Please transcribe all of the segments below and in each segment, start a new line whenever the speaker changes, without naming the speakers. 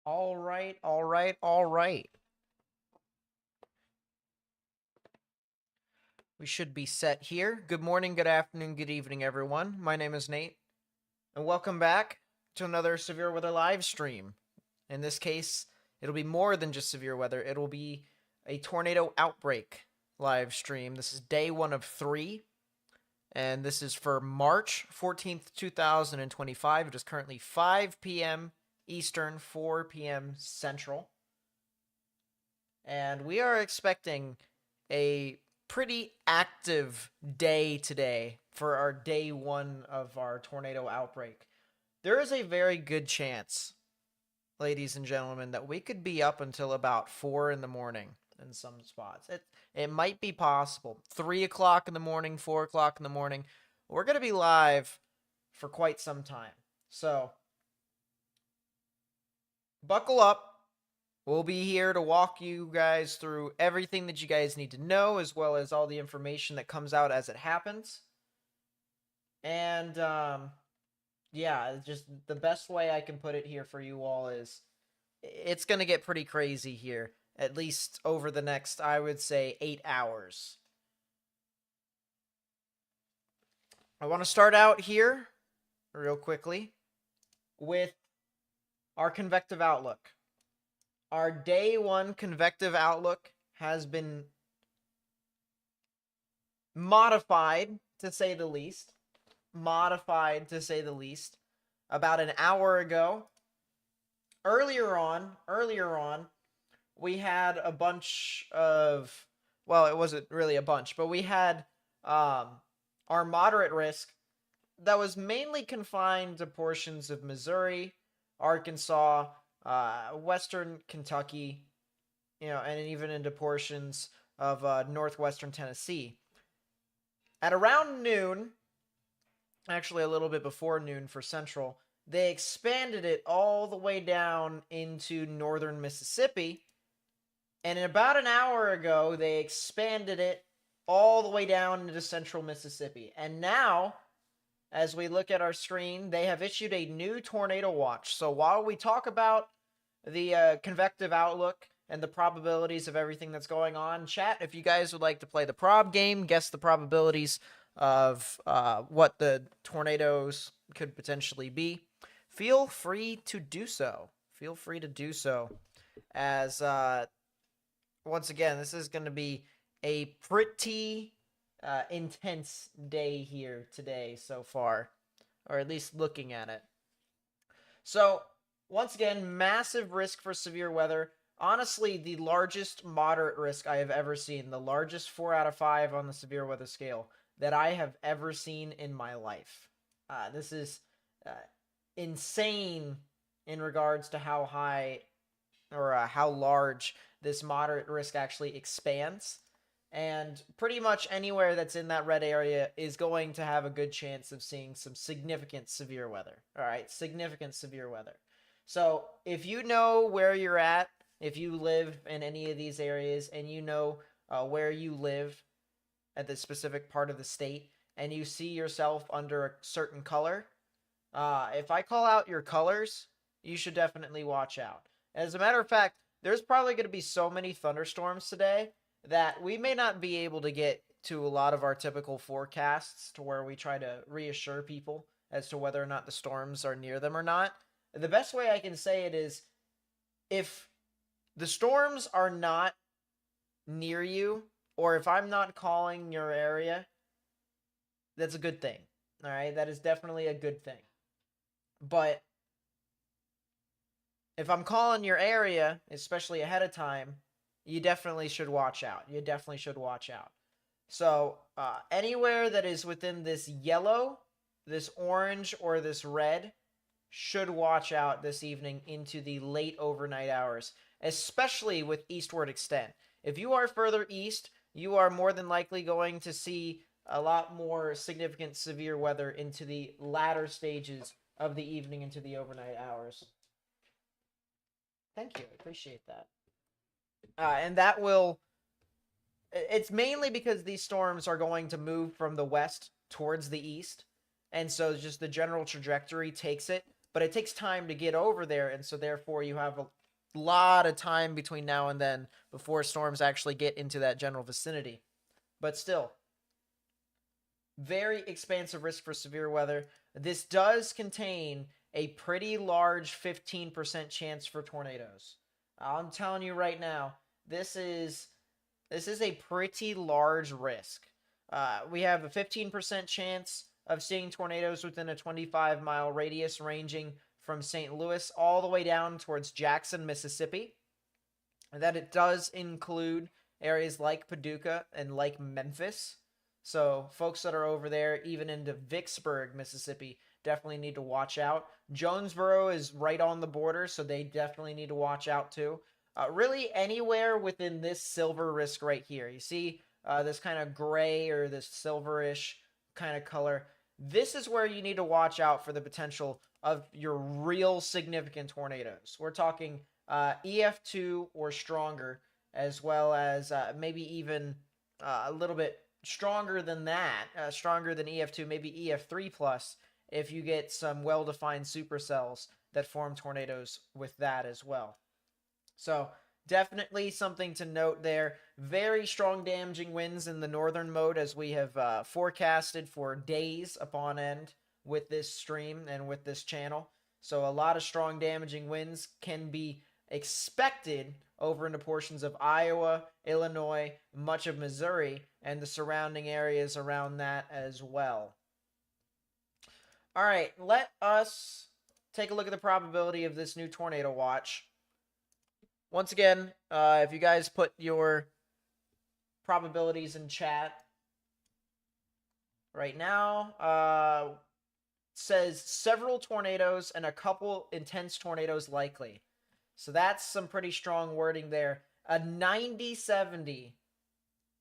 All right, all right, all right. We should be set here. Good morning, good afternoon, good evening, everyone. My name is Nate, and welcome back to another severe weather live stream. In this case, it'll be more than just severe weather, it'll be a tornado outbreak live stream. This is day one of 3, and this is for March 14th, 2025. It is currently 5 p.m. Eastern, 4 p.m. Central. And we are expecting a pretty active day today for our day one of our tornado outbreak. There is a very good chance, ladies and gentlemen, that we could be up until about 4 in the morning in some spots. It might be possible. 3 o'clock in the morning, 4 o'clock in the morning. We're going to be live for quite some time. So, buckle up. We'll be here to walk you guys through everything that you guys need to know, as well as all the information that comes out as it happens. And, yeah, just the best way I can put it here for you all is it's going to get pretty crazy here, at least over the next, I would say, 8 hours. I want to start out here, real quickly, with our convective outlook. Our day one convective outlook has been modified, to say the least. About an hour ago. Earlier on, we had a bunch of, well, it wasn't really a bunch, but we had our moderate risk that was mainly confined to portions of Missouri, Arkansas, Western Kentucky, and even into portions of northwestern Tennessee. At around noon, actually a little bit before noon for Central, they expanded it all the way down into northern Mississippi. And about an hour ago, they expanded it all the way down into central Mississippi. And now, as we look at our screen, they have issued a new tornado watch. So while we talk about the convective outlook and the probabilities of everything that's going on, chat, if you guys would like to play the prob game, guess the probabilities of what the tornadoes could potentially be, feel free to do so. As, once again, this is going to be a pretty intense day here today so far, or at least looking at it. So, once again, massive risk for severe weather. Honestly, the largest moderate risk I have ever seen, the largest 4 out of 5 on the severe weather scale that I have ever seen in my life. This is insane in regards to how high or how large this moderate risk actually expands. And pretty much anywhere that's in that red area is going to have a good chance of seeing some significant severe weather. All right, significant severe weather. So if you know where you're at, if you live in any of these areas and you know where you live at the specific part of the state and you see yourself under a certain color, if I call out your colors, you should definitely watch out. As a matter of fact, there's probably going to be so many thunderstorms today that we may not be able to get to a lot of our typical forecasts to where we try to reassure people as to whether or not the storms are near them or not. The best way I can say it is, if the storms are not near you, or if I'm not calling your area, that's a good thing. All right, that is definitely a good thing. But if I'm calling your area, especially ahead of time, you definitely should watch out. So anywhere that is within this yellow, this orange, or this red should watch out this evening into the late overnight hours, especially with eastward extent. If you are further east, you are more than likely going to see a lot more significant severe weather into the latter stages of the evening into the overnight hours. Thank you. I appreciate that. And that will... It's mainly because these storms are going to move from the west towards the east. And so just the general trajectory takes it. But it takes time to get over there. And so therefore you have lot of time between now and then before storms actually get into that general vicinity. But still, very expansive risk for severe weather. This does contain a pretty large 15% chance for tornadoes. I'm telling you right now, this is a pretty large risk. We have a 15% chance of seeing tornadoes within a 25-mile radius ranging from St. Louis all the way down towards Jackson, Mississippi. And that it does include areas like Paducah and like Memphis. So folks that are over there, even into Vicksburg, Mississippi, definitely need to watch out. Jonesboro is right on the border, so they definitely need to watch out too. Really anywhere within this silver risk right here. You see this kind of gray or this silverish kind of color. This is where you need to watch out for the potential of your real significant tornadoes. We're talking EF2 or stronger, as well as maybe even a little bit stronger than that, stronger than EF2, maybe EF3 plus, if you get some well-defined supercells that form tornadoes with that as well. So definitely something to note there. Very strong damaging winds in the northern mode, as we have forecasted for days upon end with this stream and with this channel. So a lot of strong damaging winds can be expected over into portions of Iowa, Illinois, much of Missouri, and the surrounding areas around that as well. All right, let us take a look at the probability of this new tornado watch. Once again, if you guys put your probabilities in chat right now, says several tornadoes and a couple intense tornadoes likely. So that's some pretty strong wording there. A 90-70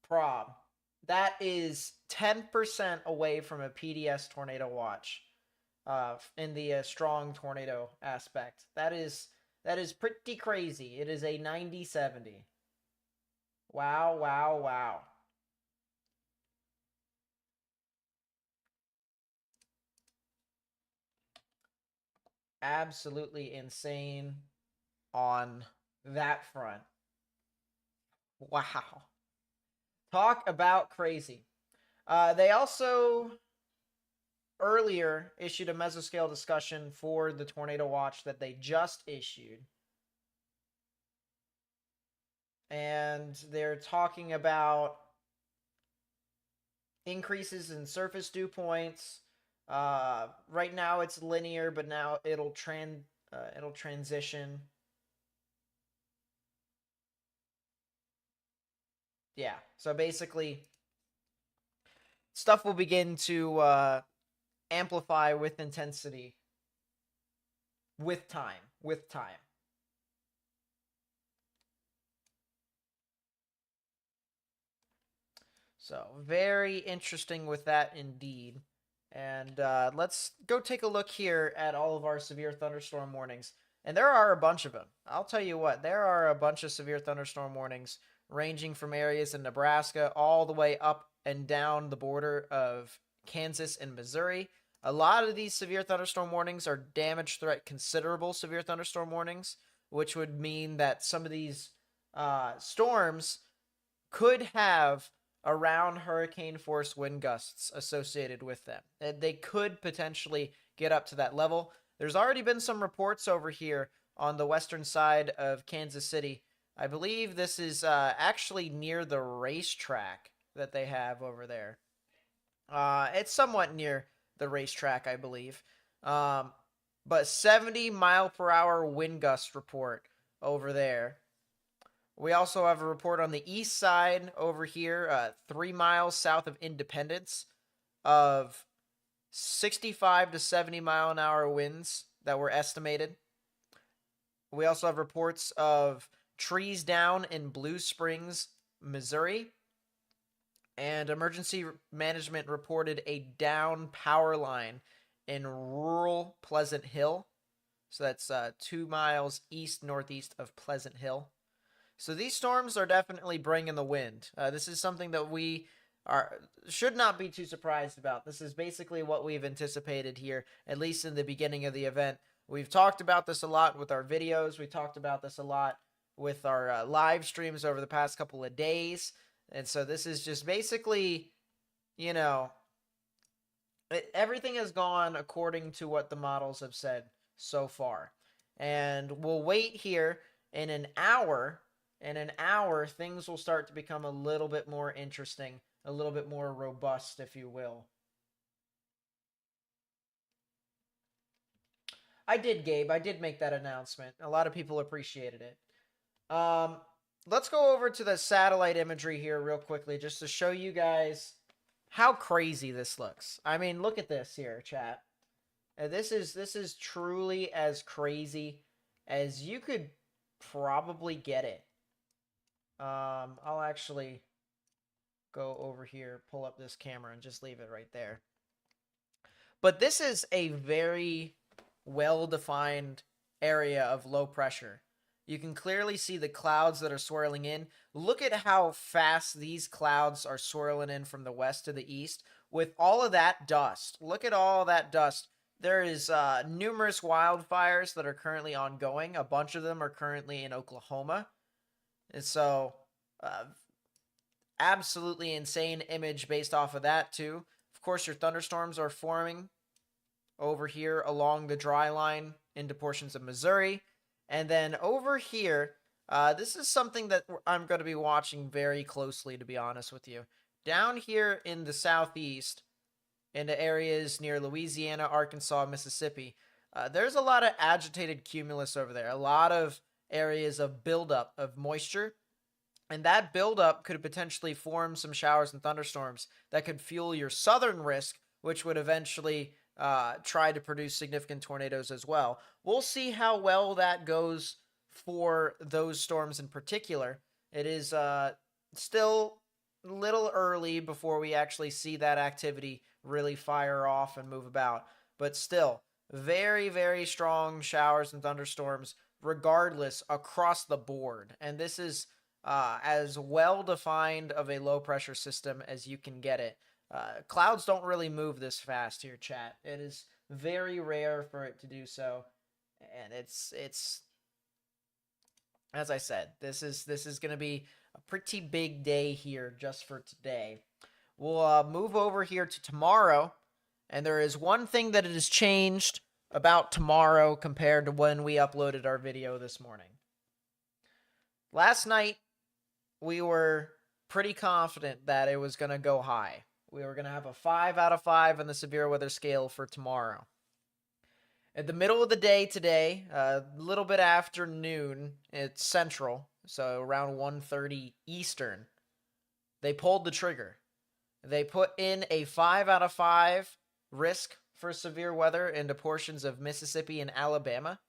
prob. That is 10% away from a PDS tornado watch in the strong tornado aspect. That is pretty crazy. It is a 90-70. Wow, wow, wow. Absolutely insane on that front. Wow. Talk about crazy. They also earlier issued a mesoscale discussion for the tornado watch that they just issued. And they're talking about increases in surface dew points. Right now it's linear, but now it'll transition. Yeah, so basically stuff will begin to amplify with intensity with time. So very interesting with that indeed. And let's go take a look here at all of our severe thunderstorm warnings. And there are a bunch of them. I'll tell you what, there are a bunch of severe thunderstorm warnings ranging from areas in Nebraska all the way up and down the border of Kansas and Missouri. A lot of these severe thunderstorm warnings are damage threat considerable severe thunderstorm warnings, which would mean that some of these storms could have around hurricane force wind gusts associated with them. They could potentially get up to that level. There's already been some reports over here on the western side of Kansas City. I believe this is actually near the racetrack that they have over there. It's somewhat near the racetrack, I believe. But 70-mile-per-hour wind gust report over there. We also have a report on the east side over here, 3 miles south of Independence, of 65 to 70-mile-an-hour winds that were estimated. We also have reports of trees down in Blue Springs, Missouri. And emergency management reported a down power line in rural Pleasant Hill. So that's 2 miles east-northeast of Pleasant Hill. So these storms are definitely bringing the wind. This is something that we should not be too surprised about. This is basically what we've anticipated here, at least in the beginning of the event. We've talked about this a lot with our videos. We talked about this a lot with our live streams over the past couple of days. And so this is just basically, you know, everything has gone according to what the models have said so far. And we'll wait here in an hour. In an hour, things will start to become a little bit more interesting, a little bit more robust, if you will. I did, Gabe. I did make that announcement. A lot of people appreciated it. Let's go over to the satellite imagery here real quickly just to show you guys how crazy this looks. I mean, look at this here, chat. This is truly as crazy as you could probably get it. I'll actually go over here, pull up this camera, and just leave it right there. But this is a very well-defined area of low pressure. You can clearly see the clouds that are swirling in. Look at how fast these clouds are swirling in from the west to the east with all of that dust. Look at all that dust. There is numerous wildfires that are currently ongoing. A bunch of them are currently in Oklahoma. And so, absolutely insane image based off of that too. Of course, your thunderstorms are forming over here along the dry line into portions of Missouri. And then over here, this is something that I'm going to be watching very closely, to be honest with you. Down here in the southeast, into areas near Louisiana, Arkansas, Mississippi, there's a lot of agitated cumulus over there. A lot of areas of buildup of moisture. And that buildup could potentially form some showers and thunderstorms that could fuel your southern risk, which would eventually try to produce significant tornadoes as well. We'll see how well that goes for those storms in particular. It is still a little early before we actually see that activity really fire off and move about. But still, very, very strong showers and thunderstorms regardless across the board. And this is as well-defined of a low-pressure system as you can get it. Clouds don't really move this fast here, chat. It is very rare for it to do so, and it's as I said, this is going to be a pretty big day here just for today. We'll move over here to tomorrow, and there is one thing that has changed about tomorrow compared to when we uploaded our video this morning. Last night, we were pretty confident that it was going to go high. We were going to have a 5 out of 5 on the severe weather scale for tomorrow. At the middle of the day today, a little bit after noon, it's central, so around 1:30 Eastern, they pulled the trigger. They put in a 5 out of 5 risk for severe weather into portions of Mississippi and Alabama.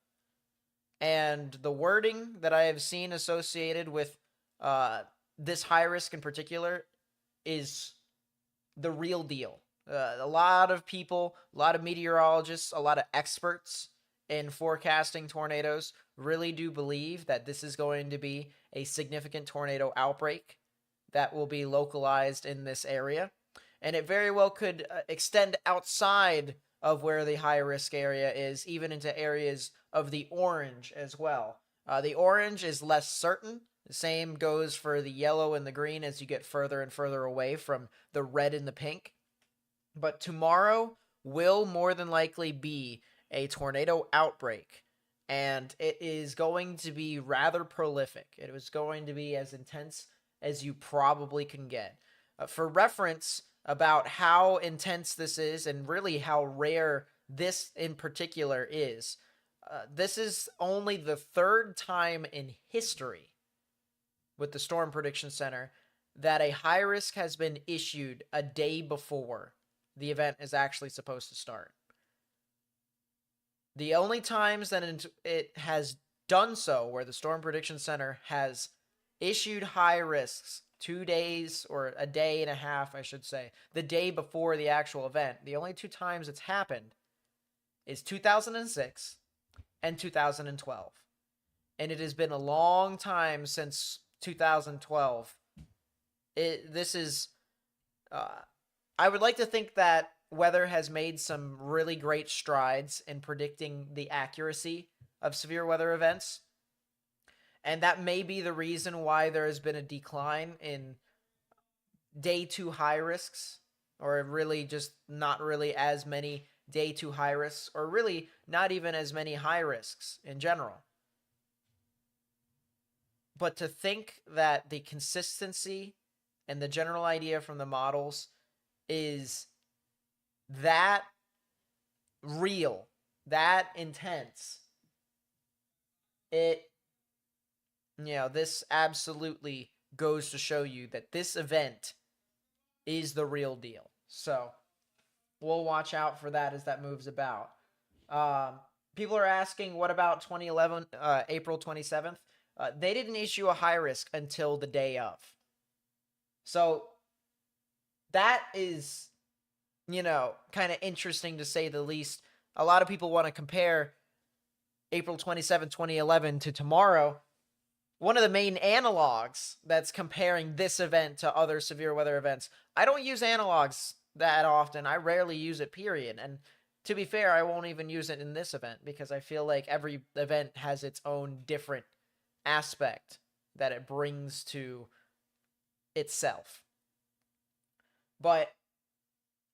And the wording that I have seen associated with this high risk in particular is the real deal. A lot of people, a lot of meteorologists, a lot of experts in forecasting tornadoes really do believe that this is going to be a significant tornado outbreak that will be localized in this area. And it very well could extend outside of where the high risk area is, even into areas of the orange as well. The orange is less certain. The same goes for the yellow and the green as you get further and further away from the red and the pink. But tomorrow will more than likely be a tornado outbreak, and it is going to be rather prolific. It is going to be as intense as you probably can get. For reference about how intense this is and really how rare this in particular is, this is only the third time in history with the Storm Prediction Center that a high risk has been issued a day before the event is actually supposed to start. The only times that it has done so, where the Storm Prediction Center has issued high risks 2 days or a day and a half, I should say, the day before the actual event, the only 2 times it's happened is 2006 and 2012. And it has been a long time since 2012. This is I would like to think that weather has made some really great strides in predicting the accuracy of severe weather events. And that may be the reason why there has been a decline in day 2 high risks, or really just not really as many day 2 high risks, or really not even as many high risks in general. But to think that the consistency and the general idea from the models is that real, that intense, this absolutely goes to show you that this event is the real deal. So we'll watch out for that as that moves about. People are asking, what about 2011, April 27th? They didn't issue a high risk until the day of. So that is, kind of interesting to say the least. A lot of people want to compare April 27th, 2011 to tomorrow. One of the main analogs that's comparing this event to other severe weather events. I don't use analogs that often. I rarely use it, period. And to be fair, I won't even use it in this event because I feel like every event has its own different aspect that it brings to itself. But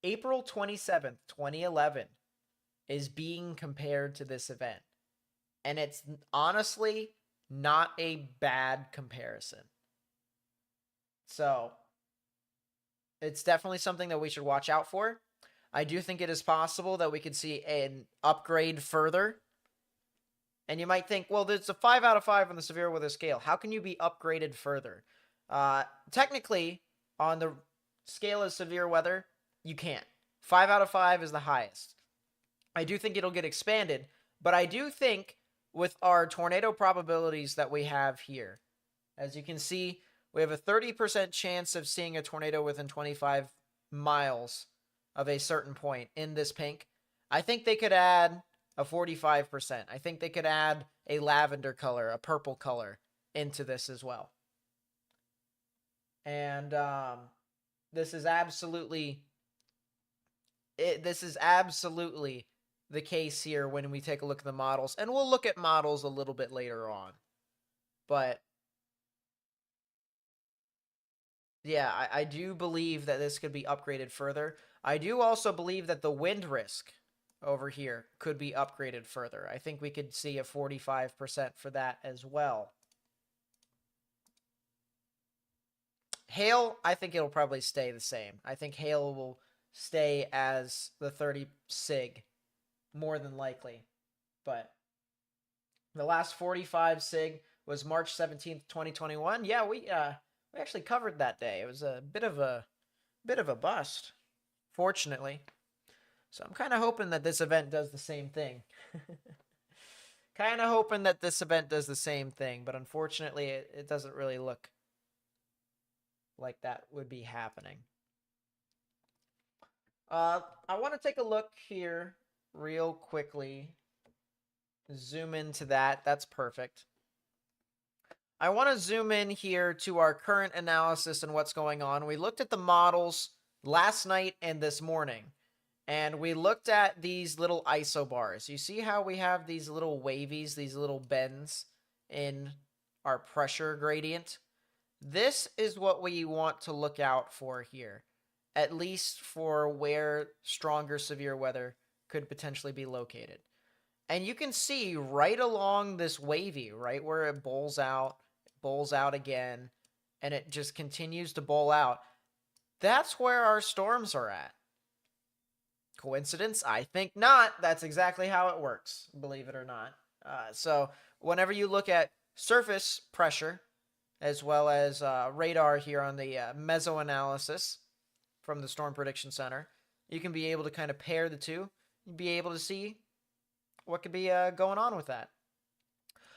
April 27th, 2011 is being compared to this event. And it's honestly not a bad comparison. So it's definitely something that we should watch out for. I do think it is possible that we could see an upgrade further. And you might think, well, there's a 5 out of 5 on the severe weather scale. How can you be upgraded further? Technically, on the scale of severe weather, you can't. 5 out of 5 is the highest. I do think it'll get expanded, but I do think with our tornado probabilities that we have here, as you can see, we have a 30% chance of seeing a tornado within 25 miles of a certain point in this pink. I think they could add a 45%. I think they could add a lavender color, a purple color into this as well. And this is absolutely the case here when we take a look at the models. And we'll look at models a little bit later on. But yeah, I do believe that this could be upgraded further. I do also believe that the wind risk over here could be upgraded further. I think we could see a 45% for that as well. Hail, I think it'll probably stay the same. I think hail will stay as the 30 sig, more than likely. But the last 45 sig was March 17th, 2021. Yeah, we actually covered that day. It was a bit of a bust, fortunately. So I'm kind of hoping that this event does the same thing. Kind of hoping that this event does the same thing, but unfortunately it doesn't really look like that would be happening. I want to take a look here real quickly. Zoom into that. That's perfect. I want to zoom in here to our current analysis and what's going on. We looked at the models last night and this morning, and we looked at these little isobars. You see how we have these little wavies, these little bends in our pressure gradient? This is what we want to look out for here, at least for where stronger severe weather could potentially be located. And you can see right along this wavy, right where it bowls out again, and it just continues to bowl out. That's where our storms are at. Coincidence? I think not. That's exactly how it works, believe it or not. So whenever you look at surface pressure, as well as radar here on the meso-analysis from the Storm Prediction Center, you can be able to kind of pair the two. You'll be able to see what could be going on with that.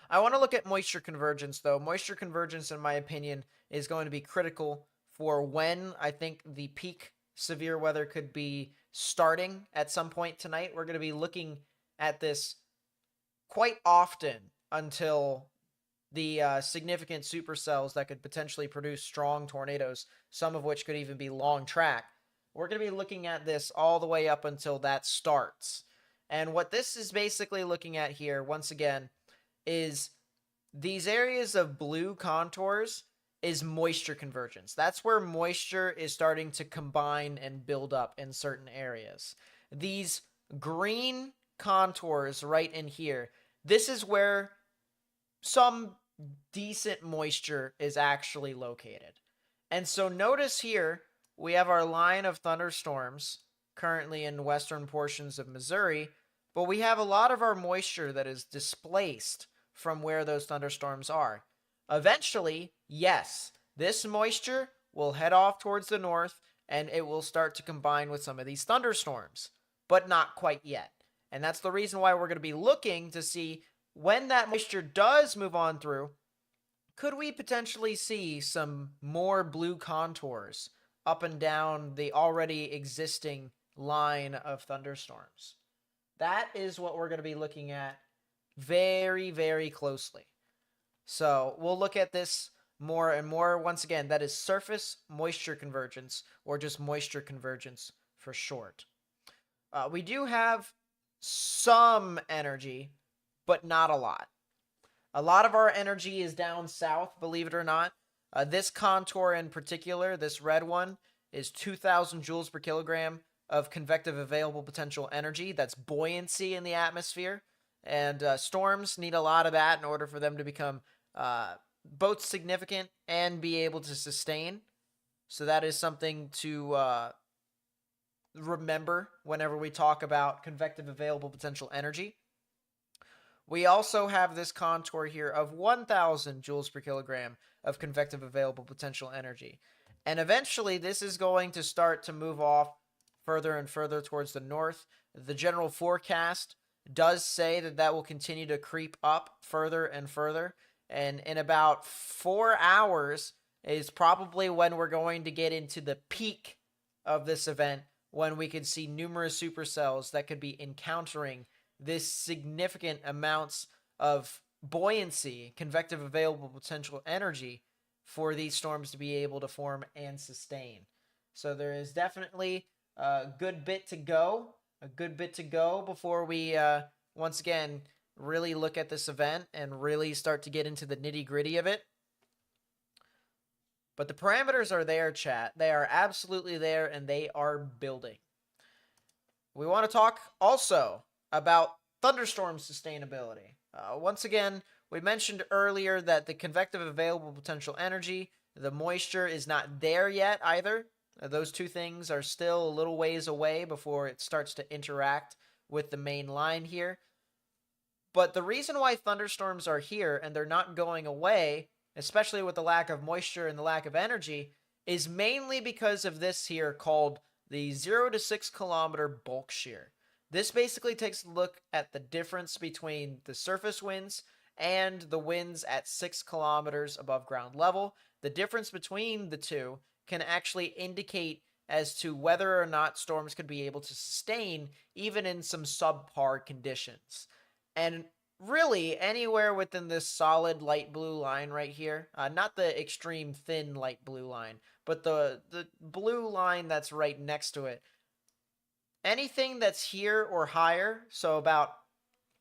I want to look at moisture convergence, though. Moisture convergence, in my opinion, is going to be critical for when I think the peak severe weather could be starting at some point tonight. We're going to be looking at this quite often until the significant supercells that could potentially produce strong tornadoes, some of which could even be long track. We're going to be looking at this all the way up until that starts. And what this is basically looking at here, once again, is these areas of blue contours is moisture convergence. That's where moisture is starting to combine and build up in certain areas. These green contours right in here, this is where some decent moisture is actually located. And so notice here, we have our line of thunderstorms currently in western portions of Missouri, but we have a lot of our moisture that is displaced from where those thunderstorms are. Eventually, yes, this moisture will head off towards the north and it will start to combine with some of these thunderstorms, but not quite yet. And that's the reason why we're going to be looking to see when that moisture does move on through, could we potentially see some more blue contours up and down the already existing line of thunderstorms? That is what we're going to be looking at very, very closely. So we'll look at this more and more. Once again, that is surface moisture convergence, or just moisture convergence for short. We do have some energy, but not a lot. A lot of our energy is down south, believe it or not. This contour in particular, this red one, is 2,000 joules per kilogram of convective available potential energy. That's buoyancy in the atmosphere. And storms need a lot of that in order for them to become both significant and be able to sustain. So that is something to remember whenever we talk about convective available potential energy. We also have this contour here of 1,000 joules per kilogram of convective available potential energy. And eventually, this is going to start to move off further and further towards the north. The general forecast does say that that will continue to creep up further and further. And in about 4 hours is probably when we're going to get into the peak of this event, when we could see numerous supercells that could be encountering this significant amounts of buoyancy, convective available potential energy for these storms to be able to form and sustain. So there is definitely a good bit to go, before we, once again, really look at this event and really start to get into the nitty-gritty of it. But the parameters are there, chat. They are absolutely there, and they are building. We want to talk also about thunderstorm sustainability. Once again, we mentioned earlier that the convective available potential energy, the moisture, is not there yet either. Those two things are still a little ways away before it starts to interact with the main line here. But the reason why thunderstorms are here and they're not going away, especially with the lack of moisture and the lack of energy, is mainly because of this here called the 0 to 6 kilometer bulk shear. This basically takes a look at the difference between the surface winds and the winds at 6 kilometers above ground level. The difference between the two can actually indicate as to whether or not storms could be able to sustain even in some subpar conditions. And really, anywhere within this solid light blue line right here, not the extreme thin light blue line, but the blue line that's right next to it, anything that's here or higher, so about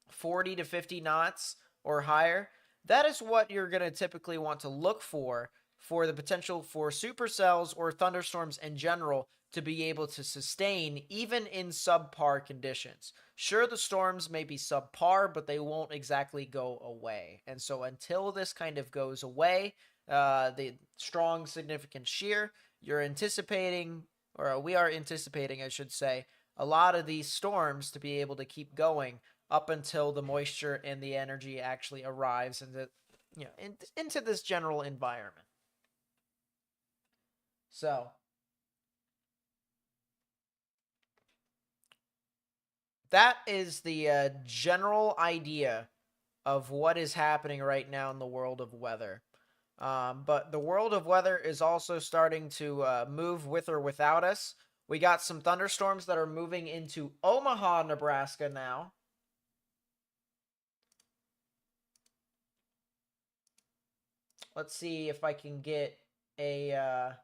40 to 50 knots or higher, that is what you're going to typically want to look for the potential for supercells or thunderstorms in general to be able to sustain even in subpar conditions. Sure, the storms may be subpar, but they won't exactly go away. And so until this kind of goes away, the strong significant shear, you're anticipating, or we are anticipating, I should say, a lot of these storms to be able to keep going up until the moisture and the energy actually arrives into this general environment. So that is the general idea of what is happening right now in the world of weather. But the world of weather is also starting to move with or without us. We got some thunderstorms that are moving into Omaha, Nebraska now. Let's see if I can get a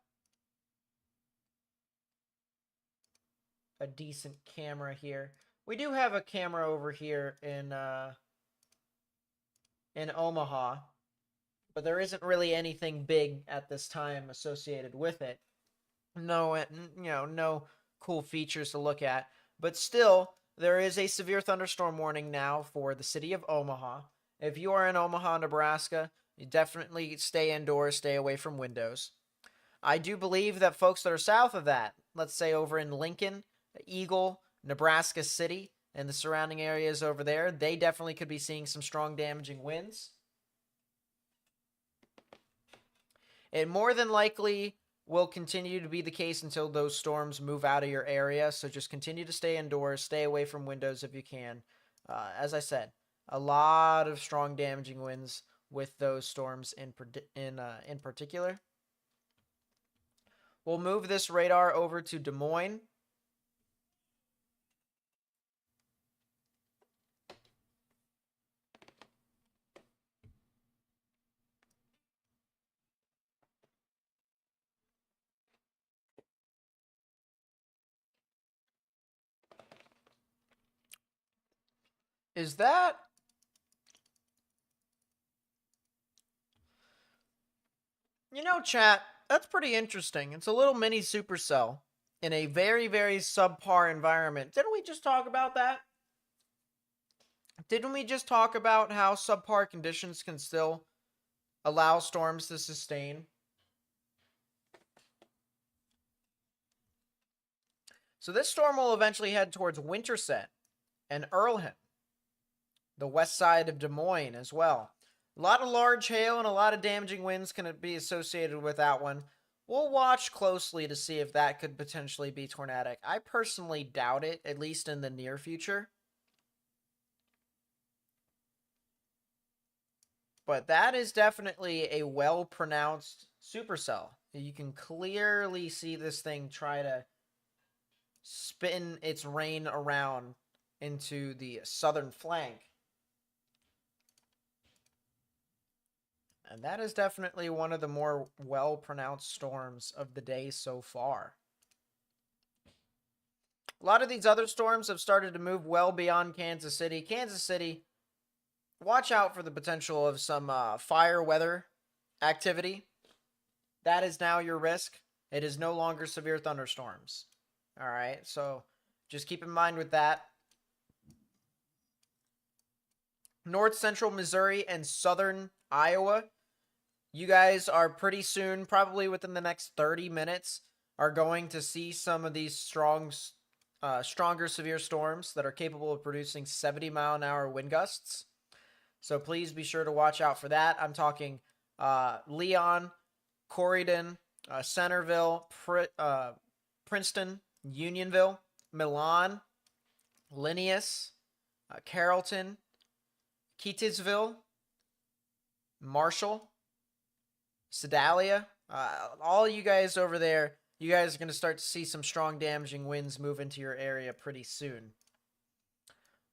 a decent camera here. We do have a camera over here in Omaha, but there isn't really anything big at this time associated with it. No, no cool features to look at, but still, there is a severe thunderstorm warning now for the city of Omaha. If you are in Omaha, Nebraska, you definitely stay indoors, stay away from windows. I do believe that folks that are south of that, let's say over in Lincoln, Eagle, Nebraska City, and the surrounding areas over there, they definitely could be seeing some strong damaging winds. It more than likely will continue to be the case until those storms move out of your area. So just continue to stay indoors, stay away from windows if you can. As I said, a lot of strong damaging winds with those storms in particular. We'll move this radar over to Des Moines. Is that... You know, chat, that's pretty interesting. It's a little mini supercell in a very, very subpar environment. Didn't we just talk about that? Didn't we just talk about how subpar conditions can still allow storms to sustain? So this storm will eventually head towards Winterset and Earlham, the west side of Des Moines as well. A lot of large hail and a lot of damaging winds can be associated with that one. We'll watch closely to see if that could potentially be tornadic. I personally doubt it, at least in the near future. But that is definitely a well-pronounced supercell. You can clearly see this thing try to spin its rain around into the southern flank. And that is definitely one of the more well-pronounced storms of the day so far. A lot of these other storms have started to move well beyond Kansas City. Kansas City, watch out for the potential of some fire weather activity. That is now your risk. It is no longer severe thunderstorms. All right, so just keep in mind with that. North central Missouri and southern Iowa, you guys are pretty soon, probably within the next 30 minutes, are going to see some of these stronger severe storms that are capable of producing 70-mile-an-hour wind gusts. So please be sure to watch out for that. I'm talking Leon, Corydon, Centerville, Princeton, Unionville, Milan, Linneus, Carrollton, Keatisville, Marshall, Sedalia, all you guys over there, you guys are going to start to see some strong damaging winds move into your area pretty soon.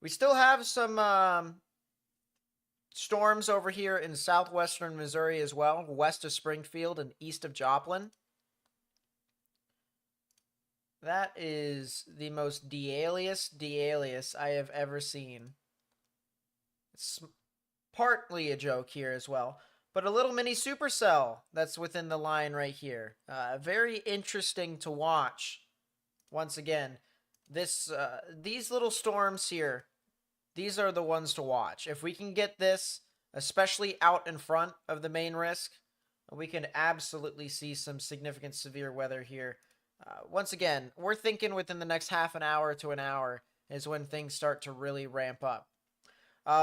We still have some storms over here in southwestern Missouri as well, west of Springfield and east of Joplin. That is the most de-alias I have ever seen. It's partly a joke here as well, but a little mini supercell that's within the line right here. Very interesting to watch. Once again, these little storms here, these are the ones to watch. If we can get this, especially out in front of the main risk, we can absolutely see some significant severe weather here. Once again, we're thinking within the next half an hour to an hour is when things start to really ramp up.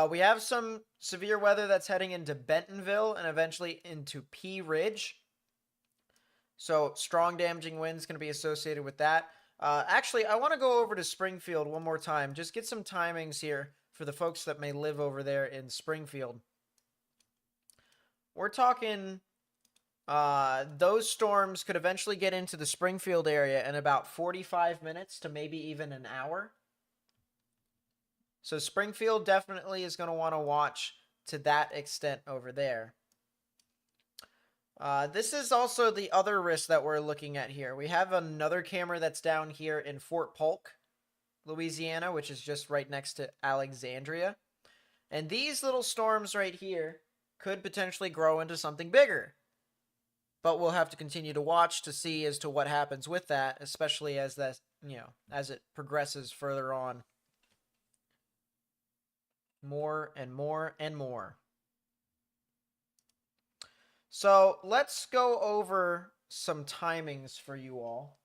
We have some severe weather that's heading into Bentonville and eventually into Pea Ridge. So strong damaging winds going to be associated with that. Actually, I want to go over to Springfield one more time. Just get some timings here for the folks that may live over there in Springfield. We're talking... those storms could eventually get into the Springfield area in about 45 minutes to maybe even an hour. So Springfield definitely is going to want to watch to that extent over there. This is also the other risk that we're looking at here. We have another camera that's down here in Fort Polk, Louisiana, which is just right next to Alexandria. And these little storms right here could potentially grow into something bigger. But we'll have to continue to watch to see as to what happens with that, especially as that, as it progresses further on. More and more and more. So let's go over some timings for you all.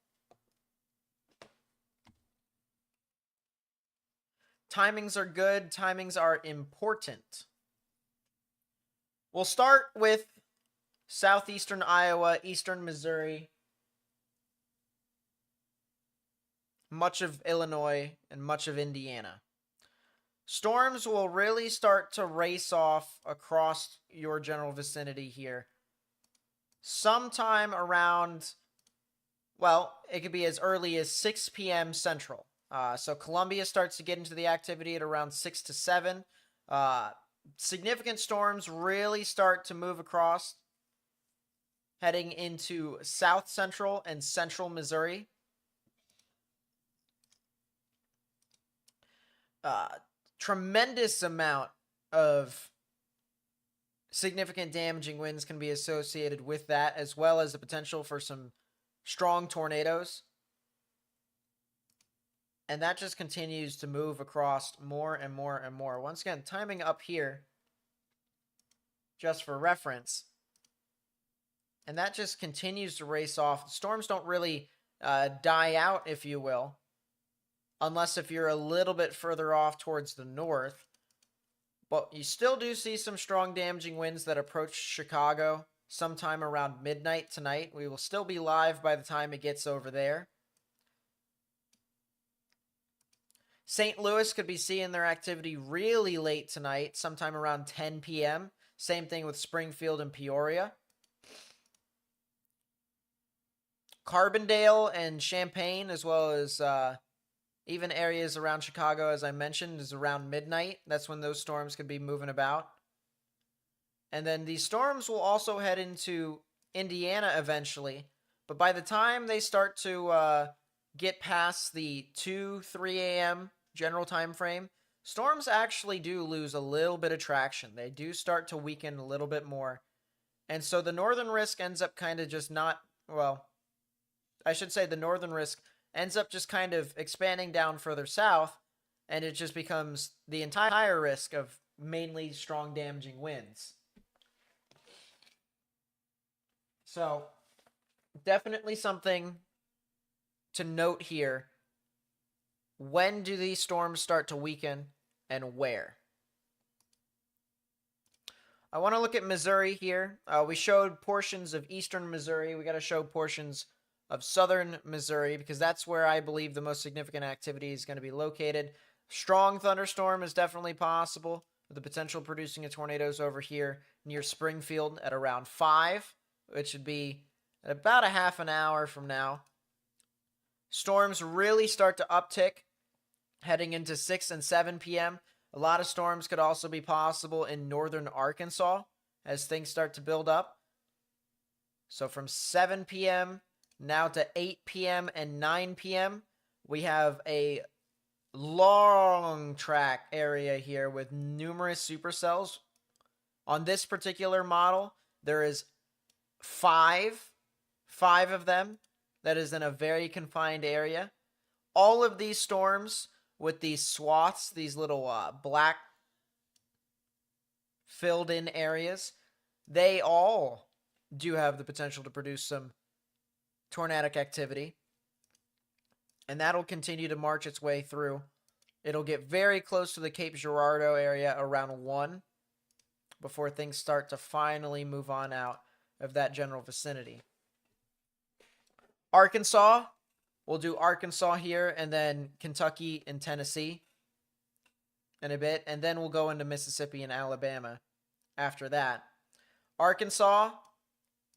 Timings are good. Timings are important. We'll start with southeastern Iowa, eastern Missouri, much of Illinois, and much of Indiana. Storms will really start to race off across your general vicinity here sometime around, well, it could be as early as 6 p.m. Central. So Columbia starts to get into the activity at around 6 to 7. Significant storms really start to move across, heading into south central and central Missouri. Tremendous amount of significant damaging winds can be associated with that, as well as the potential for some strong tornadoes. And that just continues to move across more and more and more. Once again, timing up here, just for reference. And that just continues to race off. The storms don't really die out, if you will, unless if you're a little bit further off towards the north. But you still do see some strong damaging winds that approach Chicago sometime around midnight tonight. We will still be live by the time it gets over there. St. Louis could be seeing their activity really late tonight, sometime around 10 p.m. Same thing with Springfield and Peoria. Carbondale and Champaign, as well as even areas around Chicago, as I mentioned, is around midnight. That's when those storms could be moving about. And then these storms will also head into Indiana eventually. But by the time they start to get past the 2, 3 a.m. general time frame, storms actually do lose a little bit of traction. They do start to weaken a little bit more. And so the northern risk ends up kind of just not, well, I should say the northern risk ends up just kind of expanding down further south, and it just becomes the entire risk of mainly strong damaging winds. So, definitely something to note here. When do these storms start to weaken, and where? I want to look at Missouri here. We showed portions of eastern Missouri. We got to show portions of southern Missouri, because that's where I believe the most significant activity is going to be located. Strong thunderstorm is definitely possible, with the potential producing of tornadoes over here near Springfield at around 5, which would be at about a half an hour from now. Storms really start to uptick heading into 6 and 7 p.m. A lot of storms could also be possible in northern Arkansas as things start to build up. So from 7 p.m. now to 8 p.m. and 9 p.m., we have a long track area here with numerous supercells. On this particular model, there is five of them that is in a very confined area. All of these storms with these swaths, these little black filled in areas, they all do have the potential to produce some tornadic activity, and that'll continue to march its way through. It'll get very close to the Cape Girardeau area around 1 before things start to finally move on out of that general vicinity. Arkansas, we'll do Arkansas here, and then Kentucky and Tennessee in a bit, and then we'll go into Mississippi and Alabama after that. Arkansas,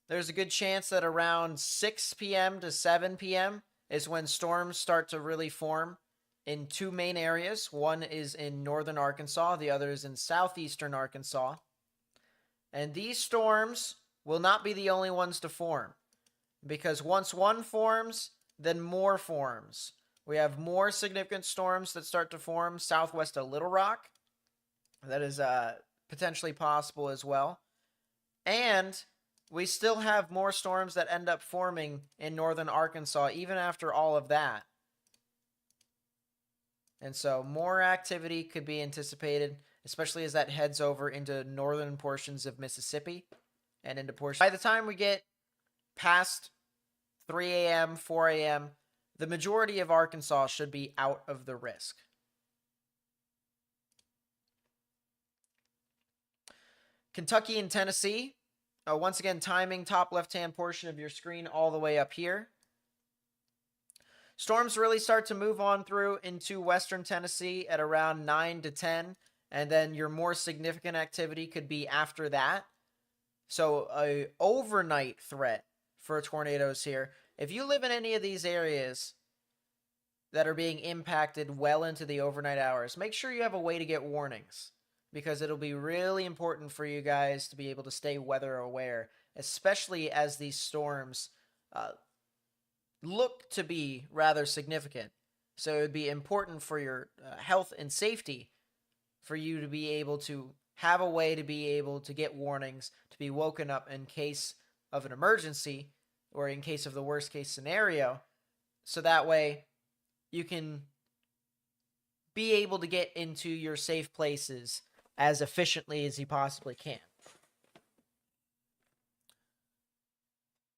there's a good chance that around 6 p.m. to 7 p.m. is when storms start to really form in 2 main areas. One is in northern Arkansas, the other is in southeastern Arkansas. And these storms will not be the only ones to form, because once one forms, then more forms. We have more significant storms that start to form southwest of Little Rock. That is potentially possible as well. And we still have more storms that end up forming in northern Arkansas, even after all of that. And so more activity could be anticipated, especially as that heads over into northern portions of Mississippi and into portions. By the time we get past 3 a.m., 4 a.m., the majority of Arkansas should be out of the risk. Kentucky and Tennessee, once again, timing top left-hand portion of your screen all the way up here. Storms really start to move on through into western Tennessee at around 9 to 10, and then your more significant activity could be after that. So a overnight threat for tornadoes here. If you live in any of these areas that are being impacted well into the overnight hours, make sure you have a way to get warnings, because it'll be really important for you guys to be able to stay weather aware, especially as these storms look to be rather significant. So it would be important for your health and safety for you to be able to have a way to be able to get warnings, to be woken up in case of an emergency or in case of the worst case scenario. So that way you can be able to get into your safe places as efficiently as you possibly can.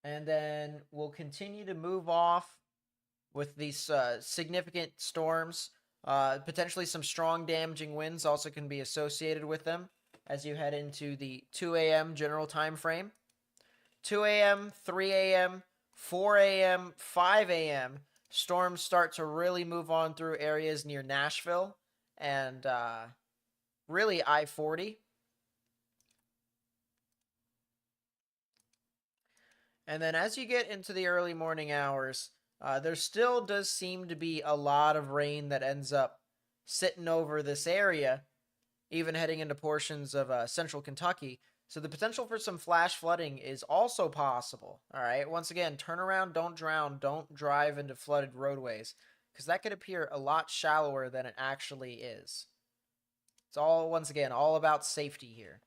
And then we'll continue to move off with these significant storms. Potentially some strong damaging winds also can be associated with them as you head into the 2 a.m. general time frame. 2 a.m., 3 a.m., 4 a.m., 5 a.m., storms start to really move on through areas near Nashville and really I-40. And then as you get into the early morning hours, there still does seem to be a lot of rain that ends up sitting over this area, even heading into portions of central Kentucky. So the potential for some flash flooding is also possible. All right. Once again, turn around, don't drown, don't drive into flooded roadways, because that could appear a lot shallower than it actually is. It's all, once again, all about safety here.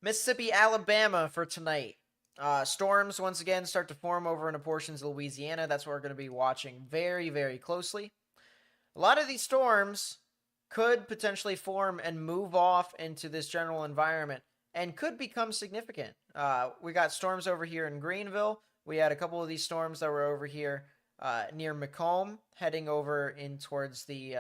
Mississippi, Alabama for tonight. Storms, once again, start to form over into portions of Louisiana. That's what we're going to be watching very, very closely. A lot of these storms could potentially form and move off into this general environment and could become significant. We got storms over here in Greenville. We had a couple of these storms that were over here near Macomb, heading over in towards the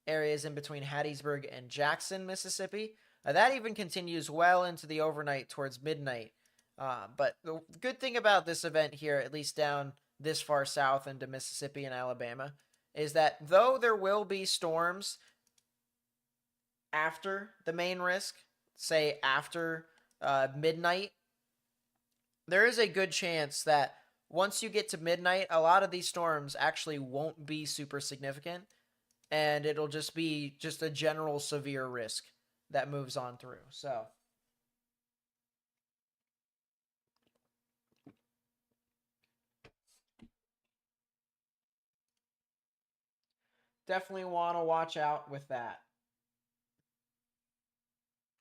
areas in between Hattiesburg and Jackson, Mississippi. That even continues well into the overnight towards midnight. But the good thing about this event here, at least down this far south into Mississippi and Alabama, is that though there will be storms after the main risk, say after midnight, there is a good chance that once you get to midnight, a lot of these storms actually won't be super significant, and it'll just be just a general severe risk that moves on through. So definitely want to watch out with that.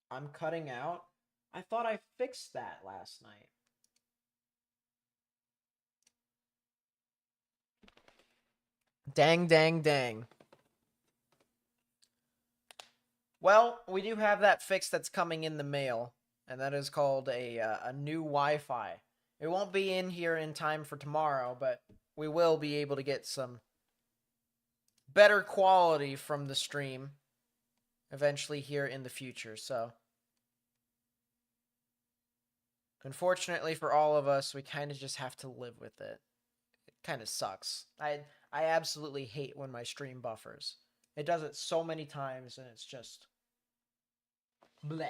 I'm cutting out. I thought I fixed that last night. Dang, dang, dang. Well, we do have that fix that's coming in the mail, and that is called a new Wi-Fi. It won't be in here in time for tomorrow, but we will be able to get some better quality from the stream eventually here in the future. So unfortunately for all of us, we kind of just have to live with it. It kind of sucks. I absolutely hate when my stream buffers. It does it so many times and it's just bleh.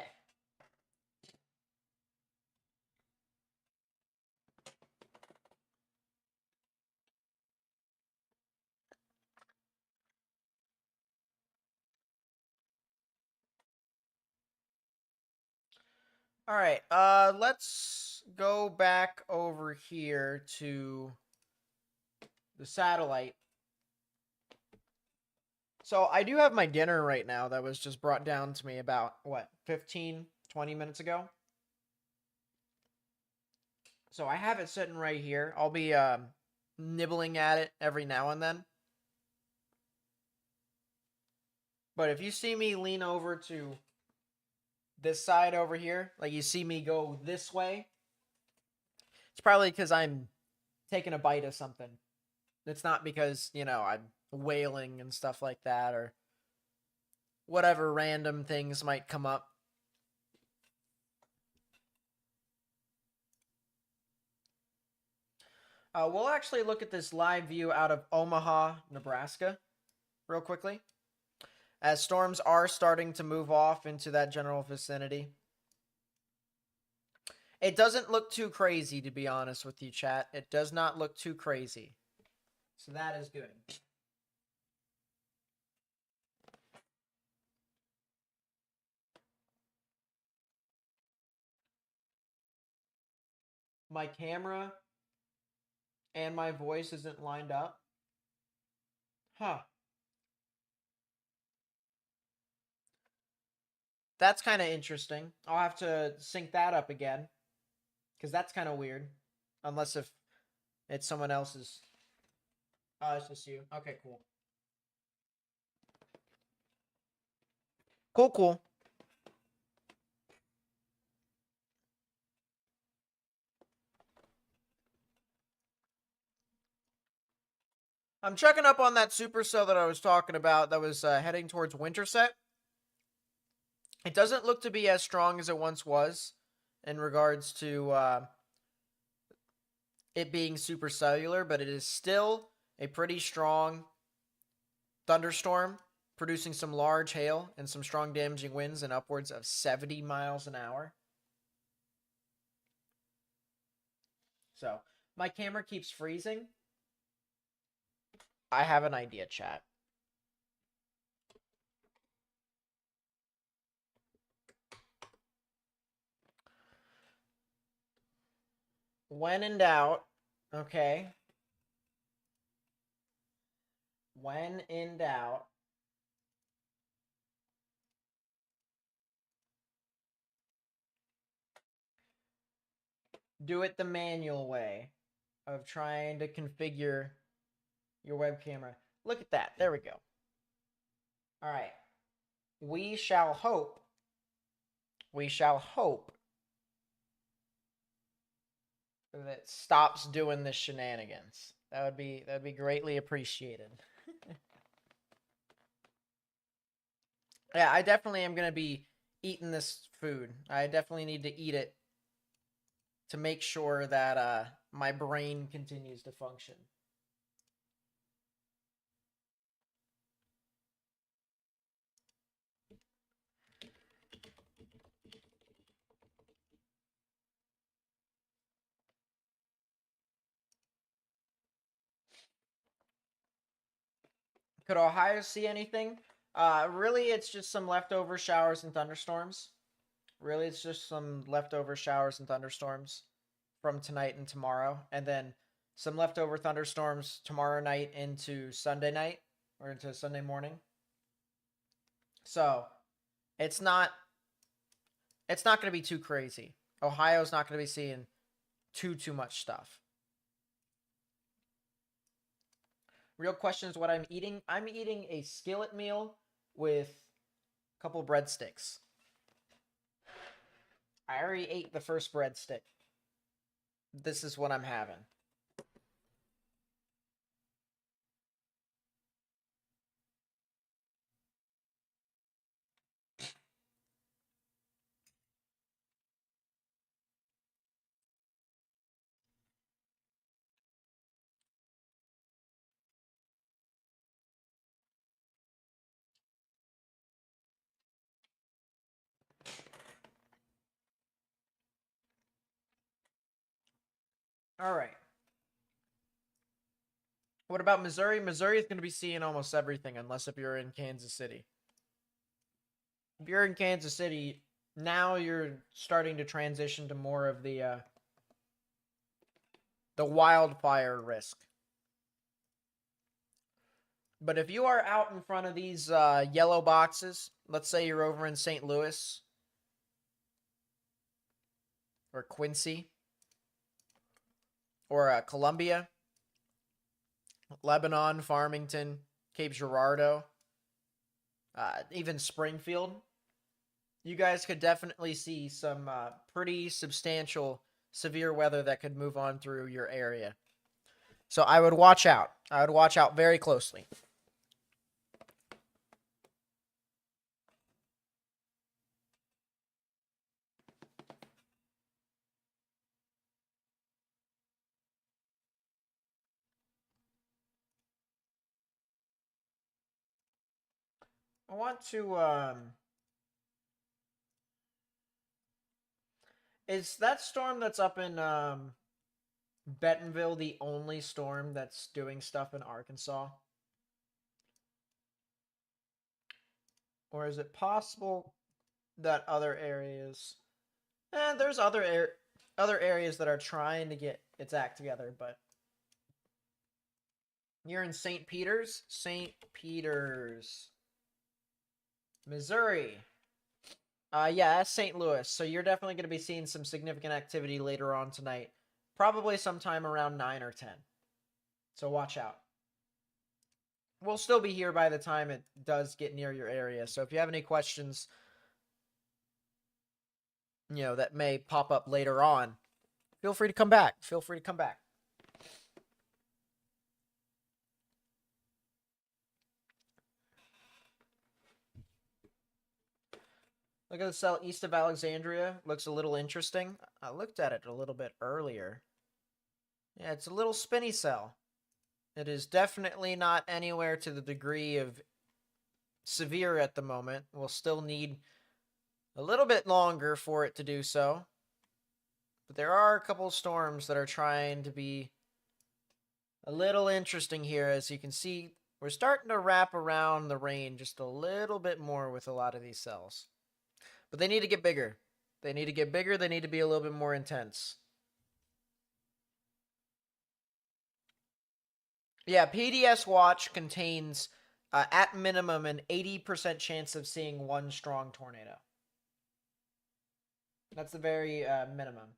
All right. Let's go back over here to the satellite. So I do have my dinner right now that was just brought down to me about, what, 15, 20 minutes ago? So I have it sitting right here. I'll be nibbling at it every now and then. But if you see me lean over to this side over here, like you see me go this way, it's probably because I'm taking a bite of something. It's not because, I'm wailing and stuff like that, or whatever random things might come up. We'll actually look at this live view out of Omaha, Nebraska, real quickly, as storms are starting to move off into that general vicinity. It doesn't look too crazy, to be honest with you, chat. It does not look too crazy. So that is good. My camera and my voice isn't lined up. Huh. That's kind of interesting. I'll have to sync that up again, because that's kind of weird. Unless if it's someone else's. Oh, it's just you. Okay, cool. Cool, cool. I'm checking up on that supercell that I was talking about that was heading towards Winterset. It doesn't look to be as strong as it once was in regards to it being supercellular, but it is still a pretty strong thunderstorm, producing some large hail and some strong damaging winds and upwards of 70 miles an hour. So, my camera keeps freezing. I have an idea, chat. When in doubt, okay. When in doubt, do it the manual way of trying to configure your web camera. Look at that. There we go. All right. We shall hope. We shall hope that it stops doing this shenanigans. That'd be greatly appreciated. Yeah, I definitely am gonna be eating this food. I definitely need to eat it to make sure that my brain continues to function. Could Ohio see anything? Really, it's just some leftover showers and thunderstorms. Really, it's just some leftover showers and thunderstorms from tonight and tomorrow, and then some leftover thunderstorms tomorrow night into Sunday night or into Sunday morning. So it's not going to be too crazy. Ohio's not going to be seeing too much stuff. Real question is what I'm eating. I'm eating a skillet meal with a couple breadsticks. I already ate the first breadstick. This is what I'm having. All right. What about Missouri? Missouri is going to be seeing almost everything, unless if you're in Kansas City. If you're in Kansas City, now you're starting to transition to more of the wildfire risk. But if you are out in front of these yellow boxes, let's say you're over in St. Louis or Quincy or Columbia, Lebanon, Farmington, Cape Girardeau, even Springfield, you guys could definitely see some pretty substantial severe weather that could move on through your area. So I would watch out. I would watch out very closely. I want to is that storm that's up in Bentonville the only storm that's doing stuff in Arkansas? Or is it possible that other areas there's other areas that are trying to get its act together, but you're in St. Peter's, Missouri. Yeah, that's St. Louis. So you're definitely going to be seeing some significant activity later on tonight. Probably sometime around 9 or 10. So watch out. We'll still be here by the time it does get near your area. So if you have any questions, that may pop up later on, feel free to come back. Look at the cell east of Alexandria. Looks a little interesting. I looked at it a little bit earlier. Yeah, it's a little spinny cell. It is definitely not anywhere to the degree of severe at the moment. We'll still need a little bit longer for it to do so. But there are a couple storms that are trying to be a little interesting here. As you can see, we're starting to wrap around the rain just a little bit more with a lot of these cells. But they need to get bigger. They need to get bigger. They need to be a little bit more intense. Yeah, PDS Watch contains, at minimum, an 80% chance of seeing one strong tornado. That's the very minimum.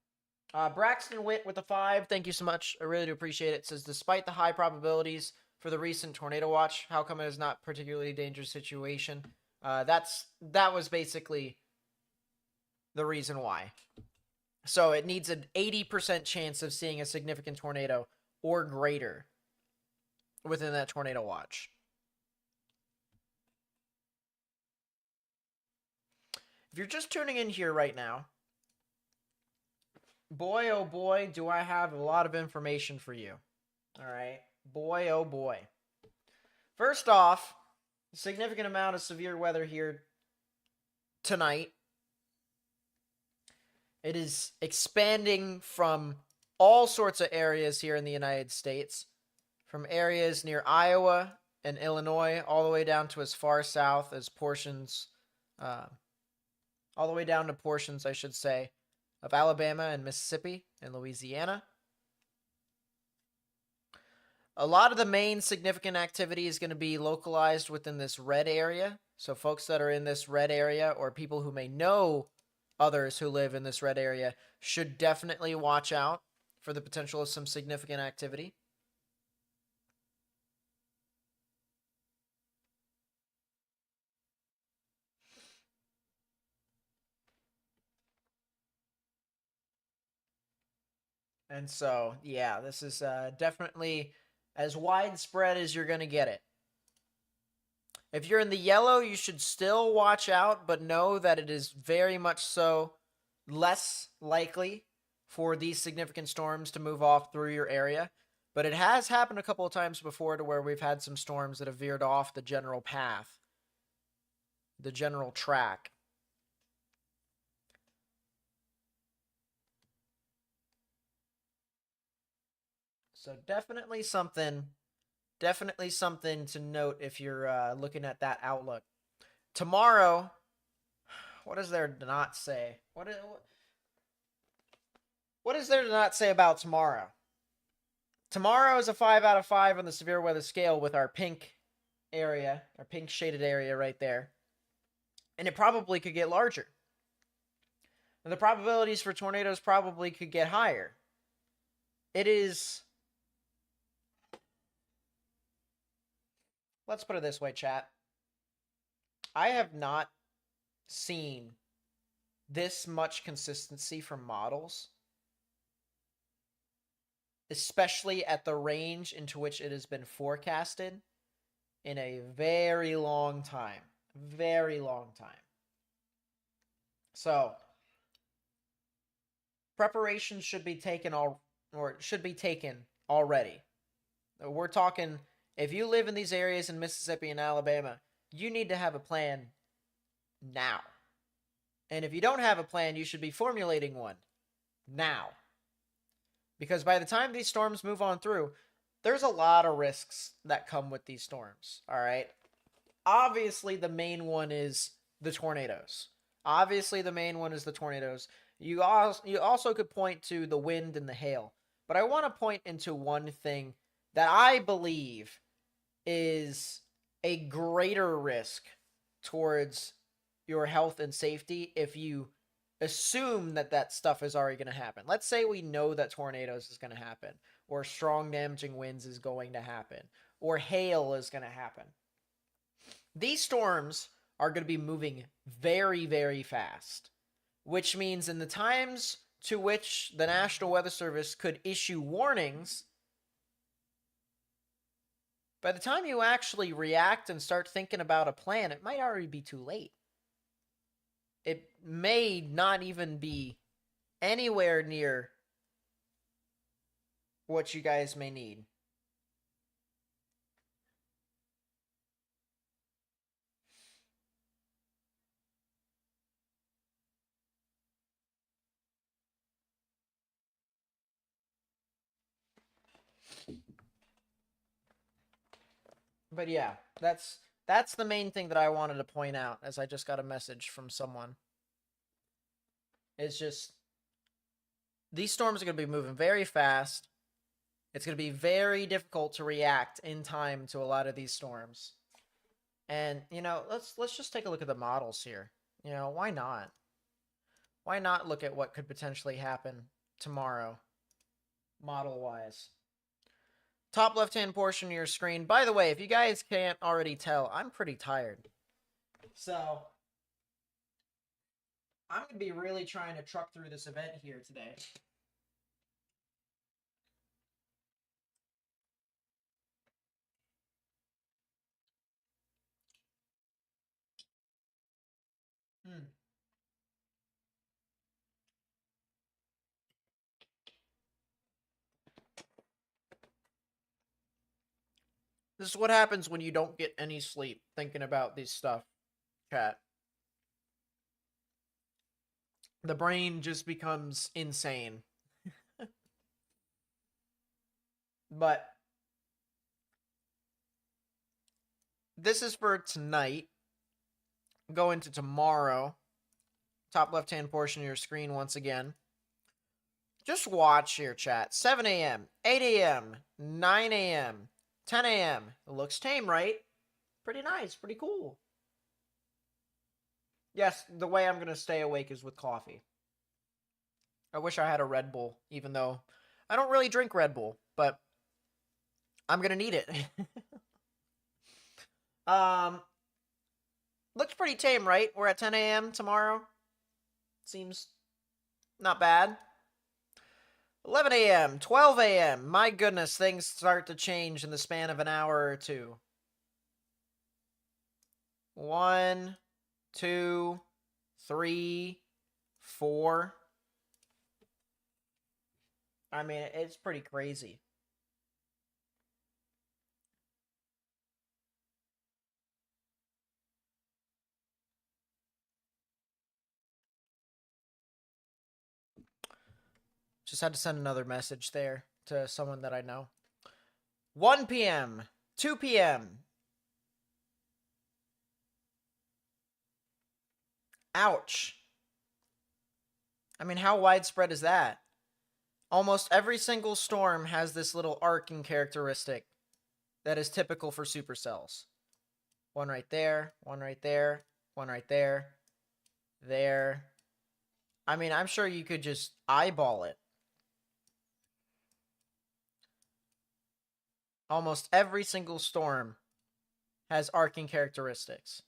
Braxton Witt with a 5. Thank you so much. I really do appreciate it. It says, despite the high probabilities for the recent tornado watch, how come it is not particularly dangerous situation? That was basically the reason why. So it needs an 80% chance of seeing a significant tornado or greater within that tornado watch. If you're just tuning in here right now, boy, oh boy, do I have a lot of information for you. All right. Boy, oh boy. First off, a significant amount of severe weather here tonight. It is expanding from all sorts of areas here in the United States, from areas near Iowa and Illinois, all the way down to as far south as portions, all the way down to portions, I should say, of Alabama and Mississippi and Louisiana. A lot of the main significant activity is going to be localized within this red area. So folks that are in this red area, or people who may know others who live in this red area, should definitely watch out for the potential of some significant activity. And so, yeah, this is definitely as widespread as you're going to get it. If you're in the yellow, you should still watch out, but know that it is very much so less likely for these significant storms to move off through your area. But it has happened a couple of times before to where we've had some storms that have veered off the general path, the general track. So definitely something to note if you're looking at that outlook. Tomorrow, what is there to not say? What is there to not say about tomorrow? Tomorrow is a 5 out of 5 on the severe weather scale with our pink area, our pink shaded area right there. And it probably could get larger. And the probabilities for tornadoes probably could get higher. It is... Let's put it this way, chat. I have not seen this much consistency from models, especially at the range into which it has been forecasted, in a very long time. Very long time. So, preparations should be taken already. We're talking, if you live in these areas in Mississippi and Alabama, you need to have a plan now. And if you don't have a plan, you should be formulating one now. Because by the time these storms move on through, there's a lot of risks that come with these storms, all right? Obviously, the main one is the tornadoes. You also could point to the wind and the hail. But I want to point into one thing that I believe is a greater risk towards your health and safety if you assume that stuff is already going to happen. Let's say we know that tornadoes is going to happen, or strong damaging winds is going to happen, or hail is going to happen. These storms are going to be moving very, very fast, which means in the times to which the National Weather Service could issue warnings, by the time you actually react and start thinking about a plan, it might already be too late. It may not even be anywhere near what you guys may need. But yeah, that's the main thing that I wanted to point out, as I just got a message from someone. It's just, these storms are going to be moving very fast. It's going to be very difficult to react in time to a lot of these storms. And, let's just take a look at the models here. Why not? Why not look at what could potentially happen tomorrow, model-wise? Top left-hand portion of your screen. By the way, if you guys can't already tell, I'm pretty tired. So, I'm going to be really trying to truck through this event here today. This is what happens when you don't get any sleep thinking about this stuff, chat. The brain just becomes insane. But this is for tonight. Go into tomorrow. Top left-hand portion of your screen once again. Just watch here, chat. 7 a.m., 8 a.m., 9 a.m., 10 a.m. It looks tame, right? Pretty nice, pretty cool. Yes, the way I'm going to stay awake is with coffee. I wish I had a Red Bull, even though I don't really drink Red Bull, but I'm going to need it. Looks pretty tame, right? We're at 10 a.m. tomorrow. Seems not bad. 11 a.m., 12 a.m. My goodness, things start to change in the span of an hour or two. 1, 2, 3, 4. I mean, it's pretty crazy. Just had to send another message there to someone that I know. 1 p.m., 2 p.m., Ouch. I mean, how widespread is that? Almost every single storm has this little arcing characteristic that is typical for supercells. One right there, one right there, one right there, there. I mean, I'm sure you could just eyeball it. Almost every single storm has arcing characteristics.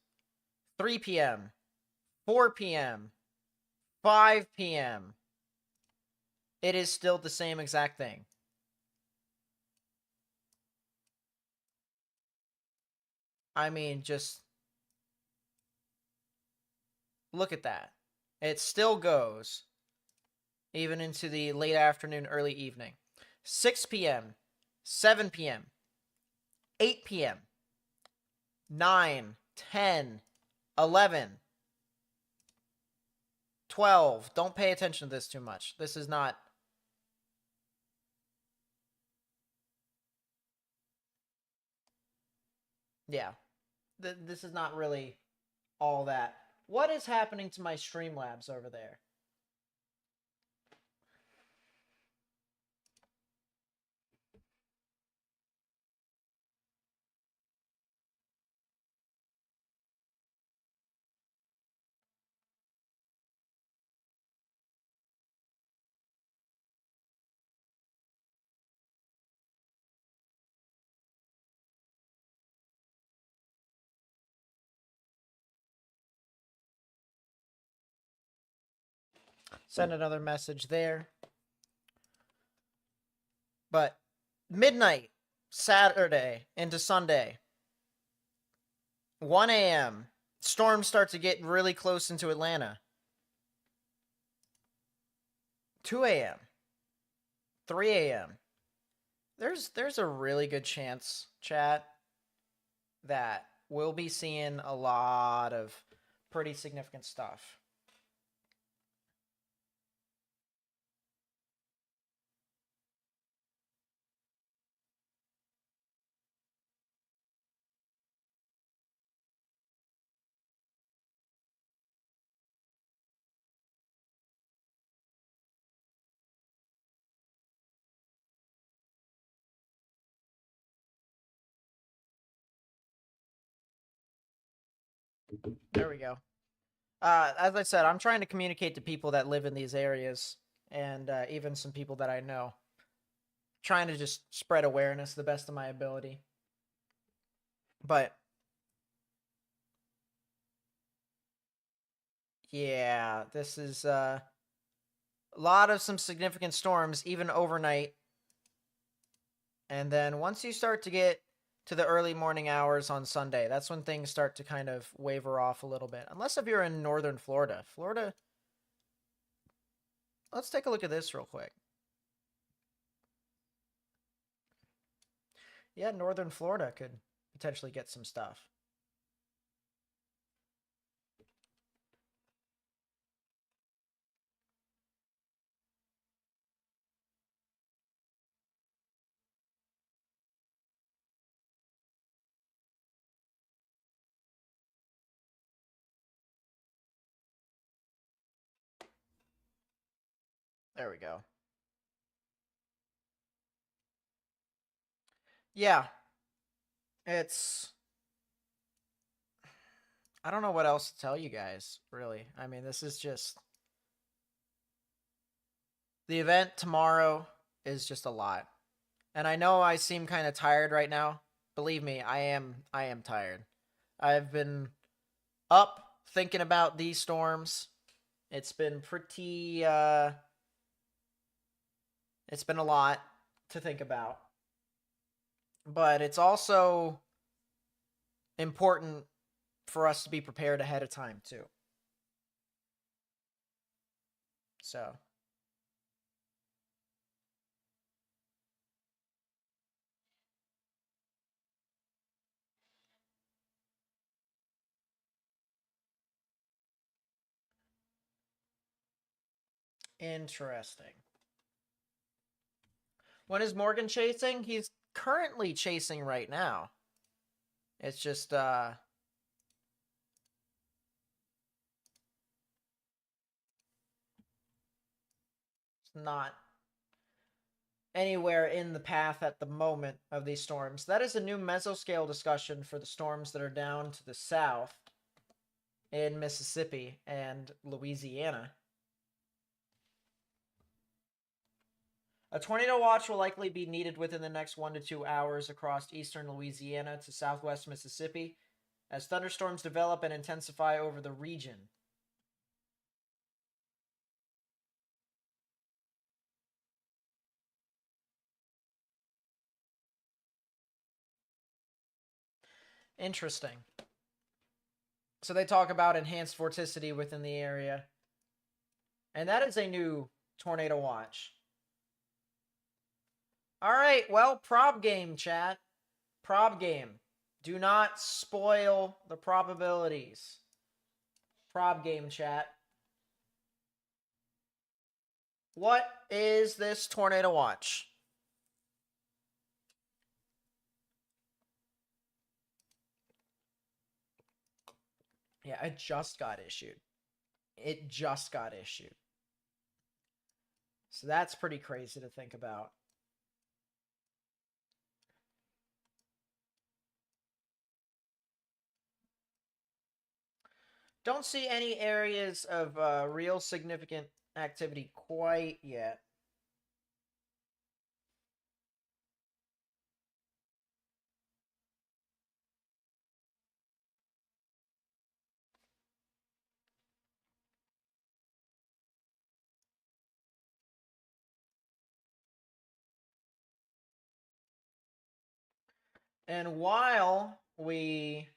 3 p.m., 4 p.m., 5 p.m. It is still the same exact thing. I mean, just look at that. It still goes even into the late afternoon, early evening. 6 p.m., 7 p.m., 8 p.m., 9, 10, 11, 12. Don't pay attention to this too much. This is not... Yeah. This is not really all that. What is happening to my Streamlabs over there? Send another message there. But midnight, Saturday into Sunday, 1 a.m., storms start to get really close into Atlanta. 2 a.m., 3 a.m. There's a really good chance, chat, that we'll be seeing a lot of pretty significant stuff. There we go. As I said, I'm trying to communicate to people that live in these areas and even some people that I know. Trying to just spread awareness the best of my ability. But yeah, this is a lot of some significant storms, even overnight. And then once you start to get to the early morning hours on Sunday, that's when things start to kind of waver off a little bit. Unless if you're in northern Florida. Florida, let's take a look at this real quick. Yeah, northern Florida could potentially get some stuff. There we go. Yeah. It's... I don't know what else to tell you guys, really. I mean, this is just... The event tomorrow is just a lot. And I know I seem kind of tired right now. Believe me, I am tired. I've been up thinking about these storms. It's been pretty it's been a lot to think about. But it's also important for us to be prepared ahead of time too. So, interesting. When is Morgan chasing? He's currently chasing right now. It's just It's not anywhere in the path at the moment of these storms. That is a new mesoscale discussion for the storms that are down to the south in Mississippi and Louisiana. A tornado watch will likely be needed within the next 1 to 2 hours across eastern Louisiana to southwest Mississippi as thunderstorms develop and intensify over the region. Interesting. So they talk about enhanced vorticity within the area. And that is a new tornado watch. All right, well, prob game, chat. Prob game. Do not spoil the probabilities. Prob game, chat. What is this tornado watch? Yeah, it just got issued. It just got issued. So that's pretty crazy to think about. Don't see any areas of real significant activity quite yet. And while we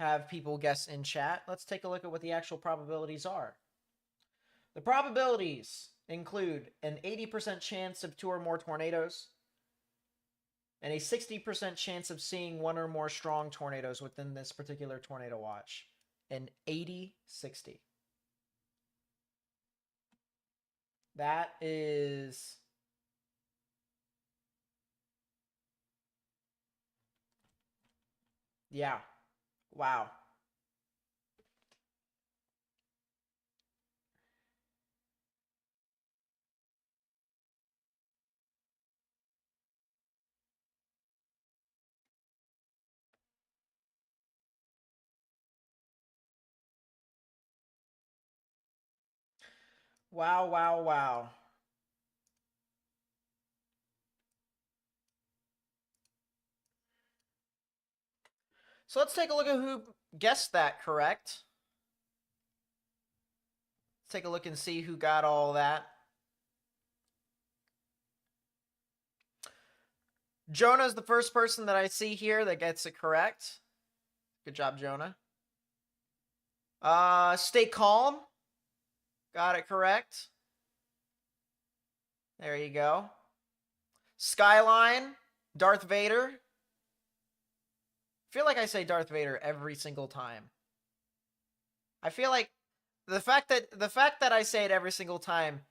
have people guess in chat, let's take a look at what the actual probabilities are. The probabilities include an 80% chance of 2 or more tornadoes and a 60% chance of seeing 1 or more strong tornadoes within this particular tornado watch. An 80-60. That is... yeah. Wow. Wow, wow, wow. So let's take a look at who guessed that correct. Let's take a look and see who got all that. Jonah's the first person that I see here that gets it correct. Good job, Jonah. Stay calm. Got it correct. There you go. Skyline. Darth Vader. I feel like I say Darth Vader every single time. I feel like the fact that I say it every single time,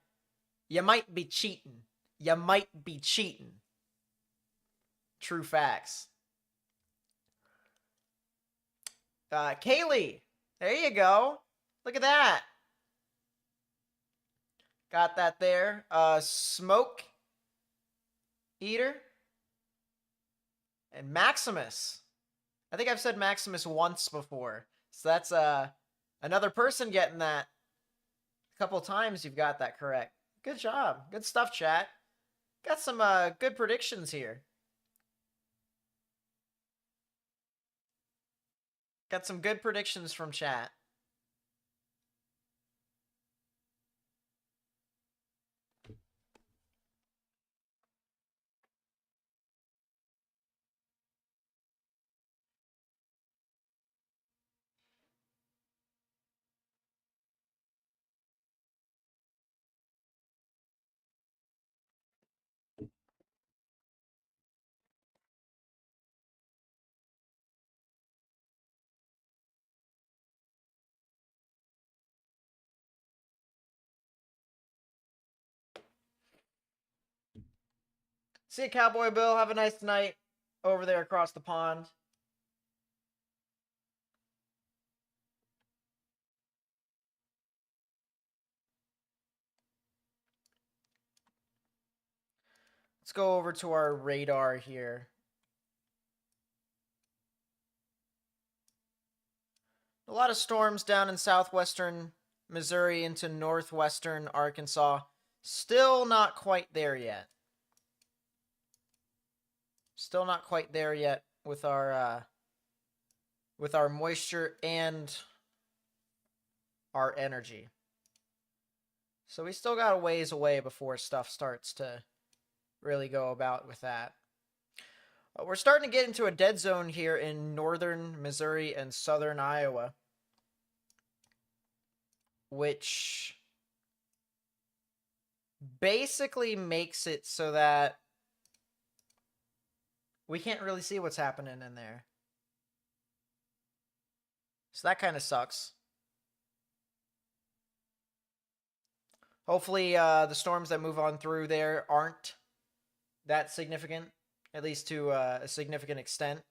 you might be cheating. You might be cheating. True facts. Kaylee. There you go. Look at that. Got that there. Smoke Eater. And Maximus. I think I've said Maximus once before. So that's another person getting that. A couple times you've got that correct. Good job. Good stuff, chat. Got some good predictions here. Got some good predictions from chat. See you, Cowboy Bill. Have a nice night over there across the pond. Let's go over to our radar here. A lot of storms down in southwestern Missouri into northwestern Arkansas. Still not quite there yet. Still not quite there yet with our moisture and our energy. So we still got a ways away before stuff starts to really go about with that. We're starting to get into a dead zone here in northern Missouri and southern Iowa, which basically makes it so that we can't really see what's happening in there. So that kind of sucks. Hopefully, the storms that move on through there aren't that significant, at least to a significant extent.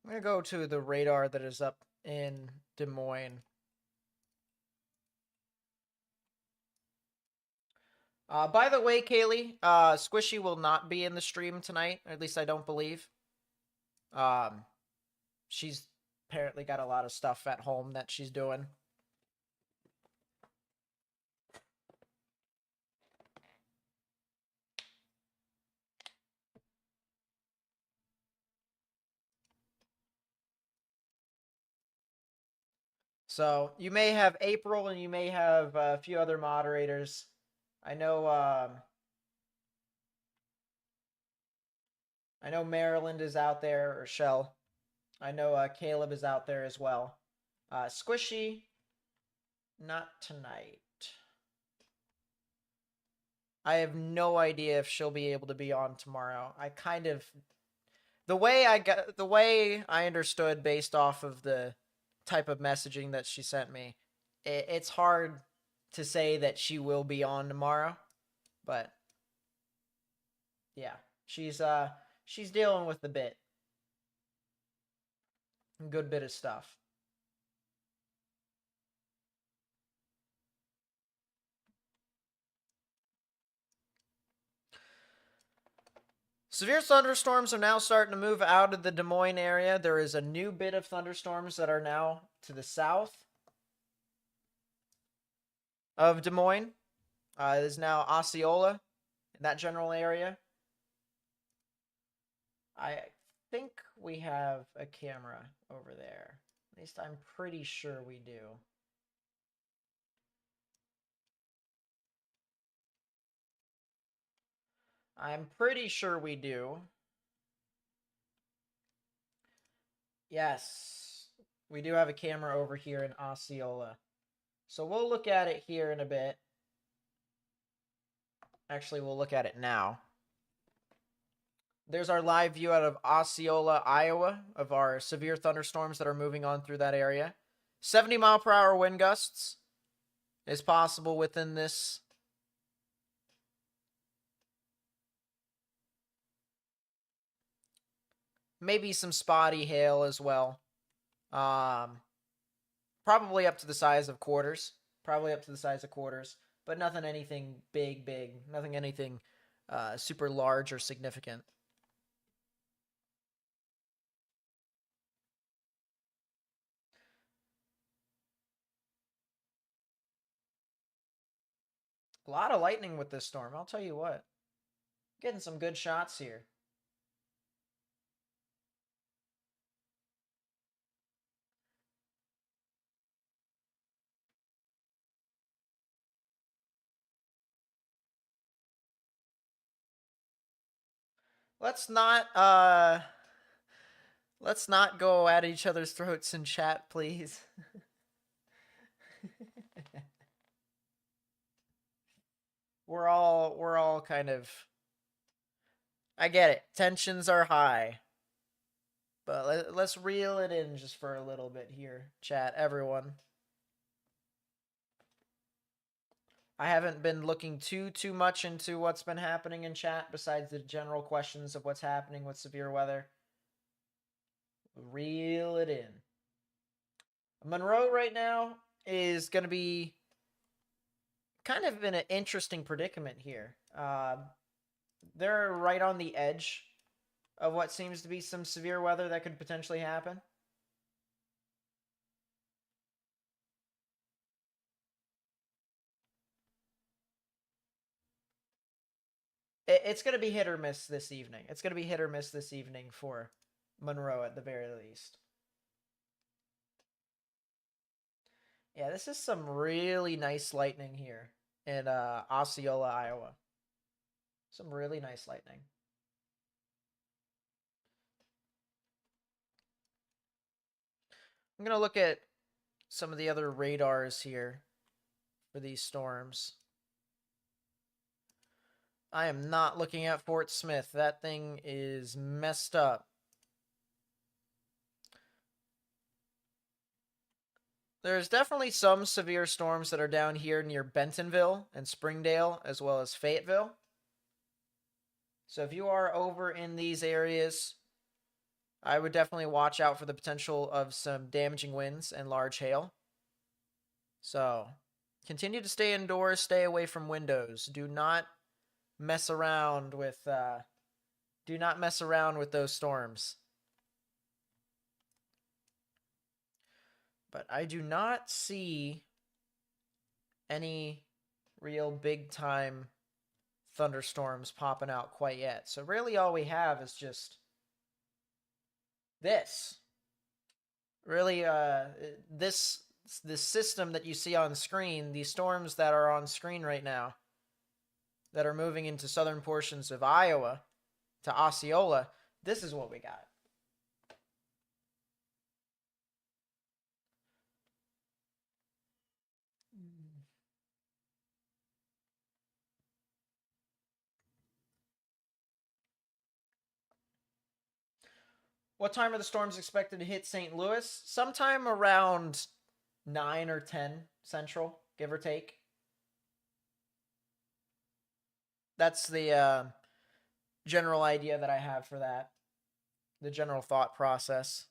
I'm going to go to the radar that is up in Des Moines. By the way, Kaylee, Squishy will not be in the stream tonight. Or at least I don't believe. She's apparently got a lot of stuff at home that she's doing. So you may have April and you may have a few other moderators. I know Maryland is out there, or Shell. I know Caleb is out there as well. Squishy, not tonight. I have no idea if she'll be able to be on tomorrow. I kind of the way I understood based off of the type of messaging that she sent me, it's hard to say that she will be on tomorrow, but yeah, she's dealing with a good bit of stuff. Severe thunderstorms are now starting to move out of the Des Moines area. There is a new bit of thunderstorms that are now to the south of Des Moines. It is now Osceola in that general area. I think we have a camera over there. At least I'm pretty sure we do. I'm pretty sure we do. Yes, we do have a camera over here in Osceola. So we'll look at it here in a bit. Actually, we'll look at it now. There's our live view out of Osceola, Iowa, of our severe thunderstorms that are moving on through that area. 70-mile-per-hour wind gusts is possible within this. Maybe some spotty hail as well. Probably up to the size of quarters. But nothing anything big. Nothing anything super large or significant. A lot of lightning with this storm, I'll tell you what. Getting some good shots here. Let's not go at each other's throats in chat, please. we're all kind of I get it. Tensions are high. But let's reel it in just for a little bit here, chat, everyone. I haven't been looking too much into what's been happening in chat besides the general questions of what's happening with severe weather. Reel it in. Monroe right now is going to be kind of in an interesting predicament here. They're right on the edge of what seems to be some severe weather that could potentially happen. It's going to be hit or miss this evening. It's going to be hit or miss this evening for Monroe at the very least. Yeah, this is some really nice lightning here in Osceola, Iowa. Some really nice lightning. I'm going to look at some of the other radars here for these storms. I am not looking at Fort Smith. That thing is messed up. There's definitely some severe storms that are down here near Bentonville and Springdale, as well as Fayetteville. So if you are over in these areas, I would definitely watch out for the potential of some damaging winds and large hail. So continue to stay indoors, stay away from windows. Do not mess around with those storms. But I do not see any real big time thunderstorms popping out quite yet. So really all we have is just this. Really this system that you see on screen, these storms that are on screen right now that are moving into southern portions of Iowa to Osceola, this is what we got. What time are the storms expected to hit St. Louis? Sometime around 9 or 10 Central, give or take. That's the general idea that I have for that. The general thought process.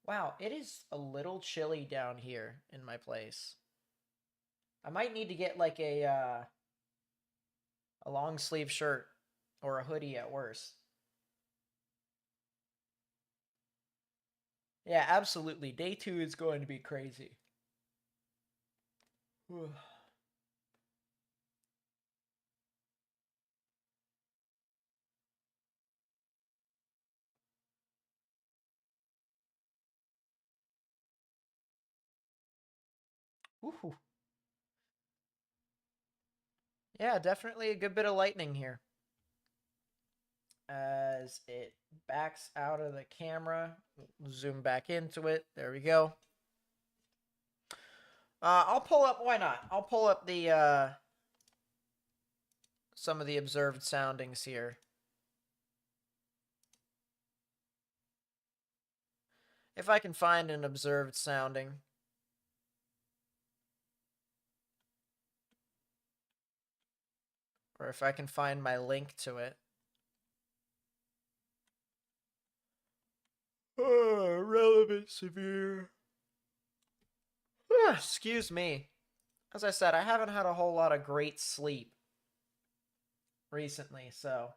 Wow, it is a little chilly down here in my place. I might need to get like a long sleeve shirt or a hoodie at worst. Yeah, absolutely. Day 2 is going to be crazy. Ooh. Yeah, definitely a good bit of lightning here. As it backs out of the camera, zoom back into it. There we go. I'll pull up. Why not? I'll pull up the some of the observed soundings here. If I can find an observed sounding. Or if I can find my link to it. Relevant severe. Excuse me. As I said, I haven't had a whole lot of great sleep recently, so.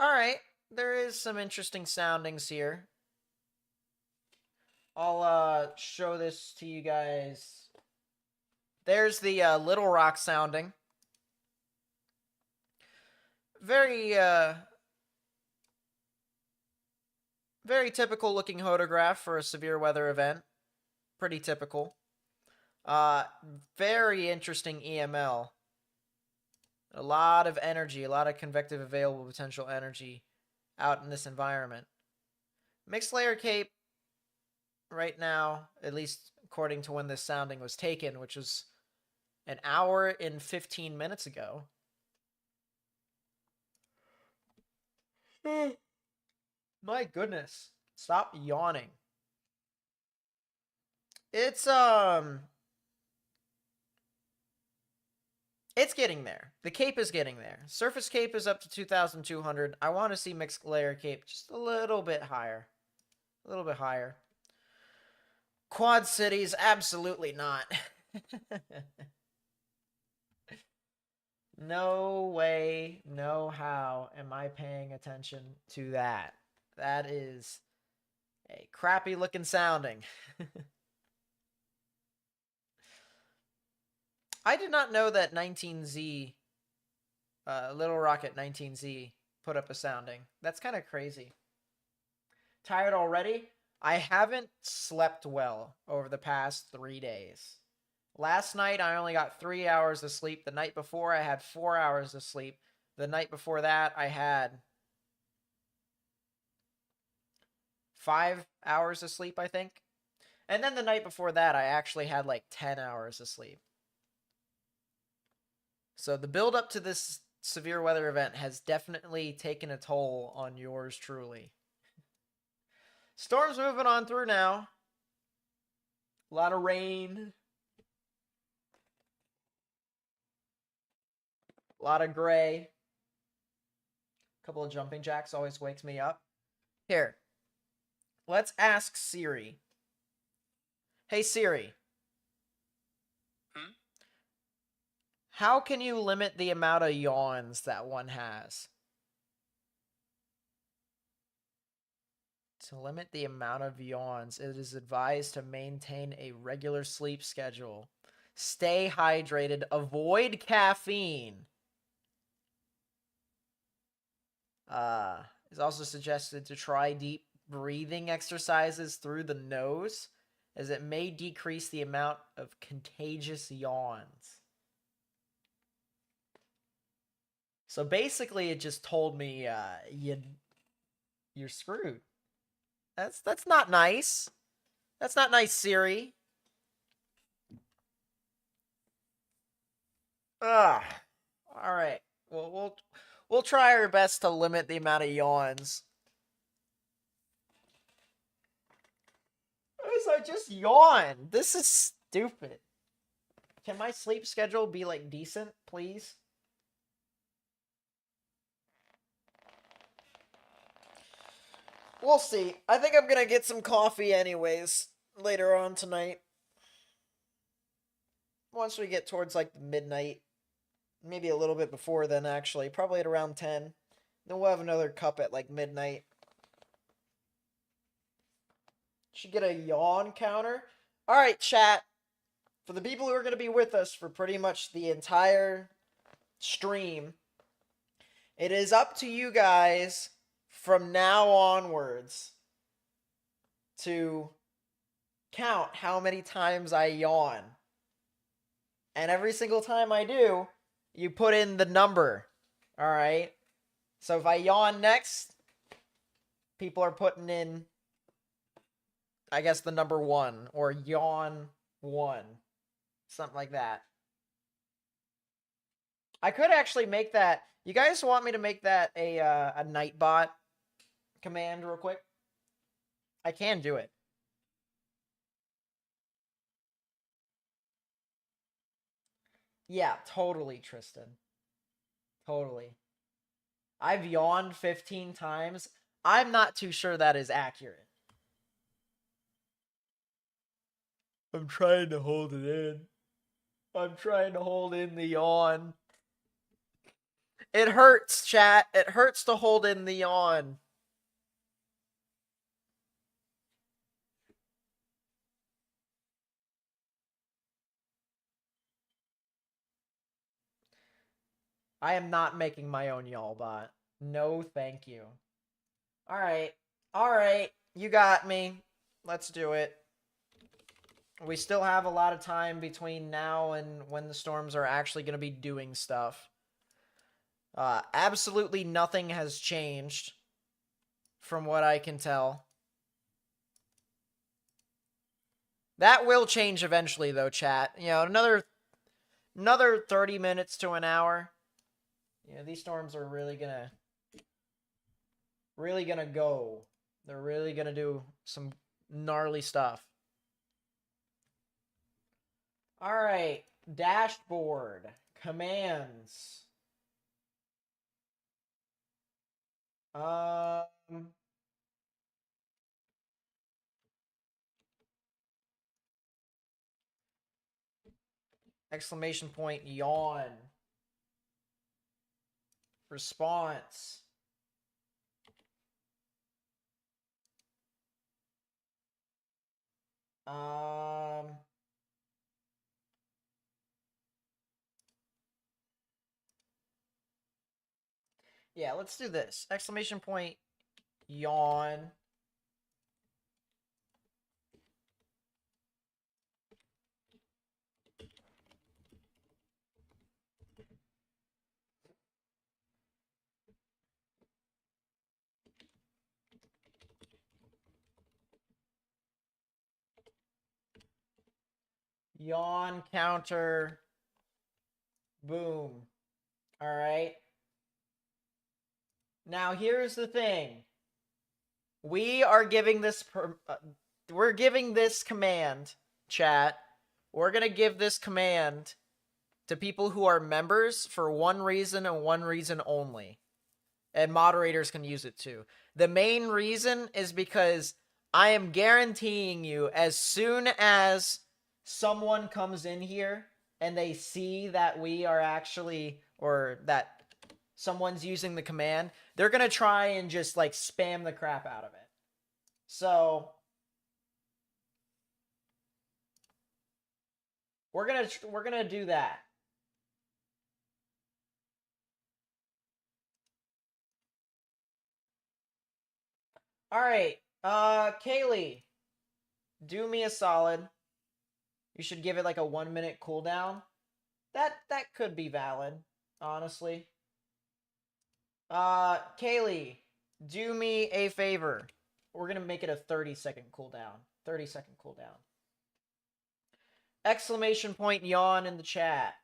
Alright, there is some interesting soundings here. I'll show this to you guys. There's the Little Rock sounding. Very typical looking photograph for a severe weather event. Pretty typical. Very interesting EML. A lot of energy, a lot of convective available potential energy out in this environment. Mixed layer cape right now, at least according to when this sounding was taken, which was An hour and 15 minutes ago. My goodness. Stop yawning. It's getting there. The cape is getting there. Surface cape is up to 2,200. I want to see mixed layer cape just a little bit higher. A little bit higher. Quad cities, absolutely not. No way, no how am I paying attention to that. That is a crappy looking sounding. I did not know that 19Z, Little Rocket 19Z, put up a sounding. That's kind of crazy. Tired already? I haven't slept well over the past 3 days. Last night, I only got 3 hours of sleep. The night before, I had 4 hours of sleep. The night before that, I had 5 hours of sleep, I think. And then the night before that, I actually had like 10 hours of sleep. So the build up to this severe weather event has definitely taken a toll on yours truly. Storm's moving on through now. A lot of rain. A lot of gray. A couple of jumping jacks always wakes me up. Here. Let's ask Siri. Hey Siri. How can you limit the amount of yawns that one has? To limit the amount of yawns, it is advised to maintain a regular sleep schedule. Stay hydrated. Avoid caffeine. It's also suggested to try deep breathing exercises through the nose, as it may decrease the amount of contagious yawns. So basically, it just told me you're screwed. That's not nice. That's not nice, Siri. Ugh. All right. Well, we'll try our best to limit the amount of yawns. As I just yawned. This is stupid. Can my sleep schedule be like decent, please? We'll see. I think I'm gonna get some coffee anyways later on tonight. Once we get towards like midnight. Maybe a little bit before then, actually. Probably at around 10. Then we'll have another cup at like midnight. Should get a yawn counter. Alright, chat. For the people who are going to be with us for pretty much the entire stream, it is up to you guys from now onwards to count how many times I yawn. And every single time I do, you put in the number. Alright? So if I yawn next, people are putting in, I guess, the number 1. Or yawn 1. Something like that. I could actually make that. You guys want me to make that a Nightbot command real quick? I can do it. Yeah, totally, Tristan. Totally. I've yawned 15 times. I'm not too sure that is accurate. I'm trying to hold it in. I'm trying to hold in the yawn. It hurts, chat. It hurts to hold in the yawn. I am not making my own y'all bot. No, thank you. Alright. Alright. You got me. Let's do it. We still have a lot of time between now and when the storms are actually going to be doing stuff. Absolutely nothing has changed from what I can tell. That will change eventually, though, chat. You know, another 30 minutes to an hour. Yeah, these storms are really gonna go. They're really gonna do some gnarly stuff. All right, dashboard commands. Exclamation point, yawn. Response. Yeah, let's do this. Exclamation point, yawn. Yawn counter. Boom. All right. Now here's the thing. We are giving this we're giving this command, chat. We're going to give this command to people who are members for one reason and one reason only. And moderators can use it too. The main reason is because I am guaranteeing you, as soon as someone comes in here and they see that we are actually, or that someone's using the command, they're going to try and just like spam the crap out of it. So we're going to do that. All right. Kaylee, do me a solid. You should give it like a 1 minute cooldown. That could be valid, honestly. Kaylee, do me a favor. We're gonna make it a 30-second cooldown. 30-second cooldown. Exclamation point yawn in the chat.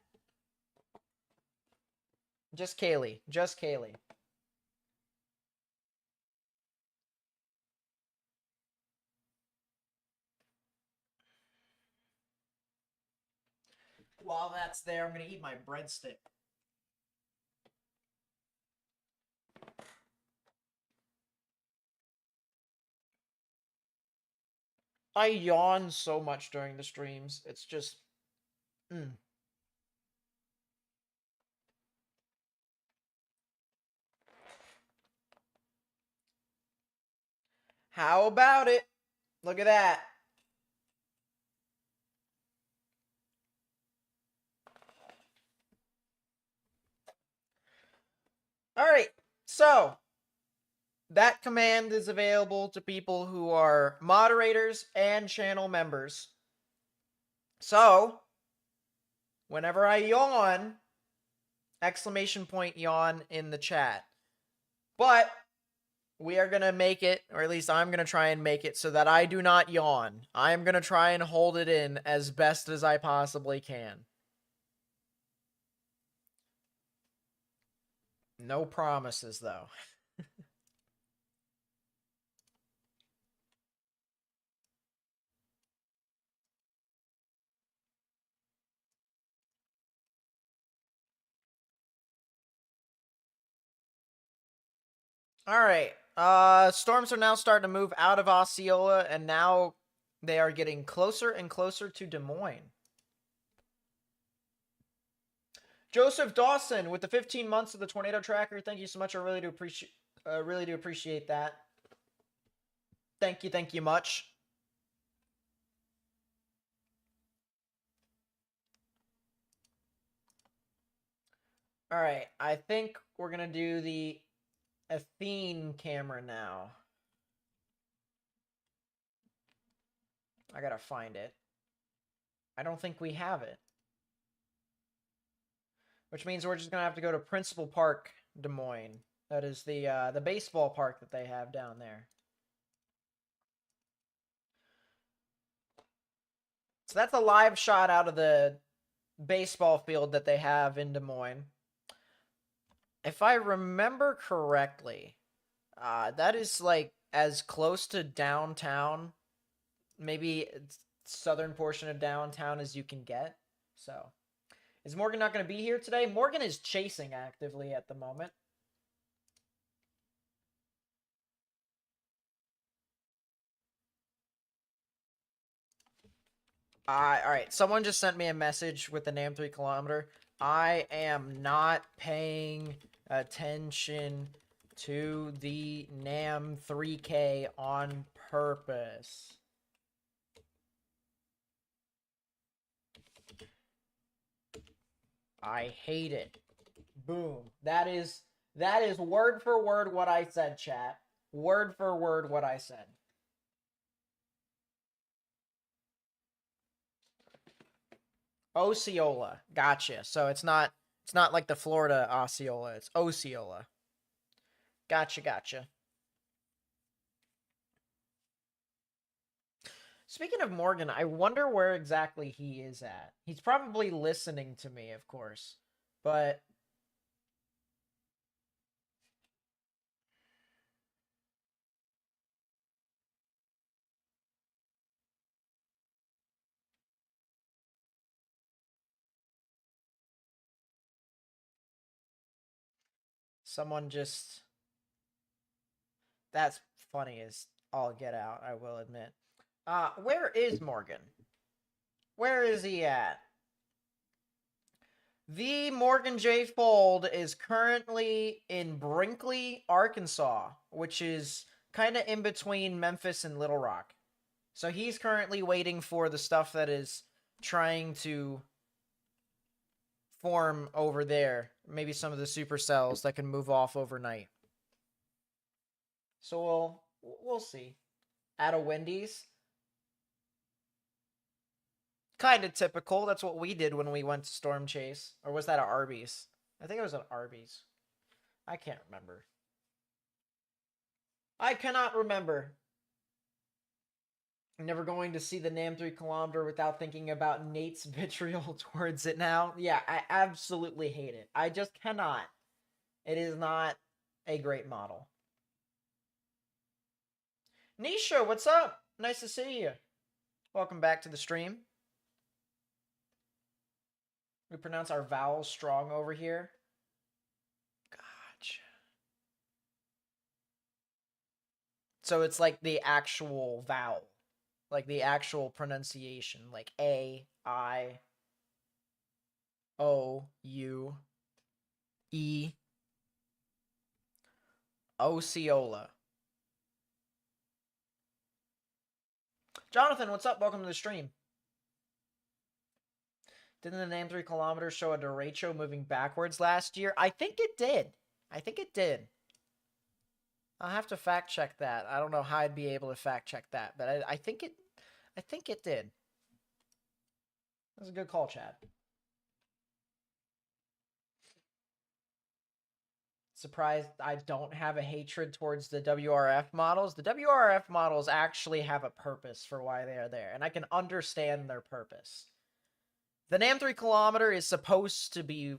Just Kaylee. Just Kaylee. While that's there, I'm gonna eat my breadstick. I yawn so much during the streams. It's just... How about it? Look at that. All right, so that command is available to people who are moderators and channel members. So, whenever I yawn, exclamation point yawn in the chat. But we are going to make it, or at least I'm going to try and make it so that I do not yawn. I am going to try and hold it in as best as I possibly can. No promises, though. All right. Storms are now starting to move out of Osceola, and now they are getting closer and closer to Des Moines. Joseph Dawson with the 15 months of the Tornado Tracker. Thank you so much. I really do appreciate that. Thank you much. All right, I think we're gonna do the Athene camera now. I gotta find it. I don't think we have it. Which means we're just gonna have to go to Principal Park, Des Moines. That is the baseball park that they have down there. So that's a live shot out of the baseball field that they have in Des Moines. If I remember correctly, that is like as close to downtown, maybe southern portion of downtown as you can get. So, is Morgan not going to be here today? Morgan is chasing actively at the moment. All right. Someone just sent me a message with the name 3 kilometer. I am not paying attention to the NAM 3K on purpose. I hate it. Boom. That is word for word what I said, chat. Word for word what I said. Osceola. Gotcha. So it's not like the Florida Osceola. It's Osceola. Gotcha. Speaking of Morgan, I wonder where exactly he is at. He's probably listening to me, of course. But someone just... That's funny as all get out, I will admit. Where is Morgan? Where is he at? The Morgan J. Fold is currently in Brinkley, Arkansas, which is kind of in between Memphis and Little Rock. So he's currently waiting for the stuff that is trying to form over there. Maybe some of the supercells that can move off overnight. So we'll see. At a Wendy's. Kind of typical. That's what we did when we went to Storm Chase. Or was that at Arby's? I think it was at Arby's. I can't remember. I cannot remember. I'm never going to see the NAM 3 kilometer without thinking about Nate's vitriol towards it now. Yeah, I absolutely hate it. I just cannot. It is not a great model. Nisha, what's up? Nice to see you. Welcome back to the stream. We pronounce our vowels strong over here. Gotcha. So it's like the actual vowel. Like the actual pronunciation. Like A, I, O, U, E. Osceola. Jonathan, what's up? Welcome to the stream. Didn't the NAM 3 kilometers show a derecho moving backwards last year? I think it did. I'll have to fact check that. I don't know how I'd be able to fact check that, but I think it did. That's a good call, Chad. Surprised I don't have a hatred towards the WRF models. The WRF models actually have a purpose for why they are there, and I can understand their purpose. The NAM 3 kilometer is supposed to be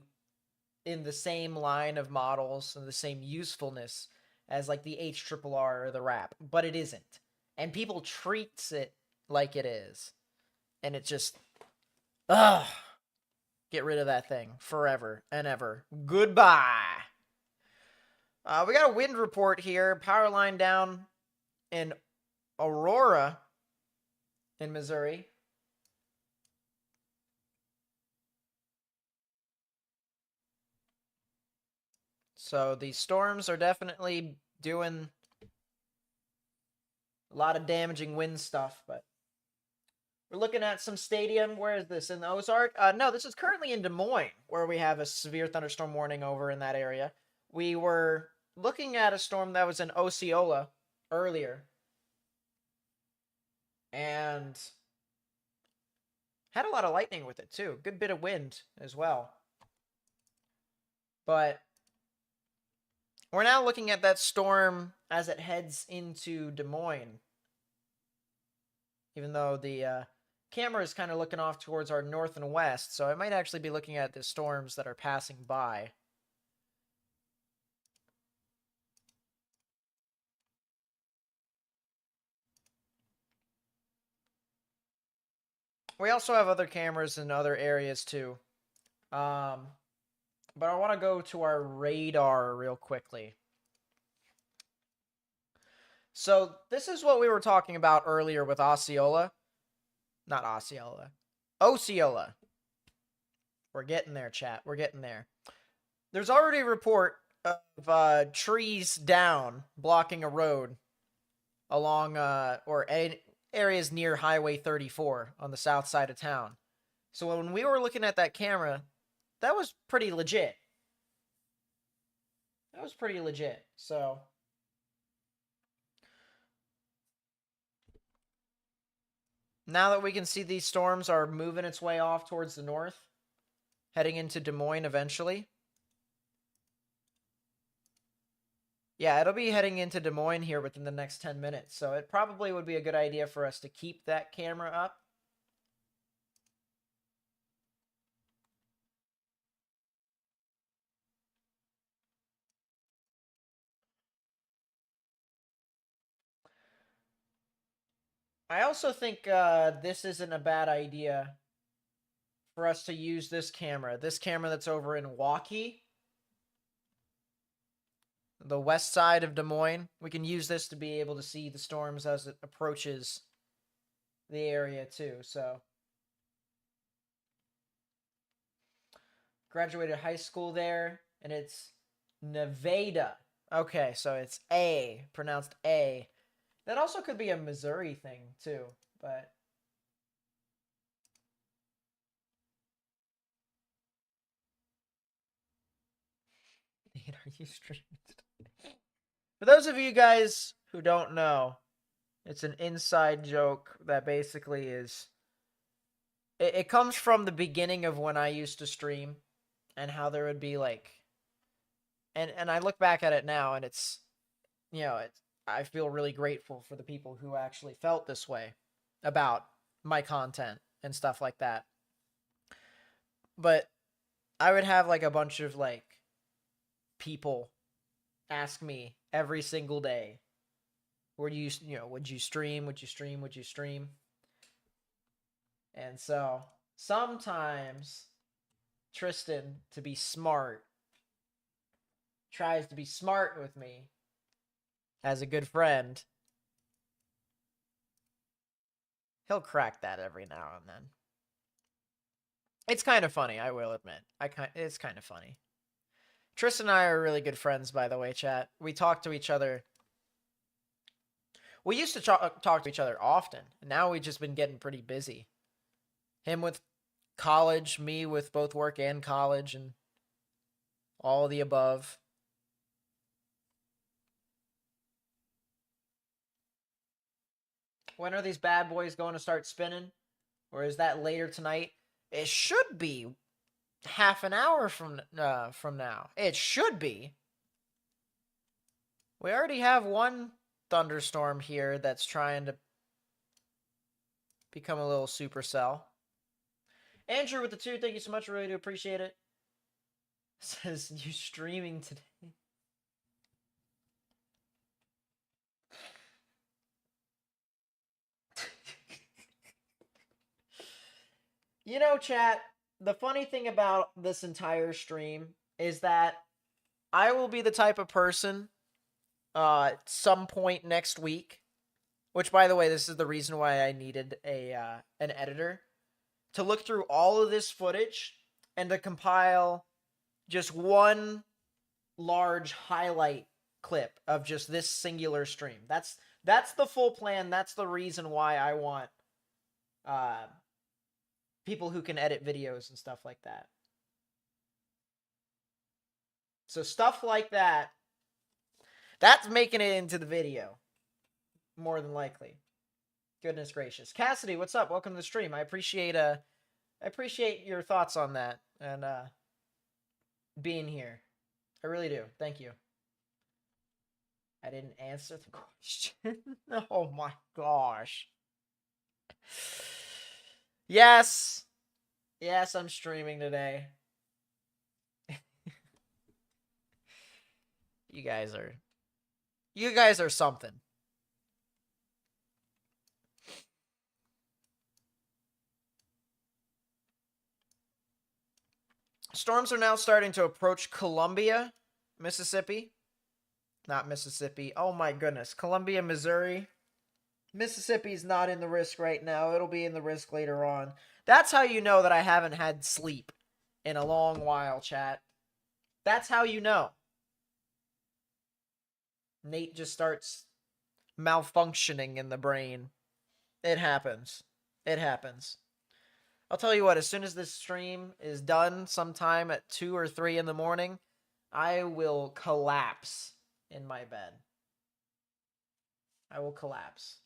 in the same line of models and the same usefulness as like the HRRR or the RAP, but it isn't. And people treats it like it is. And it just... Ugh. Get rid of that thing forever and ever. Goodbye. We got a wind report here. Power line down in Aurora in Missouri. So these storms are definitely doing a lot of damaging wind stuff, but we're looking at some stadium. Where is this? In the Ozark? No, this is currently in Des Moines, where we have a severe thunderstorm warning over in that area. We were looking at a storm that was in Osceola earlier, and had a lot of lightning with it too. Good bit of wind as well. But we're now looking at that storm as it heads into Des Moines. Even though the camera is kind of looking off towards our north and west, so I might actually be looking at the storms that are passing by. We also have other cameras in other areas too. But I want to go to our radar real quickly. So this is what we were talking about earlier with Osceola. Not Osceola. Osceola. We're getting there, chat. We're getting there. There's already a report of trees down blocking a road along areas near Highway 34 on the south side of town. So when we were looking at that camera, that was pretty legit. That was pretty legit. So now that we can see these storms are moving its way off towards the north, heading into Des Moines eventually. Yeah, it'll be heading into Des Moines here within the next 10 minutes, so it probably would be a good idea for us to keep that camera up. I also think this isn't a bad idea for us to use this camera. This camera that's over in Waukee, the west side of Des Moines. We can use this to be able to see the storms as it approaches the area too. So graduated high school there, and it's Nevada. Okay, so it's A, pronounced A. That also could be a Missouri thing too, but are you streaming today? For those of you guys who don't know, it's an inside joke that basically is. It comes from the beginning of when I used to stream, and how there would be like, and I look back at it now, and it's, I feel really grateful for the people who actually felt this way about my content and stuff like that. But I would have like a bunch of like people ask me every single day, would you stream? Would you stream? Would you stream? And so sometimes Tristan, to be smart, tries to be smart with me as a good friend. He'll crack that every now and then. It's kind of funny, I will admit. It's kind of funny. Tristan and I are really good friends, by the way, chat. We talk to each other. We used to talk to each other often. Now we've just been getting pretty busy. Him with college, me with both work and college, and all of the above. When are these bad boys going to start spinning? Or is that later tonight? It should be half an hour from now. It should be. We already have one thunderstorm here that's trying to become a little supercell. Andrew with the 2, thank you so much. I really do appreciate it. Says you streaming today. Chat, the funny thing about this entire stream is that I will be the type of person at some point next week, which, by the way, this is the reason why I needed an editor, to look through all of this footage and to compile just one large highlight clip of just this singular stream. That's the full plan. That's the reason why I want people who can edit videos and stuff like that. So stuff like that, that's making it into the video, more than likely. Goodness gracious. Cassidy, what's up? Welcome to the stream. I appreciate your thoughts on that and being here. I really do. Thank you. I didn't answer the question. Oh my gosh. Yes. Yes, I'm streaming today. You guys are... You guys are something. Storms are now starting to approach Columbia, Mississippi. Not Mississippi. Oh my goodness. Columbia, Missouri. Mississippi's not in the risk right now. It'll be in the risk later on. That's how you know that I haven't had sleep in a long while, chat. That's how you know. Nate just starts malfunctioning in the brain. It happens. It happens. I'll tell you what, as soon as this stream is done sometime at 2 or 3 in the morning, I will collapse in my bed. I will collapse.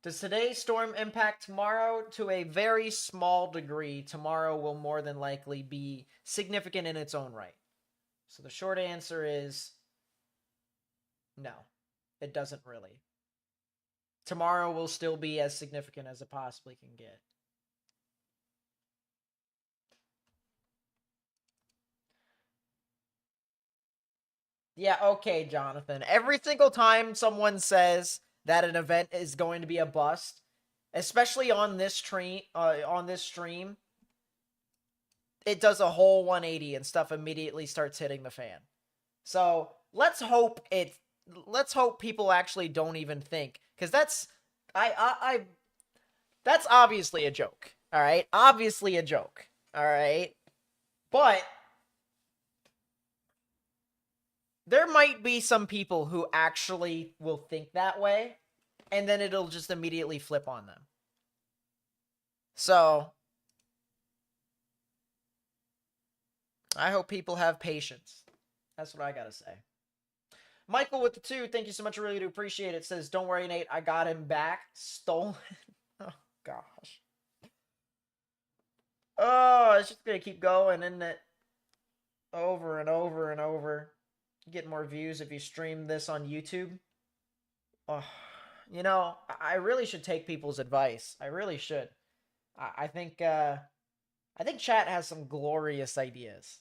Does today's storm impact tomorrow? To a very small degree. Tomorrow will more than likely be significant in its own right. So the short answer is no, it doesn't really. Tomorrow will still be as significant as it possibly can get. Yeah, okay, Jonathan. Every single time someone says that an event is going to be a bust, especially on this stream, it does a whole 180 and stuff immediately starts hitting the fan. So let's hope people actually don't even think, because that's that's obviously a joke. All right, obviously a joke. All right, but there might be some people who actually will think that way, and then it'll just immediately flip on them. So I hope people have patience. That's what I gotta say. Michael with the 2, thank you so much. I really do appreciate it. Says, don't worry, Nate, I got him back. Stolen. Oh, gosh. Oh, it's just gonna keep going, isn't it? Over and over and over. You get more views if you stream this on YouTube. Oh, you know, I really should take people's advice. I really should. I think chat has some glorious ideas.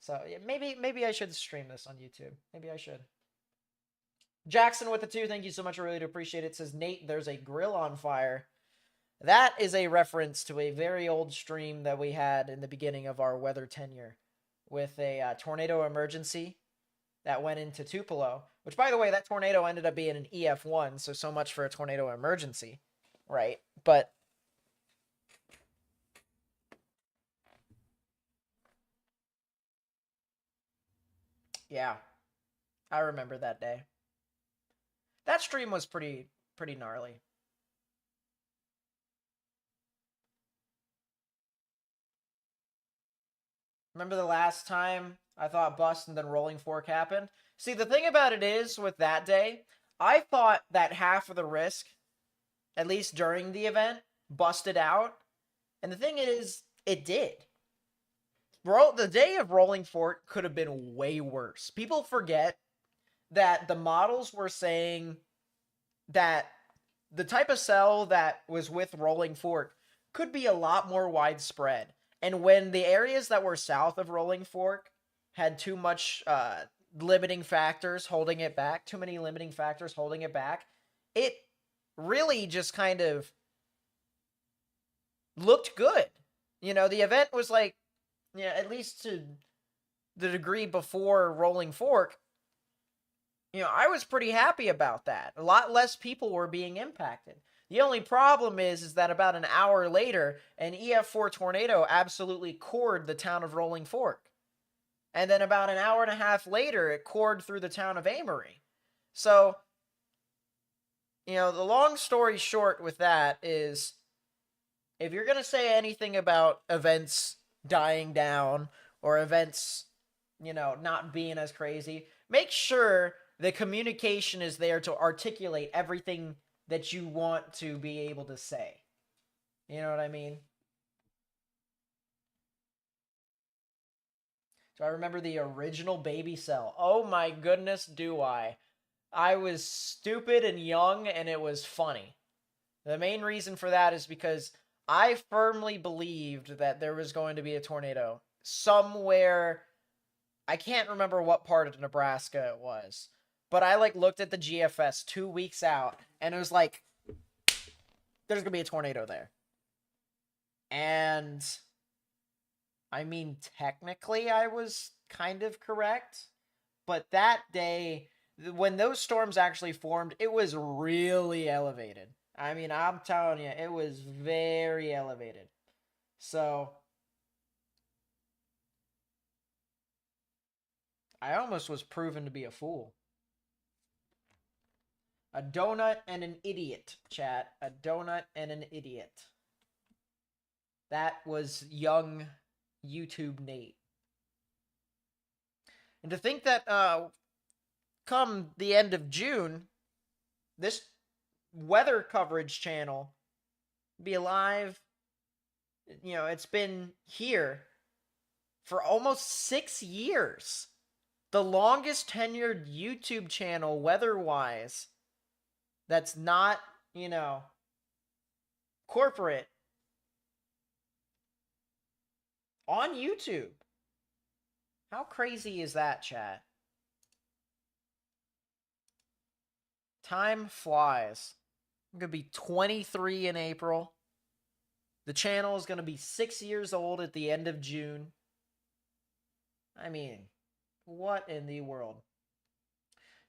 So yeah, maybe I should stream this on YouTube. Maybe I should. Jackson with the 2, thank you so much. I really do appreciate it. Says, Nate, there's a grill on fire. That is a reference to a very old stream that we had in the beginning of our weather tenure with a tornado emergency that went into Tupelo, which, by the way, that tornado ended up being an EF1, so much for a tornado emergency, right? But yeah, I remember that day. That stream was pretty gnarly. Remember the last time I thought bust and then rolling fork happened? See, the thing about it is, with that day, I thought that half of the risk, at least during the event, busted out. And the thing is, it did. The day of rolling fork could have been way worse. People forget that the models were saying that the type of cell that was with rolling fork could be a lot more widespread. And when the areas that were south of rolling fork had too much limiting factors holding it back, too many limiting factors holding it back, it really just kind of looked good. You know, the event was like, yeah, at least to the degree before rolling fork, you know, I was pretty happy about that. A lot less people were being impacted. The only problem is that about an hour later, an EF4 tornado absolutely cored the town of Rolling Fork. And then about an hour and a half later, it cored through the town of Amory. So, you know, the long story short with that is, if you're going to say anything about events dying down or events, you know, not being as crazy, make sure the communication is there to articulate everything that you want to be able to say. You know what I mean? So I remember the original baby cell. Oh my goodness, do I. I was stupid and young, and it was funny. The main reason for that is because I firmly believed that there was going to be a tornado somewhere. I can't remember what part of Nebraska it was, but I like looked at the GFS 2 weeks out, and it was like, there's gonna be a tornado there. And I mean, technically, I was kind of correct, but that day, when those storms actually formed, it was really elevated. I mean, I'm telling you, it was very elevated. So, I almost was proven to be a fool. A donut and an idiot, chat. A donut and an idiot. That was young YouTube Nate. And to think that come the end of June, this weather coverage channel be alive. You know, it's been here for almost 6 years. The longest tenured YouTube channel weather-wise that's not, you know, corporate on YouTube. How crazy is that, chat? Time flies. I'm going to be 23 in April. The channel is going to be 6 years old at the end of June. I mean, what in the world?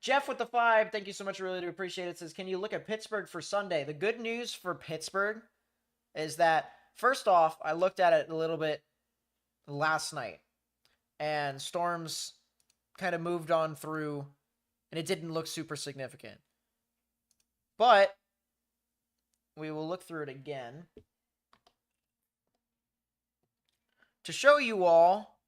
Jeff with the 5, thank you so much. Really do appreciate it. Says, can you look at Pittsburgh for Sunday? The good news for Pittsburgh is that, first off, I looked at it a little bit last night, and storms kind of moved on through, and it didn't look super significant. But we will look through it again to show you all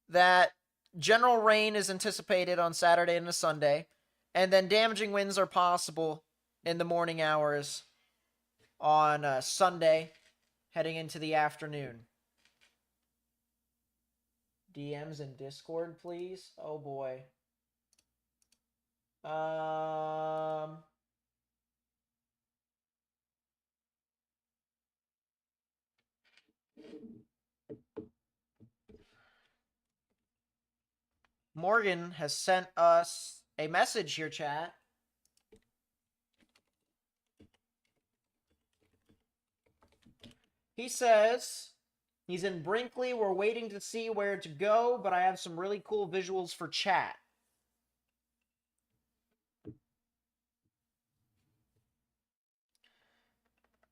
that general rain is anticipated on Saturday and a Sunday, and then damaging winds are possible in the morning hours on Sunday, heading into the afternoon. DMs in Discord, please. Oh boy. Morgan has sent us a message here, chat. He says he's in Brinkley. We're waiting to see where to go, but I have some really cool visuals for chat.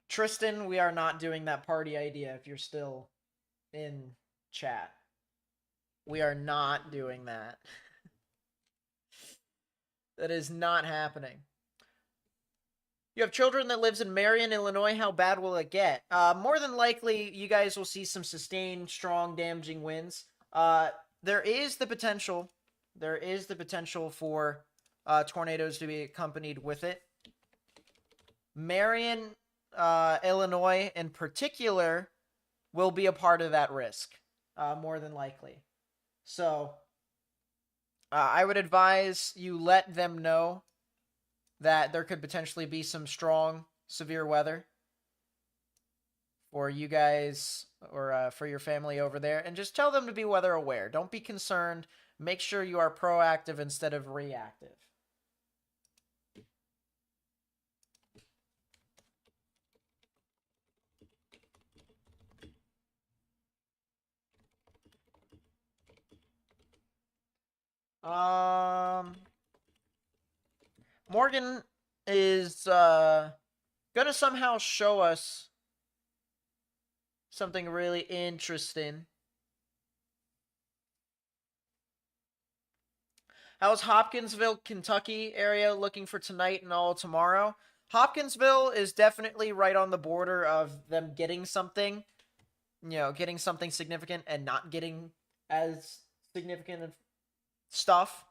Tristan, we are not doing that party idea if you're still in chat. We are not doing that. That is not happening. You have children that lives in Marion, Illinois. How bad will it get? More than likely, you guys will see some sustained, strong, damaging winds. There is the potential. There is the potential for tornadoes to be accompanied with it. Marion, Illinois, in particular, will be a part of that risk, more than likely. So, I would advise you let them know that there could potentially be some strong, severe weather for you guys or for your family over there. And just tell them to be weather aware. Don't be concerned. Make sure you are proactive instead of reactive. Morgan is gonna somehow show us something really interesting. How's Hopkinsville, Kentucky area looking for tonight and all tomorrow? Hopkinsville is definitely right on the border of them getting something, getting something significant and not getting as significant stuff.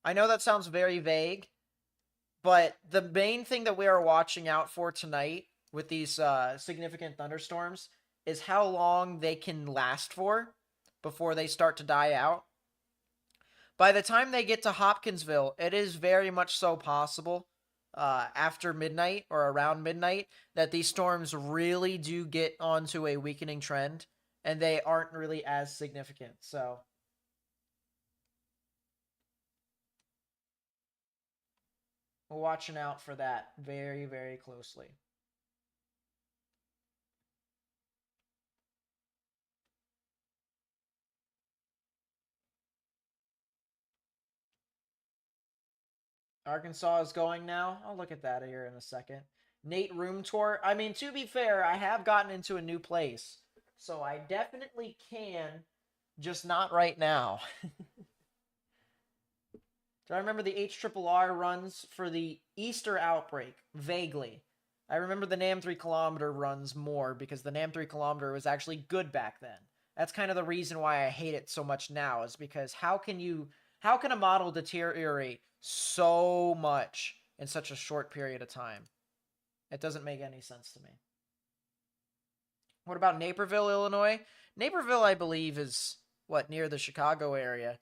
I know that sounds very vague, but the main thing that we are watching out for tonight with these significant thunderstorms is how long they can last for before they start to die out. By the time they get to Hopkinsville, it is very much so possible after midnight or around midnight, that these storms really do get onto a weakening trend, and they aren't really as significant. So we're watching out for that very, very closely. Arkansas is going now. I'll look at that here in a second. Nate room tour. I mean, to be fair, I have gotten into a new place, so I definitely can, just not right now. Do I remember the HRRR runs for the Easter outbreak? Vaguely. I remember the NAM 3 kilometer runs more because the NAM 3 kilometer was actually good back then. That's kind of the reason why I hate it so much now, is because how can a model deteriorate so much in such a short period of time? It doesn't make any sense to me. What about Naperville, Illinois? Naperville, I believe, is near the Chicago area.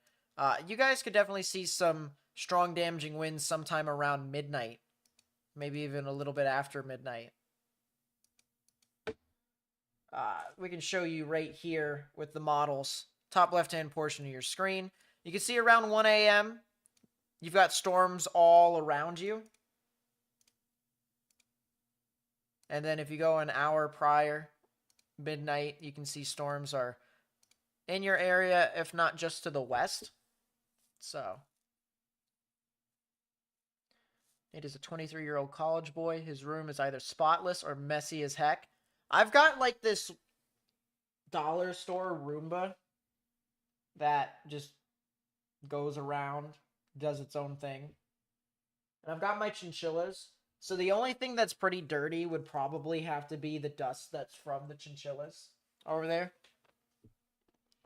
You guys could definitely see some strong damaging winds sometime around midnight, maybe even a little bit after midnight. We can show you right here with the models, top left-hand portion of your screen. You can see around 1 a.m., you've got storms all around you. And then if you go an hour prior, midnight, you can see storms are in your area, if not just to the west. So it is a 23-year-old college boy. His room is either spotless or messy as heck. I've got like this dollar store Roomba that just goes around, does its own thing. And I've got my chinchillas. So the only thing that's pretty dirty would probably have to be the dust that's from the chinchillas over there.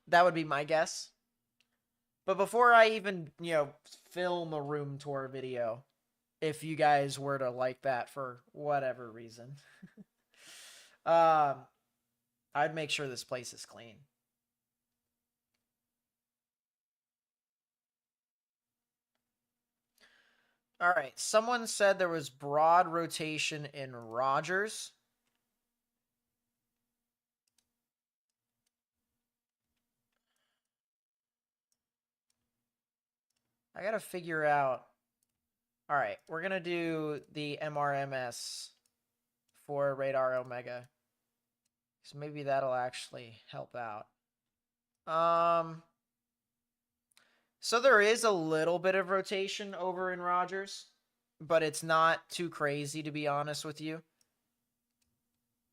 That would be my guess. But before I even, film a room tour video, if you guys were to like that for whatever reason, I'd make sure this place is clean. All right, someone said there was broad rotation in Rogers. I gotta figure out. All right, we're gonna do the MRMS for Radar Omega, so maybe that'll actually help out. So there is a little bit of rotation over in Rogers, but it's not too crazy, to be honest with you.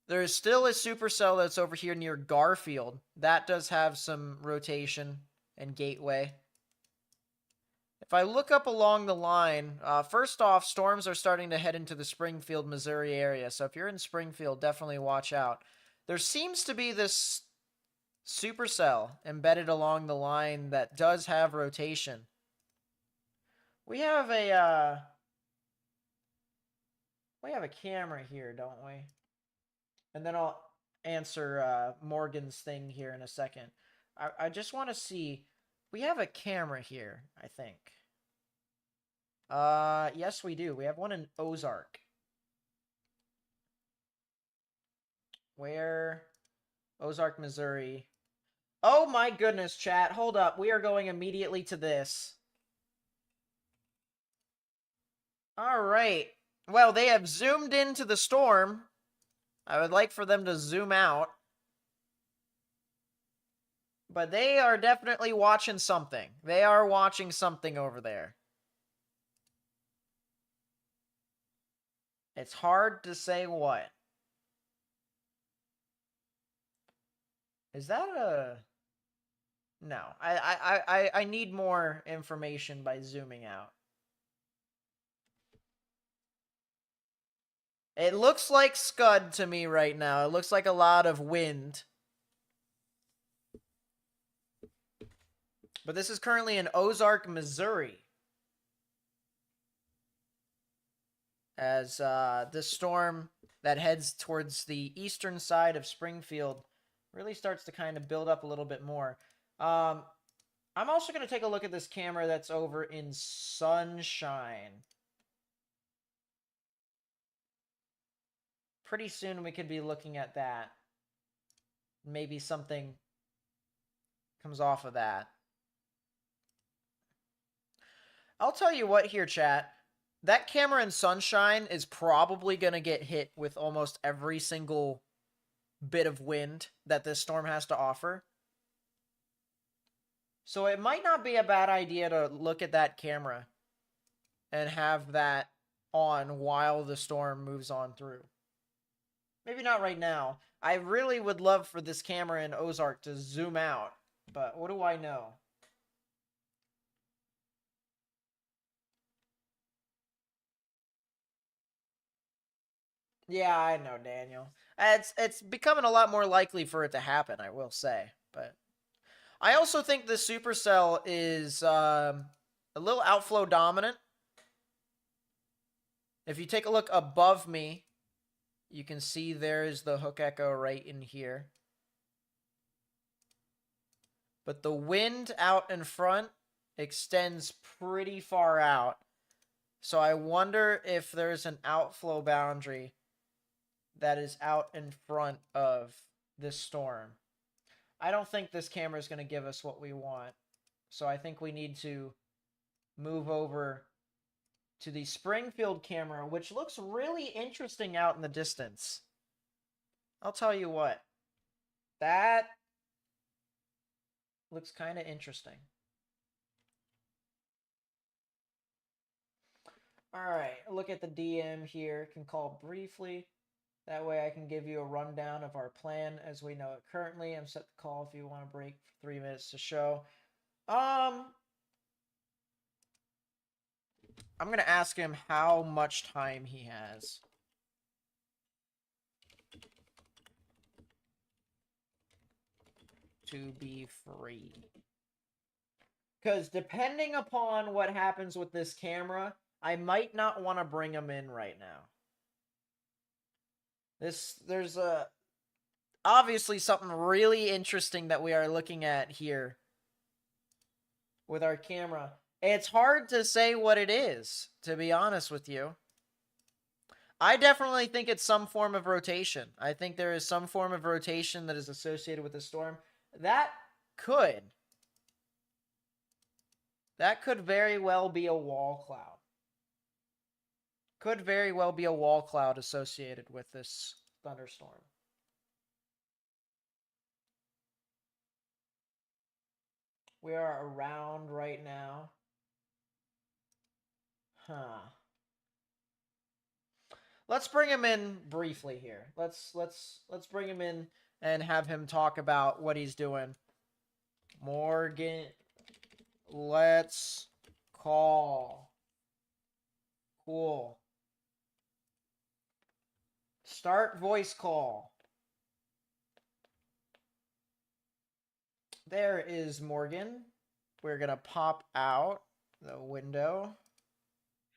There is still a supercell that's over here near Garfield. That does have some rotation and gateway. If I look up along the line, first off, storms are starting to head into the Springfield, Missouri area. So if you're in Springfield, definitely watch out. There seems to be this supercell embedded along the line that does have rotation. We have a camera here, don't we? And then I'll answer Morgan's thing here in a second. I just want to see. We have a camera here, I think. Yes, we do. We have one in Ozark. Where? Ozark, Missouri. Oh my goodness, chat. Hold up. We are going immediately to this. All right. Well, they have zoomed into the storm. I would like for them to zoom out. But they are definitely watching something. They are watching something over there. It's hard to say what. Is that a... No. I need more information by zooming out. It looks like Scud to me right now. It looks like a lot of wind. But this is currently in Ozark, Missouri. As this storm that heads towards the eastern side of Springfield really starts to kind of build up a little bit more. I'm also going to take a look at this camera that's over in Sunshine. pretty soon we could be looking at that. Maybe something comes off of that. I'll tell you what here, chat. That camera in sunshine is probably going to get hit with almost every single bit of wind that this storm has to offer. So it might not be a bad idea to look at that camera and have that on while the storm moves on through. Maybe not right now. I really would love for this camera in Ozark to zoom out, but what do I know? Yeah, I know, Daniel. It's becoming a lot more likely for it to happen, I will say. But I also think the supercell is a little outflow dominant. If you take a look above me, you can see there is the hook echo right in here. But the wind out in front extends pretty far out. So I wonder if there's an outflow boundary that is out in front of this storm. I don't think this camera is going to give us what we want. So I think we need to move over to the Springfield camera, which looks really interesting out in the distance. I'll tell you what. That looks kind of interesting. All right, look at the DM here. Can call briefly. That way I can give you a rundown of our plan as we know it currently. I'm set to call if you want to break for 3 minutes to show. I'm going to ask him how much time he has. To be free. Because depending upon what happens with this camera, I might not want to bring him in right now. There's obviously something really interesting that we are looking at here with our camera. It's hard to say what it is, to be honest with you. I definitely think it's some form of rotation. I think there is some form of rotation that is associated with the storm. That could very well be a wall cloud. Could very well be a wall cloud associated with this thunderstorm. We are around right now. Let's bring him in briefly here. Let's bring him in and have him talk about what he's doing. Morgan, let's call. Cool. Start voice call. There is Morgan. We're going to pop out the window.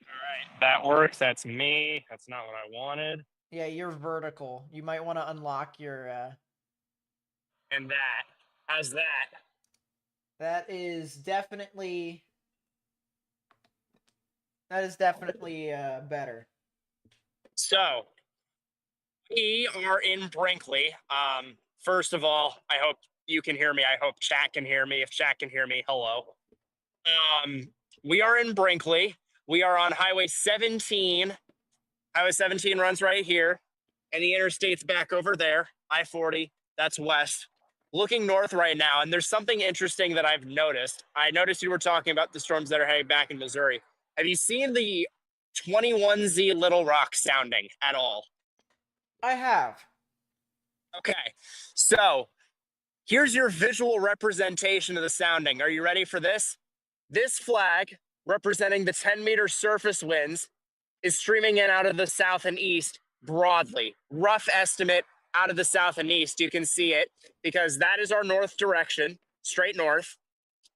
All right, that works. That's me. That's not what I wanted.
Yeah, you're vertical. You might want to unlock your...
And that. How's that?
That is definitely better.
So, we are in Brinkley. First of all, I hope you can hear me. I hope chat can hear me. If chat can hear me, hello. We are in Brinkley. We are on Highway 17. Highway 17 runs right here, and the interstate's back over there. I-40, that's west. Looking north right now, and there's something interesting that I've noticed. I noticed you were talking about the storms that are heading back in Missouri. Have you seen the 21Z Little Rock sounding at all?
I have.
Okay, so here's your visual representation of the sounding. Are you ready for this? This flag, representing the 10-meter surface winds, is streaming in out of the south and east broadly. Rough estimate out of the south and east. You can see it because that is our north direction, straight north.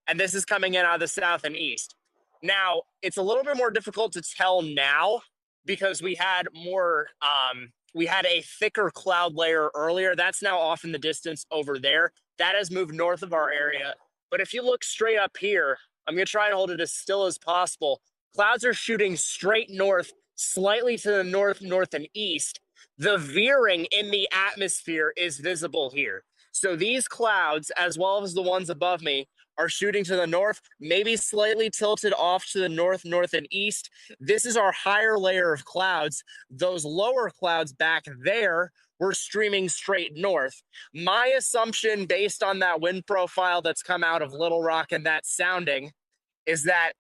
And this is coming in out of the south and east. Now, it's a little bit more difficult to tell now because we had a thicker cloud layer earlier. That's now off in the distance over there. That has moved north of our area. But if you look straight up here, I'm going to try and hold it as still as possible. Clouds are shooting straight north, slightly to the north, north, and east. The veering in the atmosphere is visible here. So these clouds, as well as the ones above me, are shooting to the north, maybe slightly tilted off to the north, north, and east. This is our higher layer of clouds. Those lower clouds back there were streaming straight north. My assumption, based on that wind profile that's come out of Little Rock and that sounding, is that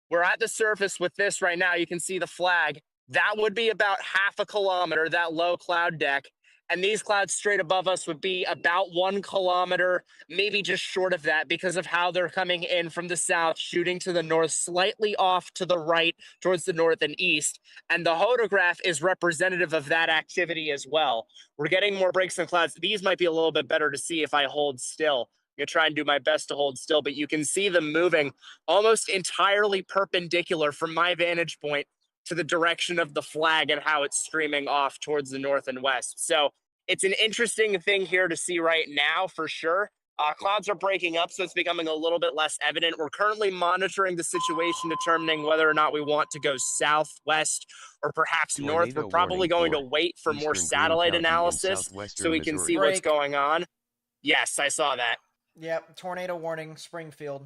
we're at the surface with this right now. You can see the flag. That would be about half a kilometer, that low cloud deck. And these clouds straight above us would be about 1 kilometer, maybe just short of that, because of how they're coming in from the south, shooting to the north, slightly off to the right towards the north and east. And the photograph is representative of that activity as well. We're getting more breaks in clouds. These might be a little bit better to see if I hold still. I'm going to try and do my best to hold still, but you can see them moving almost entirely perpendicular from my vantage point to the direction of the flag and how it's streaming off towards the north and west. So it's an interesting thing here to see right now for sure. Clouds are breaking up, so it's becoming a little bit less evident. We're currently monitoring the situation, determining whether or not we want to go southwest or perhaps north. We're
Tornado
probably
warning
going to
for
wait for more
Eastern Greene
satellite
County in
analysis so
southwestern
we can see
Missouri.
what's
Break.
going on. Yes, I saw that.
Yep, tornado warning, Springfield.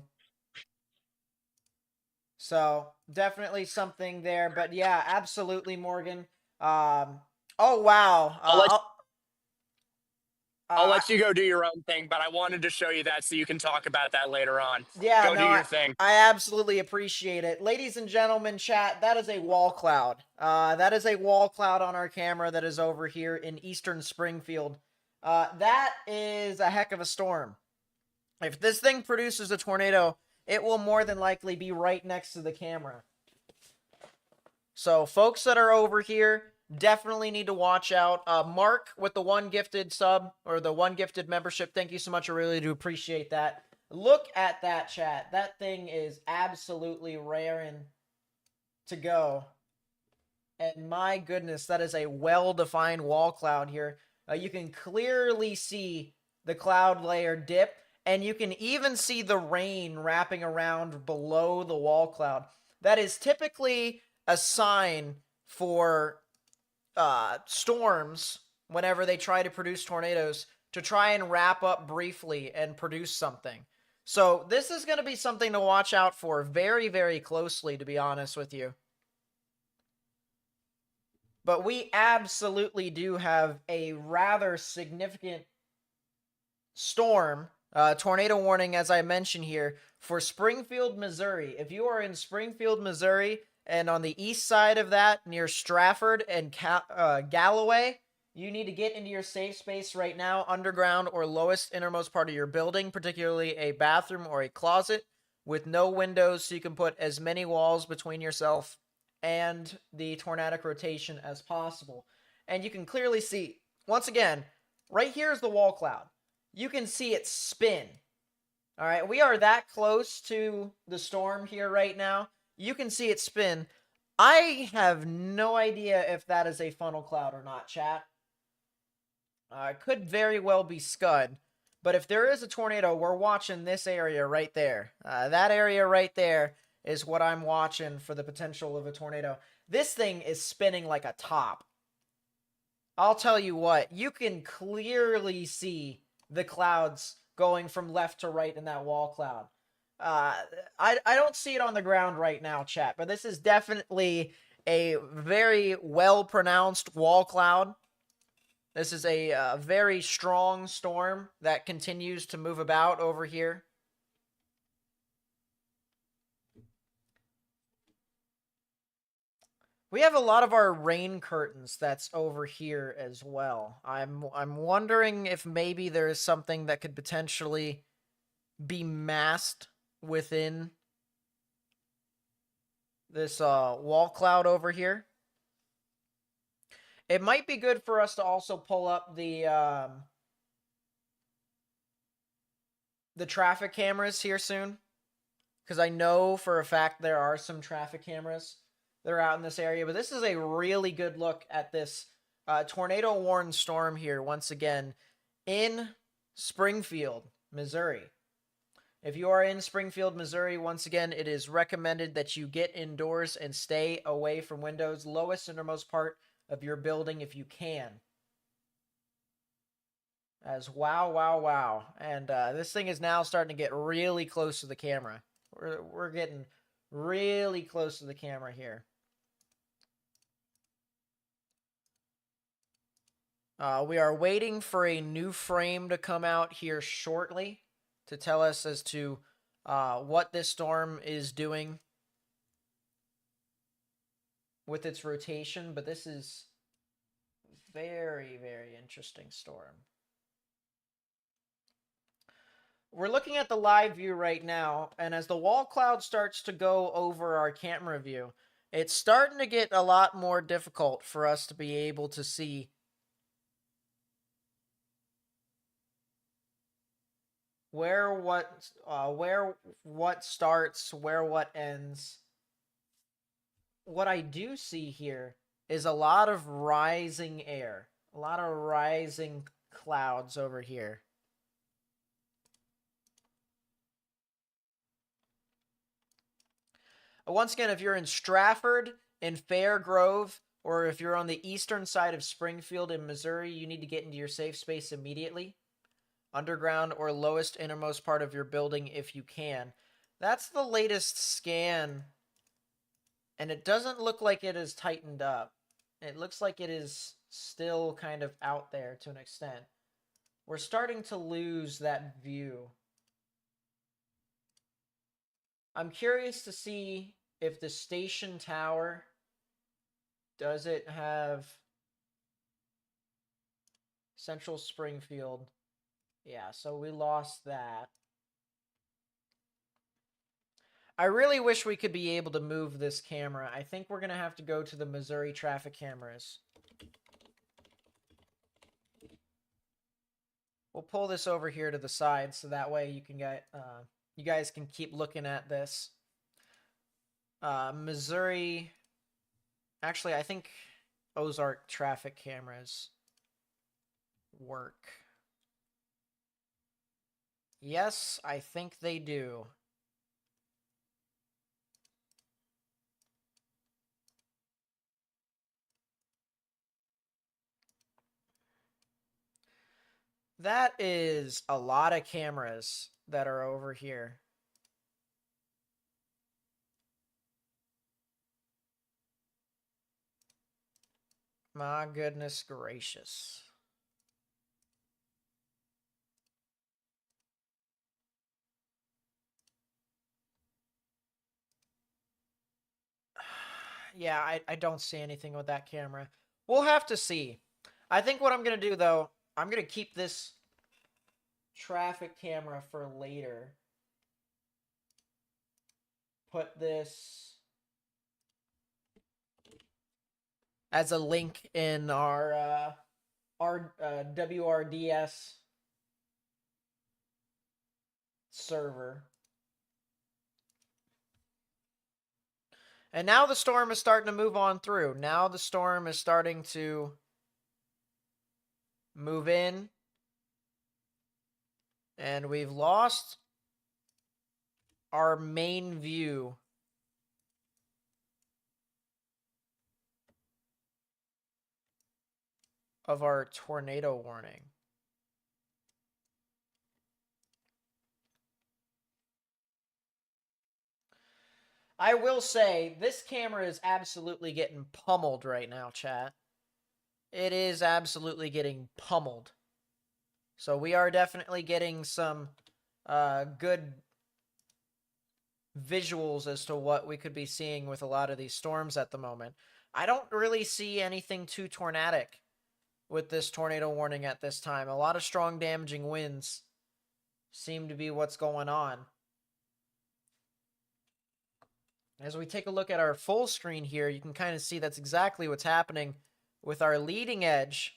So definitely something there, but yeah, absolutely, Morgan. Oh wow.
I'll let you go do your own thing, but I wanted to show you that so you can talk about that later on.
Yeah,
Go
no,
do your thing.
I absolutely appreciate it. Ladies and gentlemen, chat, that is a wall cloud. That is a wall cloud on our camera that is over here in eastern Springfield. That is a heck of a storm. If this thing produces a tornado, it will more than likely be right next to the camera. So folks that are over here definitely need to watch out. Mark with the one gifted sub or the one gifted membership, thank you so much. I really do appreciate that. Look at that, chat. That thing is absolutely raring to go. And my goodness, that is a well-defined wall cloud here. You can clearly see the cloud layer dip, and you can even see the rain wrapping around below the wall cloud. That is typically a sign for storms whenever they try to produce tornadoes to try and wrap up briefly and produce something. So this is going to be something to watch out for very, very closely, to be honest with you. But we absolutely do have a rather significant storm, tornado warning, as I mentioned here, for Springfield, Missouri. If you are in Springfield, Missouri, and on the east side of that, near Stratford and Galloway, you need to get into your safe space right now, underground or lowest innermost part of your building, particularly a bathroom or a closet with no windows, so you can put as many walls between yourself and the tornadic rotation as possible. And you can clearly see, once again, right here is the wall cloud. You can see it spin. All right, we are that close to the storm here right now. You can see it spin. I have no idea if that is a funnel cloud or not, chat. It could very well be Scud. But if there is a tornado, we're watching this area right there. That area right there is what I'm watching for the potential of a tornado. This thing is spinning like a top. I'll tell you what, you can clearly see the clouds going from left to right in that wall cloud. I don't see it on the ground right now, chat, but this is definitely a very well-pronounced wall cloud. This is a very strong storm that continues to move about over here. We have a lot of our rain curtains that's over here as well. I'm wondering if maybe there is something that could potentially be masked within this wall cloud over here. It might be good for us to also pull up the traffic cameras here soon, because I know for a fact there are some traffic cameras that are out in this area. But this is a really good look at this tornado warned storm here once again in Springfield, Missouri. If you are in Springfield, Missouri, once again, it is recommended that you get indoors and stay away from windows. Lowest innermost part of your building if you can. As wow, wow, wow. And this thing is now starting to get really close to the camera. We're getting really close to the camera here. We are waiting for a new frame to come out here shortly to tell us as to what this storm is doing with its rotation, but this is very, very interesting storm. We're looking at the live view right now, and as the wall cloud starts to go over our camera view, it's starting to get a lot more difficult for us to be able to see where what starts, where what ends. What I do see here is a lot of rising air, a lot of rising clouds over here. Once again, if you're in Stratford, in Fairgrove, or if you're on the eastern side of Springfield in Missouri, you need to get into your safe space immediately. Underground or lowest innermost part of your building if you can. That's the latest scan, and it doesn't look like it is tightened up. It looks like it is still kind of out there to an extent. We're starting to lose that view. I'm curious to see if the station tower, does it have Central Springfield? Yeah, so we lost that. I really wish we could be able to move this camera. I think we're going to have to go to the Missouri traffic cameras. We'll pull this over here to the side so that way you can get you guys can keep looking at this. Missouri, actually I think Ozark traffic cameras work. Yes, I think they do. That is a lot of cameras that are over here. My goodness gracious. Yeah, I don't see anything with that camera. We'll have to see. I think what I'm going to do, though, I'm going to keep this traffic camera for later. Put this as a link in our WRDS server. And now the storm is starting to move on through. Now the storm is starting to move in. And we've lost our main view of our tornado warning. I will say, this camera is absolutely getting pummeled right now, chat. It is absolutely getting pummeled. So we are definitely getting some good visuals as to what we could be seeing with a lot of these storms at the moment. I don't really see anything too tornadic with this tornado warning at this time. A lot of strong damaging winds seem to be what's going on. As we take a look at our full screen here, you can kind of see that's exactly what's happening with our leading edge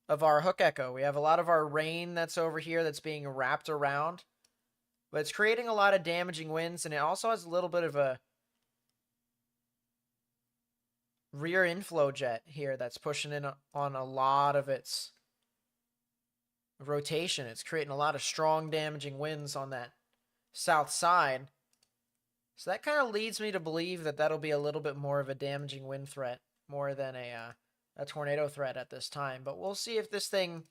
of our hook echo. We have a lot of our rain that's over here that's being wrapped around, but it's creating a lot of damaging winds, and it also has a little bit of a rear inflow jet here that's pushing in on a lot of its rotation. It's creating a lot of strong damaging winds on that south side. So that kind of leads me to believe that that'll be a little bit more of a damaging wind threat, more than a a tornado threat at this time. But we'll see if this thing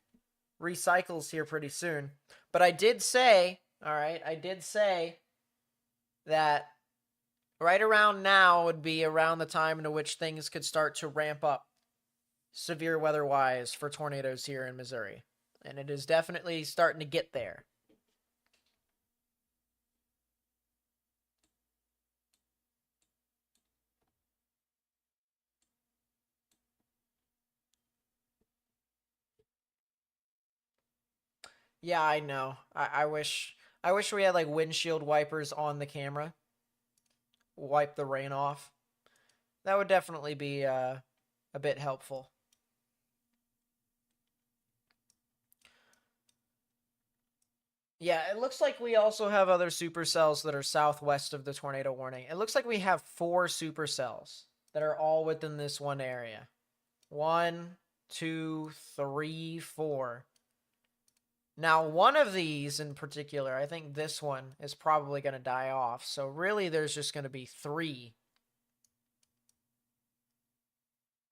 recycles here pretty soon. But I did say, all right, I did say that right around now would be around the time in which things could start to ramp up severe weather-wise for tornadoes here in Missouri. And it is definitely starting to get there. Yeah, I know. I wish we had like windshield wipers on the camera. Wipe the rain off. That would definitely be a bit helpful. Yeah, it looks like we also have other supercells that are southwest of the tornado warning. It looks like we have 4 supercells that are all within this one area. 1, 2, 3, 4. Now, one of these in particular, I think this one is probably going to die off. So really, there's just going to be 3.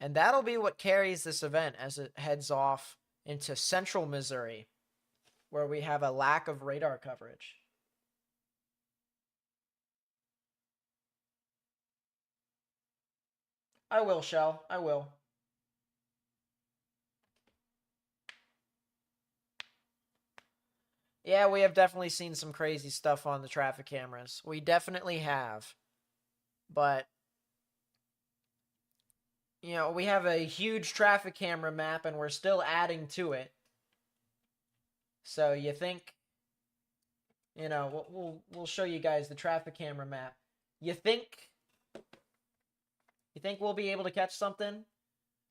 And that'll be what carries this event as it heads off into central Missouri, where we have a lack of radar coverage. I will, Shell. I will. Yeah, we have definitely seen some crazy stuff on the traffic cameras. We definitely have. But, you know, we have a huge traffic camera map and we're still adding to it. So you think, you know, we'll show you guys the traffic camera map. You think we'll be able to catch something?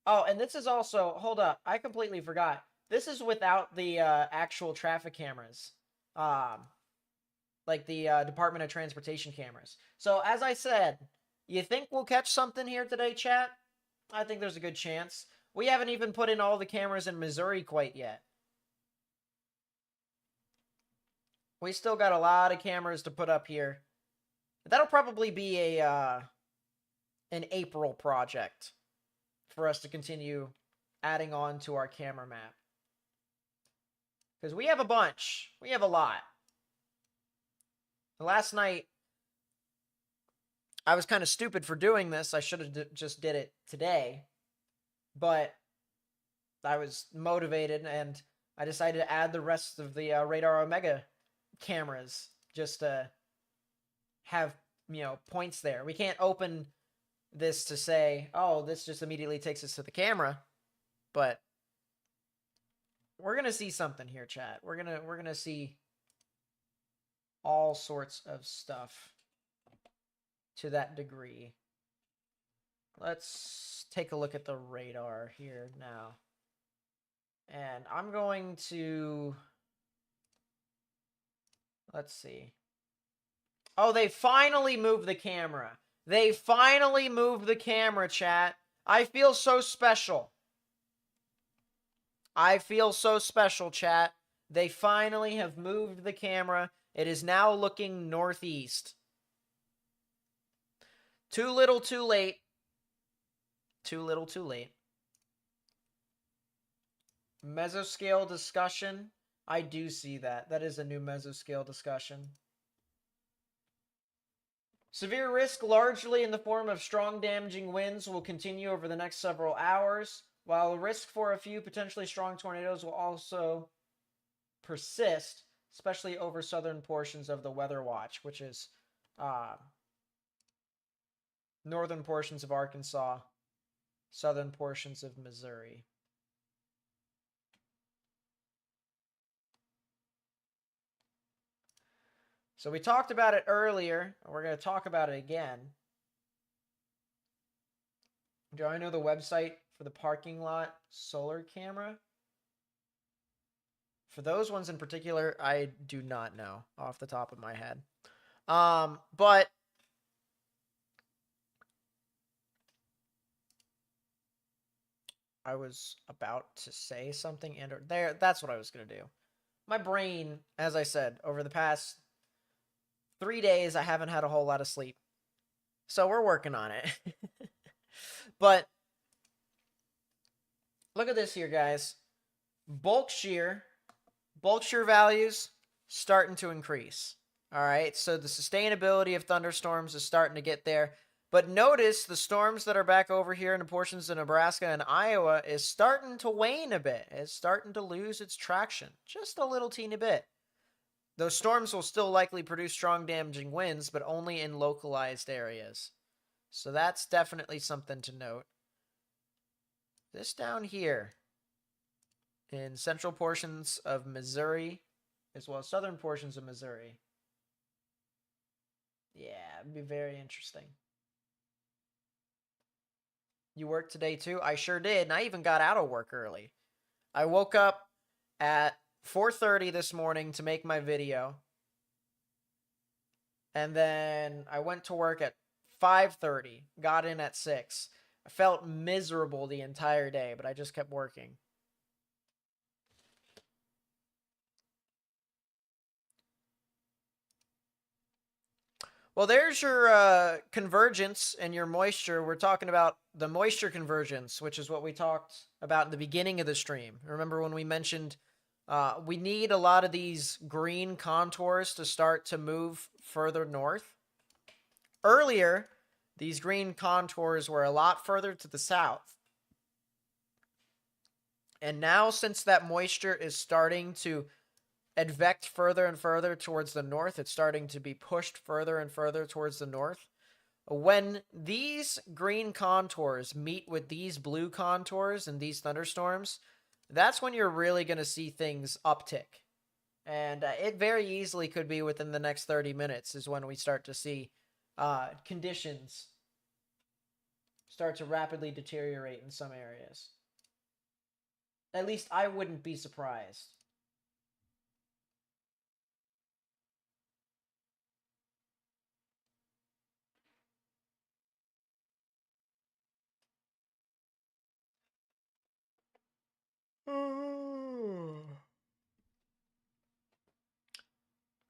Oh, and this is also, hold up, I completely forgot. This is without the actual traffic cameras. Like the Department of Transportation cameras. So, as I said, you think we'll catch something here today, chat? I think there's a good chance. We haven't even put in all the cameras in Missouri quite yet. We still got a lot of cameras to put up here. That'll probably be a an April project for us to continue adding on to our camera map. Because we have a bunch. We have a lot. Last night, I was kind of stupid for doing this. I should have just did it today. But I was motivated and I decided to add the rest of the Radar Omega cameras just to have, you know, points there. We can't open this to say, oh, this just immediately takes us to the camera. But we're going to see something here, chat. We're going to see all sorts of stuff to that degree. Let's take a look at the radar here now. And I'm going to, let's see. Oh, they finally moved the camera. They finally moved the camera, chat. I feel so special. I feel so special, chat. They finally have moved the camera. It is now looking northeast. Too little, too late. Too little, too late. Mesoscale discussion. I do see that. That is a new mesoscale discussion. Severe risk, largely in the form of strong damaging winds, will continue over the next several hours, while the risk for a few potentially strong tornadoes will also persist, especially over southern portions of the weather watch, which is northern portions of Arkansas, southern portions of Missouri. So we talked about it earlier, and we're going to talk about it again. Do I know the website for the parking lot solar camera? For those ones in particular, I do not know off the top of my head. But I was about to say something, and there, that's what I was going to do. My brain, as I said, over the past 3 days, I haven't had a whole lot of sleep. So we're working on it. But Look at this here, guys. Bulk shear values starting to increase. All right, so the sustainability of thunderstorms is starting to get there. But notice the storms that are back over here in the portions of Nebraska and Iowa is starting to wane a bit. It's starting to lose its traction just a little teeny bit. Those storms will still likely produce strong damaging winds, but only in localized areas. So that's definitely something to note. This down here in central portions of Missouri, as well as southern portions of Missouri. Yeah, it'd be very interesting. You worked today too? I sure did, and I even got out of work early. I woke up at 4:30 this morning to make my video. And then I went to work at 5:30, got in at 6. I felt miserable the entire day, but I just kept working. Well, there's your convergence and your moisture. We're talking about the moisture convergence, which is what we talked about in the beginning of the stream. Remember when we mentioned we need a lot of these green contours to start to move further north? Earlier, these green contours were a lot further to the south. And now, since that moisture is starting to advect further and further towards the north, it's starting to be pushed further and further towards the north. When these green contours meet with these blue contours and these thunderstorms, that's when you're really going to see things uptick. And it very easily could be within the next 30 minutes is when we start to see conditions start to rapidly deteriorate in some areas. At least I wouldn't be surprised.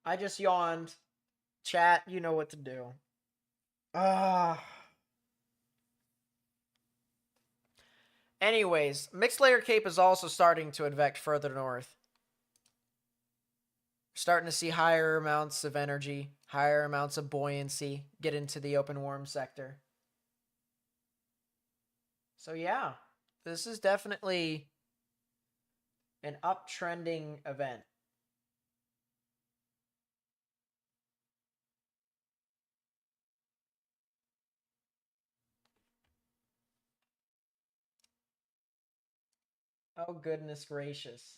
I just yawned. Chat, you know what to do. Anyways, mixed layer cape is also starting to advect further north. Starting to see higher amounts of energy, higher amounts of buoyancy get into the open warm sector. So yeah, this is definitely an uptrending event. Oh, goodness gracious.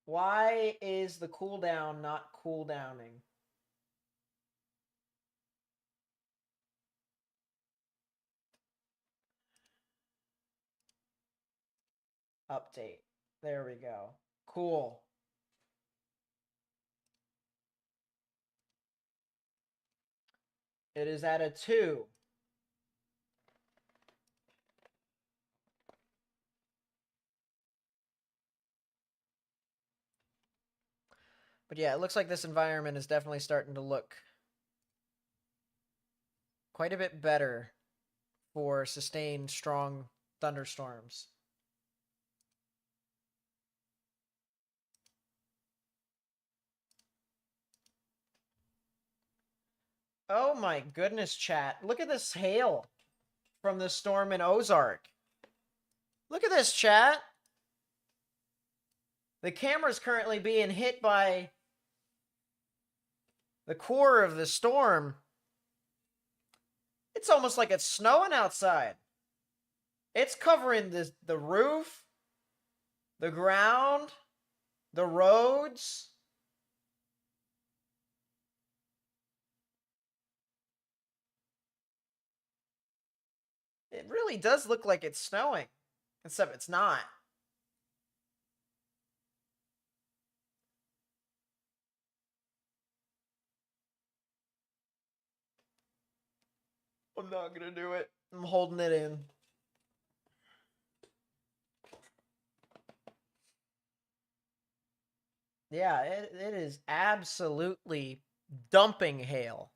Why is the cooldown not cooldowning? Update. There we go. Cool. It is at a 2. But yeah, it looks like this environment is definitely starting to look quite a bit better for sustained strong thunderstorms. Oh my goodness, chat. Look at this hail from the storm in Ozark. Look at this, chat. The camera's currently being hit by the core of the storm. It's almost like it's snowing outside. It's covering the roof, the ground, the roads. It really does look like it's snowing, except it's not. I'm not gonna do it. I'm holding it in. Yeah, it is absolutely dumping hail.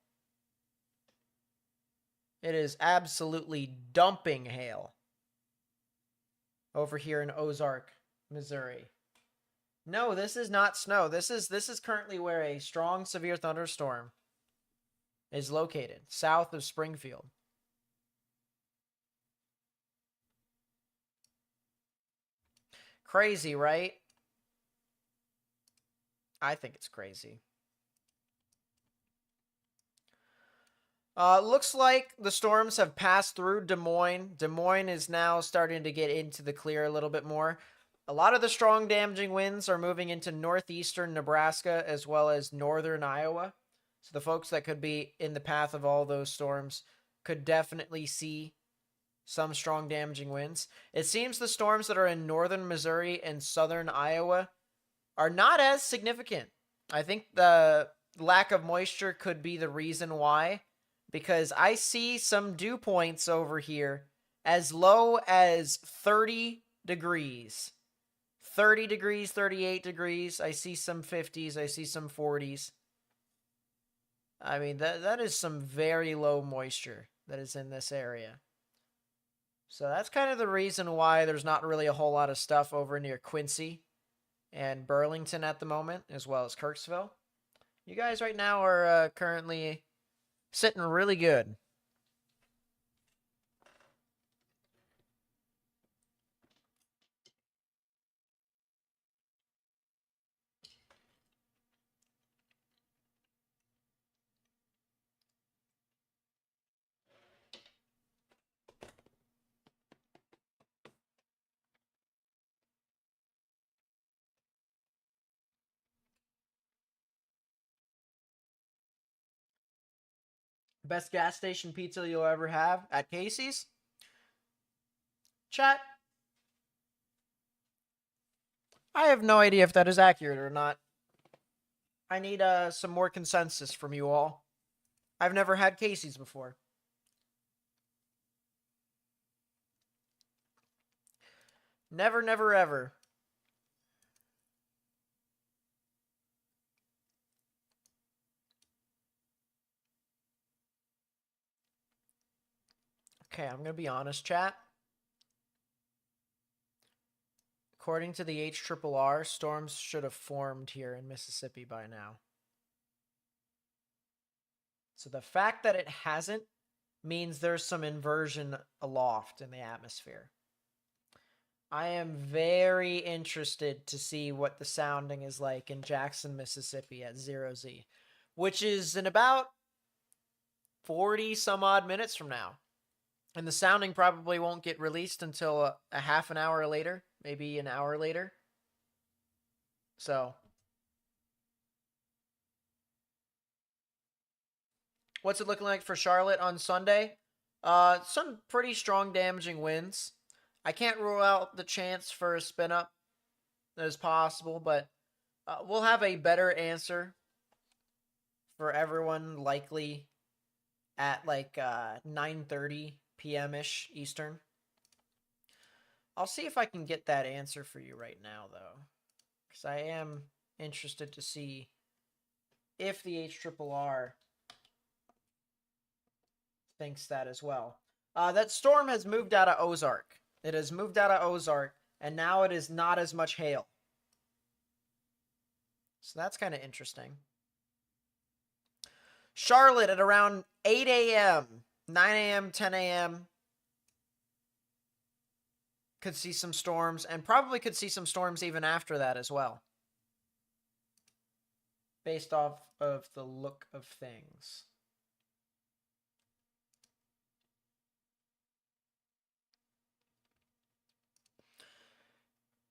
It is absolutely dumping hail. over here in Ozark, Missouri. No, this is not snow. This is currently where a strong severe thunderstorm is located, south of Springfield. Crazy, right? I think it's crazy. Looks like the storms have passed through Des Moines. Des Moines is now starting to get into the clear a little bit more. A lot of the strong damaging winds are moving into northeastern Nebraska as well as northern Iowa. So the folks that could be in the path of all those storms could definitely see some strong damaging winds. It seems the storms that are in northern Missouri and southern Iowa are not as significant. I think the lack of moisture could be the reason why, because I see some dew points over here as low as 30 degrees. 30 degrees, 38 degrees. I see some 50s. I see some 40s. I mean, that is some very low moisture that is in this area. So that's kind of the reason why there's not really a whole lot of stuff over near Quincy and Burlington at the moment, as well as Kirksville. You guys right now are currently sitting really good. Best gas station pizza you'll ever have at Casey's? Chat. I have no idea if that is accurate or not. I need some more consensus from you all. I've never had Casey's before. Never, never, ever. Okay, I'm going to be honest, chat. According to the HRRR, storms should have formed here in Mississippi by now. So the fact that it hasn't means there's some inversion aloft in the atmosphere. I am very interested to see what the sounding is like in Jackson, Mississippi at 0Z, which is in about 40 some odd minutes from now. And the sounding probably won't get released until a half an hour later, maybe an hour later. So, what's it looking like for Charlotte on Sunday? Some pretty strong damaging winds. I can't rule out the chance for a spin up as possible, but we'll have a better answer for everyone likely at like 9:30 p.m. ish Eastern. I'll see if I can get that answer for you right now, though, because I am interested to see if the HRRR thinks that as well. That storm has moved out of Ozark. It has moved out of Ozark, and now it is not as much hail. So that's kind of interesting. Charlotte at around 8 a.m., 9 a.m., 10 a.m. could see some storms, and probably could see some storms even after that as well, based off of the look of things.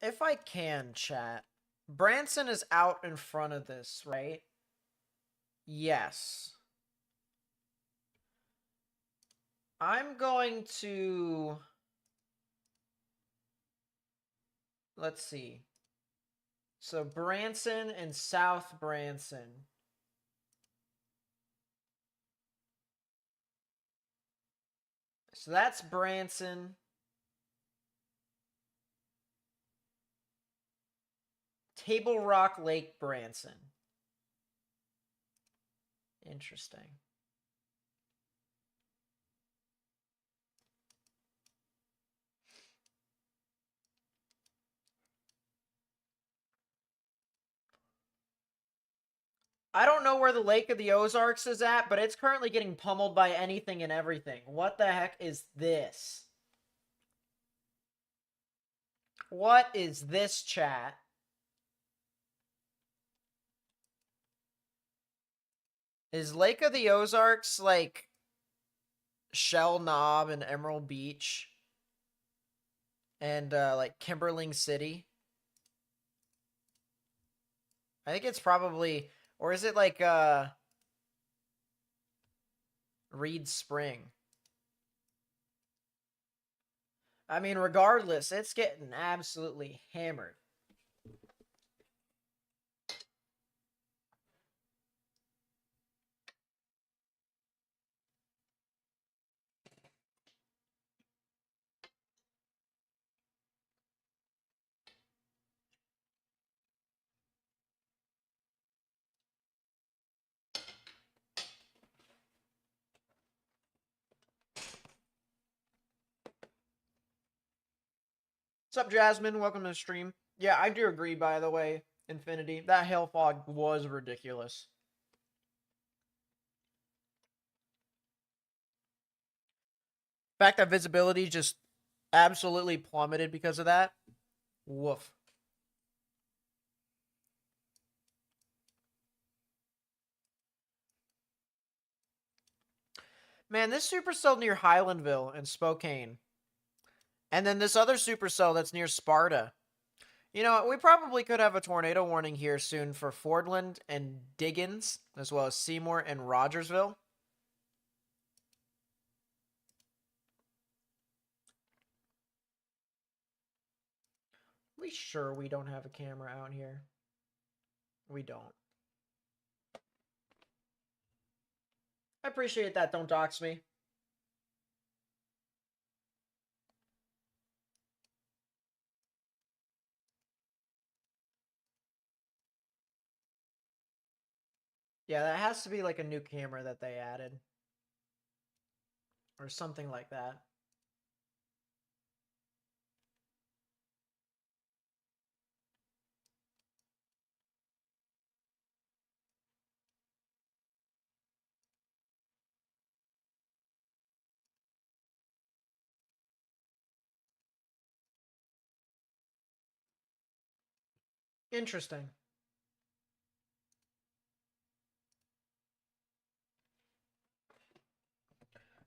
If I can, chat, Branson is out in front of this, right? Yes. I'm going to... Let's see. So Branson and South Branson. So that's Branson. Table Rock Lake Branson. Interesting. I don't know where the Lake of the Ozarks is at, but it's currently getting pummeled by anything and everything. What the heck is this? What is this, chat? Is Lake of the Ozarks like Shell Knob and Emerald Beach and like Kimberling City? I think it's probably, or is it like Reed Spring? I mean, regardless, it's getting absolutely hammered. What's up, Jasmine? Welcome to the stream. Yeah, I do agree, by the way, Infinity. That hail fog was ridiculous. The fact that visibility just absolutely plummeted because of that. Woof. Man, this supercell near Highlandville and Spokane. And then this other supercell that's near Sparta. You know, we probably could have a tornado warning here soon for Fordland and Diggins, as well as Seymour and Rogersville. We sure we don't have a camera out here? We don't. I appreciate that. Don't dox me. Yeah, that has to be like a new camera that they added. Or something like that. Interesting.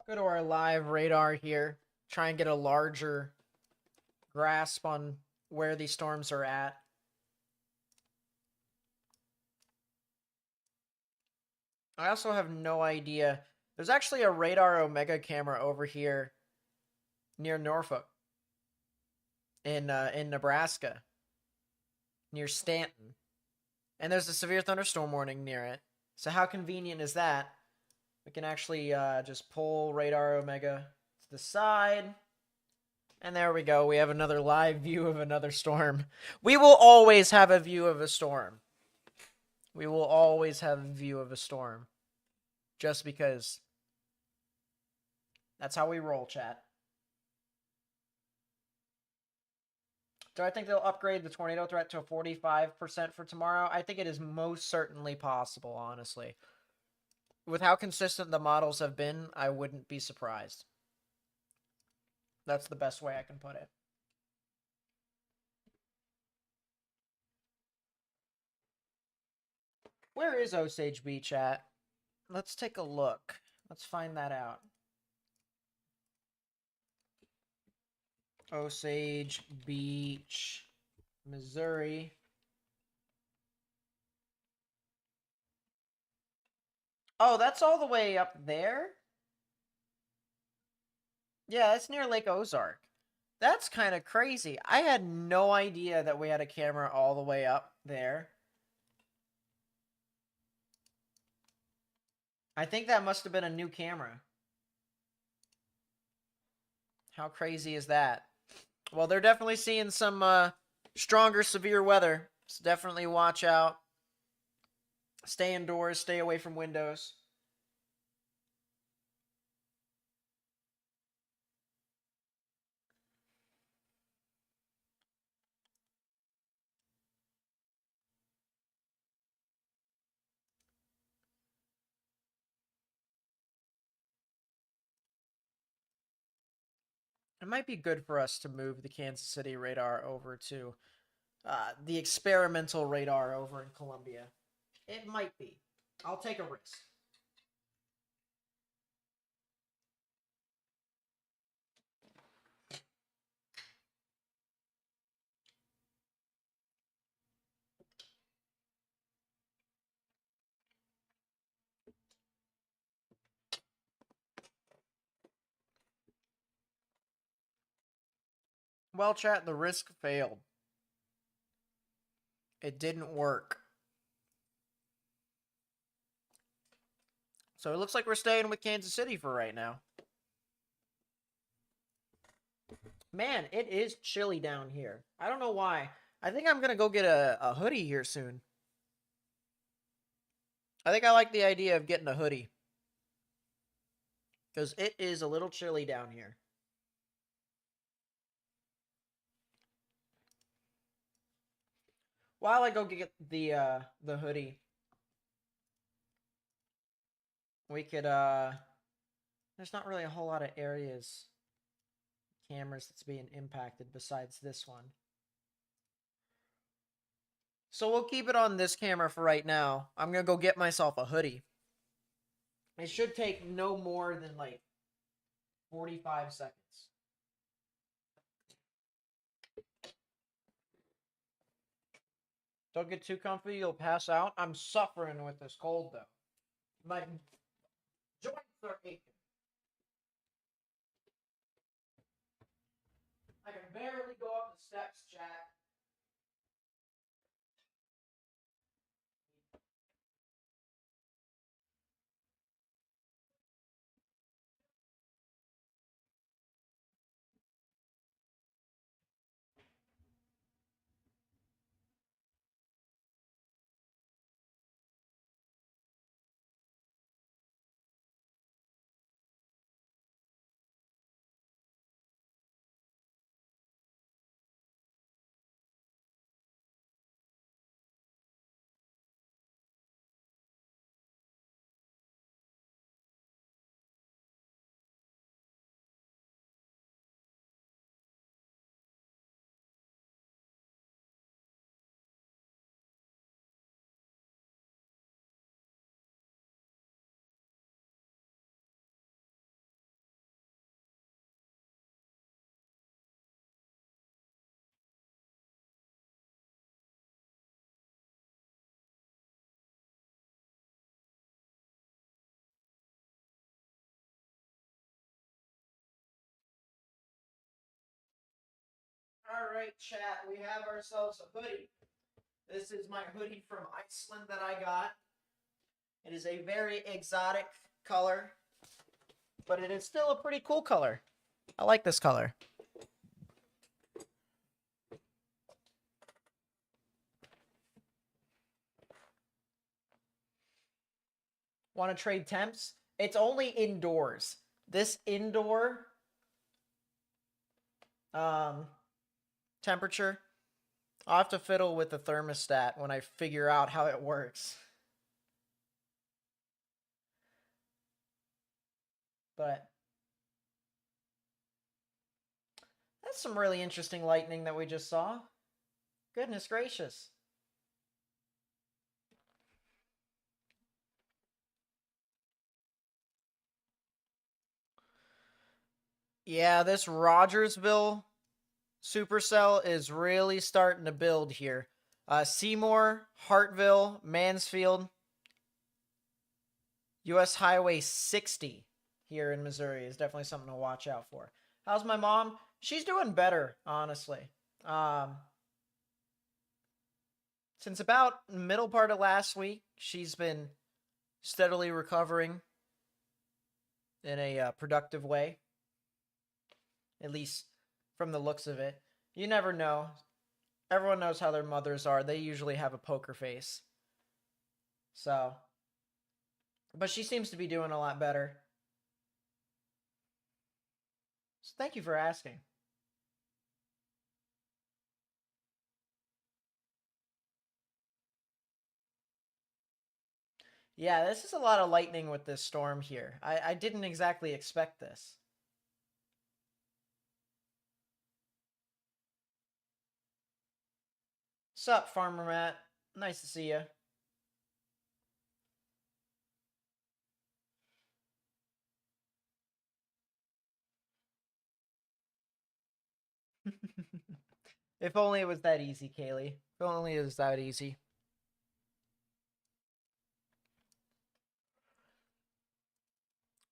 Go to our live radar here. Try and get a larger grasp on where these storms are at. I also have no idea. There's actually a radar Omega camera over here near Norfolk in Nebraska, near Stanton. And there's a severe thunderstorm warning near it. So how convenient is that? We can actually just pull radar Omega to the side. And there we go. We have another live view of another storm. We will always have a view of a storm. We will always have a view of a storm. Just because that's how we roll, chat. Do I think they'll upgrade the tornado threat to a 45% for tomorrow? I think it is most certainly possible, honestly. With how consistent the models have been, I wouldn't be surprised. That's the best way I can put it. Where is Osage Beach at? Let's take a look. Let's find that out. Osage Beach, Missouri. Oh, that's all the way up there? Yeah, it's near Lake Ozark. That's kind of crazy. I had no idea that we had a camera all the way up there. I think that must have been a new camera. How crazy is that? Well, they're definitely seeing some stronger severe weather. So definitely watch out. Stay indoors, stay away from windows. It might be good for us to move the Kansas City radar over to the experimental radar over in Columbia. It might be. I'll take a risk. Well, chat, the risk failed. It didn't work. So it looks like we're staying with Kansas City for right now. Man, it is chilly down here. I don't know why. I think I'm going to go get a hoodie here soon. I think I like the idea of getting a hoodie. Because it is a little chilly down here. While I go get the hoodie, we could there's not really a whole lot of areas cameras that's being impacted besides this one. So we'll keep it on this camera for right now. I'm going to go get myself a hoodie. It should take no more than like 45 seconds. Don't get too comfy, you'll pass out. I'm suffering with this cold though. My joints are aching. I can barely go up the steps, chat. All right, chat. We have ourselves a hoodie. This is my hoodie from Iceland that I got. It is a very exotic color, but it is still a pretty cool color. I like this color. Want to trade temps? It's only indoors. This indoor temperature, I'll have to fiddle with the thermostat when I figure out how it works. But that's some really interesting lightning that we just saw. Goodness gracious. Yeah, this Rogersville supercell is really starting to build here. Seymour, Hartville, Mansfield, US Highway 60 here in Missouri is definitely something to watch out for. How's my mom? She's doing better, honestly. Since about middle part of last week, she's been steadily recovering in a productive way, at least from the looks of it. You never know. Everyone knows how their mothers are. They usually have a poker face. So, but she seems to be doing a lot better. So thank you for asking. Yeah, this is a lot of lightning with this storm here. I didn't exactly expect this. Sup, Farmer Matt? Nice to see you. If only it was that easy, Kaylee. If only it was that easy.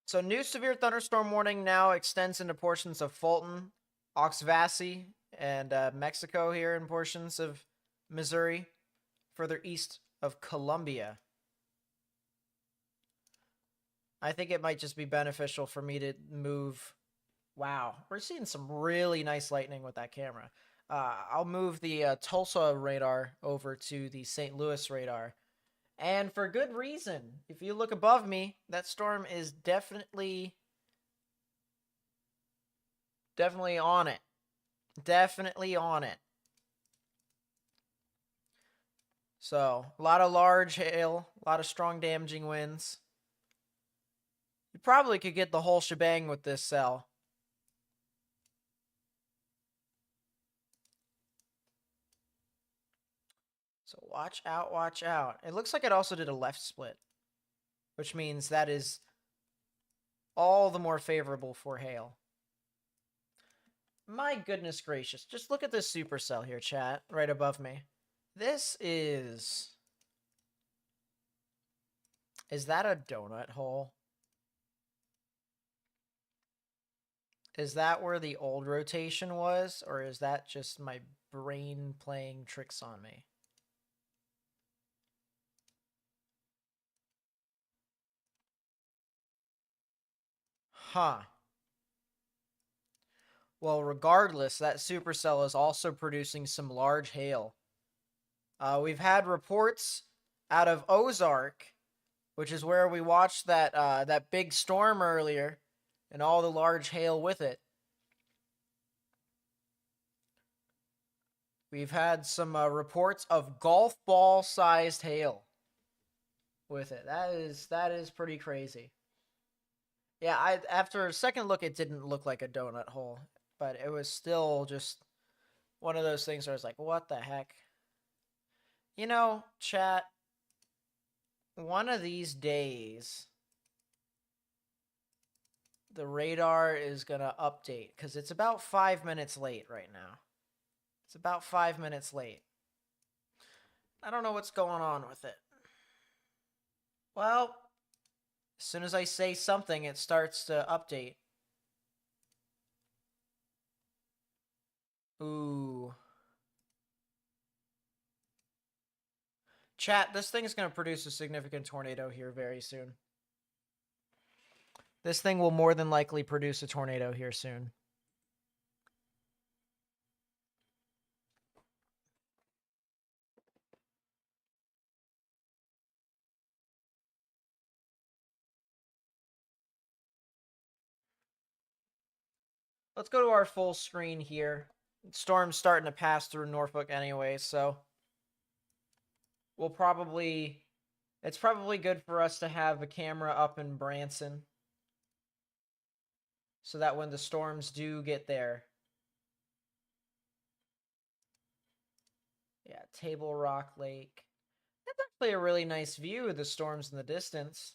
So, new severe thunderstorm warning now extends into portions of Fulton, Oxvassy, and Mexico here in portions of Missouri, further east of Columbia. I think it might just be beneficial for me to move. Wow, we're seeing some really nice lightning with that camera. I'll move the Tulsa radar over to the St. Louis radar. And for good reason. If you look above me, that storm is definitely on it. Definitely on it. So, a lot of large hail, a lot of strong damaging winds. You probably could get the whole shebang with this cell. So watch out, watch out. It looks like it also did a left split, which means that is all the more favorable for hail. My goodness gracious. Just look at this supercell here, chat, right above me. This is... Is that a donut hole? Is that where the old rotation was? Or is that just my brain playing tricks on me? Huh. Well, regardless, that supercell is also producing some large hail. We've had reports out of Ozark, which is where we watched that big storm earlier, and all the large hail with it. We've had some reports of golf ball sized hail with it. That is pretty crazy. Yeah, after a second look, it didn't look like a donut hole, but it was still just one of those things where I was like, what the heck? You know, chat, one of these days, the radar is going to update because it's about 5 minutes late right now. It's about 5 minutes late. I don't know what's going on with it. Well, as soon as I say something, it starts to update. Ooh. Chat, this thing is going to produce a significant tornado here very soon. This thing will more than likely produce a tornado here soon. Let's go to our full screen here. Storm's starting to pass through Norfolk anyway, so we'll probably... It's probably good for us to have a camera up in Branson so that when the storms do get there... Yeah, Table Rock Lake. That's actually a really nice view of the storms in the distance.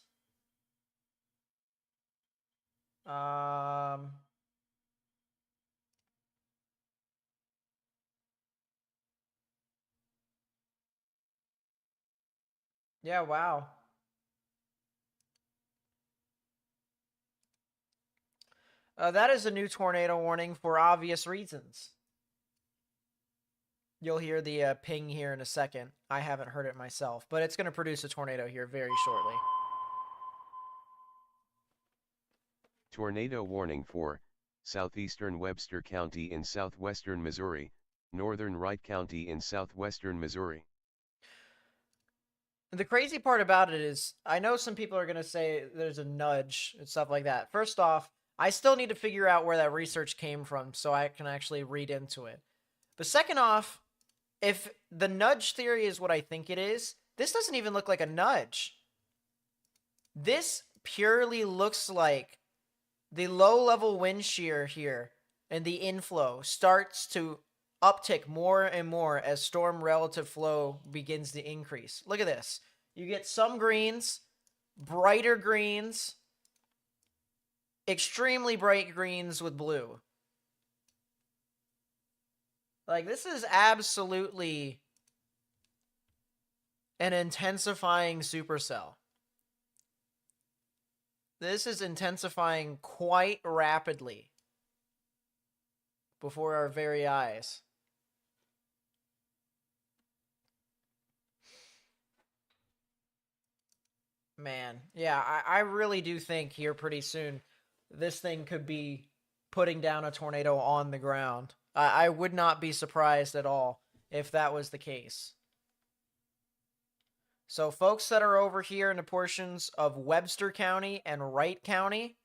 Yeah, wow. That is a new tornado warning for obvious reasons. You'll hear the ping here in a second. I haven't heard it myself, but it's going to produce a tornado here very shortly.
Tornado warning for southeastern Webster County in southwestern Missouri, northern Wright County in southwestern Missouri.
The crazy part about it is, I know some people are going to say there's a nudge and stuff like that. First off, I still need to figure out where that research came from so I can actually read into it. But second off, if the nudge theory is what I think it is, this doesn't even look like a nudge. This purely looks like the low-level wind shear here and the inflow starts to uptick more and more as storm relative flow begins to increase. Look at this. You get some greens, brighter greens, extremely bright greens with blue. Like, this is absolutely an intensifying supercell. This is intensifying quite rapidly before our very eyes. Man, yeah, I really do think here pretty soon this thing could be putting down a tornado on the ground. I would not be surprised at all if that was the case. So folks that are over here in the portions of Webster County and Wright County,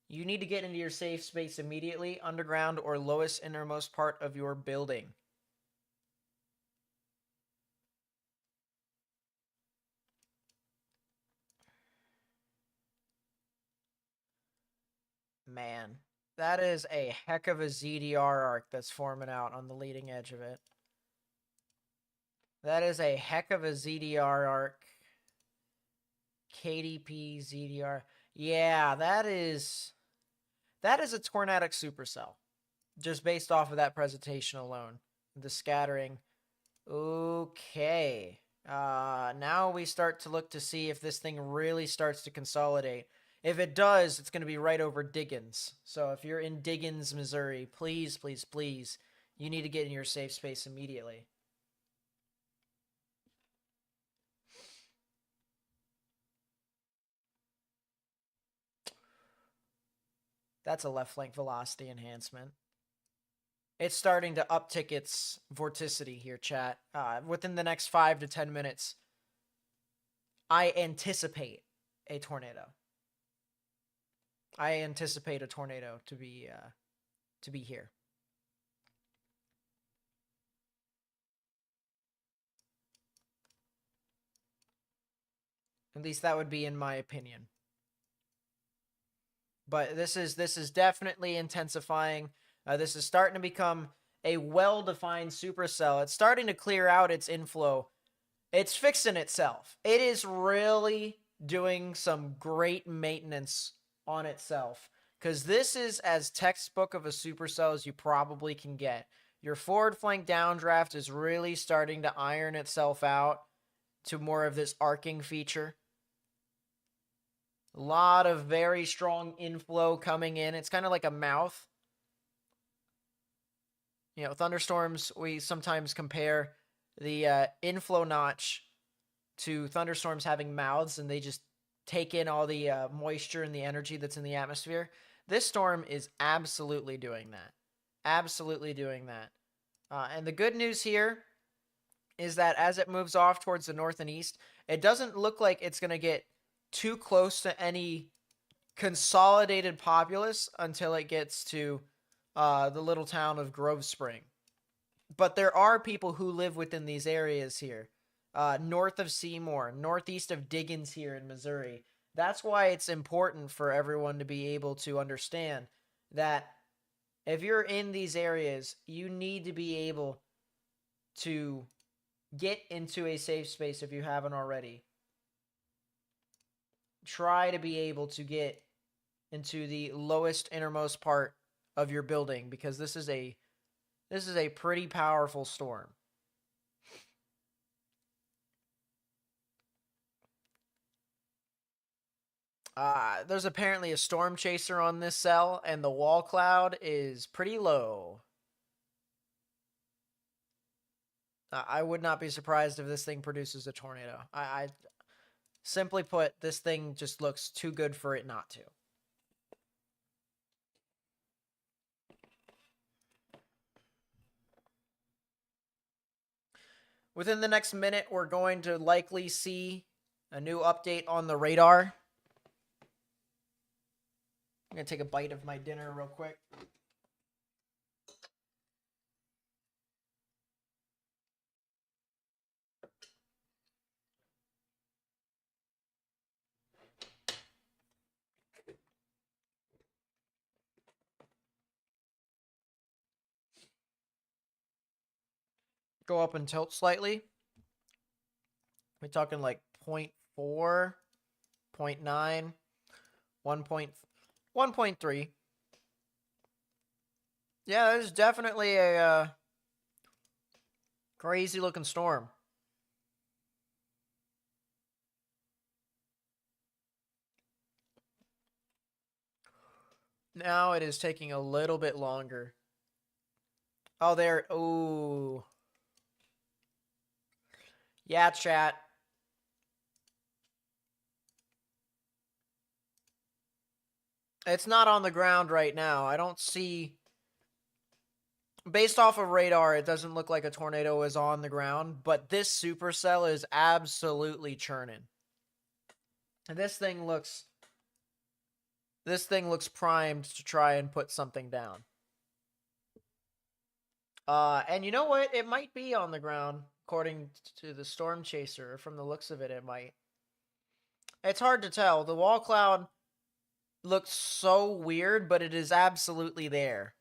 you need to get into your safe space immediately, underground or lowest innermost part of your building. Man, that is a heck of a ZDR arc that's forming out on the leading edge of it. That is a heck of a ZDR arc. KDP, ZDR. Yeah, that is a tornadic supercell. Just based off of that presentation alone. The scattering. Okay. Now we start to look to see if this thing really starts to consolidate. If it does, it's going to be right over Diggins. So if you're in Diggins, Missouri, please, please, please, you need to get in your safe space immediately. That's a left flank velocity enhancement. It's starting to uptick its vorticity here, chat. Within the next 5 to 10 minutes, I anticipate a tornado. I anticipate a tornado to be here. At least that would be in my opinion. But this is definitely intensifying. This is starting to become a well-defined supercell. It's starting to clear out its inflow. It's fixing itself. It is really doing some great maintenance on itself. Because this is as textbook of a supercell as you probably can get. Your forward flank downdraft is really starting to iron itself out to more of this arcing feature. A lot of very strong inflow coming in. It's kind of like a mouth. You know, thunderstorms, we sometimes compare the inflow notch to thunderstorms having mouths, and they just take in all the moisture and the energy that's in the atmosphere. This storm is absolutely doing that. Absolutely doing that. And the good news here is that as it moves off towards the north and east, it doesn't look like it's going to get too close to any consolidated populace until it gets to the little town of Grove Spring. But there are people who live within these areas here. North of Seymour, northeast of Diggins here in Missouri. That's why it's important for everyone to be able to understand that if you're in these areas, you need to be able to get into a safe space if you haven't already. Try to be able to get into the lowest innermost part of your building, because this is a pretty powerful storm. There's apparently a storm chaser on this cell, and the wall cloud is pretty low. I would not be surprised if this thing produces a tornado. I simply put, this thing just looks too good for it not to. Within the next minute, we're going to likely see a new update on the radar. I'm going to take a bite of my dinner real quick. go up and tilt slightly. We're talking like 0.4, 0.9, 1.3. Yeah, there's definitely a crazy looking storm. Now it is taking a little bit longer. Oh, there. Ooh. Yeah, chat. It's not on the ground right now. I don't see... Based off of radar, it doesn't look like a tornado is on the ground, but this supercell is absolutely churning. And this thing looks primed to try and put something down. And you know what? It might be on the ground, according to the storm chaser. From the looks of it, it might. It's hard to tell. The wall cloud looks so weird, but it is absolutely there.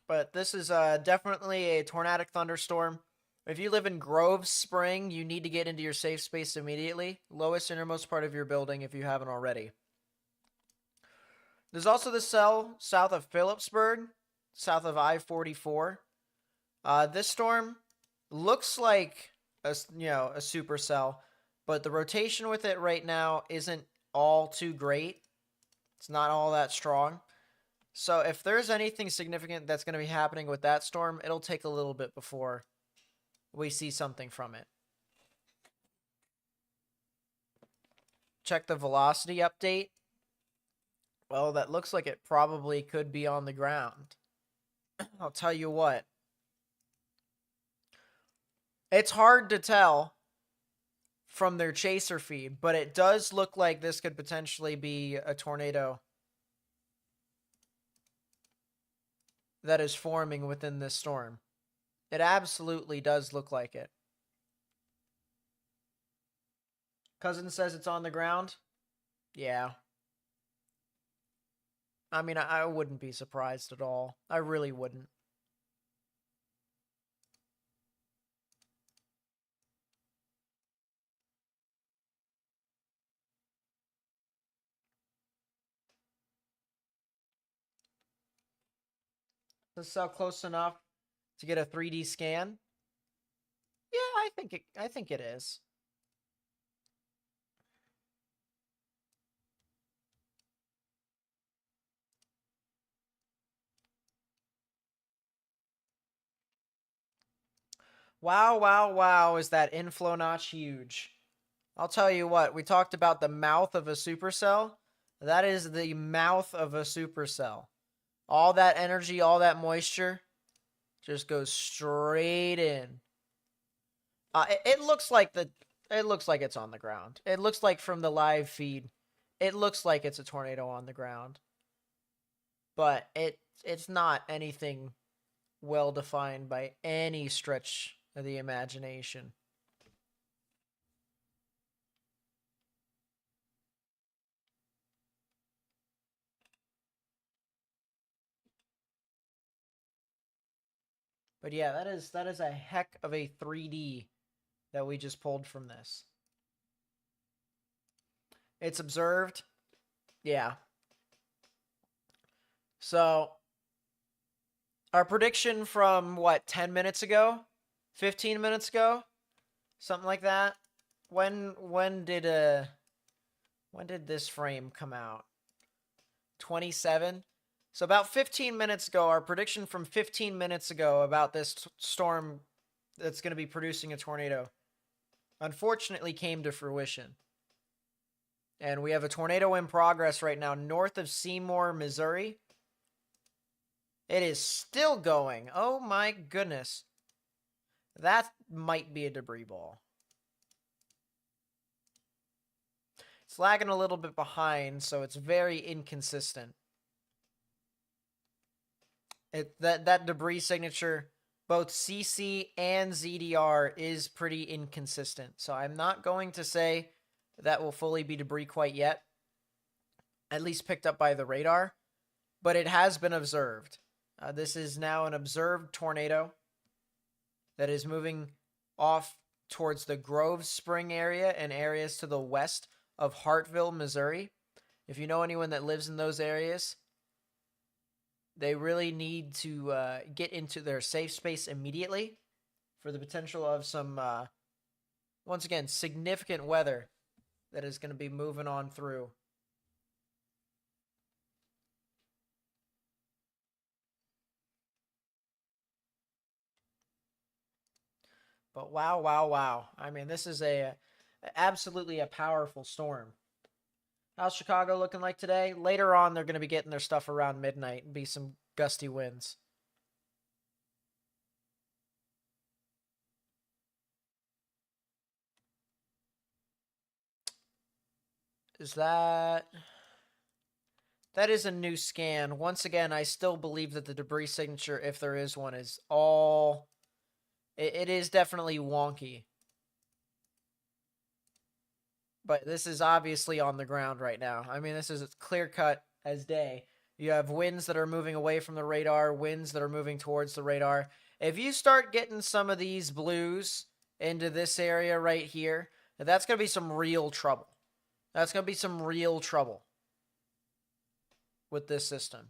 But this is definitely a tornadic thunderstorm. If you live in Grove Spring, you need to get into your safe space immediately. Lowest innermost part of your building if you haven't already. There's also the cell south of Phillipsburg, south of I-44. This storm looks like a supercell, but the rotation with it right now isn't all too great. It's not all that strong. So if there's anything significant that's going to be happening with that storm, it'll take a little bit before we see something from it. Check the velocity update. Well, that looks like it probably could be on the ground. I'll tell you what. It's hard to tell from their chaser feed, but it does look like this could potentially be a tornado that is forming within this storm. It absolutely does look like it. Cousin says it's on the ground. Yeah. I mean, I wouldn't be surprised at all. I really wouldn't. Is this cell close enough to get a 3D scan? Yeah, I think it is. Wow, wow, wow, is that inflow notch huge. I'll tell you what, we talked about the mouth of a supercell. That is the mouth of a supercell. All that energy, all that moisture just goes straight in. It looks like it's on the ground. It looks like from the live feed, it looks like it's a tornado on the ground. But it's not anything well defined by any stretch of the imagination. But yeah, that is a heck of a 3D that we just pulled from this. It's observed. Yeah. So our prediction from what, 10 minutes ago? 15 minutes ago? Something like that. When did this frame come out? 27. So about 15 minutes ago, our prediction from 15 minutes ago about this storm that's going to be producing a tornado unfortunately came to fruition. And we have a tornado in progress right now north of Seymour, Missouri. It is still going. Oh my goodness. That might be a debris ball. It's lagging a little bit behind, so it's very inconsistent. That debris signature, both CC and ZDR, is pretty inconsistent. So I'm not going to say that will fully be debris quite yet. at least picked up by the radar, but it has been observed. This is now an observed tornado that is moving off towards the Grove Spring area and areas to the west of Hartville, Missouri. If you know anyone that lives in those areas, they really need to get into their safe space immediately for the potential of some, once again, significant weather that is going to be moving on through. But wow, wow, wow. I mean, this is absolutely a powerful storm. How's Chicago looking like today? Later on, they're going to be getting their stuff around midnight and be some gusty winds. Is that... That is a new scan. Once again, I still believe that the debris signature, if there is one, is all... It is definitely wonky. But this is obviously on the ground right now. I mean, this is clear cut as day. You have winds that are moving away from the radar, winds that are moving towards the radar. If you start getting some of these blues into this area right here, that's going to be some real trouble. That's going to be some real trouble with this system.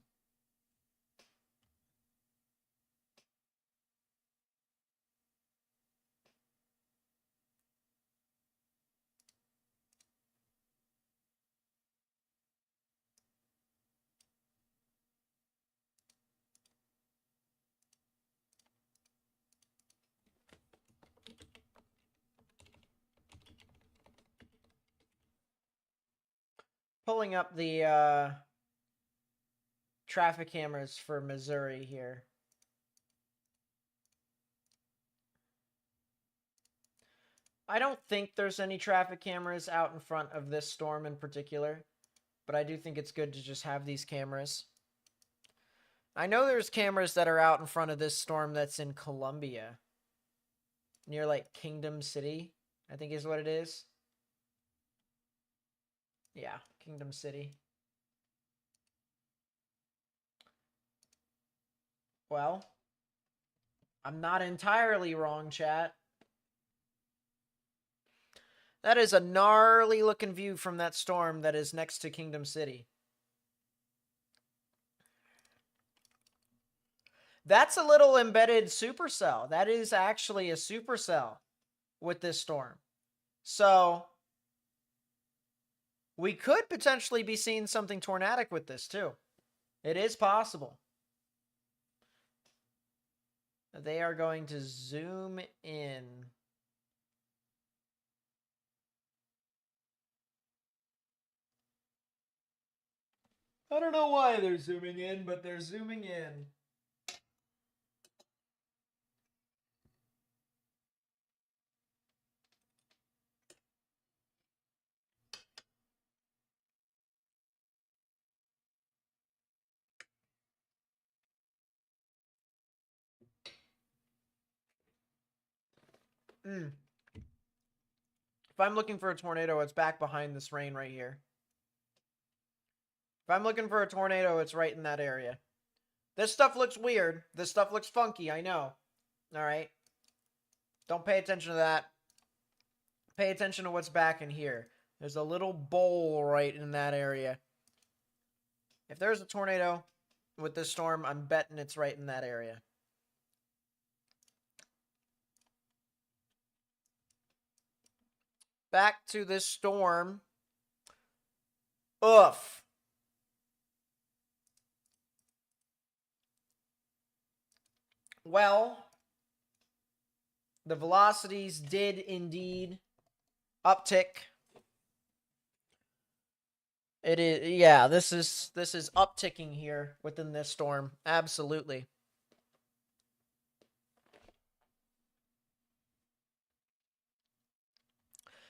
Pulling up the traffic cameras for Missouri here. I don't think there's any traffic cameras out in front of this storm in particular, but I do think it's good to just have these cameras. I know there's cameras that are out in front of this storm that's in Columbia, near like Kingdom City, I think is what it is. Yeah, Kingdom City. Well, I'm not entirely wrong, chat. That is a gnarly looking view from that storm that is next to Kingdom City. That's a little embedded supercell. That is actually a supercell with this storm. So we could potentially be seeing something tornadic with this too. It is possible. They are going to zoom in. I don't know why they're zooming in, but they're zooming in. If I'm looking for a tornado, it's back behind this rain right here. If I'm looking for a tornado, it's right in that area. This stuff looks weird. This stuff looks funky, I know. All right. Don't pay attention to that. Pay attention to what's back in here. There's a little bowl right in that area. If there's a tornado with this storm, I'm betting it's right in that area. Back to this storm. Oof. Well, the velocities did indeed uptick. It is, yeah, this is upticking here within this storm. Absolutely.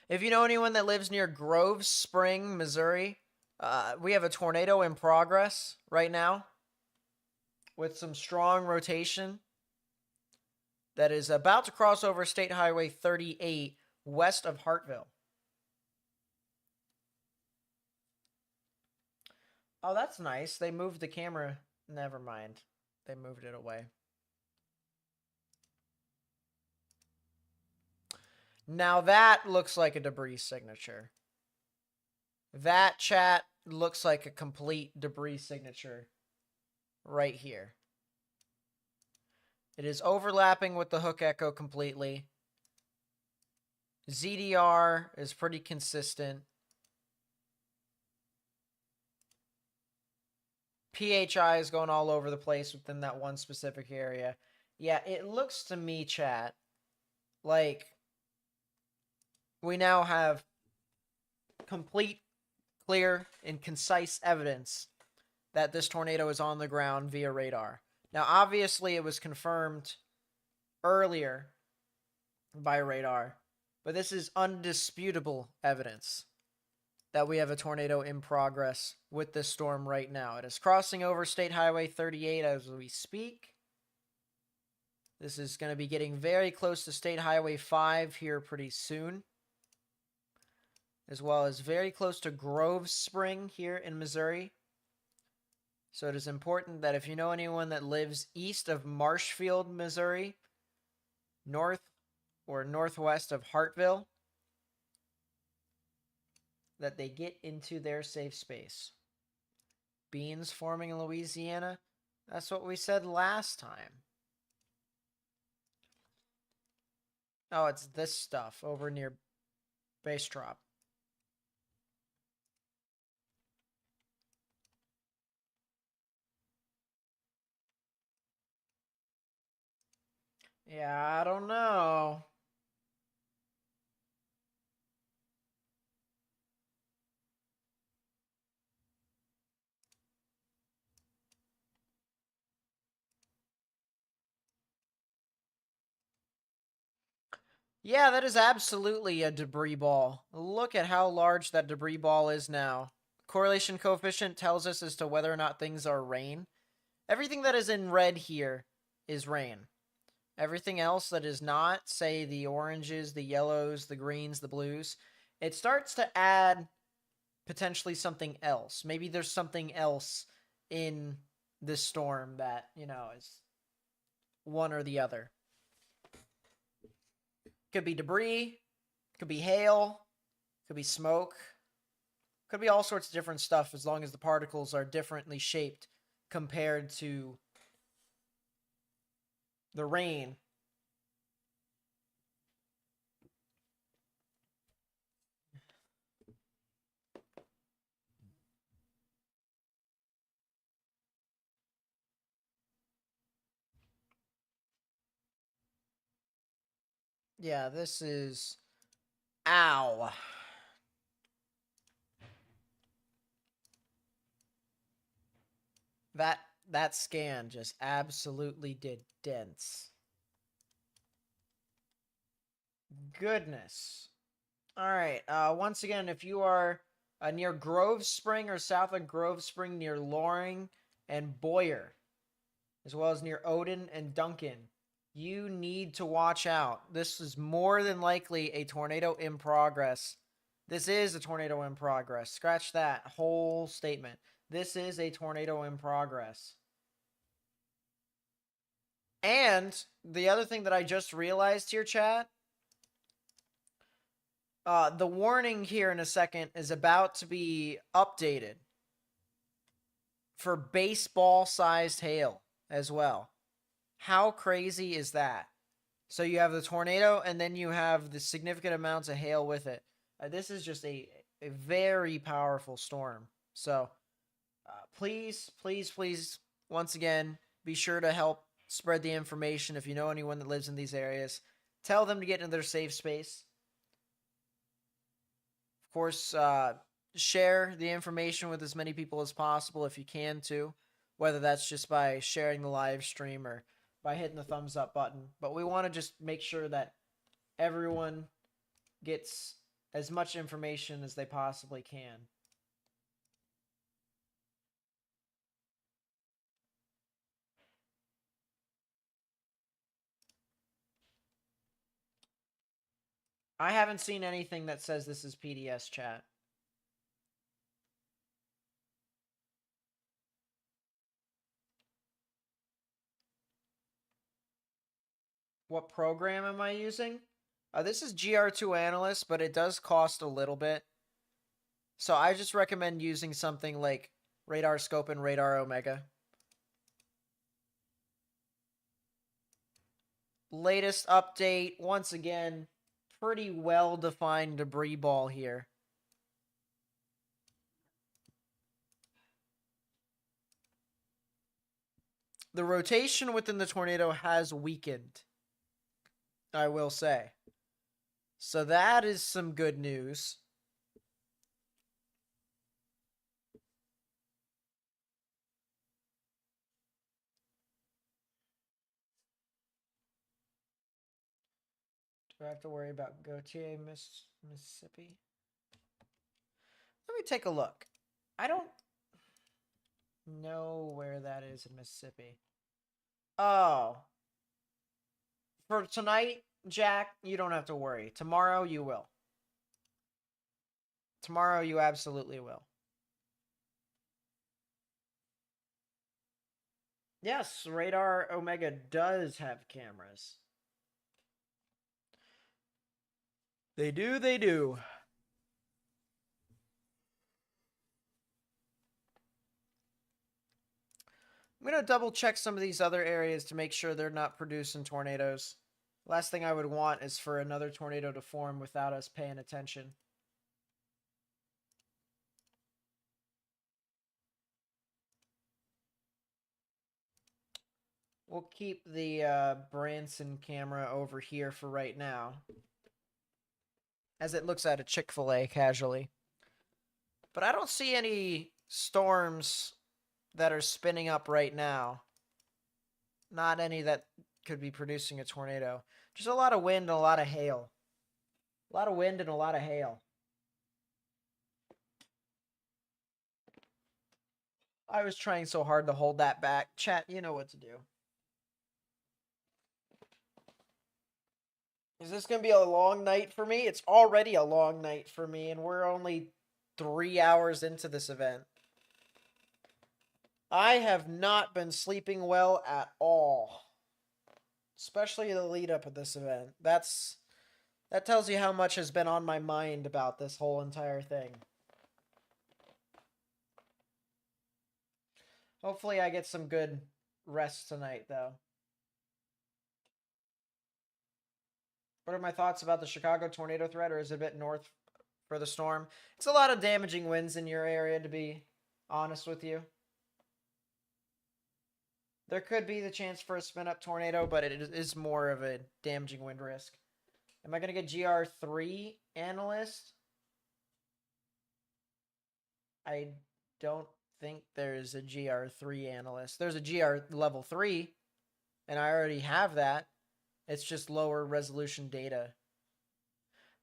If you know anyone that lives near Grove Spring, Missouri, we have a tornado in progress right now with some strong rotation that is about to cross over State Highway 38 west of Hartville. Oh, that's nice. They moved the camera. Never mind. They moved it away. Now that looks like a debris signature. That, chat, looks like a complete debris signature right here. It is overlapping with the hook echo completely. ZDR is pretty consistent. PHI is going all over the place within that one specific area. Yeah, it looks to me, chat, like we now have complete, clear, and concise evidence that this tornado is on the ground via radar. Now, obviously, it was confirmed earlier by radar, but this is undisputable evidence that we have a tornado in progress with this storm right now. It is crossing over State Highway 38 as we speak. This is going to be getting very close to State Highway 5 here pretty soon, as well as very close to Grove Spring here in Missouri. So it is important that if you know anyone that lives east of Marshfield, Missouri, north or northwest of Hartville, that they get into their safe space. Beans forming in Louisiana? That's what we said last time. Oh, it's this stuff over near Base Drop. Yeah, I don't know. Yeah, that is absolutely a debris ball. Look at how large that debris ball is now. Correlation coefficient tells us as to whether or not things are rain. Everything that is in red here is rain. Everything else that is not, say the oranges, the yellows, the greens, the blues, it starts to add potentially something else. Maybe there's something else in this storm that, is one or the other. Could be debris, could be hail, could be smoke, could be all sorts of different stuff as long as the particles are differently shaped compared to the rain. Yeah, this is... Ow. That scan just absolutely did dents. Goodness. All right. Once again, if you are near Grove Spring or south of Grove Spring, near Loring and Boyer, as well as near Odin and Duncan, you need to watch out. This is more than likely a tornado in progress. This is a tornado in progress. Scratch that whole statement. This is a tornado in progress. And the other thing that I just realized here, chat, the warning here in a second is about to be updated for baseball-sized hail as well. How crazy is that? So you have the tornado, and then you have the significant amounts of hail with it. This is just a very powerful storm. So please, once again, be sure to help spread the information. If you know anyone that lives in these areas, tell them to get into their safe space. Of course, share the information with as many people as possible if you can too, whether that's just by sharing the live stream or by hitting the thumbs up button. But we want to just make sure that everyone gets as much information as they possibly can. I haven't seen anything that says this is PDS, chat. What program am I using? This is GR2 Analyst, but it does cost a little bit. So I just recommend using something like Radar Scope and Radar Omega. Latest update, once again, pretty well-defined debris ball here. The rotation within the tornado has weakened, I will say. So that is some good news. Do I have to worry about Gautier, Mississippi? Let me take a look. I don't know where that is in Mississippi. Oh. For tonight, Jack, you don't have to worry. Tomorrow, you will. Tomorrow, you absolutely will. Yes, Radar Omega does have cameras. They do, they do. I'm going to double check some of these other areas to make sure they're not producing tornadoes. Last thing I would want is for another tornado to form without us paying attention. We'll keep the Branson camera over here for right now, as it looks at a Chick-fil-A casually. But I don't see any storms that are spinning up right now. Not any that could be producing a tornado. Just a lot of wind and a lot of hail. A lot of wind and a lot of hail. I was trying so hard to hold that back. Chat, you know what to do. Is this going to be a long night for me? It's already a long night for me, and we're only 3 hours into this event. I have not been sleeping well at all. Especially the lead up of this event. That tells you how much has been on my mind about this whole entire thing. Hopefully I get some good rest tonight, though. What are my thoughts about the Chicago tornado threat, or is it a bit north for the storm? It's a lot of damaging winds in your area, to be honest with you. There could be the chance for a spin-up tornado, but it is more of a damaging wind risk. Am I going to get GR3 analyst? I don't think there's a GR3 analyst. There's a GR level 3, and I already have that. It's just lower resolution data.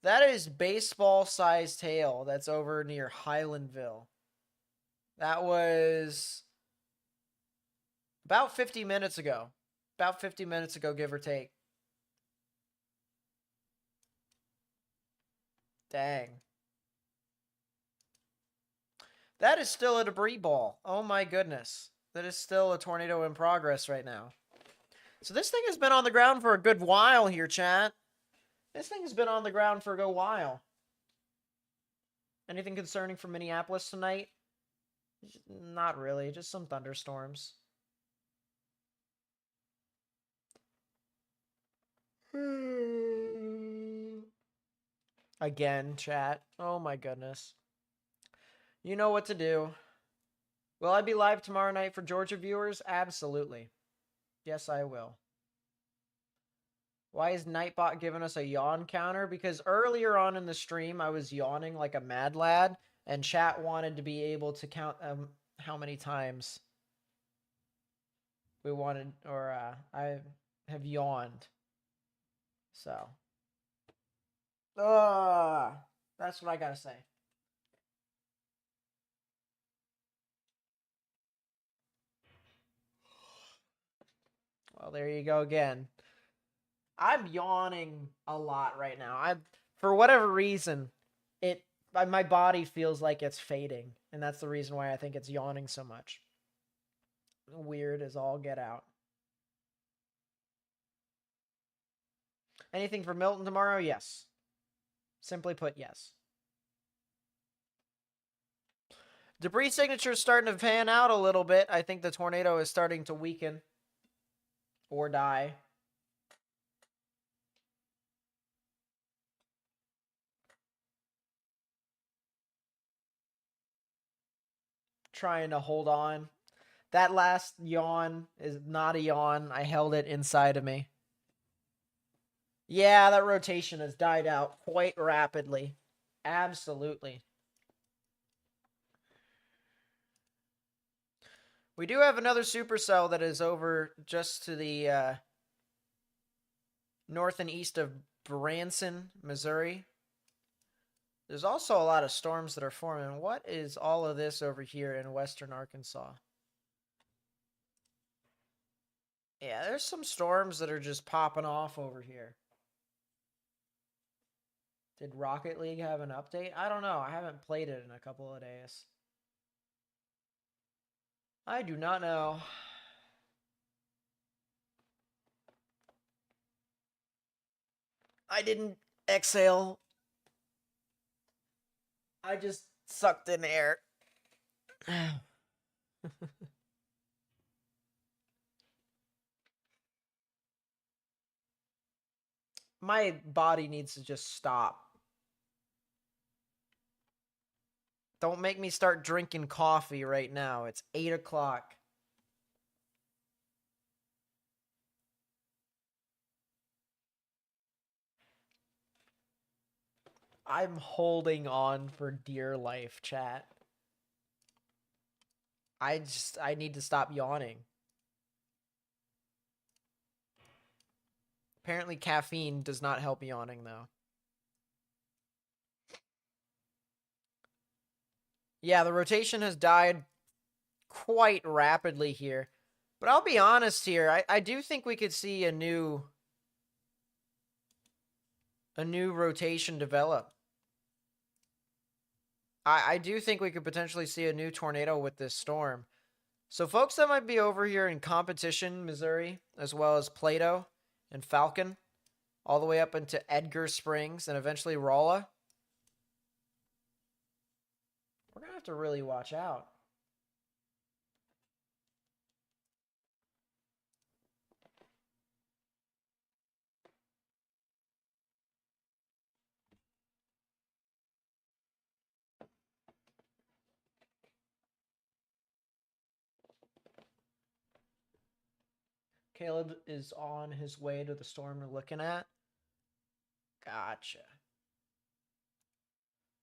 That is baseball-sized hail that's over near Highlandville. That was about 50 minutes ago. About 50 minutes ago, give or take. Dang. That is still a debris ball. Oh my goodness. That is still a tornado in progress right now. So this thing has been on the ground for a good while here, chat. This thing has been on the ground for a good while. Anything concerning for Minneapolis tonight? Not really, just some thunderstorms. Again, chat. Oh my goodness. You know what to do. Will I be live tomorrow night for Georgia viewers? Absolutely. Yes, I will. Why is Nightbot giving us a yawn counter? Because earlier on in the stream, I was yawning like a mad lad, and chat wanted to be able to count how many times we wanted, or I have yawned. So, that's what I gotta say. Well, there you go again. I'm yawning a lot right now. For whatever reason, my body feels like it's fading, and that's the reason why I think it's yawning so much. Weird as all get out. Anything for Milton tomorrow? Yes. Simply put, yes. Debris signature is starting to pan out a little bit. I think the tornado is starting to weaken or die. Trying to hold on. That last yawn is not a yawn. I held it inside of me. Yeah, that rotation has died out quite rapidly. Absolutely. We do have another supercell that is over just to the north and east of Branson, Missouri. There's also a lot of storms that are forming. What is all of this over here in western Arkansas? Yeah, there's some storms that are just popping off over here. Did Rocket League have an update? I don't know. I haven't played it in a couple of days. I do not know. I didn't exhale. I just sucked in air. My body needs to just stop. Don't make me start drinking coffee right now. It's 8 o'clock. I'm holding on for dear life, chat. I need to stop yawning. Apparently caffeine does not help yawning, though. Yeah, the rotation has died quite rapidly here. But I'll be honest here, I do think we could see a new rotation develop. I do think we could potentially see a new tornado with this storm. So folks that might be over here in Competition, Missouri, as well as Plato and Falcon, all the way up into Edgar Springs and eventually Rolla, we're going to have to really watch out. Caleb is on his way to the storm we're looking at. Gotcha.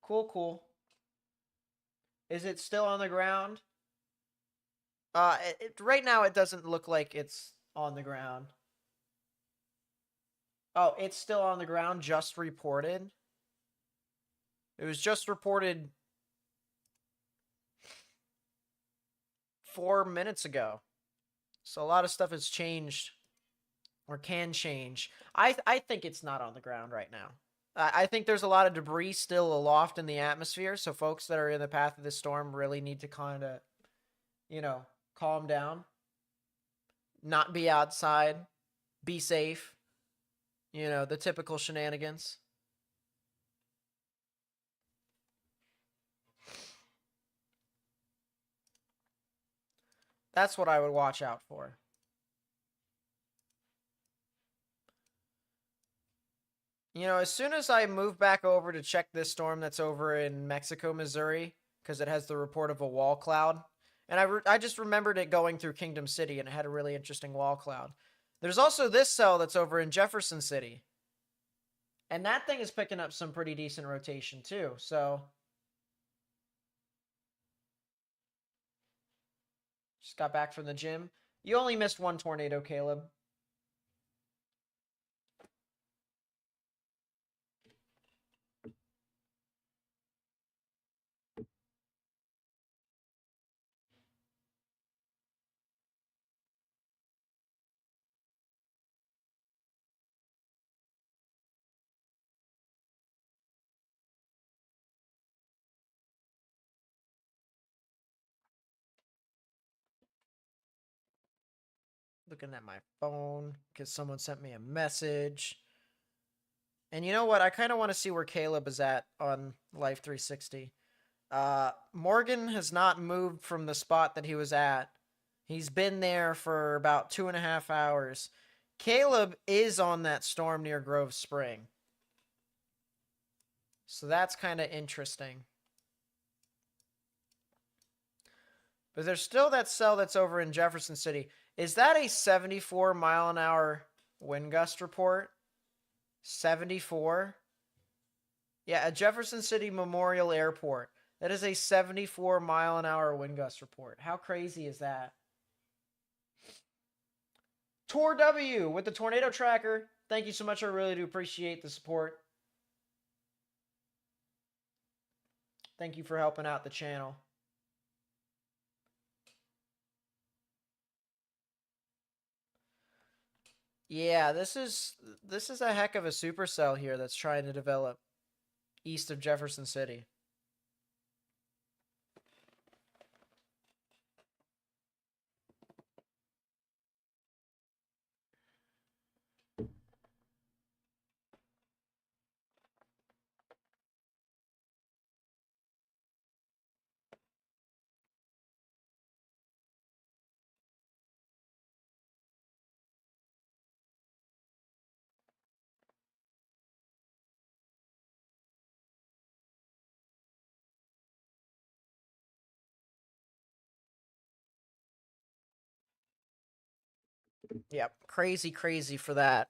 Cool, cool. Is it still on the ground? Right now it doesn't look like it's on the ground. Oh, it's still on the ground, just reported. It was just reported 4 minutes ago. So a lot of stuff has changed or can change. I think it's not on the ground right now. I think there's a lot of debris still aloft in the atmosphere, so folks that are in the path of this storm really need to kind of, calm down. Not be outside. Be safe. The typical shenanigans. That's what I would watch out for. As soon as I move back over to check this storm that's over in Mexico, Missouri, because it has the report of a wall cloud, and I just remembered it going through Kingdom City, and it had a really interesting wall cloud. There's also this cell that's over in Jefferson City, and that thing is picking up some pretty decent rotation too, so just got back from the gym. You only missed one tornado, Caleb. Looking at my phone because someone sent me a message. And you know what? I kind of want to see where Caleb is at on Life 360. Morgan has not moved from the spot that he was at. He's been there for about 2.5 hours. Caleb is on that storm near Grove Spring. So that's kind of interesting. But there's still that cell that's over in Jefferson City. Is that a 74 mile an hour wind gust report? 74? Yeah, at Jefferson City Memorial Airport. That is a 74 mile an hour wind gust report. How crazy is that? Tor W with the tornado tracker. Thank you so much. I really do appreciate the support. Thank you for helping out the channel. Yeah, this is a heck of a supercell here that's trying to develop east of Jefferson City. Yep, crazy, crazy for that.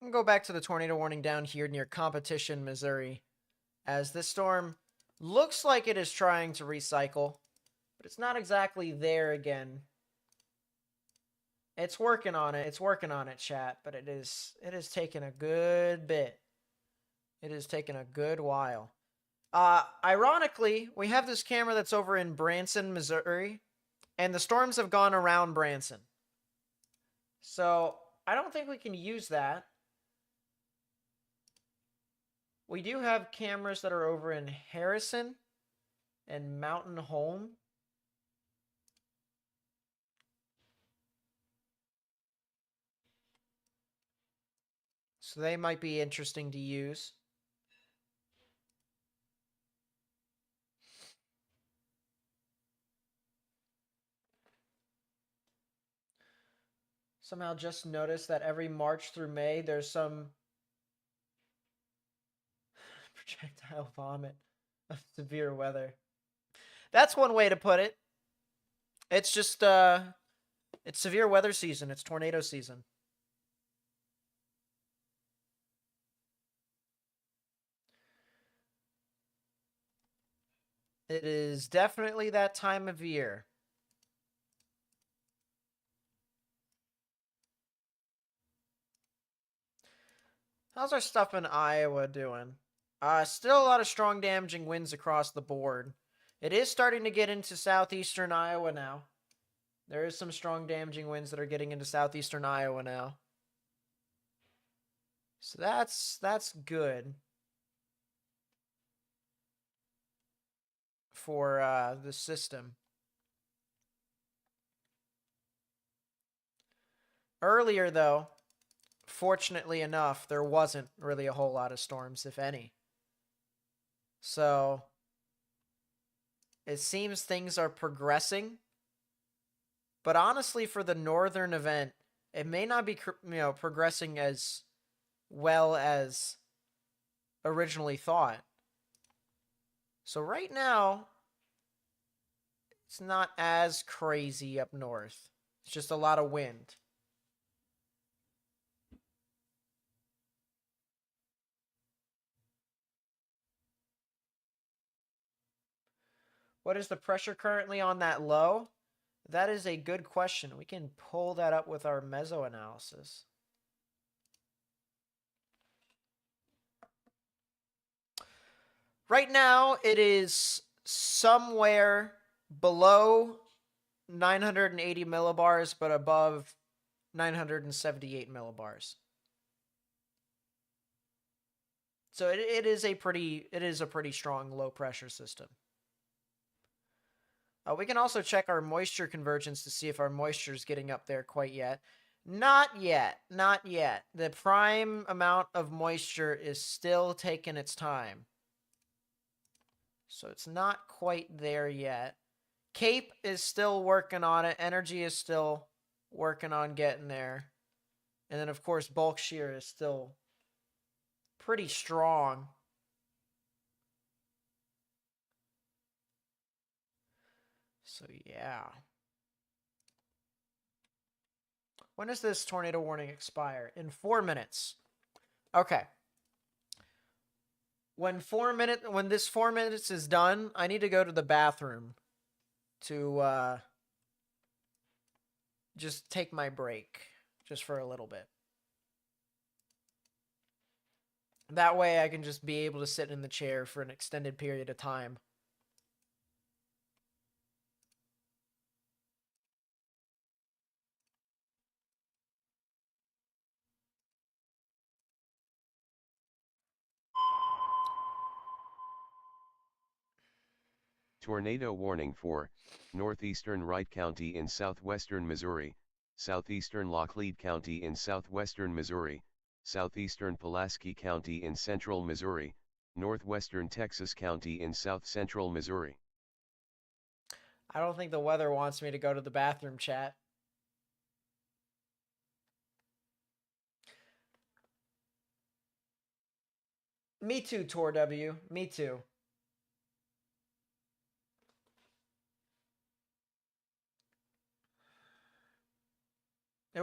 I'm going to go back to the tornado warning down here near Competition, Missouri, as this storm looks like it is trying to recycle, but it's not exactly there again. It's working on it. It's working on it, chat, but it is taking a good bit. It is taking a good while. Ironically, we have this camera that's over in Branson, Missouri, and the storms have gone around Branson. So I don't think we can use that. We do have cameras that are over in Harrison and Mountain Home. So they might be interesting to use. Somehow just noticed that every March through May, there's some projectile vomit of severe weather. That's one way to put it. It's just, it's severe weather season. It's tornado season. It is definitely that time of year. How's our stuff in Iowa doing? Still a lot of strong damaging winds across the board. It is starting to get into southeastern Iowa now. There is some strong damaging winds that are getting into southeastern Iowa now. So that's good for the system. Earlier, though, fortunately enough, there wasn't really a whole lot of storms, if any. So it seems things are progressing. But honestly, for the northern event, it may not be, progressing as well as originally thought. So right now, it's not as crazy up north. It's just a lot of wind. What is the pressure currently on that low? That is a good question. We can pull that up with our meso analysis. Right now, it is somewhere below 980 millibars, but above 978 millibars. So it is a pretty strong low pressure system. We can also check our moisture convergence to see if our moisture is getting up there quite yet. Not yet. Not yet. The prime amount of moisture is still taking its time. So it's not quite there yet. Cape is still working on it. Energy is still working on getting there. And then, of course, bulk shear is still pretty strong. So, yeah. When does this tornado warning expire? In 4 minutes. Okay. When this 4 minutes is done, I need to go to the bathroom to just take my break just for a little bit. That way I can just be able to sit in the chair for an extended period of time.
Tornado warning for northeastern Wright County in southwestern Missouri, southeastern Lockleed County in southwestern Missouri, southeastern Pulaski County in central Missouri, northwestern Texas County in south central Missouri.
I don't think the weather wants me to go to the bathroom, chat. Me too, Tor W. Me too. It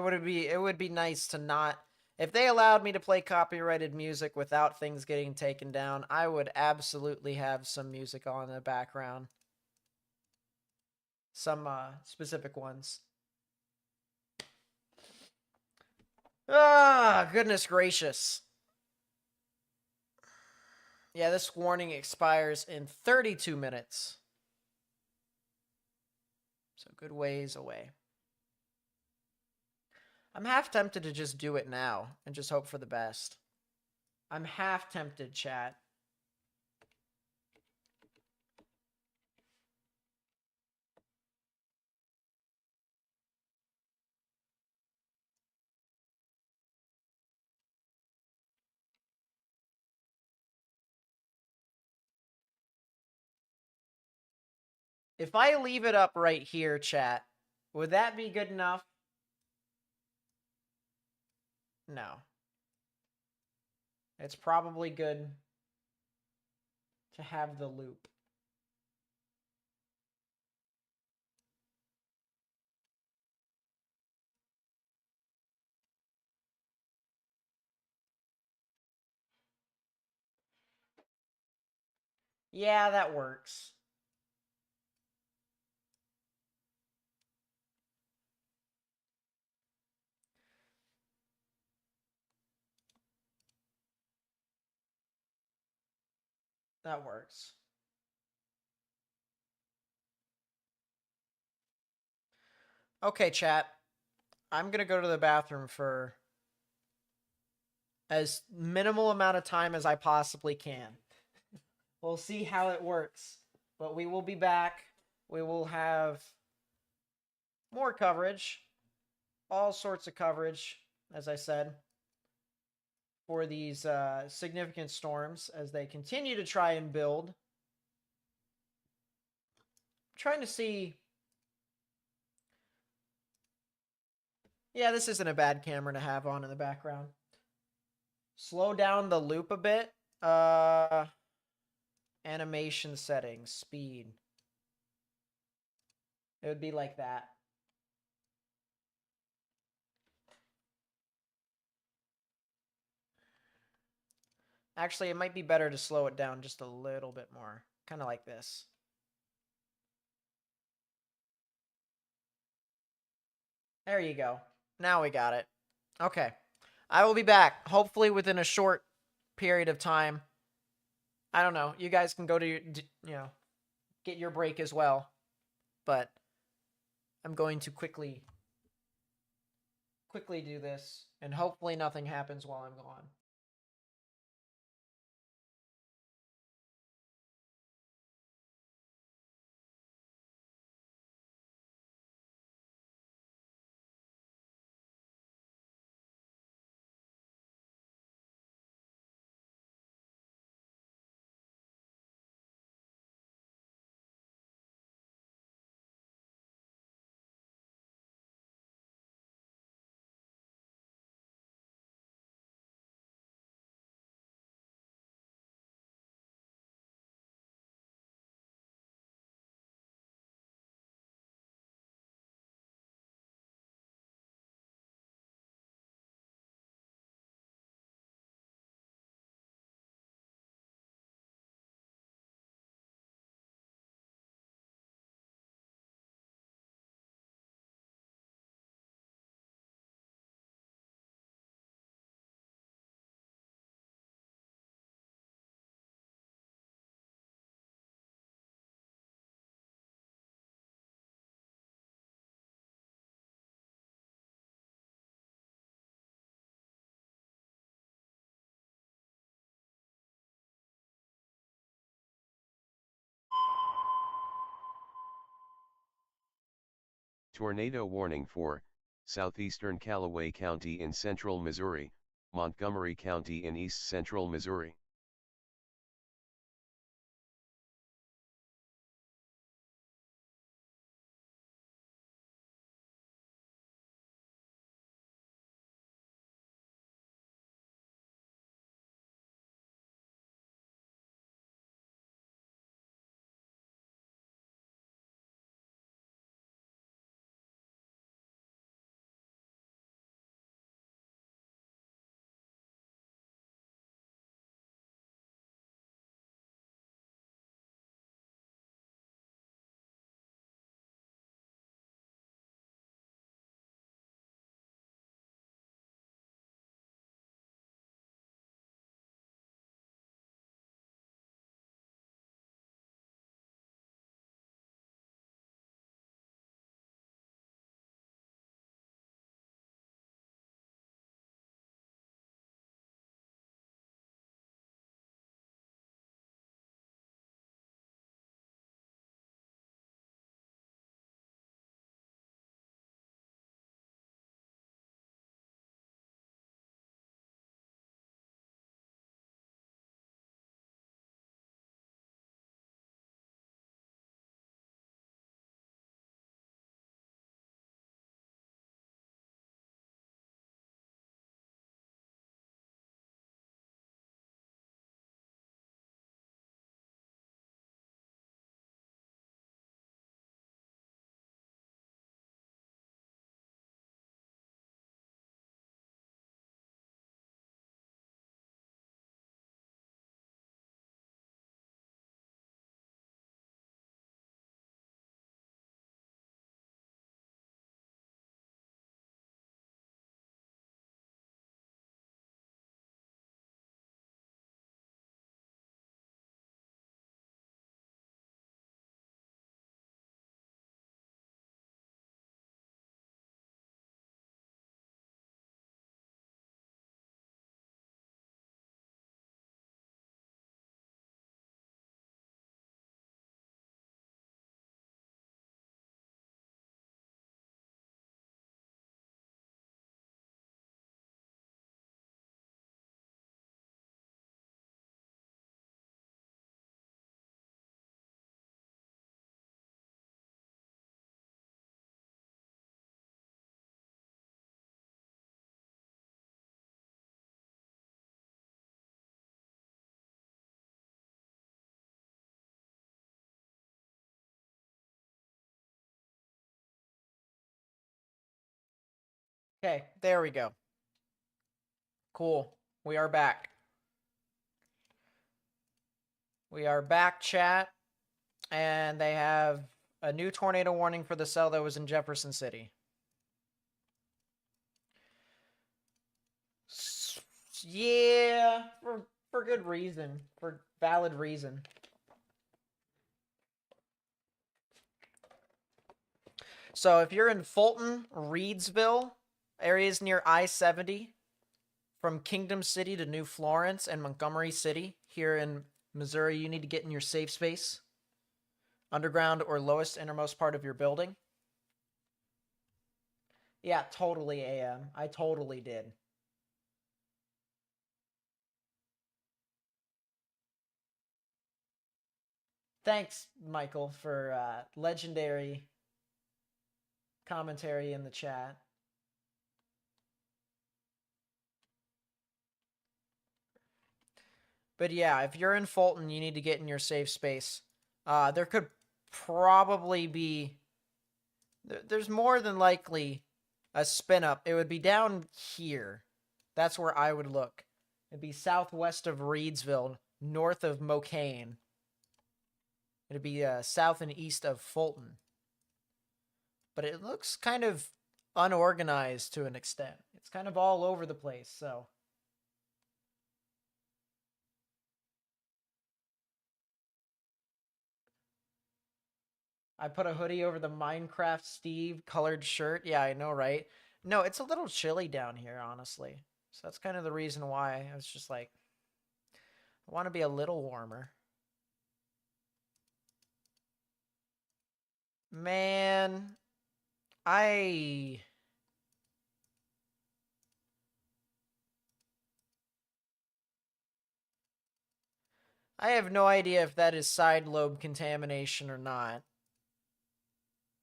would be nice to not, if they allowed me to play copyrighted music without things getting taken down, I would absolutely have some music on in the background. Some specific ones. Ah, goodness gracious. Yeah, this warning expires in 32 minutes. So good ways away. I'm half tempted to just do it now and just hope for the best. I'm half tempted, chat. If I leave it up right here, chat, would that be good enough? No. It's probably good to have the loop. Yeah, that works. That works. Okay, chat. I'm going to go to the bathroom for as minimal amount of time as I possibly can. We'll see how it works. But we will be back. We will have more coverage. All sorts of coverage, as I said, for these significant storms as they continue to try and build. I'm trying to see. Yeah, this isn't a bad camera to have on in the background. Slow down the loop a bit. Animation settings, speed. It would be like that. Actually, it might be better to slow it down just a little bit more. Kind of like this. There you go. Now we got it. Okay. I will be back, hopefully within a short period of time. I don't know. You guys can go to your, get your break as well. But I'm going to quickly do this, and hopefully nothing happens while I'm gone.
Tornado warning for southeastern Callaway County in central Missouri, Montgomery County in east central Missouri.
Okay, there we go. Cool. We are back. We are back, chat. And they have a new tornado warning for the cell that was in Jefferson City. Yeah, for good reason, for valid reason. So if you're in Fulton, Reedsville, areas near I-70, from Kingdom City to New Florence and Montgomery City here in Missouri, you need to get in your safe space, underground or lowest innermost part of your building. Yeah, totally, AM. I totally did. Thanks, Michael, for legendary commentary in the chat. But yeah, if you're in Fulton, you need to get in your safe space. There could probably be... There's more than likely a spin up. It would be down here. That's where I would look. It'd be southwest of Reedsville, north of Mocaine. It'd be south and east of Fulton. But it looks kind of unorganized to an extent. It's kind of all over the place, so... I put a hoodie over the Minecraft Steve colored shirt. Yeah, I know, right? No, it's a little chilly down here, honestly. So that's kind of the reason why I was just like, I want to be a little warmer. Man, I have no idea if that is side lobe contamination or not.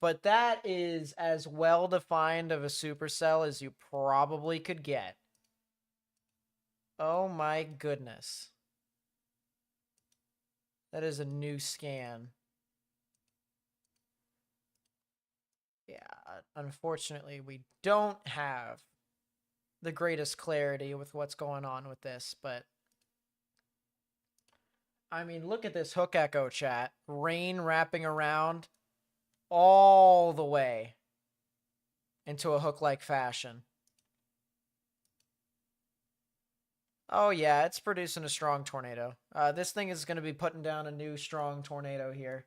But that is as well defined of a supercell as you probably could get. Oh my goodness. That is a new scan. Yeah, unfortunately, we don't have the greatest clarity with what's going on with this, but I mean, look at this hook echo chat. Rain wrapping around all the way into a hook-like fashion. Oh yeah, it's producing a strong tornado. This thing is going to be putting down a new strong tornado here.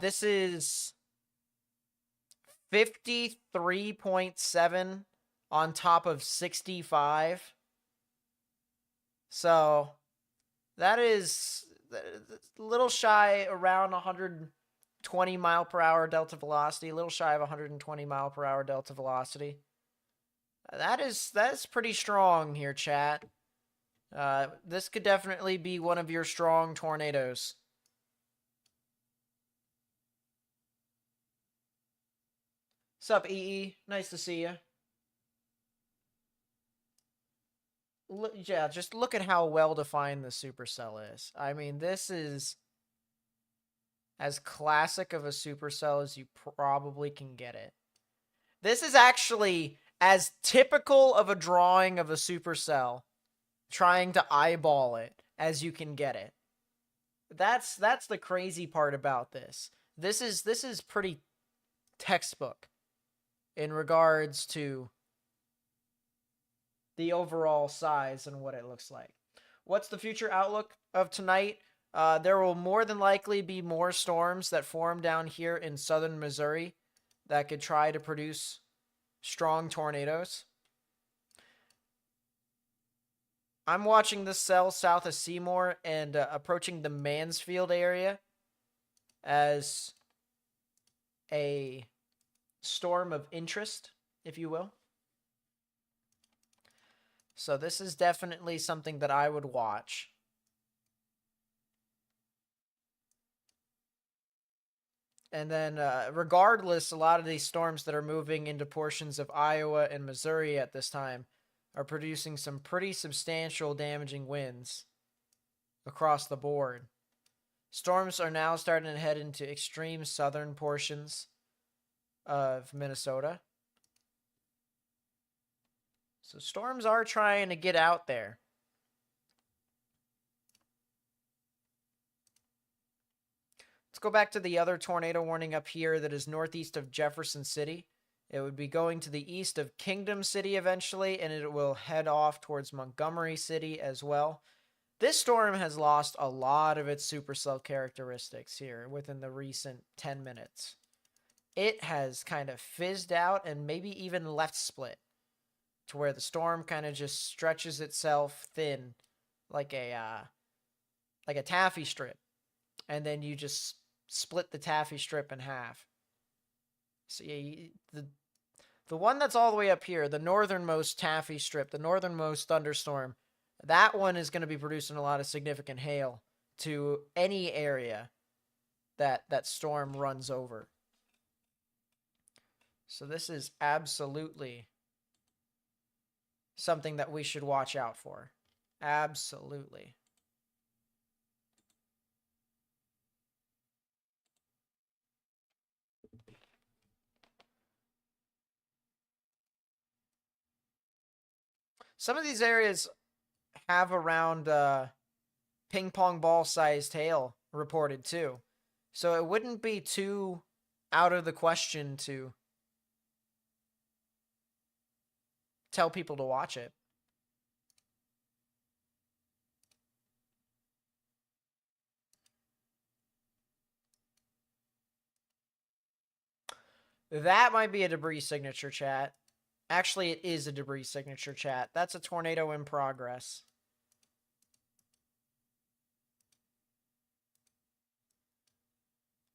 This is 53.7 on top of 65. So that is a little shy, around 120 mile per hour delta velocity, a little shy of 120 mile per hour delta velocity. That's pretty strong here, chat. This could definitely be one of your strong tornadoes. Sup, EE? Nice to see you. Yeah, just look at how well defined the supercell is. I mean, this is as classic of a supercell as you probably can get it. This is actually as typical of a drawing of a supercell, trying to eyeball it as you can get it. That's the crazy part about this. This is pretty textbook in regards to the overall size and what it looks like. What's the future outlook of tonight? There will more than likely be more storms that form down here in southern Missouri that could try to produce strong tornadoes. I'm watching this cell south of Seymour and approaching the Mansfield area as a storm of interest, if you will. So this is definitely something that I would watch. And then regardless, a lot of these storms that are moving into portions of Iowa and Missouri at this time are producing some pretty substantial damaging winds across the board. Storms are now starting to head into extreme southern portions of Minnesota. So storms are trying to get out there. Let's go back to the other tornado warning up here that is northeast of Jefferson City. It would be going to the east of Kingdom City eventually, and it will head off towards Montgomery City as well. This storm has lost a lot of its supercell characteristics here within the recent 10 minutes. It has kind of fizzed out and maybe even left split to where the storm kind of just stretches itself thin like a taffy strip, and then you just split the taffy strip in half. So yeah, the one that's all the way up here, the northernmost taffy strip, the northernmost thunderstorm, that one is going to be producing a lot of significant hail to any area that storm runs over. So this is absolutely something that we should watch out for. Absolutely. Some of these areas have around ping pong ball sized hail reported too. So it wouldn't be too out of the question to tell people to watch it. That might be a debris signature, chat. Actually, it is a debris signature, chat. That's a tornado in progress.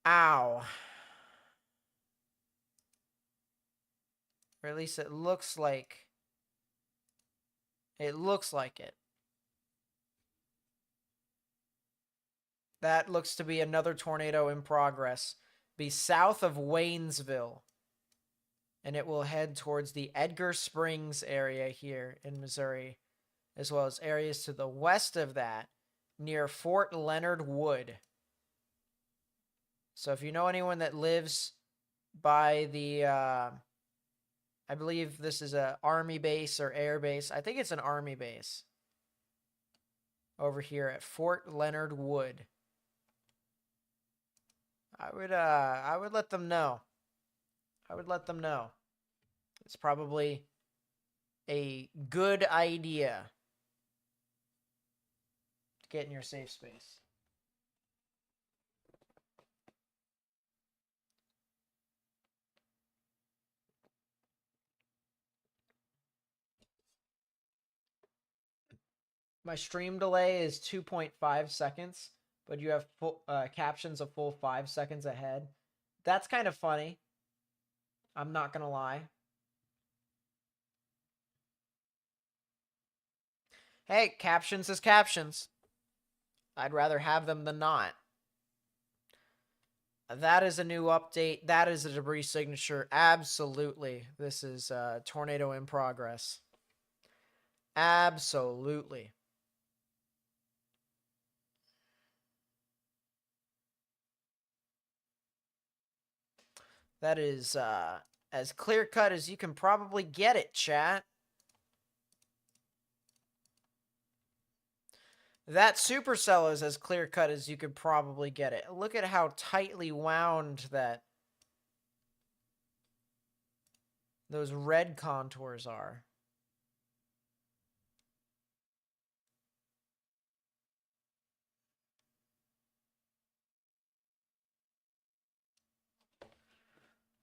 Ow. Or at least it looks like it. That looks to be another tornado in progress. Be south of Waynesville. And it will head towards the Edgar Springs area here in Missouri, as well as areas to the west of that near Fort Leonard Wood. So if you know anyone that lives by the, I believe this is a Army base or air base. I think it's an Army base over here at Fort Leonard Wood. I would let them know. It's probably a good idea to get in your safe space. My stream delay is 2.5 seconds, but you have full, captions a full 5 seconds ahead. That's kind of funny. I'm not going to lie. Hey, captions is captions. I'd rather have them than not. That is a new update. That is a debris signature. Absolutely. This is a tornado in progress. Absolutely. That is as clear cut as you can probably get it, chat. That supercell is as clear cut as you could probably get it. Look at how tightly wound that those red contours are.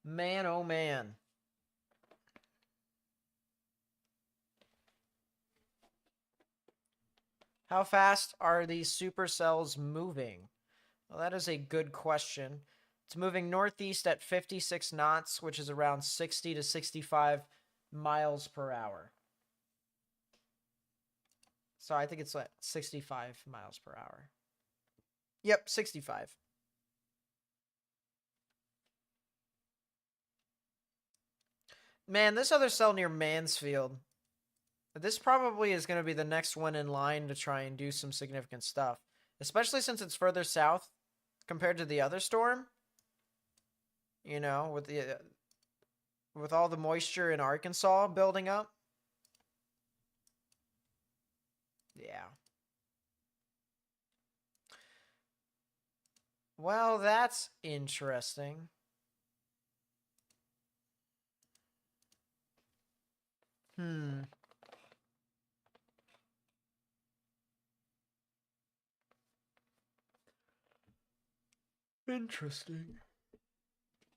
Man, oh man. How fast are these supercells moving? Well, that is a good question. It's moving northeast at 56 knots, which is around 60 to 65 miles per hour. So I think it's like 65 miles per hour. Yep, 65. Man, this other cell near Mansfield, this probably is going to be the next one in line to try and do some significant stuff, especially since it's further south compared to the other storm. You know, with all the moisture in Arkansas building up. Yeah. Well, that's interesting. Interesting.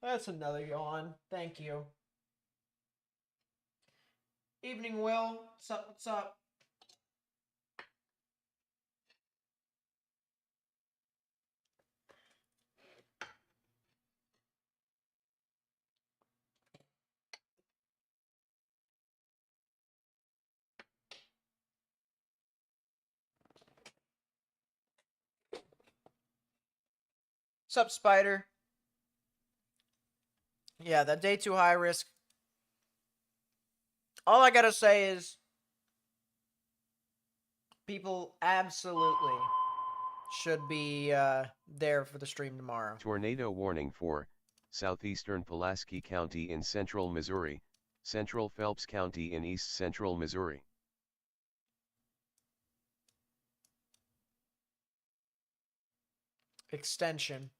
That's another yawn. Thank you. Evening, Will. What's up? What's up? What's up, Spider? Yeah, that day 2 high risk. All I gotta say is people absolutely should be there for the stream tomorrow.
Tornado warning for southeastern Pulaski County in central Missouri, central Phelps County in east central Missouri.
Extension.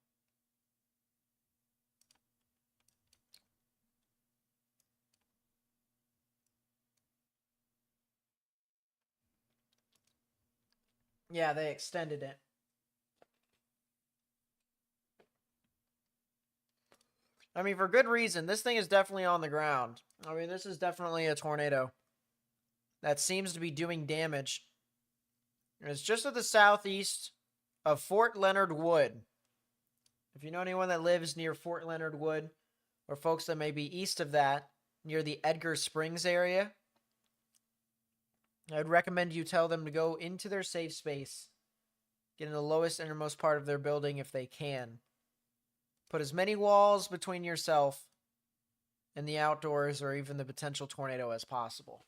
Yeah, they extended it. I mean, for good reason. This thing is definitely on the ground. I mean, this is definitely a tornado that seems to be doing damage. It's just to the southeast of Fort Leonard Wood. If you know anyone that lives near Fort Leonard Wood, or folks that may be east of that, near the Edgar Springs area. I'd recommend you tell them to go into their safe space, get in the lowest innermost part of their building if they can. Put as many walls between yourself and the outdoors or even the potential tornado as possible.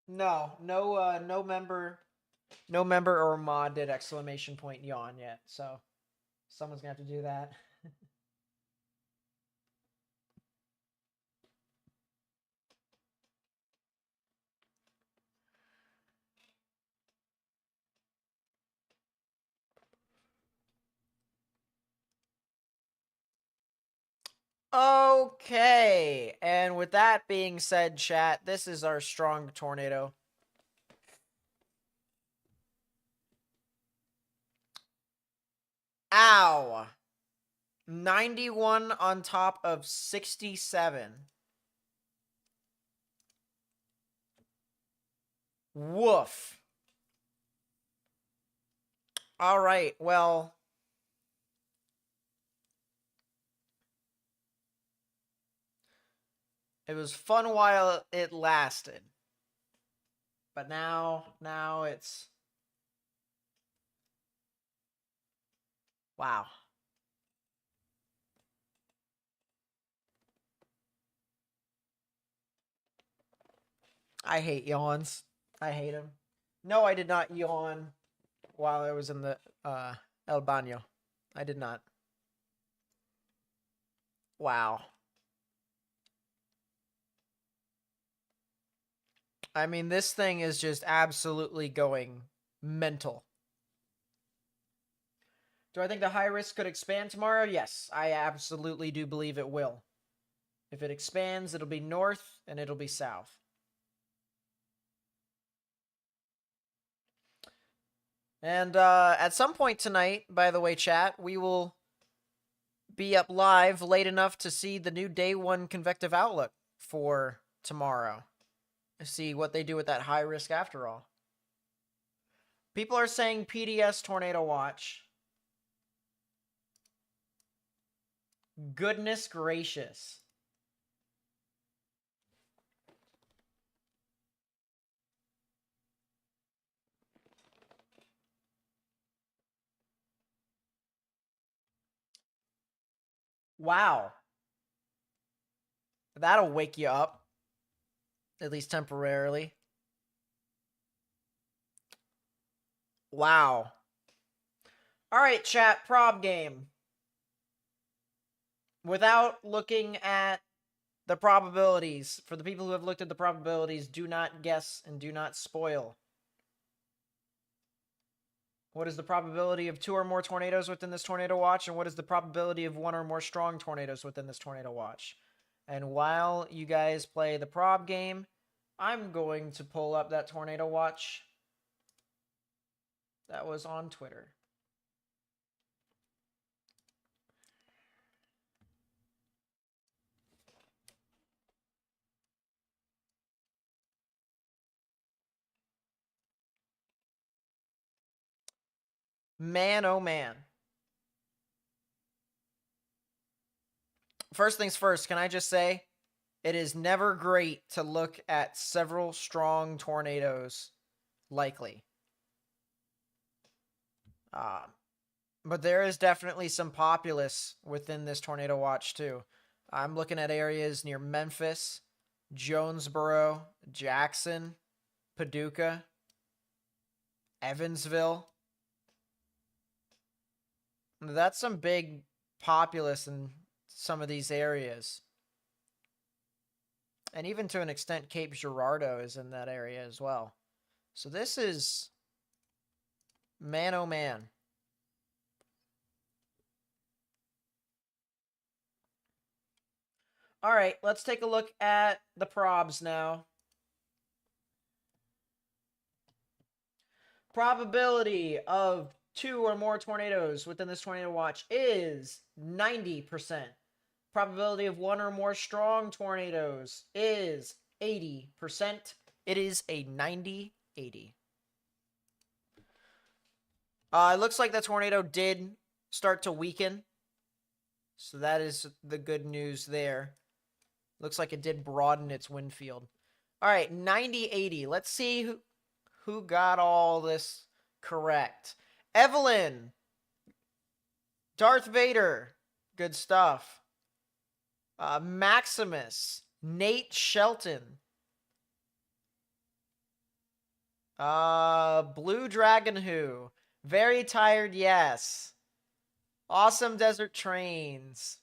No member or mod did exclamation point yawn yet, so someone's gonna have to do that. Okay, and with that being said, chat, this is our strong tornado. Ow. 91 on top of 67. Woof. All right, well, it was fun while it lasted. But now it's... Wow. I hate yawns. I hate them. No, I did not yawn while I was in the El Baño. I did not. Wow. I mean, this thing is just absolutely going mental. Do I think the high risk could expand tomorrow? Yes, I absolutely do believe it will. If it expands, it'll be north and it'll be south. And at some point tonight, by the way, chat, we will be up live late enough to see the new day one convective outlook for tomorrow. See what they do with that high risk after all. People are saying PDS tornado watch. Goodness gracious. Wow. That'll wake you up. At least temporarily. Wow. Alright, chat, prob game. Without looking at the probabilities, for the people who have looked at the probabilities, do not guess and do not spoil. What is the probability of 2 or more tornadoes within this tornado watch? And what is the probability of 1 or more strong tornadoes within this tornado watch? And while you guys play the prob game, I'm going to pull up that tornado watch that was on Twitter. Man, oh man. First things first, can I just say, it is never great to look at several strong tornadoes likely. But there is definitely some populace within this tornado watch too. I'm looking at areas near Memphis, Jonesboro, Jackson, Paducah, Evansville. That's some big populace in some of these areas. And even to an extent, Cape Girardeau is in that area as well. So this is, man oh man. All right, let's take a look at the probs now. Probability of 2 or more tornadoes within this tornado watch is 90%. probability of one or more strong tornadoes is 80%. It is a 90-80. It looks like the tornado did start to weaken. So that is the good news there. Looks like it did broaden its wind field. All right, 90-80. Let's see who got all this correct. Evelyn. Darth Vader. Good stuff. Maximus. Nate Shelton. Blue Dragon Who. Very tired, yes. Awesome Desert Trains.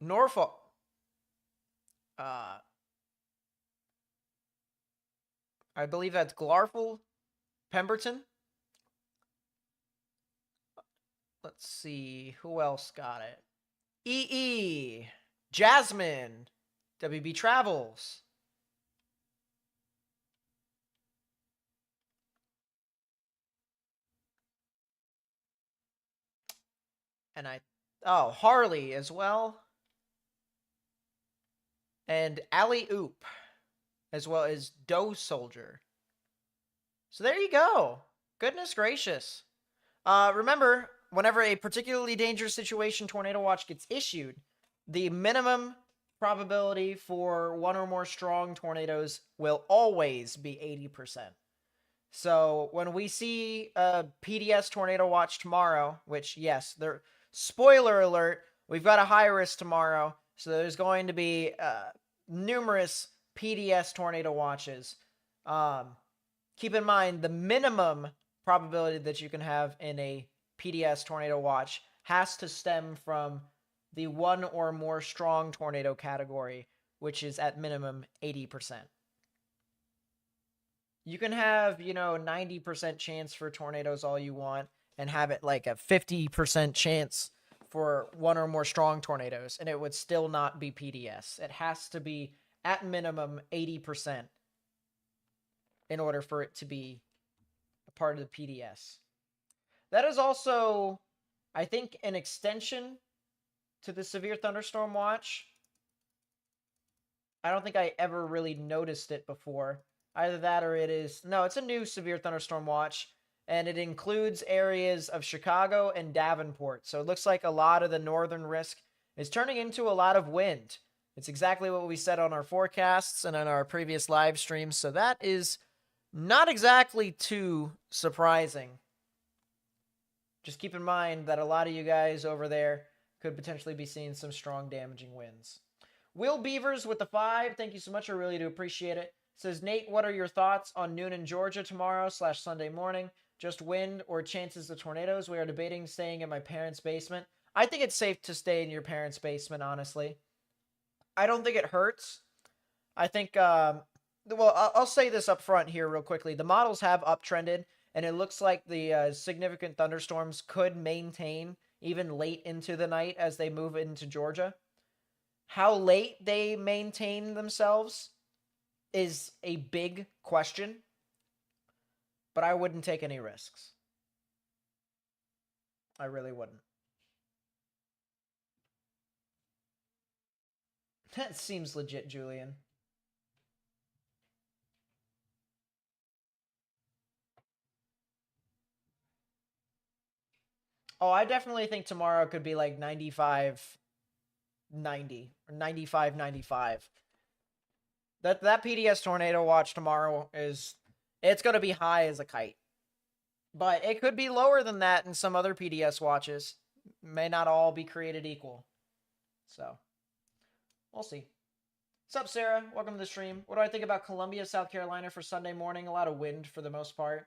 Norfolk. I believe that's Glarful Pemberton. Let's see. Who else got it? EE. Jasmine. WB Travels. And Harley as well. And Alley Oop, as well as Doe Soldier. So there you go. Goodness gracious. Remember, whenever a particularly dangerous situation tornado watch gets issued, the minimum probability for one or more strong tornadoes will always be 80%. So when we see a PDS tornado watch tomorrow, which, yes, spoiler alert, we've got a high risk tomorrow, so there's going to be numerous PDS tornado watches. Keep in mind, the minimum probability that you can have in a PDS tornado watch has to stem from the one or more strong tornado category, which is at minimum 80%. You can have, 90% chance for tornadoes all you want and have it like a 50% chance for one or more strong tornadoes, and it would still not be PDS. It has to be at minimum 80% in order for it to be a part of the PDS. That is also, I think, an extension to the Severe Thunderstorm Watch. I don't think I ever really noticed it before. Either that or it's a new Severe Thunderstorm Watch, and it includes areas of Chicago and Davenport. So it looks like a lot of the northern risk is turning into a lot of wind. It's exactly what we said on our forecasts and on our previous live streams, so that is not exactly too surprising. Just keep in mind that a lot of you guys over there could potentially be seeing some strong damaging winds. Will Beavers with the 5, thank you so much, I really do appreciate it. Says, Nate, what are your thoughts on noon in Georgia tomorrow / Sunday morning? Just wind or chances of tornadoes? We are debating staying in my parents' basement. I think it's safe to stay in your parents' basement, honestly. I don't think it hurts. I think, I'll say this up front here real quickly. The models have uptrended, and it looks like the significant thunderstorms could maintain even late into the night as they move into Georgia. How late they maintain themselves is a big question, but I wouldn't take any risks. I really wouldn't. That seems legit, Julian. Oh, I definitely think tomorrow could be like 95-90 or 95-95. That PDS tornado watch tomorrow it's going to be high as a kite. But it could be lower than that in some other PDS watches. May not all be created equal. So, we'll see. What's up, Sarah? Welcome to the stream. What do I think about Columbia, South Carolina for Sunday morning? A lot of wind for the most part.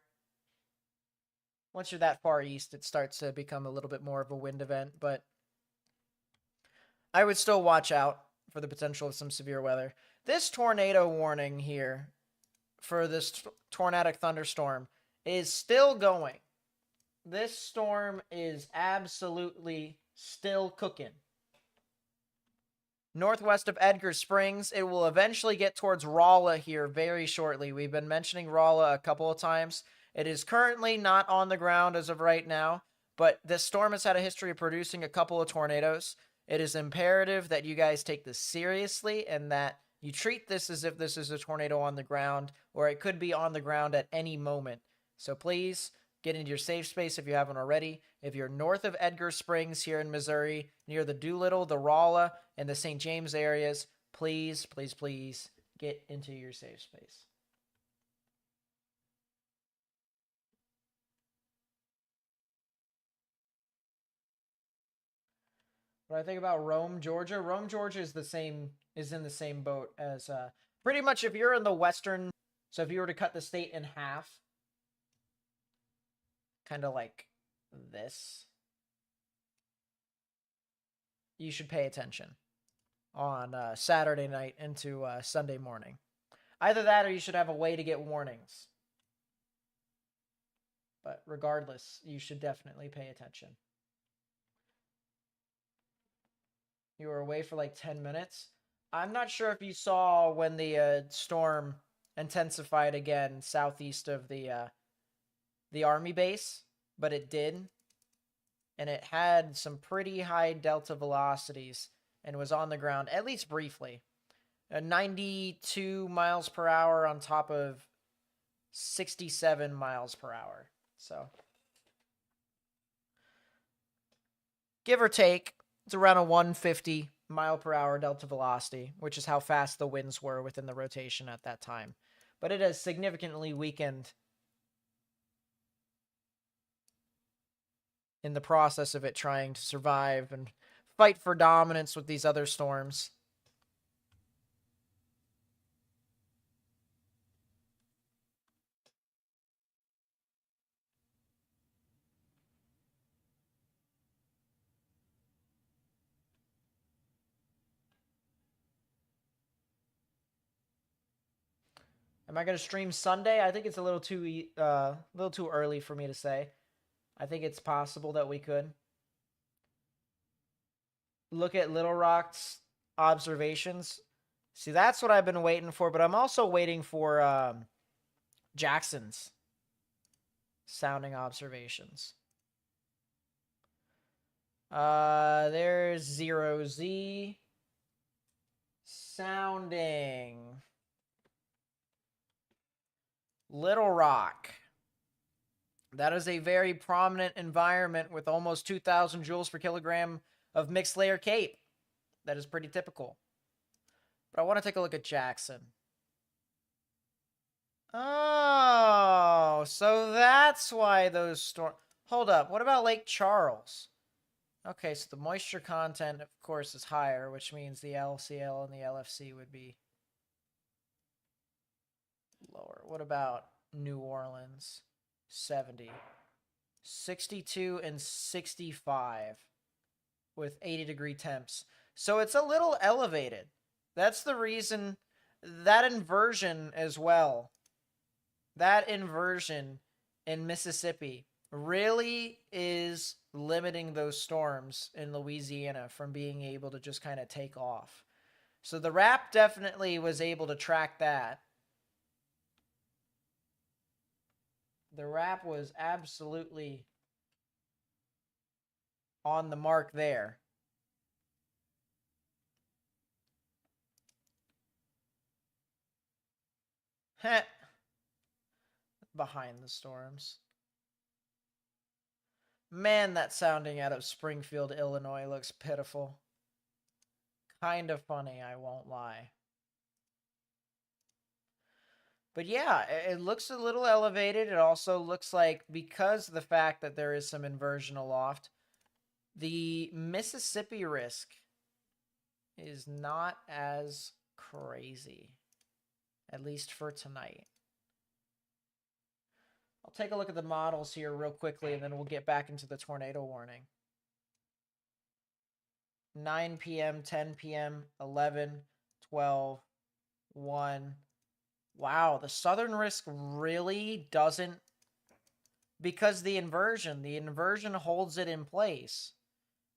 Once you're that far east, it starts to become a little bit more of a wind event, but I would still watch out for the potential of some severe weather. This tornado warning here for this tornadic thunderstorm is still going. This storm is absolutely still cooking. Northwest of Edgar Springs, it will eventually get towards Rolla here very shortly. We've been mentioning Rolla a couple of times. It is currently not on the ground as of right now, But this storm has had a history of producing a couple of tornadoes. It is imperative that you guys take this seriously and that you treat this as if this is a tornado on the ground, or it could be on the ground at any moment. So please get into your safe space if you haven't already. If you're north of Edgar Springs here in Missouri, near the Doolittle, the Rolla, and the St. James areas, please, please, please get into your safe space. What I think about Rome, Georgia. Rome, Georgia is in the same boat as pretty much if you're in the western. So if you were to cut the state in half, kind of like this, you should pay attention on Saturday night into Sunday morning. Either that or you should have a way to get warnings. But regardless, you should definitely pay attention. You were away for like 10 minutes. I'm not sure if you saw when the storm intensified again southeast of the army base, but it did. And it had some pretty high delta velocities and was on the ground, at least briefly. 92 miles per hour on top of 67 miles per hour. So, give or take, it's around a 150 mile per hour delta velocity, which is how fast the winds were within the rotation at that time. But it has significantly weakened in the process of it trying to survive and fight for dominance with these other storms. Am I going to stream Sunday? I think it's a little too early for me to say. I think it's possible that we could look at Little Rock's observations. See, that's what I've been waiting for, but I'm also waiting for Jackson's sounding observations. There's 0Z sounding. Little Rock. That is a very prominent environment with almost 2,000 joules per kilogram of mixed layer CAPE. That is pretty typical. But I want to take a look at Jackson. Oh, so that's why those storms... Hold up, what about Lake Charles? Okay, so the moisture content, of course, is higher, which means the LCL and the LFC would be lower. What about New Orleans? 70. 62 and 65 with 80-degree temps. So it's a little elevated. That's the reason. That inversion as well. That inversion in Mississippi really is limiting those storms in Louisiana from being able to just kind of take off. So the RAP definitely was able to track that. The RAP was absolutely on the mark there. Heh. Behind the storms. Man, that sounding out of Springfield, Illinois looks pitiful. Kind of funny, I won't lie. But yeah, it looks a little elevated. It also looks like, because of the fact that there is some inversion aloft, the Mississippi risk is not as crazy, at least for tonight. I'll take a look at the models here real quickly, and then we'll get back into the tornado warning. 9 p.m., 10 p.m., 11, 12, 1. Wow, the southern risk really doesn't, because the inversion holds it in place.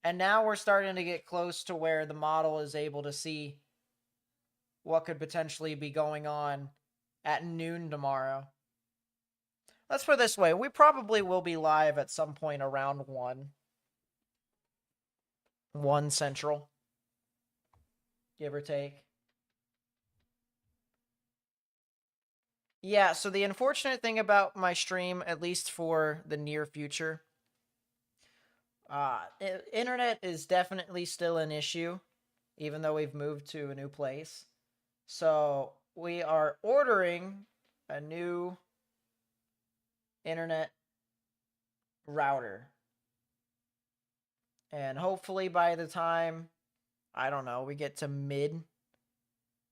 And now we're starting to get close to where the model is able to see what could potentially be going on at noon tomorrow. let's put it this way. We probably will be live at some point around 1 Central, give or take. Yeah, so the unfortunate thing about my stream, at least for the near future, internet is definitely still an issue, even though we've moved to a new place. So we are ordering a new internet router. And hopefully by the time, I don't know, we get to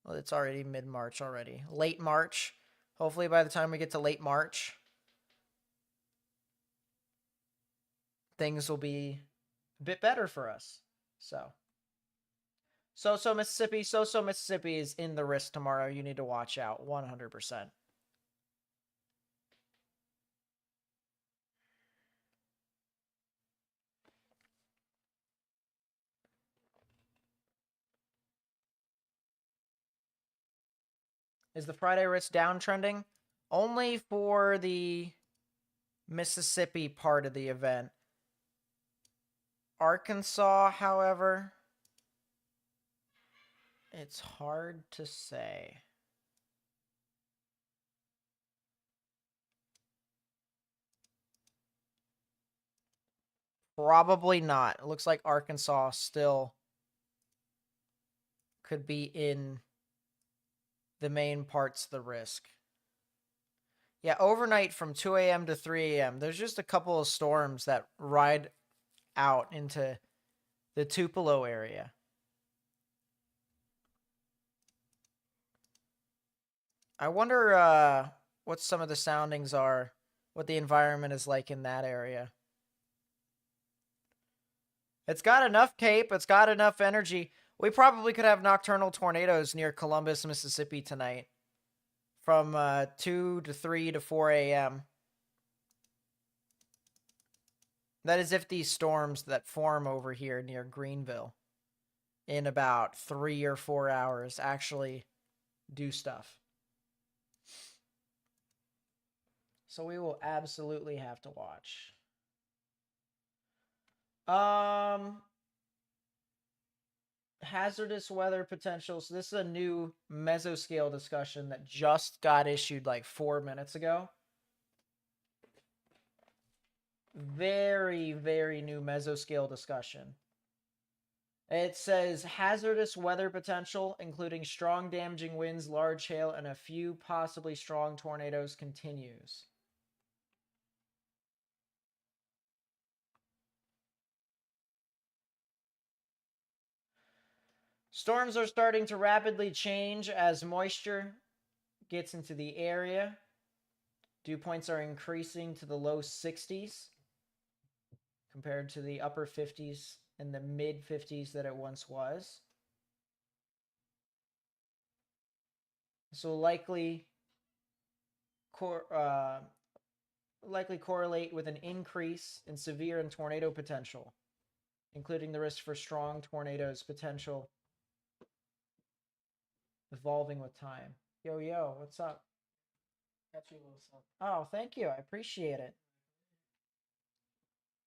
well, it's already mid-March already. Late March. Hopefully by the time we get to late March, things will be a bit better for us. So Mississippi is in the risk tomorrow. You need to watch out 100%. Is the Friday risk downtrending? Only for the Mississippi part of the event. Arkansas, however, it's hard to say. Probably not. It looks like Arkansas still could be in the main parts of the risk. Yeah, overnight from 2 a.m. to 3 a.m., there's just a couple of storms that ride out into the Tupelo area. I wonder what some of the soundings are, what the environment is like in that area. It's got enough cape, it's got enough energy. We probably could have nocturnal tornadoes near Columbus, Mississippi tonight from 2 to 3 to 4 a.m. That is if these storms that form over here near Greenville in about 3 or 4 hours actually do stuff. So we will absolutely have to watch. Hazardous weather potential. So this is a new mesoscale discussion that just got issued like 4 minutes ago. Very, very new mesoscale discussion. It says hazardous weather potential, including strong damaging winds, large hail, and a few possibly strong tornadoes continues. Storms are starting to rapidly change as moisture gets into the area. Dew points are increasing to the low 60s compared to the upper 50s and the mid 50s that it once was. This will likely correlate with an increase in severe and tornado potential, including the risk for strong tornadoes potential evolving with time. Yo, what's up? Got you a little something. Oh, thank you. I appreciate it.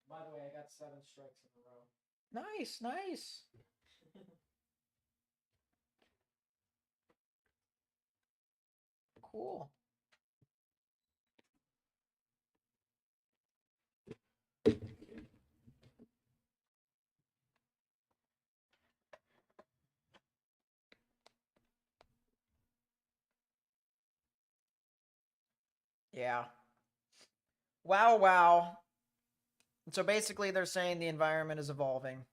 By the way, I got 7 strikes in a row. Nice. Cool. Yeah. Wow. So basically, they're saying the environment is evolving.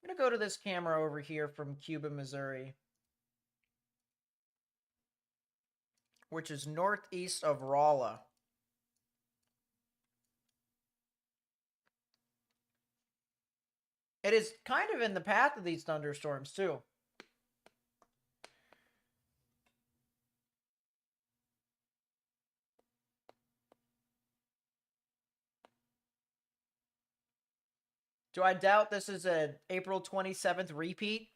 I'm going to go to this camera over here from Cuba, Missouri, which is northeast of Rolla. It is kind of in the path of these thunderstorms, too. Do I doubt this is an April 27th repeat?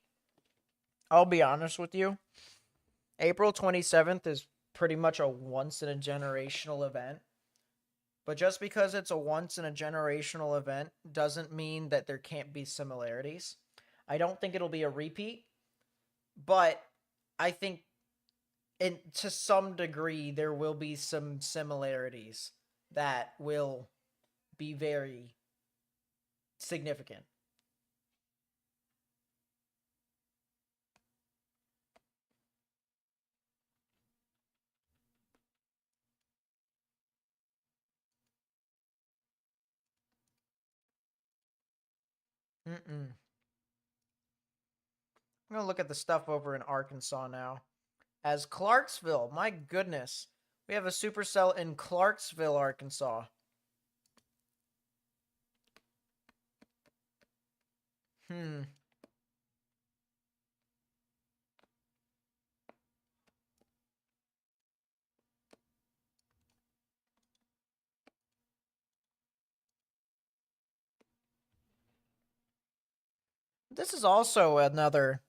I'll be honest with you. April 27th is pretty much a once in a generational event. But just because it's a once in a generational event doesn't mean that there can't be similarities. I don't think it'll be a repeat, but I think to some degree there will be some similarities that will be very significant. I'm gonna look at the stuff over in Arkansas now. As Clarksville, my goodness, we have a supercell in Clarksville, Arkansas. This is also another.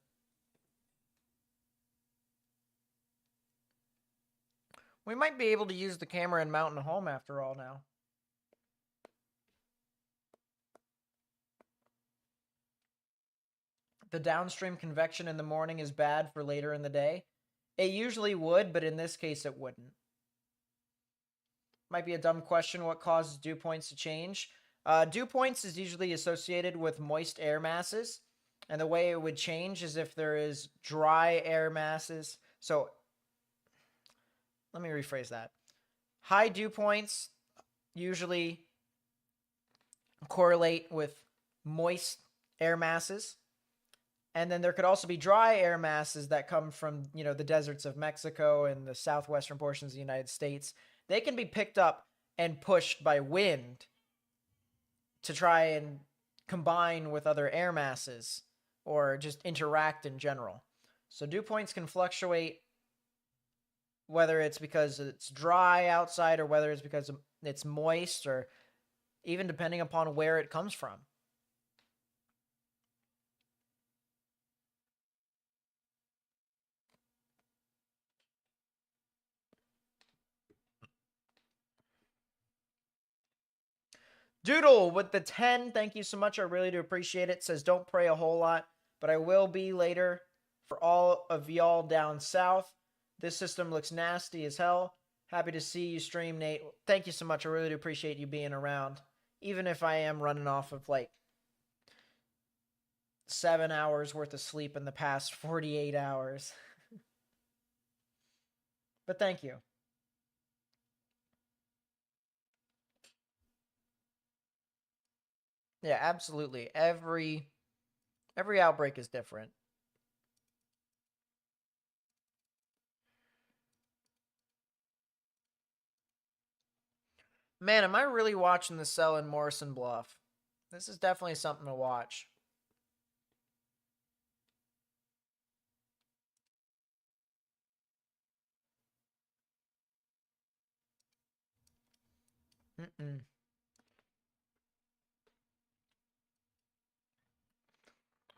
We might be able to use the camera in Mountain Home after all now. The downstream convection in the morning is bad for later in the day. It usually would, but in this case it wouldn't. Might be a dumb question. What causes dew points to change? Dew points is usually associated with moist air masses. And the way it would change is if there is dry air masses. So let me rephrase that. High dew points usually correlate with moist air masses. And then there could also be dry air masses that come from, the deserts of Mexico and the southwestern portions of the United States. They can be picked up and pushed by wind to try and combine with other air masses or just interact in general. So dew points can fluctuate whether it's because it's dry outside or whether it's because it's moist or even depending upon where it comes from. Doodle with the 10, thank you so much. I really do appreciate it. Says, don't pray a whole lot, but I will be later for all of y'all down south. This system looks nasty as hell. Happy to see you stream, Nate. Thank you so much. I really do appreciate you being around. Even if I am running off of like 7 hours worth of sleep in the past 48 hours. But thank you. Yeah, absolutely. Every outbreak is different. Man, am I really watching the cell in Morrison Bluff? This is definitely something to watch.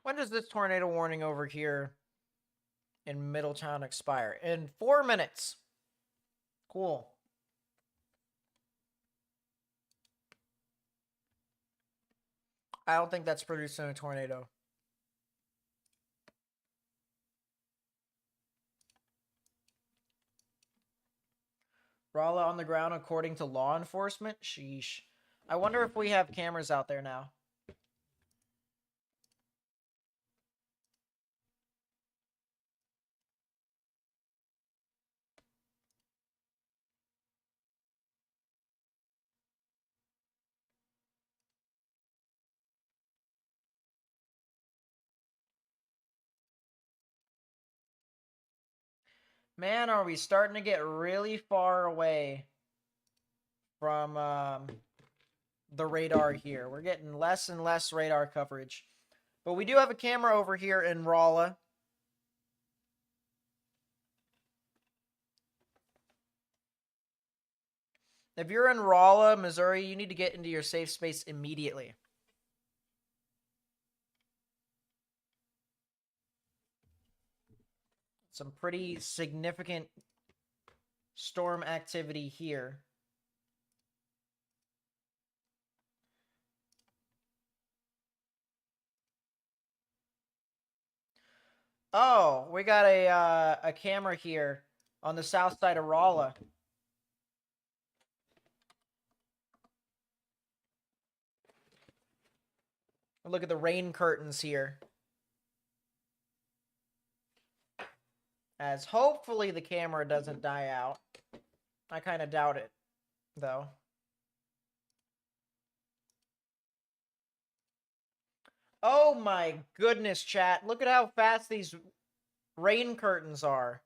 When does this tornado warning over here in Middletown expire? In 4 minutes. Cool. I don't think that's producing a tornado. Raleigh on the ground according to law enforcement? Sheesh. I wonder if we have cameras out there now. Man, are we starting to get really far away from the radar here. We're getting less and less radar coverage. But we do have a camera over here in Rolla. If you're in Rolla, Missouri, you need to get into your safe space immediately. Some pretty significant storm activity here. Oh, we got a camera here on the south side of Rolla. Look at the rain curtains here. As hopefully the camera doesn't die out. I kind of doubt it, though. Oh my goodness, chat. Look at how fast these rain curtains are.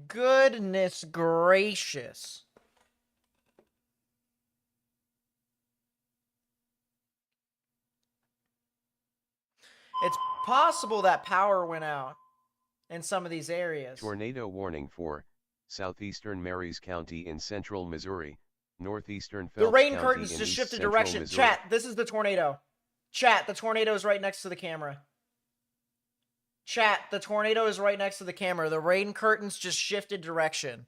Goodness gracious. It's possible that power went out in some of these areas.
Tornado warning for southeastern Marys County in central Missouri, northeastern
The
Phelps
rain
County
curtains
in
just
east
shifted
central
direction.
Missouri.
Chat, this is the tornado. Chat, the tornado is right next to the camera. Chat, the tornado is right next to the camera. The rain curtains just shifted direction.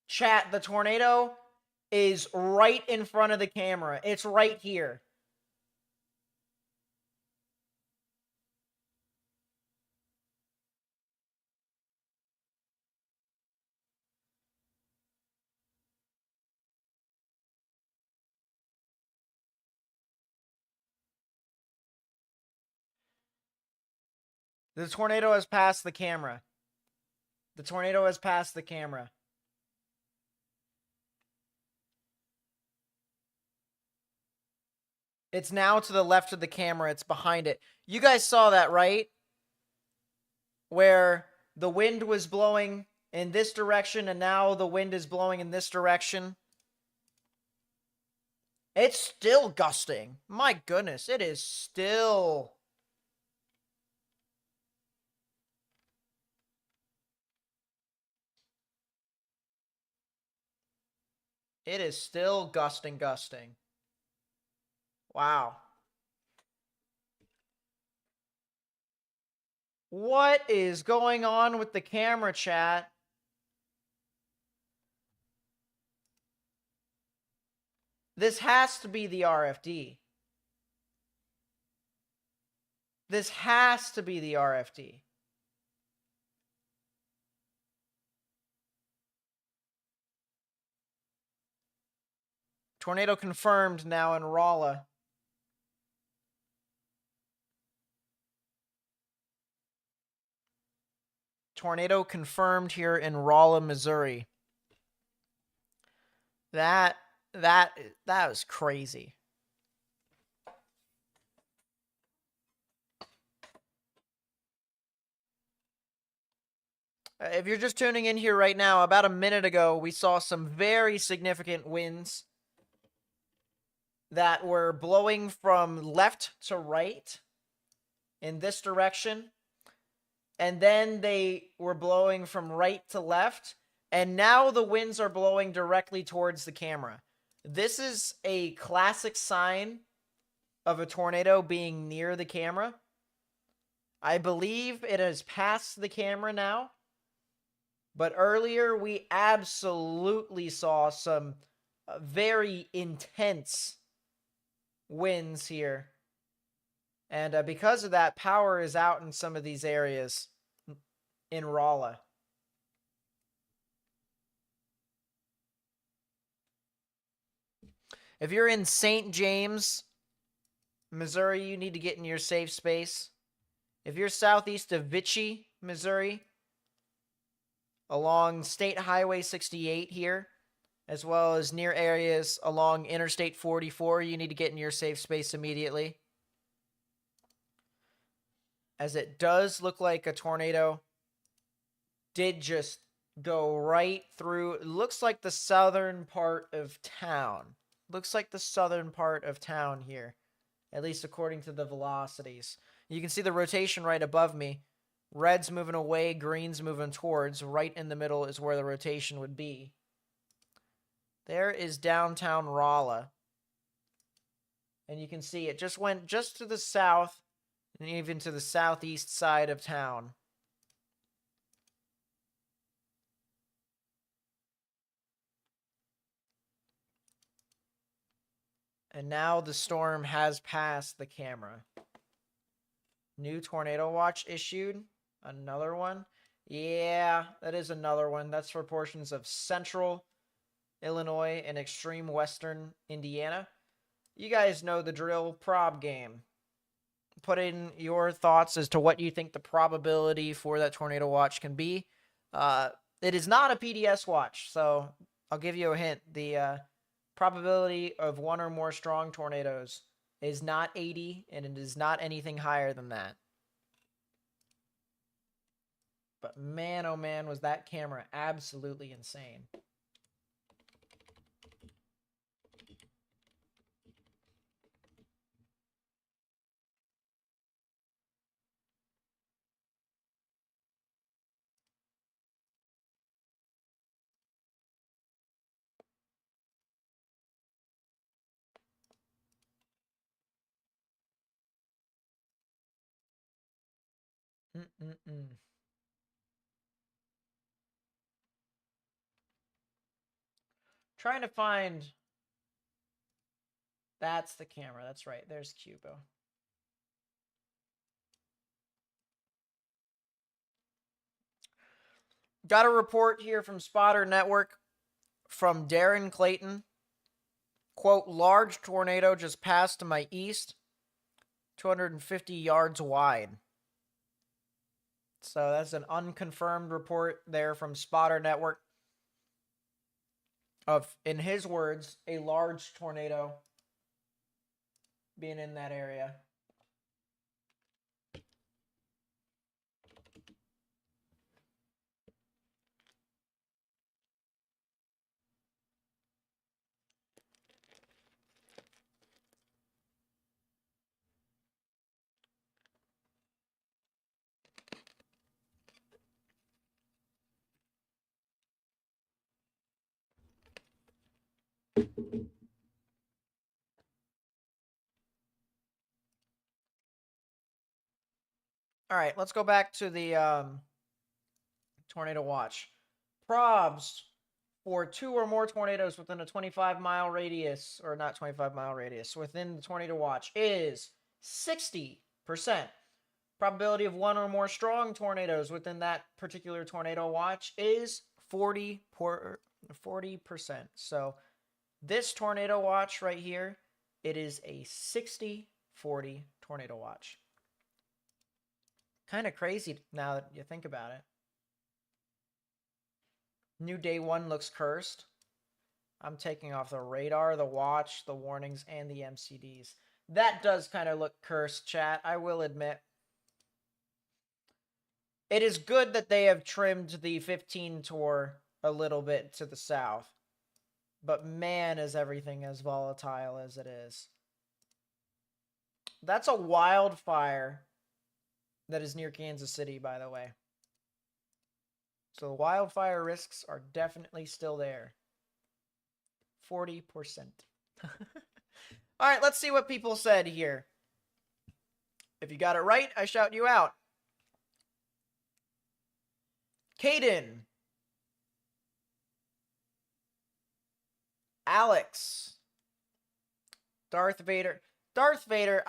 Chat, the tornado is right in front of the camera. It's right here. The tornado has passed the camera. The tornado has passed the camera. It's now to the left of the camera. It's behind it. You guys saw that, right? Where the wind was blowing in this direction and now the wind is blowing in this direction. It's still gusting. My goodness, it is still... It is still gusting. Wow. What is going on with the camera, chat? This has to be the RFD. This has to be the RFD. Tornado confirmed now in Rolla. Tornado confirmed here in Rolla, Missouri. That was crazy. If you're just tuning in here right now, about a minute ago, we saw some very significant winds that were blowing from left to right in this direction. And then they were blowing from right to left. And now the winds are blowing directly towards the camera. This is a classic sign of a tornado being near the camera. I believe it has passed the camera now. But earlier, we absolutely saw some very intense winds here. And because of that, power is out in some of these areas in Rolla. If you're in St. James, Missouri, you need to get in your safe space. If you're southeast of Vichy, Missouri, along State Highway 68 here, as well as near areas along Interstate 44, you need to get in your safe space immediately. As it does look like a tornado did just go right through. It looks like the southern part of town. Looks like the southern part of town here, at least according to the velocities. You can see the rotation right above me. Red's moving away, green's moving towards. Right in the middle is where the rotation would be. There is downtown Rolla. And you can see it just went just to the south and even to the southeast side of town. And now the storm has passed the camera. New tornado watch issued. Another one. Yeah, that is another one. That's for portions of central Illinois and extreme western Indiana. You guys know the drill. Prob game. Put in your thoughts as to what you think the probability for that tornado watch can be. It is not a PDS watch, so I'll give you a hint. The probability of one or more strong tornadoes is not 80, and it is not anything higher than that. But man, oh man, was that camera absolutely insane. Trying to find... That's the camera. That's right. There's Cubo. Got a report here from Spotter Network from Darren Clayton. Quote, large tornado just passed to my east, 250 yards wide. So that's an unconfirmed report there from Spotter Network of, in his words, a large tornado being in that area. All right, let's go back to the tornado watch. Probs for 2 or more tornadoes within a 25-mile radius, or not 25-mile radius, within the tornado watch is 60%. Probability of 1 or more strong tornadoes within that particular tornado watch is 40%. So this tornado watch right here, it is a 60-40 tornado watch. Kind of crazy now that you think about it. New day 1 looks cursed. I'm taking off the radar, the watch, the warnings, and the MCDs. That does kind of look cursed, chat, I will admit. It is good that they have trimmed the 15 tour a little bit to the south. But man, is everything as volatile as it is. That's a wildfire that is near Kansas City, by the way. So the wildfire risks are definitely still there. 40%. All right, let's see what people said here. If you got it right, I shout you out. Caden. Alex. Darth Vader. Darth Vader,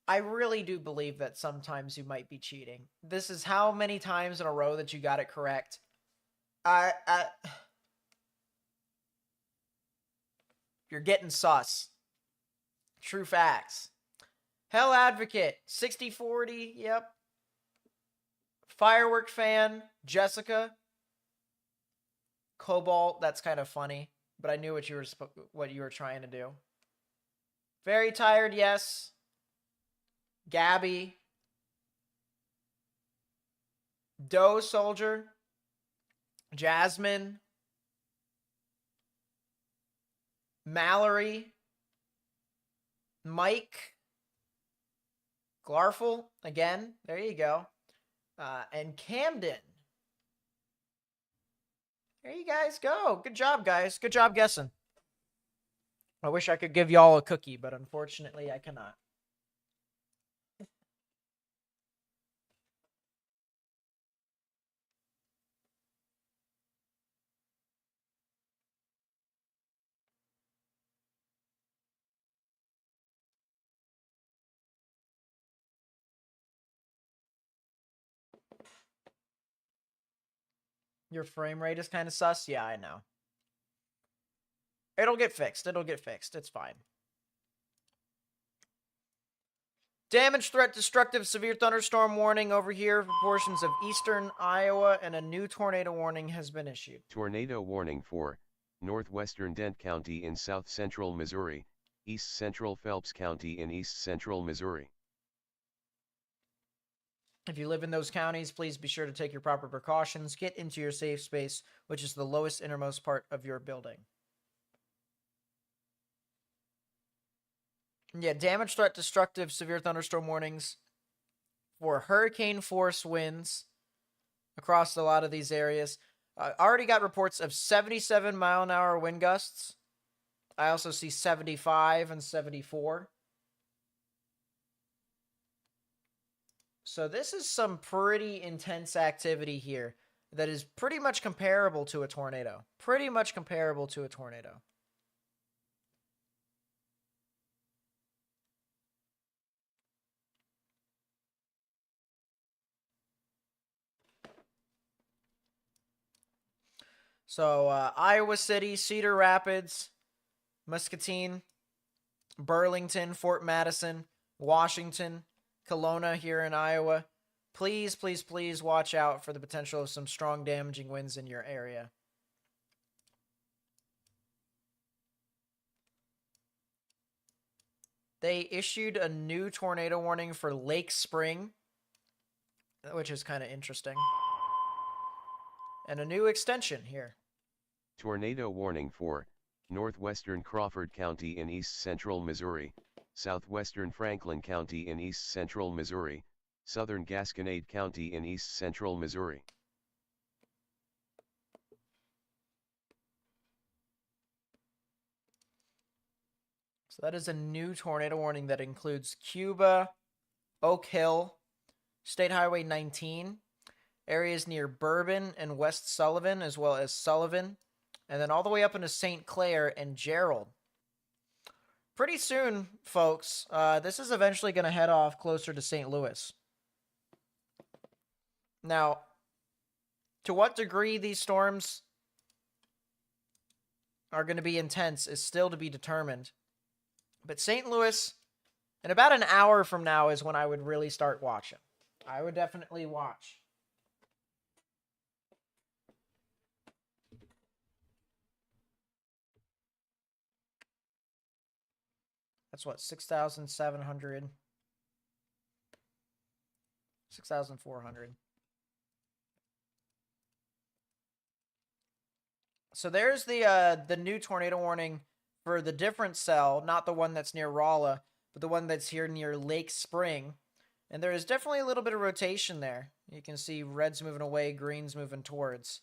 I really do believe that sometimes you might be cheating. This is how many times in a row that you got it correct. You're getting sus. True facts. Hell Advocate, 60-40, yep. Firework Fan, Jessica. Cobalt, that's kind of funny, but I knew what you were trying to do. Very Tired, yes. Gabby. Doe Soldier. Jasmine. Mallory. Mike. Glarful, again. There you go. And Camden. There you guys go. Good job, guys. Good job guessing. I wish I could give y'all a cookie, but unfortunately I cannot. Your frame rate is kind of sus? Yeah, I know. It'll get fixed. It'll get fixed. It's fine. Damage, threat, destructive, severe thunderstorm warning over here for portions of eastern Iowa, and a new tornado warning has been issued.
Tornado warning for northwestern Dent County in south central Missouri, east central Phelps County in east central Missouri.
If you live in those counties, please be sure to take your proper precautions. Get into your safe space, which is the lowest innermost part of your building. Yeah, damage, threat, destructive, severe thunderstorm warnings for hurricane force winds across a lot of these areas. Already got reports of 77 mile an hour wind gusts. I also see 75 and 74. So this is some pretty intense activity here that is pretty much comparable to a tornado. Pretty much comparable to a tornado. So Iowa City, Cedar Rapids, Muscatine, Burlington, Fort Madison, Washington, Kelowna here in Iowa. Please, please, please watch out for the potential of some strong damaging winds in your area. They issued a new tornado warning for Lake Spring, which is kind of interesting. And a new extension here.
Tornado warning for northwestern Crawford County in east central Missouri, southwestern Franklin County in east central Missouri, southern Gasconade County in east central Missouri.
So that is a new tornado warning that includes Cuba, Oak Hill, State Highway 19, areas near Bourbon and West Sullivan, as well as Sullivan, and then all the way up into St. Clair and Gerald. Pretty soon, folks, this is eventually going to head off closer to St. Louis. Now, to what degree these storms are going to be intense is still to be determined. But St. Louis, in about an hour from now, is when I would really start watching. I would definitely watch. That's what, 6,700? 6,400. So there's the new tornado warning for the different cell, not the one that's near Rolla, but the one that's here near Lake Spring. And there is definitely a little bit of rotation there. You can see red's moving away, green's moving towards.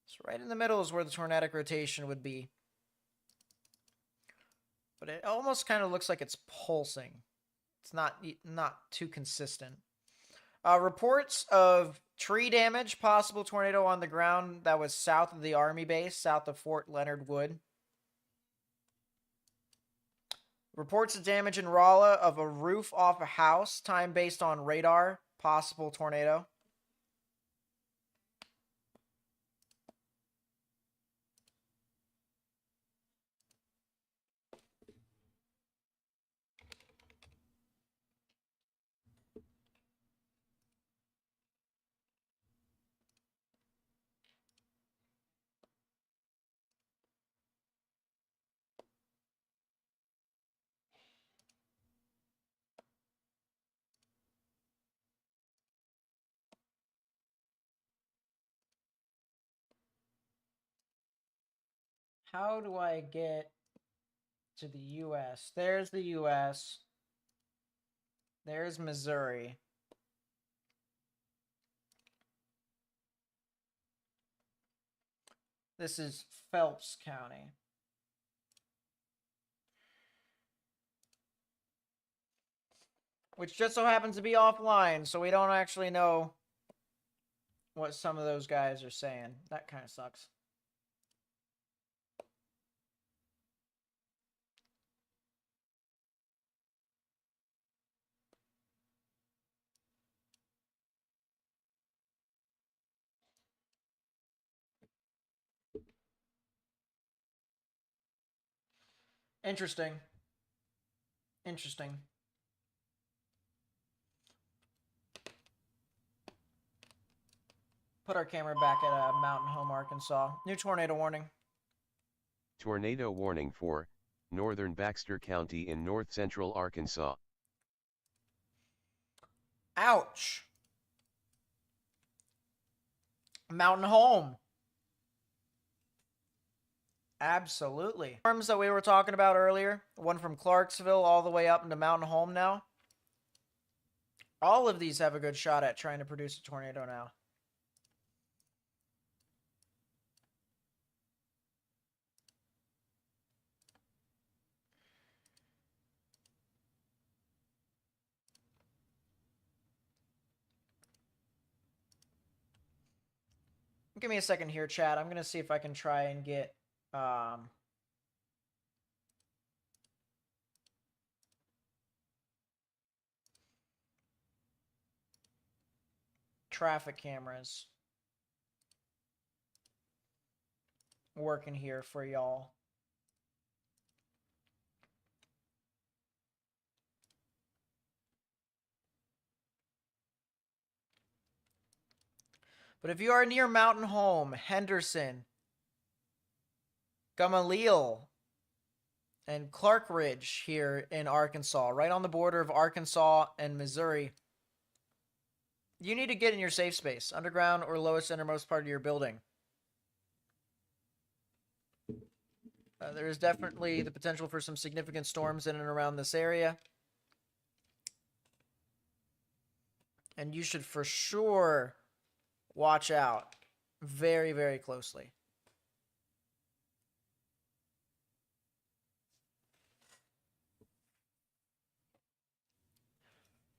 So right in the middle is where the tornadic rotation would be. But it almost kind of looks like it's pulsing. It's not too consistent. Reports of tree damage, possible tornado on the ground that was south of the Army base, south of Fort Leonard Wood. Reports of damage in Rolla of a roof off a house, time based on radar, possible tornado. How do I get to the U.S.? There's the U.S. There's Missouri. This is Phelps County. Which just so happens to be offline, so we don't actually know what some of those guys are saying. That kind of sucks. Interesting. Interesting. Put our camera back at Mountain Home, Arkansas. New tornado warning.
Tornado warning for northern Baxter County in north central Arkansas.
Ouch. Mountain Home. Absolutely. Storms that we were talking about earlier, one from Clarksville all the way up into Mountain Home now. All of these have a good shot at trying to produce a tornado now. Give me a second here, chat. I'm going to see if I can try and get traffic cameras working here for y'all. But if you are near Mountain Home, Henderson, Gamaliel, and Clark Ridge here in Arkansas, right on the border of Arkansas and Missouri, you need to get in your safe space, underground or lowest innermost part of your building. There is definitely the potential for some significant storms in and around this area. And you should for sure watch out very, very closely.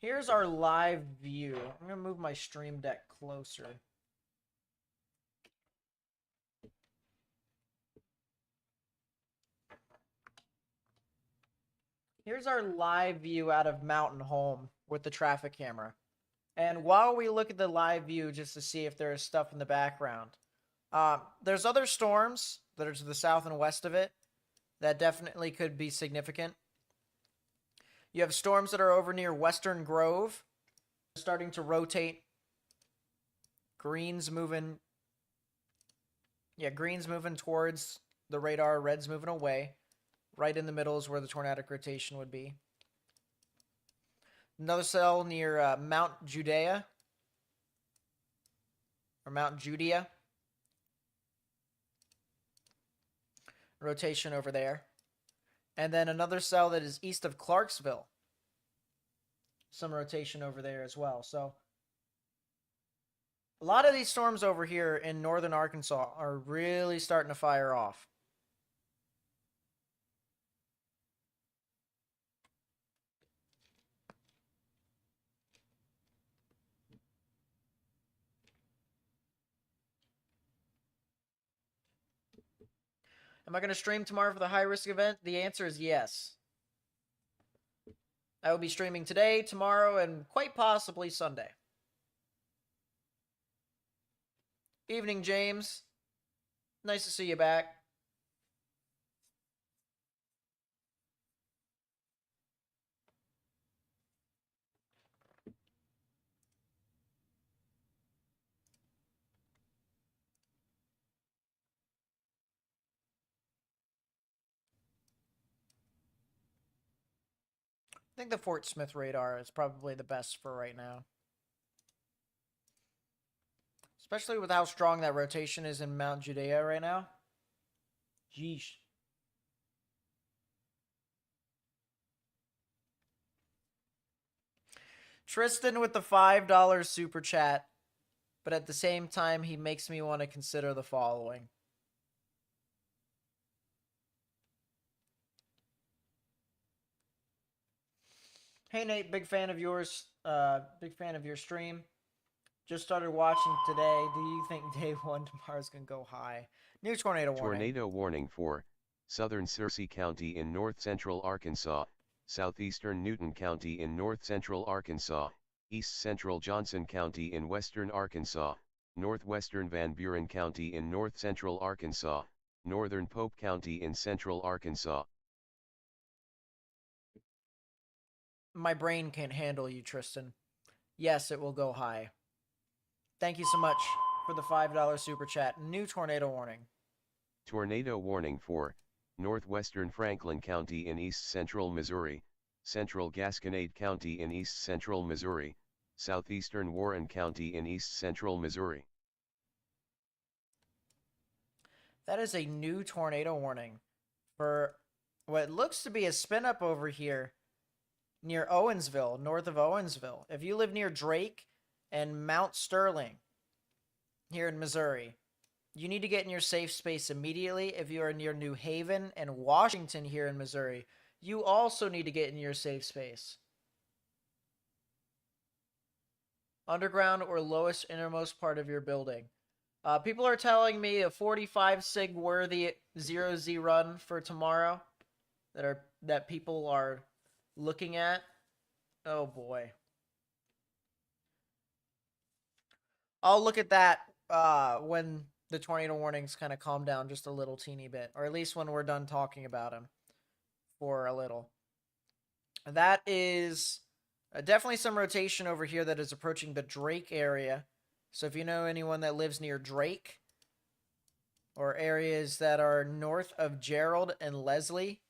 Here's our live view. I'm going to move my stream deck closer. Here's our live view out of Mountain Home with the traffic camera. And while we look at the live view just to see if there is stuff in the background, there's other storms that are to the south and west of it that definitely could be significant. You have storms that are over near Western Grove, starting to rotate. Green's moving towards the radar. Red's moving away. Right in the middle is where the tornadic rotation would be. Another cell near Mount Judea. Or Mount Judea. Rotation over there. And then another cell that is east of Clarksville. Some rotation over there as well. So a lot of these storms over here in northern Arkansas are really starting to fire off. Am I going to stream tomorrow for the high-risk event? The answer is yes. I will be streaming today, tomorrow, and quite possibly Sunday. Evening, James. Nice to see you back. I think the Fort Smith radar is probably the best for right now. Especially with how strong that rotation is in Mount Judea right now. Jeesh. Tristan with the $5 super chat. But at the same time, he makes me want to consider the following. Hey Nate, big fan of yours. Big fan of your stream. Just started watching today. Do you think day one tomorrow's gonna go high? New tornado warning.
Tornado warning for southern Searcy County in north-central Arkansas, southeastern Newton County in north-central Arkansas, east-central Johnson County in western Arkansas, northwestern Van Buren County in north-central Arkansas, northern Pope County in central Arkansas.
My brain can't handle you, Tristan. Yes, it will go high. Thank you so much for the $5 super chat. New tornado warning.
Tornado warning for northwestern Franklin County in east-central Missouri, central Gasconade County in east-central Missouri, southeastern Warren County in east-central Missouri.
That is a new tornado warning for what looks to be a spin up over here near Owensville, north of Owensville. If you live near Drake and Mount Sterling here in Missouri, you need to get in your safe space immediately. If you are near New Haven and Washington here in Missouri, you also need to get in your safe space. Underground or lowest innermost part of your building. People are telling me a 45 sig worthy 0Z run for tomorrow that people are looking at. Oh boy. I'll look at that when the tornado warnings kind of calm down just a little teeny bit, or at least when we're done talking about them for a little. That is definitely some rotation over here that is approaching the Drake area. So if you know anyone that lives near Drake or areas that are north of Gerald and Leslie,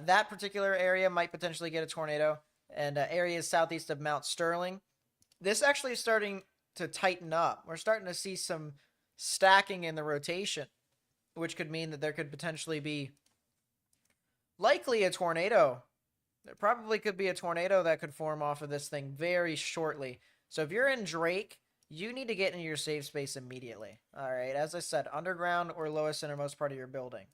that particular area might potentially get a tornado. And areas southeast of Mount Sterling, this actually is starting to tighten up. We're starting to see some stacking in the rotation, which could mean that there could potentially be likely a tornado. There probably could be a tornado that could form off of this thing very shortly. So if you're in Drake, you need to get into your safe space immediately. All right, as I said, underground or lowest innermost part of your building.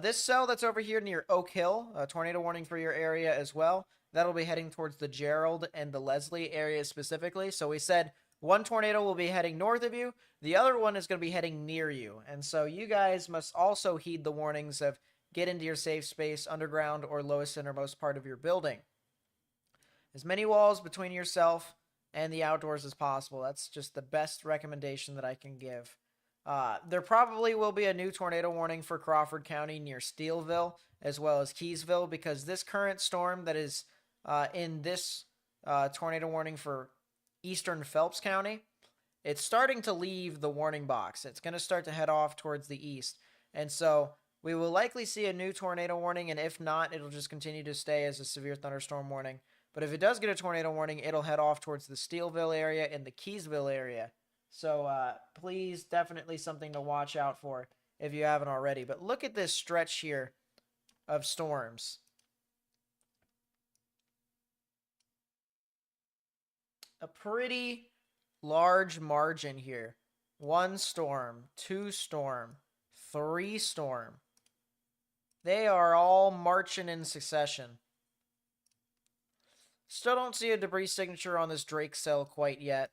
This cell that's over here near Oak Hill, tornado warning for your area as well. That'll be heading towards the Gerald and the Leslie areas specifically. So we said one tornado will be heading north of you. The other one is going to be heading near you. And so you guys must also heed the warnings of get into your safe space, underground or lowest innermost part of your building. As many walls between yourself and the outdoors as possible. That's just the best recommendation that I can give. There probably will be a new tornado warning for Crawford County near Steelville, as well as Keysville, because this current storm that is in this tornado warning for eastern Phelps County, it's starting to leave the warning box. It's going to start to head off towards the east. And so we will likely see a new tornado warning, and if not, it'll just continue to stay as a severe thunderstorm warning. But if it does get a tornado warning, it'll head off towards the Steelville area and the Keysville area. So please, definitely something to watch out for if you haven't already. But look at this stretch here of storms. A pretty large margin here. 1 storm, 2 storm, 3 storm. They are all marching in succession. Still don't see a debris signature on this Drake cell quite yet.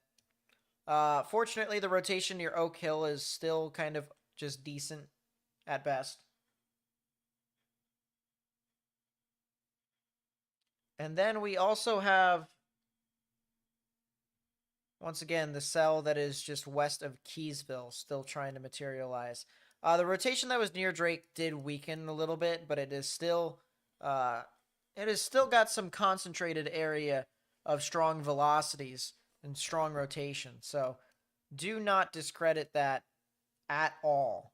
Fortunately, the rotation near Oak Hill is still kind of just decent at best. And then we also have, once again, the cell that is just west of Keysville still trying to materialize. The rotation that was near Drake did weaken a little bit, but it has still got some concentrated area of strong velocities and strong rotation. So do not discredit that at all.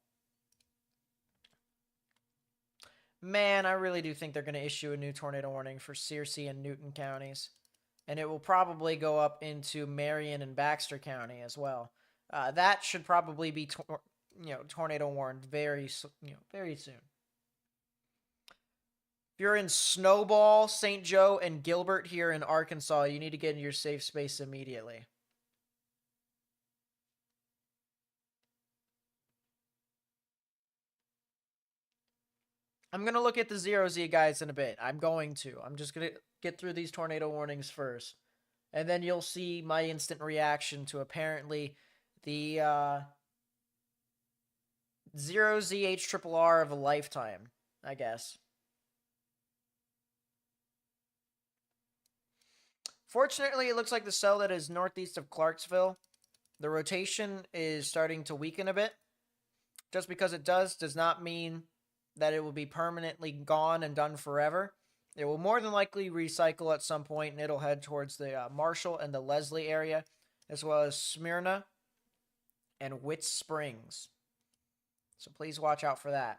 Man, I really do think they're going to issue a new tornado warning for Searcy and Newton counties. And it will probably go up into Marion and Baxter County as well. That should probably be tornado warned very soon. If you're in Snowball, St. Joe, and Gilbert here in Arkansas, you need to get into your safe space immediately. I'm going to look at the 0Z guys in a bit. I'm just going to get through these tornado warnings first. And then you'll see my instant reaction to apparently the 0ZHRRR of a lifetime, I guess. Fortunately, it looks like the cell that is northeast of Clarksville, the rotation is starting to weaken a bit. Just because it does not mean that it will be permanently gone and done forever. It will more than likely recycle at some point, and it'll head towards the Marshall and the Leslie area, as well as Smyrna and Whit Springs. So please watch out for that.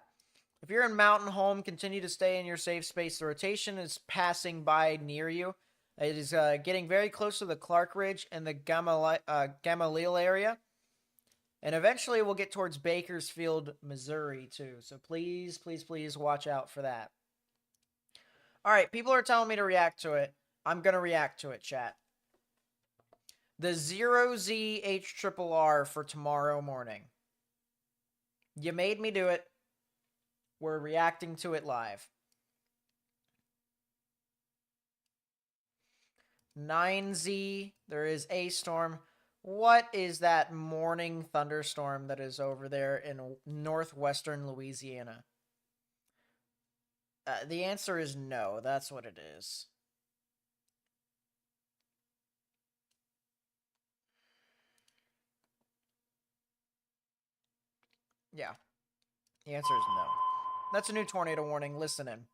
If you're in Mountain Home, continue to stay in your safe space. The rotation is passing by near you. It is getting very close to the Clark Ridge and the Gamaliel area. And eventually we'll get towards Bakersfield, Missouri, too. So please, please, please watch out for that. All right, people are telling me to react to it. I'm going to react to it, chat. The 0ZHRRR for tomorrow morning. You made me do it. We're reacting to it live. 9Z, there is a storm. What is that morning thunderstorm that is over there in northwestern Louisiana? The answer is no. That's what it is. Yeah. The answer is no. That's a new tornado warning. Listen in.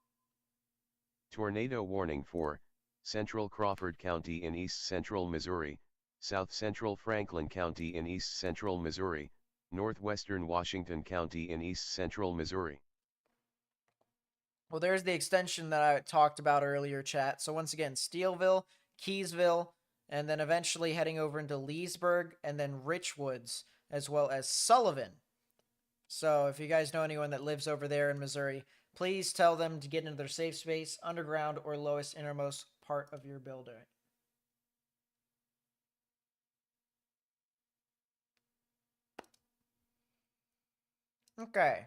Tornado warning for Central Crawford County in east central Missouri, south central Franklin County in east central Missouri, northwestern Washington County in east central Missouri.
Well, there's the extension that I talked about earlier, chat. So once again, Steelville, Keysville, and then eventually heading over into Leesburg, and then Richwoods, as well as Sullivan. So if you guys know anyone that lives over there in Missouri, please tell them to get into their safe space, underground, or lowest innermost part of your building. Okay.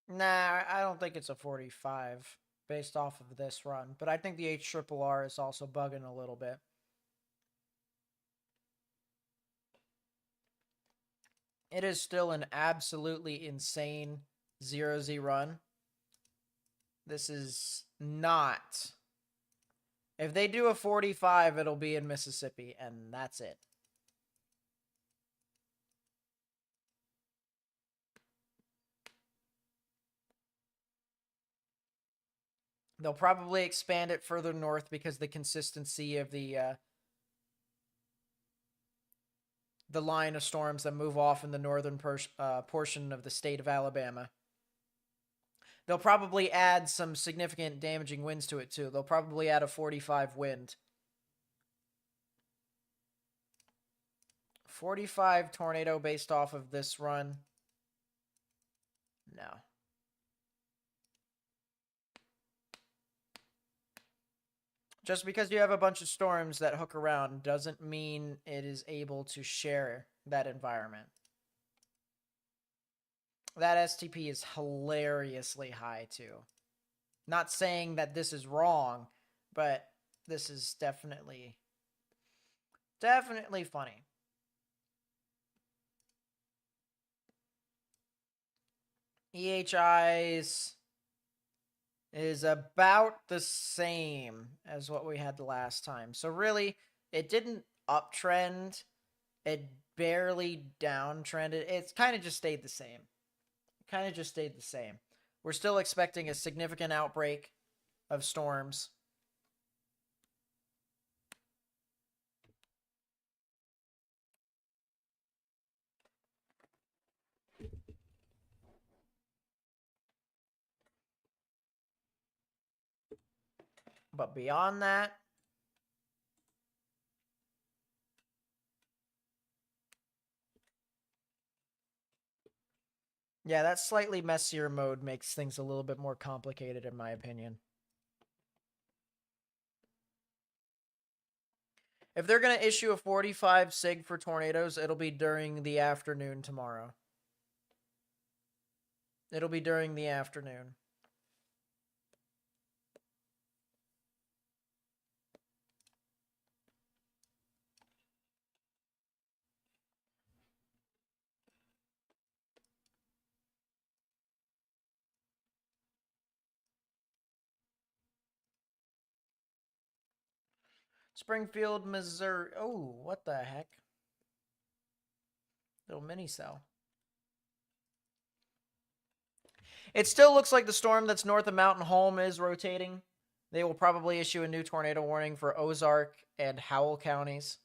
Nah, I don't think it's a 45 based off of this run, but I think the HRRR is also bugging a little bit. It is still an absolutely insane 0Z run. This is not. If they do a 45, it'll be in Mississippi, and that's it. They'll probably expand it further north because the consistency of the line of storms that move off in the northern portion of the state of Alabama. They'll probably add some significant damaging winds to it, too. They'll probably add a 45 wind. 45 tornado based off of this run. No. Just because you have a bunch of storms that hook around doesn't mean it is able to share that environment. That STP is hilariously high, too. Not saying that this is wrong, but this is definitely funny. EHIs is about the same as what we had the last time. So really, it didn't uptrend. It barely downtrended. It's kind of just stayed the same. We're still expecting a significant outbreak of storms. But beyond that, yeah, that slightly messier mode makes things a little bit more complicated in my opinion. If they're going to issue a 45 sig for tornadoes, it'll be during the afternoon tomorrow. It'll be during the afternoon. Springfield, Missouri. Oh, what the heck? Little mini cell. It still looks like the storm that's north of Mountain Home is rotating. They will probably issue a new tornado warning for Ozark and Howell counties.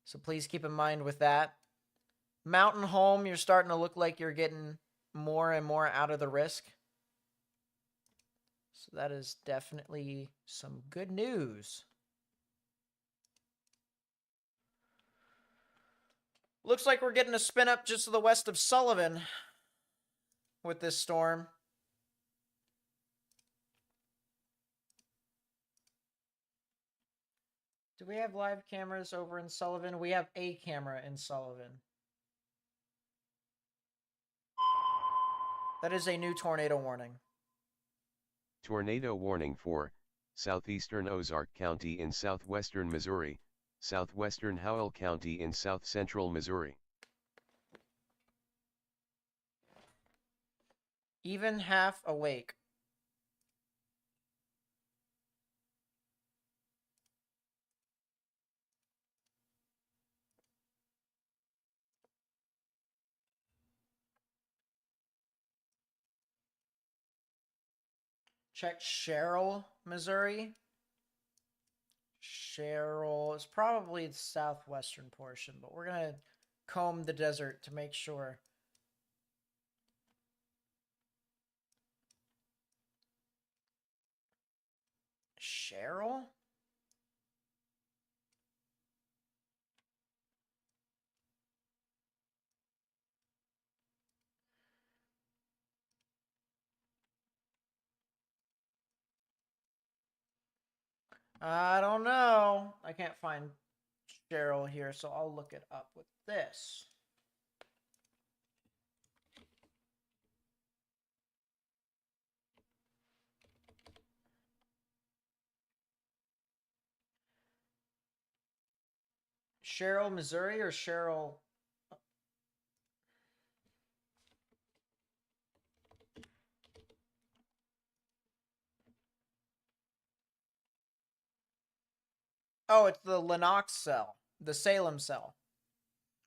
So please keep in mind with that. Mountain Home, you're starting to look like you're getting more and more out of the risk. So that is definitely some good news. Looks like we're getting a spin up just to the west of Sullivan with this storm. Do we have live cameras over in Sullivan? We have a camera in Sullivan. That is a new tornado warning.
Tornado warning for southeastern Ozark County in southwestern Missouri, southwestern Howell County in south central Missouri.
Even half awake. Check Sherrill, Missouri. Sherrill is probably the southwestern portion, but we're going to comb the desert to make sure. Sherrill? I don't know. I can't find Cheryl here, so I'll look it up with this. Cheryl, Missouri, or Cheryl? Oh, it's the Lennox cell, the Salem cell.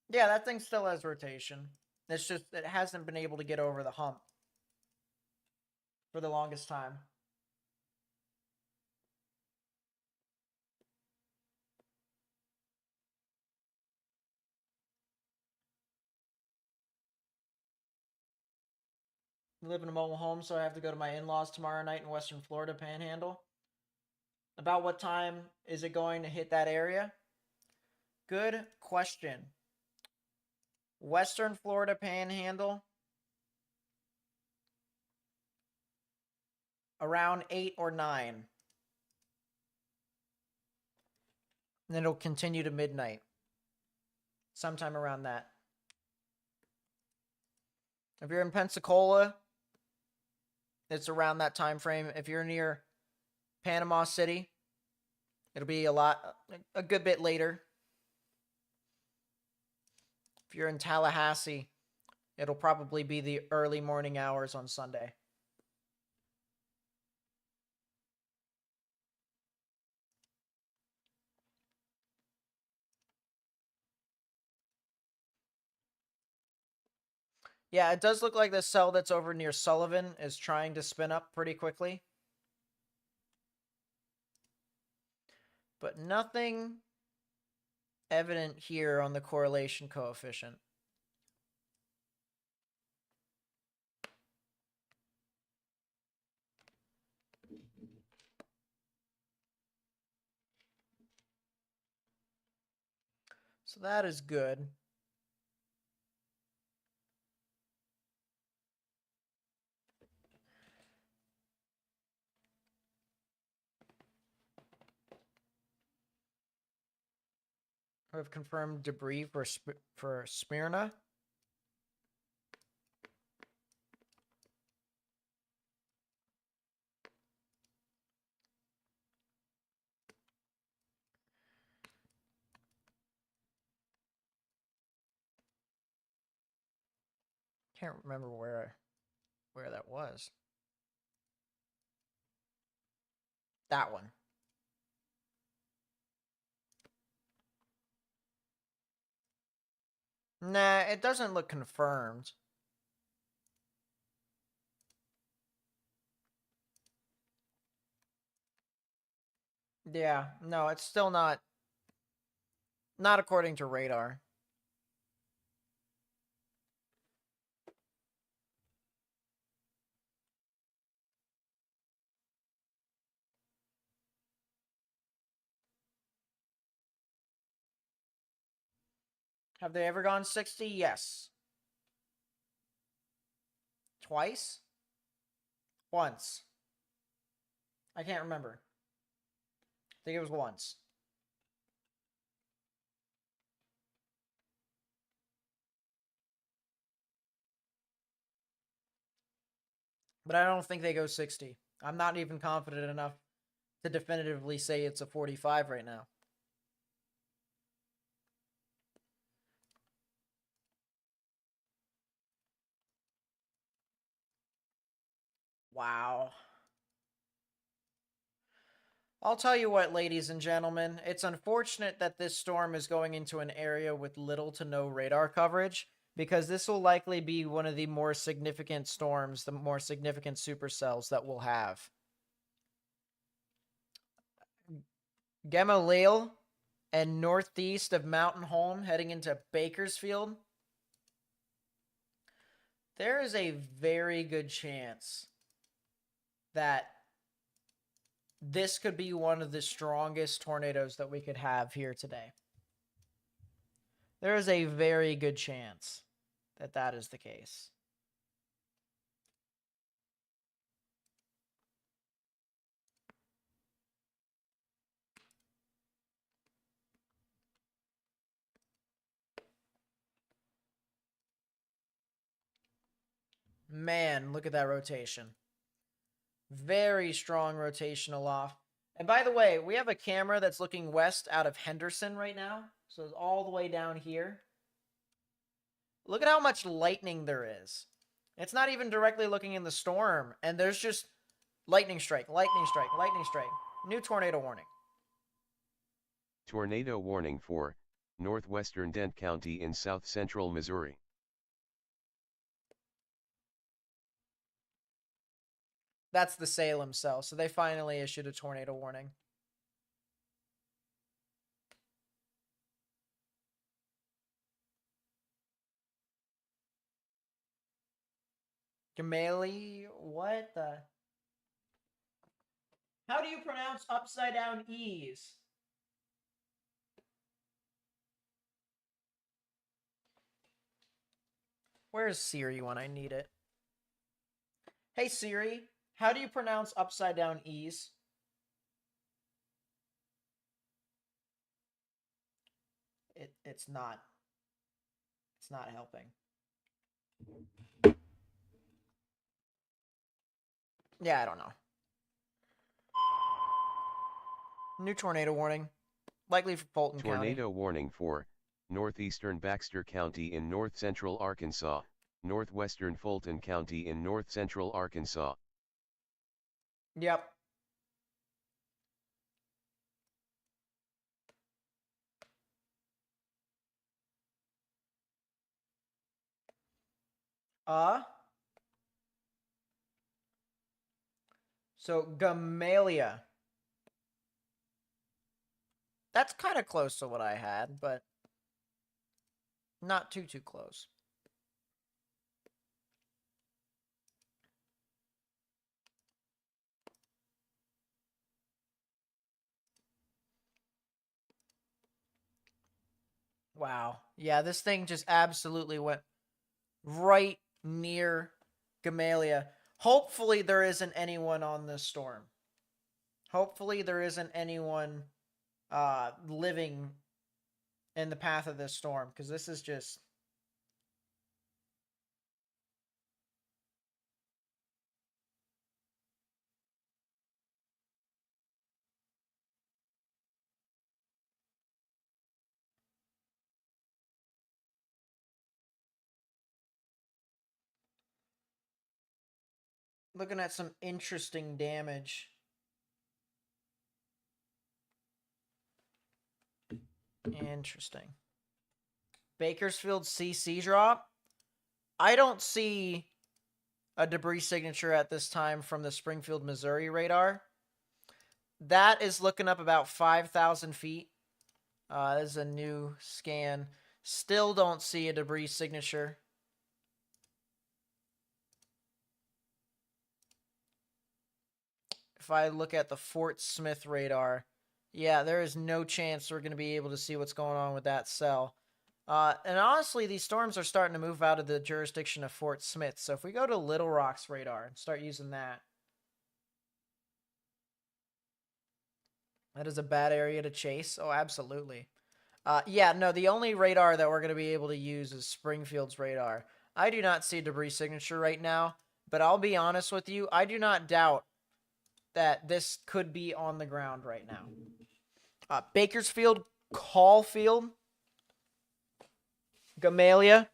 Yeah, that thing still has rotation. It's just, it hasn't been able to get over the hump for the longest time. I live in a mobile home, so I have to go to my in-laws tomorrow night in Western Florida Panhandle. About what time is it going to hit that area? Good question. Western Florida Panhandle, around 8 or 9. And then it'll continue to midnight. Sometime around that. If you're in Pensacola, it's around that time frame. If you're near Panama City, it'll be a good bit later. If you're in Tallahassee, it'll probably be the early morning hours on Sunday. Yeah, it does look like the cell that's over near Sullivan is trying to spin up pretty quickly. But nothing evident here on the correlation coefficient. So that is good. We've confirmed debris for Smyrna. Can't remember where that was. That one. Nah, it doesn't look confirmed. Yeah, no, it's still not according to radar. Have they ever gone 60? Yes. Twice? Once. I can't remember. I think it was once. But I don't think they go 60. I'm not even confident enough to definitively say it's a 45 right now. Wow. I'll tell you what, ladies and gentlemen, it's unfortunate that this storm is going into an area with little to no radar coverage, because this will likely be one of the more significant storms, the more significant supercells that we'll have. Gamaliel and northeast of Mountain Home heading into Bakersfield. There is a very good chance that this could be one of the strongest tornadoes that we could have here today. There is a very good chance that that is the case. Man, look at that rotation. Very strong rotational off. And by the way, we have a camera that's looking west out of Henderson right now. So it's all the way down here. Look at how much lightning there is. It's not even directly looking in the storm. And there's just lightning strike, lightning strike, lightning strike. New tornado warning.
Tornado warning for northwestern Dent County in south central Missouri.
That's the Salem cell. So they finally issued a tornado warning. Gamali, what the? How do you pronounce upside down E's? Where's Siri when I need it? Hey Siri, how do you pronounce upside down E's? It's not helping. Yeah, I don't know. New tornado warning. Likely for Fulton County.
Tornado warning for northeastern Baxter County in north central Arkansas, northwestern Fulton County in north central Arkansas.
Yep. So Gamaliel. That's kind of close to what I had, but not too close. Wow. Yeah, this thing just absolutely went right near Gamaliel. Hopefully there isn't anyone on this storm. Hopefully there isn't anyone living in the path of this storm, because this is just... Looking at some interesting damage. Interesting. Bakersfield CC drop. I don't see a debris signature at this time from the Springfield, Missouri radar. That is looking up about 5,000 feet. This is a new scan. Still don't see a debris signature. If I look at the Fort Smith radar, yeah, there is no chance we're going to be able to see what's going on with that cell. And honestly, these storms are starting to move out of the jurisdiction of Fort Smith. So if we go to Little Rock's radar and start using that, that is a bad area to chase. Oh, absolutely. Yeah, no, the only radar that we're going to be able to use is Springfield's radar. I do not see debris signature right now, but I'll be honest with you, I do not doubt that this could be on the ground right now. Bakersfield, Caulfield, Gamaliel,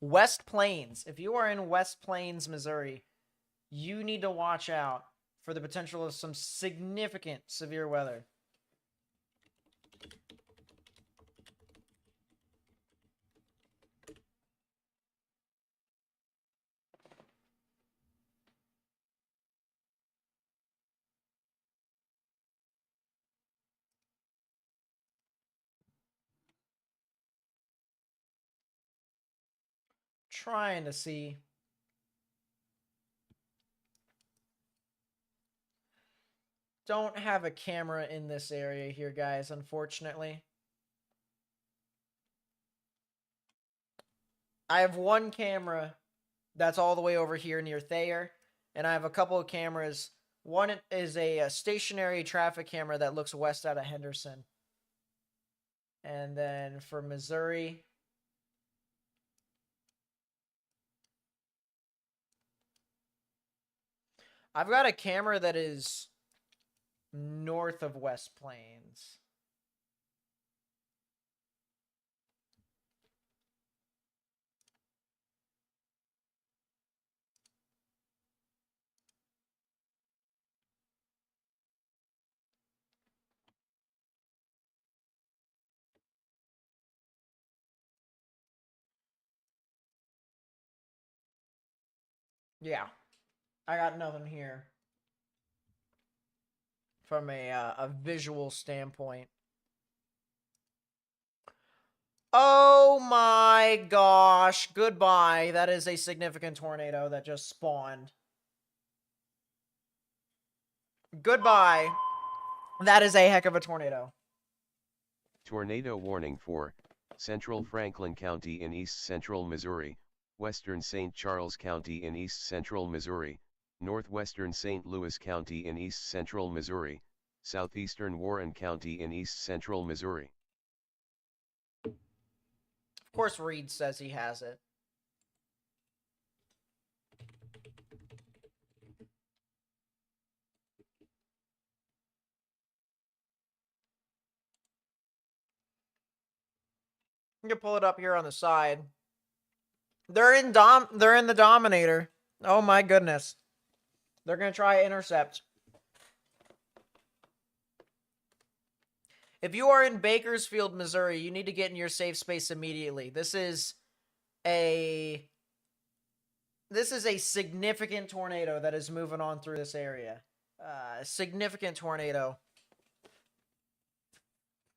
West Plains. If you are in West Plains, Missouri, you need to watch out for the potential of some significant severe weather. Trying to see. Don't have a camera in this area here, guys, unfortunately. I have one camera that's all the way over here near Thayer, and I have a couple of cameras. One is a stationary traffic camera that looks west out of Henderson. And then for Missouri, I've got a camera that is north of West Plains. Yeah, I got nothing here from a visual standpoint. Oh my gosh, goodbye. That is a significant tornado that just spawned. Goodbye. That is a heck of a tornado.
Tornado warning for Central Franklin County in east central Missouri, western St. Charles County in east central Missouri, northwestern St. Louis County in east central Missouri, southeastern Warren County in east central Missouri.
Of course, Reed says he has it. You can pull it up here on the side. They're in the Dominator. Oh my goodness. They're gonna try intercept. If you are in Bakersfield, Missouri, you need to get in your safe space immediately. This is a significant tornado that is moving on through this area. Significant tornado.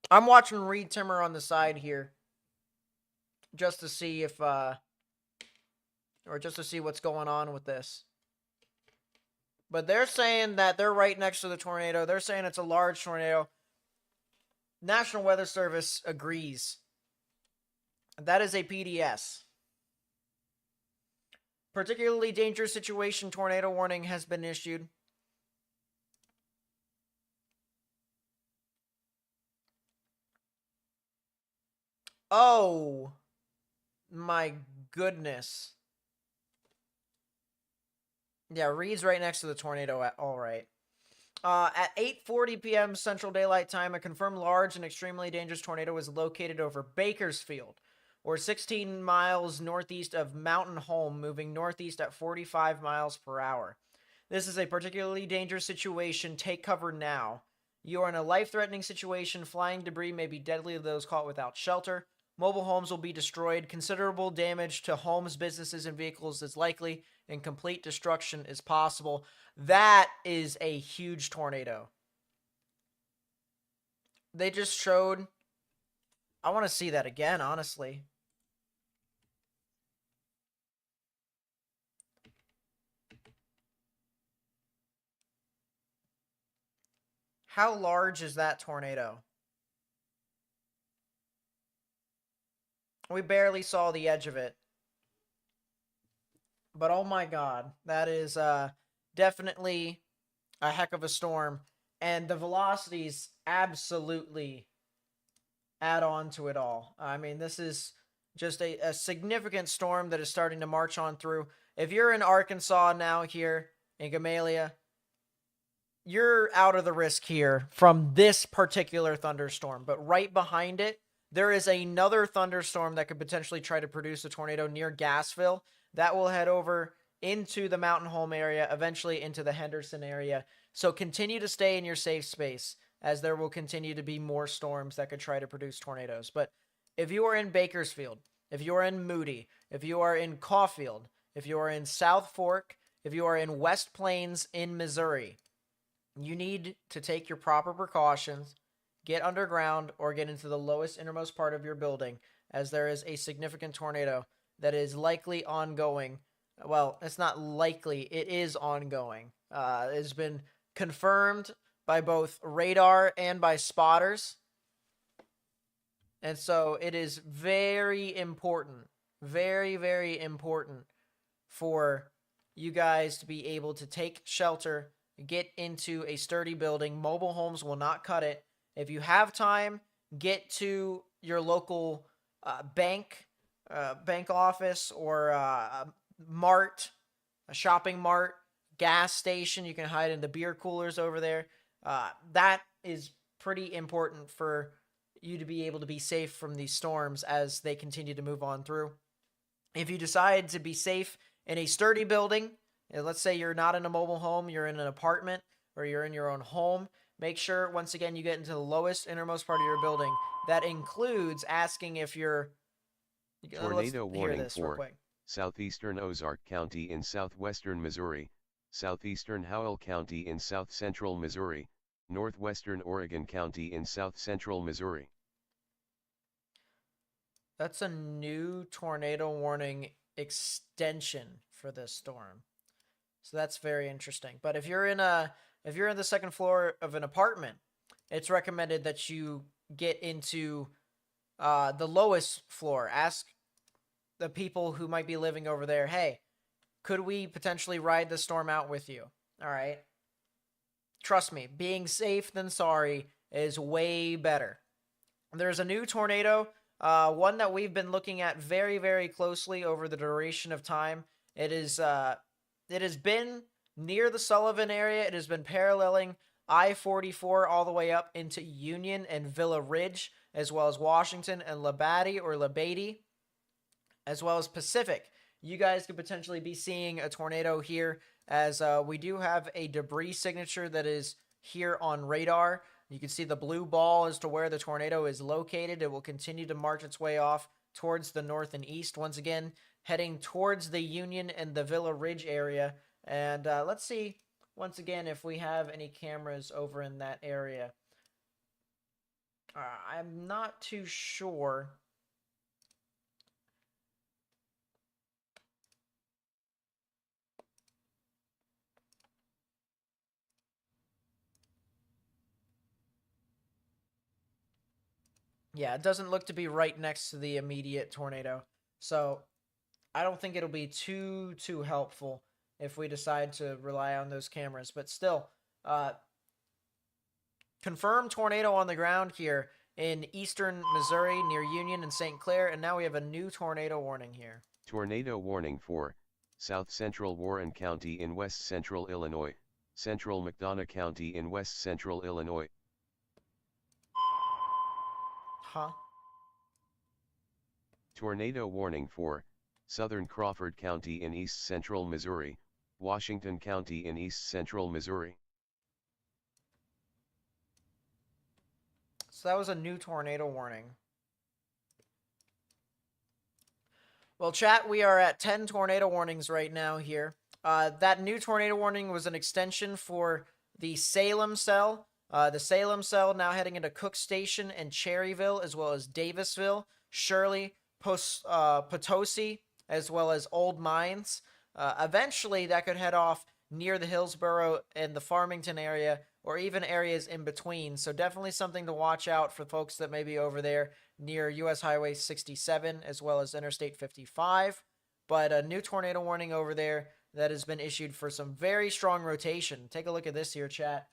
I'm watching Reed Timmer on the side here, just to see if, or just to see what's going on with this. But they're saying that they're right next to the tornado. They're saying it's a large tornado. National Weather Service agrees. That is a PDS. Particularly dangerous situation tornado warning has been issued. Oh my goodness. Yeah, Reed's right next to the tornado. All right. At 8:40 p.m. Central Daylight Time, a confirmed large and extremely dangerous tornado was located over Bakersfield, or 16 miles northeast of Mountain Home, moving northeast at 45 miles per hour. This is a particularly dangerous situation. Take cover now. You are in a life-threatening situation. Flying debris may be deadly to those caught without shelter. Mobile homes will be destroyed. Considerable damage to homes, businesses, and vehicles is likely, and complete destruction is possible. That is a huge tornado. They just showed. I want to see that again, honestly. How large is that tornado? We barely saw the edge of it. But oh my god, that is definitely a heck of a storm. And the velocities absolutely add on to it all. I mean, this is just a significant storm that is starting to march on through. If you're in Arkansas now here in Gamaliel, you're out of the risk here from this particular thunderstorm. But right behind it, there is another thunderstorm that could potentially try to produce a tornado near Gassville that will head over into the Mountain Home area, eventually into the Henderson area. So continue to stay in your safe space, as there will continue to be more storms that could try to produce tornadoes. But if you are in Bakersfield, if you are in Moody, if you are in Caulfield, if you are in South Fork, if you are in West Plains in Missouri, you need to take your proper precautions, get underground, or get into the lowest innermost part of your building, as there is a significant tornado that is likely ongoing. Well, it's not likely, it is ongoing. It has been confirmed by both radar and by spotters. And so it is very important, very, very important for you guys to be able to take shelter, get into a sturdy building. Mobile homes will not cut it. If you have time, get to your local bank office, or mart, a shopping mart, gas station. You can hide in the beer coolers over there. That is pretty important for you to be able to be safe from these storms as they continue to move on through. If you decide to be safe in a sturdy building, let's say you're not in a mobile home, you're in an apartment, or you're in your own home, make sure, once again, you get into the lowest, innermost part of your building. That includes asking if you're...
Tornado warning for southeastern Ozark County in southwestern Missouri, southeastern Howell County in south central Missouri, northwestern Oregon County in south central Missouri.
That's a new tornado warning extension for this storm. So that's very interesting. But if you're in the second floor of an apartment, it's recommended that you get into the lowest floor. Ask the people who might be living over there, hey, could we potentially ride the storm out with you? All right. Trust me, being safe than sorry is way better. There's a new tornado, one that we've been looking at very, very closely over the duration of time. It has been near the Sullivan area. It has been paralleling I-44 all the way up into Union and Villa Ridge, as well as Washington and Labadie, as well as Pacific. You guys could potentially be seeing a tornado here, as we do have a debris signature that is here on radar. You can see the blue ball as to where the tornado is located. It will continue to march its way off towards the north and east, once again, heading towards the Union and the Villa Ridge area. And let's see, once again, if we have any cameras over in that area. I'm not too sure. Yeah, it doesn't look to be right next to the immediate tornado. So I don't think it'll be too helpful if we decide to rely on those cameras. But still, confirmed tornado on the ground here in eastern Missouri near Union and St. Clair, and now we have a new tornado warning here.
Tornado warning for South Central Warren County in West Central Illinois, Central McDonough County in West Central Illinois.
Huh?
Tornado warning for Southern Crawford County in East Central Missouri, Washington County in East Central Missouri.
So that was a new tornado warning. Well, chat, we are at 10 tornado warnings right now here. That new tornado warning was an extension for the Salem cell. The Salem cell now heading into Cook Station and Cherryville, as well as Davisville, Shirley, Potosi, as well as Old Mines. Eventually, that could head off near the Hillsborough and the Farmington area, or even areas in between. So definitely something to watch out for folks that may be over there near US Highway 67 as well as Interstate 55. But a new tornado warning over there that has been issued for some very strong rotation. Take a look at this here, chat.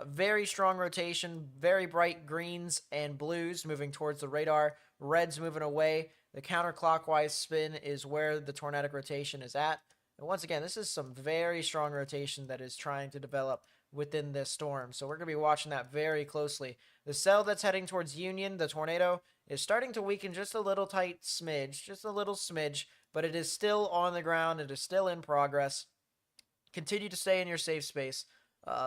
Very strong rotation, very bright greens and blues moving towards the radar, reds moving away. The counterclockwise spin is where the tornadic rotation is at. And once again, this is some very strong rotation that is trying to develop within this storm. So we're going to be watching that very closely. The cell that's heading towards Union, the tornado, is starting to weaken just a little tight smidge, just a little smidge, but it is still on the ground. It is still in progress. Continue to stay in your safe space.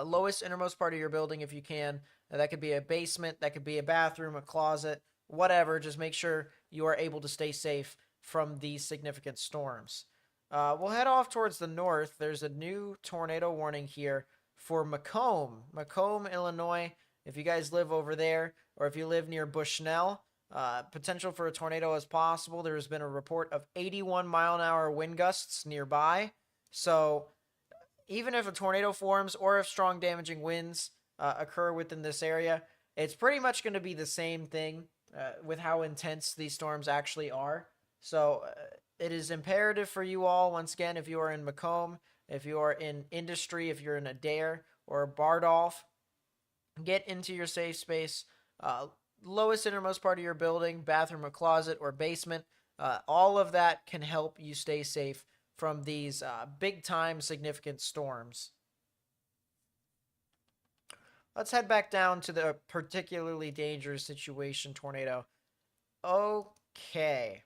Lowest innermost part of your building if you can. That could be a basement, that could be a bathroom, a closet, whatever. Just make sure you are able to stay safe from these significant storms. We'll head off towards the north. There's a new tornado warning here for Macomb, Illinois. If you guys live over there, or if you live near Bushnell, potential for a tornado is possible. There has been a report of 81-mile-an-hour wind gusts nearby. So even if a tornado forms or if strong damaging winds occur within this area, it's pretty much going to be the same thing with how intense these storms actually are. So it is imperative for you all, once again, if you are in Macomb, if you are in Industry, if you're in Adair or Bardolph, get into your safe space. Lowest innermost part of your building, bathroom or closet or basement, all of that can help you stay safe from these big-time significant storms. Let's head back down to the particularly dangerous situation tornado. Okay.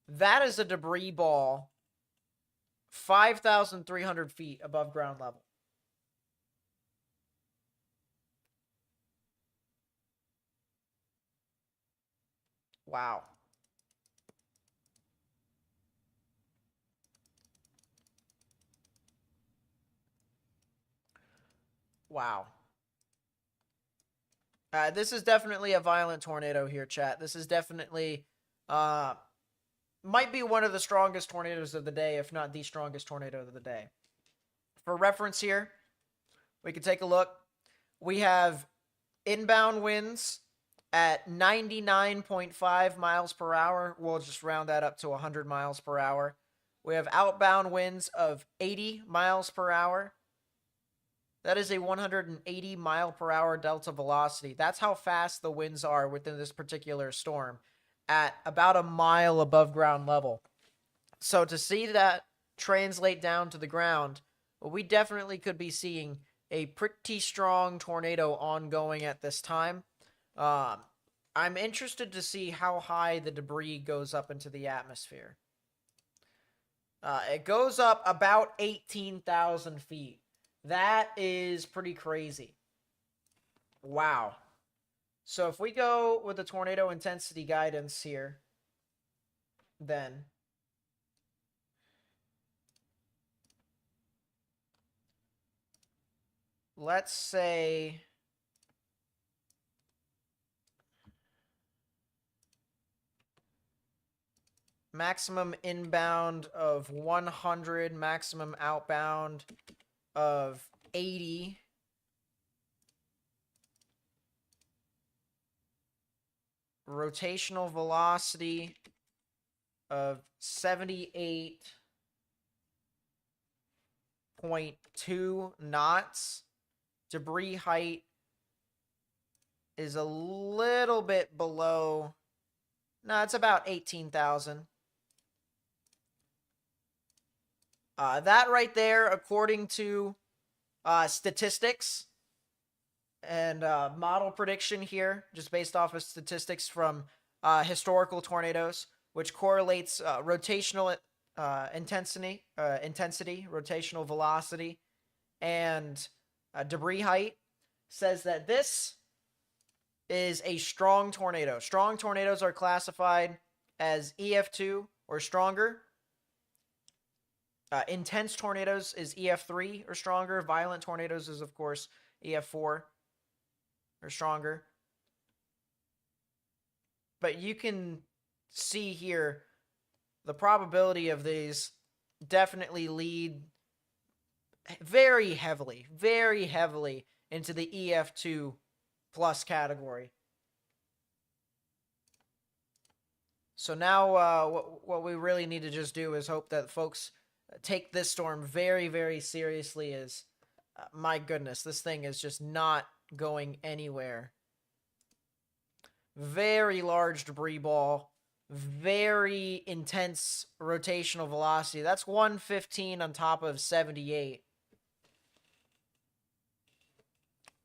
That is a debris ball 5,300 feet above ground level. Wow. Wow. This is definitely a violent tornado here, chat. This is definitely might be one of the strongest tornadoes of the day, if not the strongest tornado of the day. For reference here, we can take a look. We have inbound winds at 99.5 miles per hour. We'll just round that up to 100 miles per hour. We have outbound winds of 80 miles per hour. That is a 180 mile per hour delta velocity. That's how fast the winds are within this particular storm at about a mile above ground level. So to see that translate down to the ground, well, we definitely could be seeing a pretty strong tornado ongoing at this time. I'm interested to see how high the debris goes up into the atmosphere. It goes up about 18,000 feet. That is pretty crazy. Wow. So if we go with the tornado intensity guidance here, then let's say maximum inbound of 100, maximum outbound of 80. rotational velocity of 78.2 knots. Debris height is a little bit below. No, it's about 18,000. That right there, according to statistics and model prediction here, just based off of statistics from historical tornadoes, which correlates rotational intensity, rotational velocity, and debris height, says that this is a strong tornado. Strong tornadoes are classified as EF2 or stronger. Intense tornadoes is EF3 or stronger. Violent tornadoes is, of course, EF4 or stronger. But you can see here the probability of these definitely lead very heavily into the EF2 plus category. So now what we really need to just do is hope that folks take this storm very, very seriously. As my goodness, this thing is just not going anywhere. Very large debris ball, very intense rotational velocity. That's 115 on top of 78.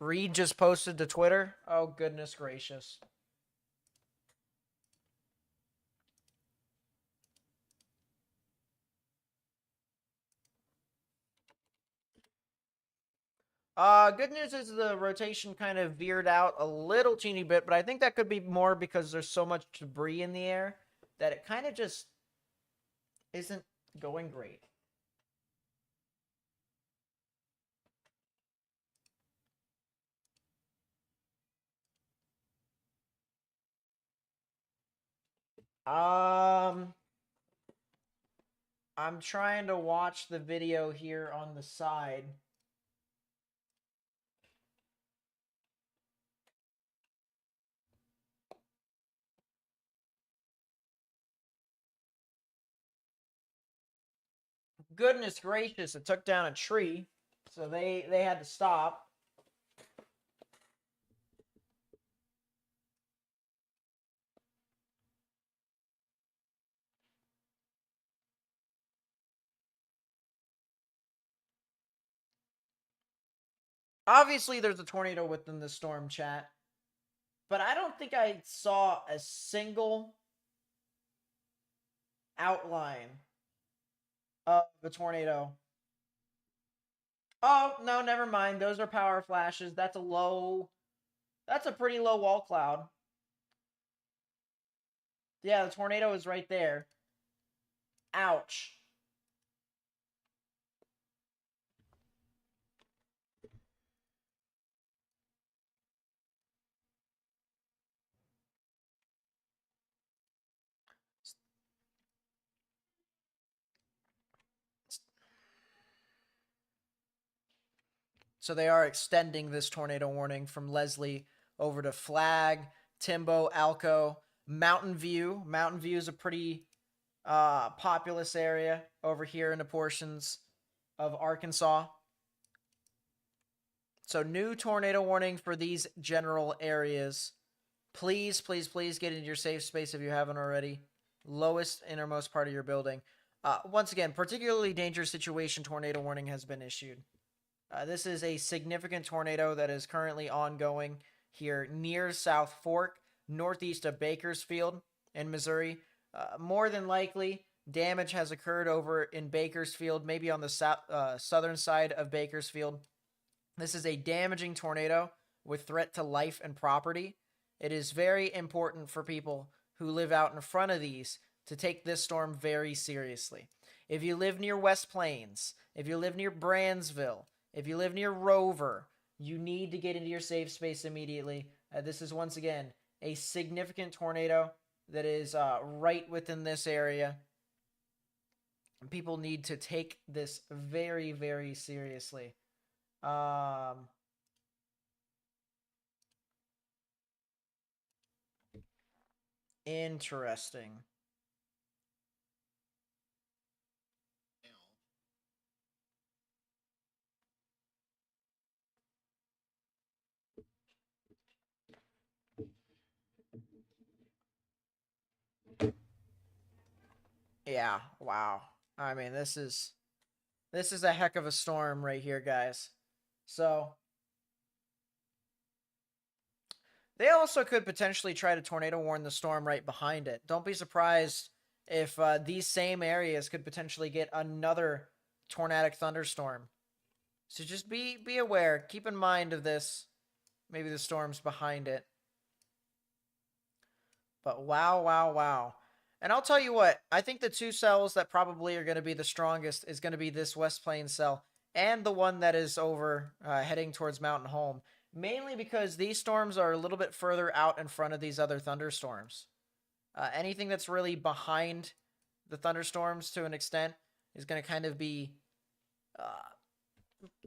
Reed just posted to Twitter. Oh, goodness gracious. Good news is the rotation kind of veered out a little teeny bit, but I think that could be more because there's so much debris in the air that it kind of just isn't going great. I'm trying to watch the video here on the side. Goodness gracious, it took down a tree, so they had to stop. Obviously, there's a tornado within the storm, chat, but I don't think I saw a single outline of the tornado. Oh, no, never mind. Those are power flashes. That's a pretty low wall cloud. Yeah, the tornado is right there. Ouch. So they are extending this tornado warning from Leslie over to Flag, Timbo, Alco, Mountain View. Mountain View is a pretty populous area over here in the portions of Arkansas. So new tornado warning for these general areas. Please, please, please get into your safe space if you haven't already. Lowest innermost part of your building. Once again, particularly dangerous situation tornado warning has been issued. This is a significant tornado that is currently ongoing here near South Fork, northeast of Bakersfield in Missouri. More than likely, damage has occurred over in Bakersfield, maybe on the southern side of Bakersfield. This is a damaging tornado with threat to life and property. It is very important for people who live out in front of these to take this storm very seriously. If you live near West Plains, if you live near Brandsville, if you live near Rover, you need to get into your safe space immediately. This is, once again, a significant tornado that is right within this area. People need to take this very, very seriously. Interesting. Yeah, wow. I mean, this is a heck of a storm right here, guys. So, they also could potentially try to tornado warn the storm right behind it. Don't be surprised if these same areas could potentially get another tornadic thunderstorm. So just be aware. Keep in mind of this. Maybe the storm's behind it. But wow, wow, wow. And I'll tell you what, I think the two cells that probably are going to be the strongest is going to be this West Plains cell and the one that is over heading towards Mountain Home. Mainly because these storms are a little bit further out in front of these other thunderstorms. Anything that's really behind the thunderstorms to an extent is going to kind of be...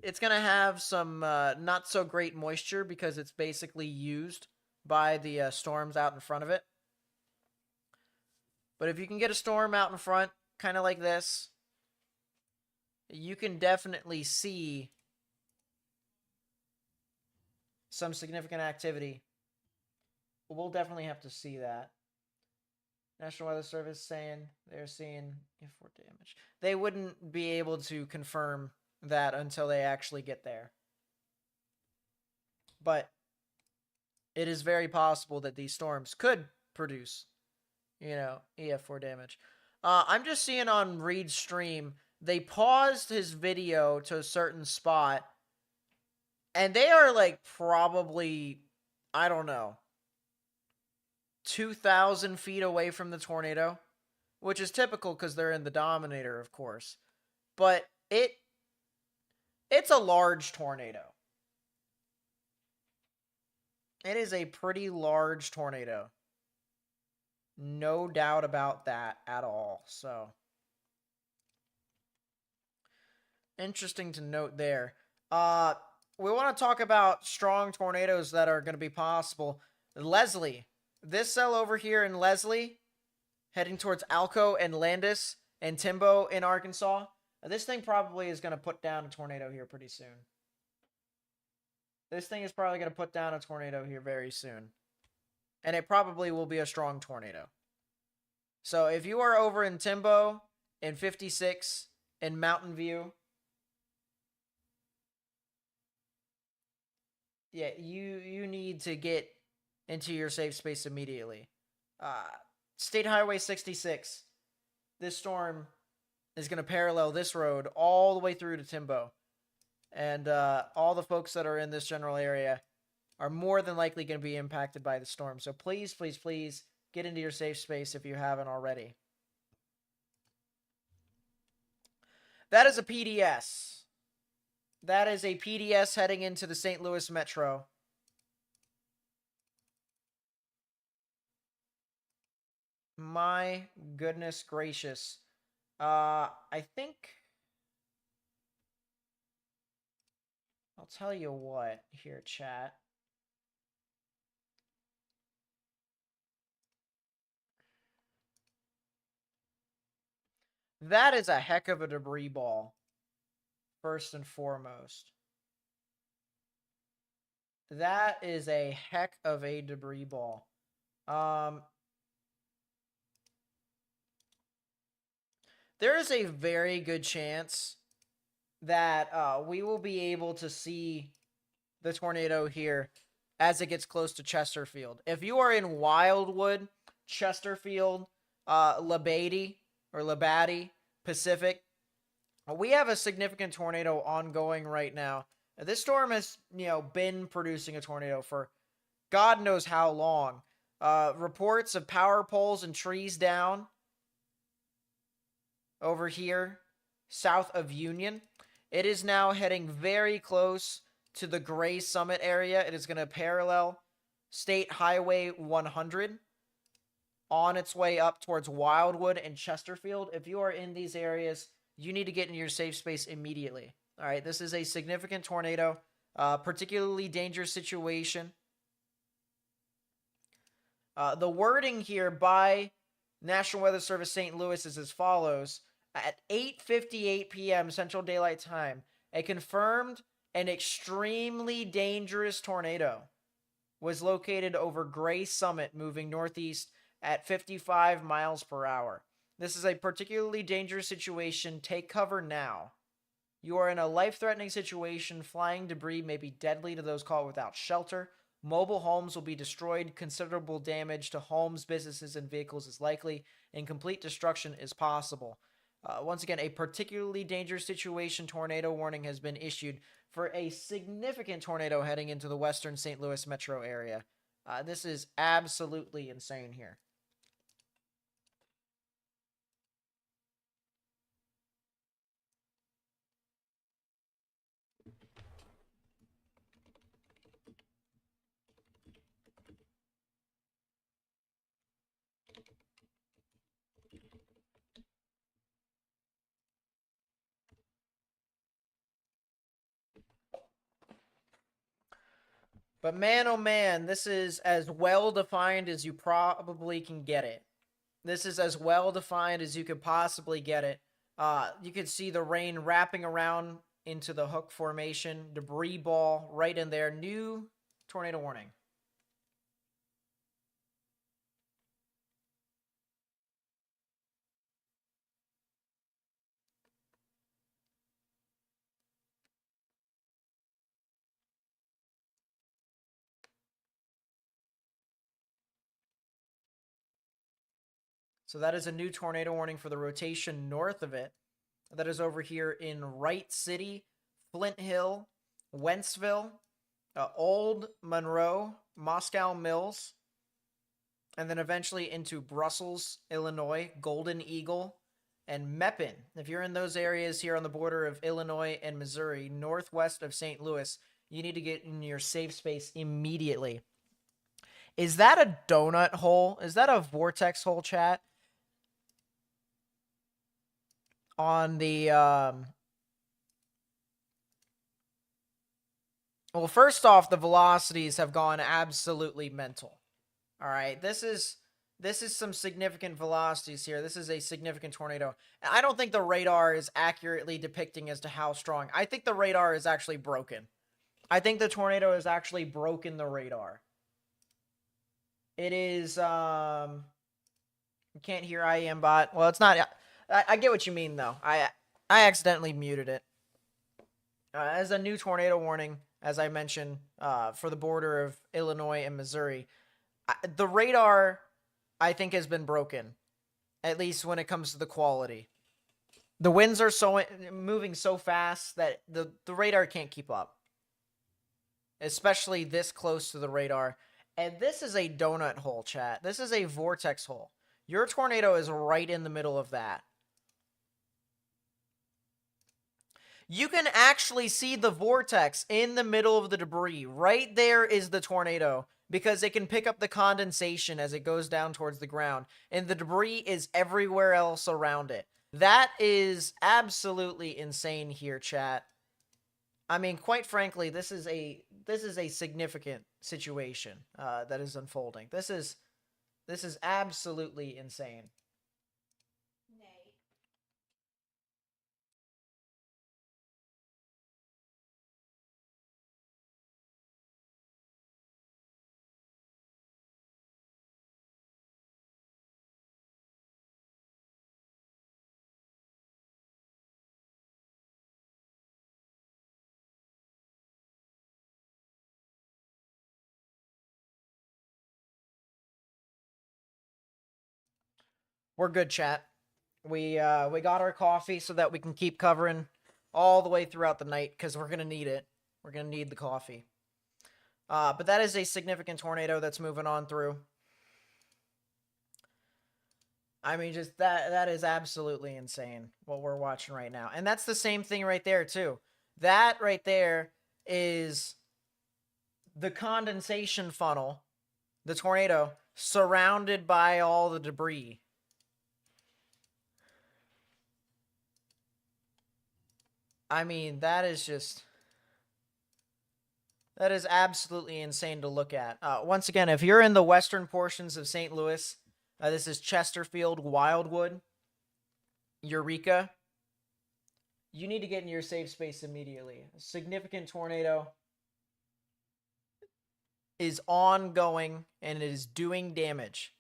it's going to have some not so great moisture because it's basically used by the storms out in front of it. But if you can get a storm out in front, kind of like this, you can definitely see some significant activity. We'll definitely have to see that. National Weather Service saying they're seeing F4 damage. They wouldn't be able to confirm that until they actually get there. But it is very possible that these storms could produce, EF4 damage. I'm just seeing on Reed's stream, they paused his video to a certain spot, and they are like probably, I don't know, 2,000 feet away from the tornado, which is typical because they're in the Dominator, of course. But it's a large tornado. It is a pretty large tornado. No doubt about that at all. So, interesting to note there. We want to talk about strong tornadoes that are going to be possible. Leslie. This cell over here in Leslie, heading towards Alco and Landis and Timbo in Arkansas. This thing probably is going to put down a tornado here pretty soon. This thing is probably going to put down a tornado here very soon. And it probably will be a strong tornado. So if you are over in Timbo, in 56, in Mountain View, yeah, you need to get into your safe space immediately. State Highway 66. This storm is going to parallel this road all the way through to Timbo. And all the folks that are in this general area are more than likely going to be impacted by the storm. So please, please, please get into your safe space if you haven't already. That is a PDS. That is a PDS heading into the St. Louis Metro. My goodness gracious. I think... I'll tell you what here, chat. That is a heck of a debris ball, first and foremost. That is a heck of a debris ball. There is a very good chance that we will be able to see the tornado here as it gets close to Chesterfield. If you are in Wildwood, Chesterfield, Labadie, or Labadie, Pacific, we have a significant tornado ongoing right now. This storm has, been producing a tornado for God knows how long. Reports of power poles and trees down over here, south of Union. It is now heading very close to the Gray Summit area. It is going to parallel State Highway 100 on its way up towards Wildwood and Chesterfield. If you are in these areas, you need to get in your safe space immediately. All right, this is a significant tornado, particularly dangerous situation. The wording here by National Weather Service St. Louis is as follows. At 8:58 p.m. Central Daylight Time, a confirmed and extremely dangerous tornado was located over Gray Summit, moving northeast at 55 miles per hour. This is a particularly dangerous situation. Take cover now. You are in a life-threatening situation. Flying debris may be deadly to those caught without shelter. Mobile homes will be destroyed. Considerable damage to homes, businesses, and vehicles is likely, and complete destruction is possible. Once again, a particularly dangerous situation tornado warning has been issued for a significant tornado heading into the western St. Louis metro area. This is absolutely insane here. But man, oh man, this is as well defined as you probably can get it. This is as well defined as you could possibly get it. You can see the rain wrapping around into the hook formation, debris ball right in there. New tornado warning. So that is a new tornado warning for the rotation north of it. That is over here in Wright City, Flint Hill, Wentzville, Old Monroe, Moscow Mills, and then eventually into Brussels, Illinois, Golden Eagle, and Meppen. If you're in those areas here on the border of Illinois and Missouri, northwest of St. Louis, you need to get in your safe space immediately. Is that a donut hole? Is that a vortex hole, chat? On the well, first off, the velocities have gone absolutely mental. All right, this is some significant velocities here. This is a significant tornado. I don't think the radar is accurately depicting as to how strong. I think the radar is actually broken. I think the tornado has actually broken the radar. It is you can't hear IEM bot. Well, it's not. I get what you mean though. I accidentally muted it. As a new tornado warning, as I mentioned, for the border of Illinois and Missouri, the radar, I think, has been broken, at least when it comes to the quality. The winds are so moving so fast that the radar can't keep up, especially this close to the radar. And this is a donut hole, chat. This is a vortex hole. Your tornado is right in the middle of that. You can actually see the vortex in the middle of the debris. Right there is the tornado because it can pick up the condensation as it goes down towards the ground. And the debris is everywhere else around it. That is absolutely insane here, chat. I mean, quite frankly, this is a significant situation that is unfolding. This is absolutely insane. We're good, chat. We got our coffee so that we can keep covering all the way throughout the night because we're gonna need it. We're gonna need the coffee. But that is a significant tornado that's moving on through. I mean, just that is absolutely insane what we're watching right now. And that's the same thing right there too. That right there is the condensation funnel, the tornado, surrounded by all the debris. I mean, that is That is absolutely insane to look at. Once again, if you're in the western portions of St. Louis, this is Chesterfield, Wildwood, Eureka. You need to get in your safe space immediately. A significant tornado is ongoing and it is doing damage.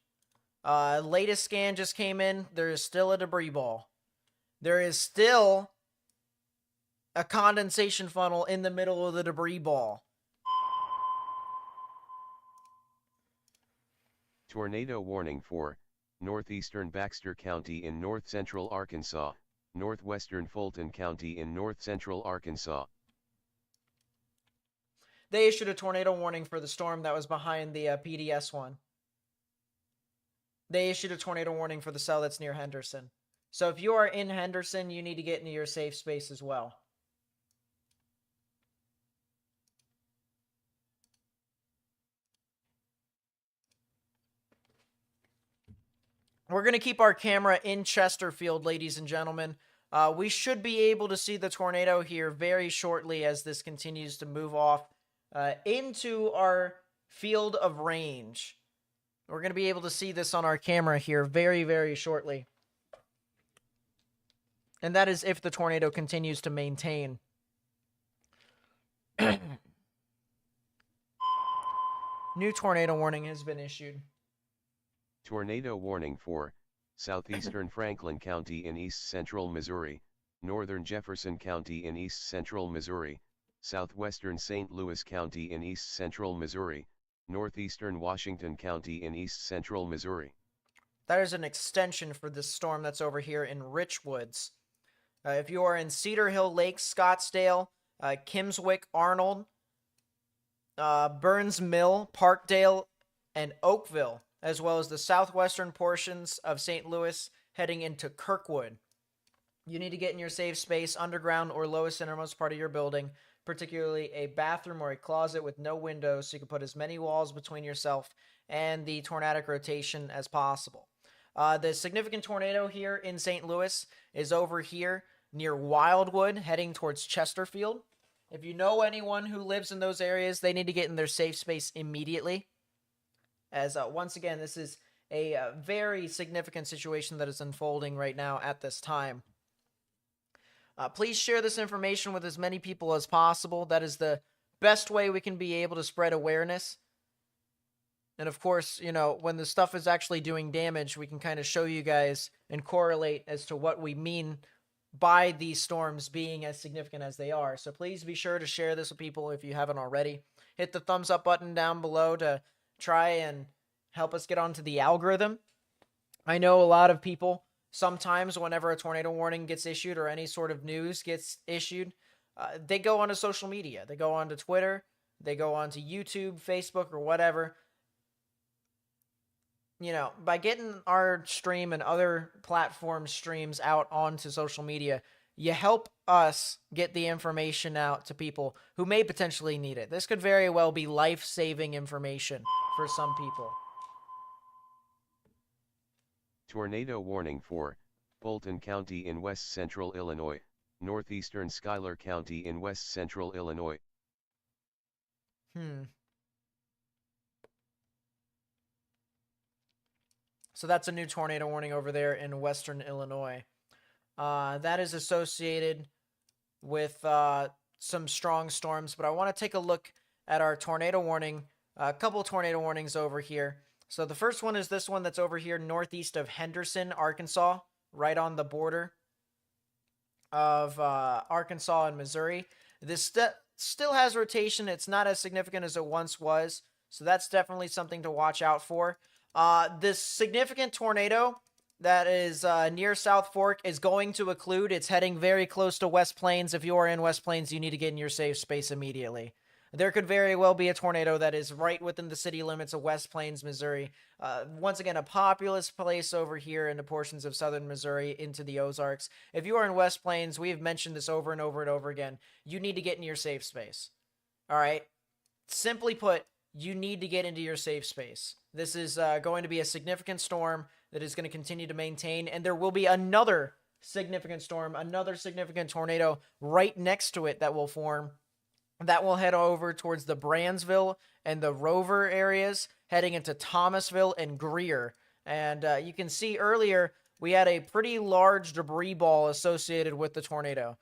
Latest scan just came in. There is still a debris ball. There is still a condensation funnel in the middle of the debris ball.
Tornado warning for northeastern Baxter County in north-central Arkansas, northwestern Fulton County in north-central Arkansas.
They issued a tornado warning for the storm that was behind the PDS one. They issued a tornado warning for the cell that's near Henderson. So if you are in Henderson, you need to get into your safe space as well. We're going to keep our camera in Chesterfield, ladies and gentlemen. We should be able to see the tornado here very shortly as this continues to move off into our field of range. We're going to be able to see this on our camera here very, very shortly. And that is if the tornado continues to maintain. New tornado warning has been issued.
Tornado warning for southeastern Franklin County in east-central Missouri, northern Jefferson County in east-central Missouri, southwestern St. Louis County in east-central Missouri, northeastern Washington County in east-central Missouri.
That is an extension for this storm that's over here in Richwoods. If you are in Cedar Hill Lake, Scottsdale, Kimswick, Arnold, Burns Mill, Parkdale, and Oakville, as well as the southwestern portions of St. Louis heading into Kirkwood, you need to get in your safe space, underground or lowest innermost part of your building, particularly a bathroom or a closet with no windows so you can put as many walls between yourself and the tornadic rotation as possible. The significant tornado here in St. Louis is over here near Wildwood, heading towards Chesterfield. If you know anyone who lives in those areas, they need to get in their safe space immediately. As once again, this is a very significant situation that is unfolding right now at this time. Please share this information with as many people as possible. That is the best way we can be able to spread awareness. And of course, you know, when the stuff is actually doing damage, we can kind of show you guys and correlate as to what we mean by these storms being as significant as they are. So please be sure to share this with people if you haven't already. Hit the thumbs up button down below to try and help us get onto the algorithm. I know a lot of people, sometimes whenever a tornado warning gets issued or any sort of news gets issued, they go onto social media. They go onto Twitter, they go onto YouTube, Facebook, or whatever. You know, by getting our stream and other platform streams out onto social media, you help us get the information out to people who may potentially need it. This could very well be life-saving information for some people.
Tornado warning for Fulton County in west central Illinois, northeastern Schuyler County in west central Illinois.
So that's a new tornado warning over there in western Illinois. That is associated with some strong storms, but I want to take a look at our tornado warning, a couple of tornado warnings over here. So the first one is this one that's over here northeast of Henderson, Arkansas, right on the border of Arkansas and Missouri. This still has rotation. It's not as significant as it once was, so that's definitely something to watch out for. This significant tornado that is near South Fork is going to occlude. It's heading very close to West Plains. If you are in West Plains, you need to get in your safe space immediately. There could very well be a tornado that is right within the city limits of West Plains, Missouri. Once again, a populous place over here in the portions of southern Missouri into the Ozarks. If you are in West Plains, we have mentioned this over and over and over again. You need to get in your safe space. All right? Simply put, you need to get into your safe space. This is going to be a significant storm that is going to continue to maintain, and there will be another significant storm, another significant tornado right next to it that will form That will head over towards the Brandsville and the Rover areas, heading into Thomasville and Greer. And you can see earlier we had a pretty large debris ball associated with the tornado.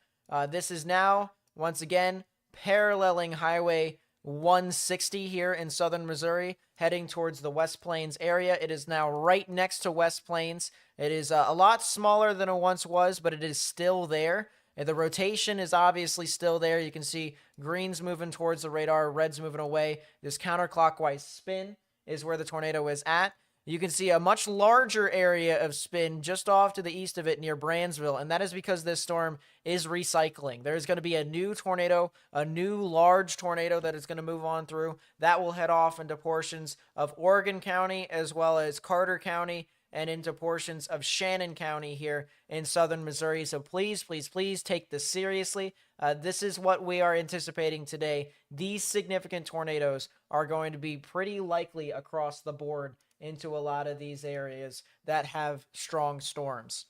This is now, once again, paralleling Highway 160 here in southern Missouri, heading towards the West Plains area. It is now right next to West Plains. It is a lot smaller than it once was, but it is still there. And the rotation is obviously still there. You can see green's moving towards the radar, red's moving away. This counterclockwise spin is where the tornado is at. You can see a much larger area of spin just off to the east of it near Brandsville, and that is because this storm is recycling. There's going to be a new tornado, a new large tornado that is going to move on through. That will head off into portions of Oregon County as well as Carter County and into portions of Shannon County here in southern Missouri. So please, please, please take this seriously. This is what we are anticipating today. These significant tornadoes are going to be pretty likely across the board into a lot of these areas that have strong storms.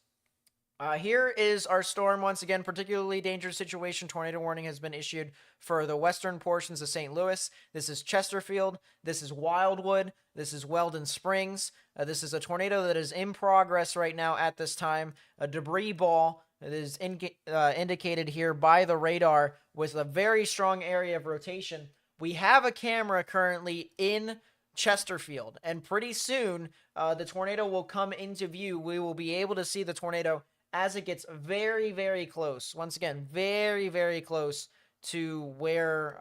Here is our storm once again. Particularly dangerous situation. Tornado warning has been issued for the western portions of St. Louis. This is Chesterfield. This is Wildwood. This is Weldon Springs. This is a tornado that is in progress right now at this time. A debris ball that is indicated here by the radar with a very strong area of rotation. We have a camera currently in Chesterfield, and pretty soon the tornado will come into view. We will be able to see the tornado as it gets very, very close. Once again, very, very close to where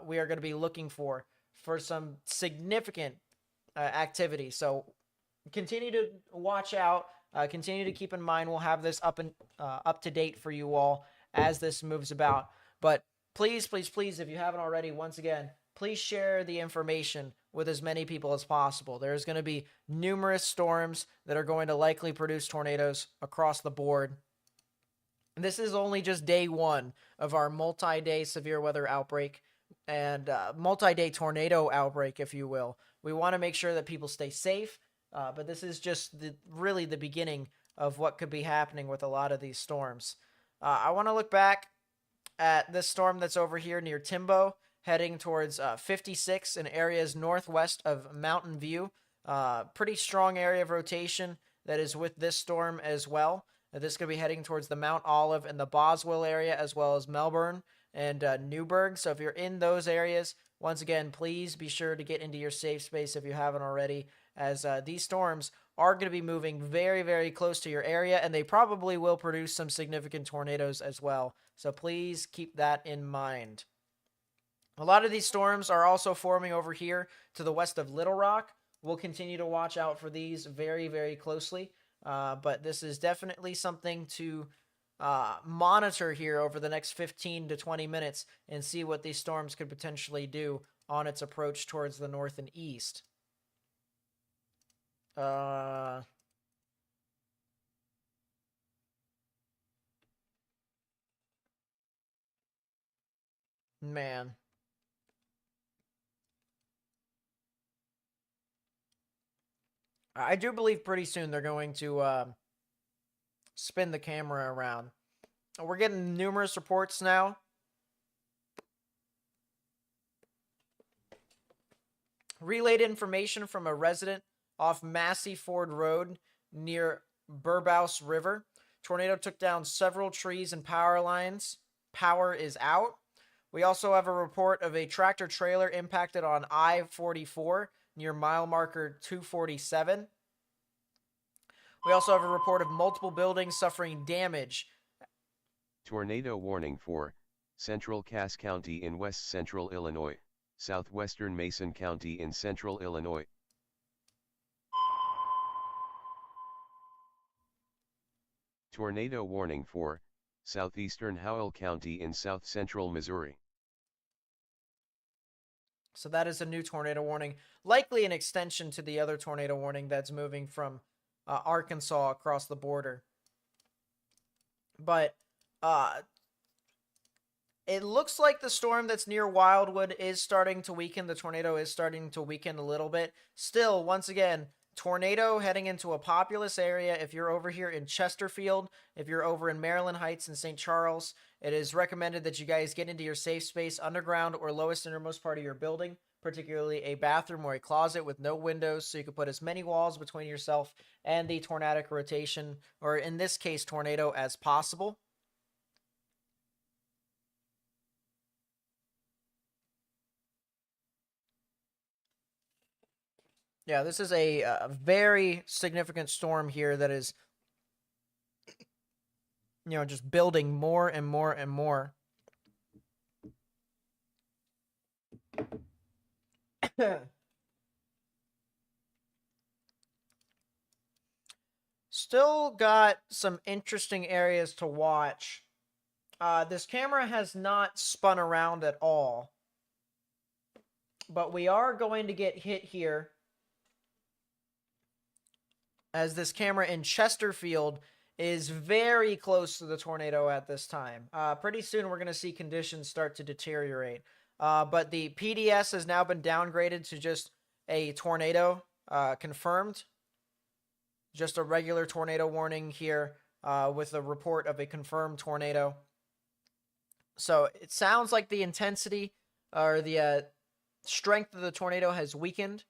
we are going to be looking for some significant activity. So continue to watch out. Continue to keep in mind. We'll have this up to date for you all as this moves about. But please, please, please, if you haven't already, once again, please share the information with as many people as possible. There's going to be numerous storms that are going to likely produce tornadoes across the board. And this is only just day one of our multi-day severe weather outbreak and multi-day tornado outbreak, if you will. We want to make sure that people stay safe, but this is just really the beginning of what could be happening with a lot of these storms. I want to look back at this storm that's over here near Timbo, heading towards 56 in areas northwest of Mountain View. Pretty strong area of rotation that is with this storm as well. This could be heading towards the Mount Olive and the Boswell area, as well as Melbourne and Newburgh. So if you're in those areas, once again, please be sure to get into your safe space if you haven't already, as these storms are going to be moving very, very close to your area, and they probably will produce some significant tornadoes as well. So please keep that in mind. A lot of these storms are also forming over here to the west of Little Rock. We'll continue to watch out for these very, very closely. But this is definitely something to monitor here over the next 15 to 20 minutes and see what these storms could potentially do on its approach towards the north and east. Man. I do believe pretty soon they're going to spin the camera around. We're getting numerous reports now. Relayed information from a resident off Massey Ford Road near Burbouse River. Tornado took down several trees and power lines. Power is out. We also have a report of a tractor trailer impacted on I-44 near mile marker 247. We also have a report of multiple buildings suffering damage.
Tornado warning for Central Cass County in west central Illinois, southwestern Mason County in central Illinois. Tornado warning for southeastern Howell County in south central Missouri.
So that is a new tornado warning, likely an extension to the other tornado warning that's moving from Arkansas across the border. But it looks like the storm that's near Wildwood is starting to weaken. The tornado is starting to weaken a little bit. Still, once again, tornado heading into a populous area. If you're over here in Chesterfield, if you're over in Maryland Heights and St. Charles, it is recommended that you guys get into your safe space underground or lowest innermost part of your building, particularly a bathroom or a closet with no windows, so you can put as many walls between yourself and the tornadic rotation, or in this case, tornado, as possible. Yeah, this is a very significant storm here that is, just building more and more and more. Still got some interesting areas to watch. This camera has not spun around at all, but we are going to get hit here as this camera in Chesterfield is very close to the tornado at this time. Pretty soon we're going to see conditions start to deteriorate. But the PDS has now been downgraded to just a tornado confirmed. Just a regular tornado warning here with a report of a confirmed tornado. So it sounds like the intensity or the strength of the tornado has weakened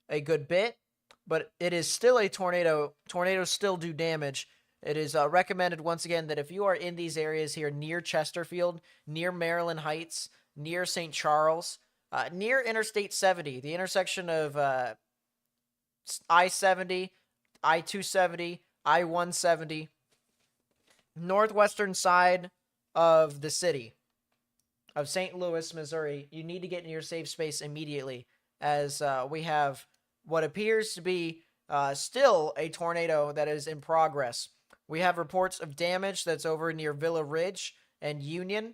a good bit, but it is still a tornado. Tornadoes still do damage. It is recommended, once again, that if you are in these areas here near Chesterfield, near Maryland Heights, near St. Charles, near Interstate 70, the intersection of I-70, I-270, I-170, northwestern side of the city of St. Louis, Missouri, you need to get in your safe space immediately, as we have what appears to be still a tornado that is in progress. We have reports of damage that's over near Villa Ridge and Union.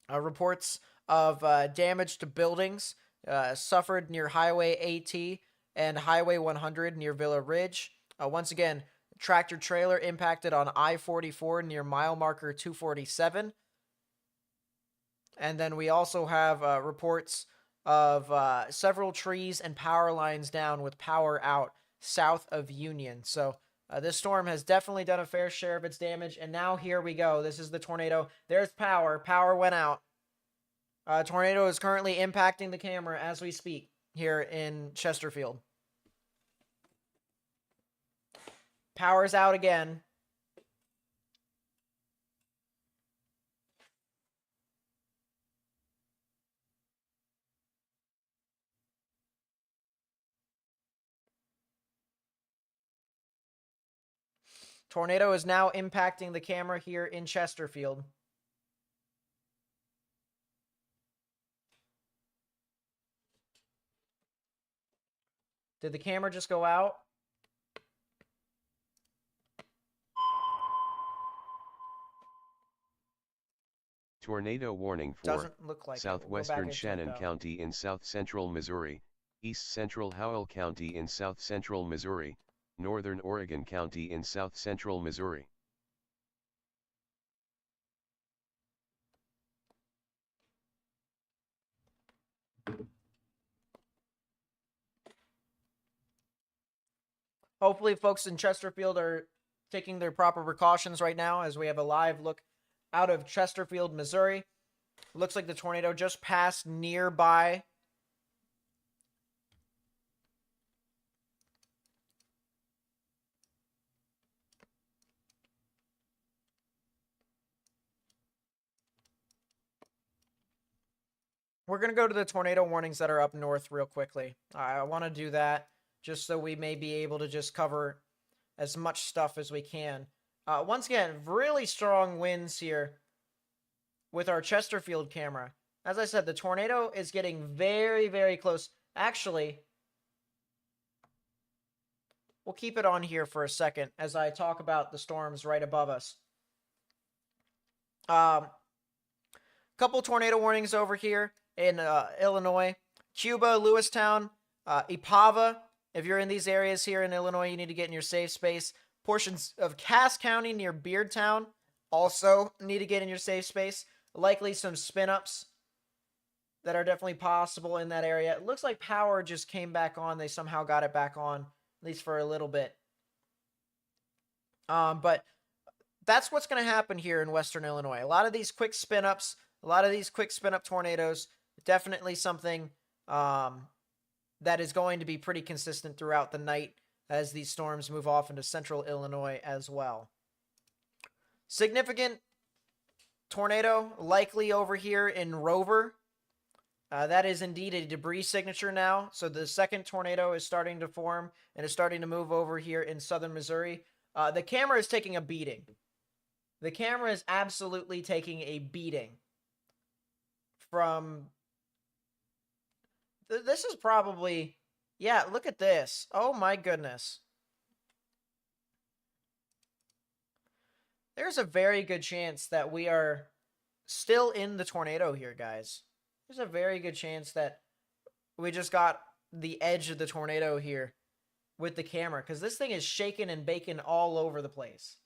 Reports of damage to buildings suffered near Highway AT and Highway 100 near Villa Ridge. Once again, tractor trailer impacted on I-44 near mile marker 247. And then we also have reports of several trees and power lines down with power out south of Union. So this storm has definitely done a fair share of its damage. And now here we go. This is the tornado. There's power. Power went out. Tornado is currently impacting the camera as we speak here in Chesterfield. Power's out again. Tornado is now impacting the camera here in Chesterfield. Did the camera just go out?
Tornado warning for
Doesn't look like
southwestern Shannon County in south-central Missouri, east-central Howell County in south-central Missouri, northern Oregon County in south-central Missouri.
Hopefully folks in Chesterfield are taking their proper precautions right now as we have a live look out of Chesterfield, Missouri. Looks like the tornado just passed nearby. We're going to go to the tornado warnings that are up north real quickly. I want to do that just so we may be able to just cover as much stuff as we can. Once again, really strong winds here with our Chesterfield camera. As I said, the tornado is getting very, very close. Actually, we'll keep it on here for a second as I talk about the storms right above us. Couple tornado warnings over here in Illinois. Cuba, Lewistown, Ipava. If you're in these areas here in Illinois, you need to get in your safe space. Portions of Cass County near Beardtown also need to get in your safe space. Likely some spin-ups that are definitely possible in that area. It looks like power just came back on. They somehow got it back on, at least for a little bit. But that's what's going to happen here in Western Illinois. A lot of these quick spin-ups, a lot of these quick spin-up tornadoes, definitely something that is going to be pretty consistent throughout the night as these storms move off into central Illinois as well. Significant tornado likely over here in Rover. That is indeed a debris signature now. So the second tornado is starting to form and is starting to move over here in southern Missouri. The camera is taking a beating. The camera is absolutely taking a beating from... This is probably... Yeah, look at this. Oh my goodness. There's a very good chance that we are still in the tornado here, guys. There's a very good chance that we just got the edge of the tornado here with the camera, because this thing is shaking and baking all over the place.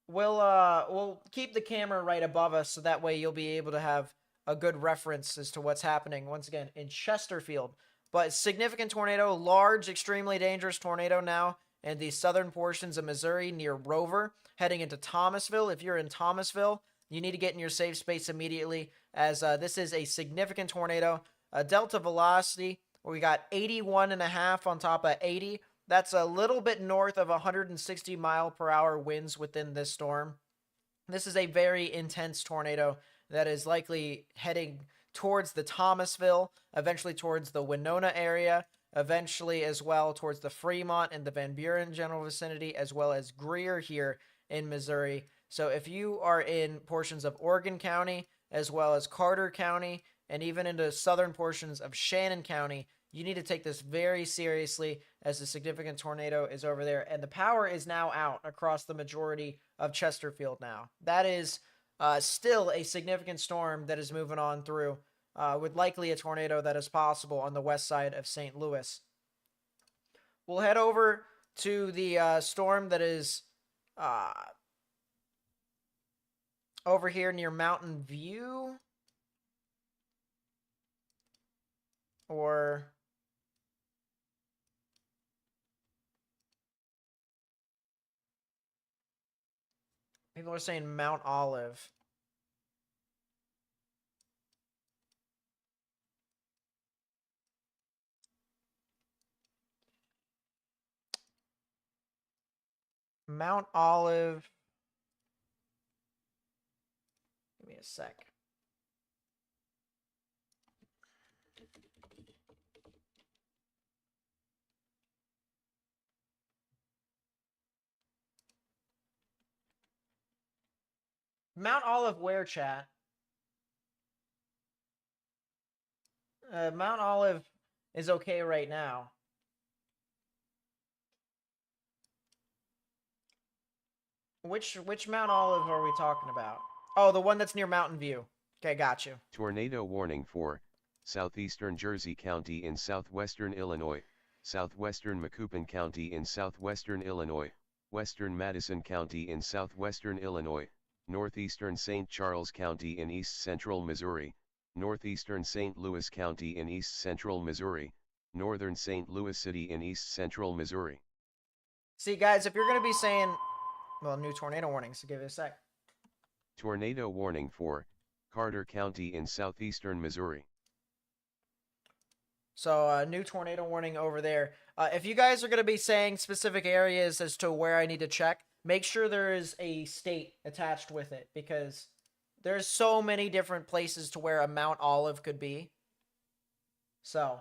We'll keep the camera right above us so that way you'll be able to have a good reference as to what's happening once again in Chesterfield. But significant tornado, large, extremely dangerous tornado now in the southern portions of Missouri near Rover, heading into Thomasville. If you're in Thomasville, you need to get in your safe space immediately, as this is a significant tornado. Delta velocity, we got 81.5 on top of 80. That's a little bit north of 160 mile per hour winds within this storm. This is a very intense tornado that is likely heading towards the Thomasville, eventually towards the Winona area, eventually as well towards the Fremont and the Van Buren general vicinity, as well as Greer here in Missouri. So if you are in portions of Oregon County, as well as Carter County, and even into southern portions of Shannon County, you need to take this very seriously, as the significant tornado is over there. And the power is now out across the majority of Chesterfield now. That is still a significant storm that is moving on through, with likely a tornado that is possible on the west side of St. Louis. We'll head over to the storm that is over here near Mountain View. Or... people are saying Mount Olive. Mount Olive. Give me a sec. Mount Olive where, chat? Mount Olive is okay right now. Which Mount Olive are we talking about? Oh, the one that's near Mountain View. Okay, got you.
Tornado warning for southeastern Jersey County in southwestern Illinois, southwestern Macoupin County in southwestern Illinois, western Madison County in southwestern Illinois, northeastern St. Charles County in east central Missouri, northeastern St. Louis County in east central Missouri, northern St. Louis City in east central Missouri.
See, guys, if you're going to be saying, well, new tornado warnings, so give it a sec.
Tornado warning for Carter County in southeastern Missouri.
So, new tornado warning over there. If you guys are going to be saying specific areas as to where I need to check, make sure there is a state attached with it, because there's so many different places to where a Mount Olive could be. So,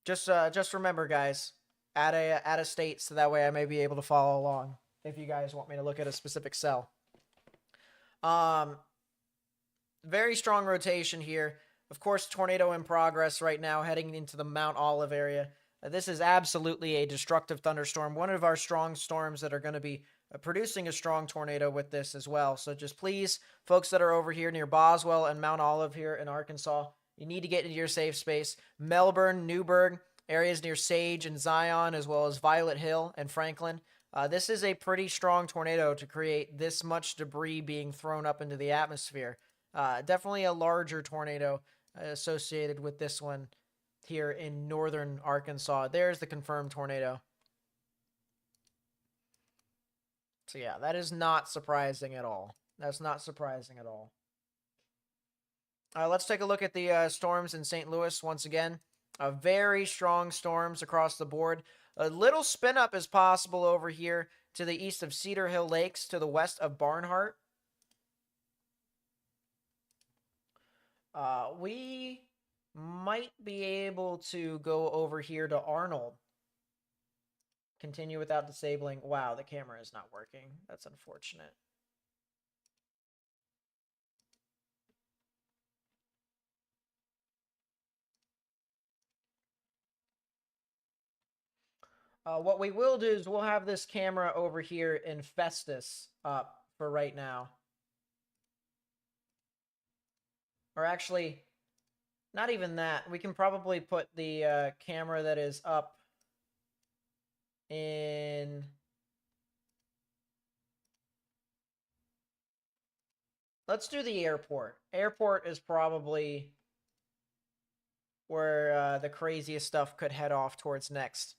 just remember, guys, add a state so that way I may be able to follow along if you guys want me to look at a specific cell. Very strong rotation here. Of course, tornado in progress right now, heading into the Mount Olive area. This is absolutely a destructive thunderstorm. One of our strong storms that are going to be producing a strong tornado with this as well. So just please, folks that are over here near Boswell and Mount Olive here in Arkansas, you need to get into your safe space. Melbourne, Newburgh, areas near Sage and Zion, as well as Violet Hill and Franklin. This is a pretty strong tornado to create this much debris being thrown up into the atmosphere. Definitely a larger tornado associated with this one here in northern Arkansas. There's the confirmed tornado. So yeah, that is not surprising at all. That's not surprising at all. Let's take a look at the storms in St. Louis once again. Very strong storms across the board. A little spin up is possible over here to the east of Cedar Hill Lakes, to the west of Barnhart. We might be able to go over here to Arnold. Continue without disabling. Wow, the camera is not working. That's unfortunate. What we will do is we'll have this camera over here in Festus up for right now. Or actually, not even that. We can probably put the camera that is up in... Let's do the airport. Airport is probably where the craziest stuff could head off towards next.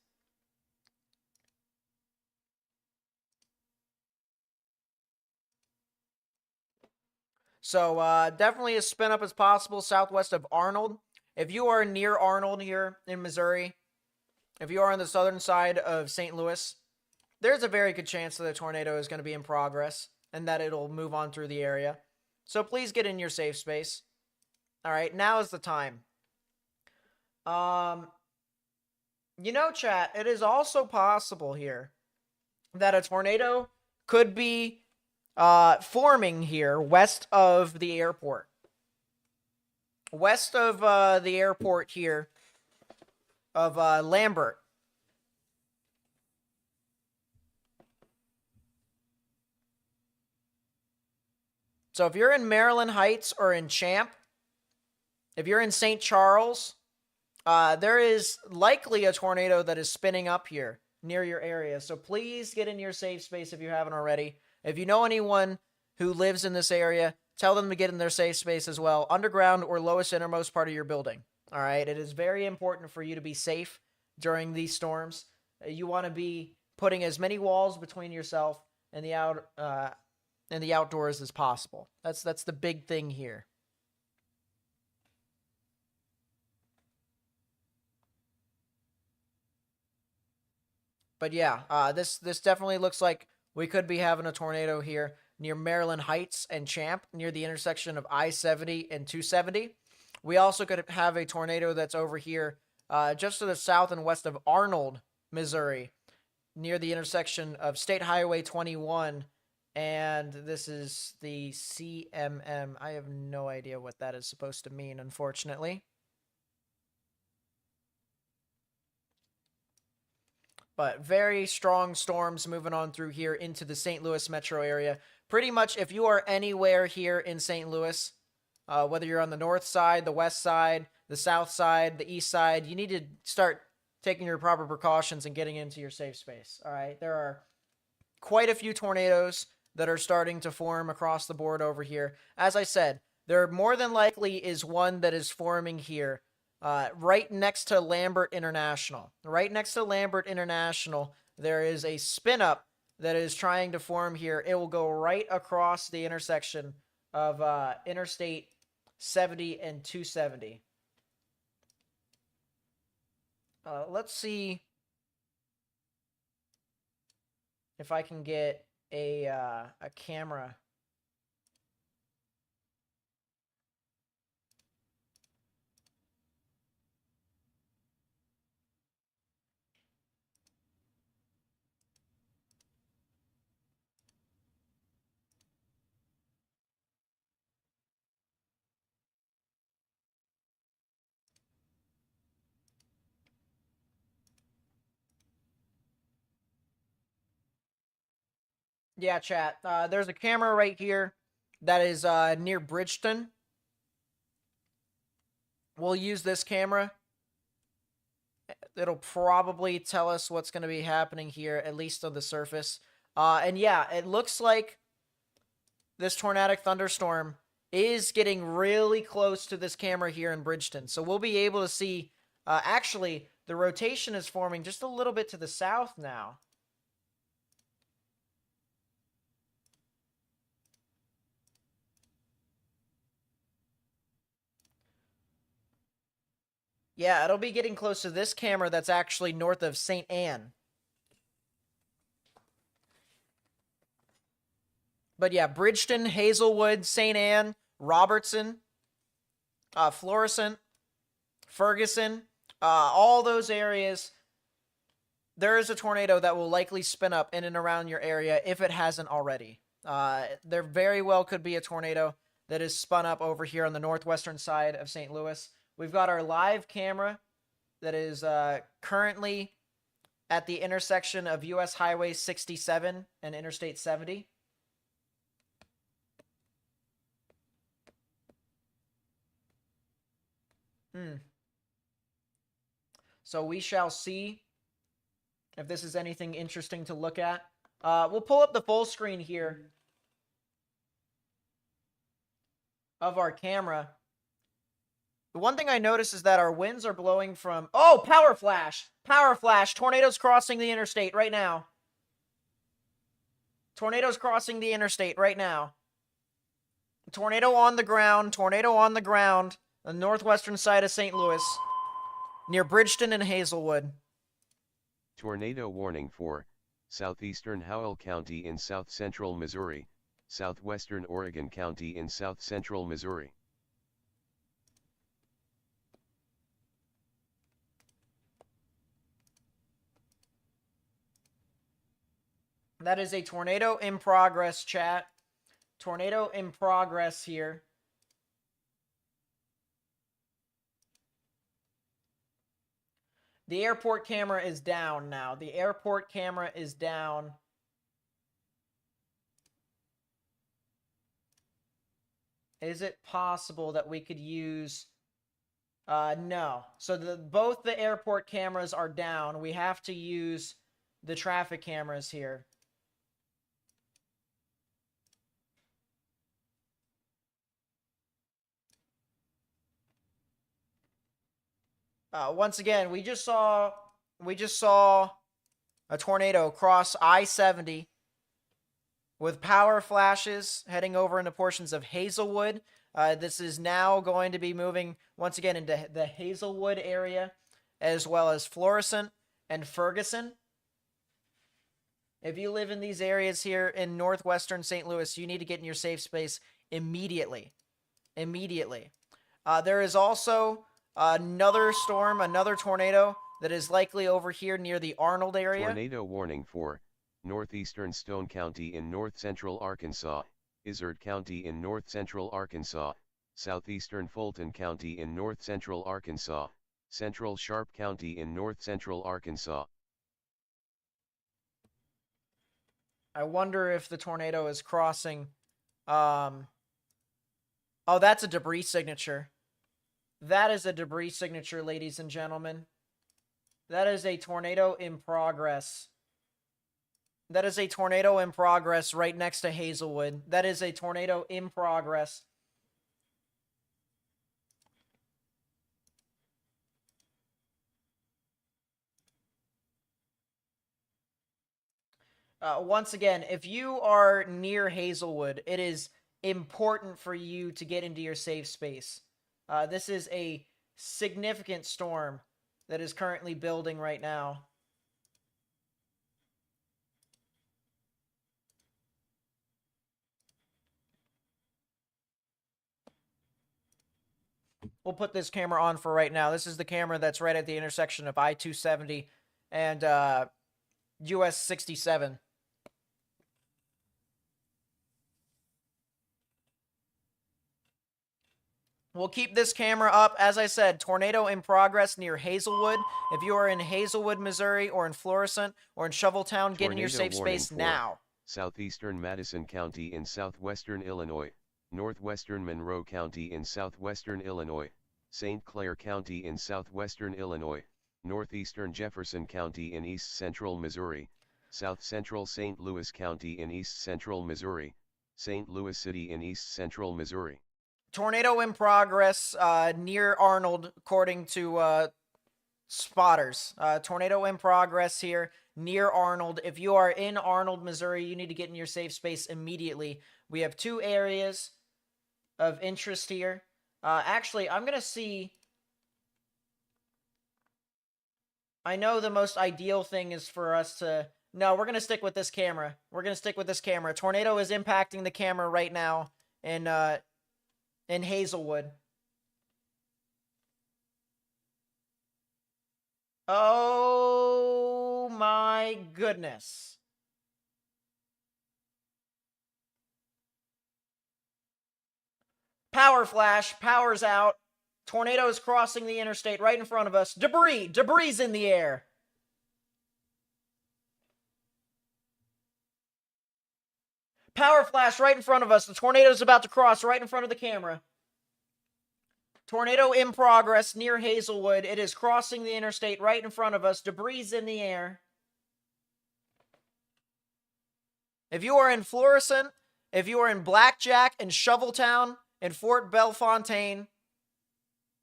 So definitely as spin up as possible southwest of Arnold. If you are near Arnold here in Missouri, if you are on the southern side of St. Louis, there's a very good chance that a tornado is going to be in progress and that it'll move on through the area. So please get in your safe space. All right, now is the time. You know, chat, it is also possible here that a tornado could be forming here west of the airport. West of the airport here of Lambert. So if you're in Maryland Heights or in Champ, if you're in St. Charles, there is likely a tornado that is spinning up here near your area. So please get in your safe space if you haven't already. If you know anyone who lives in this area, tell them to get in their safe space as well, underground or lowest innermost part of your building. All right, it is very important for you to be safe during these storms. You want to be putting as many walls between yourself and the outdoors as possible. That's the big thing here. But yeah, this definitely looks like we could be having a tornado here near Maryland Heights and Champ, near the intersection of I-70 and 270. We also could have a tornado that's over here just to the south and west of Arnold, Missouri, near the intersection of State Highway 21, and this is the CMM. I have no idea what that is supposed to mean, unfortunately. But very strong storms moving on through here into the St. Louis metro area. Pretty much if you are anywhere here in St. Louis, whether you're on the north side, the west side, the south side, the east side, you need to start taking your proper precautions and getting into your safe space. All right, there are quite a few tornadoes that are starting to form across the board over here. As I said, there more than likely is one that is forming here right next to Lambert International. Right next to Lambert International, there is a spin up that is trying to form here. It will go right across the intersection of Interstate 70 and 270. Let's see if I can get a camera. Yeah, chat. There's a camera right here that is near Bridgeton. We'll use this camera. It'll probably tell us what's going to be happening here, at least on the surface. And yeah, it looks like this tornadic thunderstorm is getting really close to this camera here in Bridgeton. So we'll be able to see, actually, the rotation is forming just a little bit to the south now. Yeah, it'll be getting close to this camera that's actually north of St. Anne. But yeah, Bridgeton, Hazelwood, St. Anne, Robertson, Florissant, Ferguson, all those areas, there is a tornado that will likely spin up in and around your area if it hasn't already. There very well could be a tornado that is spun up over here on the northwestern side of St. Louis. We've got our live camera that is currently at the intersection of US Highway 67 and Interstate 70. So we shall see if this is anything interesting to look at. We'll pull up the full screen here of our camera. The one thing I notice is that our winds are blowing from... Oh, power flash! Power flash! Tornadoes crossing the interstate right now. Tornadoes crossing the interstate right now. Tornado on the ground. Tornado on the ground. The northwestern side of St. Louis. Near Bridgeton and Hazelwood.
Tornado warning for southeastern Howell County in south-central Missouri, southwestern Oregon County in south-central Missouri.
That is a tornado in progress, chat. Tornado in progress here. The airport camera is down now. The airport camera is down. Is it possible that we could use... no. So both the airport cameras are down. We have to use the traffic cameras here. Once again, we just saw a tornado cross I-70 with power flashes heading over into portions of Hazelwood. This is now going to be moving once again into the Hazelwood area, as well as Florissant and Ferguson. If you live in these areas here in northwestern St. Louis, you need to get in your safe space immediately. Immediately. There is also another storm, another tornado that is likely over here near the Arnold area.
Tornado warning for northeastern Stone County in north-central Arkansas, Izard County in north-central Arkansas, southeastern Fulton County in north-central Arkansas, central Sharp County in north-central Arkansas.
I wonder if the tornado is crossing. Oh, that's a debris signature. That is a debris signature, ladies and gentlemen. That is a tornado in progress. That is a tornado in progress right next to Hazelwood. That is a tornado in progress. Once again, if you are near Hazelwood, it is important for you to get into your safe space. This is a significant storm that is currently building right now. We'll put this camera on for right now. This is the camera that's right at the intersection of I-270 and US 67. We'll keep this camera up. As I said, tornado in progress near Hazelwood. If you are in Hazelwood, Missouri, or in Florissant, or in Shoveltown, get in your safe space now.
Southeastern Madison County in southwestern Illinois, northwestern Monroe County in southwestern Illinois, St. Clair County in southwestern Illinois, northeastern Jefferson County in east-central Missouri, south-central St. Louis County in east-central Missouri, St. Louis City in east-central Missouri.
Tornado in progress near Arnold, according to spotters. Tornado in progress here near Arnold. If you are in Arnold, Missouri, you need to get in your safe space immediately. We have 2 areas of interest here. Actually, I'm going to see... I know the most ideal thing is for us to... No, we're going to stick with this camera. We're going to stick with this camera. Tornado is impacting the camera right now in Hazelwood. Oh my goodness. Power flash. Power's out. Tornado is crossing the interstate right in front of us. Debris. Debris's in the air. Power flash right in front of us. The tornado's about to cross right in front of the camera. Tornado in progress near Hazelwood. It is crossing the interstate right in front of us. Debris in the air. If you are in Florissant, if you are in Blackjack and Shoveltown and Fort Bellefontaine,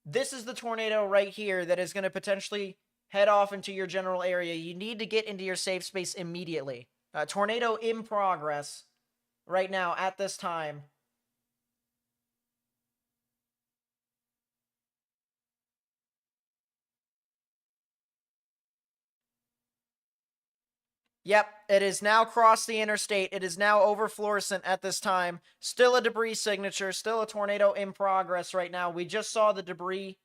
this is the tornado right here that is going to potentially head off into your general area. You need to get into your safe space immediately. Tornado in progress right now at this time. Yep, it is now crossed the interstate. It is now over Florissant at this time. Still a debris signature. Still a tornado in progress right now. We just saw the debris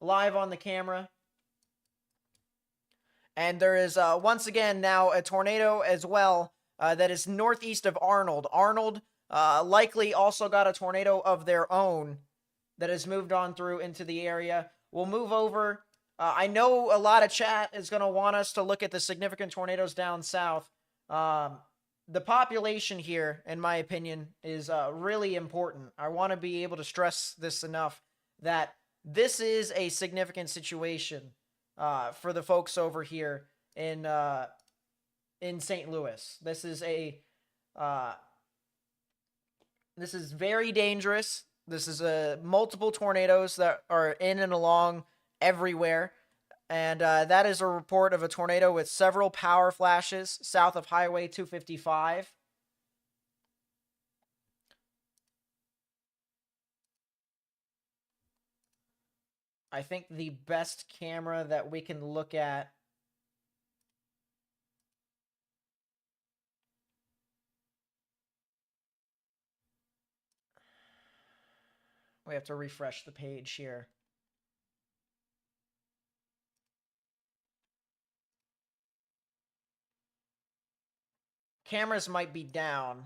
live on the camera. And there is, once again, now a tornado as well that is northeast of Arnold. Arnold likely also got a tornado of their own that has moved on through into the area. We'll move over. I know a lot of chat is going to want us to look at the significant tornadoes down south. The population here, in my opinion, is really important. I want to be able to stress this enough that this is a significant situation for the folks over here in St. Louis. This is this is very dangerous. This is multiple tornadoes that are in and along everywhere. And that is a report of a tornado with several power flashes south of Highway 255. I think the best camera that we can look at we have to refresh the page here. Cameras might be down.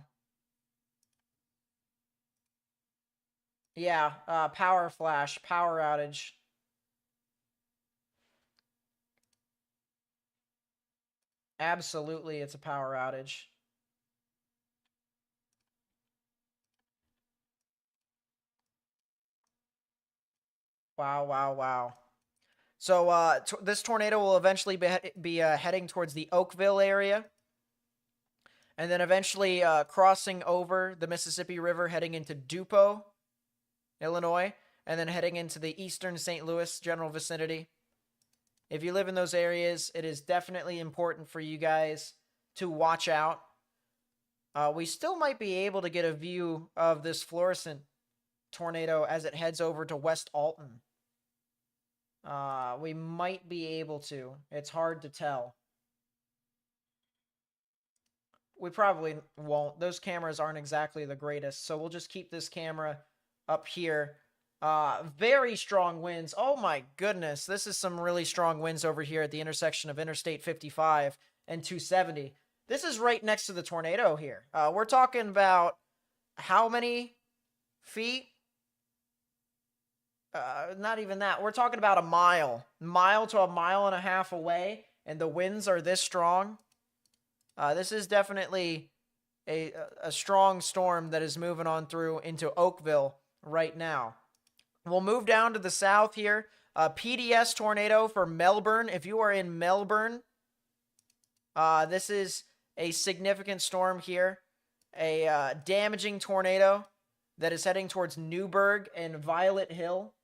Yeah, power flash, power outage. Absolutely, it's a power outage. Wow, wow, wow. So this tornado will eventually be heading towards the Oakville area. And then eventually crossing over the Mississippi River, heading into Dupo, Illinois. And then heading into the eastern St. Louis general vicinity. If you live in those areas, it is definitely important for you guys to watch out. We still might be able to get a view of this Florissant tornado as it heads over to West Alton. We might be able to. It's hard to tell. We probably won't. Those cameras aren't exactly the greatest, so we'll just keep this camera up here. Very strong winds. Oh my goodness, this is some really strong winds over here at the intersection of Interstate 55 and 270. This is right next to the tornado here. We're talking about how many feet? Not even that. We're talking about a mile to a mile and a half away, and the winds are this strong. This is definitely a strong storm that is moving on through into Oakville right now. We'll move down to the south here. PDS tornado for Melbourne. If you are in Melbourne, this is a significant storm here. A damaging tornado that is heading towards Newburgh and Violet Hill.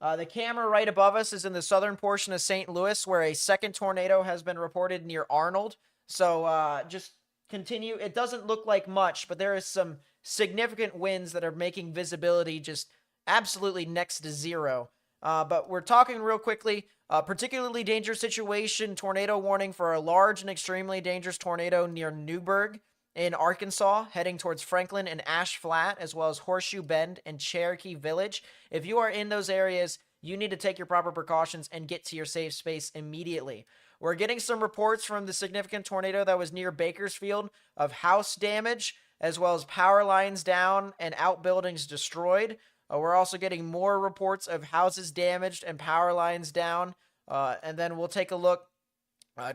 The camera right above us is in the southern portion of St. Louis, where a second tornado has been reported near Arnold. So just continue. It doesn't look like much, but there is some significant winds that are making visibility just absolutely next to zero. But we're talking real quickly. Particularly dangerous situation, tornado warning for a large and extremely dangerous tornado near Newburgh in Arkansas, heading towards Franklin and Ash Flat, as well as Horseshoe Bend and Cherokee Village. If you are in those areas, you need to take your proper precautions and get to your safe space immediately. We're getting some reports from the significant tornado that was near Bakersfield of house damage, as well as power lines down and outbuildings destroyed. We're also getting more reports of houses damaged and power lines down. And then we'll take a look.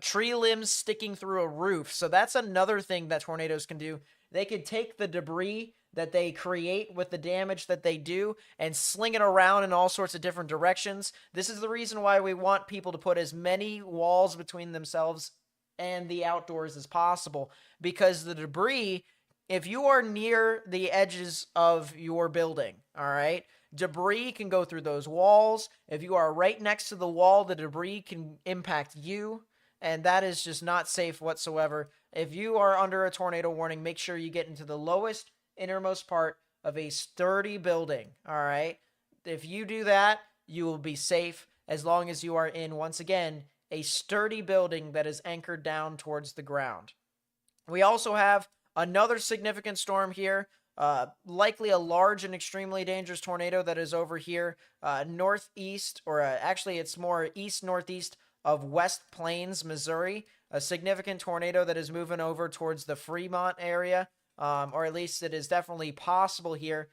Tree limbs sticking through a roof. So that's another thing that tornadoes can do. They could take the debris that they create with the damage that they do and sling it around in all sorts of different directions. This is the reason why we want people to put as many walls between themselves and the outdoors as possible, because the debris, if you are near the edges of your building, all right, debris can go through those walls. If you are right next to the wall, the debris can impact you, and that is just not safe whatsoever. If you are under a tornado warning, make sure you get into the lowest, innermost part of a sturdy building, all right? If you do that, you will be safe as long as you are in, once again, a sturdy building that is anchored down towards the ground. We also have another significant storm here, likely a large and extremely dangerous tornado that is over here northeast, or actually it's more east-northeast of West Plains, Missouri. A significant tornado that is moving over towards the Fremont area, or at least it is definitely possible here.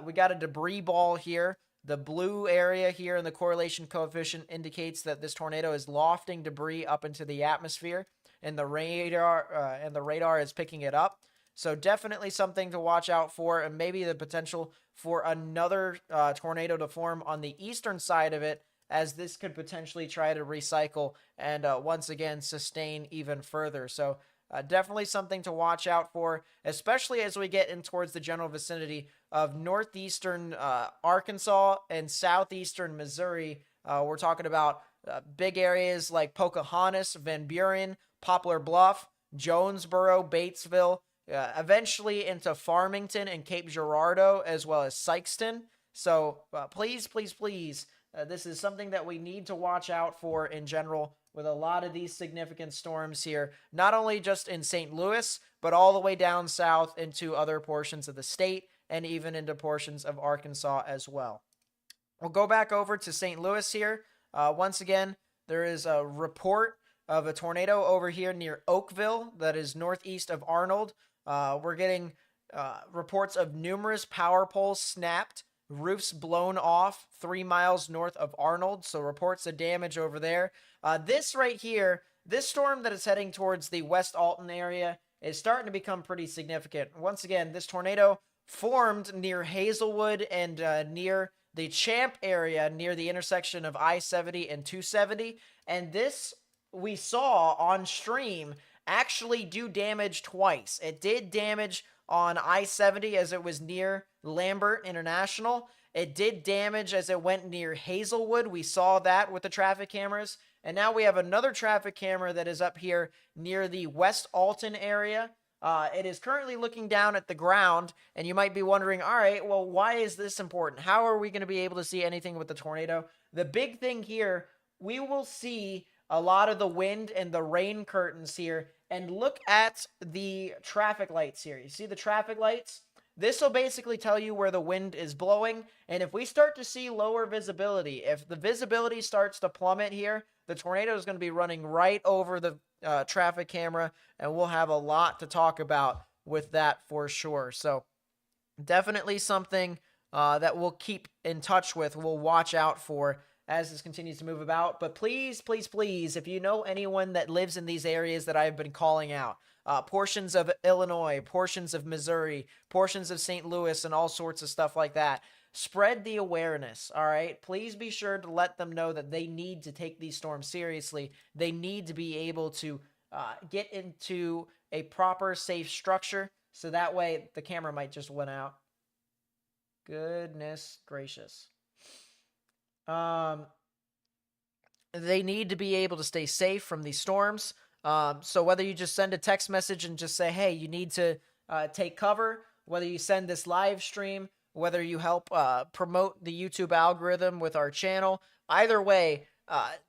We got a debris ball here. The blue area here in the correlation coefficient indicates that this tornado is lofting debris up into the atmosphere, and the radar is picking it up. So definitely something to watch out for, and maybe the potential for another tornado to form on the eastern side of it, as this could potentially try to recycle and once again sustain even further. So definitely something to watch out for, especially as we get in towards the general vicinity of northeastern Arkansas and southeastern Missouri. We're talking about big areas like Pocahontas, Van Buren, Poplar Bluff, Jonesboro, Batesville, eventually into Farmington and Cape Girardeau, as well as Sykeston. So please, please, please, this is something that we need to watch out for in general with a lot of these significant storms here, not only just in St. Louis, but all the way down south into other portions of the state and even into portions of Arkansas as well. We'll go back over to St. Louis here. Once again, there is a report of a tornado over here near Oakville that is northeast of Arnold. We're getting reports of numerous power poles snapped, roofs blown off 3 miles north of Arnold, so reports of damage over there. This right here, this storm that is heading towards the West Alton area is starting to become pretty significant. Once again, this tornado formed near Hazelwood and near the Champ area, near the intersection of I-70 and 270, and this we saw on stream actually do damage twice. It did damage on I-70 as it was near Lambert International. It did damage as it went near Hazelwood. We saw that with the traffic cameras. And now we have another traffic camera that is up here near the West Alton area. It is currently looking down at the ground, and you might be wondering, all right, well, why is this important? How are we going to be able to see anything with the tornado? The big thing here, we will see a lot of the wind and the rain curtains here, and look at the traffic lights here. You see the traffic lights? This will basically tell you where the wind is blowing, and if we start to see lower visibility, if the visibility starts to plummet here, the tornado is going to be running right over the traffic camera, and we'll have a lot to talk about with that for sure. So definitely something that we'll keep in touch with, we'll watch out for as this continues to move about. But please, please, please, if you know anyone that lives in these areas that I've been calling out, portions of Illinois, portions of Missouri, portions of St. Louis, and all sorts of stuff like that, spread the awareness, all right? Please be sure to let them know that they need to take these storms seriously. They need to be able to get into a proper, safe structure So that way the camera might just went out. Goodness gracious. They need to be able to stay safe from these storms. So whether you just send a text message and just say, hey, you need to take cover, whether you send this live stream, whether you help promote the YouTube algorithm with our channel, either way,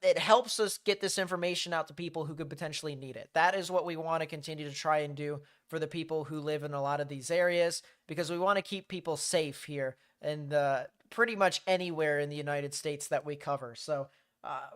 it helps us get this information out to people who could potentially need it. That is what we want to continue to try and do for the people who live in a lot of these areas, because we want to keep people safe here and pretty much anywhere in the United States that we cover. So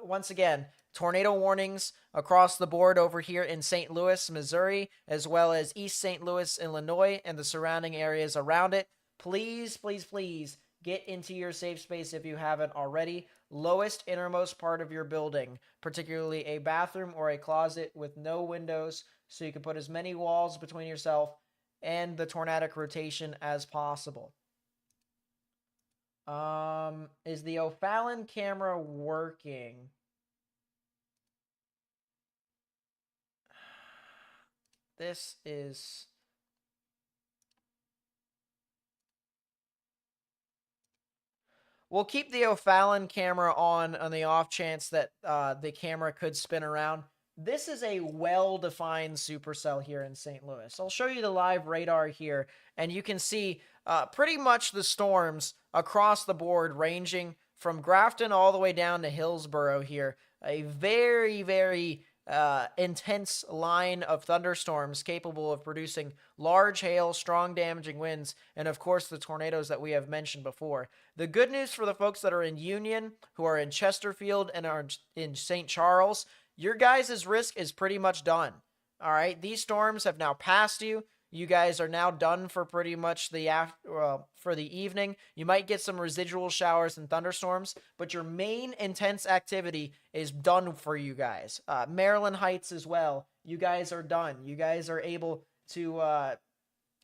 once again, tornado warnings across the board over here in St. Louis, Missouri, as well as East St. Louis, Illinois, and the surrounding areas around it. Please, please, please get into your safe space if you haven't already. Lowest innermost part of your building, particularly a bathroom or a closet with no windows, so you can put as many walls between yourself and the tornadic rotation as possible. Is the O'Fallon camera working? This is... We'll keep the O'Fallon camera on the off chance that the camera could spin around. This is a well-defined supercell here in St. Louis. I'll show you the live radar here, and you can see pretty much the storms across the board, ranging from Grafton all the way down to Hillsborough here. A very, very intense line of thunderstorms capable of producing large hail, strong damaging winds, and of course the tornadoes that we have mentioned before. The good news for the folks that are in Union, who are in Chesterfield, and are in St. Charles, your guys' risk is pretty much done. All right, these storms have now passed you. You guys are now done for pretty much for the evening. You might get some residual showers and thunderstorms, but your main intense activity is done for you guys. Maryland Heights as well. You guys are done. You guys are able to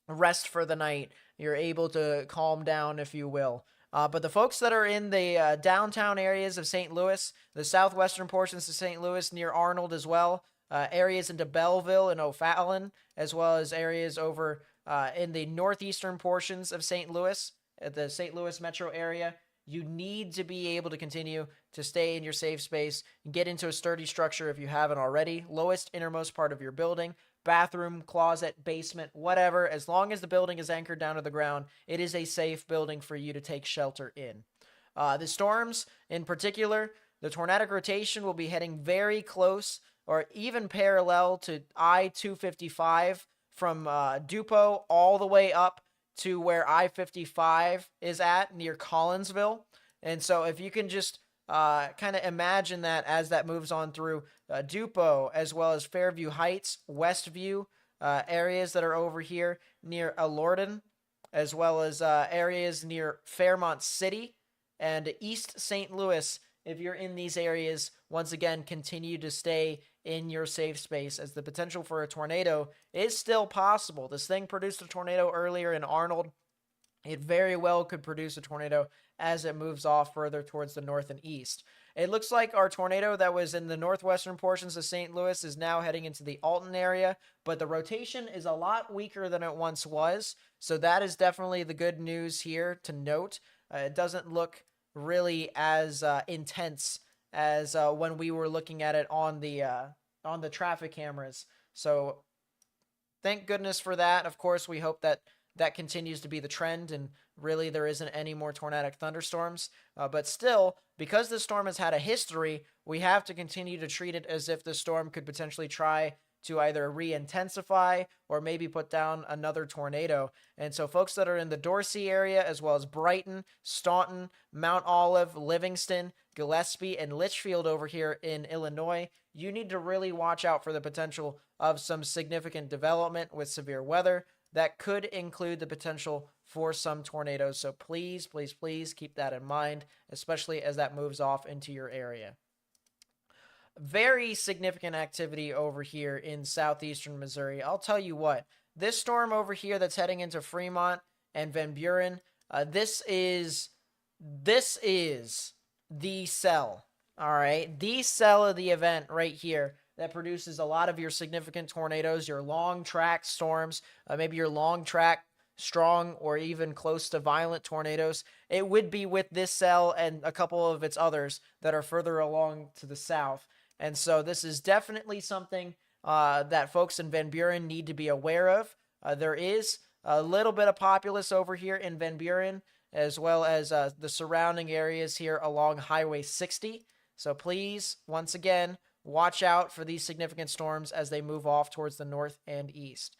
rest for the night. You're able to calm down, if you will. But the folks that are in the downtown areas of St. Louis, the southwestern portions of St. Louis near Arnold as well, areas into Belleville and O'Fallon, as well as areas over in the northeastern portions of St. Louis, the St. Louis metro area, you need to be able to continue to stay in your safe space and get into a sturdy structure if you haven't already. Lowest innermost part of your building, bathroom, closet, basement, whatever. As long as the building is anchored down to the ground, it is a safe building for you to take shelter in. The storms, in particular, the tornadic rotation will be heading very close or even parallel to I-255 from Dupo all the way up to where I-55 is at near Collinsville. And so if you can just kind of imagine that as that moves on through Dupo, as well as Fairview Heights, Westview, areas that are over here near Alorton, as well as areas near Fairmont City and East St. Louis. If you're in these areas, once again, continue to stay in your safe space, as the potential for a tornado is still possible. This thing produced a tornado earlier in Arnold. It very well could produce a tornado as it moves off further towards the north and east. It looks like our tornado that was in the northwestern portions of St. Louis is now heading into the Alton area, but the rotation is a lot weaker than it once was, so that is definitely the good news here to note. It doesn't look really as intense as when we were looking at it on the traffic cameras. So thank goodness for that. Of course, we hope that that continues to be the trend and really there isn't any more tornadic thunderstorms. But still, because the storm has had a history, we have to continue to treat it as if the storm could potentially try to either re-intensify or maybe put down another tornado. And so folks that are in the Dorsey area, as well as Brighton, Staunton, Mount Olive, Livingston, Gillespie, and Litchfield over here in Illinois, you need to really watch out for the potential of some significant development with severe weather that could include the potential for some tornadoes. So please, please, please keep that in mind, especially as that moves off into your area. Very significant activity over here in southeastern Missouri. I'll tell you what, this storm over here that's heading into Fremont and Van Buren, this is the cell. All right, the cell of the event right here that produces a lot of your significant tornadoes, your long track storms, maybe your long track strong or even close to violent tornadoes. It would be with this cell and a couple of its others that are further along to the south. And so this is definitely something that folks in Van Buren need to be aware of. There is a little bit of populace over here in Van Buren, as well as the surrounding areas here along Highway 60. So please, once again, watch out for these significant storms as they move off towards the north and east.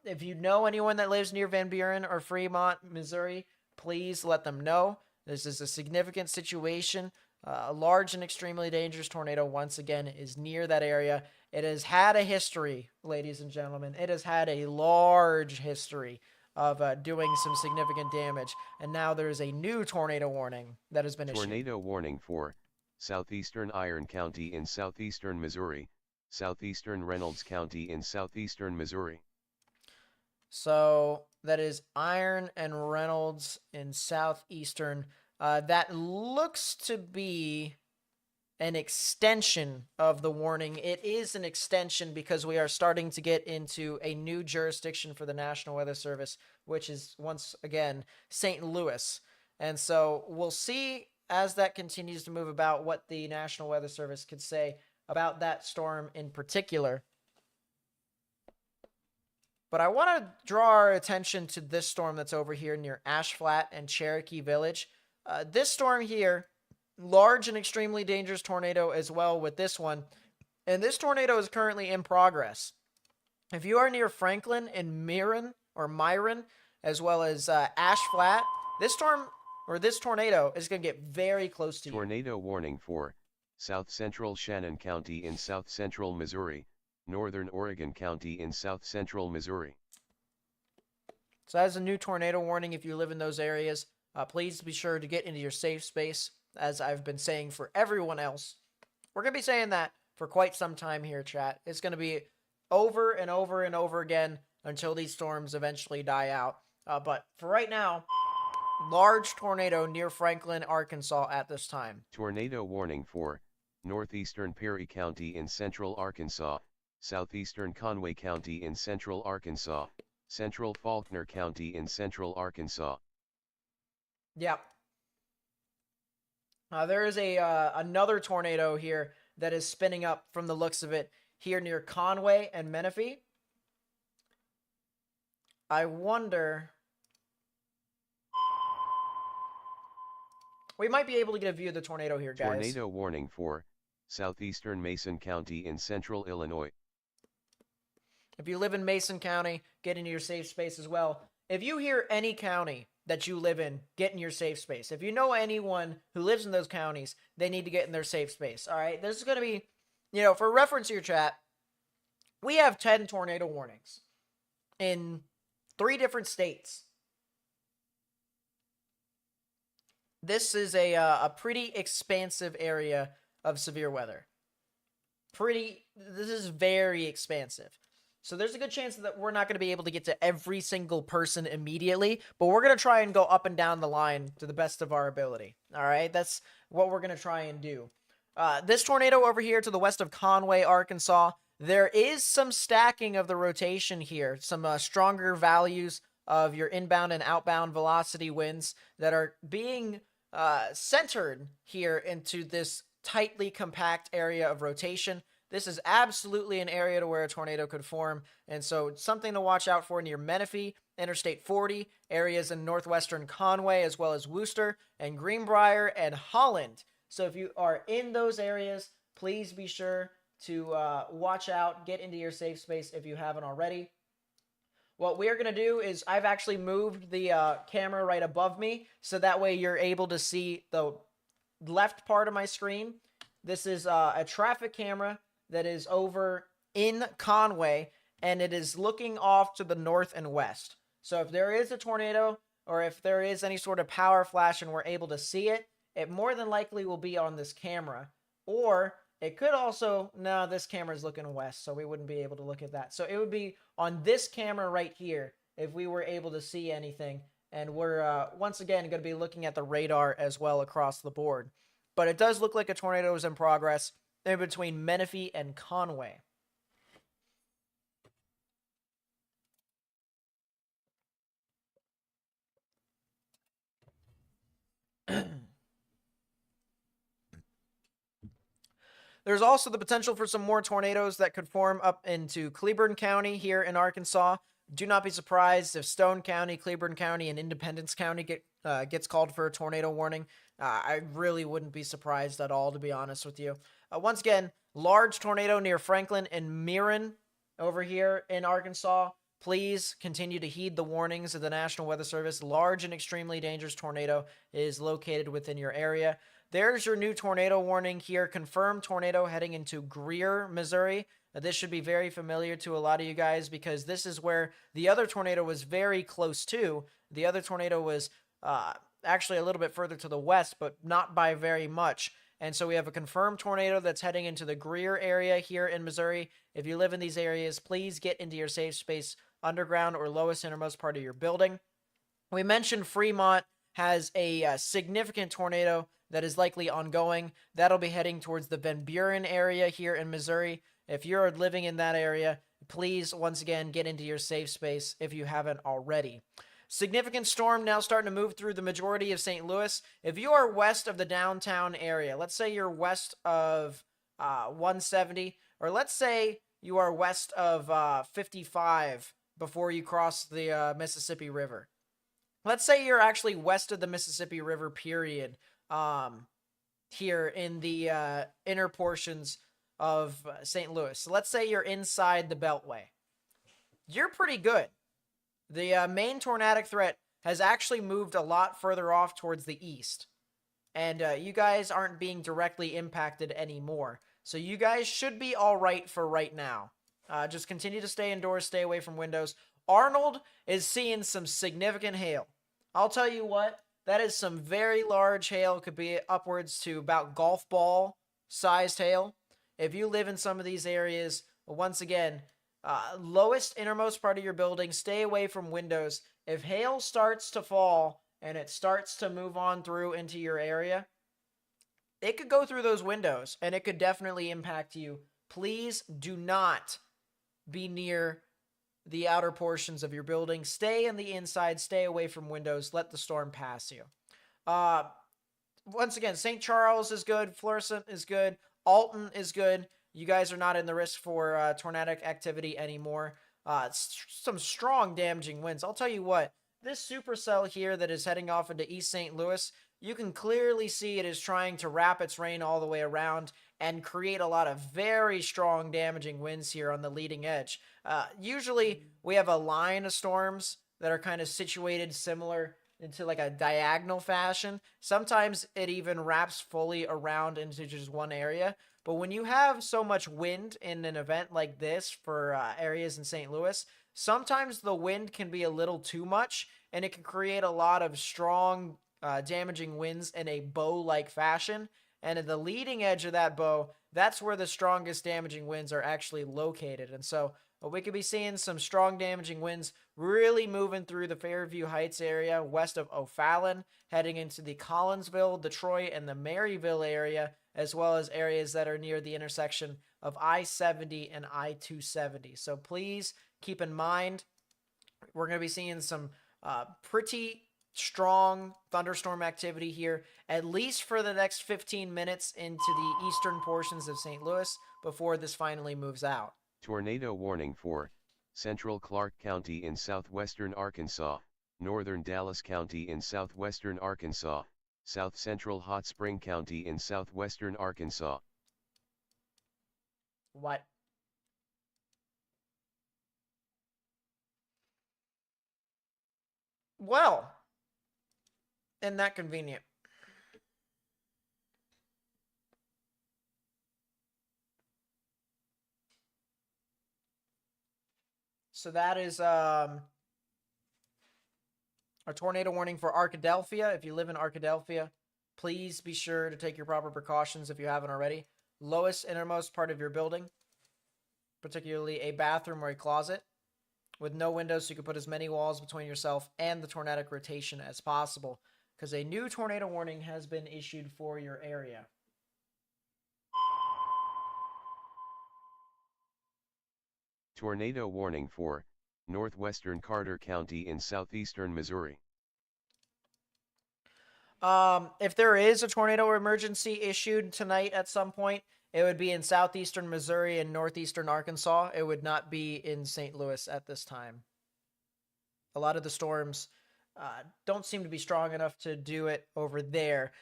If you know anyone that lives near Van Buren or Fremont, Missouri, please let them know. This is a significant situation. A large and extremely dangerous tornado, once again, is near that area. It has had a history, ladies and gentlemen. It has had a large history of doing some significant damage. And now there is a new tornado warning that has been issued.
Tornado warning for southeastern Iron County in southeastern Missouri, southeastern Reynolds County in southeastern Missouri.
So that is Iron and Reynolds in southeastern. That looks to be an extension of the warning. It is an extension because we are starting to get into a new jurisdiction for the National Weather Service, which is, once again, St. Louis. And so we'll see as that continues to move about what the National Weather Service could say about that storm in particular. But I want to draw our attention to this storm that's over here near Ash Flat and Cherokee Village. This storm here, large and extremely dangerous tornado as well with this one. And this tornado is currently in progress. If you are near Franklin and Myron, as well as Ash Flat, this storm or this tornado is going to get very close to you.
Tornado warning for south central Shannon County in south central Missouri, northern Oregon County in south central Missouri.
So that's a new tornado warning if you live in those areas. Please be sure to get into your safe space, as I've been saying for everyone else. We're going to be saying that for quite some time here, chat. It's going to be over and over and over again until these storms eventually die out. But for right now, large tornado near Franklin, Arkansas at this time.
Tornado warning for northeastern Perry County in central Arkansas, southeastern Conway County in central Arkansas, central Faulkner County in central Arkansas.
Yep. There is another tornado here that is spinning up from the looks of it here near Conway and Menifee. I wonder... We might be able to get a view of the tornado here, guys.
Tornado warning for southeastern Mason County in central Illinois.
If you live in Mason County, get into your safe space as well. If you hear any county that you live in, get in your safe space. If you know anyone who lives in those counties, they need to get in their safe space. All right, this is going to be, for reference to your chat, we have 10 tornado warnings in 3 different states. This is a pretty expansive area of severe weather. This is very expansive. So there's a good chance that we're not going to be able to get to every single person immediately, but we're going to try and go up and down the line to the best of our ability. All right, that's what we're going to try and do. This tornado over here to the west of Conway, Arkansas, there is some stacking of the rotation here, some stronger values of your inbound and outbound velocity winds that are being centered here into this tightly compact area of rotation. This is absolutely an area to where a tornado could form, and so it's something to watch out for near Menifee, Interstate 40, areas in northwestern Conway, as well as Worcester and Greenbrier and Holland. So if you are in those areas, please be sure to watch out, get into your safe space if you haven't already. What we're going to do is I've actually moved the camera right above me, so that way you're able to see the left part of my screen. This is a traffic camera that is over in Conway, and it is looking off to the north and west. So if there is a tornado, or if there is any sort of power flash and we're able to see it, it more than likely will be on this camera. Or it could also, no, this camera is looking west, so we wouldn't be able to look at that. So it would be on this camera right here if we were able to see anything. And we're, once again, going to be looking at the radar as well across the board. But it does look like a tornado is in progress. in between Menifee and Conway. There's also the potential for some more tornadoes that could form up into Cleburne County here in Arkansas. Do not be surprised if Stone County, Cleburne County, and Independence County gets called for a tornado warning. I really wouldn't be surprised at all, to be honest with you. Once again, large tornado near Franklin and Mirren over here in Arkansas. Please continue to heed the warnings of the National Weather Service. Large and extremely dangerous tornado is located within your area. There's your new tornado warning here. Confirmed tornado heading into Greer, Missouri. This should be very familiar to a lot of you guys because this is where the other tornado was very close to. The other tornado was actually a little bit further to the west, but not by very much. And so we have a confirmed tornado that's heading into the Greer area here in Missouri. If you live in these areas, please get into your safe space underground or lowest innermost part of your building. We mentioned Fremont has a significant tornado that is likely ongoing. That'll be heading towards the Van Buren area here in Missouri. If you're living in that area, please, once again, get into your safe space if you haven't already. Significant storm now starting to move through the majority of St. Louis. If you are west of the downtown area, let's say you're west of 170, or let's say you are west of 55 before you cross the Mississippi River. Let's say you're actually west of the Mississippi River, period, here in the inner portions of St. Louis. So let's say you're inside the Beltway. You're pretty good. The main tornadic threat has actually moved a lot further off towards the east. And you guys aren't being directly impacted anymore. So you guys should be all right for right now. Just continue to stay indoors, stay away from windows. Arnold is seeing some significant hail. I'll tell you what, that is some very large hail. Could be upwards to about golf ball sized hail. If you live in some of these areas, once again, lowest innermost part of your building, stay away from windows. If hail starts to fall and it starts to move on through into your area, it could go through those windows and it could definitely impact you. Please do not be near the outer portions of your building. Stay on the inside, stay away from windows, let the storm pass you. Once again, St. Charles is good, Florissant is good, Alton is good. You guys are not in the risk for tornadic activity anymore. Some strong damaging winds. I'll tell you what, this supercell here that is heading off into East St. Louis, you can clearly see it is trying to wrap its rain all the way around and create a lot of very strong damaging winds here on the leading edge. Usually we have a line of storms that are kind of situated similar into like a diagonal fashion. Sometimes it even wraps fully around into just one area. But when you have so much wind in an event like this for areas in St. Louis, sometimes the wind can be a little too much and it can create a lot of strong damaging winds in a bow-like fashion. And at the leading edge of that bow, that's where the strongest damaging winds are actually located. And so we could be seeing some strong damaging winds really moving through the Fairview Heights area west of O'Fallon, heading into the Collinsville, Detroit, and the Maryville area, as well as areas that are near the intersection of I-70 and I-270. So please keep in mind, we're going to be seeing some pretty strong thunderstorm activity here, at least for the next 15 minutes into the eastern portions of St. Louis before this finally moves out.
Tornado warning for central Clark County in southwestern Arkansas, northern Dallas County in southwestern Arkansas, south central Hot Spring County in southwestern Arkansas.
What? Well, isn't that convenient? So that is a tornado warning for Arkadelphia. If you live in Arkadelphia, please be sure to take your proper precautions if you haven't already. Lowest innermost part of your building, particularly a bathroom or a closet with no windows, so you can put as many walls between yourself and the tornadic rotation as possible, because a new tornado warning has been issued for your area.
Tornado warning for northwestern Carter County in southeastern Missouri.
If there is a tornado emergency issued tonight at some point, it would be in southeastern Missouri and northeastern Arkansas. It would not be in St. Louis at this time. A lot of the storms don't seem to be strong enough to do it over there.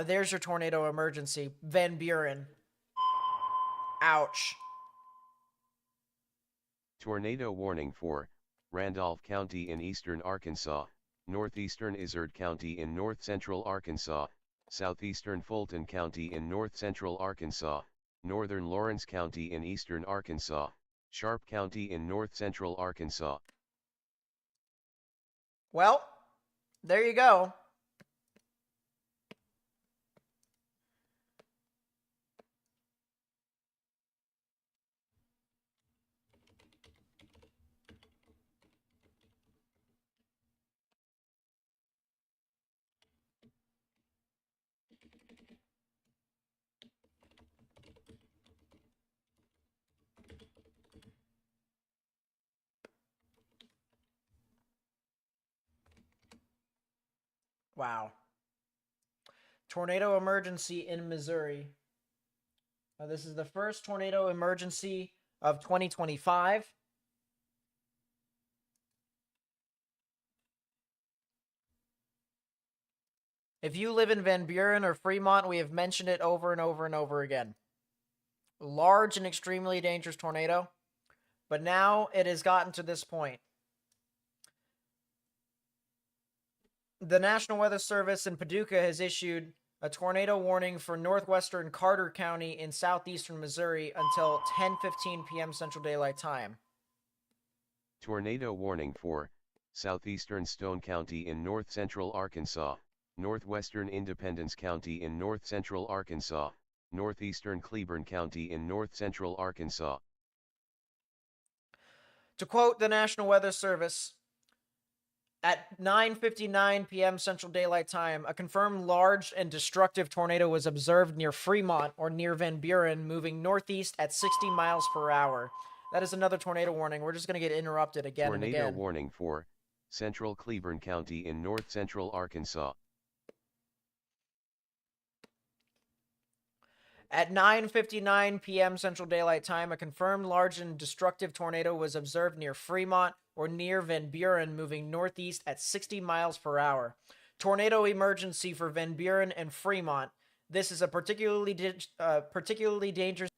There's your tornado emergency. Van Buren. Ouch.
Tornado warning for Randolph County in eastern Arkansas, northeastern Izard County in north-central Arkansas, southeastern Fulton County in north-central Arkansas, northern Lawrence County in eastern Arkansas, Sharp County in north-central Arkansas.
Well, there you go. Wow. Tornado emergency in Missouri. This is the first tornado emergency of 2025. If you live in Van Buren or Fremont, we have mentioned it over and over and over again. Large and extremely dangerous tornado. But now it has gotten to this point. The National Weather Service in Paducah has issued a tornado warning for northwestern Carter County in southeastern Missouri until 10:15 p.m. Central Daylight Time.
Tornado warning for southeastern Stone County in north-central Arkansas, northwestern Independence County in north-central Arkansas, northeastern Cleburne County in north-central Arkansas.
To quote the National Weather Service, at 9:59 p.m. Central Daylight Time, a confirmed large and destructive tornado was observed near Fremont or near Van Buren, moving northeast at 60 miles per hour. That is another tornado warning. We're just going to get interrupted again and again.
Tornado warning for central Cleburne County in north-central Arkansas.
At 9:59 p.m. Central Daylight Time, a confirmed large and destructive tornado was observed near Fremont or near Van Buren, moving northeast at 60 miles per hour. Tornado emergency for Van Buren and Fremont. This is a particularly dangerous.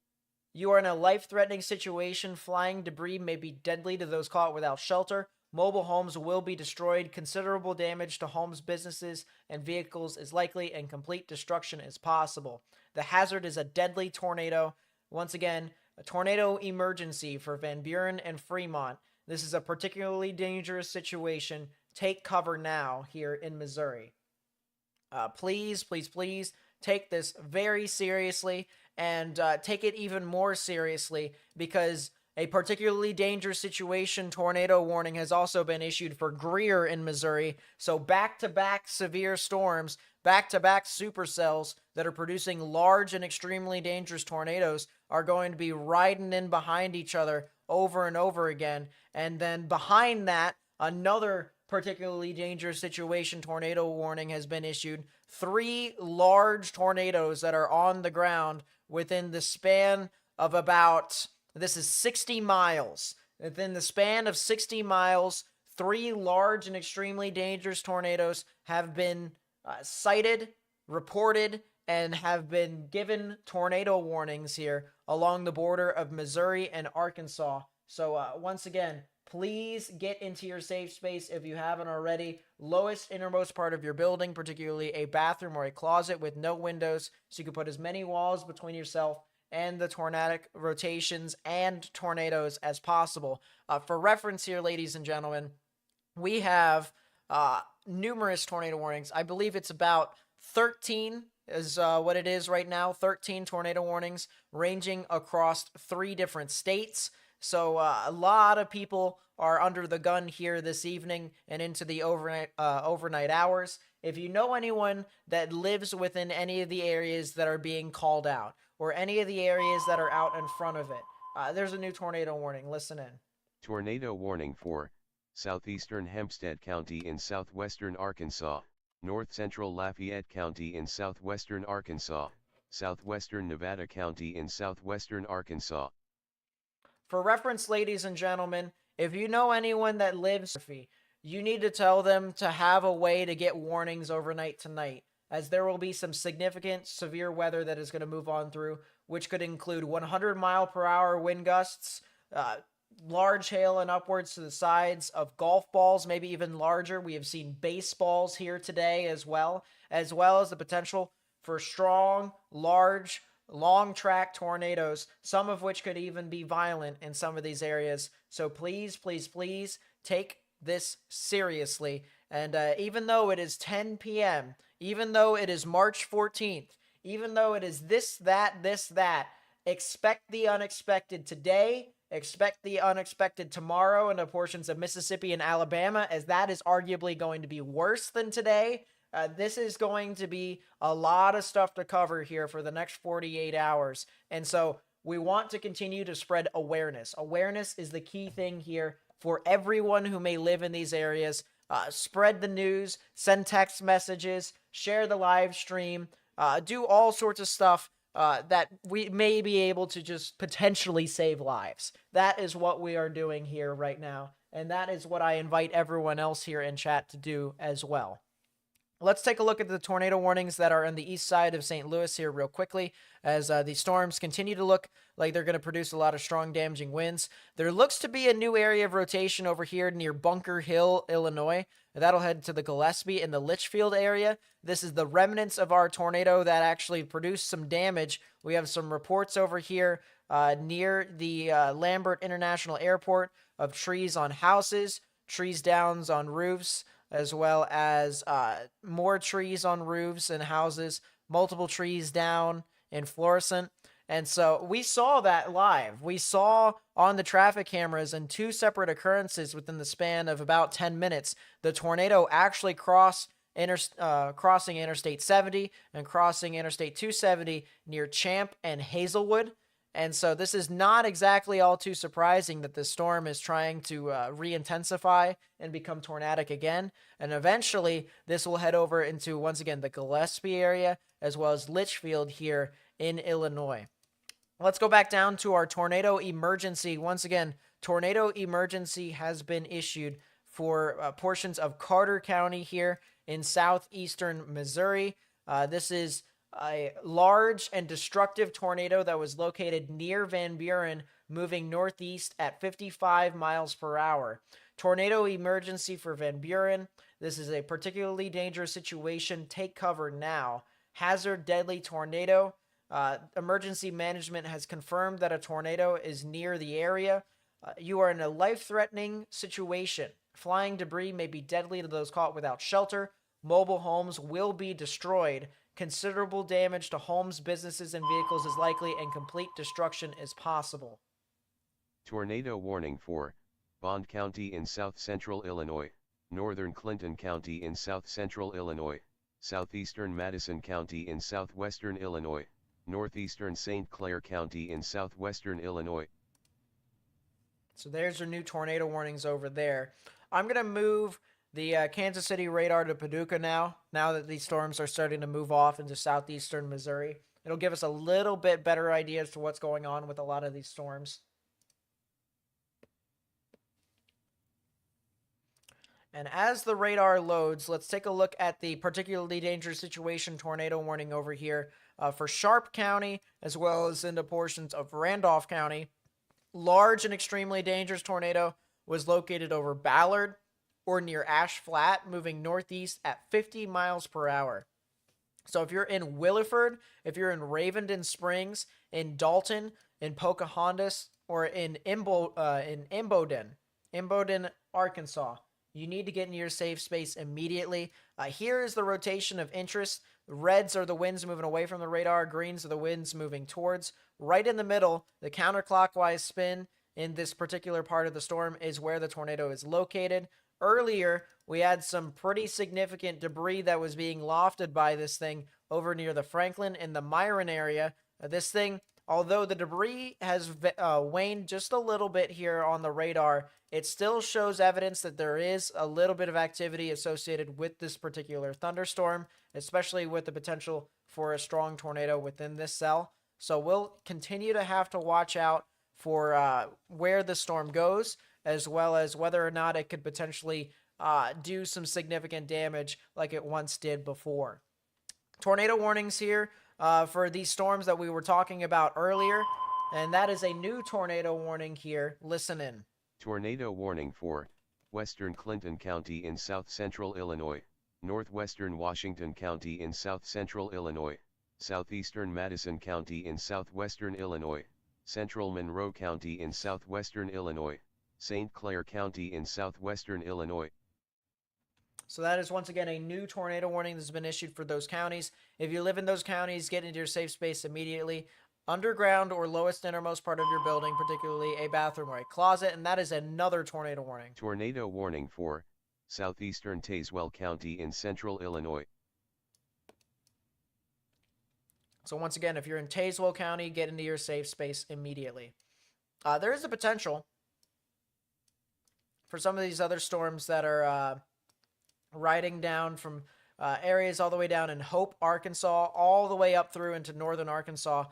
You are in a life-threatening situation. Flying debris may be deadly to those caught without shelter. Mobile homes will be destroyed. Considerable damage to homes, businesses, and vehicles is likely, and complete destruction is possible. The hazard is a deadly tornado. Once again, a tornado emergency for Van Buren and Fremont. This is a particularly dangerous situation. Take cover now here in Missouri. Please, please, please take this very seriously, and take it even more seriously, because a particularly dangerous situation tornado warning has also been issued for Greer in Missouri. So back-to-back severe storms, back-to-back supercells that are producing large and extremely dangerous tornadoes are going to be riding in behind each other over and over again. And then behind that, another particularly dangerous situation tornado warning has been issued. 3 large tornadoes that are on the ground within the span of about... This is 60 miles. Within the span of 60 miles, 3 large and extremely dangerous tornadoes have been cited, reported, and have been given tornado warnings here along the border of Missouri and Arkansas. So once again, please get into your safe space if you haven't already. Lowest, innermost part of your building, particularly a bathroom or a closet with no windows, so you can put as many walls between yourself and the tornadic rotations and tornadoes as possible. For reference here, ladies and gentlemen, we have numerous tornado warnings. I believe it's about 13 is what it is right now. 13 tornado warnings ranging across 3 different states. So a lot of people are under the gun here this evening and into the overnight hours. If you know anyone that lives within any of the areas that are being called out, or any of the areas that are out in front of it, there's a new tornado warning. Listen in.
Tornado warning for southeastern Hempstead County in southwestern Arkansas, north central Lafayette County in southwestern Arkansas, southwestern Nevada County in southwestern Arkansas.
For reference, ladies and gentlemen, if you know anyone that lives, you need to tell them to have a way to get warnings overnight tonight, as there will be some significant severe weather that is going to move on through, which could include 100-mile-per-hour wind gusts, large hail and upwards to the sides of golf balls, maybe even larger. We have seen baseballs here today as well as the potential for strong, large, long track tornadoes, some of which could even be violent in some of these areas. So please, please, please take this seriously. And even though it is 10 p.m., even though it is March 14th, even though it is this, that, expect the unexpected today. Expect the unexpected tomorrow in the portions of Mississippi and Alabama, as that is arguably going to be worse than today. This is going to be a lot of stuff to cover here for the next 48 hours. And so we want to continue to spread awareness. Awareness is the key thing here for everyone who may live in these areas. Spread the news, send text messages, share the live stream, do all sorts of stuff that we may be able to just potentially save lives. That is what we are doing here right now. And that is what I invite everyone else here in chat to do as well. Let's take a look at the tornado warnings that are on the east side of St. Louis here real quickly, as the storms continue to look like they're going to produce a lot of strong damaging winds. There looks to be a new area of rotation over here near Bunker Hill, Illinois. That'll head to the Gillespie and the Litchfield area. This is the remnants of our tornado that actually produced some damage. We have some reports over here near the Lambert International Airport of trees on houses, trees down on roofs, as well as more trees on roofs and houses, multiple trees down in Florissant. And so we saw that live. We saw on the traffic cameras in two separate occurrences within the span of about 10 minutes, the tornado actually crossing Interstate 70 and crossing Interstate 270 near Champ and Hazelwood. And so this is not exactly all too surprising that the storm is trying to re-intensify and become tornadic again. And eventually, this will head over into, once again, the Gillespie area, as well as Litchfield here in Illinois. Let's go back down to our tornado emergency. Once again, tornado emergency has been issued for portions of Carter County here in southeastern Missouri. This is a large and destructive tornado that was located near Van Buren, moving northeast at 55 miles per hour. Tornado emergency for Van Buren. This is a particularly dangerous situation. Take cover now. Hazard deadly tornado. Emergency management has confirmed that a tornado is near the area. You are in a life-threatening situation. Flying debris may be deadly to those caught without shelter. Mobile homes will be destroyed. Considerable damage to homes, businesses, and vehicles is likely, and complete destruction is possible.
Tornado warning for Bond County in south-central Illinois, northern Clinton County in south-central Illinois, southeastern Madison County in southwestern Illinois, northeastern St. Clair County in southwestern Illinois.
So there's your new tornado warnings over there. I'm going to move the Kansas City radar to Paducah now that these storms are starting to move off into southeastern Missouri. It'll give us a little bit better idea as to what's going on with a lot of these storms. And as the radar loads, let's take a look at the particularly dangerous situation tornado warning over here for Sharp County, as well as into portions of Randolph County. Large and extremely dangerous tornado was located over Ballard or near Ash Flat, moving northeast at 50 miles per hour. So if you're in Williford, if you're in Ravenden Springs, in Dalton, in Pocahontas, or in Imboden, Arkansas, you need to get into your safe space immediately. Here is the rotation of interest. Reds are the winds moving away from the radar. Greens are the winds moving towards. Right in the middle, the counterclockwise spin in this particular part of the storm is where the tornado is located. Earlier, we had some pretty significant debris that was being lofted by this thing over near the Franklin and the Myron area. This thing Although the debris has waned just a little bit here on the radar, it still shows evidence that there is a little bit of activity associated with this particular thunderstorm, especially with the potential for a strong tornado within this cell. So we'll continue to have to watch out for where the storm goes, as well as whether or not it could potentially do some significant damage like it once did before. Tornado warnings here for these storms that we were talking about earlier, and that is a new tornado warning here. Listen in.
Tornado warning for Western Clinton County in south central Illinois, northwestern Washington County in south central Illinois, southeastern Madison County in southwestern Illinois, central Monroe County in southwestern Illinois, St. Clair County in southwestern Illinois.
So that is once again a new tornado warning that's been issued for those counties. If you live in those counties, get into your safe space immediately. Underground or lowest innermost part of your building, particularly a bathroom or a closet, and that is another tornado warning.
Tornado warning for southeastern Tazewell County in central Illinois.
So once again, if you're in Tazewell County, get into your safe space immediately. There is a potential for some of these other storms that are riding down from areas all the way down in Hope, Arkansas, all the way up through into northern Arkansas.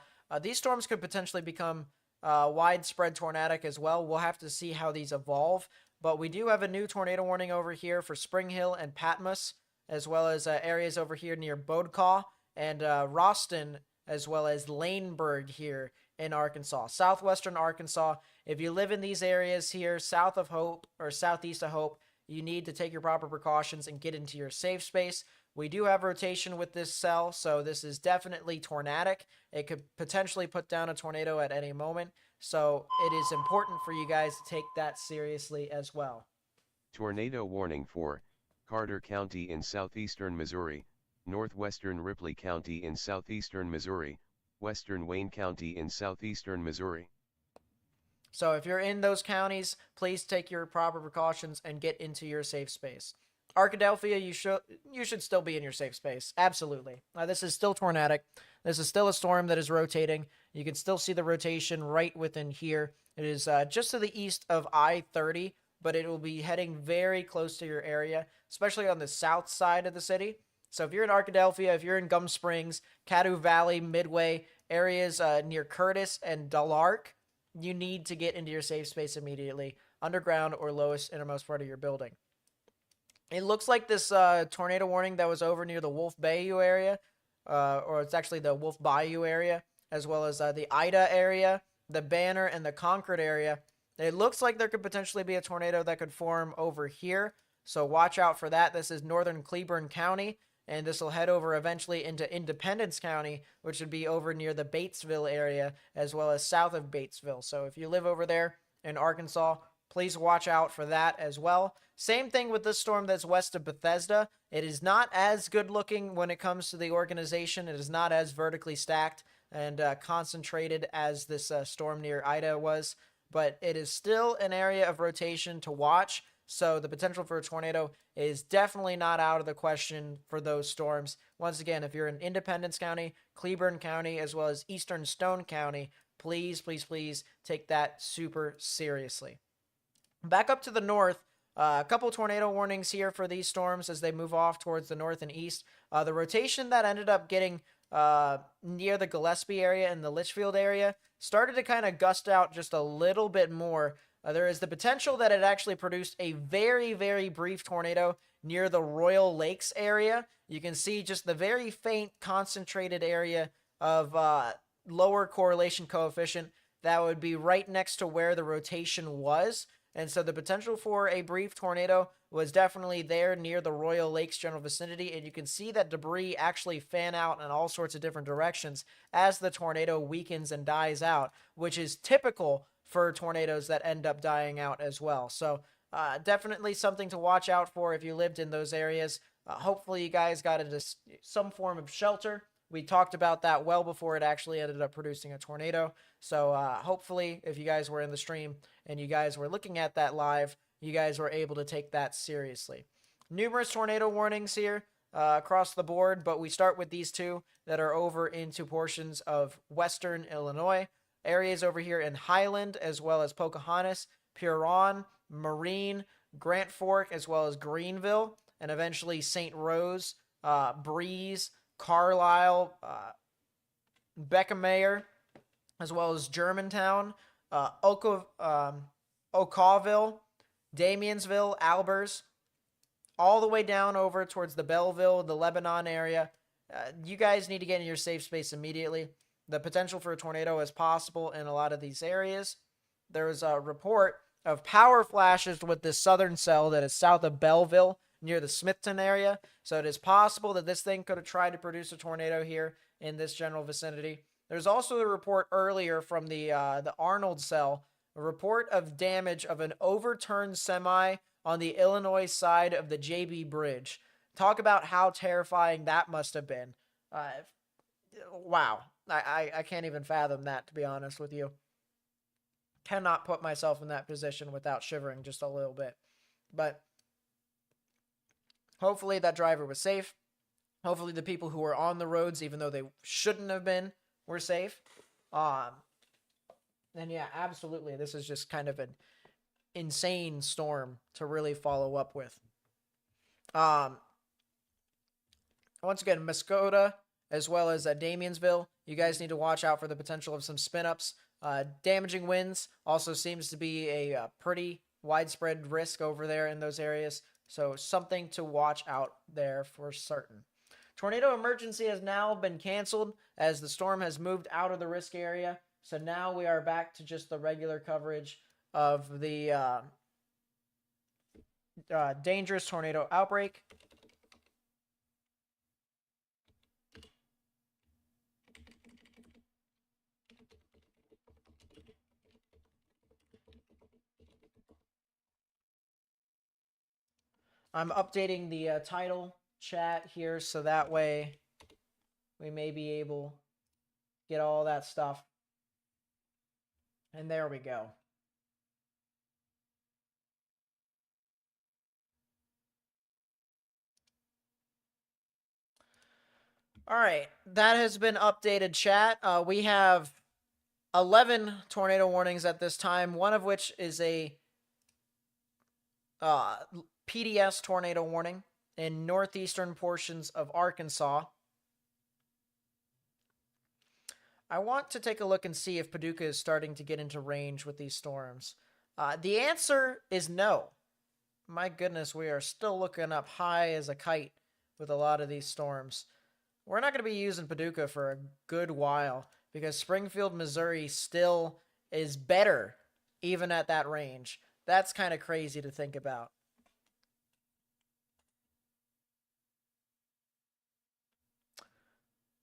These storms could potentially become widespread tornadic as well. We'll have to see how these evolve. But we do have a new tornado warning over here for Spring Hill and Patmos, as well as areas over here near Bodcaw and Roston, as well as Laneburg here in Arkansas. Southwestern Arkansas, if you live in these areas here, south of Hope or southeast of Hope, you need to take your proper precautions and get into your safe space. We do have rotation with this cell, so this is definitely tornadic. It could potentially put down a tornado at any moment, so it is important for you guys to take that seriously as well.
Tornado warning for Carter County in southeastern Missouri, northwestern Ripley County in southeastern Missouri, western Wayne County in southeastern Missouri.
So if you're in those counties, please take your proper precautions and get into your safe space. Arkadelphia, you should still be in your safe space. Absolutely. This is still tornadic. This is still a storm that is rotating. You can still see the rotation right within here. It is just to the east of I-30, but it will be heading very close to your area, especially on the south side of the city. So if you're in Arkadelphia, if you're in Gum Springs, Caddo Valley, Midway, areas near Curtis and Dalark, you need to get into your safe space immediately, underground or lowest innermost part of your building. It looks like this tornado warning that was over near the Wolf Bayou area, or it's actually the Wolf Bayou area, as well as the Ida area, the Banner, and the Concord area. It looks like there could potentially be a tornado that could form over here, so watch out for that. This is northern Cleburne County, and this will head over eventually into Independence County, which would be over near the Batesville area, as well as south of Batesville. So if you live over there in Arkansas, please watch out for that as well. Same thing with this storm that's west of Bethesda. It is not as good looking when it comes to the organization. It is not as vertically stacked and concentrated as this storm near Ida was, but it is still an area of rotation to watch. So the potential for a tornado is definitely not out of the question for those storms. Once again, if you're in Independence County, Cleburne County, as well as Eastern Stone County, please, please, please take that super seriously. Back up to the north, a couple tornado warnings here for these storms as they move off towards the north and east. The rotation that ended up getting near the Gillespie area and the Litchfield area started to kind of gust out just a little bit more. There is the potential that it actually produced a very, very brief tornado near the Royal Lakes area. You can see just the very faint concentrated area of lower correlation coefficient that would be right next to where the rotation was. And so the potential for a brief tornado was definitely there near the Royal Lakes general vicinity. And you can see that debris actually fan out in all sorts of different directions as the tornado weakens and dies out, which is typical for tornadoes that end up dying out as well. So definitely something to watch out for if you lived in those areas. Hopefully you guys got into some form of shelter. We talked about that well before it actually ended up producing a tornado. So hopefully if you guys were in the stream and you guys were looking at that live, you guys were able to take that seriously. Numerous tornado warnings here. across the board, but we start with these two that are over into portions of western Illinois. Areas over here in Highland, as well as Pocahontas, Huron, Marine, Grand Fork, as well as Greenville, and eventually St. Rose, Breeze, Carlisle, Beckermayer, as well as Germantown, Oakville, Damiansville, Albers, all the way down over towards the Belleville, the Lebanon area. You guys need to get in your safe space immediately. The potential for a tornado is possible in a lot of these areas. There's a report of power flashes with this southern cell that is south of Belleville near the Smithton area. So it is possible that this thing could have tried to produce a tornado here in this general vicinity. There's also a report earlier from the Arnold cell, a report of damage of an overturned semi on the Illinois side of the JB Bridge. Talk about how terrifying that must have been. Wow. I can't even fathom that, to be honest with you. Cannot put myself in that position without shivering just a little bit. But hopefully that driver was safe. Hopefully the people who were on the roads, even though they shouldn't have been, were safe. And yeah, absolutely. This is just kind of an insane storm to really follow up with. Once again, Muskota, as well as Damiansville, you guys need to watch out for the potential of some spin-ups. Damaging winds also seems to be a pretty widespread risk over there in those areas, so something to watch out there for certain. Tornado emergency has now been canceled as the storm has moved out of the risk area, so now we are back to just the regular coverage of the dangerous tornado outbreak. I'm updating the title chat here so that way we may be able to get all that stuff. And there we go. All right, that has been updated, chat. We have 11 tornado warnings at this time, one of which is a PDS tornado warning in northeastern portions of Arkansas. I want to take a look and see if Paducah is starting to get into range with these storms. The answer is no. My goodness, we are still looking up high as a kite with a lot of these storms. We're not going to be using Paducah for a good while because Springfield, Missouri still is better even at that range. That's kind of crazy to think about.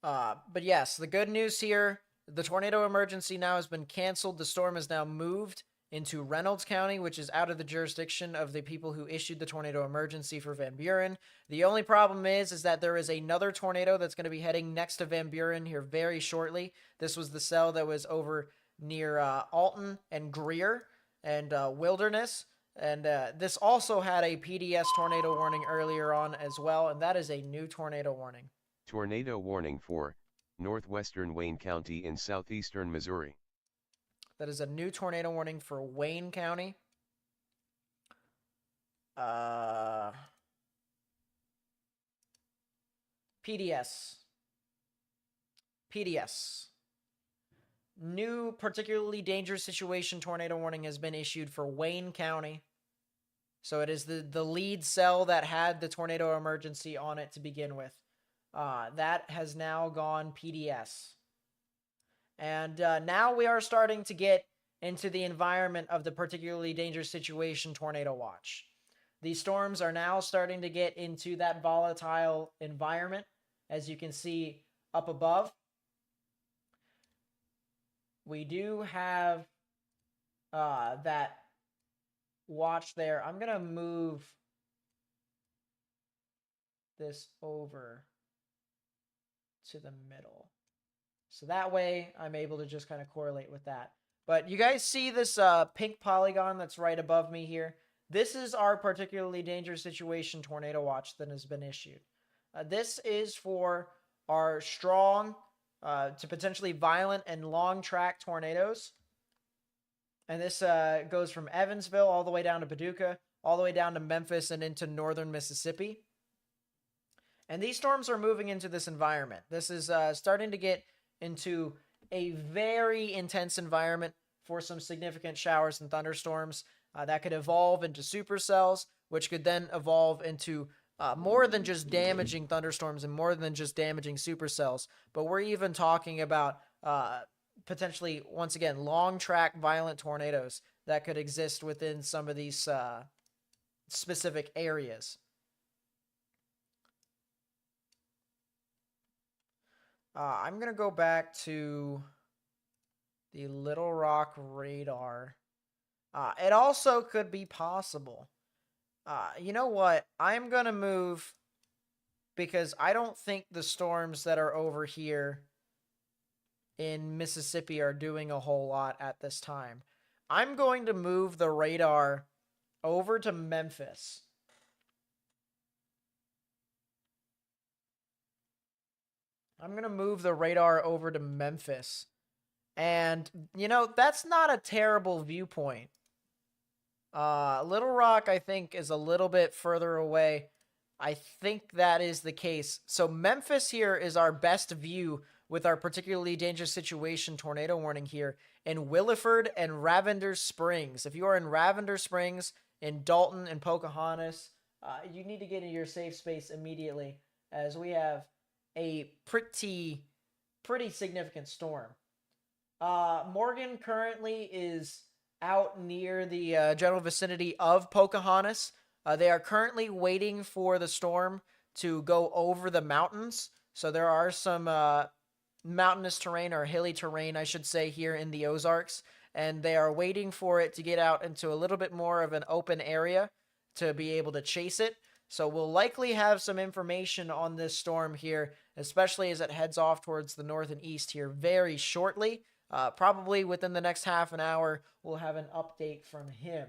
But yes, the good news here, the tornado emergency now has been canceled. The storm is now moved into Reynolds County, which is out of the jurisdiction of the people who issued the tornado emergency for Van Buren. The only problem is that there is another tornado that's going to be heading next to Van Buren here very shortly. This was the cell that was over near Alton and Greer and Wilderness. And this also had a PDS tornado warning earlier on as well, and that is a new tornado warning.
Tornado warning for northwestern Wayne County in southeastern Missouri.
That is a new tornado warning for Wayne County. PDS. New particularly dangerous situation tornado warning has been issued for Wayne County. So it is the lead cell that had the tornado emergency on it to begin with. That has now gone PDS. And now we are starting to get into the environment of the particularly dangerous situation tornado watch. These storms are now starting to get into that volatile environment, as you can see up above. We do have that watch there. I'm going to move this over to the middle. So that way I'm able to just kind of correlate with that. But you guys see this pink polygon that's right above me here? This is our particularly dangerous situation tornado watch that has been issued. This is for our strong to potentially violent and long track tornadoes. And this goes from Evansville all the way down to Paducah, all the way down to Memphis and into northern Mississippi. And these storms are moving into this environment. This is starting to get into a very intense environment for some significant showers and thunderstorms that could evolve into supercells, which could then evolve into more than just damaging thunderstorms and more than just damaging supercells. But we're even talking about potentially, once again, long track violent tornadoes that could exist within some of these specific areas. I'm going to go back to the Little Rock radar. It also could be possible. You know what? I'm going to move because I don't think the storms that are over here in Mississippi are doing a whole lot at this time. I'm going to move the radar over to Memphis. I'm going to move the radar over to Memphis. And, you know, that's not a terrible viewpoint. Little Rock, I think, is a little bit further away. I think that is the case. So Memphis here is our best view with our particularly dangerous situation tornado warning here in Williford and Ravender Springs. If you are in Ravender Springs, in Dalton and Pocahontas, you need to get into your safe space immediately, as we have a pretty significant storm. Morgan currently is out near the general vicinity of Pocahontas. They are currently waiting for the storm to go over the mountains. So there are some mountainous terrain, or hilly terrain, I should say, here in the Ozarks. And they are waiting for it to get out into a little bit more of an open area to be able to chase it. So we'll likely have some information on this storm here, especially as it heads off towards the north and east here very shortly. Probably within the next half an hour, we'll have an update from him.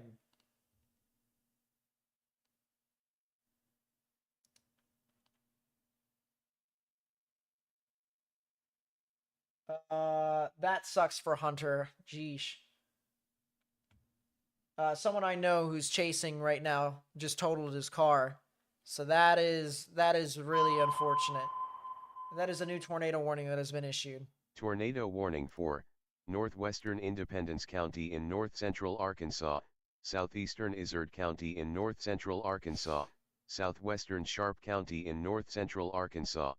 That sucks for Hunter. Jeesh. Someone I know who's chasing right now just totaled his car. So that is really unfortunate. That is a new tornado warning that has been issued.
Tornado warning for northwestern Independence County in north-central Arkansas, southeastern Izard County in north-central Arkansas, southwestern Sharp County in north-central Arkansas.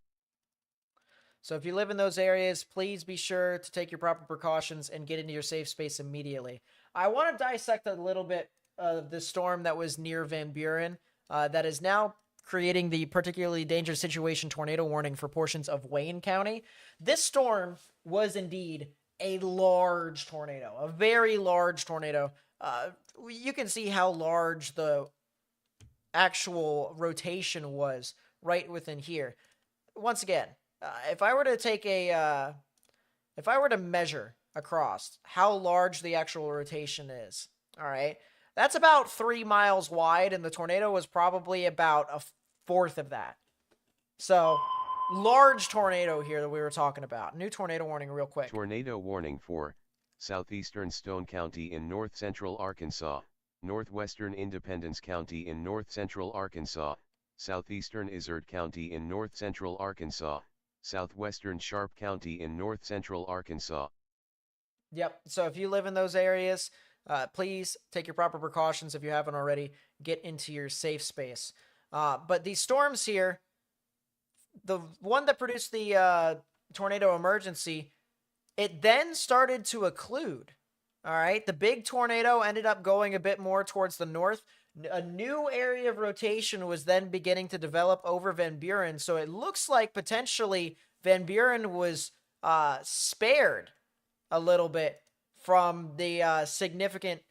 So if you live in those areas, please be sure to take your proper precautions and get into your safe space immediately. I want to dissect a little bit of the storm that was near Van Buren that is now creating the particularly dangerous situation tornado warning for portions of Wayne County. This storm was indeed a large tornado, a very large tornado. You can see how large the actual rotation was right within here. Once again, if I were to measure across how large the actual rotation is, all right, that's about 3 miles wide, and the tornado was probably about a fourth of that. So, large tornado here that we were talking about. New tornado warning real quick.
Tornado warning for southeastern Stone County in north-central Arkansas, northwestern Independence County in north-central Arkansas, southeastern Izard County in north-central Arkansas, southwestern Sharp County in north-central Arkansas.
Yep, so if you live in those areas, please take your proper precautions if you haven't already. Get into your safe space. But these storms here, the one that produced the tornado emergency, it then started to occlude. All right, the big tornado ended up going a bit more towards the north. A new area of rotation was then beginning to develop over Van Buren, so it looks like potentially Van Buren was spared a little bit from the significant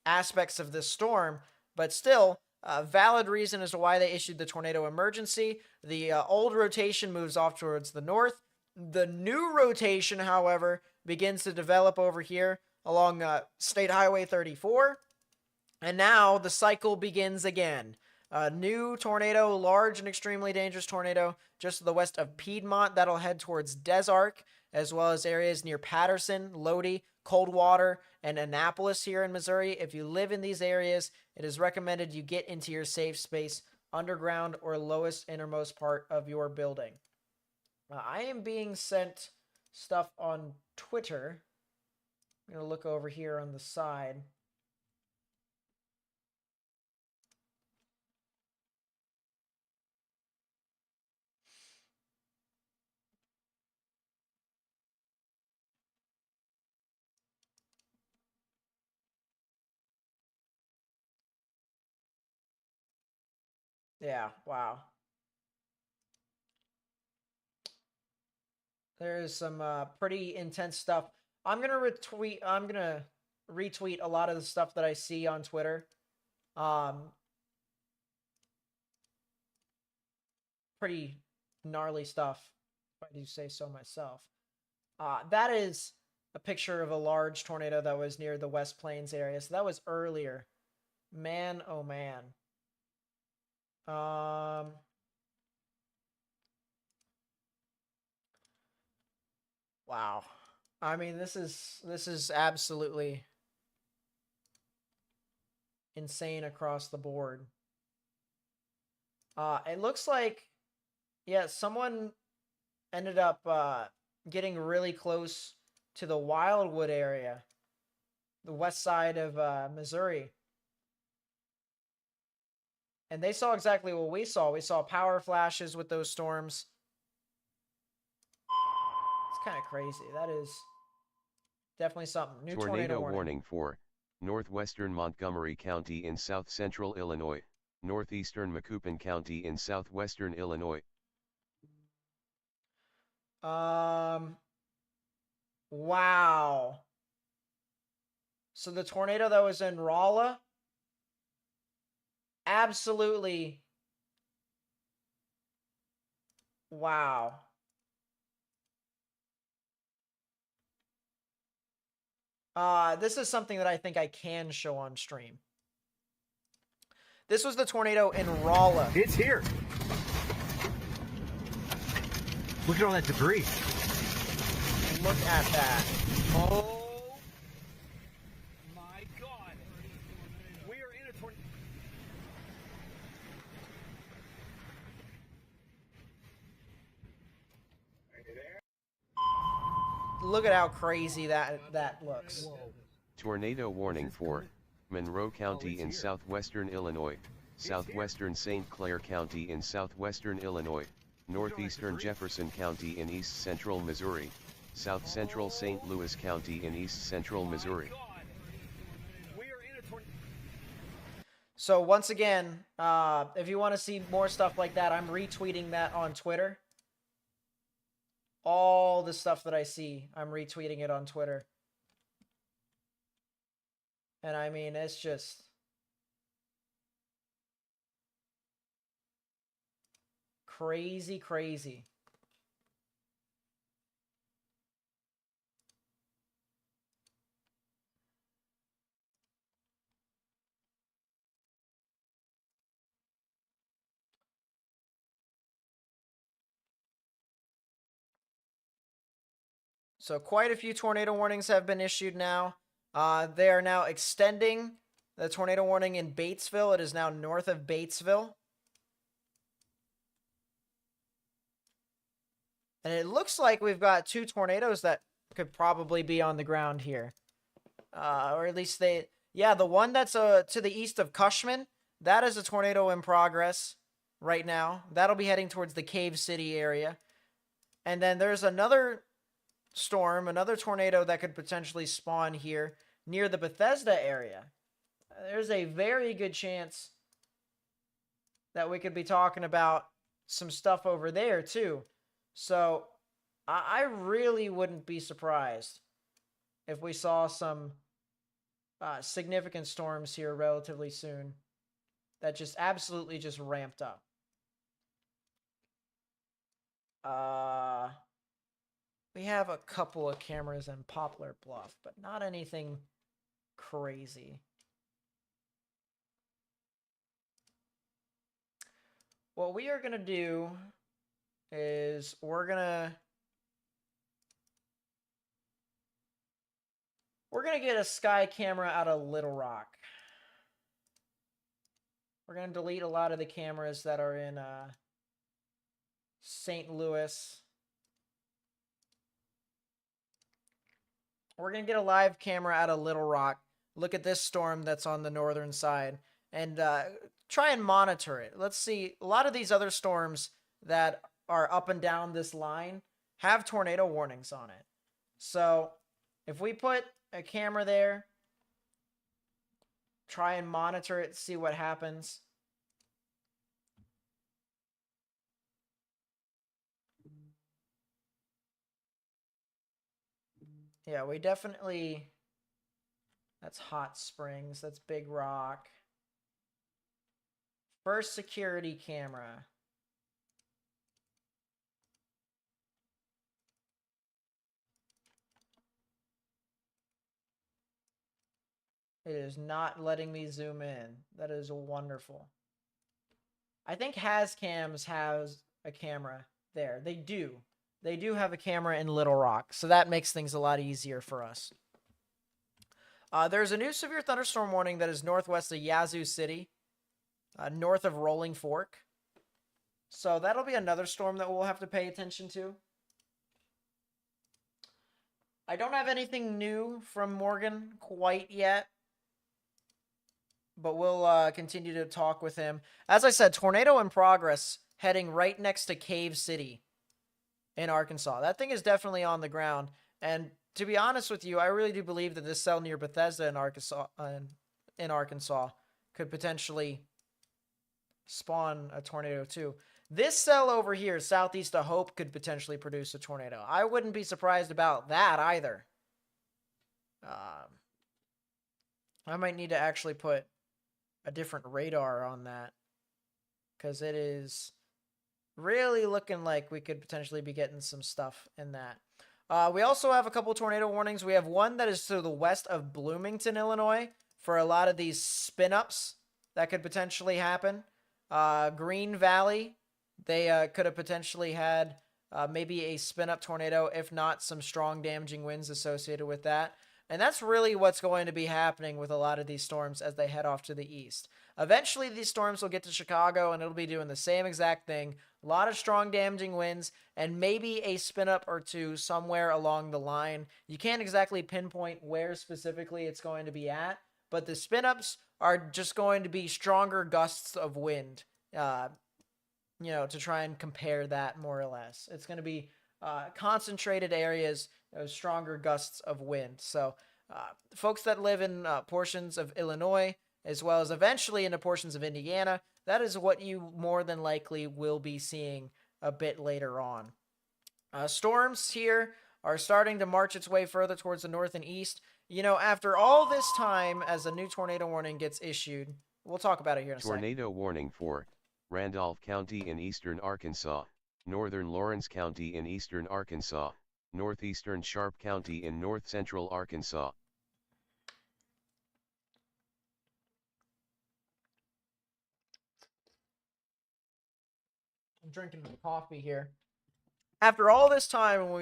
aspects of this storm, but still, a valid reason as to why they issued the tornado emergency. The old rotation moves off towards the north. The new rotation, however, begins to develop over here along State Highway 34. And now the cycle begins again. New tornado, large and extremely dangerous tornado just to the west of Piedmont. That'll head towards Des Arc, as well as areas near Patterson, Lodi, Coldwater, and Annapolis here in Missouri. If you live in these areas, it is recommended you get into your safe space, underground or lowest innermost part of your building. I am being sent stuff on Twitter. I'm going to look over here on the side. Yeah, wow. There's some pretty intense stuff. I'm gonna retweet a lot of the stuff that I see on Twitter. Pretty gnarly stuff, if I do say so myself. That is a picture of a large tornado that was near the West Plains area. So that was earlier. Man, oh man. Wow. I mean, this is absolutely insane across the board. It looks like, yeah, someone ended up getting really close to the Wildwood area, the west side of Missouri. And they saw exactly what we saw. We saw power flashes with those storms. It's kind of crazy. That is definitely something. New tornado
warning for northwestern Montgomery County in south central Illinois, northeastern Macoupin County in southwestern Illinois.
Wow. So the tornado that was in Rolla, absolutely. Wow. This is something that I think I can show on stream. This was the tornado in Rolla.
It's here. Look at all that debris.
Look at that.
Oh my God. We are in a tornado.
Look at how crazy that looks.
Whoa.
Tornado warning for Monroe County in southwestern Illinois, southwestern St. Clair County in southwestern Illinois, northeastern Jefferson County in east central Missouri, south central St. Louis County in east central Missouri.
So once again, if you want to see more stuff like that, I'm retweeting that on Twitter. All the stuff that I see, I'm retweeting it on Twitter. And I mean, it's just crazy, crazy. So quite a few tornado warnings have been issued now. They are now extending the tornado warning in Batesville. It is now north of Batesville. And it looks like we've got two tornadoes that could probably be on the ground here. Or at least they... Yeah, the one that's to the east of Cushman, that is a tornado in progress right now. That'll be heading towards the Cave City area. And then there's another storm, another tornado that could potentially spawn here near the Bethesda area. There's a very good chance that we could be talking about some stuff over there too. So I really wouldn't be surprised if we saw some significant storms here relatively soon that just absolutely just ramped up. We have a couple of cameras in Poplar Bluff, but not anything crazy. what we are going to do is we're going to get a sky camera out of Little Rock. We're going to delete a lot of the cameras that are in St. Louis. We're going to get a live camera out of Little Rock. Look at this storm that's on the northern side and try and monitor it. Let's see. A lot of these other storms that are up and down this line have tornado warnings on it. So if we put a camera there, try and monitor it, see what happens. Yeah, we definitely... That's Hot Springs. That's Big Rock. First security camera. It is not letting me zoom in. That is wonderful. I think Hazcams has a camera there. They do. They do have a camera in Little Rock, so that makes things a lot easier for us. There's a new severe thunderstorm warning that is northwest of Yazoo City, north of Rolling Fork. So that'll be another storm that we'll have to pay attention to. I don't have anything new from Morgan quite yet, but we'll continue to talk with him. As I said, tornado in progress, heading right next to Cave City in Arkansas. That thing is definitely on the ground, and to be honest with you, I really do believe that this cell near Bethesda in Arkansas could potentially spawn a tornado too. This cell over here, southeast of Hope, could potentially produce a tornado. I wouldn't be surprised about that either. I might need to actually put a different radar on that, because it is really looking like we could potentially be getting some stuff in that. We also have a couple tornado warnings. We have one that is to the west of Bloomington, Illinois, for a lot of these spin-ups that could potentially happen. Green Valley, they could have potentially had maybe a spin-up tornado, if not some strong damaging winds associated with that. And that's really what's going to be happening with a lot of these storms as they head off to the east. Eventually, these storms will get to Chicago, and it'll be doing the same exact thing. A lot of strong damaging winds, and maybe a spin-up or two somewhere along the line. You can't exactly pinpoint where specifically it's going to be at, but the spin-ups are just going to be stronger gusts of wind, to try and compare that more or less. It's going to be concentrated areas of stronger gusts of wind. So folks that live in portions of Illinois, as well as eventually into portions of Indiana, that is what you more than likely will be seeing a bit later on. Storms here are starting to march its way further towards the north and east. After all this time, as a new tornado warning gets issued, we'll talk about it here in a second.
Tornado warning for Randolph County in eastern Arkansas, northern Lawrence County in eastern Arkansas, northeastern Sharp County in north central Arkansas.
I'm drinking coffee here. After all this time, when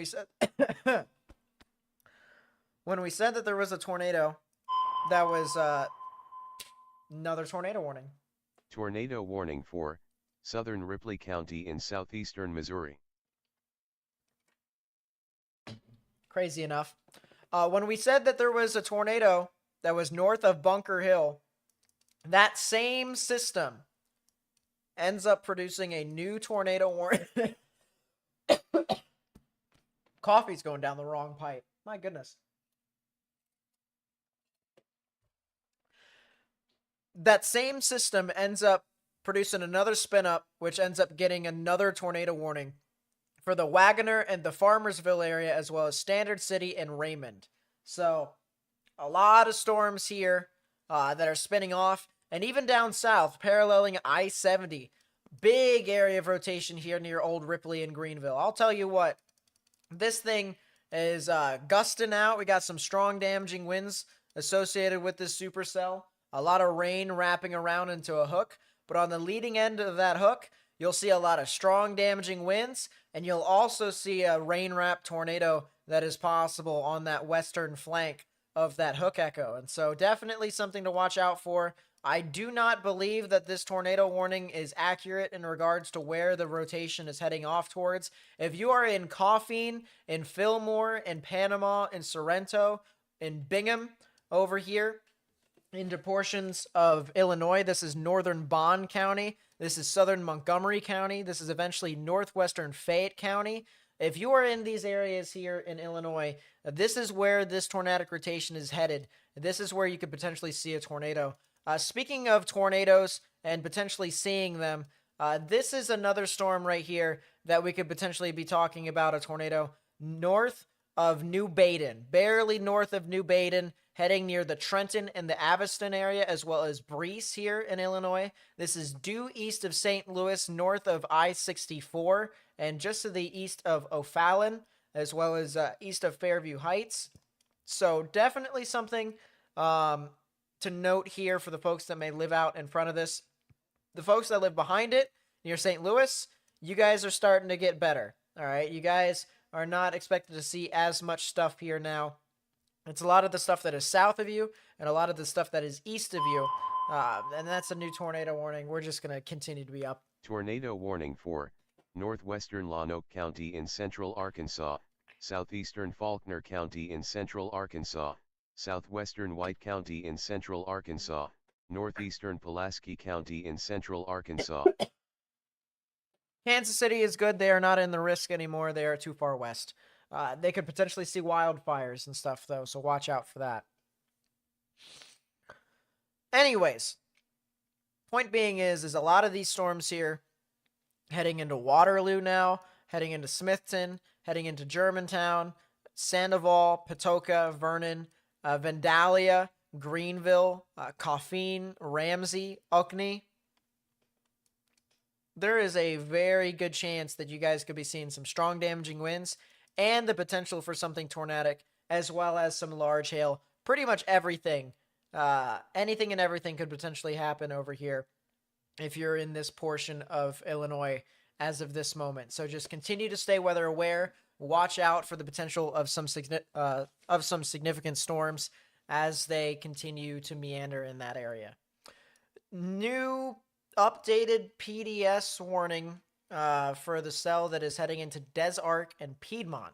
we said that there was a tornado, that was another tornado warning.
Tornado warning for southern Ripley County in southeastern Missouri.
Crazy enough. When we said that there was a tornado that was north of Bunker Hill, that same system ends up producing a new tornado warning. Coffee's going down the wrong pipe. My goodness. That same system ends up producing another spin up, which ends up getting another tornado warning for the Wagoner and the Farmersville area, as well as Standard City and Raymond. So a lot of storms here that are spinning off. And even down south, paralleling I-70, big area of rotation here near Old Ripley and Greenville. I'll tell you what, this thing is gusting out. We got some strong damaging winds associated with this supercell. A lot of rain wrapping around into a hook. But on the leading end of that hook, You'll see a lot of strong damaging winds, and you'll also see a rain-wrapped tornado that is possible on that western flank of that hook echo. And so definitely something to watch out for. I do not believe that this tornado warning is accurate in regards to where the rotation is heading off towards. If you are in Coffeen, in Fillmore, in Panama, in Sorrento, in Bingham over here, into portions of Illinois. This is northern Bond County. This is southern Montgomery County. This is eventually northwestern Fayette County. If you are in these areas here in Illinois, this is where this tornadic rotation is headed. This is where you could potentially see a tornado. Speaking of tornadoes and potentially seeing them, this is another storm right here that we could potentially be talking about a tornado north of New Baden, barely north of New Baden, heading near the Trenton and the Aviston area, as well as Breese here in Illinois. This is due east of St. Louis, north of I-64, and just to the east of O'Fallon, as well as east of Fairview Heights. So definitely something to note here for the folks that may live out in front of this. The folks that live behind it, near St. Louis, you guys are starting to get better. All right, you guys are not expected to see as much stuff here now. It's a lot of the stuff that is south of you and a lot of the stuff that is east of you. And that's a new tornado warning. We're just going to continue to be up.
Tornado warning for northwestern Lonoke County in central Arkansas, southeastern Faulkner County in central Arkansas, southwestern White County in central Arkansas, northeastern Pulaski County in central Arkansas.
Kansas City is good. They are not in the risk anymore. They are too far west. They could potentially see wildfires and stuff, though, so watch out for that. Anyways, point being is a lot of these storms here heading into Waterloo now, heading into Smithton, heading into Germantown, Sandoval, Patoka, Vernon, Vandalia, Greenville, Coffeen, Ramsey, Oakney. There is a very good chance that you guys could be seeing some strong damaging winds and the potential for something tornadic, as well as some large hail. Pretty much everything, anything and everything could potentially happen over here if you're in this portion of Illinois as of this moment. So just continue to stay weather aware. Watch out for the potential of some significant storms as they continue to meander in that area. New updated PDS warning for the cell that is heading into Des Arc and Piedmont.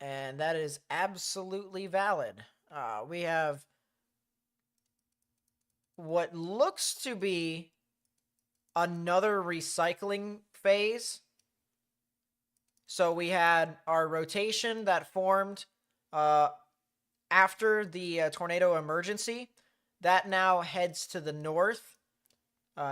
And that is absolutely valid. We have what looks to be another recycling phase. So we had our rotation that formed after the tornado emergency. That now heads to the north,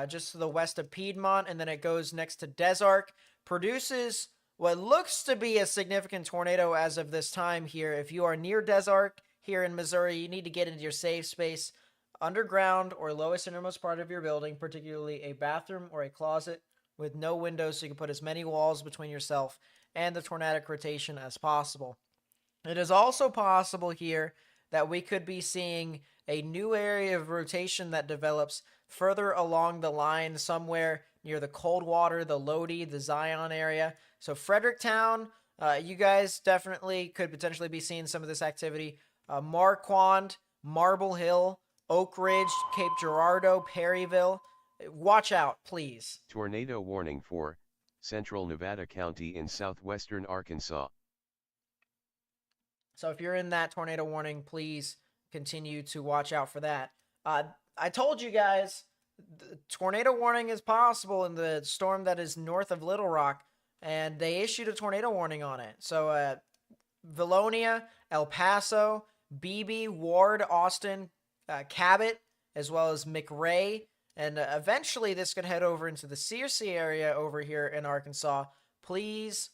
just to the west of Piedmont, and then it goes next to Des Arc, produces what looks to be a significant tornado as of this time here. If you are near Des Arc here in Missouri, you need to get into your safe space, underground or lowest innermost part of your building, particularly a bathroom or a closet with no windows so you can put as many walls between yourself and the tornadic rotation as possible. It is also possible here that we could be seeing a new area of rotation that develops further along the line somewhere near the Coldwater, the Lodi, the Zion area. So Fredericktown, you guys definitely could potentially be seeing some of this activity. Marquand, Marble Hill, Oak Ridge, Cape Girardeau, Perryville. Watch out, please.
Tornado warning for central Nevada County in southwestern Arkansas.
So if you're in that tornado warning, please continue to watch out for that. I told you guys, the tornado warning is possible in the storm that is north of Little Rock, and they issued a tornado warning on it. So Vilonia, El Paso, Beebe, Ward, Austin, Cabot, as well as McRae, and eventually this could head over into the Searcy area over here in Arkansas. Please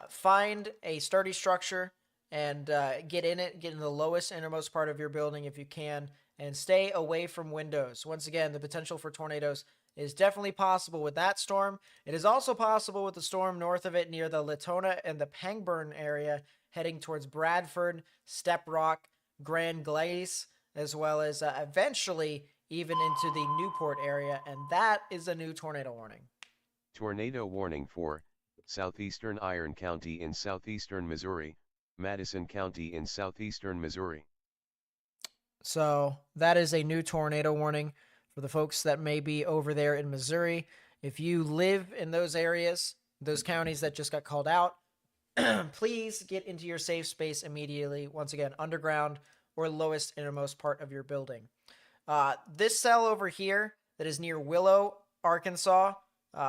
find a sturdy structure and get in it, get in the lowest innermost part of your building if you can, and stay away from windows. Once again, the potential for tornadoes is definitely possible with that storm. It is also possible with the storm north of it near the Latona and the Pangburn area, heading towards Bradford, Step Rock, Grand Glace, as well as eventually even into the Newport area, and that is a new tornado warning.
Tornado warning for southeastern Iron County in southeastern Missouri, Madison County in southeastern Missouri.
So that is a new tornado warning for the folks that may be over there in Missouri. If you live in those areas, those counties that just got called out, please get into your safe space immediately. Once again, underground or lowest innermost part of your building. This cell over here that is near Willow, Arkansas,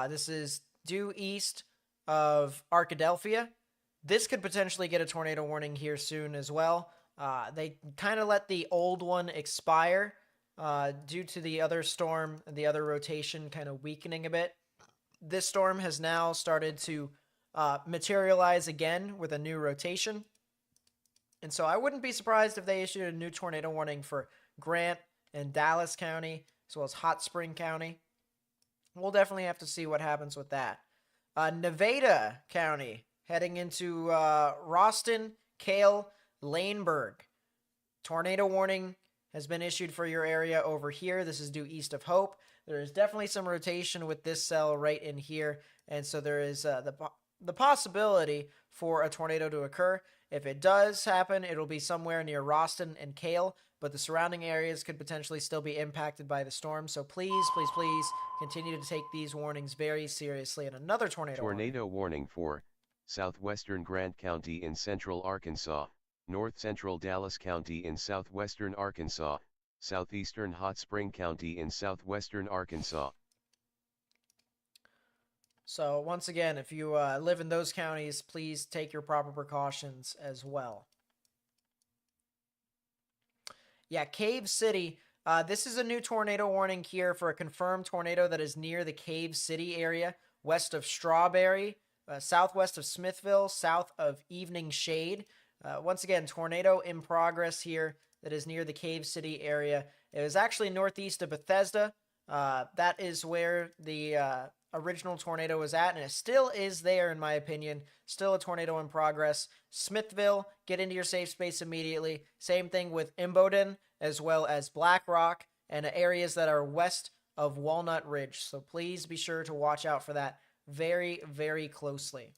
this is due east of Arkadelphia. This could potentially get a tornado warning here soon as well. They kind of let the old one expire due to the other storm and the other rotation kind of weakening a bit. This storm has now started to materialize again with a new rotation. And so I wouldn't be surprised if they issued a new tornado warning for Grant and Dallas County, as well as Hot Spring County. We'll definitely have to see what happens with that. Nevada County, heading into Roston, Cale, Laneburg. Tornado warning has been issued for your area over here. This is due east of Hope. There is definitely some rotation with this cell right in here, and so there is the possibility for a tornado to occur. If it does happen, it'll be somewhere near Roston and Cale, but the surrounding areas could potentially still be impacted by the storm. So please, please, please continue to take these warnings very seriously. And another tornado
warning for southwestern Grant County in central Arkansas, north central Dallas County in southwestern Arkansas, southeastern Hot Spring County in southwestern Arkansas.
So once again, if you live in those counties, please take your proper precautions as well. Yeah, Cave City. This is a new tornado warning here for a confirmed tornado that is near the Cave City area, west of Strawberry, southwest of Smithville, south of Evening Shade. Once again, tornado in progress here that is near the Cave City area. It was actually northeast of Bethesda. That is where the original tornado was at, and it still is there, in my opinion. Still a tornado in progress. Smithville, get into your safe space immediately. Same thing with Imboden, as well as Black Rock, and areas that are west of Walnut Ridge. So please be sure to watch out for that very, very closely.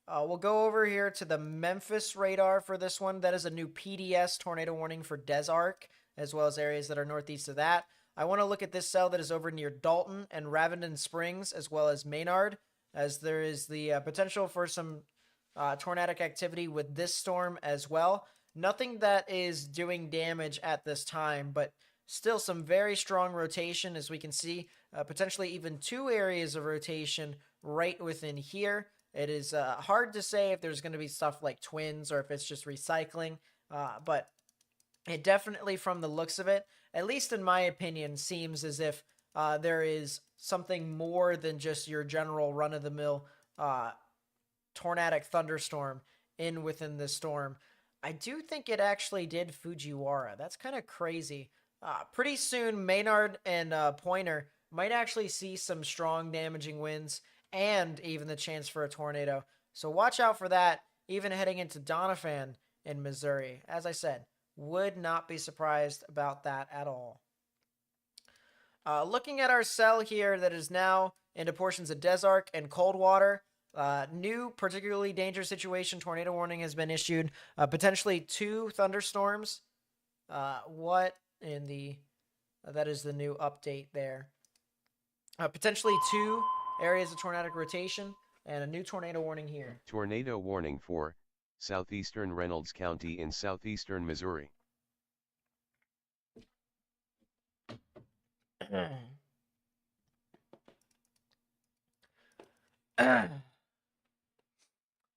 We'll go over here to the Memphis radar for this one. That is a new PDS tornado warning for Des Arc, as well as areas that are northeast of that. I want to look at this cell that is over near Dalton and Ravenden Springs, as well as Maynard, as there is the potential for some tornadic activity with this storm as well. Nothing that is doing damage at this time, but still some very strong rotation, as we can see. Potentially even two areas of rotation right within here. It is hard to say if there's going to be stuff like twins or if it's just recycling, but it definitely, from the looks of it, at least in my opinion, seems as if there is something more than just your general run-of-the-mill tornadic thunderstorm within this storm. I do think it actually did Fujiwara. That's kind of crazy. Pretty soon, Maynard and Pointer might actually see some strong damaging winds and even the chance for a tornado. So watch out for that, even heading into Doniphan in Missouri. As I said, would not be surprised about that at all. Looking at our cell here that is now into portions of Des Arc and Coldwater, new particularly dangerous situation tornado warning has been issued. Potentially two thunderstorms. What in the... that is the new update there. Potentially two areas of tornadic rotation and a new tornado warning here.
Tornado warning for southeastern Reynolds County in southeastern Missouri.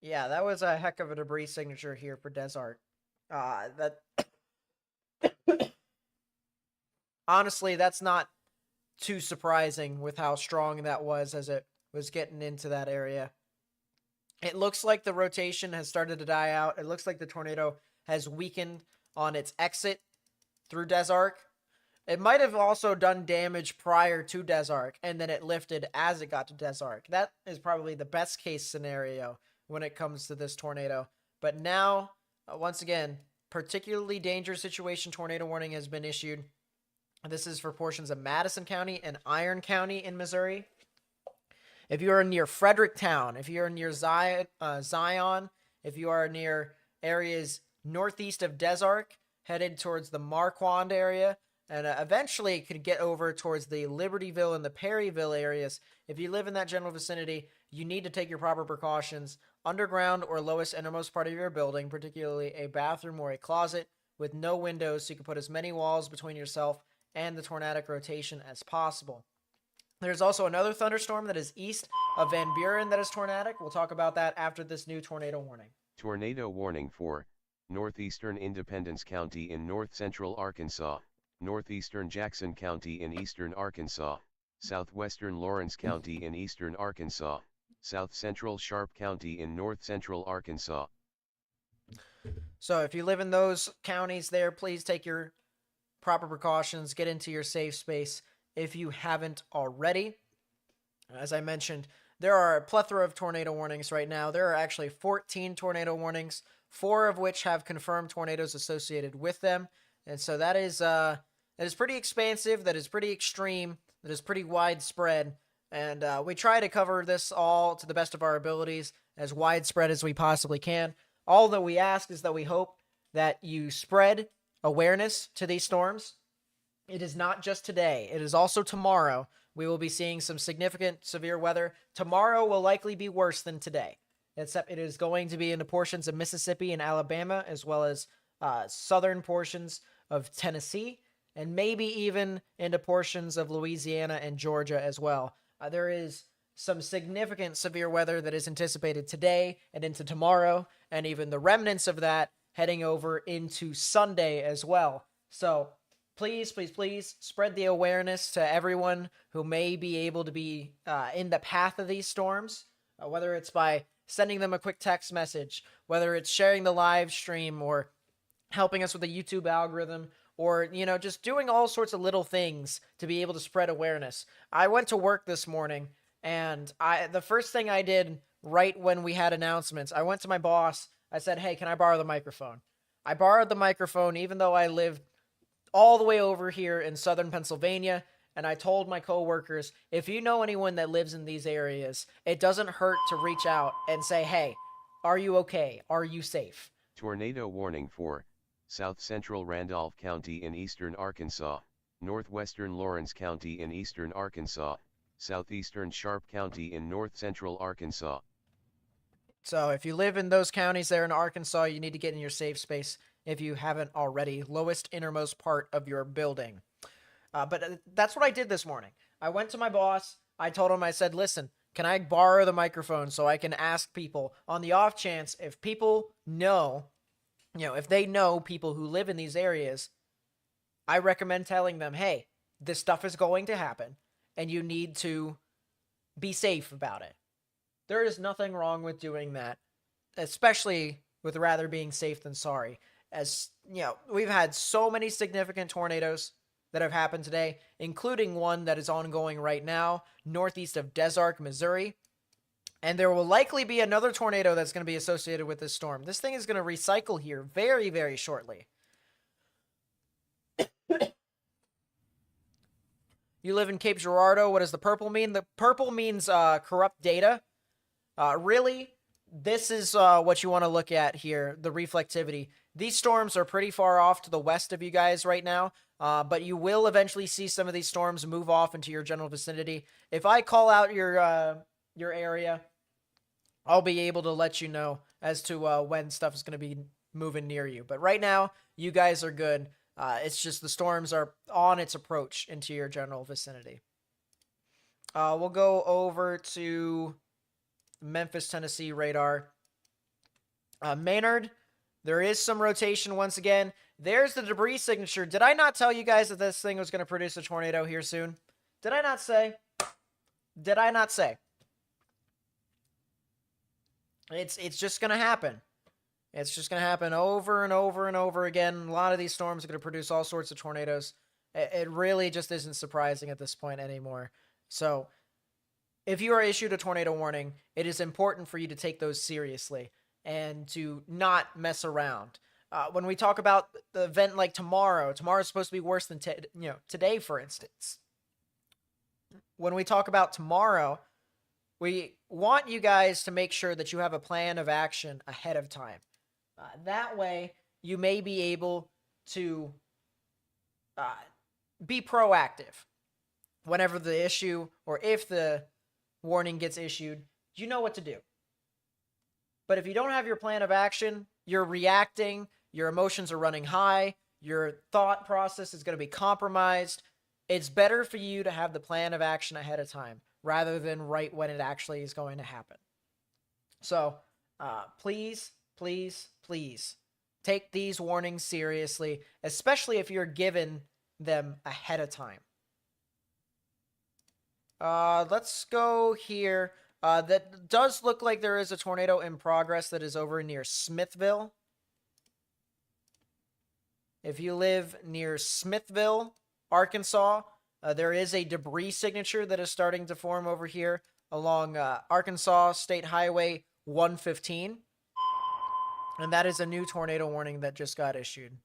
Yeah, that was a heck of a debris signature here for Des Arc. That honestly, that's not too surprising with how strong that was as it was getting into that area. It looks like the rotation has started to die out. It looks like the tornado has weakened on its exit through Des Arc. It might have also done damage prior to Des Arc, and then it lifted as it got to Des Arc. That is probably the best case scenario when it comes to this tornado. But now, once again, particularly dangerous situation tornado warning has been issued This is for portions of Madison County and Iron County in Missouri. If you are near Fredericktown, if you're near Zion, if you are near areas northeast of Des Arc, headed towards the Marquand area, and eventually it could get over towards the Libertyville and the Perryville areas. If you live in that general vicinity, you need to take your proper precautions. Underground or lowest innermost part of your building, particularly a bathroom or a closet with no windows, so you can put as many walls between yourself and the tornadic rotation as possible. There's also another thunderstorm that is east of Van Buren that is tornadic. We'll talk about that after this new tornado warning.
Tornado warning for northeastern Independence County in north-central Arkansas, northeastern Jackson County in eastern Arkansas, southwestern Lawrence County in eastern Arkansas, south-central Sharp County in north-central Arkansas.
So if you live in those counties there, please take your proper precautions, get into your safe space if you haven't already. As I mentioned, there are a plethora of tornado warnings right now. There are actually 14 tornado warnings, 4 of which have confirmed tornadoes associated with them. And so that is pretty expansive, that is pretty extreme, that is pretty widespread. And we try to cover this all to the best of our abilities, as widespread as we possibly can. All that we ask is that we hope that you spread awareness to these storms. It is not just today. It is also tomorrow. We will be seeing some significant severe weather. Tomorrow will likely be worse than today, except it is going to be in the portions of Mississippi and Alabama, as well as southern portions of Tennessee, and maybe even into portions of Louisiana and Georgia as well. There is some significant severe weather that is anticipated today and into tomorrow, and even the remnants of that heading over into Sunday as well. So please, please, please spread the awareness to everyone who may be able to be in the path of these storms, whether it's by sending them a quick text message, whether it's sharing the live stream or helping us with the YouTube algorithm, or, just doing all sorts of little things to be able to spread awareness. I went to work this morning, and the first thing I did right when we had announcements, I went to my boss. I said, hey, can I borrow the microphone? I borrowed the microphone even though I lived all the way over here in southern Pennsylvania, and I told my coworkers, if you know anyone that lives in these areas, it doesn't hurt to reach out and say, hey, are you okay? Are you safe?
Tornado warning for south-central Randolph County in eastern Arkansas, northwestern Lawrence County in eastern Arkansas, southeastern Sharp County in north-central Arkansas.
So if you live in those counties there in Arkansas, you need to get in your safe space if you haven't already. Lowest innermost part of your building. But that's what I did this morning. I went to my boss. I told him, I said, listen, can I borrow the microphone so I can ask people on the off chance if people know, if they know people who live in these areas, I recommend telling them, hey, this stuff is going to happen and you need to be safe about it. There is nothing wrong with doing that, especially with rather being safe than sorry. As we've had so many significant tornadoes that have happened today, including one that is ongoing right now, northeast of Des Arc, Missouri. And there will likely be another tornado that's going to be associated with this storm. This thing is going to recycle here very, very shortly. You live in Cape Girardeau. What does the purple mean? The purple means corrupt data. Really, this is what you want to look at here, the reflectivity. These storms are pretty far off to the west of you guys right now, but you will eventually see some of these storms move off into your general vicinity. If I call out your area, I'll be able to let you know as to when stuff is going to be moving near you. But right now, you guys are good. It's just the storms are on its approach into your general vicinity. We'll go over to Memphis, Tennessee radar. Maynard, there is some rotation once again. There's the debris signature. Did I not tell you guys that this thing was going to produce a tornado here soon? Did I not say? Did I not say? It's just going to happen. It's just going to happen over and over and over again. A lot of these storms are going to produce all sorts of tornadoes. It really just isn't surprising at this point anymore. So if you are issued a tornado warning, it is important for you to take those seriously and to not mess around. When we talk about the event like tomorrow's supposed to be worse than today, for instance. When we talk about tomorrow, we want you guys to make sure that you have a plan of action ahead of time. That way, you may be able to be proactive. Whenever the issue or if the warning gets issued, you know what to do. But if you don't have your plan of action, you're reacting, your emotions are running high, your thought process is going to be compromised. It's better for you to have the plan of action ahead of time rather than right when it actually is going to happen. So, please, please, please take these warnings seriously, especially if you're given them ahead of time. Let's go here. That does look like there is a tornado in progress that is over near Smithville. If you live near Smithville, Arkansas, there is a debris signature that is starting to form over here along Arkansas State Highway 115. And that is a new tornado warning that just got issued.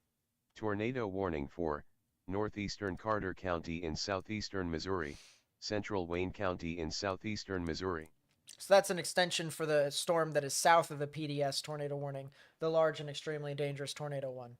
Tornado warning for northeastern Carter County in southeastern Missouri, central Wayne County in southeastern Missouri.
So that's an extension for the storm that is south of the PDS tornado warning, the large and extremely dangerous tornado one.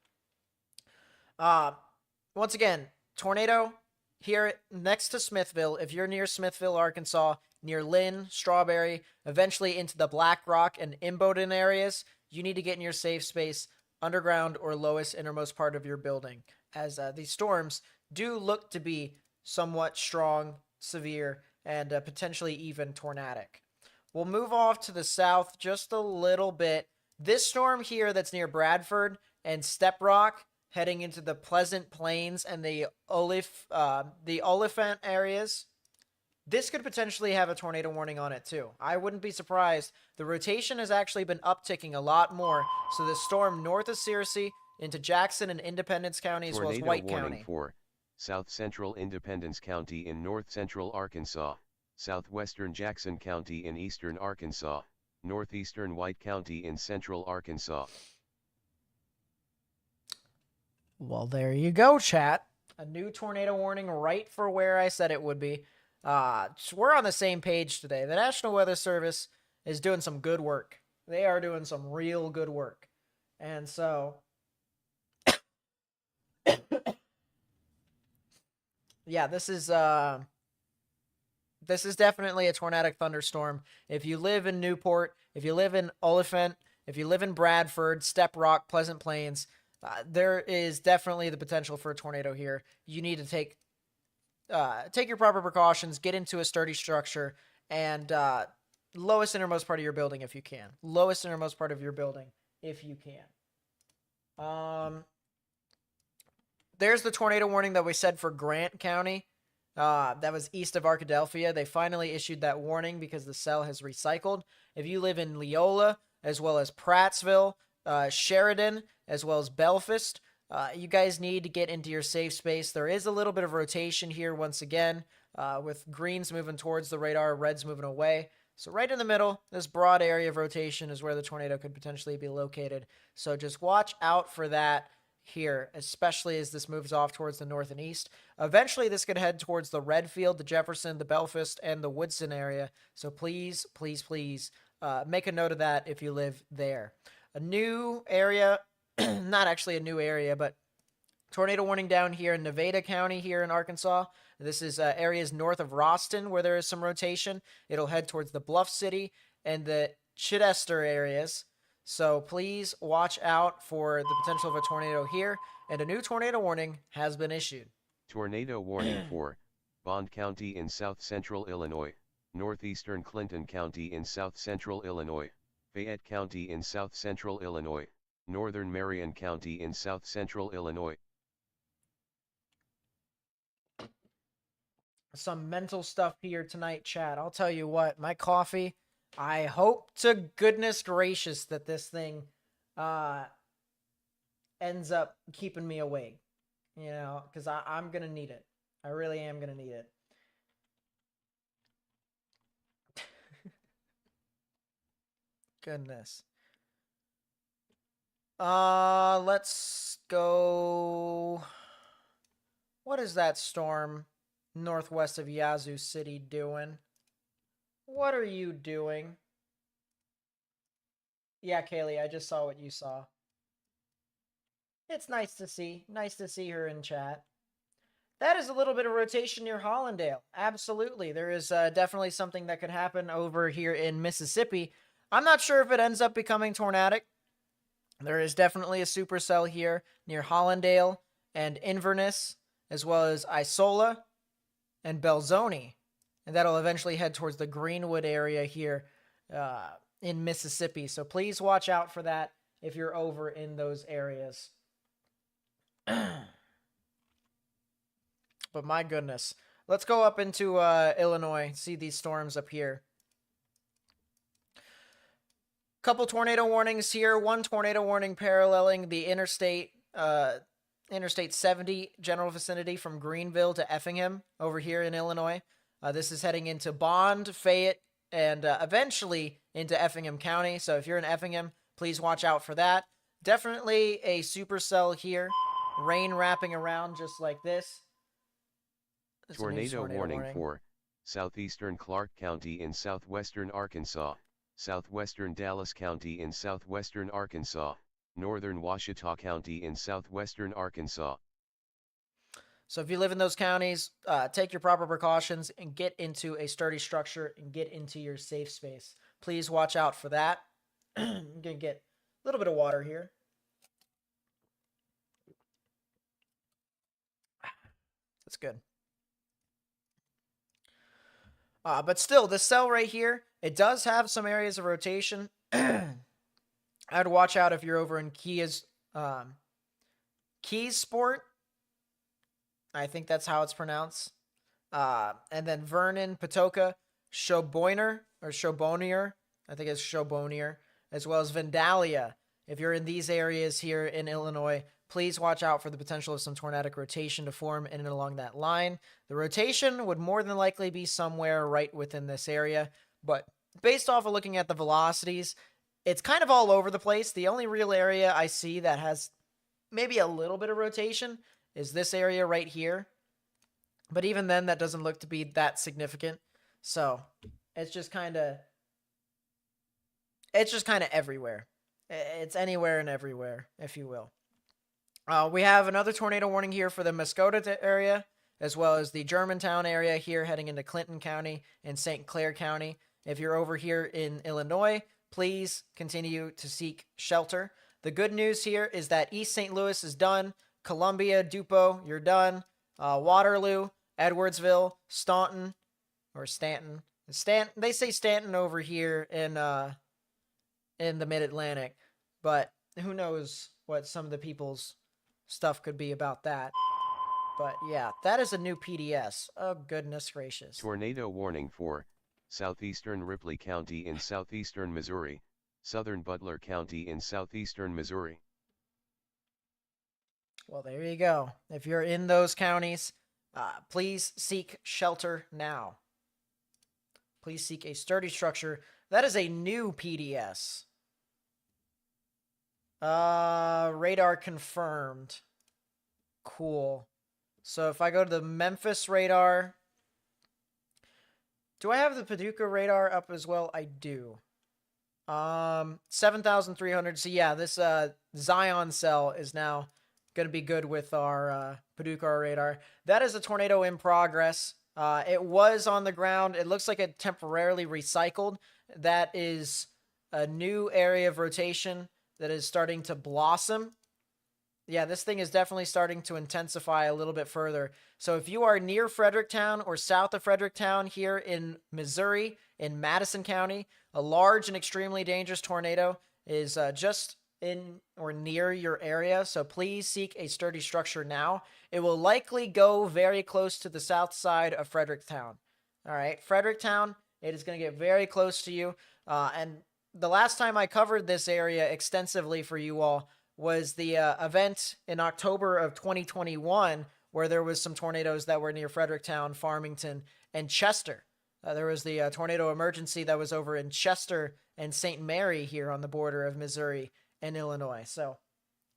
Once again, tornado here next to Smithville. If you're near Smithville, Arkansas, near Lynn, Strawberry, eventually into the Black Rock and Imboden areas, you need to get in your safe space, underground or lowest innermost part of your building, as these storms do look to be somewhat strong, severe, and potentially even tornadic. We'll move off to the south just a little bit. This storm here that's near Bradford and Step Rock, heading into the Pleasant Plains and the Oliphant areas, this could potentially have a tornado warning on it too. I wouldn't be surprised. The rotation has actually been upticking a lot more, so the storm north of Searcy into Jackson and Independence County as well as White
Tornado warning
County.
for south central Independence County in north central Arkansas, southwestern Jackson County in eastern Arkansas, northeastern White County in central Arkansas.
Well, there you go, chat. A new tornado warning right for where I said it would be. So we're on the same page today. The National Weather Service is doing some good work. They are doing some real good work. And so, yeah, this is definitely a tornadic thunderstorm. If you live in Newport, if you live in Oliphant, if you live in Bradford, Step Rock, Pleasant Plains, there is definitely the potential for a tornado here. You need to take your proper precautions, get into a sturdy structure, and lowest innermost part of your building if you can. Lowest innermost part of your building if you can. There's the tornado warning that we said for Grant County. That was east of Arkadelphia. They finally issued that warning because the cell has recycled. If you live in Leola, as well as Prattsville, Sheridan, as well as Belfast, you guys need to get into your safe space. There is a little bit of rotation here once again, with greens moving towards the radar, reds moving away. So right in the middle, this broad area of rotation is where the tornado could potentially be located. So just watch out for that here, especially as this moves off towards the north and east. Eventually, this could head towards the Redfield, the Jefferson, the Belfast, and the Woodson area. So please, please, please make a note of that if you live there. A new area, not actually a new area, but tornado warning down here in Nevada County here in Arkansas. This is areas north of Roston where there is some rotation. It'll head towards the Bluff City and the Chidester areas. So please watch out for the potential of a tornado here. And a new tornado warning has been issued.
Tornado warning for Bond County in south central Illinois, northeastern Clinton County in south central Illinois, Fayette County in south central Illinois, northern Marion County in south central Illinois.
Some mental stuff here tonight, chat. I'll tell you what, my coffee, I hope to goodness gracious that this thing ends up keeping me awake. You know, because I'm going to need it. I really am going to need it. Goodness. Let's go. What is that storm northwest of Yazoo City doing? What are you doing? Yeah, Kaylee, I just saw what you saw. It's nice to see. Nice to see her in chat. That is a little bit of rotation near Hollandale. Absolutely. There is definitely something that could happen over here in Mississippi. I'm not sure if it ends up becoming tornadic. There is definitely a supercell here near Hollandale and Inverness, as well as Isola and Belzoni. And that'll eventually head towards the Greenwood area here in Mississippi. So please watch out for that if you're over in those areas. But my goodness. Let's go up into Illinois, see these storms up here. Couple tornado warnings here. One tornado warning paralleling the Interstate 70 general vicinity from Greenville to Effingham over here in Illinois. This is heading into Bond, Fayette, and eventually into Effingham County. So if you're in Effingham, please watch out for that. Definitely a supercell here. Rain wrapping around just like this.
Tornado warning for southeastern Clark County in southwestern Arkansas, southwestern Dallas County in southwestern Arkansas, northern Ouachita County in southwestern Arkansas.
So if you live in those counties, take your proper precautions and get into a sturdy structure and get into your safe space. Please watch out for that. I'm going to get a little bit of water here. That's good. But still, this cell right here, it does have some areas of rotation. I'd watch out if you're over in Keys Sport. I think that's how it's pronounced. And then Vernon, Patoka, Showboiner, I think it's Showbonier, as well as Vandalia. If you're in these areas here in Illinois, please watch out for the potential of some tornadic rotation to form in and along that line. The rotation would more than likely be somewhere right within this area, but based off of looking at the velocities, it's kind of all over the place. The only real area I see that has maybe a little bit of rotation is this area right here. But even then, that doesn't look to be that significant. So it's just kind of everywhere. It's anywhere and everywhere, if you will. We have another tornado warning here for the Muskota area, as well as the Germantown area here heading into Clinton County and St. Clair County. If you're over here in Illinois, please continue to seek shelter. The good news here is that East St. Louis is done. Columbia, Dupo, you're done. Waterloo, Edwardsville, Stanton. They say Stanton over here in the Mid-Atlantic, but who knows what some of the people's stuff could be about that. But yeah, that is a new PDS. Oh, goodness gracious.
Tornado warning for southeastern Ripley County in southeastern Missouri, southern Butler County in southeastern Missouri.
Well, there you go. If you're in those counties, please seek shelter now. Please seek a sturdy structure. That is a new PDS. Radar confirmed. Cool. So if I go to the Memphis radar, do I have the Paducah radar up as well? I do. 7,300. So yeah, this Zion cell is now going to be good with our Paducah radar. That is a tornado in progress. It was on the ground. It looks like it temporarily recycled. That is a new area of rotation that is starting to blossom. Yeah, this thing is definitely starting to intensify a little bit further. So if you are near Fredericktown or south of Fredericktown here in Missouri, in Madison County, a large and extremely dangerous tornado is just in or near your area. So please seek a sturdy structure now. It will likely go very close to the south side of Fredericktown. All right, Fredericktown, it is going to get very close to you. And the last time I covered this area extensively for you all was the event in October of 2021, where there was some tornadoes that were near Fredericktown, Farmington, and Chester. There was the tornado emergency that was over in Chester and St. Mary here on the border of Missouri and Illinois. So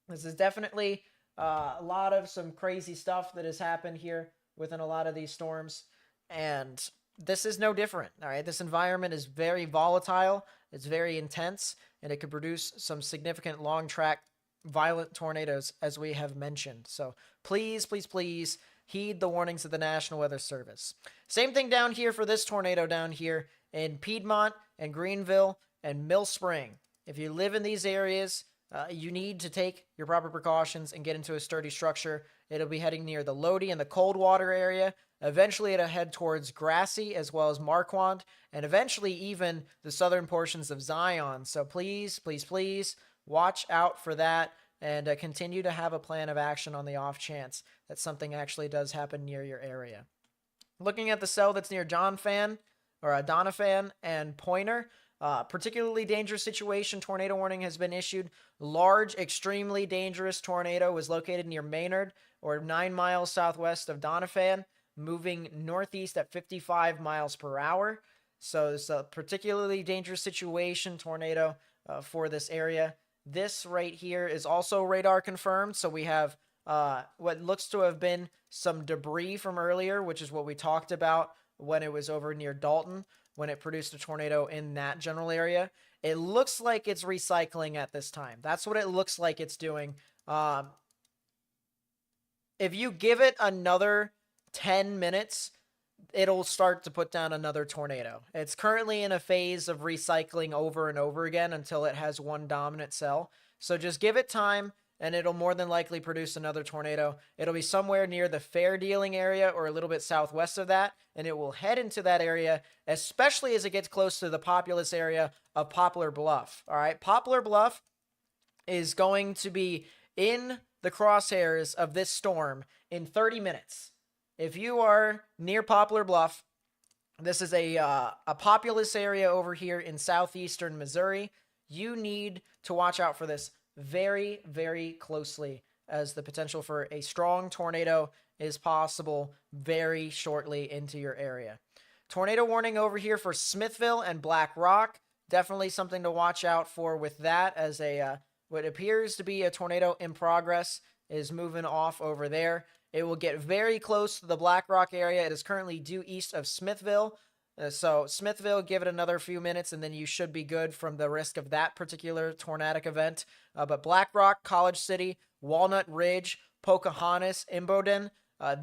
This is definitely a lot of some crazy stuff that has happened here within a lot of these storms. And this is no different. All right. This environment is very volatile, it's very intense, and it could produce some significant long track violent tornadoes, as we have mentioned. So please, please, please heed the warnings of the National Weather Service. Same thing down here for this tornado down here in Piedmont and Greenville and Mill Spring. If you live in these areas, you need to take your proper precautions and get into a sturdy structure. It'll be heading near the Lodi and the Coldwater area. Eventually, it'll head towards Grassy as well as Marquand, and eventually even the southern portions of Zion. So please, please, please watch out for that and continue to have a plan of action on the off chance that something actually does happen near your area. Looking at the cell that's near Doniphan and Pointer, particularly dangerous situation. Tornado warning has been issued. Large, extremely dangerous tornado was located near Maynard, or 9 miles southwest of Doniphan, moving northeast at 55 miles per hour. So it's a particularly dangerous situation, tornado, for this area. This right here is also radar confirmed. So we have what looks to have been some debris from earlier, which is what we talked about when it was over near Dalton, when it produced a tornado in that general area. It looks like it's recycling at this time. That's what it looks like it's doing. If you give it another 10 minutes, it'll start to put down another tornado. It's currently in a phase of recycling over and over again until it has one dominant cell. So just give it time, and it'll more than likely produce another tornado. It'll be somewhere near the fair dealing area or a little bit southwest of that, and it will head into that area, especially as it gets close to the populous area of Poplar Bluff. All right, Poplar Bluff is going to be in the crosshairs of this storm in 30 minutes. If you are near Poplar Bluff, this is a populous area over here in southeastern Missouri. You need to watch out for this very, very closely, as the potential for a strong tornado is possible very shortly into your area. Tornado warning over here for Smithville and Black Rock. Definitely something to watch out for with that, as what appears to be a tornado in progress is moving off over there. It will get very close to the Black Rock area. It is currently due east of Smithville. So Smithville, give it another few minutes, and then you should be good from the risk of that particular tornadic event. But Black Rock, College City, Walnut Ridge, Pocahontas, Imboden,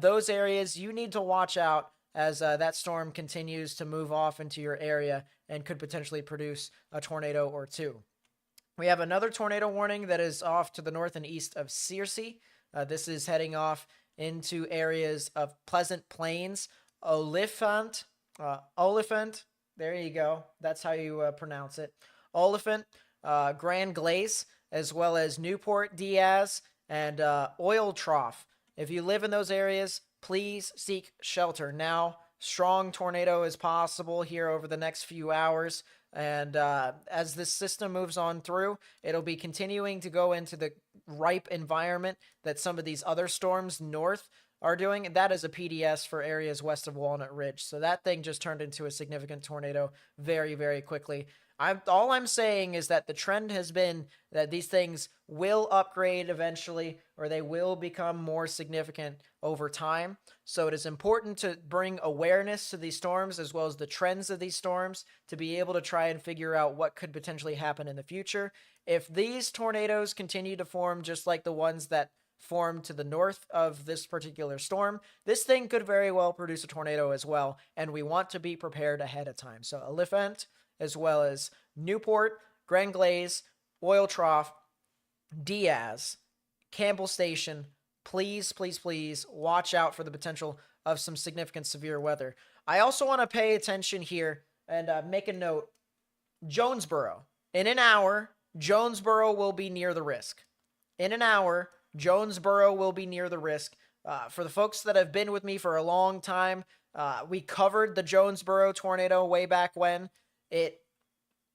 those areas you need to watch out as that storm continues to move off into your area and could potentially produce a tornado or two. We have another tornado warning that is off to the north and east of Searcy. This is heading off into areas of Pleasant Plains, Oliphant, there you go. That's how you pronounce it. Oliphant, Grand Glace, as well as Newport, Diaz, and Oil Trough. If you live in those areas, please seek shelter now. Strong tornado is possible here over the next few hours. And as this system moves on through, it'll be continuing to go into the ripe environment that some of these other storms north are doing. That is a PDS for areas west of Walnut Ridge. So that thing just turned into a significant tornado very, very quickly. All I'm saying is that the trend has been that these things will upgrade eventually, or they will become more significant over time. So it is important to bring awareness to these storms as well as the trends of these storms to be able to try and figure out what could potentially happen in the future. If these tornadoes continue to form just like the ones that formed to the north of this particular storm, this thing could very well produce a tornado as well, and we want to be prepared ahead of time. So Oliphant, as well as Newport, Grand Glaze, Oil Trough, Diaz, Campbell Station, please, please, please watch out for the potential of some significant severe weather. I also want to pay attention here and make a note. Jonesboro. In an hour, Jonesboro will be near the risk. In an hour, Jonesboro will be near the risk. For the folks that have been with me for a long time, we covered the Jonesboro tornado way back when. It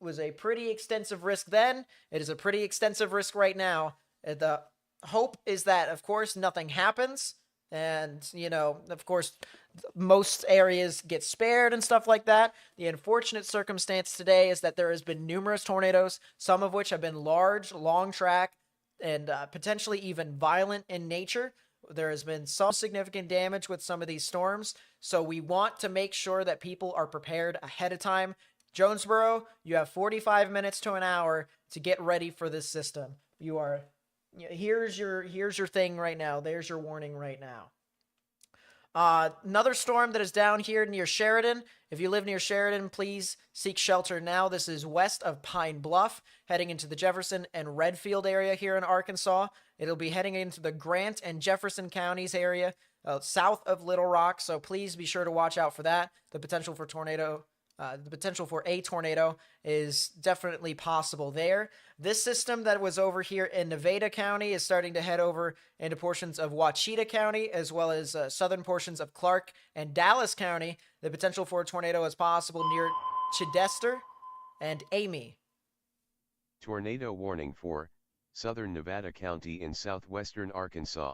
was a pretty extensive risk then. It is a pretty extensive risk right now. The hope is that, of course, nothing happens. And, of course, most areas get spared and stuff like that. The unfortunate circumstance today is that there has been numerous tornadoes, some of which have been large, long track, and potentially even violent in nature. There has been some significant damage with some of these storms, so we want to make sure that people are prepared ahead of time. Jonesboro, you have 45 minutes to an hour to get ready for this system. Here's your thing right now. There's your warning right now. Another storm that is down here near Sheridan. If you live near Sheridan, please seek shelter now. This is west of Pine Bluff, heading into the Jefferson and Redfield area here in Arkansas. It'll be heading into the Grant and Jefferson counties area, south of Little Rock. So please be sure to watch out for that. The potential for a tornado is definitely possible there. This system that was over here in Nevada County is starting to head over into portions of Wachita County, as well as southern portions of Clark and Dallas County. The potential for a tornado is possible near Chidester and Amy.
Tornado warning for southern Nevada County in southwestern Arkansas.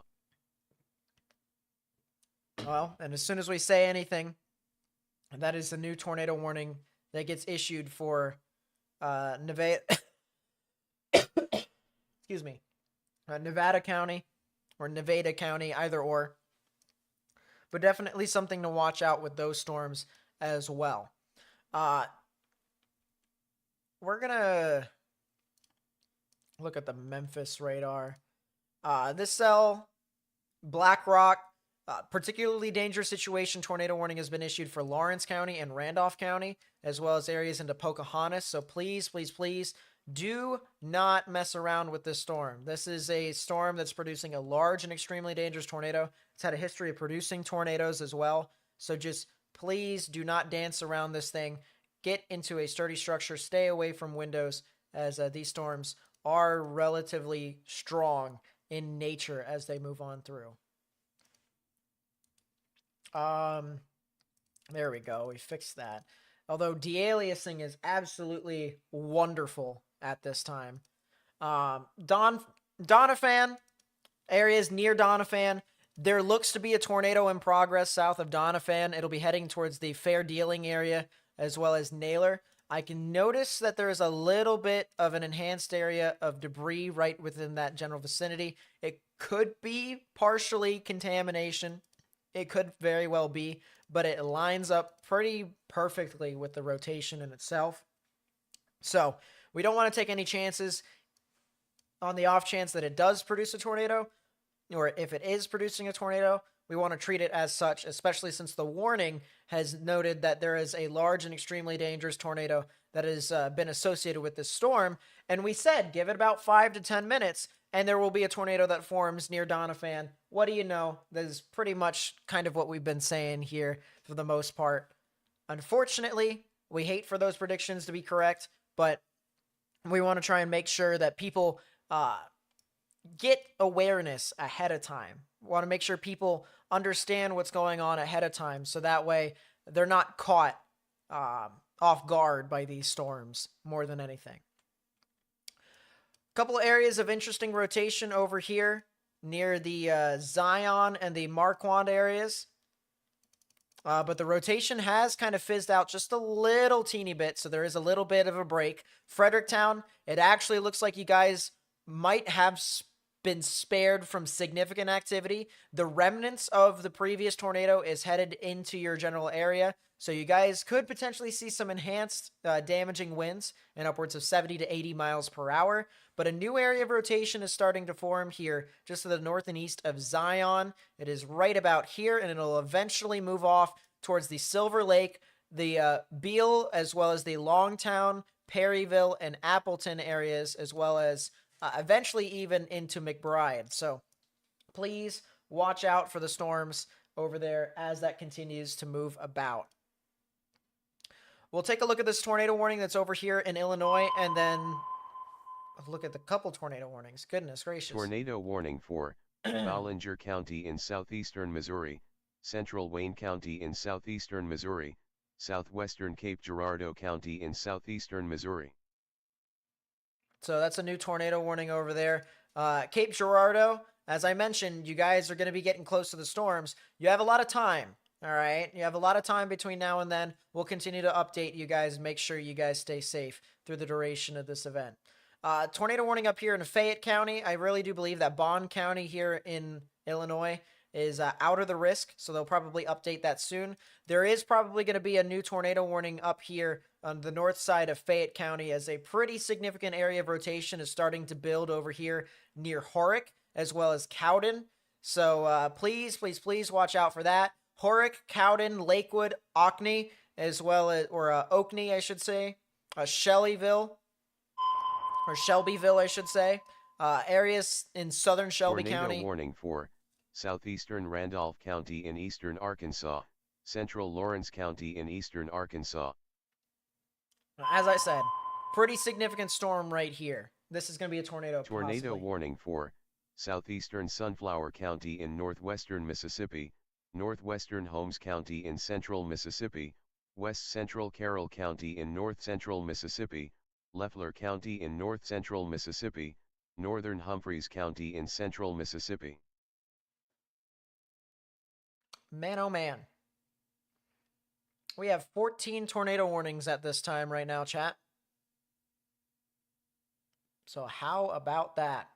Well, and as soon as we say anything, that is the new tornado warning that gets issued for Nevada. Excuse me, Nevada County or Nevada County, either or. But definitely something to watch out with those storms as well. We're gonna look at the Memphis radar. This cell, Black Rock. Particularly dangerous situation tornado warning has been issued for Lawrence County and Randolph County, as well as areas into Pocahontas. So please, please, please do not mess around with this storm. This is a storm that's producing a large and extremely dangerous tornado. It's had a history of producing tornadoes as well. So just please do not dance around this thing. Get into a sturdy structure. Stay away from windows, as these storms are relatively strong in nature as they move on through. There we go. We fixed that. Although de-aliasing is absolutely wonderful at this time. Doniphan, areas near Doniphan. There looks to be a tornado in progress south of Doniphan. It'll be heading towards the Fair Dealing area as well as Naylor. I can notice that there is a little bit of an enhanced area of debris right within that general vicinity. It could be partially contamination. It could very well be, but it lines up pretty perfectly with the rotation in itself. So we don't want to take any chances on the off chance that it does produce a tornado, or if it is producing a tornado, we want to treat it as such, especially since the warning has noted that there is a large and extremely dangerous tornado that has been associated with this storm. And we said, give it about 5 to 10 minutes, and there will be a tornado that forms near Doniphan. What do you know? That is pretty much kind of what we've been saying here for the most part. Unfortunately, we hate for those predictions to be correct, but we want to try and make sure that people get awareness ahead of time. We want to make sure people understand what's going on ahead of time, so that way they're not caught off guard by these storms more than anything. Couple of areas of interesting rotation over here near the Zion and the Marquand areas. But the rotation has kind of fizzed out just a little teeny bit, so there is a little bit of a break. Fredericktown, it actually looks like you guys might have been spared from significant activity. The remnants of the previous tornado is headed into your general area, so you guys could potentially see some enhanced damaging winds in upwards of 70 to 80 miles per hour. But a new area of rotation is starting to form here just to the north and east of Zion. It is right about here, and it'll eventually move off towards the Silver Lake, the Beale, as well as the Longtown, Perryville, and Appleton areas, as well as eventually even into McBride. So please watch out for the storms over there as that continues to move about. We'll take a look at this tornado warning that's over here in Illinois, and then look at the couple tornado warnings. Goodness gracious.
Tornado warning for Ballinger County in southeastern Missouri, central Wayne County in southeastern Missouri, southwestern Cape Girardeau County in southeastern Missouri.
So that's a new tornado warning over there. Cape Girardeau, as I mentioned, you guys are going to be getting close to the storms. You have a lot of time, all right? You have a lot of time between now and then. We'll continue to update you guys and make sure you guys stay safe through the duration of this event. Tornado warning up here in Fayette County. I really do believe that Bond County here in Illinois is out of the risk, so they'll probably update that soon. There is probably going to be a new tornado warning up here on the north side of Fayette County, as a pretty significant area of rotation is starting to build over here near Horrick as well as Cowden. So please, please, please watch out for that. Horrick, Cowden, Lakewood, Ockney, as well as, or Oakney, I should say, Shelbyville, I should say. Areas in southern Shelby
Tornado
County.
warning for southeastern Randolph County in eastern Arkansas, central Lawrence County in eastern Arkansas.
As I said, pretty significant storm right here. This is going to be a tornado.
Tornado
possibly.
warning for southeastern Sunflower County in northwestern Mississippi, northwestern Holmes County in central Mississippi, west central Carroll County in north central Mississippi, Leffler County in north central Mississippi, northern Humphreys County in central Mississippi.
Man, oh man. We have 14 tornado warnings at this time right now, chat. So how about that?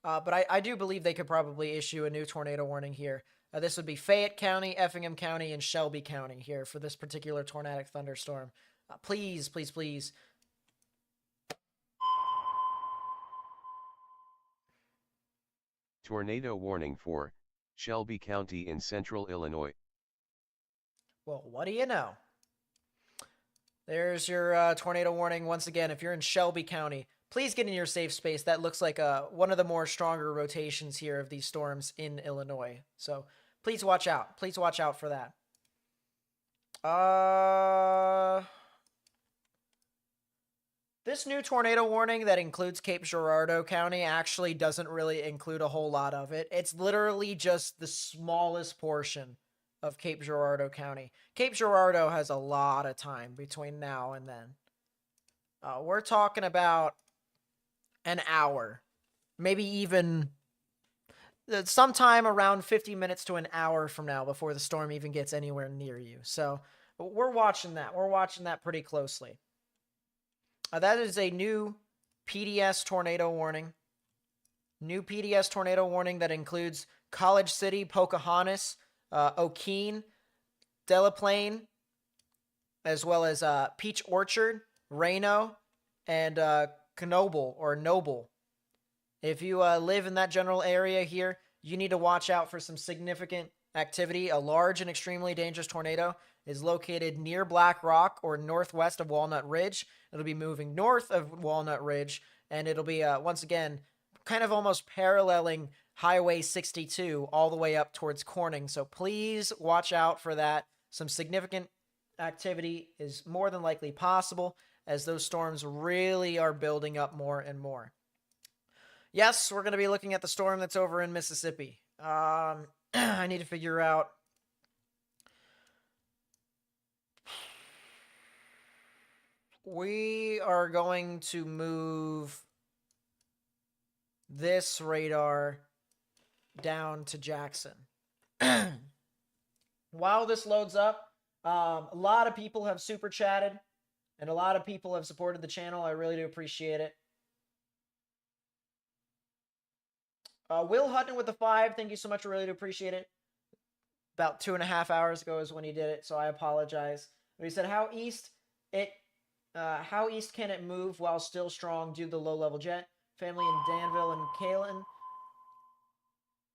But I do believe they could probably issue a new tornado warning here. This would be Fayette County, Effingham County, and Shelby County here for this particular tornadic thunderstorm. Please, please, please.
Tornado warning for Shelby County in central Illinois.
Well, what do you know? There's your tornado warning. Once again, if you're in Shelby County, please get in your safe space. That looks like one of the more stronger rotations here of these storms in Illinois. So please watch out. Please watch out for that. This new tornado warning that includes Cape Girardeau County actually doesn't really include a whole lot of it. It's literally just the smallest portion of Cape Girardeau County. Cape Girardeau has a lot of time between now and then. We're talking about an hour, maybe even sometime around 50 minutes to an hour from now before the storm even gets anywhere near you. So we're watching that. We're watching that pretty closely. That is a new PDS tornado warning. New PDS tornado warning that includes College City, Pocahontas, O'Keene, Delaplane, as well as Peach Orchard, Reno, and Knoble or Noble. If you live in that general area here, you need to watch out for some significant activity. A large and extremely dangerous tornado is located near Black Rock or northwest of Walnut Ridge. It'll be moving north of Walnut Ridge, and it'll be, once again, kind of almost paralleling Highway 62 all the way up towards Corning. So please watch out for that. Some significant activity is more than likely possible as those storms really are building up more and more. Yes, we're going to be looking at the storm that's over in Mississippi. I need to figure out. We are going to move this radar down to Jackson. While this loads up, a lot of people have super chatted and a lot of people have supported the channel. I really do appreciate it. Will Hutton with the 5, thank you so much. I really do appreciate it. About 2.5 hours ago is when he did it, so I apologize. But he said, how east can it move while still strong due to the low-level jet? Family in Danville and Kalen.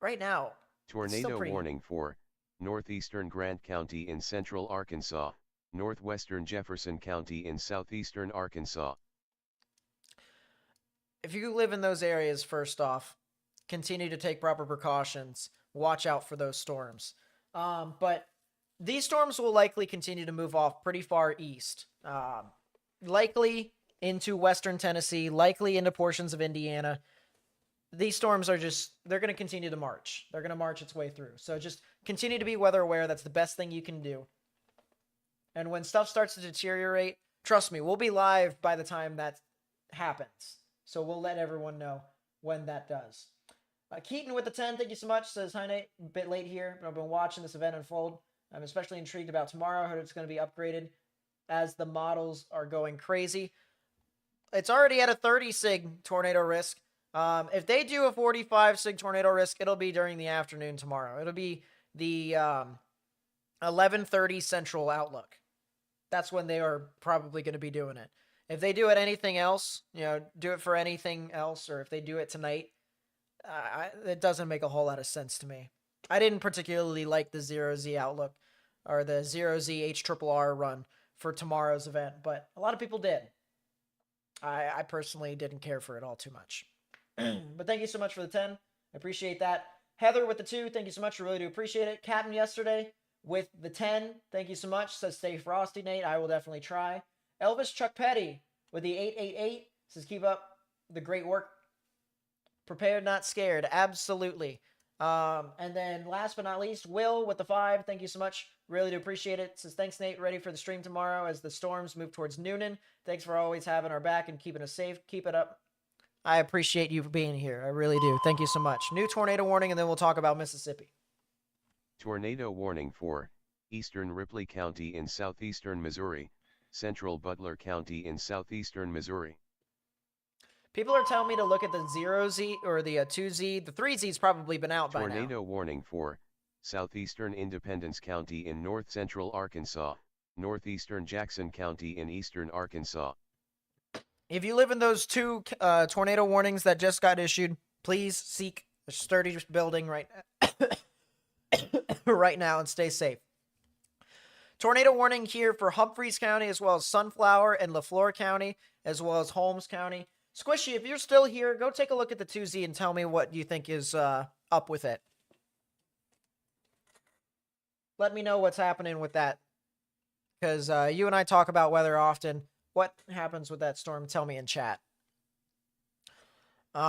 Right now,
Tornado warning for northeastern Grant County in central Arkansas, northwestern Jefferson County in southeastern Arkansas.
If you live in those areas, first off, continue to take proper precautions. Watch out for those storms. But these storms will likely continue to move off pretty far east. Likely into western Tennessee, likely into portions of Indiana. These storms are they're going to continue to march. They're going to march its way through. So just continue to be weather aware. That's the best thing you can do. And when stuff starts to deteriorate, trust me, we'll be live by the time that happens. So we'll let everyone know when that does. Keaton with the 10, thank you so much. Says, hi Nate, a bit late here, but I've been watching this event unfold. I'm especially intrigued about tomorrow. I heard it's going to be upgraded as the models are going crazy. it's already at a 30 sig tornado risk. If they do a 45 sig tornado risk, it'll be during the afternoon tomorrow. It'll be the 11:30 Central outlook. That's when they are probably going to be doing it. If they do it anything else, do it for anything else, or if they do it tonight, it doesn't make a whole lot of sense to me. I didn't particularly like the 0Z outlook or the 0Z HRRR run for tomorrow's event, but a lot of people did. I personally didn't care for it all too much. But thank you so much for the 10. I appreciate that. Heather with the 2, thank you so much. I really do appreciate it. Captain yesterday with the 10, thank you so much. Says stay frosty, Nate. I will definitely try. Elvis Chuck Petty with the 888 says keep up the great work. Prepared, not scared. Absolutely. And then last but not least, Will with the 5. Thank you so much. Really do appreciate it. Says thanks, Nate. Ready for the stream tomorrow as the storms move towards Noonan. Thanks for always having our back and keeping us safe. Keep it up. I appreciate you being here. I really do. Thank you so much. New tornado warning, and then we'll talk about Mississippi.
Tornado warning for eastern Ripley County in southeastern Missouri, central Butler County in southeastern Missouri.
People are telling me to look at the 0Z or the 2Z. The 3Z's probably been out by now.
Tornado warning for southeastern Independence County in north central Arkansas, northeastern Jackson County in eastern Arkansas.
If you live in those 2 tornado warnings that just got issued, please seek a sturdy building right now and stay safe. Tornado warning here for Humphreys County, as well as Sunflower and LaFleur County, as well as Holmes County. Squishy, if you're still here, go take a look at the 2Z and tell me what you think is up with it. Let me know what's happening with that. Because you and I talk about weather often. What happens with that storm? Tell me in chat. We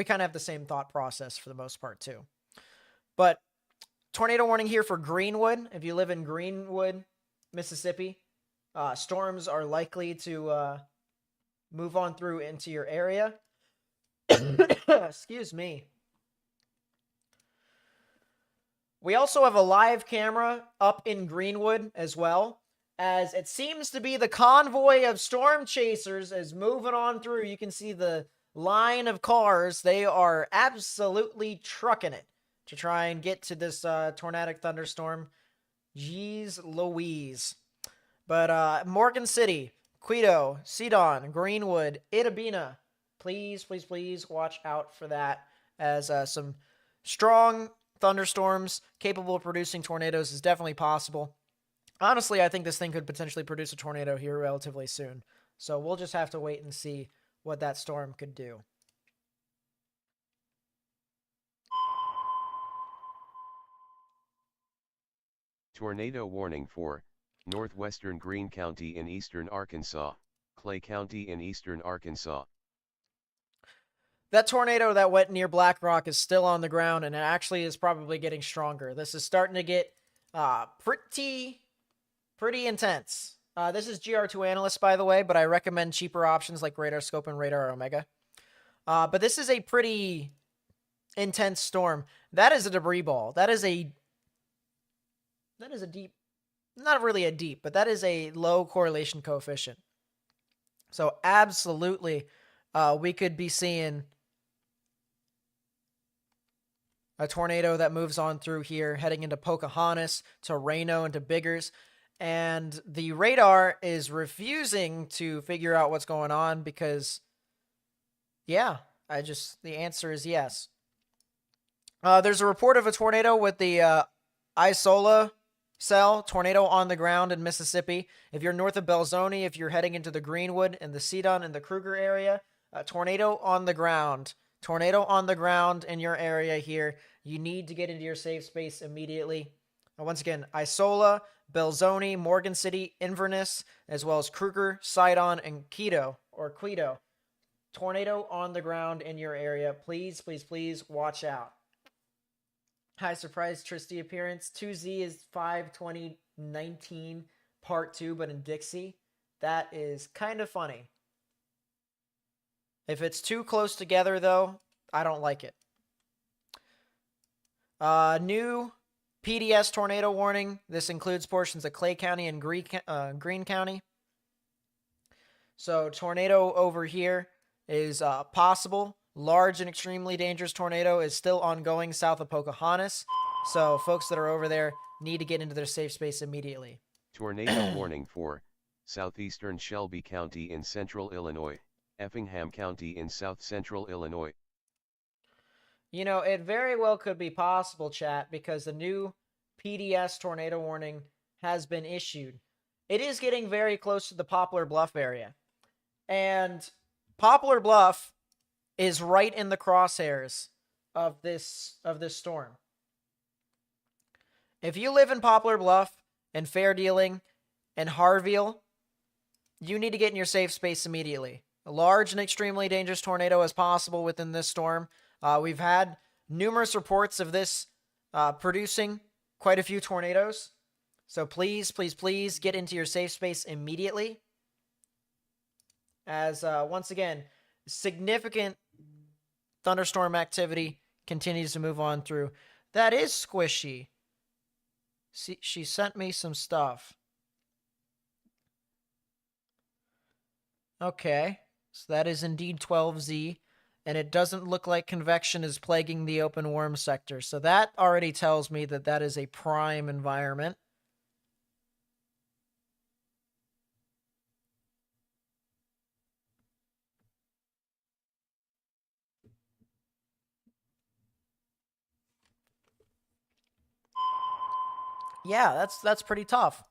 kind of have the same thought process for the most part, too. But tornado warning here for Greenwood. If you live in Greenwood, Mississippi, storms are likely to move on through into your area. Excuse me. We also have a live camera up in Greenwood as well, as it seems to be the convoy of storm chasers is moving on through. You can see the line of cars. They are absolutely trucking it to try and get to this tornadic thunderstorm. Jeez Louise. But Morgan City, Quito, Sedon, Greenwood, Itabena, please, please, please watch out for that, as some strong thunderstorms capable of producing tornadoes is definitely possible. Honestly, I think this thing could potentially produce a tornado here relatively soon. So we'll just have to wait and see what that storm could do.
Tornado warning for northwestern Greene County in eastern Arkansas, Clay County in eastern Arkansas.
That tornado that went near Black Rock is still on the ground, and it actually is probably getting stronger. This is starting to get pretty intense. This is GR2 Analyst, by the way, but I recommend cheaper options like Radar Scope and Radar Omega. But this is a pretty intense storm. That is a debris ball. That is a deep, not really a deep, but that is a low correlation coefficient. So absolutely, we could be seeing a tornado that moves on through here, heading into Pocahontas, to Reno, and to Biggers. And the radar is refusing to figure out what's going on because, yeah, the answer is yes. There's a report of a tornado with the Isola cell, tornado on the ground in Mississippi. If you're north of Belzoni, if you're heading into the Greenwood and the Sedon and the Kruger area, tornado on the ground. Tornado on the ground in your area here. You need to get into your safe space immediately. Once again, Isola, Belzoni, Morgan City, Inverness, as well as Kruger, Sidon, and Quito. Tornado on the ground in your area. Please, please, please watch out. High surprise Tristy appearance. 2Z is 5/20/19 part 2, but in Dixie. That is kind of funny. If it's too close together, though, I don't like it. New PDS tornado warning. This includes portions of Clay County and Greene County. So tornado over here is possible. Large and extremely dangerous tornado is still ongoing south of Pocahontas. So folks that are over there need to get into their safe space immediately.
Tornado warning for southeastern Shelby County in central Illinois, Effingham County in south central Illinois.
You know, it very well could be possible, chat, because the new PDS tornado warning has been issued. It is getting very close to the Poplar Bluff area. And Poplar Bluff is right in the crosshairs of this storm. If you live in Poplar Bluff and Fair Dealing and Harville, you need to get in your safe space immediately. A large and extremely dangerous tornado is possible within this storm. We've had numerous reports of this producing quite a few tornadoes. So please, please, please get into your safe space immediately. As once again, significant thunderstorm activity continues to move on through. That is squishy. See, she sent me some stuff. Okay, so that is indeed 12Z, and it doesn't look like convection is plaguing the open warm sector. So that already tells me that that is a prime environment. Yeah, that's pretty tough.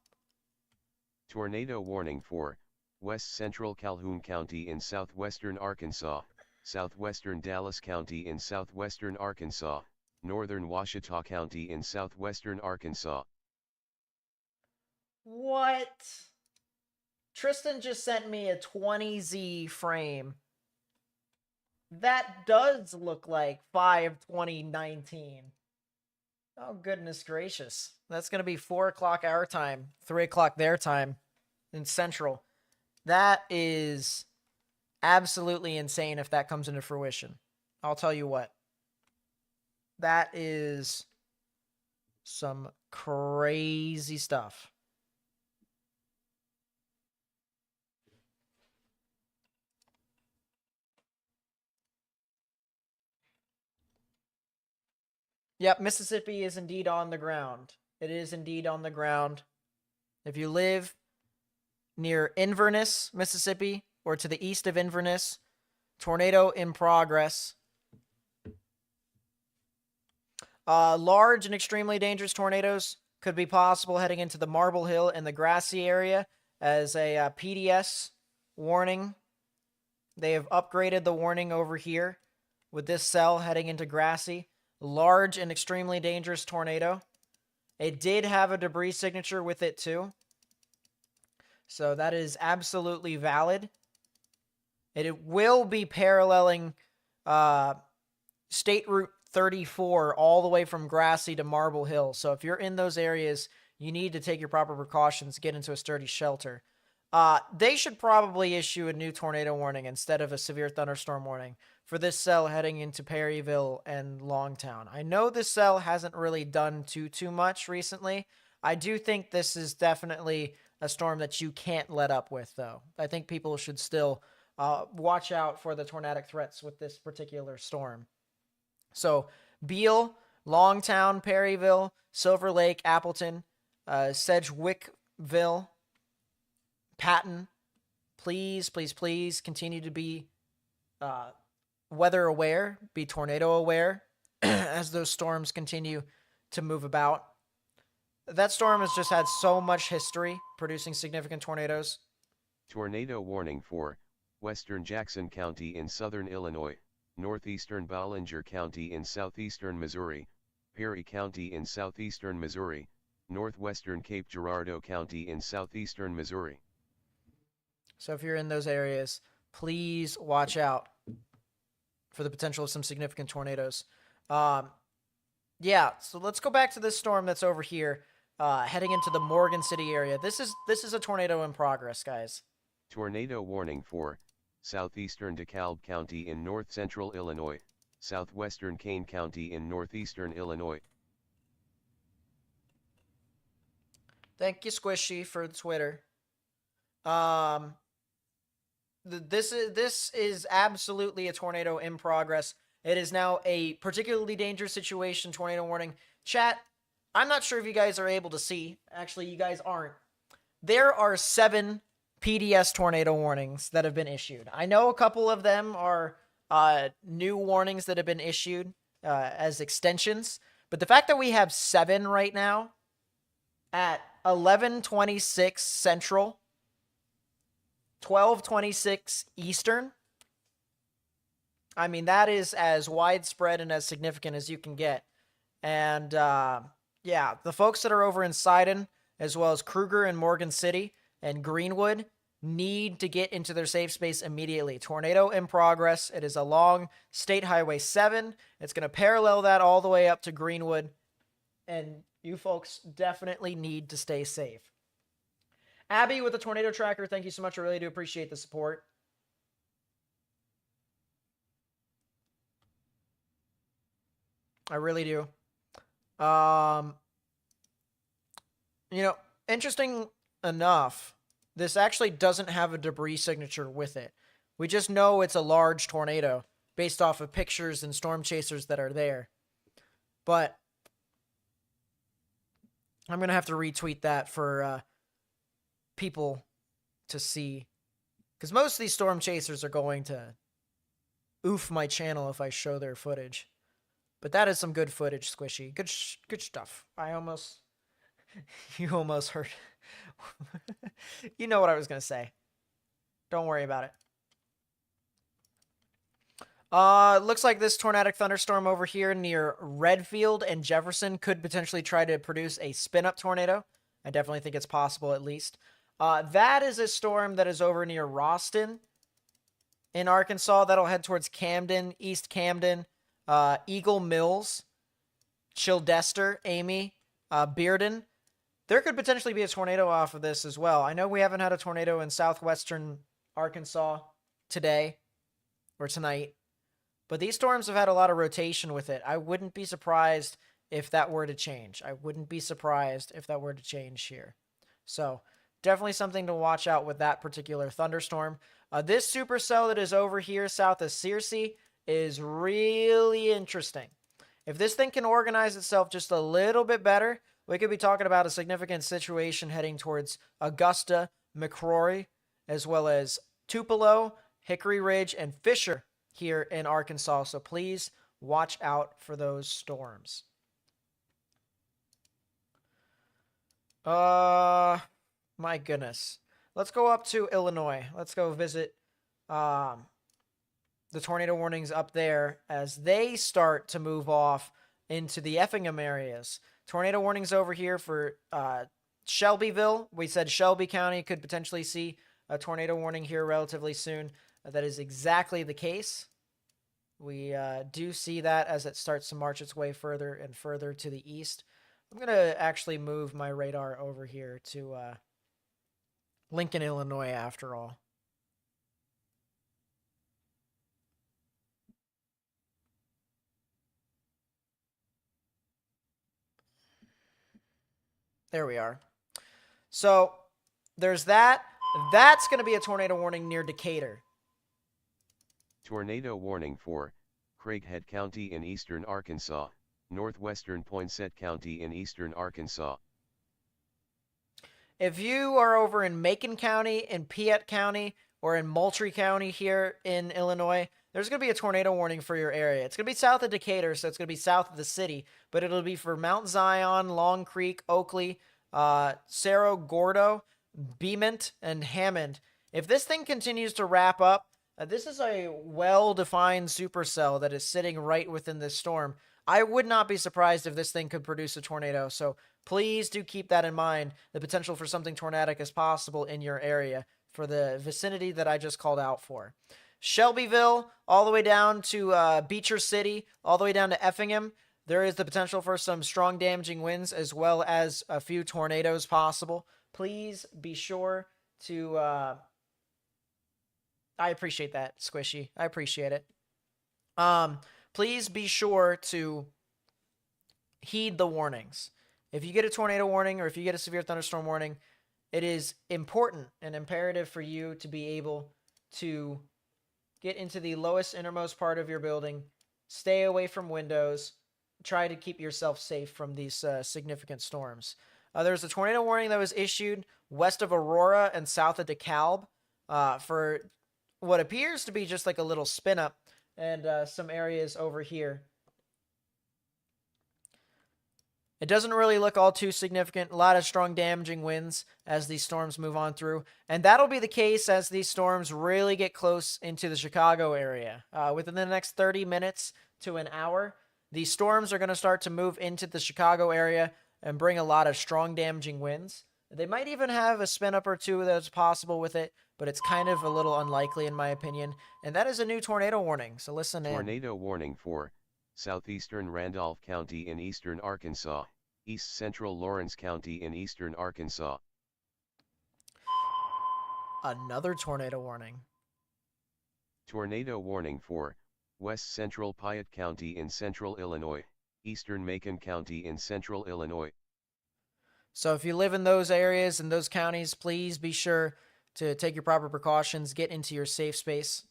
Tornado warning for west central Calhoun County in southwestern Arkansas, southwestern Dallas County in southwestern Arkansas, northern Ouachita County in southwestern Arkansas.
What? Tristan just sent me a 20Z frame. That does look like 5/20/19. Oh, goodness gracious. That's going to be 4 o'clock our time, 3 o'clock their time in Central. That is absolutely insane if that comes into fruition. I'll tell you what. That is some crazy stuff. Yep, Mississippi is indeed on the ground. It is indeed on the ground. If you live near Inverness, Mississippi, or to the east of Inverness, tornado in progress. Large and extremely dangerous tornadoes could be possible heading into the Marble Hill and the Grassy area as a PDS warning. They have upgraded the warning over here with this cell heading into Grassy. Large and extremely dangerous tornado. It did have a debris signature with it too. So that is absolutely valid. It will be paralleling State Route 34 all the way from Grassy to Marble Hill. So if you're in those areas, you need to take your proper precautions, get into a sturdy shelter. They should probably issue a new tornado warning instead of a severe thunderstorm warning for this cell heading into Perryville and Longtown. I know this cell hasn't really done too much recently. I do think this is definitely a storm that you can't let up with, though. I think people should still watch out for the tornadic threats with this particular storm. So, Beale, Longtown, Perryville, Silver Lake, Appleton, Sedgwickville, Patton, please, please, please continue to be weather aware, be tornado aware as those storms continue to move about. That storm has just had so much history producing significant tornadoes.
Tornado warning for western Jackson County in southern Illinois, northeastern Ballinger County in southeastern Missouri, Perry County in southeastern Missouri, northwestern Cape Girardeau County in southeastern Missouri.
So if you're in those areas, please watch out for the potential of some significant tornadoes. Yeah, so let's go back to this storm that's over here, heading into the Morgan City area. This is a tornado in progress, guys.
Tornado warning for southeastern DeKalb County in north-central Illinois, southwestern Kane County in northeastern Illinois.
Thank you, Squishy, for the Twitter. this is absolutely a tornado in progress. It is now a particularly dangerous situation. Tornado warning. Chat, I'm not sure if you guys are able to see. Actually, you guys aren't. There are 7 PDS tornado warnings that have been issued. I know a couple of them are new warnings that have been issued as extensions, but the fact that we have 7 right now at 11:26 Central, 12:26 Eastern, I mean, that is as widespread and as significant as you can get. And yeah, the folks that are over in Sidon, as well as Kruger and Morgan City and Greenwood, need to get into their safe space immediately. Tornado in progress. It is along State Highway 7. It's going to parallel that all the way up to Greenwood. And you folks definitely need to stay safe. Abby with the tornado tracker, thank you so much. I really do appreciate the support. I really do. You know, interesting enough, this actually doesn't have a debris signature with it. We just know it's a large tornado based off of pictures and storm chasers that are there. But I'm going to have to retweet that for people to see. Because most of these storm chasers are going to oof my channel if I show their footage. But that is some good footage, Squishy. Good stuff. You almost heard. You know what I was going to say. Don't worry about it. Looks like this tornadic thunderstorm over here near Redfield and Jefferson could potentially try to produce a spin-up tornado. I definitely think it's possible at least. That is a storm that is over near Roston in Arkansas. That'll head towards Camden, East Camden, Eagle Mills, Childester, Amy, Bearden. There could potentially be a tornado off of this as well. I know we haven't had a tornado in southwestern Arkansas today or tonight, but these storms have had a lot of rotation with it. I wouldn't be surprised if that were to change. I wouldn't be surprised if that were to change here. So definitely something to watch out with that particular thunderstorm. This supercell that is over here south of Searcy is really interesting. If this thing can organize itself just a little bit better, we could be talking about a significant situation heading towards Augusta, McCrory, as well as Tupelo, Hickory Ridge, and Fisher here in Arkansas. So please watch out for those storms. My goodness. Let's go up to Illinois. Let's go visit the tornado warnings up there as they start to move off into the Effingham areas. Tornado warnings over here for Shelbyville. We said Shelby County could potentially see a tornado warning here relatively soon. That is exactly the case. We do see that as it starts to march its way further and further to the east. I'm going to actually move my radar over here to Lincoln, Illinois, after all. There we are. So there's that. That's going to be a tornado warning near Decatur.
Tornado warning for Craighead County in eastern Arkansas, northwestern Poinsett County in eastern Arkansas.
If you are over in Macon County, in Piatt County, or in Moultrie County here in Illinois, there's going to be a tornado warning for your area. It's going to be south of Decatur, so it's going to be south of the city, but it'll be for Mount Zion, Long Creek, Oakley, Cerro Gordo, Beemont, and Hammond. If this thing continues to wrap up, this is a well-defined supercell that is sitting right within this storm. I would not be surprised if this thing could produce a tornado, so please do keep that in mind. The potential for something tornadic is possible in your area for the vicinity that I just called out for. Shelbyville, all the way down to Beecher City, all the way down to Effingham, there is the potential for some strong damaging winds as well as a few tornadoes possible. Please be sure to... I appreciate that, Squishy. I appreciate it. Please be sure to heed the warnings. If you get a tornado warning or if you get a severe thunderstorm warning, it is important and imperative for you to be able to get into the lowest innermost part of your building. Stay away from windows. Try to keep yourself safe from these significant storms. There's a tornado warning that was issued west of Aurora and south of DeKalb for what appears to be just like a little spin up, and some areas over here. It doesn't really look all too significant. A lot of strong damaging winds as these storms move on through. And that'll be the case as these storms really get close into the Chicago area. Within the next 30 minutes to an hour, these storms are going to start to move into the Chicago area and bring a lot of strong damaging winds. They might even have a spin up or two that's possible with it, but it's kind of a little unlikely in my opinion. And that is a new tornado warning, so listen in.
Tornado warning for southeastern Randolph County in eastern Arkansas, east central Lawrence County in eastern Arkansas.
Another tornado warning.
Tornado warning for west central Piatt County in central Illinois, eastern Macon County in central Illinois.
So if you live in those areas and those counties, please be sure to take your proper precautions, get into your safe space.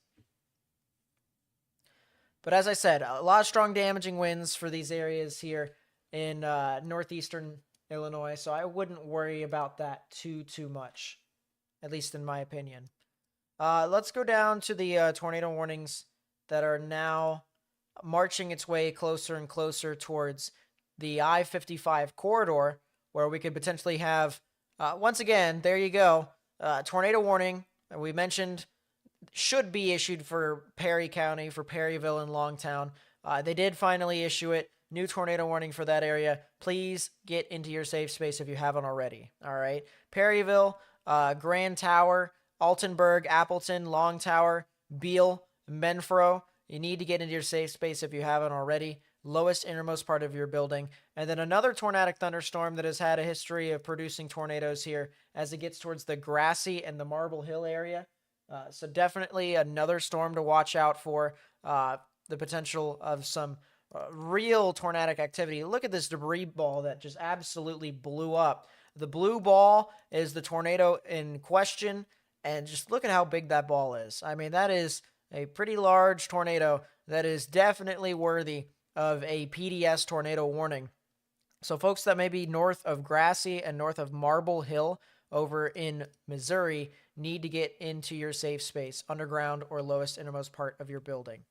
But as I said, a lot of strong damaging winds for these areas here in northeastern Illinois, so I wouldn't worry about that too much, at least in my opinion. Let's go down to the tornado warnings that are now marching its way closer and closer towards the I-55 corridor, where we could potentially have, once again, there you go, tornado warning we mentioned should be issued for Perry County, for Perryville and Longtown. They did finally issue it. New tornado warning for that area. Please get into your safe space if you haven't already. All right. Perryville, Grand Tower, Altenburg, Appleton, Long Tower, Beale, Menfro. You need to get into your safe space if you haven't already. Lowest innermost part of your building. And then another tornadic thunderstorm that has had a history of producing tornadoes here as it gets towards the Grassy and the Marble Hill area. So definitely another storm to watch out for. The potential of some real tornadic activity. Look at this debris ball that just absolutely blew up. The blue ball is the tornado in question, and just look at how big that ball is. I mean, that is a pretty large tornado that is definitely worthy of a PDS tornado warning. So folks that may be north of Grassy and north of Marble Hill over in Missouri need to get into your safe space, underground or lowest innermost part of your building.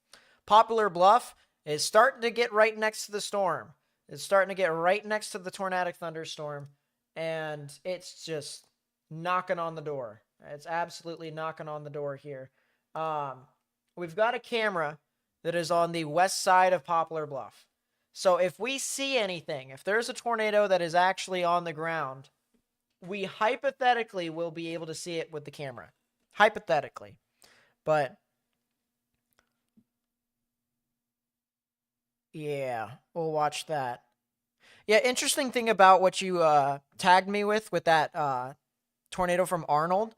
Poplar Bluff is starting to get right next to the storm. It's starting to get right next to the tornadic thunderstorm, and it's just knocking on the door. It's absolutely knocking on the door here. We've got a camera that is on the west side of Poplar Bluff. So if we see anything, if there's a tornado that is actually on the ground, we hypothetically will be able to see it with the camera. Hypothetically. But yeah, we'll watch that. Yeah, interesting thing about what you tagged me with that tornado from Arnold.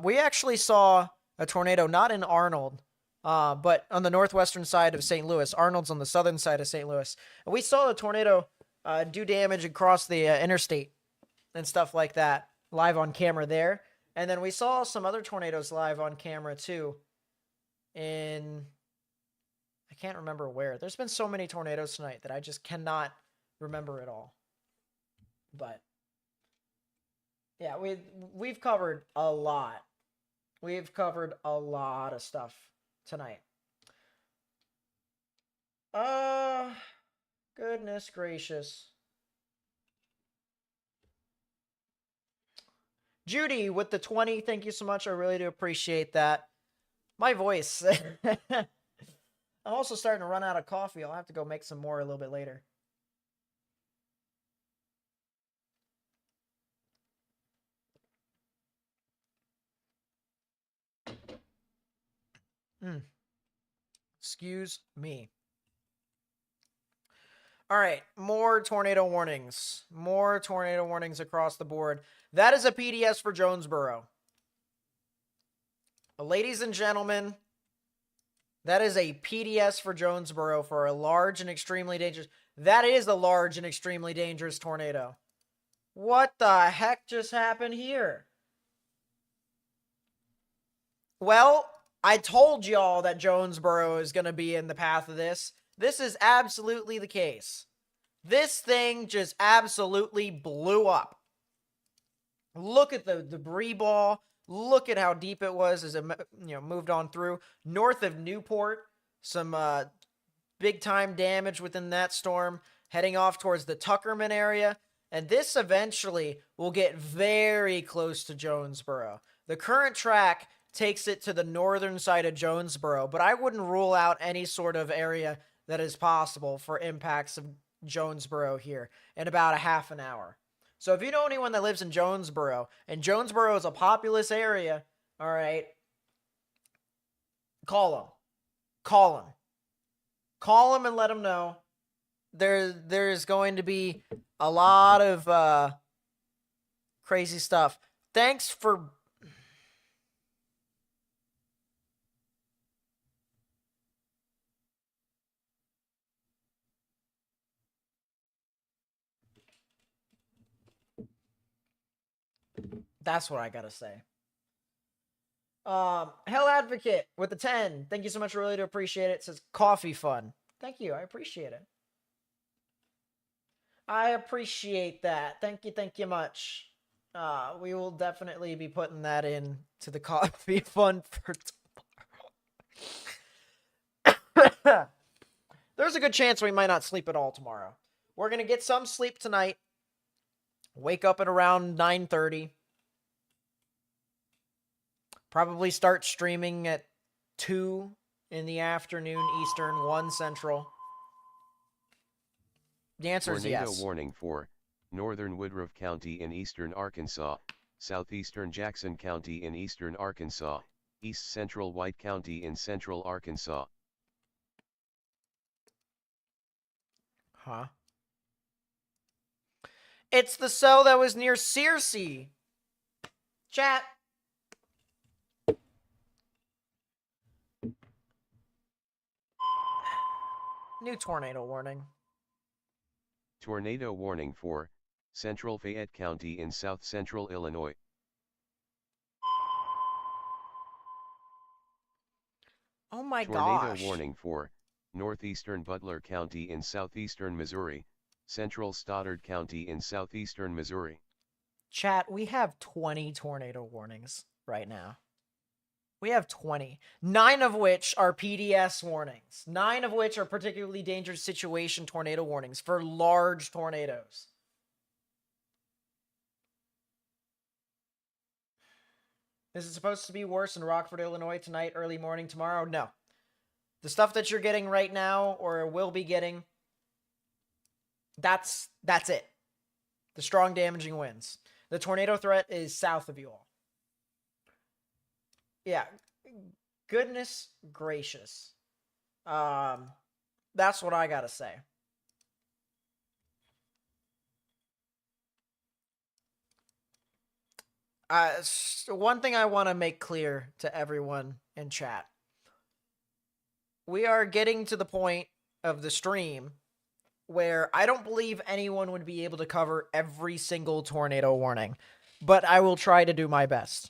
We actually saw a tornado not in Arnold, but on the northwestern side of St. Louis. Arnold's on the southern side of St. Louis. And we saw a tornado do damage across the interstate and stuff like that live on camera there. And then we saw some other tornadoes live on camera too in, I can't remember where. There's been so many tornadoes tonight that I just cannot remember it all. But yeah, we've covered a lot. We've covered a lot of stuff tonight. Goodness gracious. Judy with the 20, thank you so much. I really do appreciate that. My voice. I'm also starting to run out of coffee. I'll have to go make some more a little bit later. Excuse me. All right, more tornado warnings. More tornado warnings across the board. That is a PDS for Jonesboro. Ladies and gentlemen, that is a PDS for Jonesboro for a large and extremely dangerous. That is a large and extremely dangerous tornado. What the heck just happened here? Well, I told y'all that Jonesboro is going to be in the path of this. This is absolutely the case. This thing just absolutely blew up. Look at the debris ball. Look at how deep it was as it moved on through. North of Newport, some big time damage within that storm, heading off towards the Tuckerman area. And this eventually will get very close to Jonesboro. The current track takes it to the northern side of Jonesboro, but I wouldn't rule out any sort of area that is possible for impacts of Jonesboro here in about a half an hour. So if you know anyone that lives in Jonesboro, and Jonesboro is a populous area, all right, call them. Call them. Call them and let them know. There's going to be a lot of crazy stuff. Thanks for... That's what I gotta say. Hell Advocate with the 10. Thank you so much. Really do appreciate it. It says coffee fun. Thank you. I appreciate it. I appreciate that. Thank you much. We will definitely be putting that in to the coffee fun for tomorrow. There's a good chance we might not sleep at all tomorrow. We're gonna get some sleep tonight. Wake up at around 9:30. Probably start streaming at 2 in the afternoon Eastern, 1 Central. The answer is yes.
Tornado warning for northern Woodruff County in eastern Arkansas, southeastern Jackson County in eastern Arkansas, east central White County in central Arkansas.
Huh? It's the cell that was near Searcy. Chat. New tornado warning.
Tornado warning for central Fayette County in south central Illinois.
Oh my
Tornado
gosh.
warning for northeastern Butler County in southeastern Missouri, central Stoddard County in southeastern Missouri.
Chat, we have 20 tornado warnings right now. We have 20. 9 of which are PDS warnings. 9 of which are particularly dangerous situation tornado warnings for large tornadoes. Is it supposed to be worse in Rockford, Illinois tonight, early morning tomorrow? No. The stuff that you're getting right now or will be getting, that's it. The strong damaging winds. The tornado threat is south of you all. Yeah. Goodness gracious. That's what I gotta say. One thing I want to make clear to everyone in chat. We are getting to the point of the stream where I don't believe anyone would be able to cover every single tornado warning, but I will try to do my best.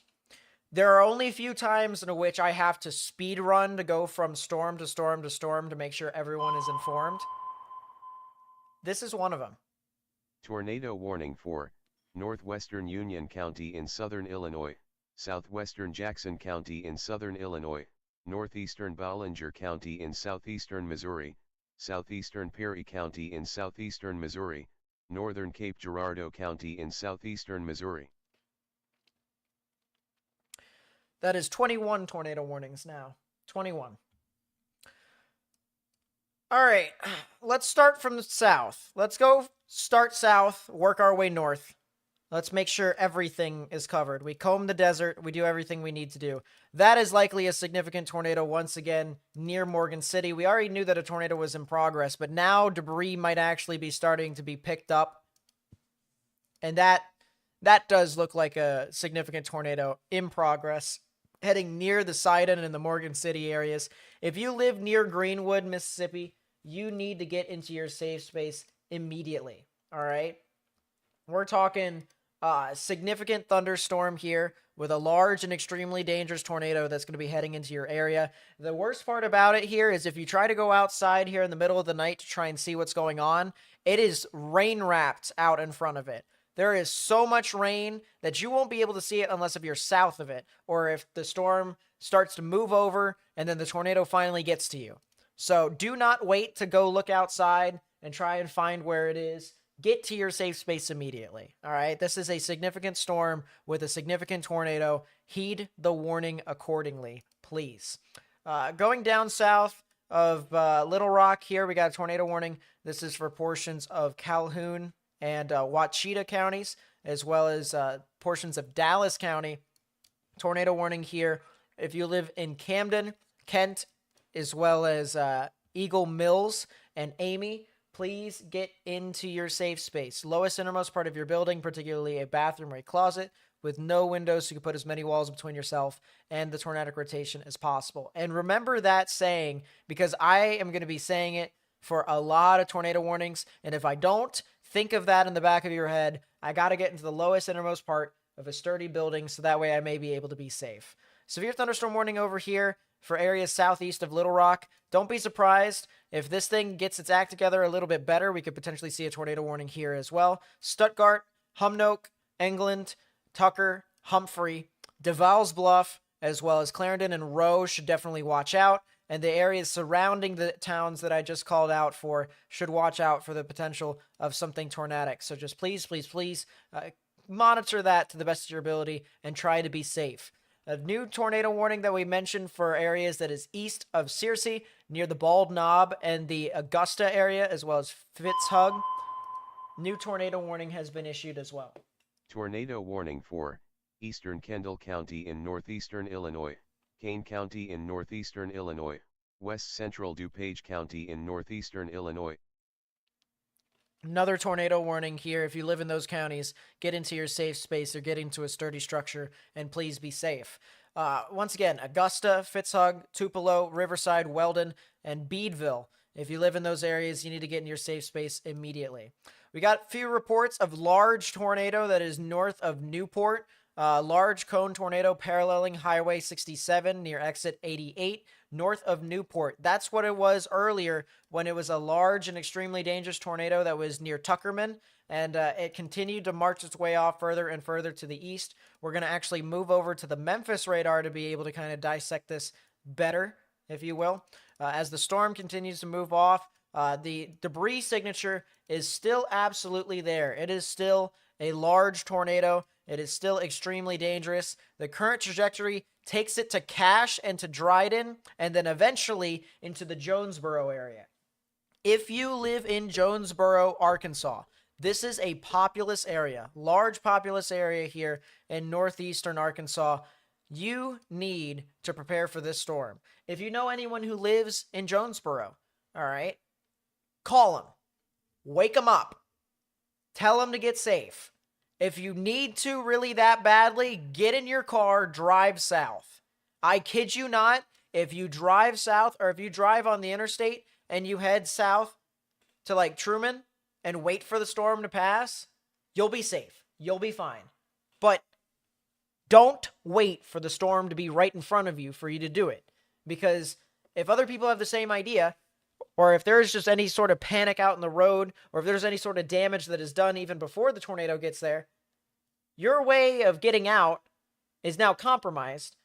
There are only a few times in which I have to speed run to go from storm to storm to storm to make sure everyone is informed. This is one of them.
Tornado warning for northwestern Union County in southern Illinois, southwestern Jackson County in southern Illinois, northeastern Ballinger County in southeastern Missouri, southeastern Perry County in southeastern Missouri, northern Cape Girardeau County in southeastern Missouri.
That is 21 tornado warnings now. 21. All right, let's start from the south. Let's go start south, work our way north. Let's make sure everything is covered. We comb the desert. We do everything we need to do. That is likely a significant tornado once again near Morgan City. We already knew that a tornado was in progress, but now debris might actually be starting to be picked up. And that does look like a significant tornado in progress, heading near the Sidon and the Morgan City areas. If you live near Greenwood, Mississippi, you need to get into your safe space immediately. All right? We're talking Significant thunderstorm here with a large and extremely dangerous tornado that's going to be heading into your area. The worst part about it here is if you try to go outside here in the middle of the night to try and see what's going on, it is rain wrapped out in front of it. There is so much rain that you won't be able to see it unless if you're south of it, or if the storm starts to move over and then the tornado finally gets to you. So do not wait to go look outside and try and find where it is. Get to your safe space immediately. All right. This is a significant storm with a significant tornado. Heed the warning accordingly, please. Going down south of Little Rock here, we got a tornado warning. This is for portions of Calhoun and Wachita counties, as well as portions of Dallas County. Tornado warning here. If you live in Camden, Kent, as well as Eagle Mills and Amy, please get into your safe space. Lowest innermost part of your building, particularly a bathroom or a closet with no windows, so you can put as many walls between yourself and the tornadic rotation as possible. And remember that saying, because I am going to be saying it for a lot of tornado warnings, and if I don't, think of that in the back of your head. I got to get into the lowest innermost part of a sturdy building so that way I may be able to be safe. Severe thunderstorm warning over here for areas southeast of Little Rock. Don't be surprised if this thing gets its act together a little bit better. We could potentially see a tornado warning here as well. Stuttgart, Humnoke, England, Tucker, Humphrey, DeVal's Bluff, as well as Clarendon and Rowe should definitely watch out. And the areas surrounding the towns that I just called out for should watch out for the potential of something tornadic. So just please, please, please monitor that to the best of your ability and try to be safe. A new tornado warning that we mentioned for areas that is east of Searcy, near the Bald Knob and the Augusta area, as well as Fitzhugh. New tornado warning has been issued as well.
Tornado warning for eastern Kendall County in northeastern Illinois, Kane County in northeastern Illinois, west central DuPage County in northeastern Illinois.
Another tornado warning here. If you live in those counties, get into your safe space or get into a sturdy structure, and please be safe. Once again, Augusta, Fitzhugh, Tupelo, Riverside, Weldon, and Beedville. If you live in those areas, you need to get in your safe space immediately. We got a few reports of large tornado that is north of Newport. Large cone tornado paralleling Highway 67 near exit 88 north of Newport. That's what it was earlier when it was a large and extremely dangerous tornado that was near Tuckerman, and it continued to march its way off further and further to the east. We're going to actually move over to the Memphis radar to be able to kind of dissect this better, if you will. As the storm continues to move off, the debris signature is still absolutely there. It is still a large tornado. It is still extremely dangerous. The current trajectory takes it to Cache and to Dryden, and then eventually into the Jonesboro area. If you live in Jonesboro, Arkansas, this is a populous area, large populous area here in northeastern Arkansas. You need to prepare for this storm. If you know anyone who lives in Jonesboro, all right, call them, wake them up, tell them to get safe. If you need to really that badly, get in your car, drive south. I kid you not, if you drive south or if you drive on the interstate and you head south to like Truman and wait for the storm to pass, you'll be safe. You'll be fine. But don't wait for the storm to be right in front of you for you to do it. Because if other people have the same idea, or if there's just any sort of panic out in the road, or if there's any sort of damage that is done even before the tornado gets there, your way of getting out is now compromised,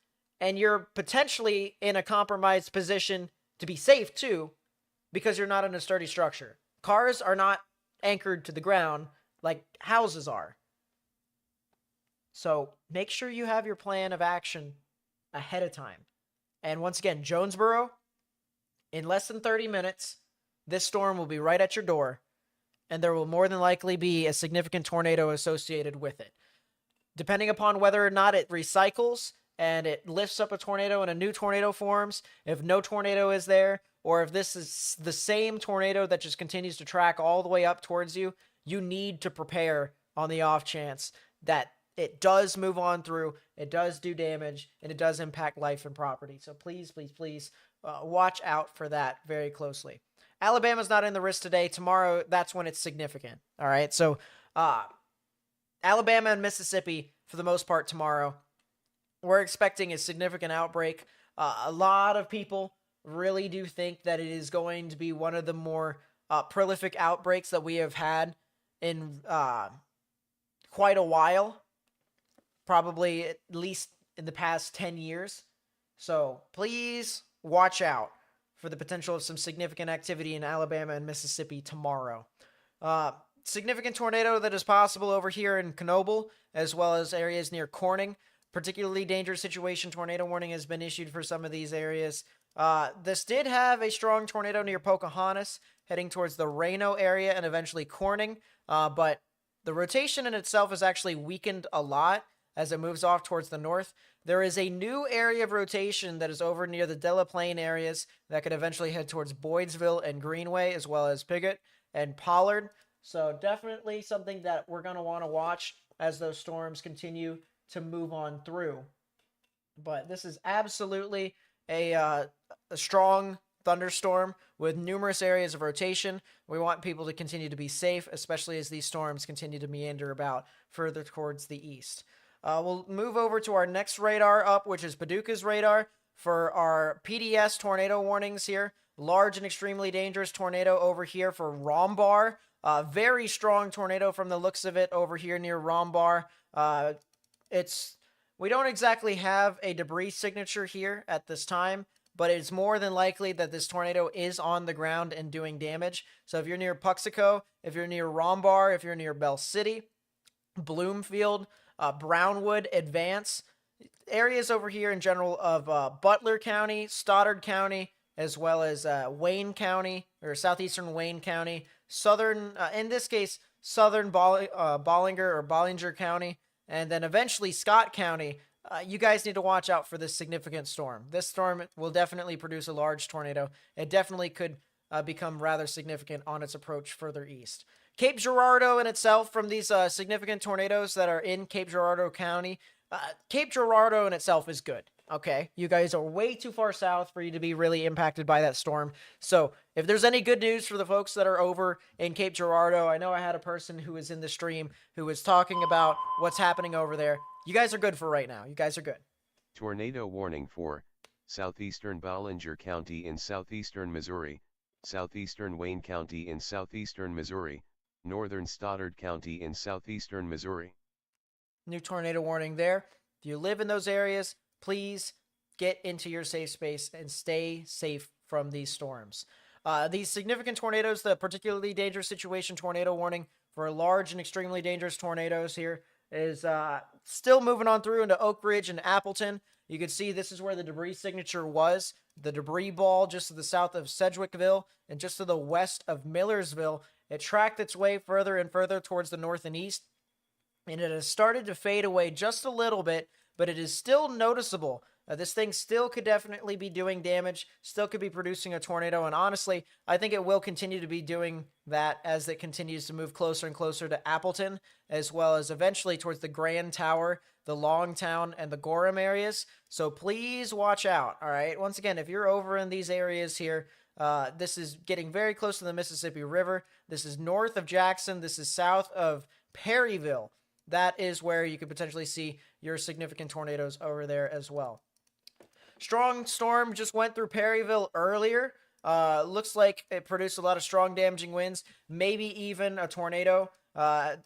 and you're potentially in a compromised position to be safe too, because you're not in a sturdy structure. Cars are not anchored to the ground like houses are. So make sure you have your plan of action ahead of time. And once again, Jonesboro, in less than 30 minutes, this storm will be right at your door, and there will more than likely be a significant tornado associated with it. Depending upon whether or not it recycles and it lifts up a tornado and a new tornado forms, if no tornado is there, or if this is the same tornado that just continues to track all the way up towards you, you need to prepare on the off chance that it does move on through, it does do damage, and it does impact life and property. So please, please, please watch out for that very closely. Alabama's not in the risk today. Tomorrow, that's when it's significant. All right. So Alabama and Mississippi, for the most part, tomorrow. We're expecting a significant outbreak. A lot of people really do think that it is going to be one of the more prolific outbreaks that we have had in quite a while, probably at least in the past 10 years. So please watch out for the potential of some significant activity in Alabama and Mississippi tomorrow. Significant tornado that is possible over here in Knoble, as well as areas near Corning. Particularly dangerous situation. Tornado warning has been issued for some of these areas. This did have a strong tornado near Pocahontas, heading towards the Reno area and eventually Corning. But the rotation in itself is actually weakened a lot as it moves off towards the north. There is a new area of rotation that is over near the Delaplane areas that could eventually head towards Boydsville and Greenway, as well as Piggott and Pollard. So definitely something that we're going to want to watch as those storms continue to move on through. But this is absolutely a strong thunderstorm with numerous areas of rotation. We want people to continue to be safe, especially as these storms continue to meander about further towards the east. We'll move over to our next radar up, which is Paducah's radar for our PDS tornado warnings here. Large and extremely dangerous tornado over here for Rombar. Very strong tornado from the looks of it over here near Rombar. We don't exactly have a debris signature here at this time, but it's more than likely that this tornado is on the ground and doing damage. So if you're near Puxico, if you're near Rombar, if you're near Bell City, Bloomfield, Brownwood, Advance, areas over here in general of Butler County, Stoddard County, as well as Wayne County, or southeastern Wayne County, southern, in this case, southern Bollinger County, and then eventually Scott County. You guys need to watch out for this significant storm. This storm will definitely produce a large tornado. It definitely could become rather significant on its approach further east. Cape Girardeau in itself, from these significant tornadoes that are in Cape Girardeau County, Cape Girardeau in itself is good. Okay, you guys are way too far south for you to be really impacted by that storm. So if there's any good news for the folks that are over in Cape Girardeau, I know I had a person who was in the stream who was talking about what's happening over there. You guys are good for right now. You guys are good.
Tornado warning for southeastern Bollinger County in southeastern Missouri, southeastern Wayne County in southeastern Missouri, northern Stoddard County in southeastern Missouri.
New tornado warning there. If you live in those areas, please get into your safe space and stay safe from these storms. These significant tornadoes, the particularly dangerous situation tornado warning for large and extremely dangerous tornadoes here is still moving on through into Oak Ridge and Appleton. You can see this is where the debris signature was. The debris ball just to the south of Sedgwickville and just to the west of Millersville. It tracked its way further and further towards the north and east, and it has started to fade away just a little bit, but it is still noticeable. This thing still could definitely be doing damage, still could be producing a tornado, and honestly, I think it will continue to be doing that as it continues to move closer and closer to Appleton, as well as eventually towards the Grand Tower, the Longtown, and the Gorham areas. So please watch out, all right? Once again, if you're over in these areas here, this is getting very close to the Mississippi River. This is north of Jackson. This is south of Perryville. That is where you could potentially see your significant tornadoes over there as well. Strong storm just went through Perryville earlier. Looks like it produced a lot of strong damaging winds, maybe even a tornado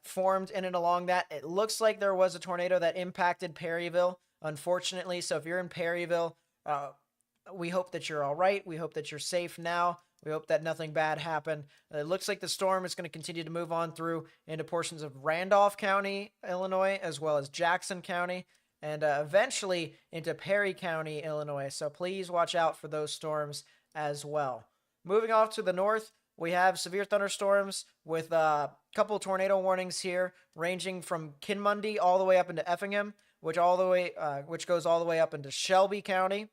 formed in and along that. It looks like there was a tornado that impacted Perryville, unfortunately. So if you're in Perryville, we hope that you're all right. We hope that you're safe now. We hope that nothing bad happened. It looks like the storm is going to continue to move on through into portions of Randolph County, Illinois, as well as Jackson County, and eventually into Perry County, Illinois. So please watch out for those storms as well. Moving off to the north, we have severe thunderstorms with a couple tornado warnings here, ranging from Kinmundy all the way up into Effingham, which goes all the way up into Shelby County.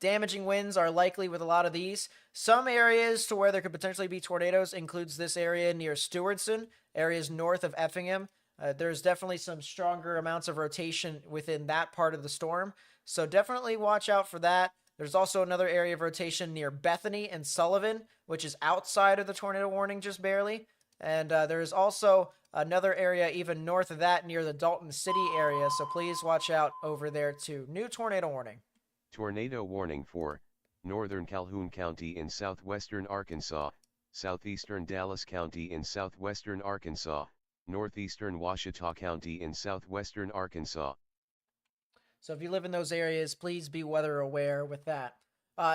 Damaging winds are likely with a lot of these. Some areas to where there could potentially be tornadoes includes this area near Stewardson, areas north of Effingham. There's definitely some stronger amounts of rotation within that part of the storm, so definitely watch out for that. There's also another area of rotation near Bethany and Sullivan, which is outside of the tornado warning just barely. And there's also another area even north of that near the Dalton City area, so please watch out over there too. New tornado warning.
Tornado warning for northern Calhoun County in southwestern Arkansas, southeastern Dallas County in southwestern Arkansas, northeastern Ouachita County in southwestern Arkansas.
So if you live in those areas, please be weather aware with that.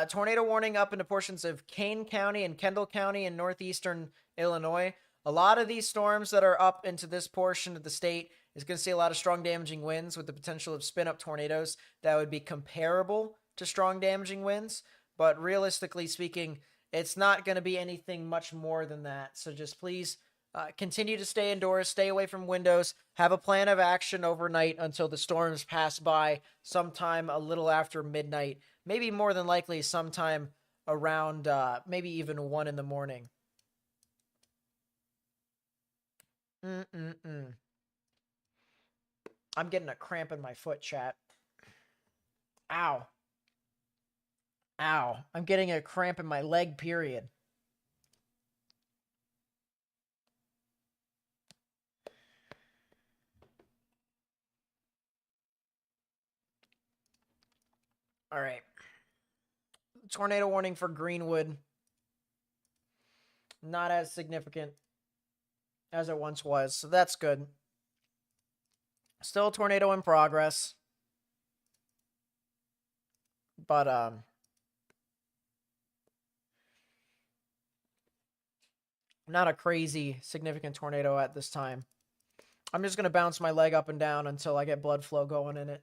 Tornado warning up into portions of Kane County and Kendall County in northeastern Illinois. A lot of these storms that are up into this portion of the state is going to see a lot of strong damaging winds with the potential of spin up tornadoes that would be comparable to strong damaging winds. But realistically speaking, it's not going to be anything much more than that. So just please continue to stay indoors, stay away from windows, have a plan of action overnight until the storms pass by sometime a little after midnight, maybe more than likely sometime around maybe even 1 in the morning. I'm getting a cramp in my foot, chat. Ow. Ow. I'm getting a cramp in my leg, period. All right. Tornado warning for Greenwood. Not as significant as it once was, so that's good. Still a tornado in progress. But, not a crazy significant tornado at this time. I'm just going to bounce my leg up and down until I get blood flow going in it.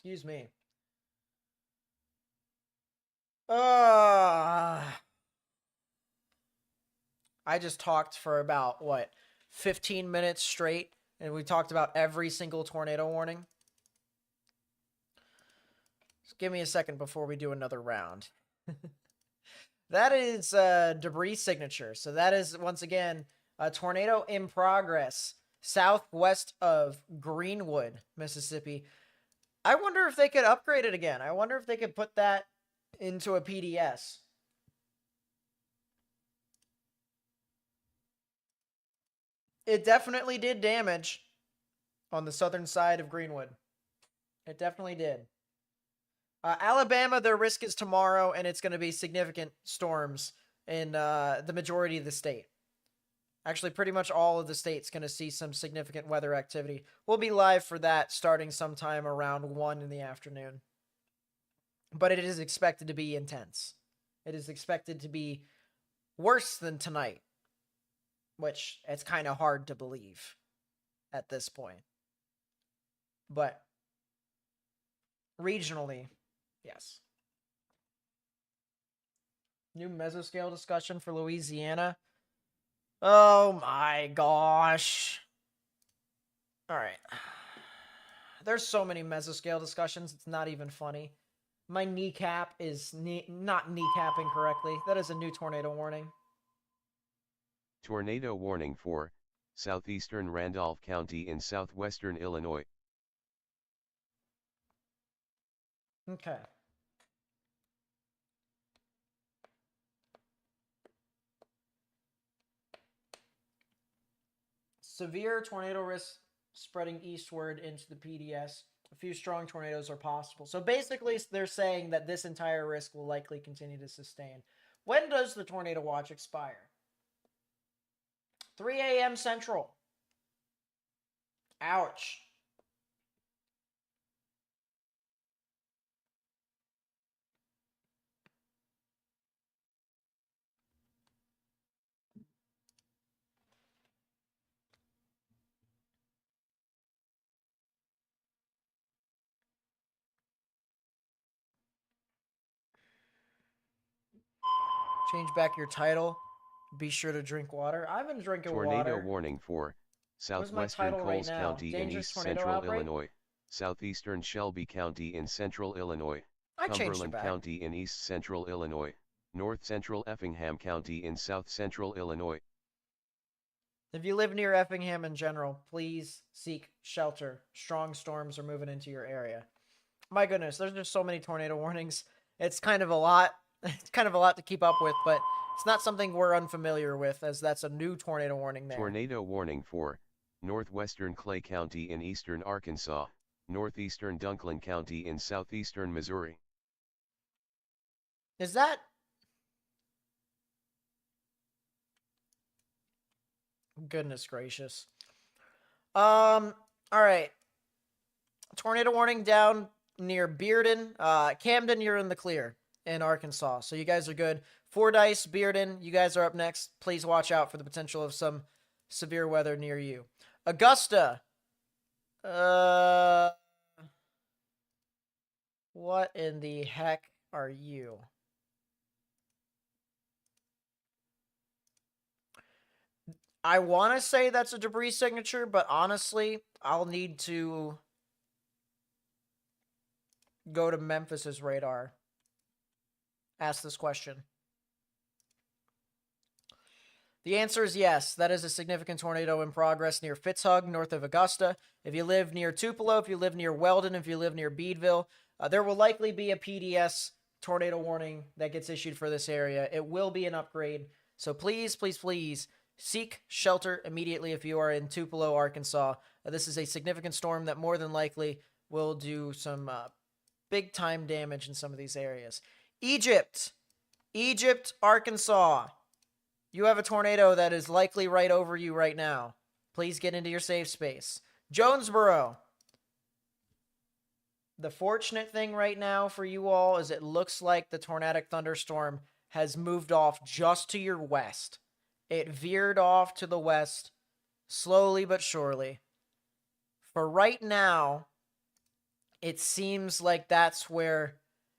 Excuse me. I just talked for about, 15 minutes straight, and we talked about every single tornado warning. Just give me a second before we do another round. That is debris signature. So that is, once again, a tornado in progress southwest of Greenwood, Mississippi. I wonder if they could upgrade it again. I wonder if they could put that into a PDS. It definitely did damage on the southern side of Greenwood. It definitely did. Alabama, their risk is tomorrow, and it's going to be significant storms in the majority of the state. Actually, pretty much all of the state's going to see some significant weather activity. We'll be live for that starting sometime around 1 in the afternoon. But it is expected to be intense. It is expected to be worse than tonight, which it's kind of hard to believe at this point. But regionally, yes. New mesoscale discussion for Louisiana. Oh my gosh. All right. There's so many mesoscale discussions, it's not even funny. My kneecap is not kneecapping correctly. That is a new tornado warning.
Tornado warning for southeastern Randolph County in southwestern Illinois.
Okay. Severe tornado risk spreading eastward into the PDS. A few strong tornadoes are possible. So basically, they're saying that this entire risk will likely continue to sustain. When does the tornado watch expire? 3 a.m. Central. Ouch. Change back your title. Be sure to drink water. I've been drinking
Tornado
water.
warning for
Where's my
southwestern
title right
Coles
now?
County in
Dangerous
east
tornado
central
outbreak?
Illinois, southeastern Shelby County in central Illinois,
I changed it
Cumberland
back.
County in east central Illinois, north central Effingham County in south central Illinois.
If you live near Effingham in general, please seek shelter. Strong storms are moving into your area. My goodness, there's just so many tornado warnings. It's kind of a lot. It's kind of a lot to keep up with, but it's not something we're unfamiliar with, as that's a new tornado warning there.
Tornado warning for northwestern Clay County in eastern Arkansas, northeastern Dunklin County in southeastern Missouri.
Is that... Goodness gracious. All right. Tornado warning down near Bearden. Camden, you're in the clear in Arkansas, so you guys are good. Fordyce, Bearden, you guys are up next. Please watch out for the potential of some severe weather near you. Augusta. What in the heck are you? I want to say that's a debris signature, but honestly, I'll need to go to Memphis's radar. Ask this question. The answer is yes. That is a significant tornado in progress near Fitzhugh, north of Augusta. If you live near Tupelo, if you live near Weldon, if you live near Beadville, there will likely be a PDS tornado warning that gets issued for this area. It will be an upgrade. So please, please, please seek shelter immediately if you are in Tupelo, Arkansas. This is a significant storm that more than likely will do some big time damage in some of these areas. Egypt, Arkansas. You have a tornado that is likely right over you right now. Please get into your safe space. Jonesboro. The fortunate thing right now for you all is it looks like the tornadic thunderstorm has moved off just to your west. It veered off to the west, slowly but surely. For right now, it seems like that's where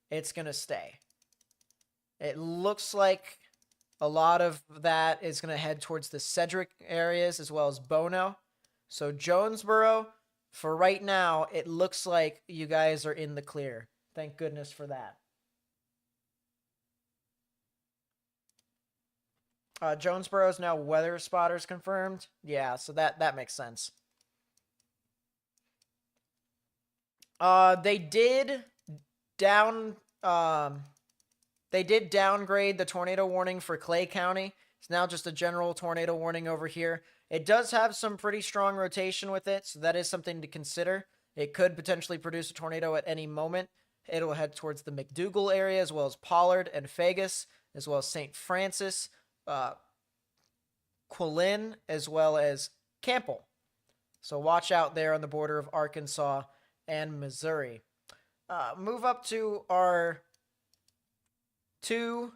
it's going to stay. It looks like a lot of that is going to head towards the Cedric areas as well as Bono. So Jonesboro, for right now, it looks like you guys are in the clear. Thank goodness for that. Jonesboro is now weather spotters confirmed. Yeah, so that makes sense. They did downgrade the tornado warning for Clay County. It's now just a general tornado warning over here. It does have some pretty strong rotation with it, so that is something to consider. It could potentially produce a tornado at any moment. It'll head towards the McDougal area, as well as Pollard and Fagus, as well as St. Francis, Quillen, as well as Campbell. So watch out there on the border of Arkansas and Missouri. Move up to our 2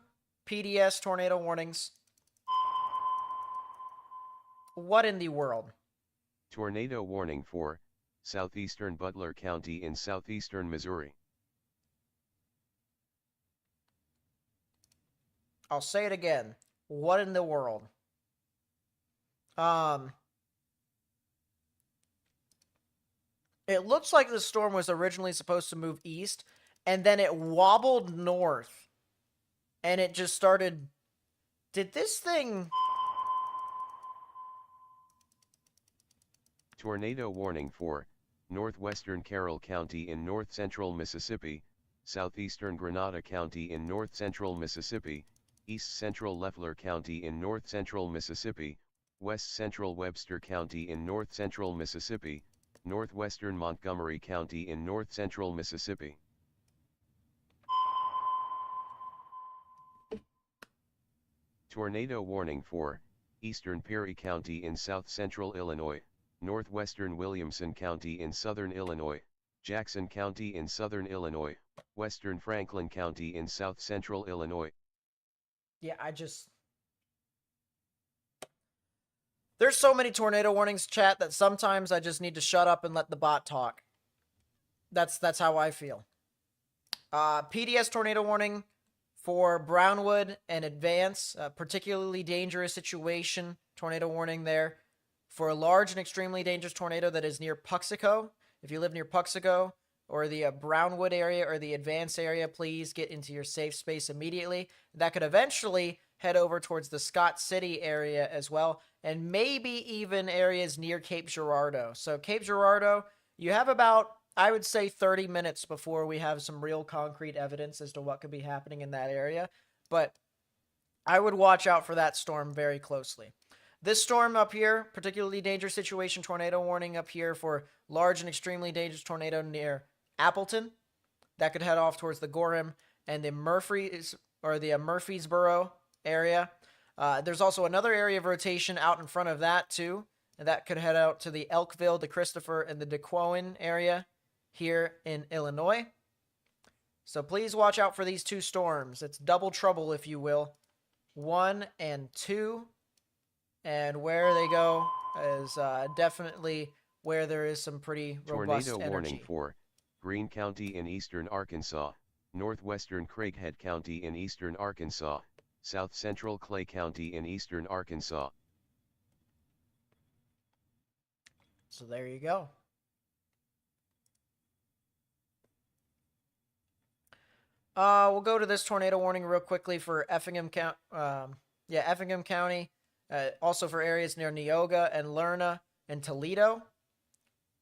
PDS tornado warnings. What in the world?
Tornado warning for southeastern Butler County in southeastern Missouri.
I'll say it again. What in the world? It looks like the storm was originally supposed to move east, and then it wobbled north. And it just started... Did this thing...
Tornado warning for northwestern Carroll County in north-central Mississippi, southeastern Grenada County in north-central Mississippi, east-central Leffler County in north-central Mississippi, west-central Webster County in north-central Mississippi, northwestern Montgomery County in north-central Mississippi. Tornado warning for eastern Perry County in south-central Illinois, northwestern Williamson County in southern Illinois, Jackson County in southern Illinois, western Franklin County in south-central Illinois.
Yeah, There's so many tornado warnings, chat, that sometimes I just need to shut up and let the bot talk. That's how I feel. PDS tornado warning for Brownwood and Advance, particularly dangerous situation, tornado warning there. For a large and extremely dangerous tornado that is near Puxico, if you live near Puxico or the Brownwood area or the Advance area, please get into your safe space immediately. That could eventually head over towards the Scott City area as well, and maybe even areas near Cape Girardeau. So Cape Girardeau, you have about, I would say, 30 minutes before we have some real concrete evidence as to what could be happening in that area. But I would watch out for that storm very closely. This storm up here, particularly dangerous situation, tornado warning up here for large and extremely dangerous tornado near Appleton. That could head off towards the Gorham and the Murfreesboro area. There's also another area of rotation out in front of that too, and that could head out to the Elkville, the Christopher, and the DeQuoin area here in Illinois. So please watch out for these two storms. It's double trouble, if you will. 1 and 2. And where they go is definitely where there is some pretty robust
Tornado
energy.
warning for Greene County in eastern Arkansas, northwestern Craighead County in eastern Arkansas, south central Clay County in eastern Arkansas.
So there you go. We'll go to this tornado warning real quickly for Effingham County. Effingham County. Also for areas near Neoga and Lerna and Toledo.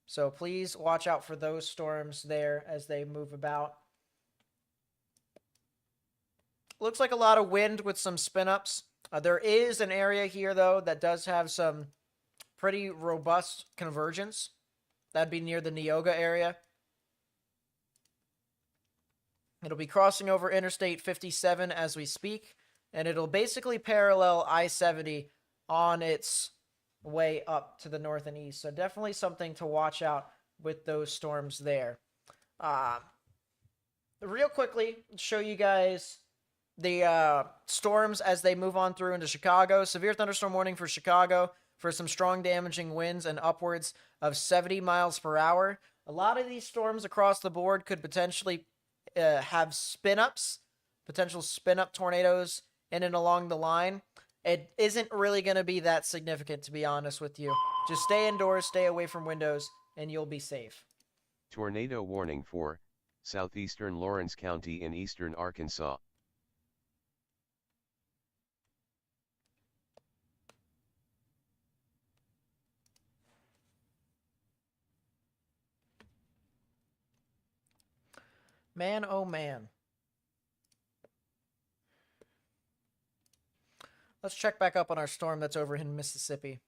So please watch out for those storms there as they move about. Looks like a lot of wind with some spin-ups. There is an area here, though, that does have some pretty robust convergence. That'd be near the Neoga area. It'll be crossing over Interstate 57 as we speak, and it'll basically parallel I-70 on its way up to the north and east. So definitely something to watch out with those storms there. Real quickly, show you guys the storms as they move on through into Chicago. Severe thunderstorm warning for Chicago for some strong damaging winds and upwards of 70 miles per hour. A lot of these storms across the board could potentially have spin-ups, potential spin-up tornadoes in and along the line. It isn't really going to be that significant, to be honest with you. Just stay indoors, stay away from windows, and you'll be safe.
Tornado warning for southeastern Lawrence County in eastern Arkansas.
Man, oh man. Let's check back up on our storm that's over in Mississippi.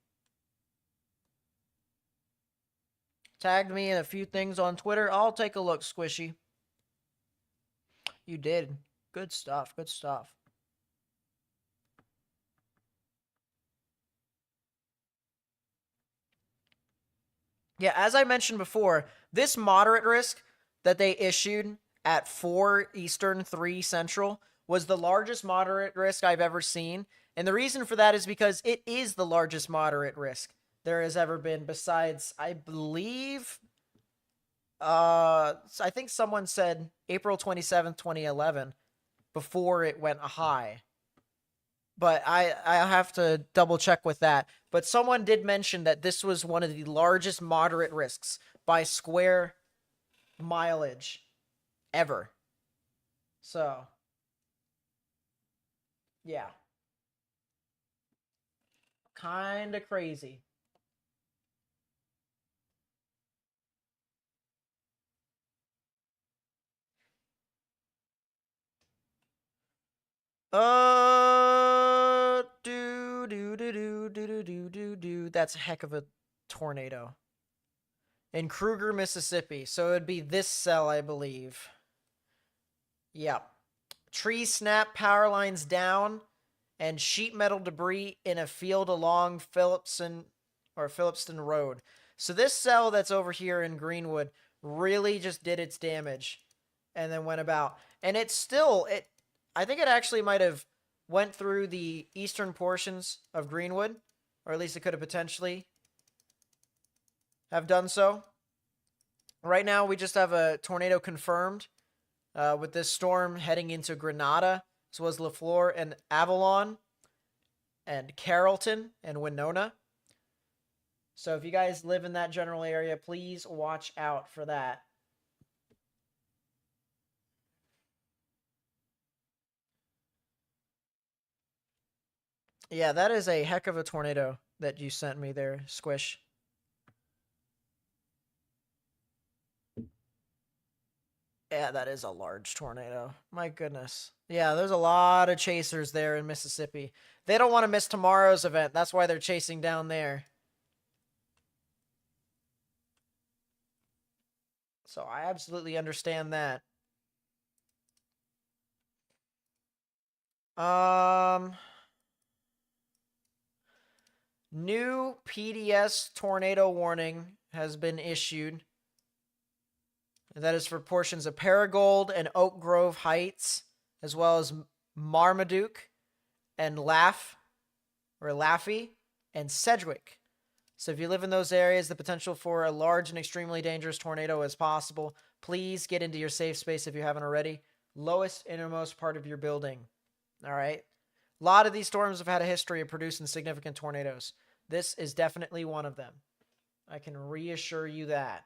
Tagged me in a few things on Twitter. I'll take a look, Squishy. You did. Good stuff, good stuff. Yeah, as I mentioned before, this moderate risk that they issued at 4 Eastern, 3 Central was the largest moderate risk I've ever seen. And the reason for that is because it is the largest moderate risk there has ever been, besides, I believe, I think someone said April 27th, 2011, before it went high. But I have to double check with that. But someone did mention that this was one of the largest moderate risks by square mileage ever. So, yeah. Kind of crazy. That's a heck of a tornado. In Kruger, Mississippi. So it would be this cell, I believe. Yep. Tree snap, power lines down, and sheet metal debris in a field along Phillipston Road. So this cell that's over here in Greenwood really just did its damage and then went about. And it's still, I think it actually might have went through the eastern portions of Greenwood, or at least it could have potentially have done so. Right now, we just have a tornado confirmed with this storm heading into Grenada, as well as LaFleur and Avalon and Carrollton and Winona. So if you guys live in that general area, please watch out for that. Yeah, that is a heck of a tornado that you sent me there, Squish. Yeah, that is a large tornado. My goodness. Yeah, there's a lot of chasers there in Mississippi. They don't want to miss tomorrow's event. That's why they're chasing down there. So I absolutely understand that. New PDS tornado warning has been issued. And that is for portions of Paragould and Oak Grove Heights, as well as Marmaduke and Laffey and Sedgwick. So if you live in those areas, the potential for a large and extremely dangerous tornado is possible. Please get into your safe space if you haven't already. Lowest, innermost part of your building. All right? A lot of these storms have had a history of producing significant tornadoes. This is definitely one of them. I can reassure you that.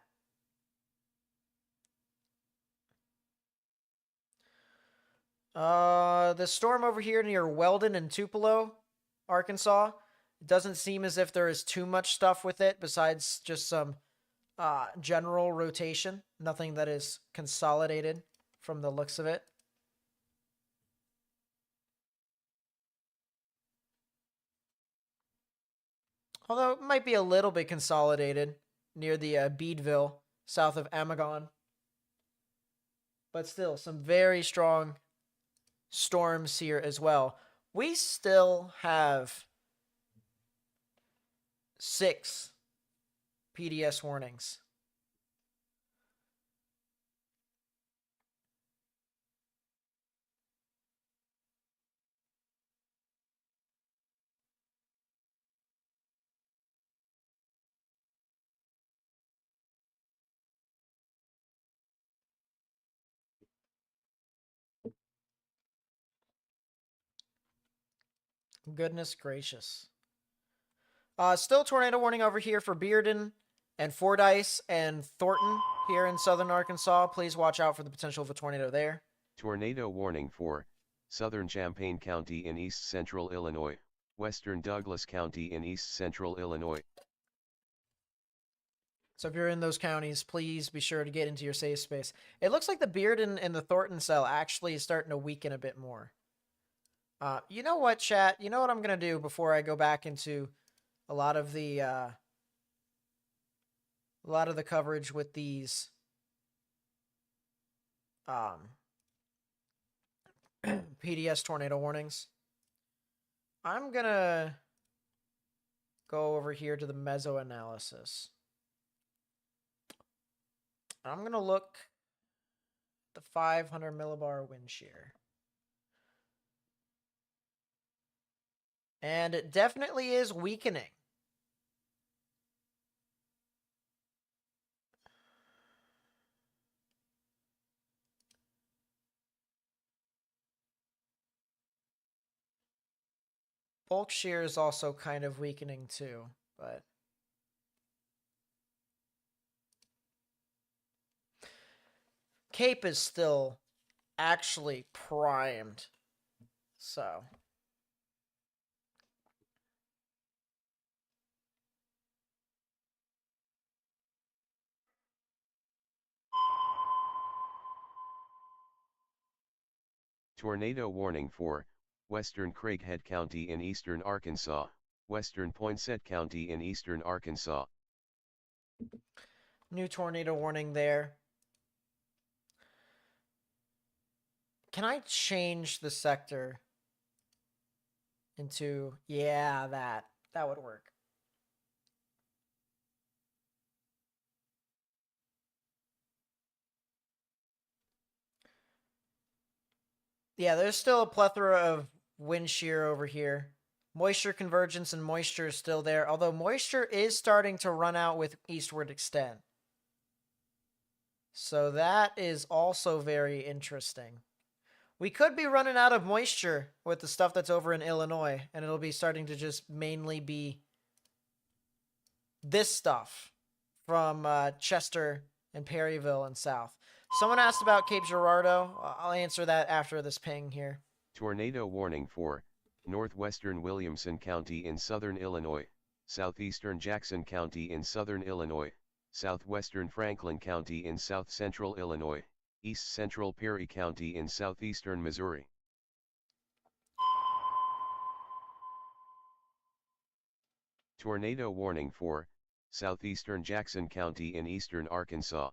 The storm over here near Weldon and Tupelo, Arkansas, it doesn't seem as if there is too much stuff with it besides just some general rotation. Nothing that is consolidated from the looks of it. Although it might be a little bit consolidated near the Beadville, south of Amagon. But still, some very strong storms here as well. We still have 6 PDS warnings. Goodness gracious. Still tornado warning over here for Bearden and Fordyce and Thornton here in southern Arkansas. Please watch out for the potential of a tornado there.
Tornado warning for southern Champaign County in east central Illinois, western Douglas County in east central Illinois.
So if you're in those counties, please be sure to get into your safe space. It looks like the Bearden and the Thornton cell actually is starting to weaken a bit more. You know what, chat? You know what I'm going to do before I go back into a lot of the coverage with these PDS tornado warnings. I'm going to go over here to the meso analysis. I'm going to look at the 500 millibar wind shear. And it definitely is weakening. Bulk shear is also kind of weakening too, but Cape is still actually primed. So
Tornado warning for western Craighead County in eastern Arkansas, western Poinsett County in eastern Arkansas.
New tornado warning there. Can I change the sector into, yeah, that would work. Yeah, there's still a plethora of wind shear over here. Moisture convergence and moisture is still there, although moisture is starting to run out with eastward extent. So that is also very interesting. We could be running out of moisture with the stuff that's over in Illinois, and it'll be starting to just mainly be this stuff from Chester and Perryville and south. Someone asked about Cape Girardeau. I'll answer that after this ping here.
Tornado warning for northwestern Williamson County in southern Illinois, southeastern Jackson County in southern Illinois, southwestern Franklin County in south central Illinois, east central Perry County in southeastern Missouri. Tornado warning for southeastern Jackson County in eastern Arkansas.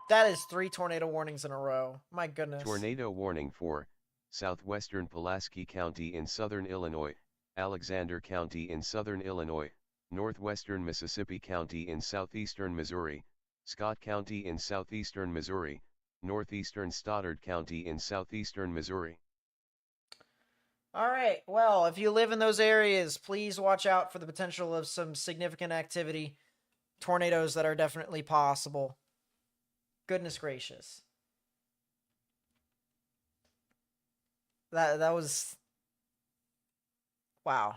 That is 3 tornado warnings in a row. My goodness.
Tornado warning for southwestern Pulaski County in southern Illinois, Alexander County in southern Illinois, northwestern Mississippi County in southeastern Missouri, Scott County in southeastern Missouri, northeastern Stoddard County in southeastern Missouri.
All right. Well, if you live in those areas, please watch out for the potential of some significant activity. Tornadoes that are definitely possible. Goodness gracious. That was... Wow.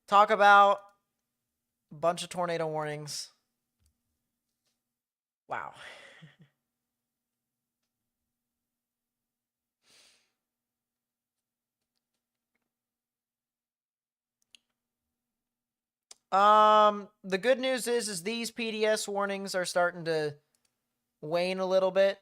Talk about a bunch of tornado warnings. Wow. The good news is these PDS warnings are starting to wane a little bit.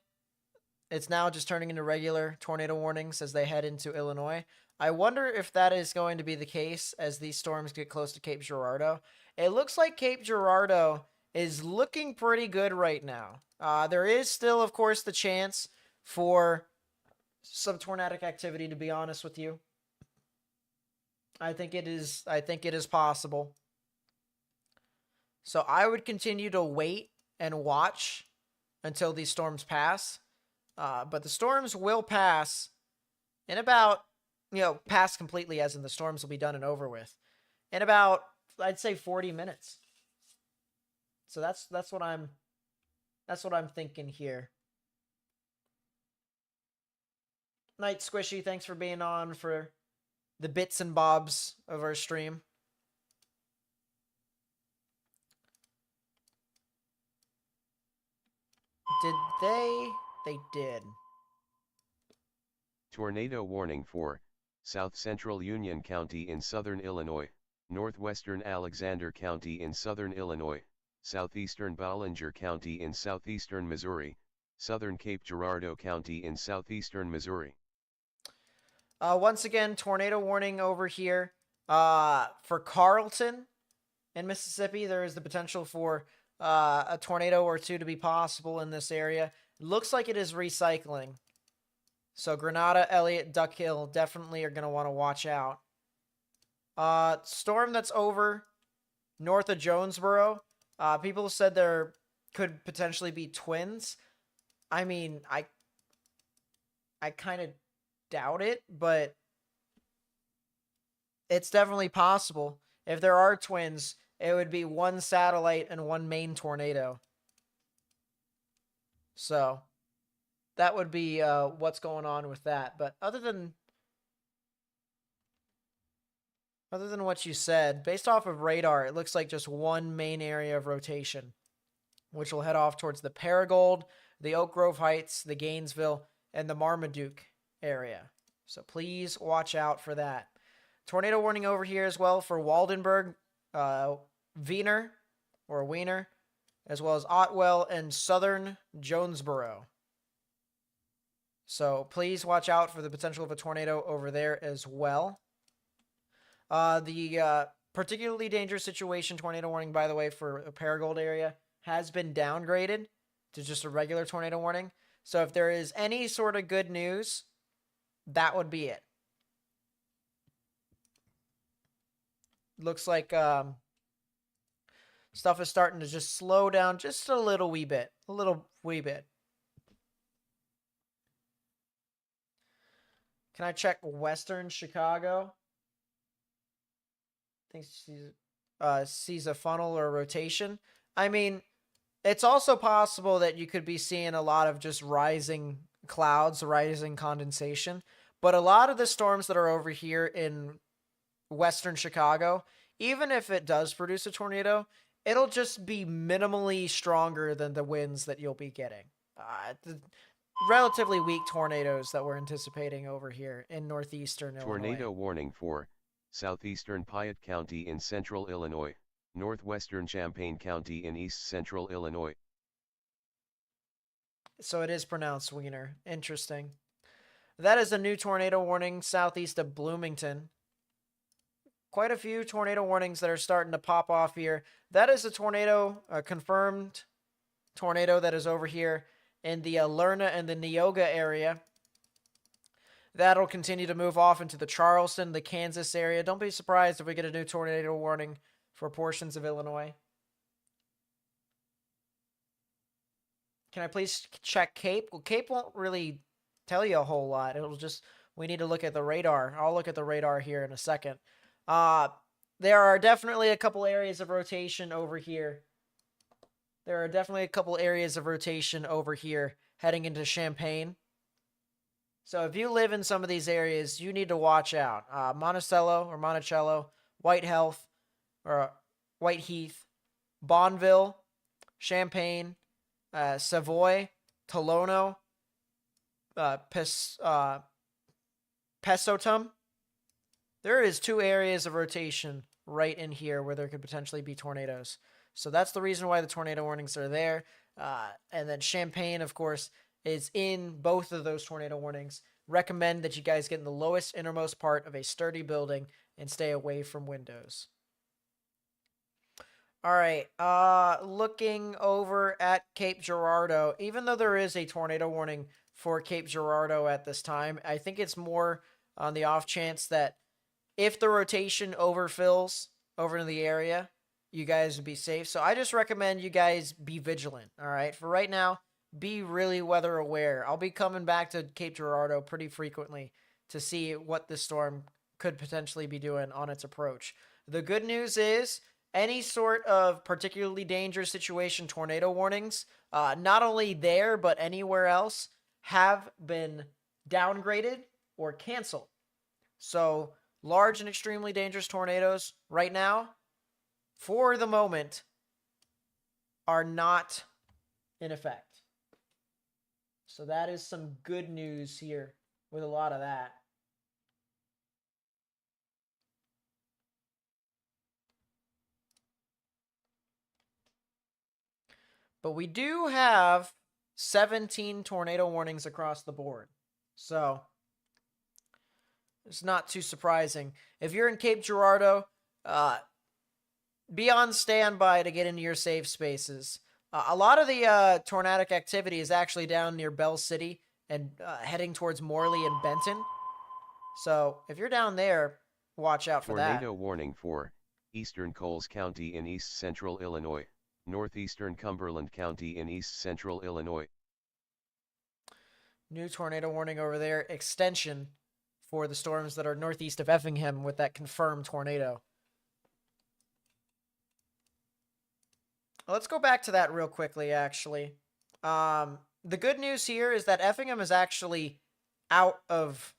It's now just turning into regular tornado warnings as they head into Illinois. I wonder if that is going to be the case as these storms get close to Cape Girardeau. It looks like Cape Girardeau is looking pretty good right now. There is still, of course, the chance for some tornadic activity, to be honest with you. I think it is possible. So I would continue to wait and watch until these storms pass. But the storms will pass in about, pass completely, as in the storms will be done and over with, in about, I'd say, 40 minutes. So that's what I'm thinking here. Night Squishy, thanks for being on for the bits and bobs of our stream. Did they? They did.
Tornado warning for south central Union County in southern Illinois, northwestern Alexander County in southern Illinois, southeastern Ballinger County in southeastern Missouri, southern Cape Girardeau County in southeastern Missouri.
Once again, tornado warning over here. For Carlton in Mississippi, there is the potential for a tornado or two to be possible in this area. Looks like it is recycling. So Grenada, Elliott, Duck Hill definitely are going to want to watch out. Storm that's over north of Jonesboro. People said there could potentially be twins. I mean, I kind of doubt it, but it's definitely possible. If there are twins, it would be one satellite and one main tornado. So that would be what's going on with that. But other than what you said, based off of radar, it looks like just one main area of rotation, which will head off towards the Paragould, the Oak Grove Heights, the Gainesville, and the Marmaduke area. So please watch out for that. Tornado warning over here as well for Waldenburg, Wiener, as well as Otwell and southern Jonesboro. So please watch out for the potential of a tornado over there as well. The particularly dangerous situation tornado warning, by the way, for the Paragould area has been downgraded to just a regular tornado warning. So if there is any sort of good news, that would be it. Looks like stuff is starting to just slow down just a little wee bit. Can I check Western Chicago? I think sees a funnel or rotation. I mean, it's also possible that you could be seeing a lot of just rising clouds, rising condensation. But a lot of the storms that are over here in Western Chicago, even if it does produce a tornado, it'll just be minimally stronger than the winds that you'll be getting. relatively weak tornadoes that we're anticipating over here in northeastern
Tornado
Illinois.
warning for southeastern Piatt County in central Illinois, northwestern Champaign County in east central Illinois.
So it is pronounced Wiener. Interesting. That is a new tornado warning southeast of Bloomington. Quite a few tornado warnings that are starting to pop off here. That is a tornado, a confirmed tornado that is over here in the Lerna and the Neoga area. That'll continue to move off into the Charleston, the Kansas area. Don't be surprised if we get a new tornado warning for portions of Illinois. Can I please check Cape? Well, Cape won't really tell you a whole lot. It'll just, we need to look at the radar. I'll look at the radar here in a second. There are definitely a couple areas of rotation over here. There are definitely a couple areas of rotation over here heading into Champaign. So if you live in some of these areas, you need to watch out. Monticello, White Heath, Bonneville, Champaign, Savoy, Tolono, Pesotum. There is 2 areas of rotation right in here where there could potentially be tornadoes. So that's the reason why the tornado warnings are there. And then Champaign, of course, is in both of those tornado warnings. Recommend that you guys get in the lowest innermost part of a sturdy building and stay away from windows. All right, looking over at Cape Girardeau, even though there is a tornado warning for Cape Girardeau at this time, I think it's more on the off chance that if the rotation overfills over in the area, you guys would be safe. So I just recommend you guys be vigilant, all right? For right now, be really weather aware. I'll be coming back to Cape Girardeau pretty frequently to see what this storm could potentially be doing on its approach. The good news is any sort of particularly dangerous situation tornado warnings, not only there but anywhere else, have been downgraded or canceled. So large and extremely dangerous tornadoes right now, for the moment, are not in effect. So that is some good news here with a lot of that. But we do have 17 tornado warnings across the board. So it's not too surprising. If you're in Cape Girardeau, be on standby to get into your safe spaces. A lot of the tornadic activity is actually down near Bell City and heading towards Morley and Benton. So if you're down there, watch out for that.
Tornado warning for eastern Coles County in east central Illinois, northeastern Cumberland County in east central Illinois.
New tornado warning over there. Extension for the storms that are northeast of Effingham with that confirmed tornado. Let's go back to that real quickly, actually. The good news here is that Effingham is actually out of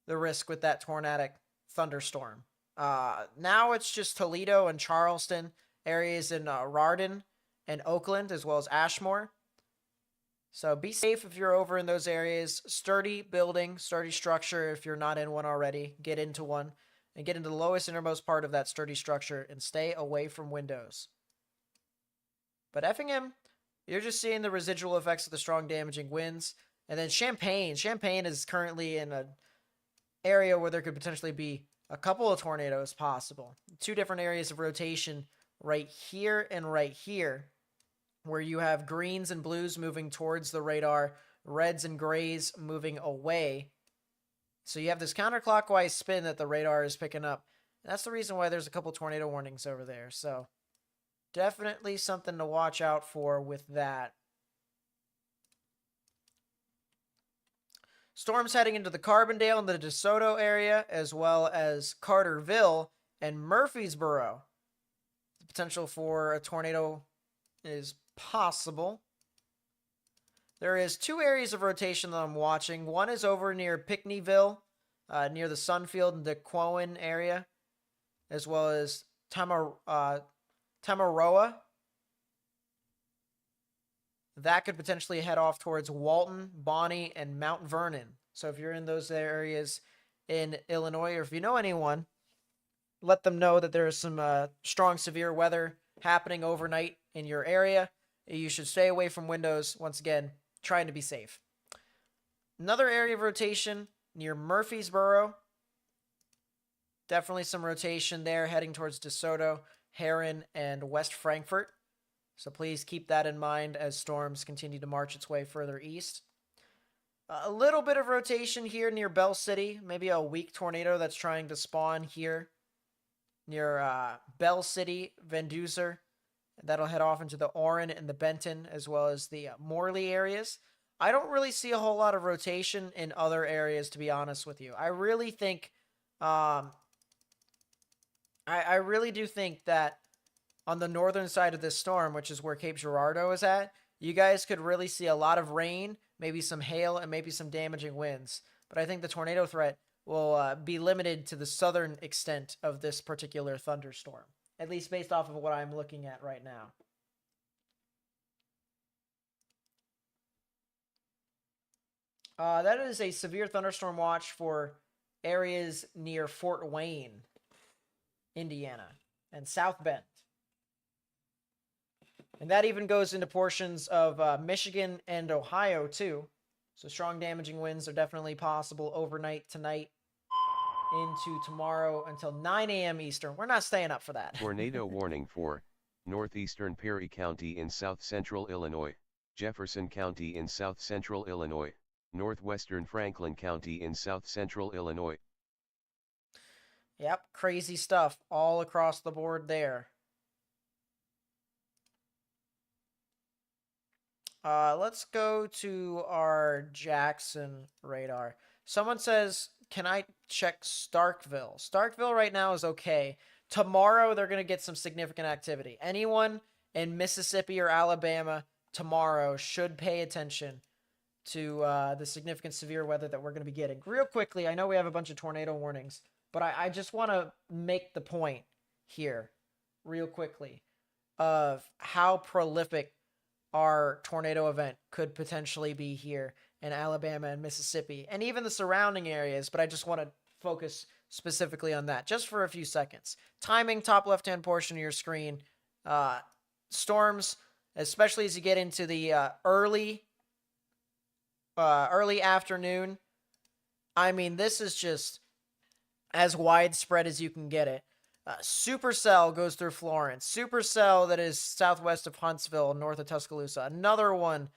the risk with that tornadic thunderstorm. Now it's just Toledo and Charleston, areas in Rardon and Oakland, as well as Ashmore. So be safe if you're over in those areas. Sturdy building, sturdy structure if you're not in one already. Get into one and get into the lowest innermost part of that sturdy structure and stay away from windows. But Effingham, you're just seeing the residual effects of the strong damaging winds. And then Champaign. Champaign is currently in an area where there could potentially be a couple of tornadoes possible. 2 different areas of rotation right here and right here, where you have greens and blues moving towards the radar, reds and grays moving away. So you have this counterclockwise spin that the radar is picking up. That's the reason why there's a couple tornado warnings over there. So definitely something to watch out for with that. Storms heading into the Carbondale and the DeSoto area, as well as Carterville and Murfreesboro. The potential for a tornado is possible. There is 2 areas of rotation that I'm watching. One is over near Pinckneyville, near the Sunfield and DeQuoin area, as well as Tamaroa. that could potentially head off towards Walton, Bonnie, and Mount Vernon. So if you're in those areas in Illinois, or if you know anyone, let them know that there is some strong, severe weather happening overnight in your area. You should stay away from windows, once again, trying to be safe. Another area of rotation near Murfreesboro. Definitely some rotation there heading towards DeSoto, Heron, and West Frankfort. So please keep that in mind as storms continue to march its way further east. A little bit of rotation here near Bell City. Maybe a weak tornado that's trying to spawn here near Bell City, Van Duzer. That'll head off into the Orin and the Benton, as well as the Morley areas. I don't really see a whole lot of rotation in other areas, to be honest with you. I really think, I really do think that on the northern side of this storm, which is where Cape Girardeau is at, you guys could really see a lot of rain, maybe some hail, and maybe some damaging winds. But I think the tornado threat will be limited to the southern extent of this particular thunderstorm, at least based off of what I'm looking at right now. That is a severe thunderstorm watch for areas near Fort Wayne, Indiana, and South Bend. And that even goes into portions of Michigan and Ohio, too. So strong damaging winds are definitely possible overnight tonight into tomorrow until 9 a.m. Eastern. We're not staying up for that.
Tornado warning for northeastern Perry County in south-central Illinois, Jefferson County in south-central Illinois, northwestern Franklin County in south-central Illinois.
Yep, crazy stuff all across the board there. Let's go to our Jackson radar. Someone says, can I check Starkville? Starkville right now is okay. Tomorrow, they're going to get some significant activity. Anyone in Mississippi or Alabama tomorrow should pay attention to the significant severe weather that we're going to be getting. Real quickly, I know we have a bunch of tornado warnings, but I just want to make the point here real quickly of how prolific our tornado event could potentially be here in Alabama and Mississippi, and even the surrounding areas, but I just want to focus specifically on that just for a few seconds. Timing, top left-hand portion of your screen. Storms, especially as you get into the early afternoon. I mean, this is just as widespread as you can get it. Supercell goes through Florence. Supercell that is southwest of Huntsville, north of Tuscaloosa. Another one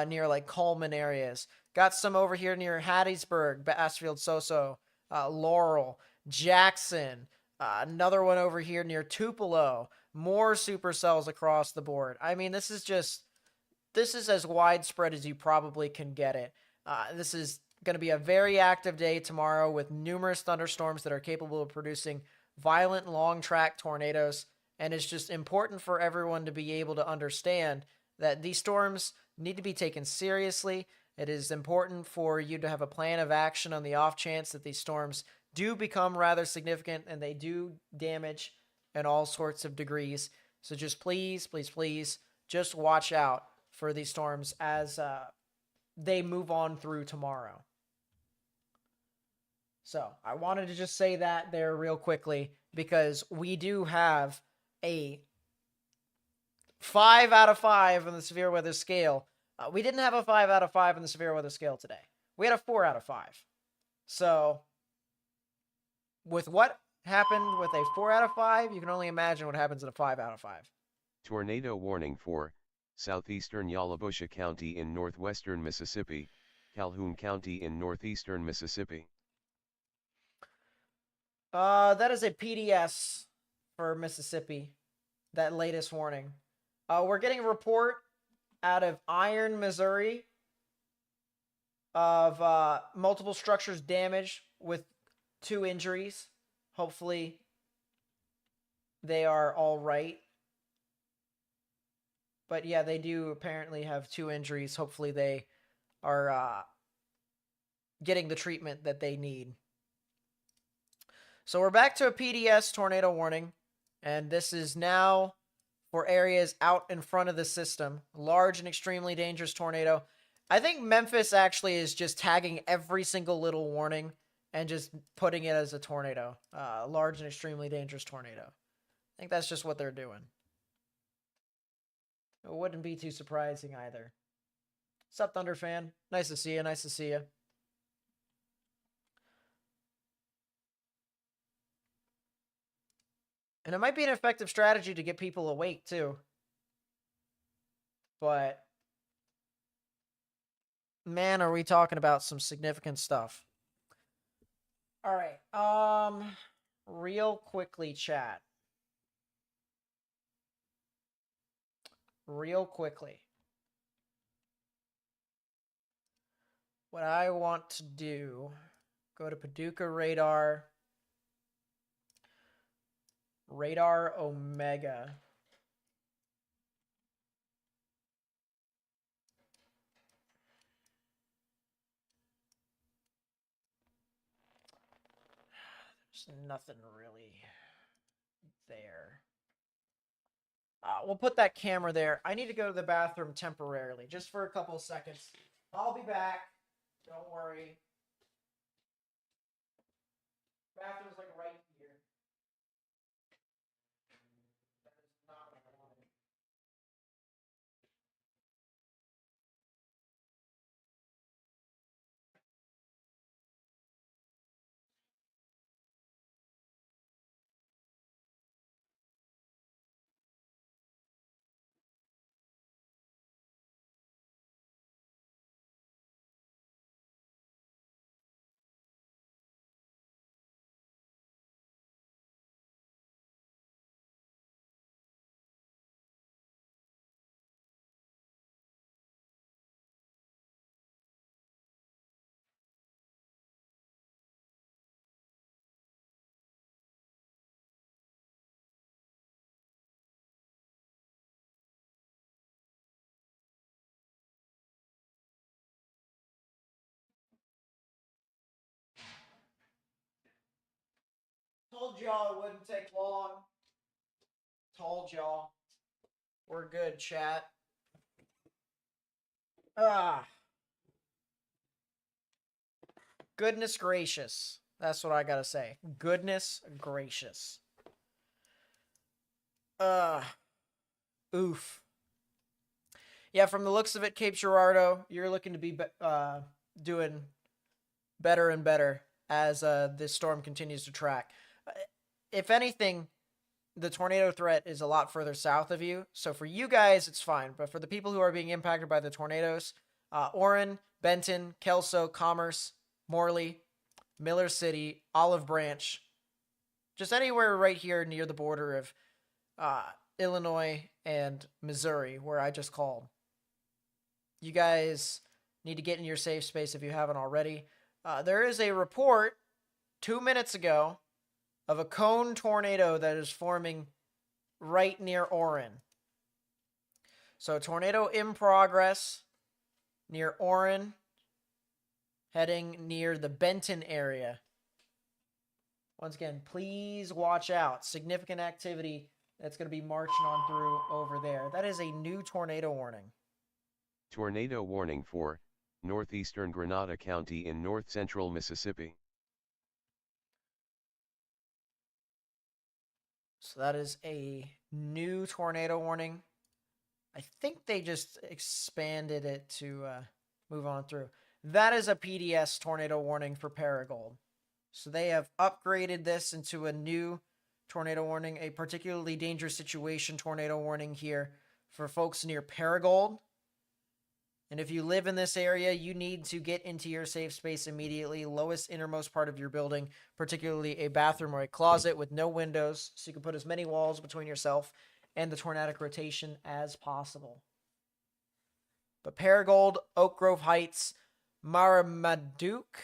near like Coleman areas. Got some over here near Hattiesburg, Bassfield, Soso, Laurel, Jackson. Another one over here near Tupelo. More supercells across the board. I mean, this is as widespread as you probably can get it. This is going to be a very active day tomorrow with numerous thunderstorms that are capable of producing violent long track tornadoes, and it's just important for everyone to be able to understand that these storms need to be taken seriously. It is important for you to have a plan of action on the off chance that these storms do become rather significant and they do damage in all sorts of degrees. So just please, please, please just watch out for these storms as they move on through tomorrow. So I wanted to just say that there real quickly because we do have a 5 out of 5 on the severe weather scale. We didn't have a 5 out of 5 on the severe weather scale today. We had a 4 out of 5. So with what happened with a 4 out of 5, you can only imagine what happens in a 5 out of 5.
Tornado warning for southeastern Yalobusha County in northwestern Mississippi, Calhoun County in northeastern Mississippi.
That is a PDS for Mississippi, that latest warning. We're getting a report out of Iron, Missouri of multiple structures damaged with 2 injuries. Hopefully they are all right. But yeah, they do apparently have 2 injuries. Hopefully they are getting the treatment that they need. So we're back to a PDS tornado warning, and this is now for areas out in front of the system. Large and extremely dangerous tornado. I think Memphis actually is just tagging every single little warning and just putting it as a tornado. Large and extremely dangerous tornado. I think that's just what they're doing. It wouldn't be too surprising either. What's up, Thunder fan? Nice to see you. Nice to see you. And it might be an effective strategy to get people awake, too. But, man, are we talking about some significant stuff. All right. Real quickly, chat. Real quickly. What I want to do, go to Paducah Radar. Radar Omega. There's nothing really there. We'll put that camera there. I need to go to the bathroom temporarily, just for a couple of seconds. I'll be back. Don't worry. Bathroom's like right here. That is not what I wanted. Told y'all it wouldn't take long. Told y'all. We're good, chat. Goodness gracious. That's what I gotta say. Goodness gracious. Oof. Yeah, from the looks of it, Cape Girardeau, you're looking to be doing better and better as this storm continues to track. If anything, the tornado threat is a lot further south of you. So for you guys, it's fine. But for the people who are being impacted by the tornadoes, Orrin, Benton, Kelso, Commerce, Morley, Miller City, Olive Branch, just anywhere right here near the border of Illinois and Missouri, where I just called. You guys need to get in your safe space if you haven't already. There is a report 2 minutes ago of a cone tornado that is forming right near Orrin. So tornado in progress near Orrin, heading near the Benton area. Once again, please watch out. Significant activity that's going to be marching on through over there. That is a new tornado warning.
Tornado warning for northeastern Grenada County in north-central Mississippi.
So that is a new tornado warning. I think they just expanded it to move on through. That is a PDS tornado warning for Paragould. So they have upgraded this into a new tornado warning, a particularly dangerous situation tornado warning here for folks near Paragould. And if you live in this area, you need to get into your safe space immediately. Lowest innermost part of your building, particularly a bathroom or a closet with no windows, so you can put as many walls between yourself and the tornadic rotation as possible. But Paragould, Oak Grove Heights, Marmaduke,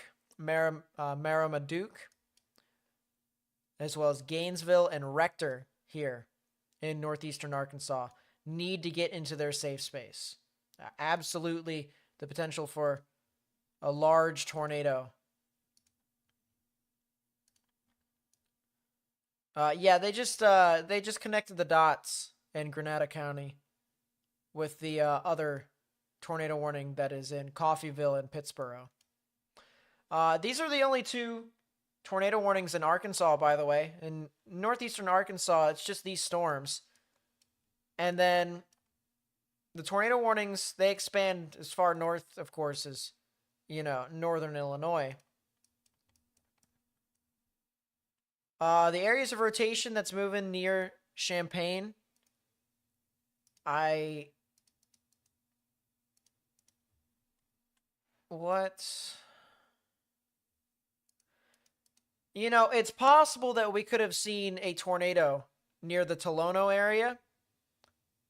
as well as Gainesville and Rector here in northeastern Arkansas need to get into their safe space. Absolutely the potential for a large tornado. Yeah, they just connected the dots in Grenada County, with the other tornado warning that is in Coffeyville and Pittsburgh. These are the only two tornado warnings in Arkansas, by the way. In northeastern Arkansas, it's just these storms. And then the tornado warnings, they expand as far north, of course, as, northern Illinois. The areas of rotation that's moving near Champaign, it's possible that we could have seen a tornado near the Tolono area.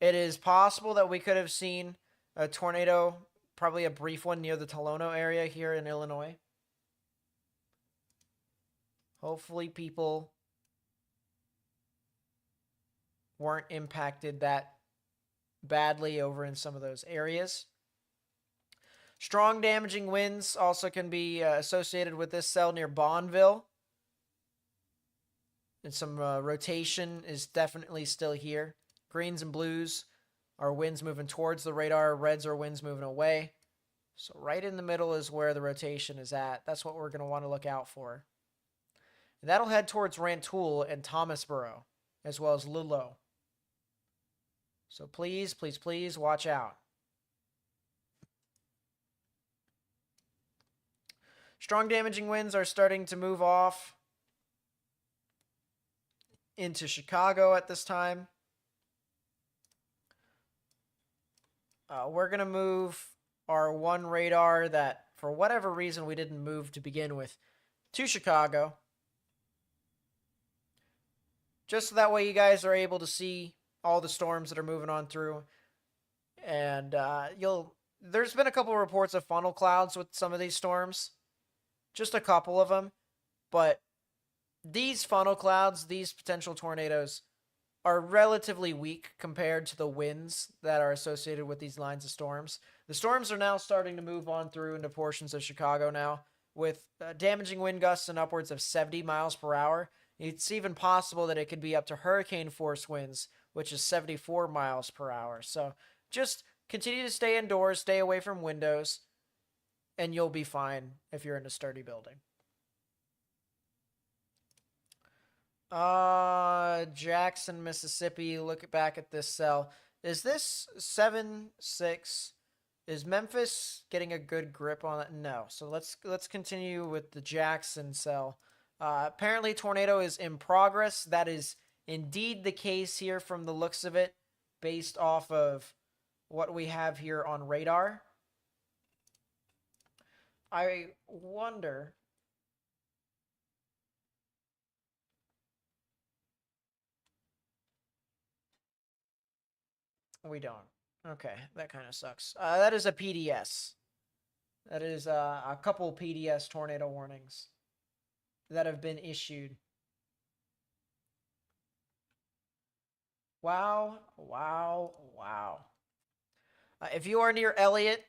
It is possible that we could have seen a tornado, probably a brief one, near the Tolono area here in Illinois. Hopefully people weren't impacted that badly over in some of those areas. Strong damaging winds also can be associated with this cell near Bonneville. And some rotation is definitely still here. Greens and blues are winds moving towards the radar. Reds are winds moving away. So right in the middle is where the rotation is at. That's what we're going to want to look out for. And that'll head towards Rantoul and Thomasboro, as well as Ludlow. So please, please, please watch out. Strong damaging winds are starting to move off into Chicago at this time. We're going to move our one radar that, for whatever reason, we didn't move to begin with, to Chicago. Just so that way you guys are able to see all the storms that are moving on through. And there's been a couple of reports of funnel clouds with some of these storms. Just a couple of them. But these funnel clouds, these potential tornadoes, are relatively weak compared to the winds that are associated with these lines of storms. The storms are now starting to move on through into portions of Chicago now, with damaging wind gusts and upwards of 70 miles per hour. It's even possible that it could be up to hurricane force winds, which is 74 miles per hour. So just continue to stay indoors, stay away from windows, and you'll be fine if you're in a sturdy building. Jackson, Mississippi. Look back at this cell. Is this 7-6? Is Memphis getting a good grip on it? No. So let's continue with the Jackson cell. Apparently, tornado is in progress. That is indeed the case here from the looks of it, based off of what we have here on radar. I wonder. We don't. Okay, that kind of sucks. That is a PDS. That is a couple PDS tornado warnings that have been issued. Wow, wow, wow. If you are near Elliott,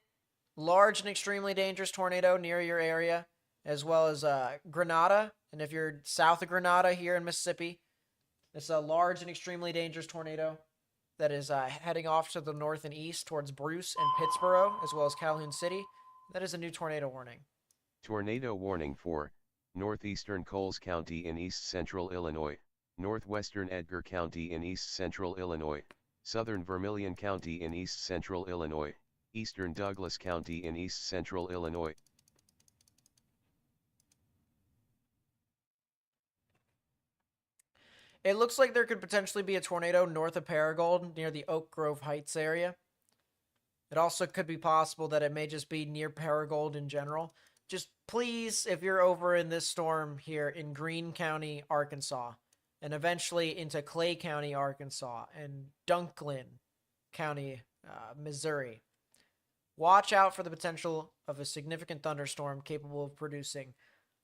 large and extremely dangerous tornado near your area, as well as Grenada. And if you're south of Grenada here in Mississippi, it's a large and extremely dangerous tornado that is heading off to the north and east towards Bruce and Pittsburgh, as well as Calhoun City. That is a new tornado warning.
Tornado warning for northeastern Coles County in east central Illinois, northwestern Edgar County in east central Illinois, southern Vermilion County in east central Illinois, eastern Douglas County in east central Illinois.
It looks like there could potentially be a tornado north of Paragould near the Oak Grove Heights area. It also could be possible that it may just be near Paragould in general. Just please, if you're over in this storm here in Greene County, Arkansas, and eventually into Clay County, Arkansas, and Dunklin County, Missouri, watch out for the potential of a significant thunderstorm capable of producing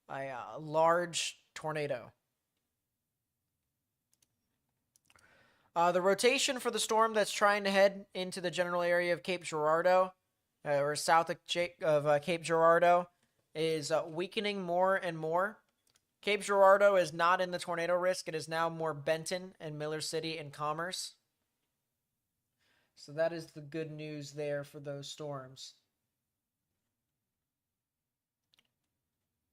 a large tornado. The rotation for the storm that's trying to head into the general area of Cape Girardeau, or south of Cape Girardeau, is weakening more and more. Cape Girardeau is not in the tornado risk. It is now more Benton and Miller City and Commerce. So that is the good news there for those storms.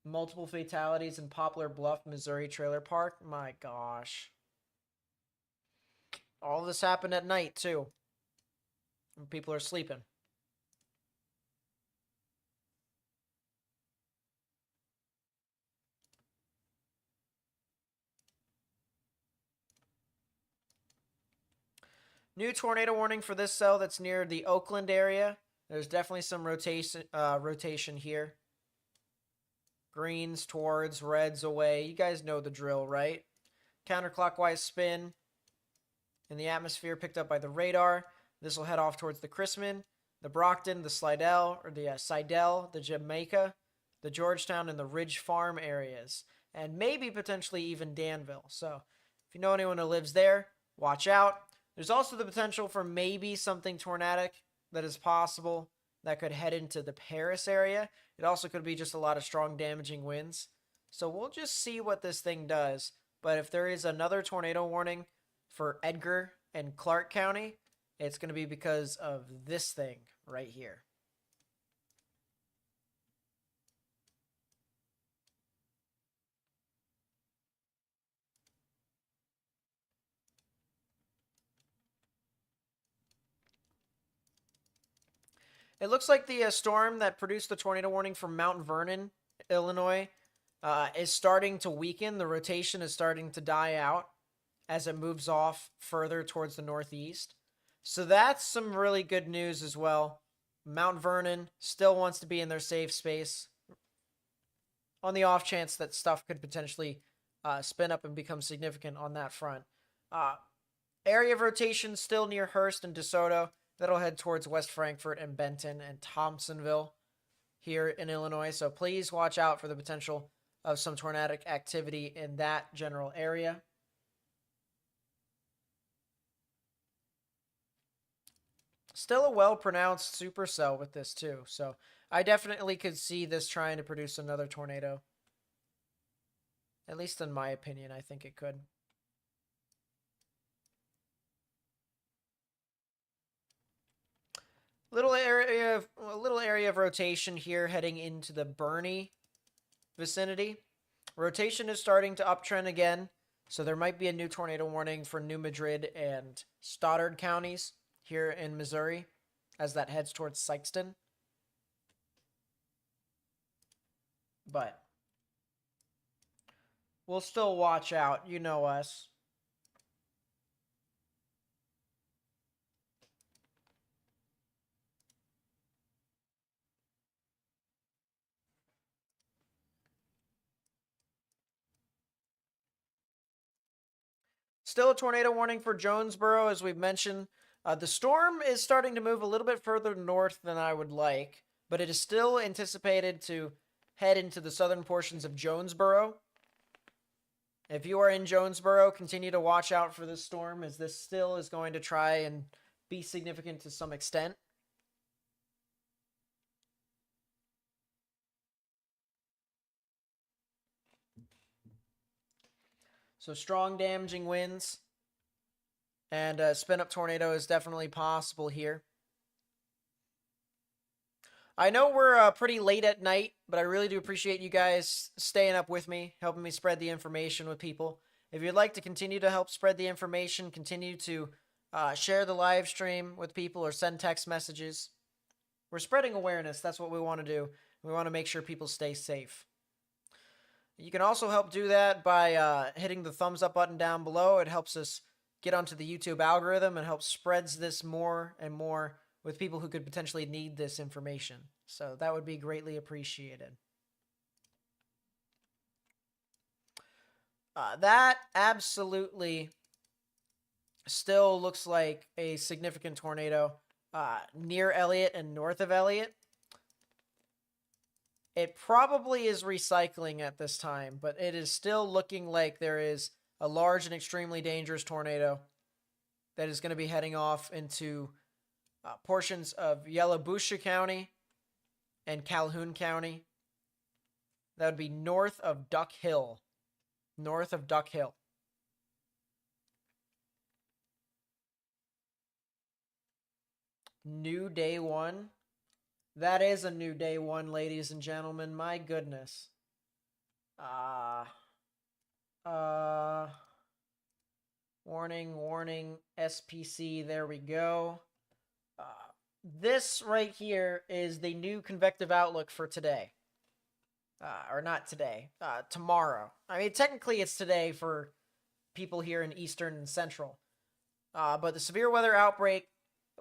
Multiple fatalities in Poplar Bluff, Missouri trailer park. My gosh. All this happened at night, too. When people are sleeping. New tornado warning for this cell that's near the Oakland area. There's definitely some rotation here. Greens towards, reds away. You guys know the drill, right? Counterclockwise spin in the atmosphere picked up by the radar. This will head off towards the Chrisman, the Brockton, the Slidell, or the Sidell, the Jamaica, the Georgetown, and the Ridge Farm areas. And maybe potentially even Danville. So if you know anyone who lives there, watch out. There's also the potential for maybe something tornadic that is possible that could head into the Paris area. It also could be just a lot of strong damaging winds. So we'll just see what this thing does. But if there is another tornado warning for Edgar and Clark County, it's going to be because of this thing right here. It looks like the storm that produced the tornado warning from Mount Vernon, Illinois, is starting to weaken. The rotation is starting to die out as it moves off further towards the northeast. So that's some really good news as well. Mount Vernon still wants to be in their safe space on the off chance that stuff could potentially spin up and become significant on that front. Area of rotation still near Hearst and DeSoto. That'll head towards West Frankfort and Benton and Thompsonville here in Illinois. So please watch out for the potential of some tornadic activity in that general area. Still a well-pronounced supercell with this too. So I definitely could see this trying to produce another tornado. At least in my opinion, I think it could. A little area of rotation here heading into the Bernie vicinity. Rotation is starting to uptrend again, so there might be a new tornado warning for New Madrid and Stoddard counties here in Missouri as that heads towards Sikeston. But we'll still watch out. You know us. Still a tornado warning for Jonesboro, as we've mentioned. The storm is starting to move a little bit further north than I would like, but it is still anticipated to head into the southern portions of Jonesboro. If you are in Jonesboro, continue to watch out for this storm, as this still is going to try and be significant to some extent. So strong damaging winds and a spin-up tornado is definitely possible here. I know we're pretty late at night, but I really do appreciate you guys staying up with me, helping me spread the information with people. If you'd like to continue to help spread the information, continue to share the live stream with people or send text messages. We're spreading awareness. That's what we want to do. We want to make sure people stay safe. You can also help do that by hitting the thumbs up button down below. It helps us get onto the YouTube algorithm and helps spreads this more and more with people who could potentially need this information. So that would be greatly appreciated. That absolutely still looks like a significant tornado near Elliott and north of Elliott. It probably is recycling at this time, but it is still looking like there is a large and extremely dangerous tornado that is going to be heading off into portions of Yellowbusha County and Calhoun County. That would be north of Duck Hill. North of Duck Hill. New day one. That is a new day one, ladies and gentlemen. My goodness. Warning, SPC, there we go. This right here is the new convective outlook for today. Or not today, tomorrow. I mean, technically it's today for people here in Eastern and Central. But the severe weather outbreak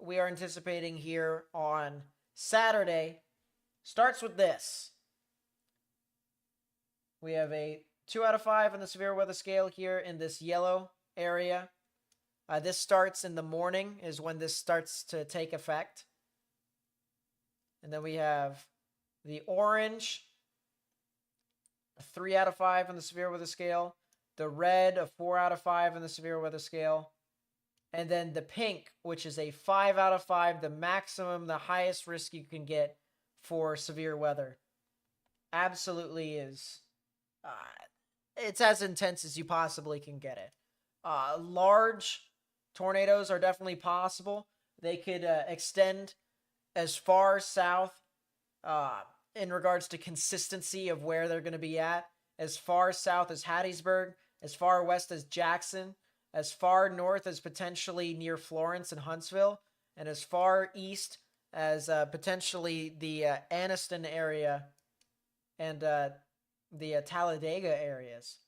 we are anticipating here on Saturday starts with this. We have a 2 out of 5 on the severe weather scale here in this yellow area. This starts in the morning is when this starts to take effect. And then we have the orange, a 3 out of 5 on the severe weather scale. The red, a 4 out of 5 on the severe weather scale. And then the pink, which is a 5 out of 5, the maximum, the highest risk you can get for severe weather. Absolutely is. It's as intense as you possibly can get it. Large tornadoes are definitely possible. They could extend as far south in regards to consistency of where they're going to be at, as far south as Hattiesburg, as far west as Jackson, as far north as potentially near Florence and Huntsville, and as far east as potentially the Anniston area and the Talladega areas.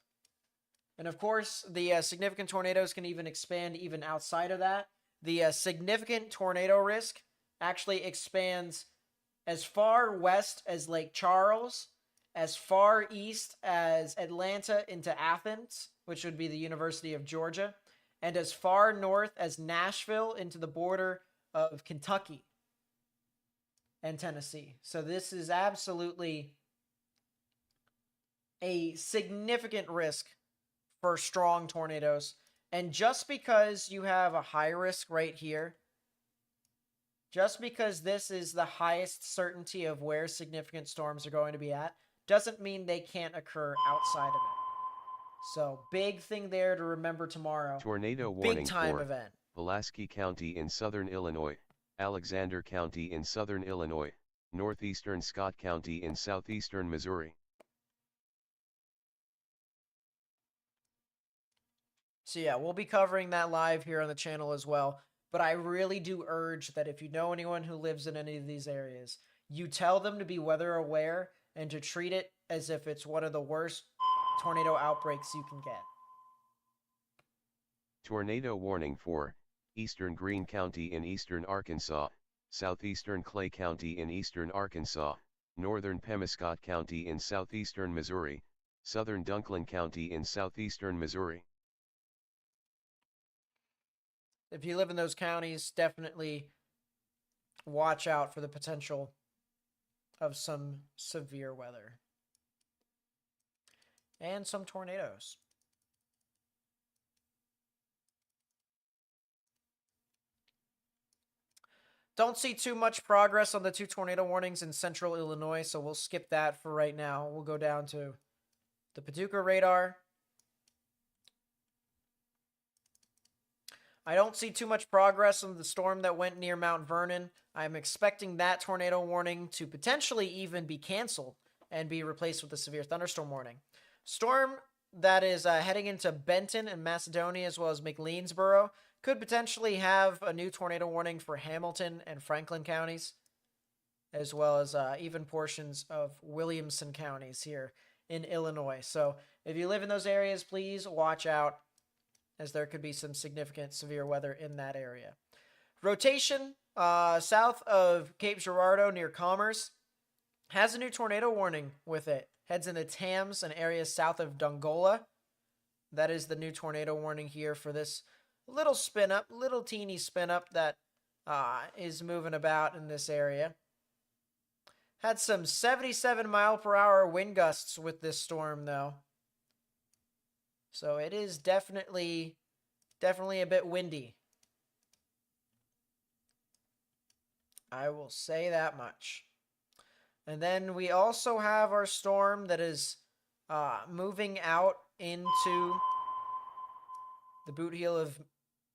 And of course, the significant tornadoes can even expand even outside of that. The significant tornado risk actually expands as far west as Lake Charles, as far east as Atlanta into Athens, which would be the University of Georgia, and as far north as Nashville into the border of Kentucky and Tennessee. So this is absolutely a significant risk for strong tornadoes. And just because you have a high risk right here, just because this is the highest certainty of where significant storms are going to be at, doesn't mean they can't occur outside of it. So, big thing there to remember tomorrow.
Tornado warning
Big time
for
event.
Pulaski County in southern Illinois, Alexander County in southern Illinois, northeastern Scott County in southeastern Missouri.
So yeah, we'll be covering that live here on the channel as well. But I really do urge that if you know anyone who lives in any of these areas, you tell them to be weather aware and to treat it as if it's one of the worst tornado outbreaks you can get.
Tornado warning for eastern Greene County in eastern Arkansas, southeastern Clay County in eastern Arkansas, northern Pemiscot County in southeastern Missouri, southern Dunklin County in southeastern Missouri.
If you live in those counties, definitely watch out for the potential of some severe weather and some tornadoes. Don't see too much progress on the 2 tornado warnings in central Illinois, so we'll skip that for right now. We'll go down to the Paducah radar. I don't see too much progress on the storm that went near Mount Vernon. I'm expecting that tornado warning to potentially even be canceled and be replaced with a severe thunderstorm warning. Storm that is heading into Benton and Macedonia as well as McLeansboro could potentially have a new tornado warning for Hamilton and Franklin counties, as well as even portions of Williamson counties here in Illinois. So if you live in those areas, please watch out, as there could be some significant severe weather in that area. Rotation south of Cape Girardeau near Commerce has a new tornado warning with it. Heads into Tams and areas south of Dongola. That is the new tornado warning here for this little spin up, little teeny spin up that is moving about in this area. Had some 77 mile per hour wind gusts with this storm though. So it is definitely a bit windy. I will say that much. And then we also have our storm that is moving out into the boot heel of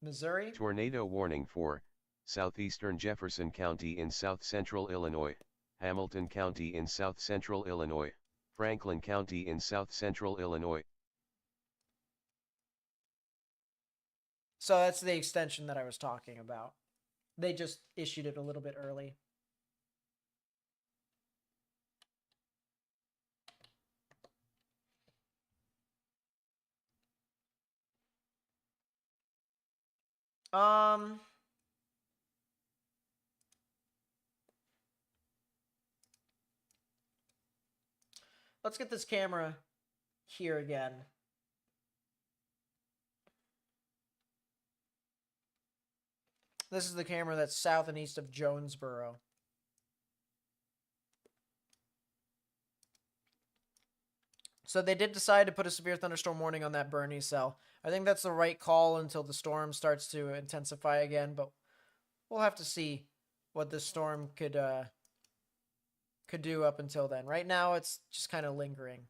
Missouri.
Tornado warning for southeastern Jefferson County in south-central Illinois, Hamilton County in south-central Illinois, Franklin County in south-central Illinois.
So that's the extension that I was talking about. They just issued it a little bit early. Let's get this camera here again. This is the camera that's south and east of Jonesboro. So they did decide to put a severe thunderstorm warning on that Bernie cell. I think that's the right call until the storm starts to intensify again, but we'll have to see what this storm could do up until then. Right now, it's just kind of lingering.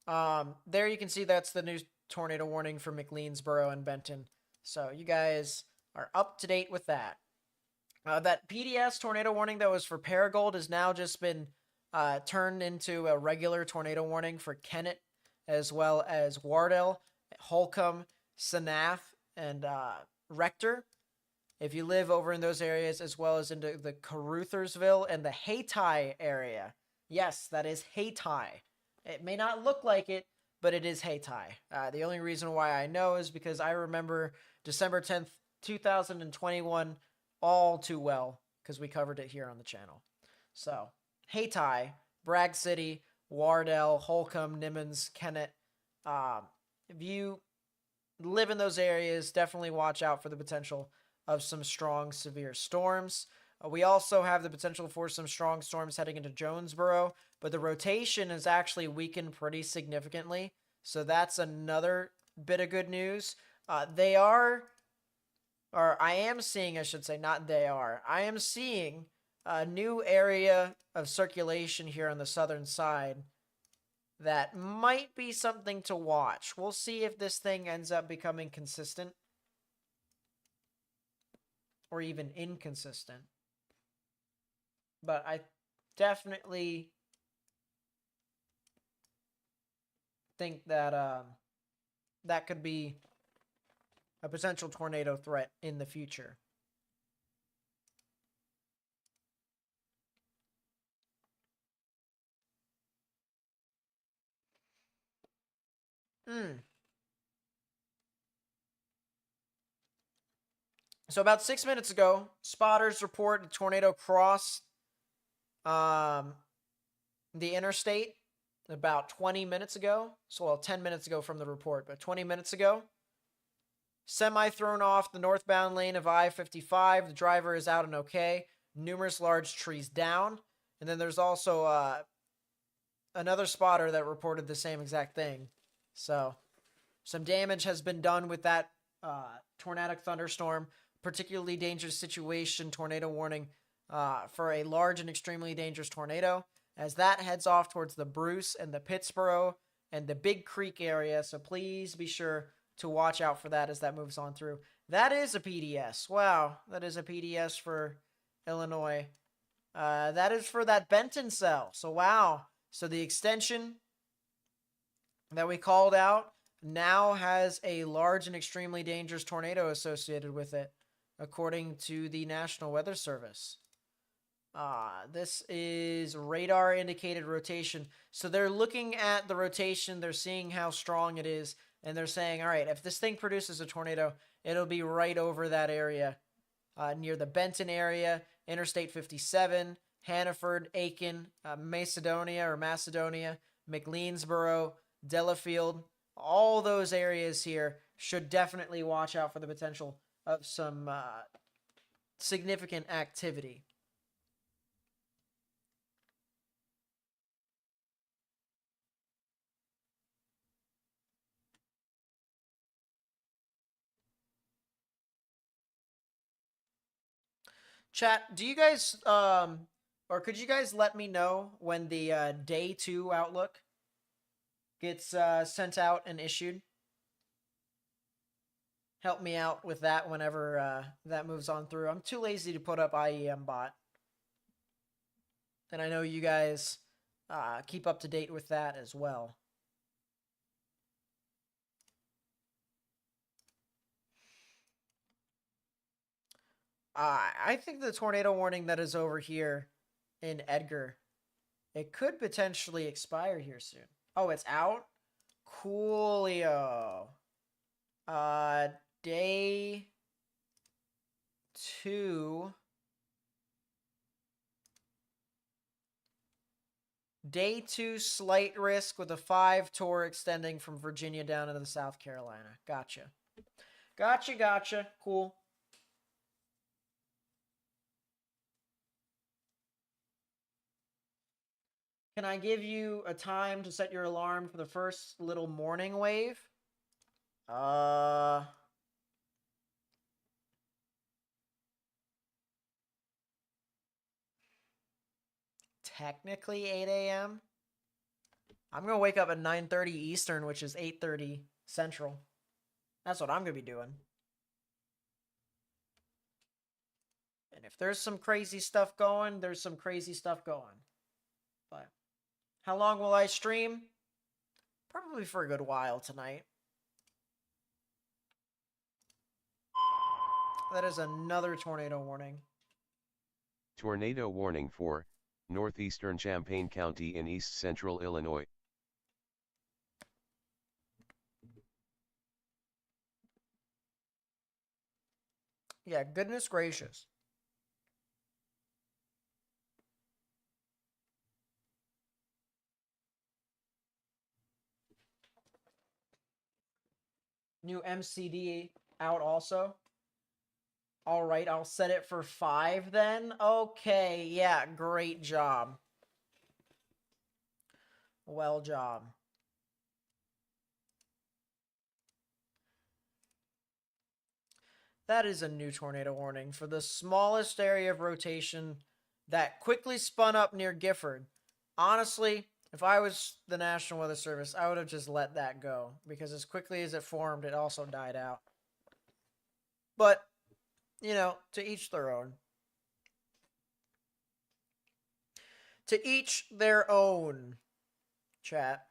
There you can see that's the new tornado warning for McLeansboro and Benton. So you guys are up to date with that. That PDS tornado warning that was for Paragould has now just been turned into a regular tornado warning for Kennett, as well as Wardell, Holcomb, Senath, and Rector. If you live over in those areas, as well as into the Caruthersville and the Hayti area. Yes, that is Hayti. It may not look like it, but it is Hayti. The only reason why I know is because I remember December 10th, 2021 all too well, because we covered it here on the channel. So, Hayti, Bragg City, Wardell, Holcomb, Nimmons, Kennett. If you live in those areas, definitely watch out for the potential of some strong, severe storms. We also have the potential for some strong storms heading into Jonesboro, but the rotation is actually weakened pretty significantly. So that's another bit of good news. I am seeing a new area of circulation here on the southern side that might be something to watch. We'll see if this thing ends up becoming consistent or even inconsistent. But I definitely think that that could be a potential tornado threat in the future. So about 6 minutes ago, spotters report a tornado crossed the interstate about 20 minutes ago. So, well, 10 minutes ago from the report, but 20 minutes ago. Semi thrown off the northbound lane of I-55. The driver is out and okay. Numerous large trees down. And then there's also another spotter that reported the same exact thing. So, some damage has been done with that tornadic thunderstorm. Particularly dangerous situation, tornado warning for a large and extremely dangerous tornado as that heads off towards the Bruce and the Pittsboro and the Big Creek area. So please be sure to watch out for that as that moves on through. That is a PDS. Wow, that is a PDS for Illinois. That is for that Benton cell. So wow. So the extension that we called out now has a large and extremely dangerous tornado associated with it, according to the National Weather Service. This is radar indicated rotation. So they're looking at the rotation, they're seeing how strong it is, and they're saying, all right, if this thing produces a tornado, it'll be right over that area, near the Benton area, Interstate 57, Hannaford, Aiken, Macedonia, McLeansboro, Delafield. All those areas here should definitely watch out for the potential of some significant activity. Chat, do you guys, or could you guys let me know when the day 2 outlook gets sent out and issued? help me out with that whenever that moves on through. I'm too lazy to put up IEM bot. And I know you guys keep up to date with that as well. I think the tornado warning that is over here in Edgar, it could potentially expire here soon. Oh, it's out? Coolio. Day 2. Day 2 slight risk with a 5 tour extending from Virginia down into the South Carolina. Gotcha. Gotcha. Cool. Can I give you a time to set your alarm for the first little morning wave? Technically 8 a.m. I'm going to wake up at 9:30 Eastern, which is 8:30 Central. That's what I'm going to be doing. And if there's some crazy stuff going, there's some crazy stuff going. But how long will I stream? Probably for a good while tonight. That is another tornado warning.
Tornado warning for northeastern Champaign County in east central Illinois.
Yeah, goodness gracious. New MCD out also. All right, I'll set it for 5 then. Okay, yeah, great job. Well job. That is a new tornado warning for the smallest area of rotation that quickly spun up near Gifford. Honestly, if I was the National Weather Service, I would have just let that go because as quickly as it formed, it also died out. But, you know, to each their own. To each their own, chat.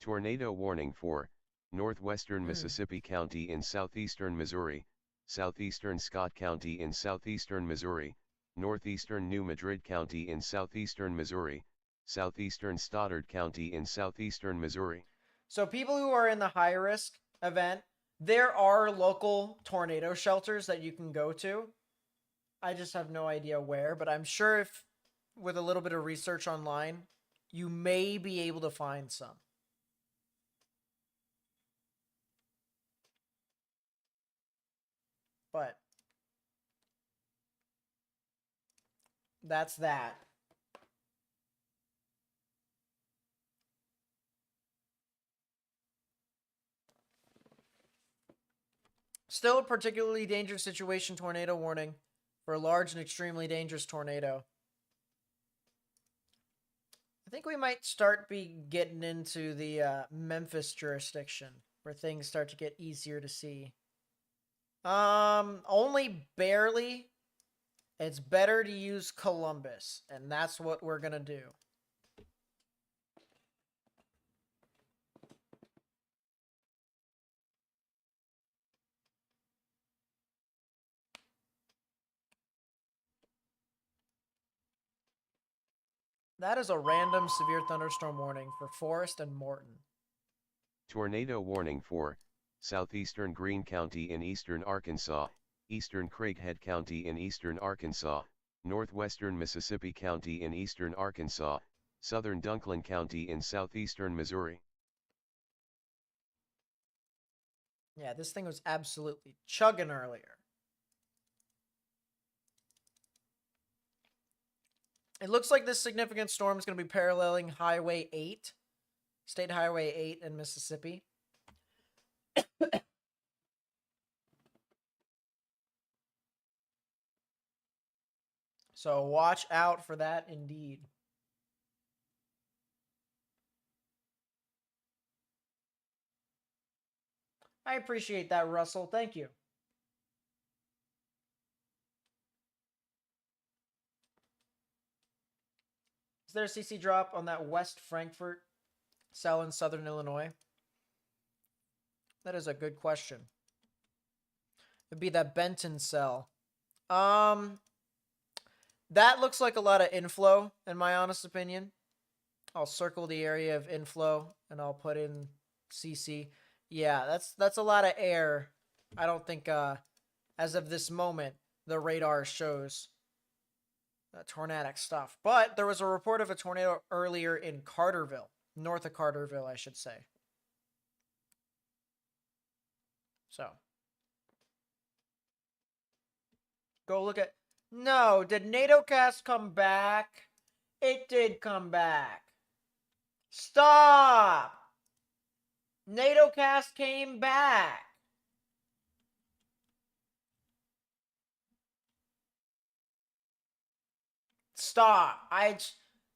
Tornado warning for northwestern Mississippi County in southeastern Missouri, southeastern Scott County in southeastern Missouri, northeastern New Madrid County in southeastern Missouri, southeastern Stoddard County in southeastern Missouri.
So people who are in the high risk event, there are local tornado shelters that you can go to. I just have no idea where, but I'm sure if with a little bit of research online, you may be able to find some. But that's that. Still a particularly dangerous situation tornado warning for a large and extremely dangerous tornado. I think we might start getting into the Memphis jurisdiction where things start to get easier to see. Only barely. It's better to use Columbus, and that's what we're gonna do. That is a random severe thunderstorm warning for Forest and Morton.
Tornado warning for southeastern Greene County in eastern Arkansas, eastern Craighead County in eastern Arkansas, northwestern Mississippi County in eastern Arkansas, southern Dunklin County in southeastern Missouri.
Yeah, this thing was absolutely chugging earlier. It looks like this significant storm is going to be paralleling Highway 8, State Highway 8 in Mississippi. So watch out for that indeed. I appreciate that, Russell. Thank you. Is there a CC drop on that West Frankfurt cell in Southern Illinois? That is a good question. It'd be that Benton cell. That looks like a lot of inflow, in my honest opinion. I'll circle the area of inflow and I'll put in CC. Yeah, that's a lot of air. I don't think as of this moment the radar shows tornadic stuff. But there was a report of a tornado earlier in Carterville, north of Carterville, I should say. So go look at. No, did NATOcast come back? It did come back. Stop! NATOcast came back. Stop.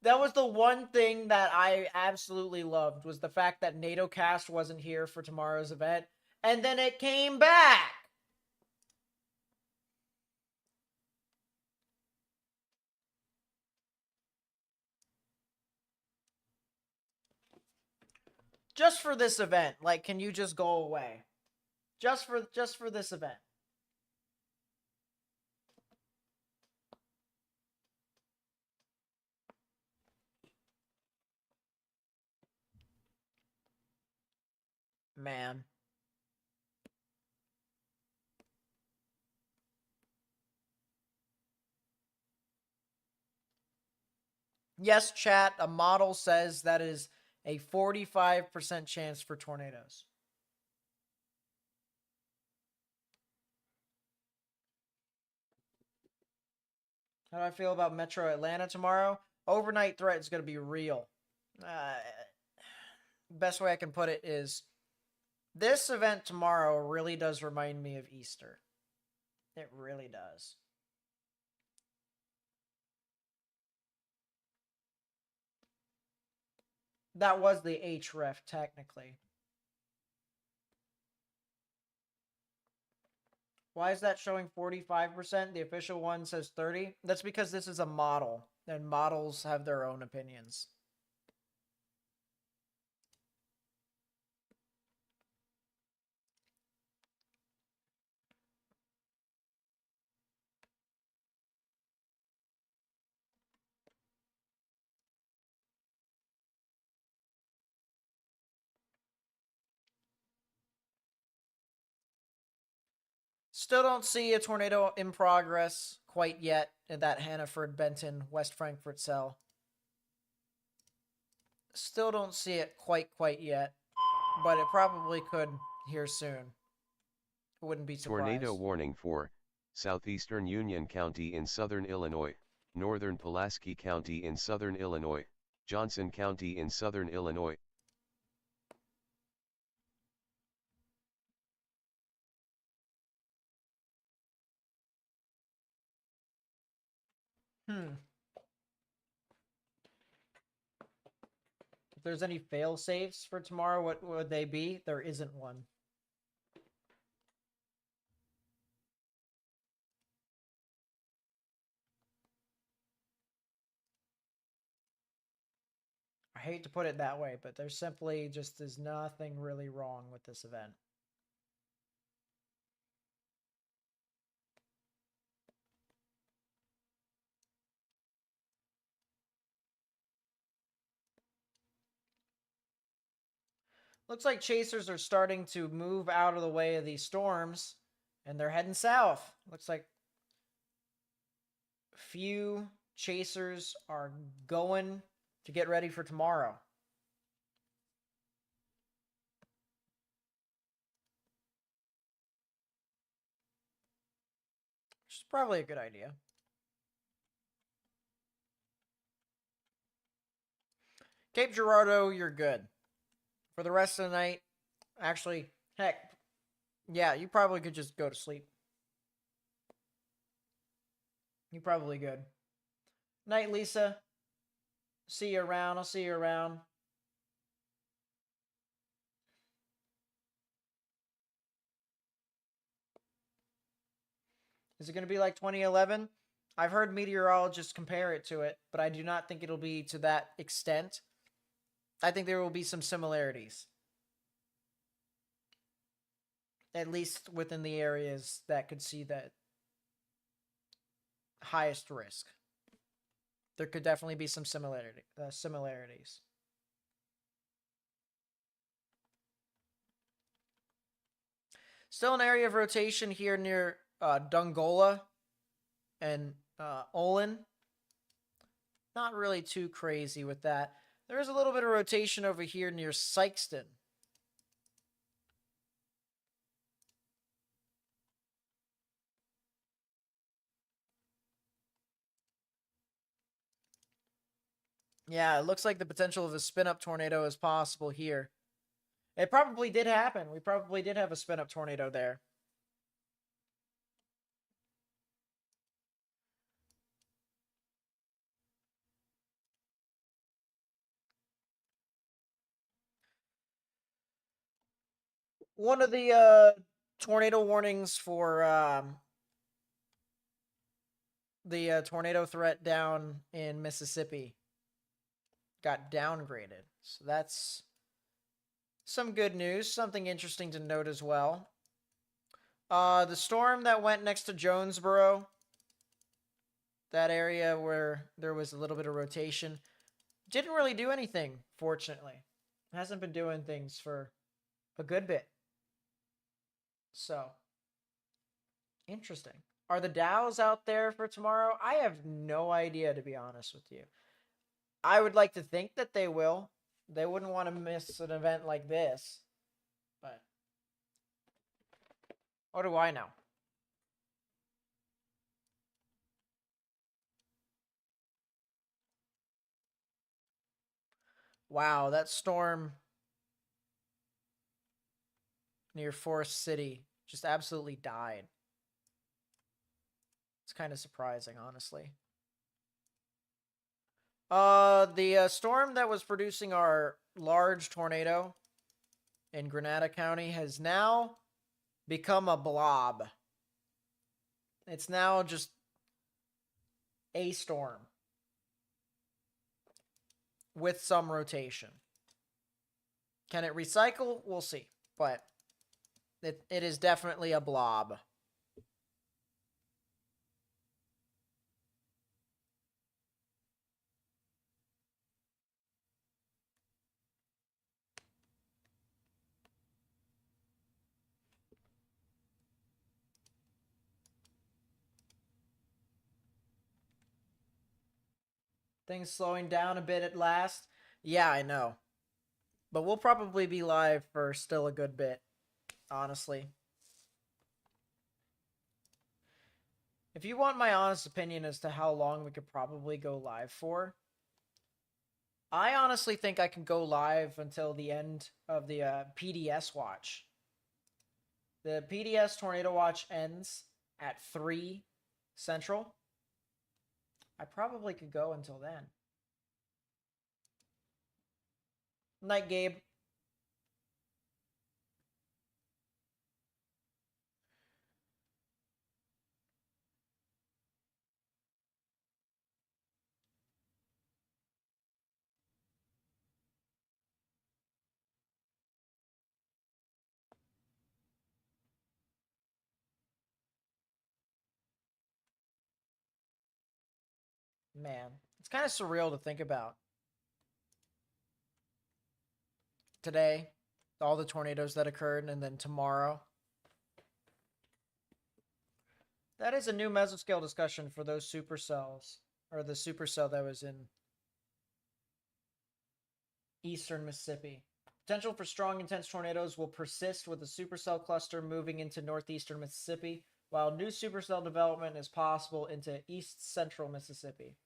That was the one thing that I absolutely loved, was the fact that NATOcast wasn't here for tomorrow's event, and then it came back. Just for this event. Like, can you just go away? Just for this event. Man. Yes, chat, a model says that is a 45% chance for tornadoes. How do I feel about Metro Atlanta tomorrow? Overnight threat is going to be real. Best way I can put it is, this event tomorrow really does remind me of Easter. It really does. That was the HREF, technically. Why is that showing 45%? The official one says 30%. That's because this is a model, and models have their own opinions. Still don't see a tornado in progress quite yet in that Hannaford, Benton, West Frankfurt cell. Still don't see it quite yet, but it probably could here soon. Wouldn't be surprised.
Tornado warning for southeastern Union County in southern Illinois, northern Pulaski County in southern Illinois, Johnson County in southern Illinois.
If there's any fail safes for tomorrow, what would they be? There isn't one. I hate to put it that way, but there simply just is nothing really wrong with this event. Looks like chasers are starting to move out of the way of these storms, and they're heading south. Looks like few chasers are going to get ready for tomorrow. Which is probably a good idea. Cape Girardeau, you're good. For the rest of the night, actually, heck, yeah, you probably could just go to sleep. You probably good. Night, Lisa. See you around. I'll see you around. Is it going to be like 2011? I've heard meteorologists compare it to it, but I do not think it'll be to that extent. I think there will be some similarities. At least within the areas that could see that highest risk. There could definitely be some similarities. Still an area of rotation here near Dongola and Olin. Not really too crazy with that. There is a little bit of rotation over here near Sykeston. Yeah, it looks like the potential of a spin-up tornado is possible here. It probably did happen. We probably did have a spin-up tornado there. One of the tornado warnings for the tornado threat down in Mississippi got downgraded. So that's some good news, something interesting to note as well. The storm that went next to Jonesboro, that area where there was a little bit of rotation, didn't really do anything, fortunately. It hasn't been doing things for a good bit. So, interesting. Are the Dows out there for tomorrow? I have no idea, to be honest with you. I would like to think that they will. They wouldn't want to miss an event like this. But what do I know? Wow, that storm near Forest City just absolutely died. It's kind of surprising, honestly. The storm that was producing our large tornado in Grenada County has now become a blob. It's now just a storm with some rotation. Can it recycle? We'll see. But it is definitely a blob. Things slowing down a bit at last. Yeah, I know. But we'll probably be live for still a good bit, honestly. If you want my honest opinion as to how long we could probably go live for, I honestly think I can go live until the end of the PDS watch. The PDS Tornado Watch ends at 3 Central. I probably could go until then. Night, Gabe. Man, it's kind of surreal to think about. Today, all the tornadoes that occurred, and then tomorrow. That is a new mesoscale discussion for those supercells, or the supercell that was in eastern Mississippi. Potential for strong, intense tornadoes will persist with the supercell cluster moving into northeastern Mississippi, while new supercell development is possible into east central Mississippi.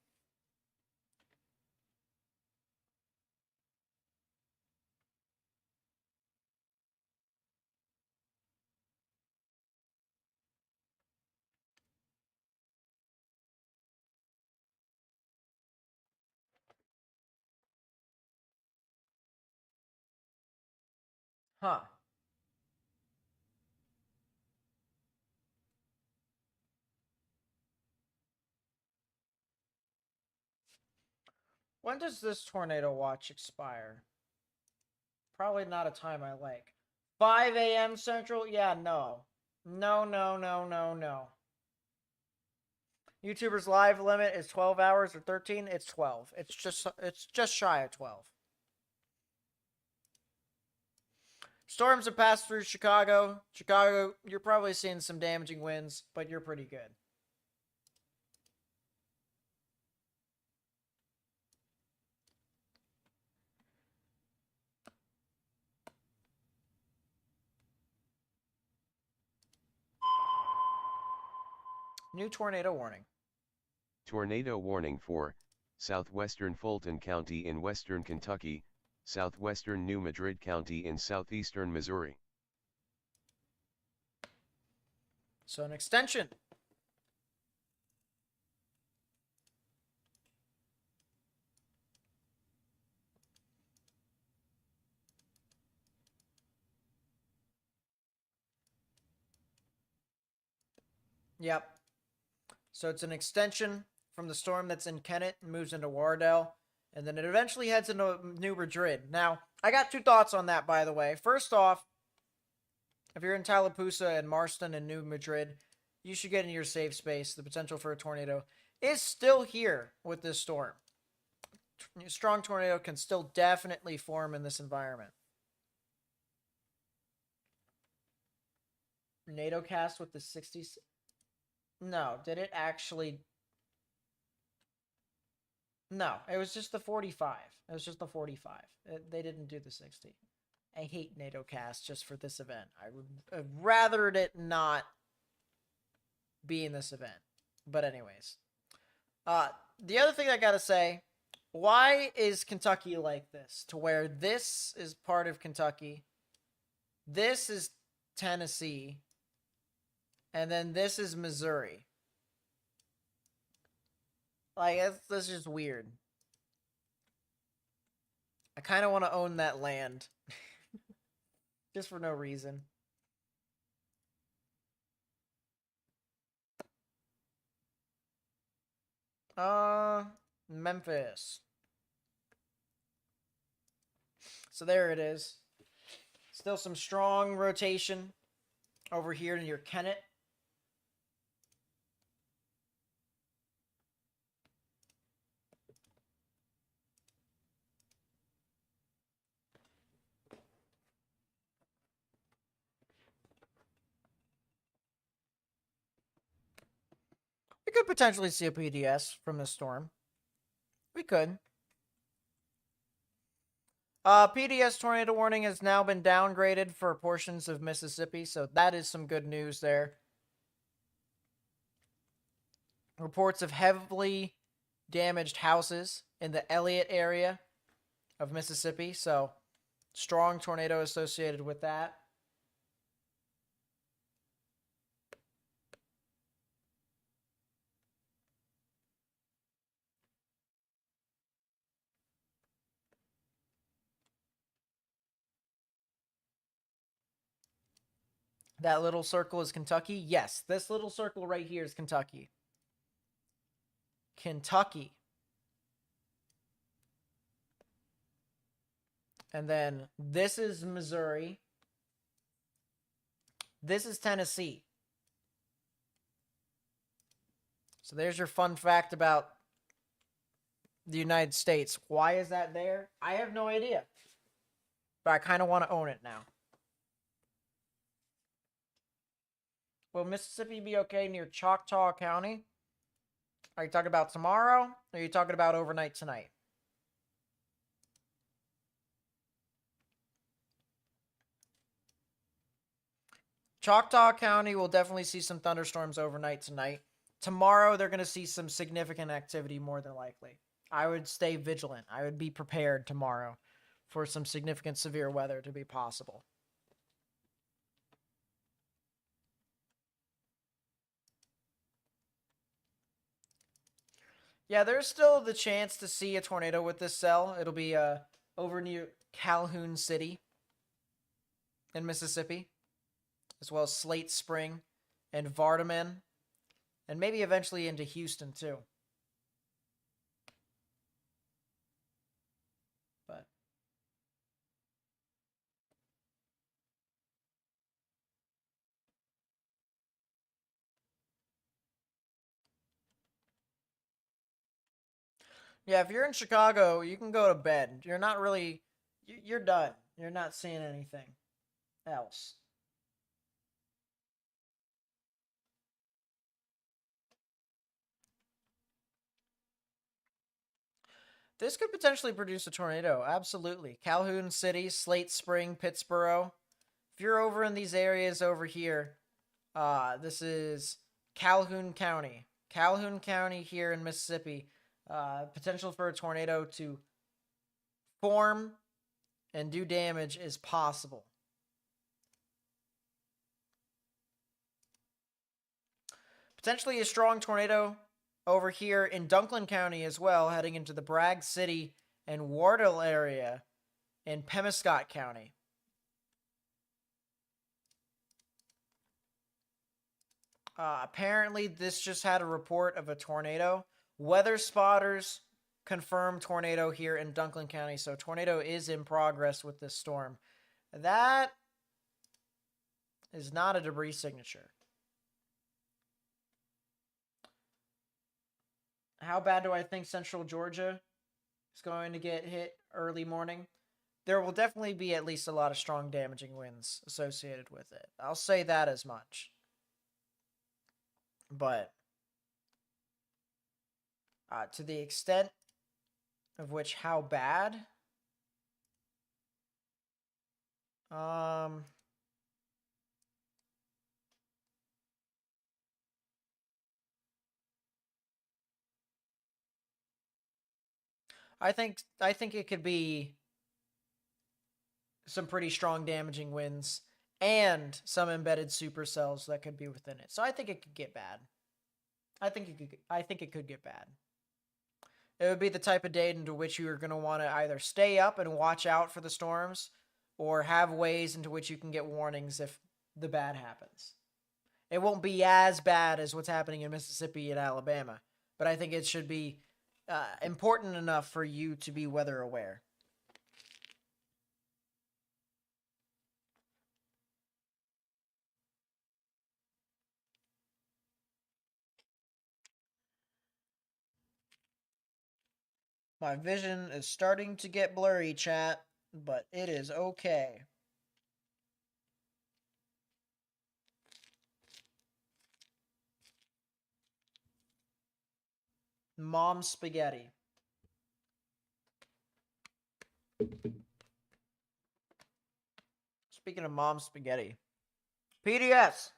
Huh. When does this tornado watch expire? Probably not a time I like. 5 a.m. Central? Yeah, no. No, no, no, no, no. YouTuber's live limit is 12 hours or 13. It's 12. It's just shy of 12. Storms have passed through Chicago. Chicago, you're probably seeing some damaging winds, but you're pretty good. New tornado warning.
Tornado warning for southwestern Fulton County in western Kentucky, southwestern New Madrid County in southeastern Missouri.
So an extension. Yep. So it's an extension from the storm that's in Kennett and moves into Wardell. And then it eventually heads into New Madrid. Now, I got two thoughts on that, by the way. First off, if you're in Tallapoosa and Marston and New Madrid, you should get in your safe space. The potential for a tornado is still here with this storm. A strong tornado can still definitely form in this environment. NATO cast with the 60s. No, did it actually? No, it was just the 45. It was just the 45. They didn't do the 60. I hate NATO cast just for this event. I would have rather it not be in this event. But anyways. The other thing I gotta say, why is Kentucky like this? To where this is part of Kentucky, this is Tennessee, and then this is Missouri. Like, that's just weird. I kind of want to own that land. Just for no reason. Memphis. So there it is. Still some strong rotation over here near Kennett. We could potentially see a PDS from this storm. We could. PDS tornado warning has now been downgraded for portions of Mississippi, so that is some good news there. Reports of heavily damaged houses in the Elliott area of Mississippi, so strong tornado associated with that. That little circle is Kentucky? Yes, this little circle right here is Kentucky. Kentucky. And then this is Missouri. This is Tennessee. So there's your fun fact about the United States. Why is that there? I have no idea. But I kind of want to own it now. Will Mississippi be okay near Choctaw County? Are you talking about tomorrow? Or are you talking about overnight tonight? Choctaw County will definitely see some thunderstorms overnight tonight. Tomorrow, they're going to see some significant activity more than likely. I would stay vigilant. I would be prepared tomorrow for some significant severe weather to be possible. Yeah, there's still the chance to see a tornado with this cell. It'll be over near Calhoun City. in Mississippi, as well as Slate Spring and Vardaman, and maybe eventually into Houston too. But yeah, if you're in Chicago, you can go to bed. You're not really, you're done. You're not seeing anything else. This could potentially produce a tornado. Absolutely. Calhoun City, Slate Spring, Pittsburgh. If you're over in these areas over here, this is Calhoun County. Calhoun County here in Mississippi. Potential for a tornado to form and do damage is possible. Potentially a strong tornado over here in Dunklin County as well, heading into the Bragg City and Wardle area in Pemiscot County. Apparently, this just had a report of a tornado. Weather spotters confirm tornado here in Dunklin County, so tornado is in progress with this storm. That is not a debris signature. How bad do I think Central Georgia is going to get hit early morning? There will definitely be at least a lot of strong damaging winds associated with it. I'll say that as much. But to the extent of which how bad, I think it could be some pretty strong damaging winds and some embedded supercells that could be within it. So I think it could get bad. I think it could get bad. It would be the type of day into which you are going to want to either stay up and watch out for the storms or have ways into which you can get warnings if the bad happens. It won't be as bad as what's happening in Mississippi and Alabama, but I think it should be important enough for you to be weather aware. My vision is starting to get blurry, chat, but it is okay. Mom spaghetti. Speaking of mom spaghetti. PDS.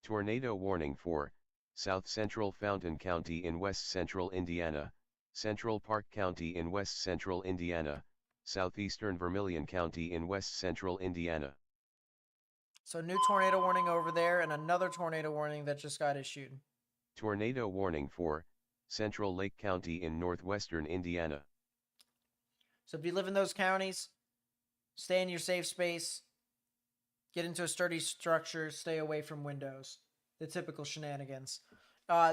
Tornado warning for South Central Fountain County in West Central Indiana, Central Park County in West Central Indiana, Southeastern Vermilion County in West Central Indiana.
So new tornado warning over there and another tornado warning that just got issued.
Tornado warning for Central Lake County in northwestern Indiana.
So if you live in those counties, stay in your safe space, get into a sturdy structure, stay away from windows. The typical shenanigans.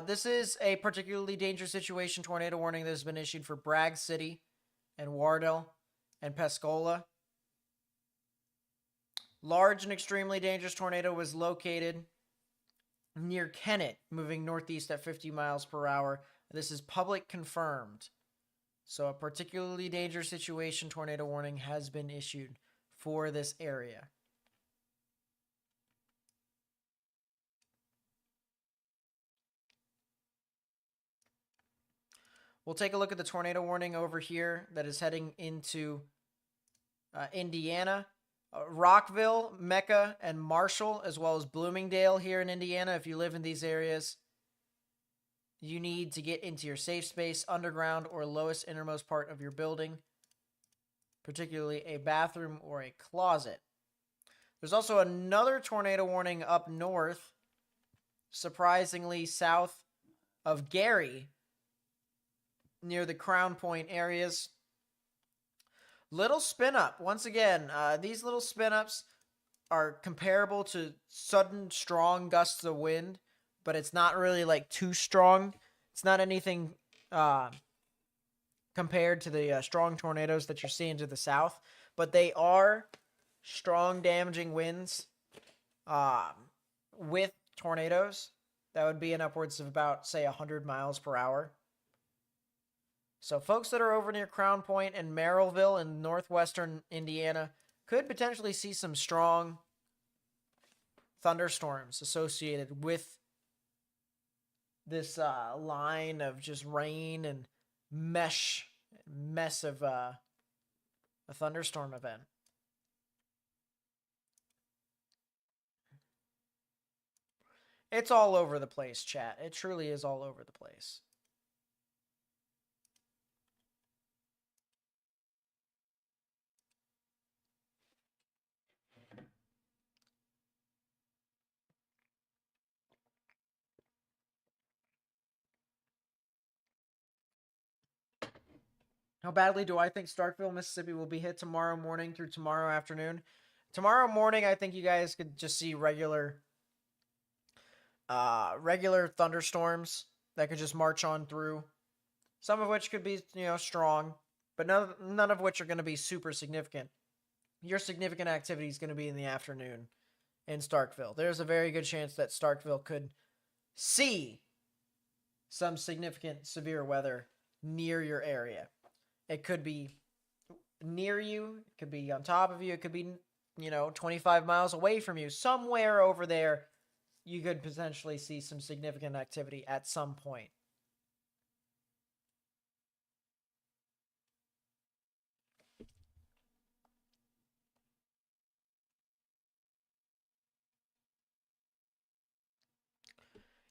This is a particularly dangerous situation tornado warning that has been issued for Bragg City and Wardell and Pescola. Large and extremely dangerous tornado was located near Kennett, moving northeast at 50 miles per hour. This is public confirmed. So a particularly dangerous situation tornado warning has been issued for this area. We'll take a look at the tornado warning over here that is heading into Indiana. Rockville, Mecca, and Marshall, as well as Bloomingdale here in Indiana. If you live in these areas, you need to get into your safe space, underground, or lowest innermost part of your building, particularly a bathroom or a closet. There's also another tornado warning up north, surprisingly south of Gary near the Crown Point areas. Little spin up. Once again, these little spin ups are comparable to sudden strong gusts of wind, but it's not really like too strong. It's not anything compared to the strong tornadoes that you're seeing to the south, but they are strong, damaging winds with tornadoes. That would be in upwards of about, say, 100 miles per hour. So folks that are over near Crown Point and Merrillville in northwestern Indiana could potentially see some strong thunderstorms associated with this line of just rain and mess of a thunderstorm event. It's all over the place, chat. It truly is all over the place. How badly do I think Starkville, Mississippi will be hit tomorrow morning through tomorrow afternoon? Tomorrow morning, I think you guys could just see regular thunderstorms that could just march on through. Some of which could be, strong, but none of which are going to be super significant. Your significant activity is going to be in the afternoon in Starkville. There's a very good chance that Starkville could see some significant severe weather near your area. It could be near you, it could be on top of you, it could be, 25 miles away from you. Somewhere over there, you could potentially see some significant activity at some point.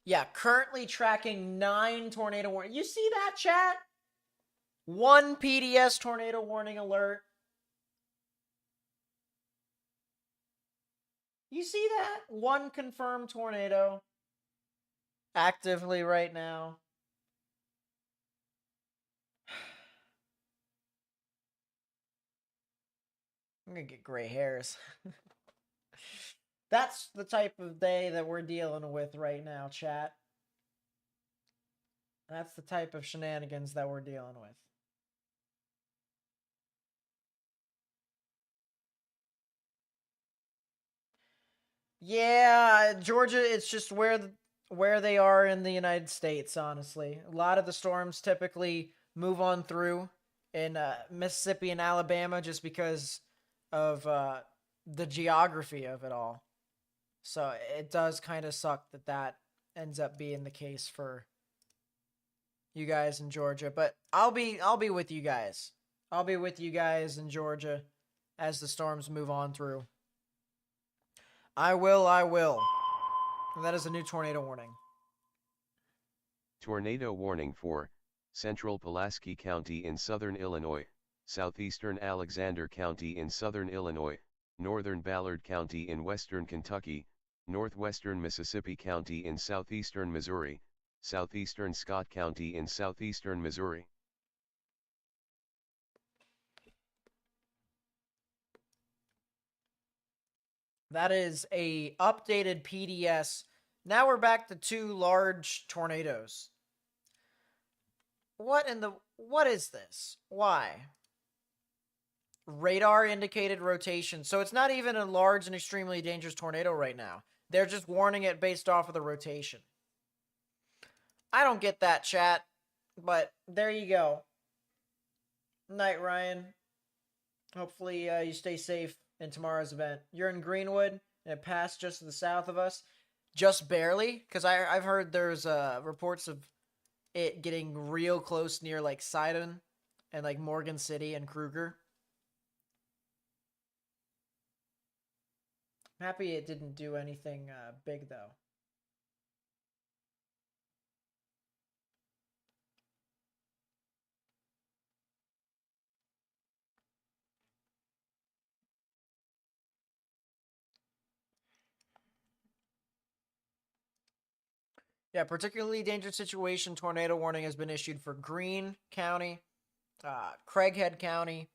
Yeah, currently tracking 9 tornado warnings. You see that, chat? 1 PDS tornado warning alert. You see that? 1 confirmed tornado actively right now. I'm gonna get gray hairs. That's the type of day that we're dealing with right now, chat. That's the type of shenanigans that we're dealing with. Yeah, Georgia, it's just where they are in the United States, honestly. A lot of the storms typically move on through in Mississippi and Alabama just because of the geography of it all. So it does kind of suck that ends up being the case for you guys in Georgia, but I'll be with you guys. I'll be with you guys in Georgia as the storms move on through. I will. And that is a new tornado warning.
Tornado warning for central Pulaski County in southern Illinois, southeastern Alexander County in southern Illinois, northern Ballard County in western Kentucky, northwestern Mississippi County in southeastern Missouri, southeastern Scott County in southeastern Missouri.
That is a updated PDS. Now we're back to 2 large tornadoes. What is this? Why? Radar indicated rotation. So it's not even a large and extremely dangerous tornado right now. They're just warning it based off of the rotation. I don't get that, chat. But there you go. Night, Ryan. Hopefully you stay safe in tomorrow's event. You're in Greenwood, and it passed just to the south of us. Just barely, because I've heard there's reports of it getting real close near like Sidon and like Morgan City and Kruger. I'm happy it didn't do anything big though. Yeah, particularly dangerous situation tornado warning has been issued for Greene County, Craighead County,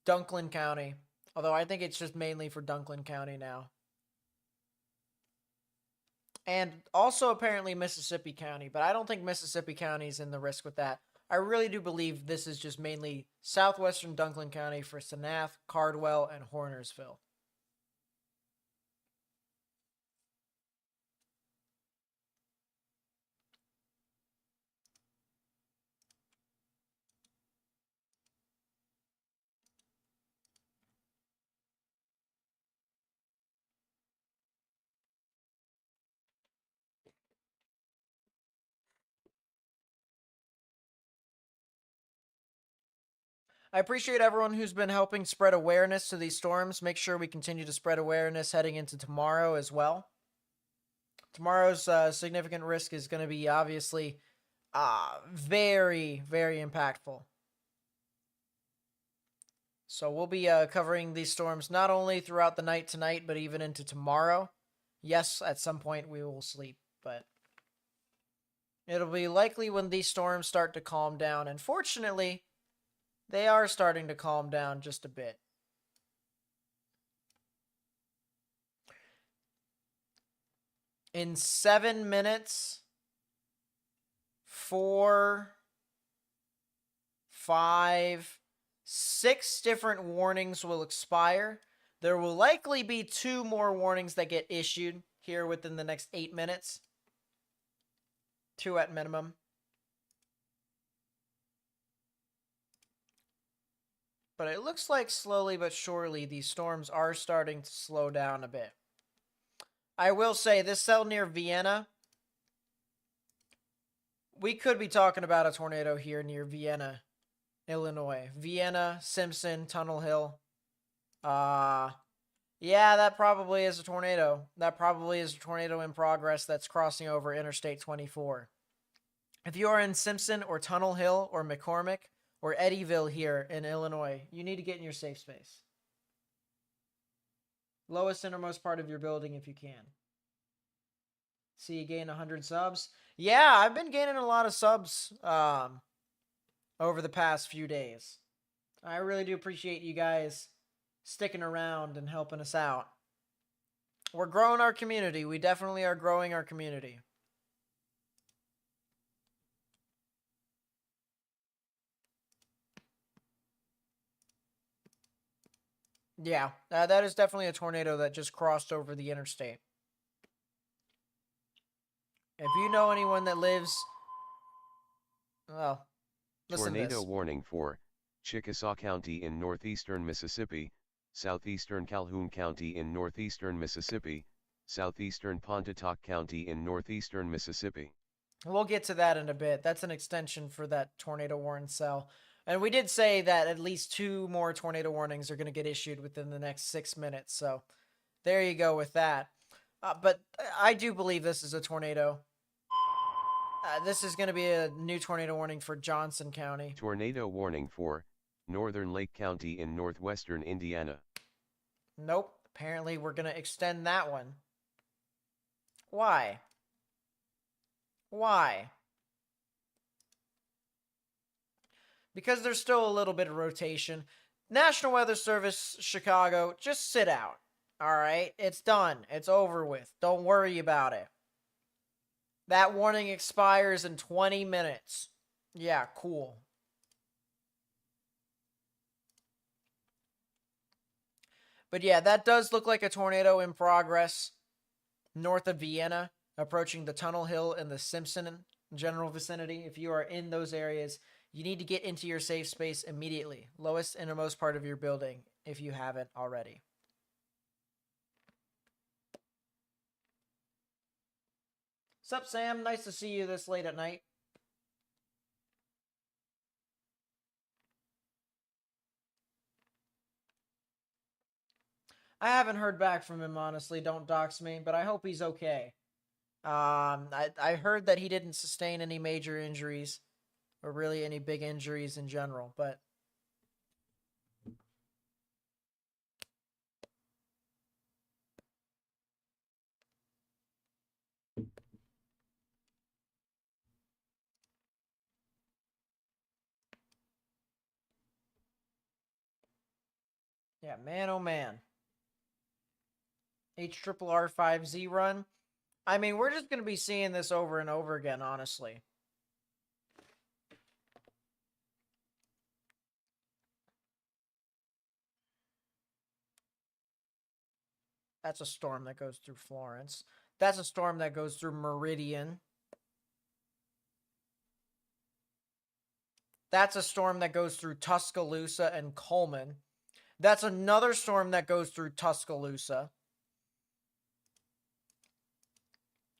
Dunklin County. Although I think it's just mainly for Dunklin County now. And also apparently Mississippi County, but I don't think Mississippi County is in the risk with that. I really do believe this is just mainly southwestern Dunklin County for Senath, Cardwell, and Hornersville. I appreciate everyone who's been helping spread awareness to these storms. Make sure we continue to spread awareness heading into tomorrow as well. Tomorrow's significant risk is going to be obviously very, very impactful. So we'll be covering these storms not only throughout the night tonight, but even into tomorrow. Yes, at some point we will sleep, but it'll be likely when these storms start to calm down. And fortunately, they are starting to calm down just a bit. In 7 minutes, 4, 5, 6 different warnings will expire. There will likely be 2 more warnings that get issued here within the next 8 minutes. 2 at minimum. But it looks like slowly but surely these storms are starting to slow down a bit. I will say, this cell near Vienna, we could be talking about a tornado here near Vienna, Illinois. Vienna, Simpson, Tunnel Hill. Yeah, that probably is a tornado. That probably is a tornado in progress that's crossing over Interstate 24. If you are in Simpson or Tunnel Hill or McCormick or Eddyville here in Illinois, you need to get in your safe space. Lowest innermost part of your building if you can. See you gain 100 subs. Yeah, I've been gaining a lot of subs over the past few days. I really do appreciate you guys sticking around and helping us out. We're growing our community. We definitely are growing our community. Yeah, that is definitely a tornado that just crossed over the interstate. If you know anyone that lives... Well, listen to
Tornado
this.
warning for Chickasaw County in northeastern Mississippi, southeastern Calhoun County in northeastern Mississippi, southeastern Pontotoc County in northeastern Mississippi.
We'll get to that in a bit. That's an extension for that tornado warning cell. And we did say that at least 2 more tornado warnings are going to get issued within the next 6 minutes. So there you go with that. But I do believe this is a tornado. This is going to be a new tornado warning for Johnson County.
Tornado warning for northern Lake County in northwestern Indiana.
Nope. Apparently we're going to extend that one. Why? Why? Because there's still a little bit of rotation. National Weather Service, Chicago, just sit out. All right? It's done. It's over with. Don't worry about it. That warning expires in 20 minutes. Yeah, cool. But yeah, that does look like a tornado in progress north of Vienna, approaching the Tunnel Hill and the Simpson general vicinity. If you are in those areas, you need to get into your safe space immediately. Lowest innermost part of your building, if you haven't already. Sup, Sam? Nice to see you this late at night. I haven't heard back from him, honestly. Don't dox me, but I hope he's okay. I heard that he didn't sustain any major injuries, or really any big injuries in general, but Yeah, man, oh man. HRRR5Z run. I mean, we're just going to be seeing this over and over again, honestly. That's a storm that goes through Florence. That's a storm that goes through Meridian. That's a storm that goes through Tuscaloosa and Coleman. That's another storm that goes through Tuscaloosa.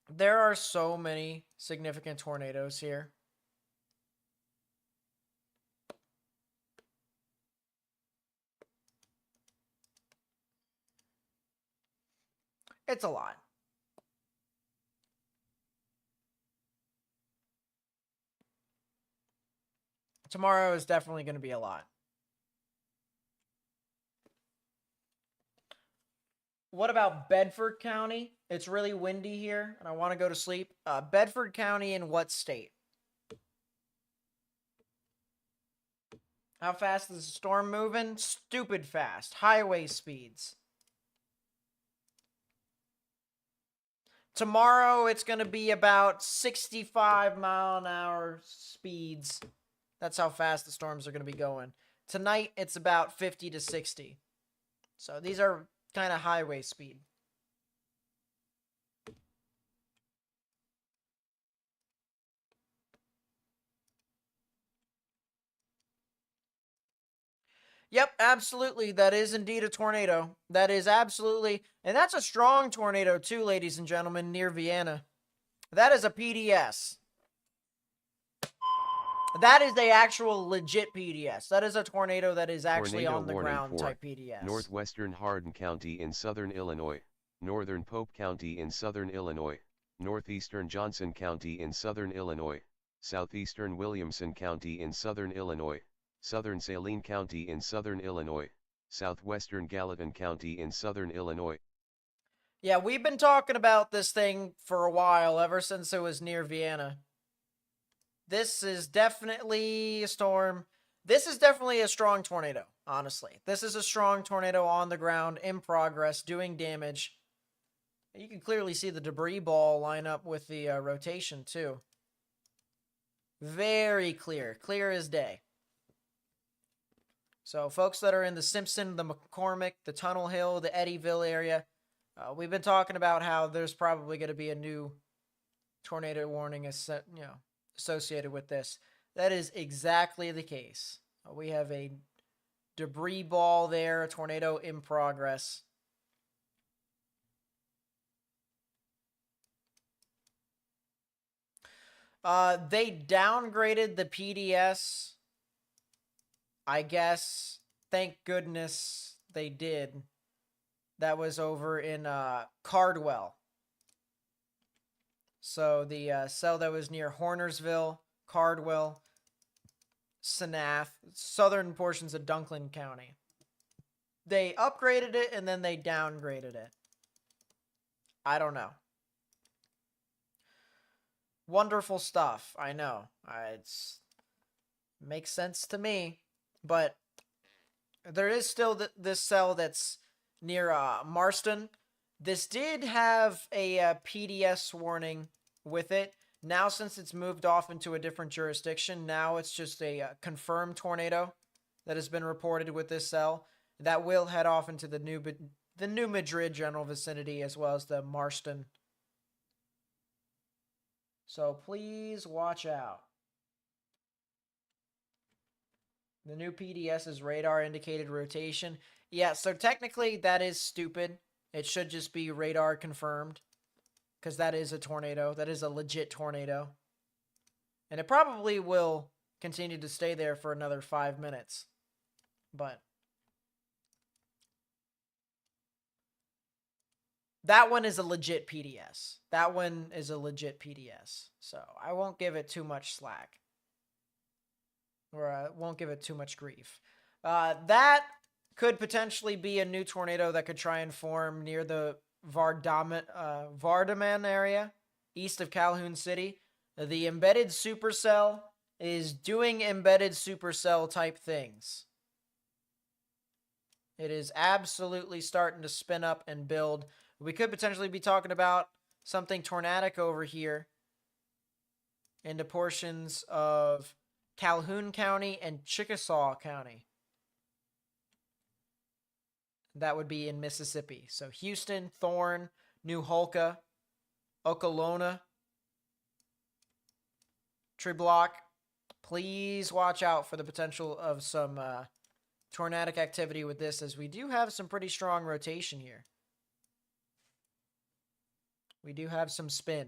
There are so many significant tornadoes here. It's a lot. Tomorrow is definitely going to be a lot. What about Bedford County? It's really windy here, and I want to go to sleep. Bedford County in what state? How fast is the storm moving? Stupid fast. Highway speeds. Tomorrow, it's going to be about 65-mile-an-hour speeds. That's how fast the storms are going to be going. Tonight, it's about 50 to 60. So these are kind of highway speed. Yep, absolutely. That is indeed a tornado. That is absolutely, and that's a strong tornado too, ladies and gentlemen, near Vienna. That is a PDS. That is the actual legit PDS. That is a tornado that is actually
Tornado
on the
warning
ground
for
type PDS.
Northwestern Hardin County in southern Illinois, northern Pope County in southern Illinois, northeastern Johnson County in southern Illinois, southeastern Williamson County in southern Illinois, southern Saline County in southern Illinois, southwestern Gallatin County in southern Illinois.
Yeah, we've been talking about this thing for a while, ever since it was near Vienna. This is definitely a storm. This is definitely a strong tornado, honestly. This is a strong tornado on the ground, in progress, doing damage. You can clearly see the debris ball line up with the rotation, too. Very clear. Clear as day. So, folks that are in the Simpson, the McCormick, the Tunnel Hill, the Eddyville area, we've been talking about how there's probably going to be a new tornado warning associated with this. That is exactly the case. We have a debris ball there, a tornado in progress. They downgraded the PDS. I guess. Thank goodness they did. That was over in Cardwell. So the cell that was near Hornersville, Cardwell, Senath, southern portions of Dunklin County. They upgraded it and then they downgraded it. I don't know. Wonderful stuff. I know. It's makes sense to me. But there is still this cell that's near Marston. This did have a PDS warning with it. Now, since it's moved off into a different jurisdiction, now it's just a confirmed tornado that has been reported with this cell. That will head off into the New Madrid general vicinity, as well as the Marston. So please watch out. The new PDS is radar indicated rotation. Yeah, so technically that is stupid. It should just be radar confirmed, because that is a tornado. That is a legit tornado. And it probably will continue to stay there for another 5 minutes. But that one is a legit PDS. That one is a legit PDS. So I won't give it too much slack. Or I won't give it too much grief. That could potentially be a new tornado that could try and form near the Vardaman area, east of Calhoun City. The embedded supercell is doing embedded supercell type things. It is absolutely starting to spin up and build. We could potentially be talking about something tornadic over here into portions of Calhoun County and Chickasaw County. That would be in Mississippi. So Houston, Thorne, New Holka, Okolona, Tree Block. Please watch out for the potential of some tornadic activity with this, as we do have some pretty strong rotation here. We do have some spin.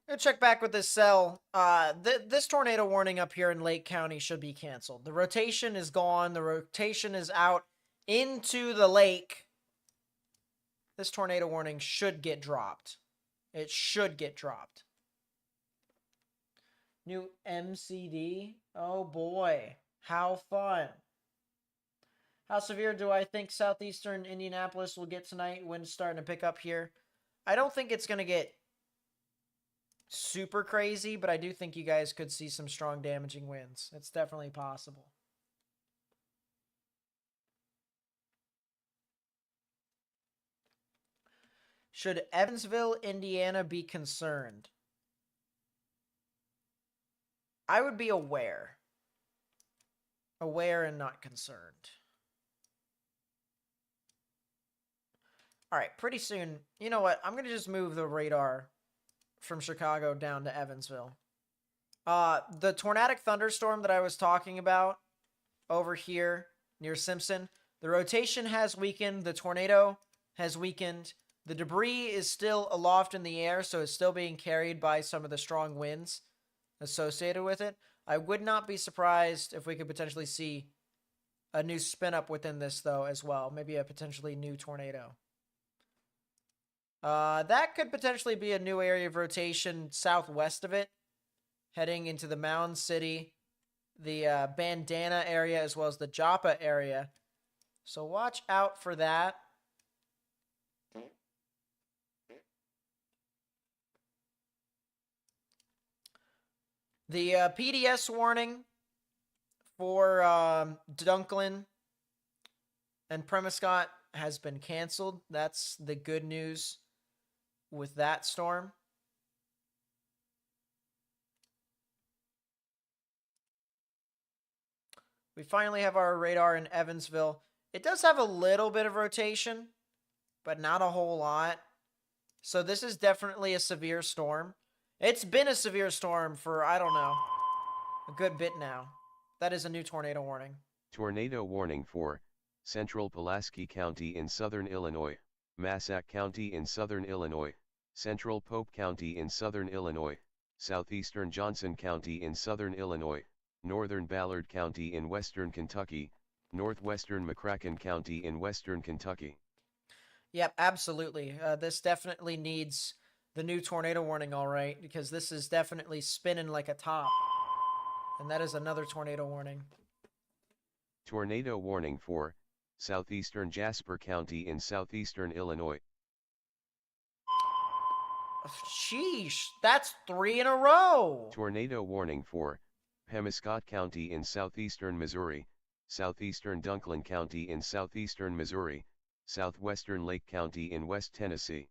Gonna check back with this cell. This tornado warning up here in Lake County should be canceled. The rotation is gone. The rotation is out into the lake. This tornado warning should get dropped. It should get dropped. New MCD? Oh boy. How fun. How severe do I think southeastern Indianapolis will get tonight? Wind's starting to pick up here. I don't think it's going to get super crazy, but I do think you guys could see some strong damaging winds. It's definitely possible. Should Evansville, Indiana be concerned? I would be aware. Aware and not concerned. All right, pretty soon, you know what? I'm going to just move the radar from Chicago down to Evansville. The tornadic thunderstorm that I was talking about over here near Simpson, the rotation has weakened, the tornado has weakened, the debris is still aloft in the air, so it's still being carried by some of the strong winds associated with it. I would not be surprised if we could potentially see a new spin up within this, though, as well. Maybe a potentially new tornado. That could potentially be a new area of rotation southwest of it, heading into the Mound City, the Bandana area, as well as the Joppa area. So watch out for that. The PDS warning for Dunklin and Premiscott has been canceled. That's the good news with that storm. We finally have our radar in Evansville. It does have a little bit of rotation, but not a whole lot. So this is definitely a severe storm. It's been a severe storm for, I don't know, a good bit now. That is a new tornado warning.
Tornado warning for Central Pulaski County in southern Illinois, Massac County in southern Illinois, Central Pope County in southern Illinois, southeastern Johnson County in southern Illinois, northern Ballard County in western Kentucky, northwestern McCracken County in western Kentucky.
Yep, absolutely. This definitely needs the new tornado warning, all right, because this is definitely spinning like a top. And that is another tornado warning.
Tornado warning for southeastern Jasper County in southeastern Illinois.
Sheesh, that's 3 in a row.
Tornado warning for Pemiscot County in southeastern Missouri, southeastern Dunklin County in southeastern Missouri, southwestern Lake County in West Tennessee.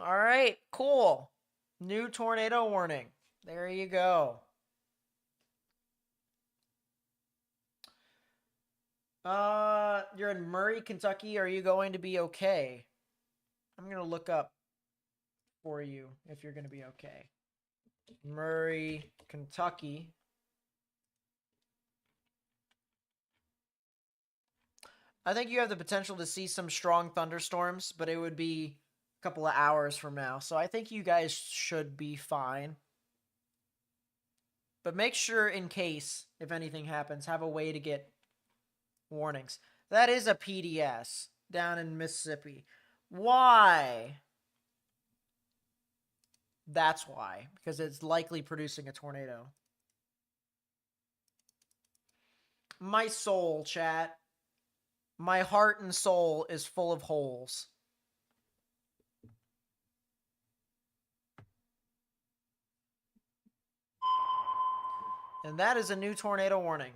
All right, cool. New tornado warning. There you go. You're in Murray, Kentucky. Are you going to be okay? I'm going to look up for you if you're going to be okay. Murray, Kentucky. I think you have the potential to see some strong thunderstorms, but it would be a couple of hours from now. So I think you guys should be fine. But make sure, in case, if anything happens, have a way to get warnings. That is a PDS down in Mississippi. Why? That's why. Because it's likely producing a tornado. My soul, chat. My heart and soul is full of holes. And that is a new tornado warning.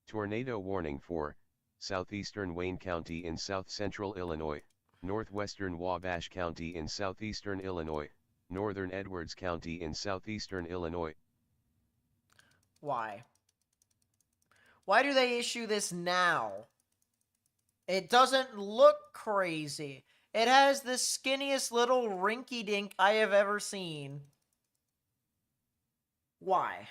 Tornado warning for southeastern Wayne County in south-central Illinois, northwestern Wabash County in southeastern Illinois, northern Edwards County in southeastern Illinois.
Why? Why do they issue this now? It doesn't look crazy. It has the skinniest little rinky-dink I have ever seen. Why?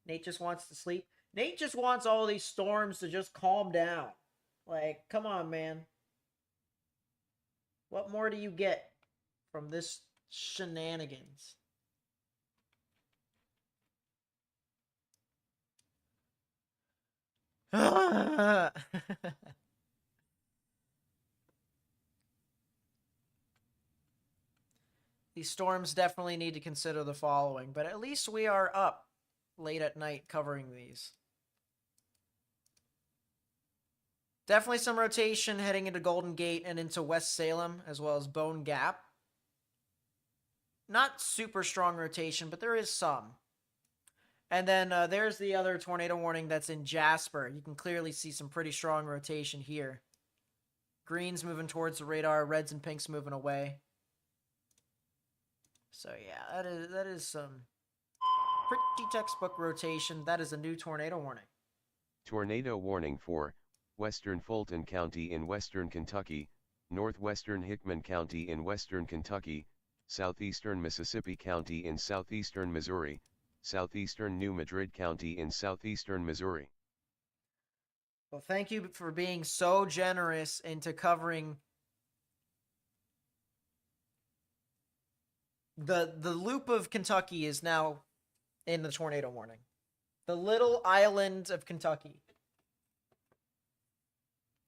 Nate just wants to sleep. Nate just wants all these storms to just calm down. Like, come on, man. What more do you get from this shenanigans? These storms definitely need to consider the following, but at least we are up late at night covering these. Definitely some rotation heading into Golden Gate and into West Salem, as well as Bone Gap. Not super strong rotation, but there is some. And then there's the other tornado warning that's in Jasper. You can clearly see some pretty strong rotation here. Green's moving towards the radar, reds and pinks moving away. So yeah, that is some pretty textbook rotation. That is a new tornado warning.
Tornado warning for western Fulton County in western Kentucky, northwestern Hickman County in western Kentucky, southeastern Mississippi County in southeastern Missouri, southeastern New Madrid County in southeastern Missouri.
Well, thank you for being so generous into covering the loop of Kentucky is now in the tornado warning. The little island of Kentucky.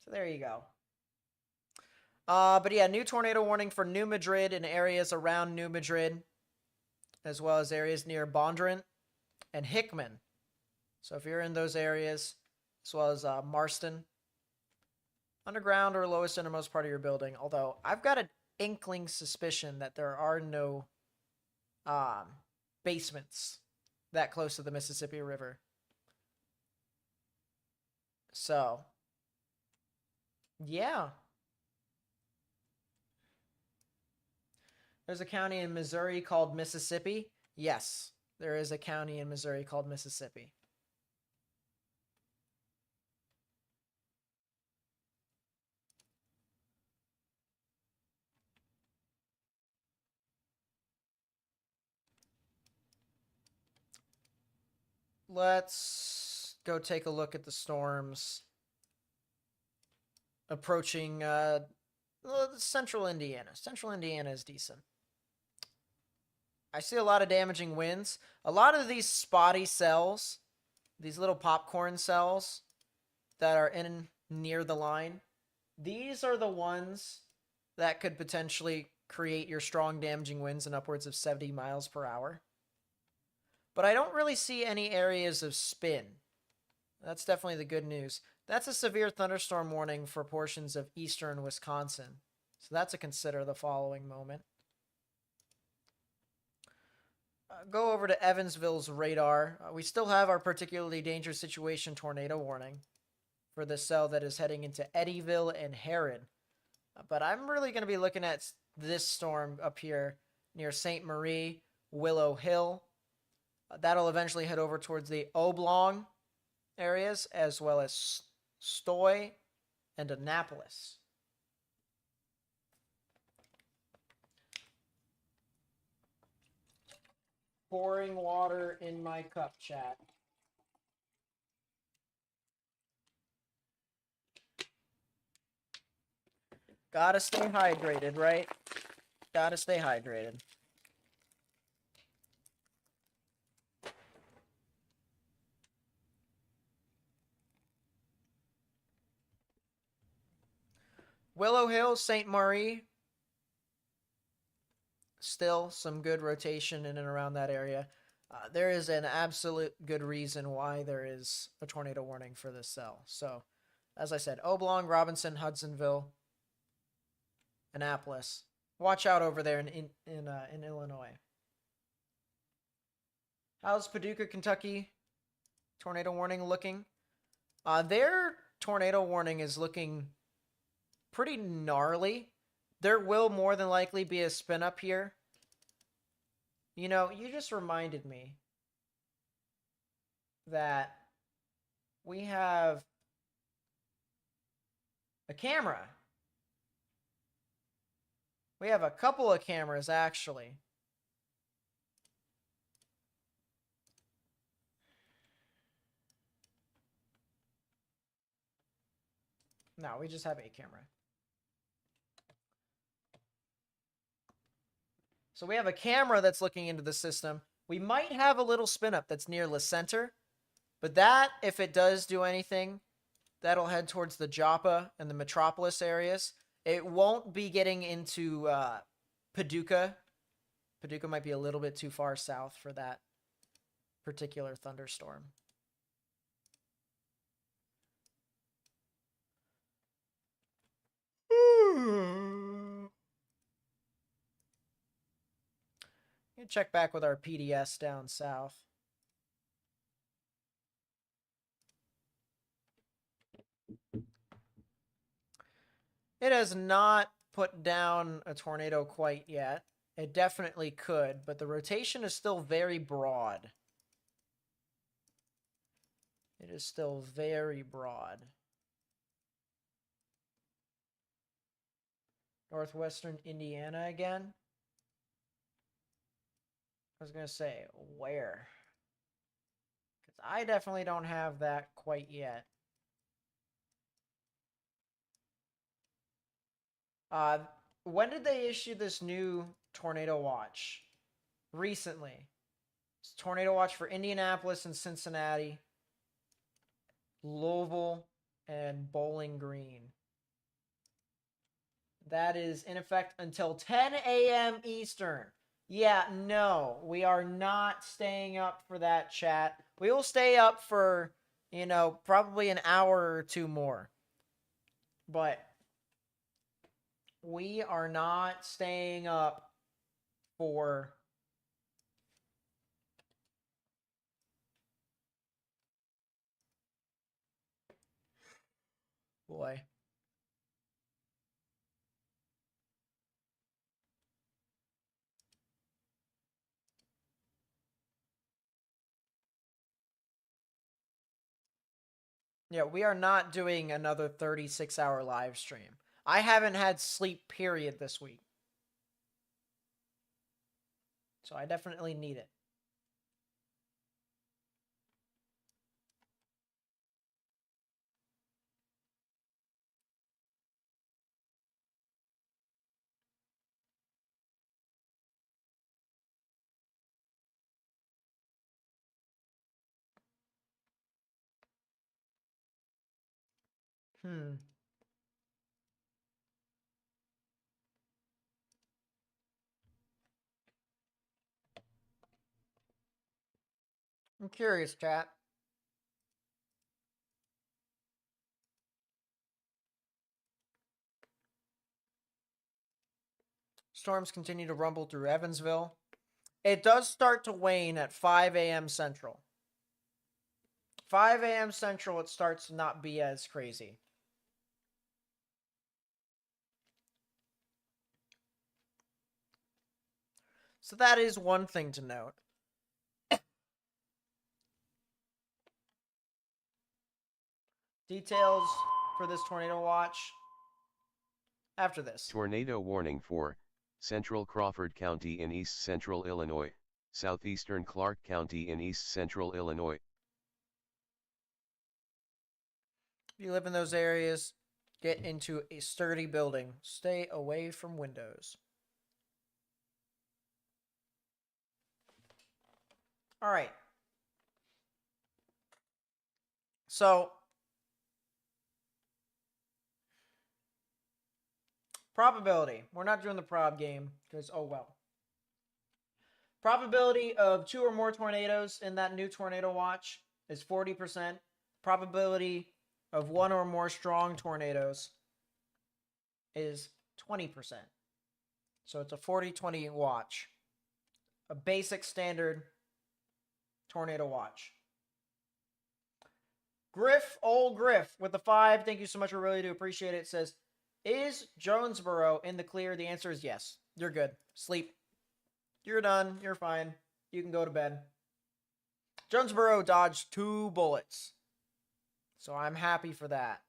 So there you go. But yeah, new tornado warning for New Madrid and areas around New Madrid, as well as areas near Bondurant and Hickman. So if you're in those areas, as well as Marston, underground or lowest innermost part of your building. Although I've got an inkling suspicion that there are no basements that close to the Mississippi River. So, yeah. There's a county in Missouri called Mississippi. Yes, there is a county in Missouri called Mississippi. Let's go take a look at the storms approaching central Indiana. Central Indiana is decent. I see a lot of damaging winds. A lot of these spotty cells, these little popcorn cells that are in near the line, these are the ones that could potentially create your strong damaging winds in upwards of 70 miles per hour. But I don't really see any areas of spin. That's definitely the good news. That's a severe thunderstorm warning for portions of eastern Wisconsin. So that's a consider the following moment. Go over to Evansville's radar. We still have our particularly dangerous situation tornado warning for the cell that is heading into Eddyville and Herrin. But I'm really going to be looking at this storm up here near St. Marie, Willow Hill. That'll eventually head over towards the Oblong areas, as well as Stoy and Annapolis. Pouring water in my cup, chat. Gotta stay hydrated, right? Gotta stay hydrated. Willow Hill, St. Marie. Still some good rotation in and around that area. There is an absolute good reason why there is a tornado warning for this cell. So, as I said, Oblong, Robinson, Hudsonville, Annapolis. Watch out over there in Illinois. How's Paducah, Kentucky tornado warning looking? Their tornado warning is looking pretty gnarly. There will more than likely be a spin up here. You know, you just reminded me that we have a camera. We have a couple of cameras, actually. No, we just have a camera. So we have a camera that's looking into the system. We might have a little spin up that's near the center, but that, if it does do anything, that'll head towards the Joppa and the Metropolis areas. It won't be getting into Paducah. Paducah might be a little bit too far south for that particular thunderstorm. Check back with our PDS down south. It has not put down a tornado quite yet. It definitely could, but the rotation is still very broad. It is still very broad. Northwestern Indiana again. I was going to say, where? Because I definitely don't have that quite yet. When did they issue this new tornado watch? Recently. It's tornado watch for Indianapolis and Cincinnati, Louisville, and Bowling Green. That is in effect until 10 a.m. Eastern. Yeah, no, we are not staying up for that, chat. We will stay up for, you know, probably an hour or two more. But we are not staying up for boy. Yeah, we are not doing another 36-hour live stream. I haven't had sleep, period, this week. So I definitely need it. I'm curious, chat. Storms continue to rumble through Evansville. It does start to wane at 5 a.m. Central. 5 a.m. Central, it starts to not be as crazy. So that is one thing to note. Details for this tornado watch after this.
Tornado warning for Central Crawford County in east central Illinois, southeastern Clark County in east central Illinois.
If you live in those areas, get into a sturdy building. Stay away from windows. All right. So, probability. We're not doing the prob game because, oh well. Probability of 2 or more tornadoes in that new tornado watch is 40%. Probability of 1 or more strong tornadoes is 20%. So it's a 40-20 watch. A basic standard tornado watch. Griff, old Griff, with the 5. Thank you so much. I really do appreciate it. It says, is Jonesboro in the clear? The answer is yes. You're good. Sleep. You're done. You're fine. You can go to bed. Jonesboro dodged 2 bullets. So I'm happy for that.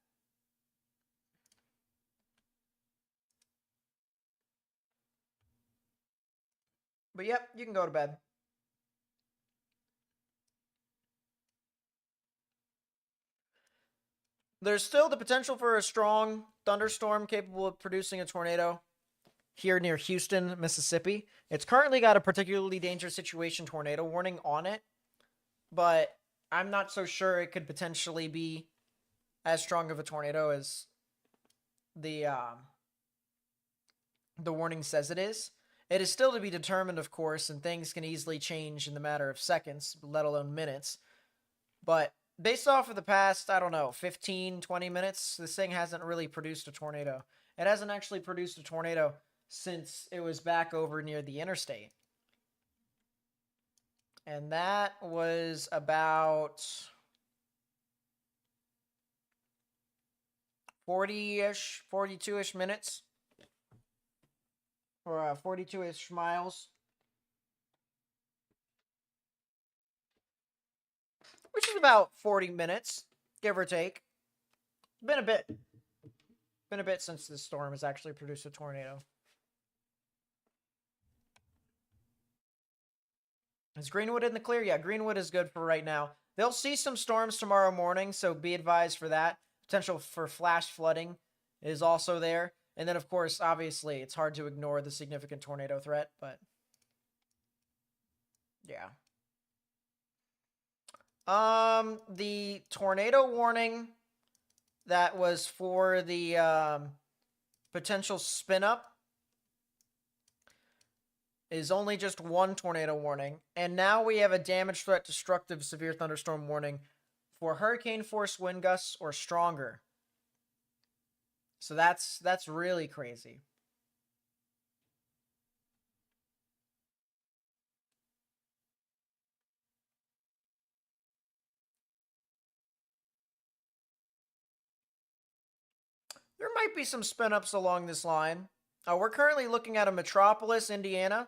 But yep, you can go to bed. There's still the potential for a strong thunderstorm capable of producing a tornado here near Houston, Mississippi. It's currently got a particularly dangerous situation tornado warning on it, but I'm not so sure it could potentially be as strong of a tornado as the warning says it is. It is still to be determined, of course, and things can easily change in the matter of seconds, let alone minutes. But based off of the past, I don't know, 15, 20 minutes, this thing hasn't really produced a tornado. It hasn't actually produced a tornado since it was back over near the interstate. And that was about 40-ish, 42-ish minutes. Or 42-ish miles. Which is about 40 minutes, give or take. Been a bit. Been a bit since this storm has actually produced a tornado. Is Greenwood in the clear? Yeah, Greenwood is good for right now. They'll see some storms tomorrow morning, so be advised for that. Potential for flash flooding is also there. And then, of course, obviously, it's hard to ignore the significant tornado threat, but yeah. The tornado warning that was for the potential spin up is only just 1 tornado warning, and now we have a damage threat, destructive, severe thunderstorm warning for hurricane force wind gusts or stronger. So that's really crazy. There might be some spin ups along this line. We're currently looking at a Metropolis, Indiana.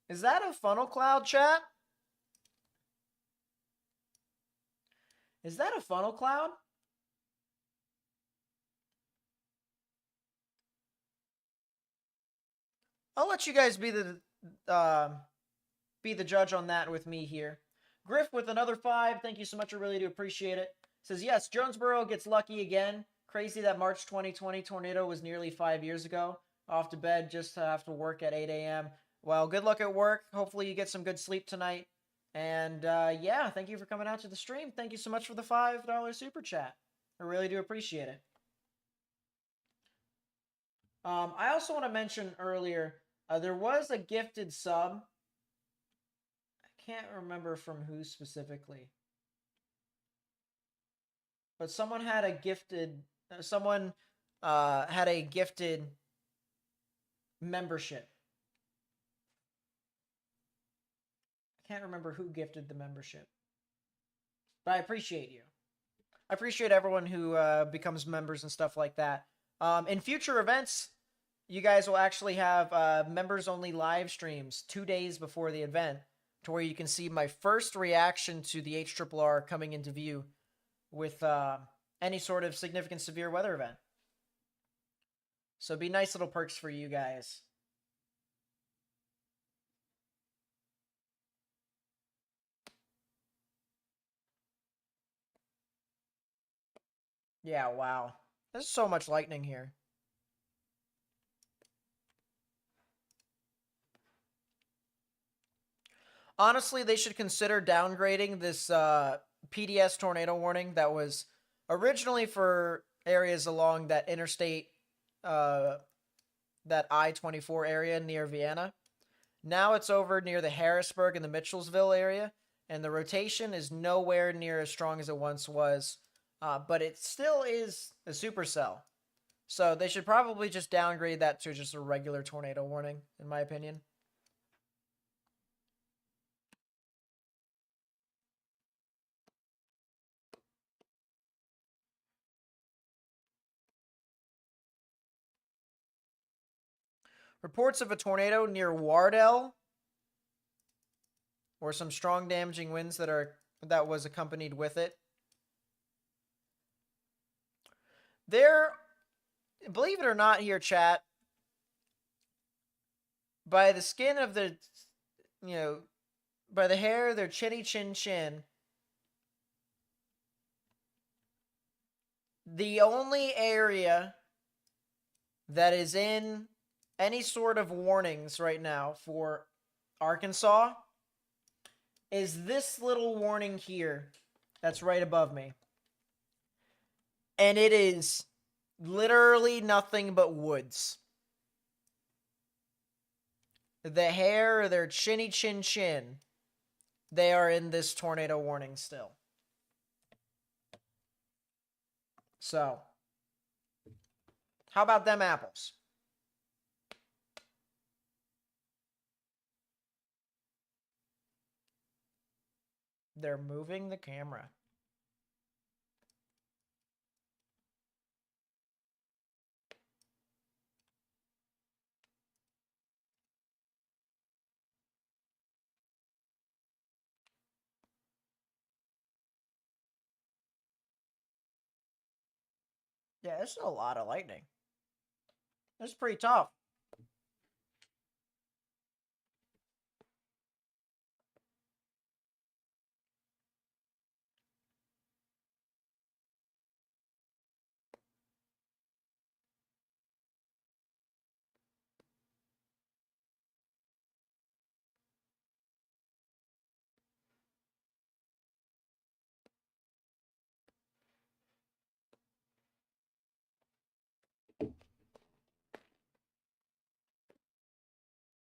Is that a funnel cloud, chat? Is that a funnel cloud? I'll let you guys be the judge on that with me here. Griff with another 5. Thank you so much. I really do appreciate it. Says, yes, Jonesboro gets lucky again. Crazy that March 2020 tornado was nearly 5 years ago. Off to bed just to have to work at 8 a.m. Well, good luck at work. Hopefully you get some good sleep tonight. And yeah, thank you for coming out to the stream. Thank you so much for the $5 super chat. I really do appreciate it. I also want to mention earlier, there was a gifted sub. I can't remember from who specifically. But someone had a gifted membership. I can't remember who gifted the membership. But I appreciate you. I appreciate everyone who becomes members and stuff like that. In future events, you guys will actually have members-only live streams 2 days before the event, to where you can see my first reaction to the HRRR coming into view with any sort of significant severe weather event. So it'd be nice little perks for you guys. Yeah, wow. There's so much lightning here. Honestly, they should consider downgrading this PDS tornado warning that was originally for areas along that interstate, that I-24 area near Vienna. Now it's over near the Harrisburg and the Mitchellsville area, and the rotation is nowhere near as strong as it once was, but it still is a supercell. So they should probably just downgrade that to just a regular tornado warning, in my opinion. Reports of a tornado near Wardell, or some strong damaging winds that was accompanied with it. There, believe it or not here, chat, by the skin of the, by the hair, their chinny chin chin, the only area that is in any sort of warnings right now for Arkansas is this little warning here that's right above me. And it is literally nothing but woods. The hair, their chinny chin chin, they are in this tornado warning still. So, how about them apples? They're moving the camera. Yeah, it's a lot of lightning. It's pretty tough.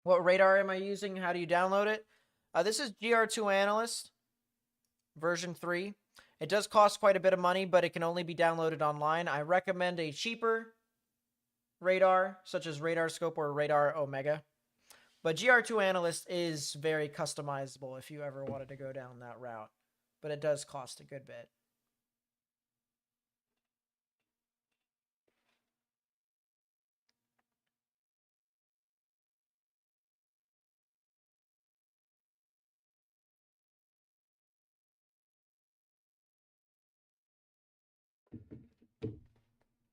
What radar am I using? How do you download it? This is GR2 Analyst version 3. It does cost quite a bit of money, but it can only be downloaded online. I recommend a cheaper radar, such as Radar Scope or Radar Omega. But GR2 Analyst is very customizable if you ever wanted to go down that route. But it does cost a good bit.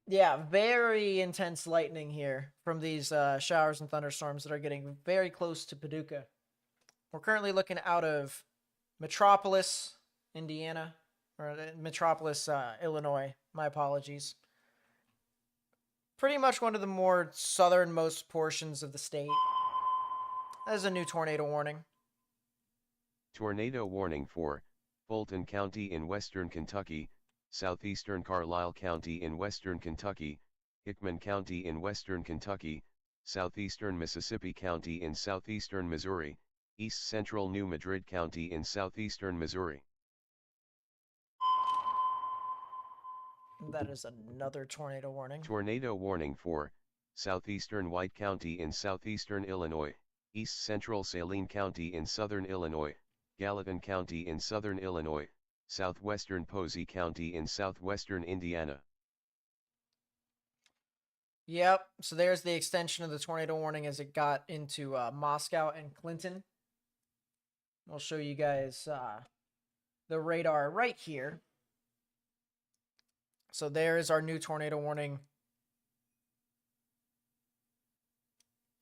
Yeah, very intense lightning here from these showers and thunderstorms that are getting very close to Paducah. We're currently looking out of Metropolis, Indiana, or Metropolis, Illinois. My apologies. Pretty much one of the more southernmost portions of the state. That is a new tornado warning.
Tornado warning for Fulton County in western Kentucky, southeastern Carlisle County in western Kentucky, Hickman County in western Kentucky, southeastern Mississippi County in southeastern Missouri, east central New Madrid County in southeastern Missouri.
That is another tornado warning.
Tornado warning for southeastern White County in southeastern Illinois, east central Saline County in southern Illinois, Gallatin County in southern Illinois, southwestern Posey County in southwestern Indiana.
Yep, so there's the extension of the tornado warning as it got into Moscow and Clinton. We'll show you guys the radar right here. So there is our new tornado warning.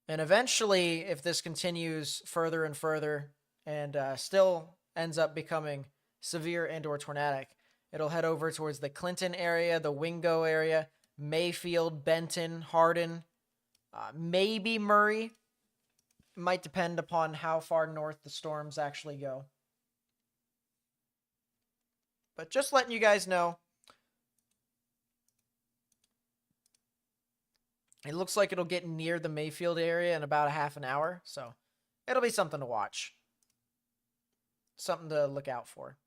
And eventually, if this continues further and further and still ends up becoming severe and or tornadic, it'll head over towards the Clinton area, the Wingo area, Mayfield, Benton, Hardin, maybe Murray. It might depend upon how far north the storms actually go. But just letting you guys know, it looks like it'll get near the Mayfield area in about a half an hour, so it'll be something to watch. Something to look out for.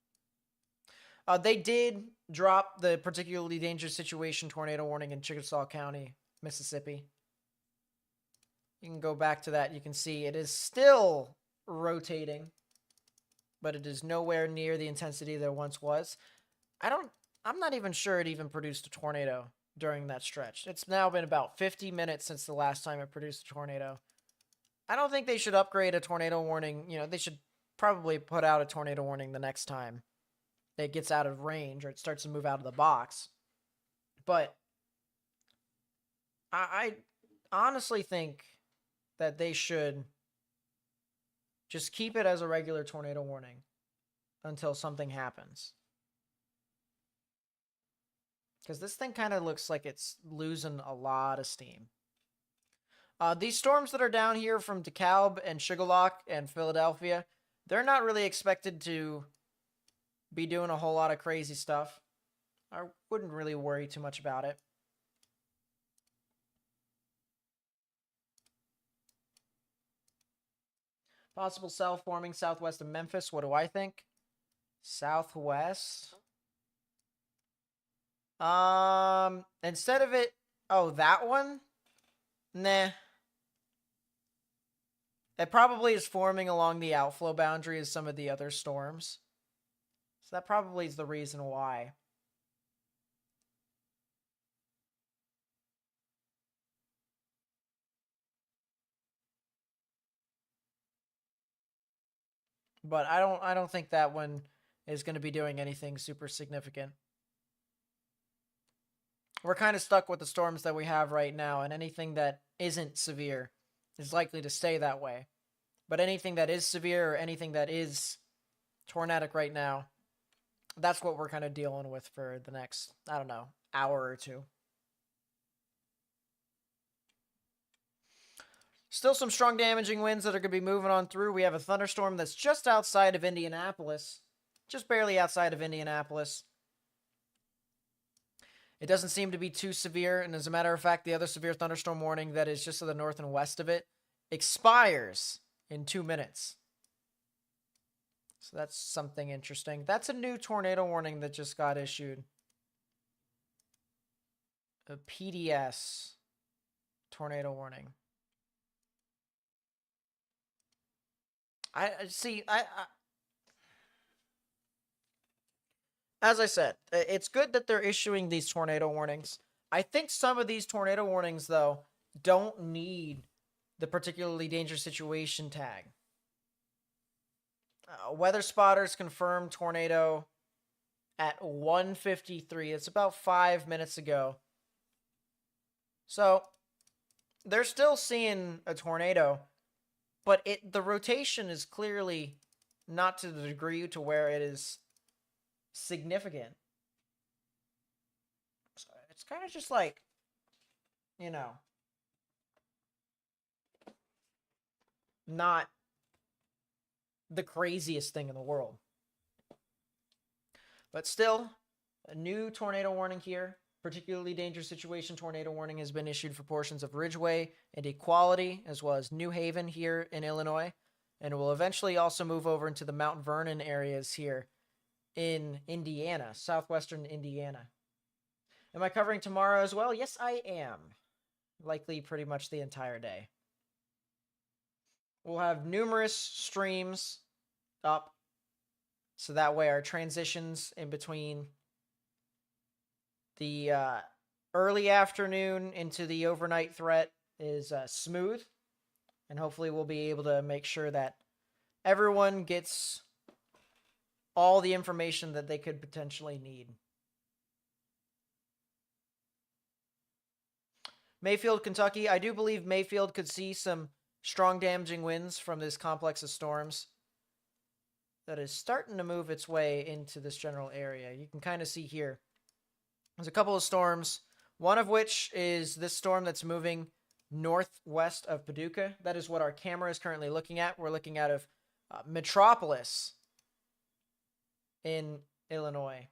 They did drop the particularly dangerous situation tornado warning in Chickasaw County, Mississippi. You can go back to that. You can see it is still rotating, but it is nowhere near the intensity there once was. I'm not even sure it even produced a tornado. during that stretch. It's now been about 50 minutes since the last time it produced a tornado. I don't think they should upgrade a tornado warning. You know, they should probably put out a tornado warning the next time it gets out of range or it starts to move out of the box. But I honestly think that they should just keep it as a regular tornado warning until something happens. Because this thing kind of looks like it's losing a lot of steam. These storms that are down here from DeKalb and Sugarlock and Philadelphia, they're not really expected to be doing a whole lot of crazy stuff. I wouldn't really worry too much about it. Possible cell forming southwest of Memphis. What do I think? Southwest. Instead of it, oh, that one? Nah. It probably is forming along the outflow boundary as some of the other storms. So that probably is the reason why. But I don't think that one is going to be doing anything super significant. We're kind of stuck with the storms that we have right now, and anything that isn't severe is likely to stay that way. But anything that is severe or anything that is tornadic right now, that's what we're kind of dealing with for the next, I don't know, hour or two. Still some strong damaging winds that are going to be moving on through. We have a thunderstorm that's just outside of Indianapolis. Just barely outside of Indianapolis. It doesn't seem to be too severe, and as a matter of fact, the other severe thunderstorm warning that is just to the north and west of it expires in 2 minutes. So that's something interesting. That's a new tornado warning that just got issued. A PDS tornado warning. As I said, it's good that they're issuing these tornado warnings. I think some of these tornado warnings, though, don't need the particularly dangerous situation tag. Weather spotters confirmed tornado at 1:53. It's about 5 minutes ago. So they're still seeing a tornado, but the rotation is clearly not to the degree to where it is significant. So it's kind of just like, you know, not the craziest thing in the world. But still, a new tornado warning here. Particularly dangerous situation tornado warning has been issued for portions of Ridgeway and Equality, as well as New Haven here in Illinois. And will eventually also move over into the Mount Vernon areas here in Indiana, southwestern Indiana. Am I covering tomorrow as well? Yes, I am. Likely pretty much the entire day. We'll have numerous streams up, so that way our transitions in between the early afternoon into the overnight threat is smooth, and hopefully we'll be able to make sure that everyone gets all the information that they could potentially need. Mayfield, Kentucky. I do believe Mayfield could see some strong damaging winds from this complex of storms that is starting to move its way into this general area. You can kind of see here. There's a couple of storms, one of which is this storm that's moving northwest of Paducah. That is what our camera is currently looking at. We're looking out of Metropolis in Illinois.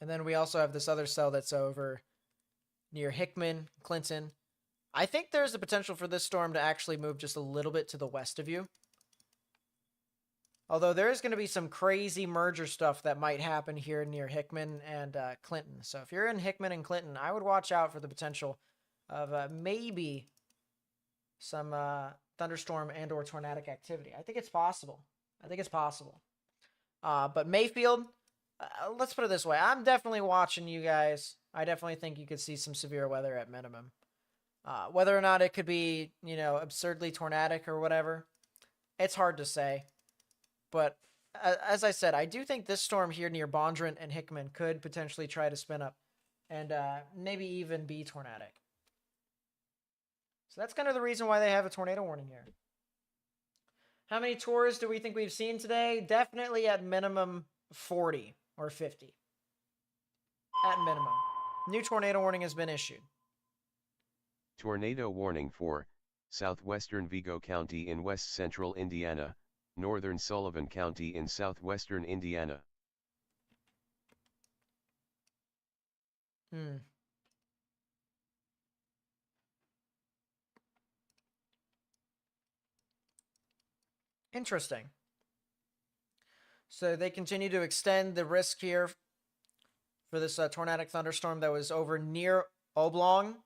And then we also have this other cell that's over near Hickman, Clinton. I think there's the potential for this storm to actually move just a little bit to the west of you. Although there is going to be some crazy merger stuff that might happen here near Hickman and Clinton. So if you're in Hickman and Clinton, I would watch out for the potential of maybe some thunderstorm and or tornadic activity. I think it's possible. I think it's possible. But Mayfield, let's put it this way. I'm definitely watching you guys. I definitely think you could see some severe weather at minimum. Whether or not it could be, you know, absurdly tornadic or whatever, it's hard to say. But as I said, I do think this storm here near Bondurant and Hickman could potentially try to spin up and maybe even be tornadic. So that's kind of the reason why they have a tornado warning here. How many tours do we think we've seen today? Definitely at minimum 40 or 50. At minimum. New tornado warning has been issued.
Tornado warning for southwestern Vigo County in west central Indiana, northern Sullivan County in southwestern Indiana.
Interesting. So they continue to extend the risk here for this tornadic thunderstorm that was over near Oblong.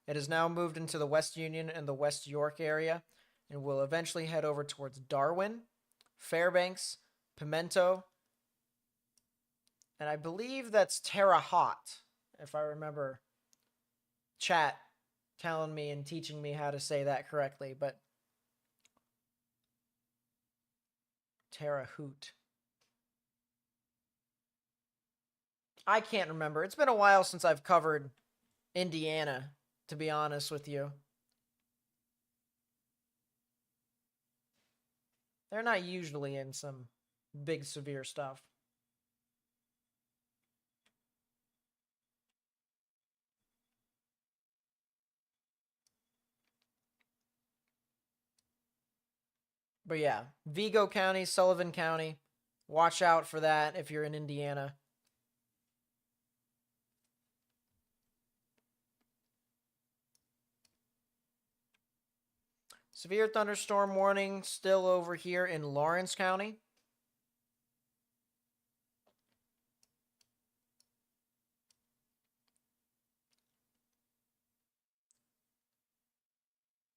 It has now moved into the West Union and the West York area and will eventually head over towards Darwin, Fairbanks, Pimento, and I believe that's Terre Haute, if I remember chat telling me and teaching me how to say that correctly, but Terre Haute. I can't remember. It's been a while since I've covered Indiana, to be honest with you. They're not usually in some big severe stuff. But yeah, Vigo County, Sullivan County. Watch out for that if you're in Indiana. Severe thunderstorm warning still over here in Lawrence County.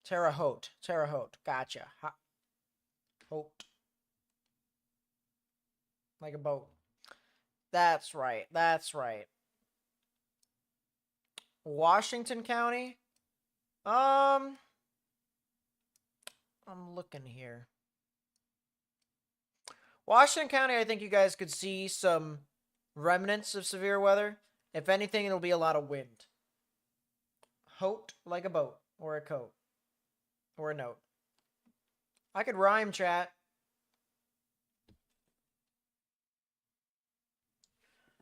Terre Haute. Terre Haute. Gotcha. Haute. Like a boat. That's right. That's right. Washington County. I'm looking here. Washington County, I think you guys could see some remnants of severe weather. If anything, it'll be a lot of wind. Haute like a boat or a coat or a note. I could rhyme, chat.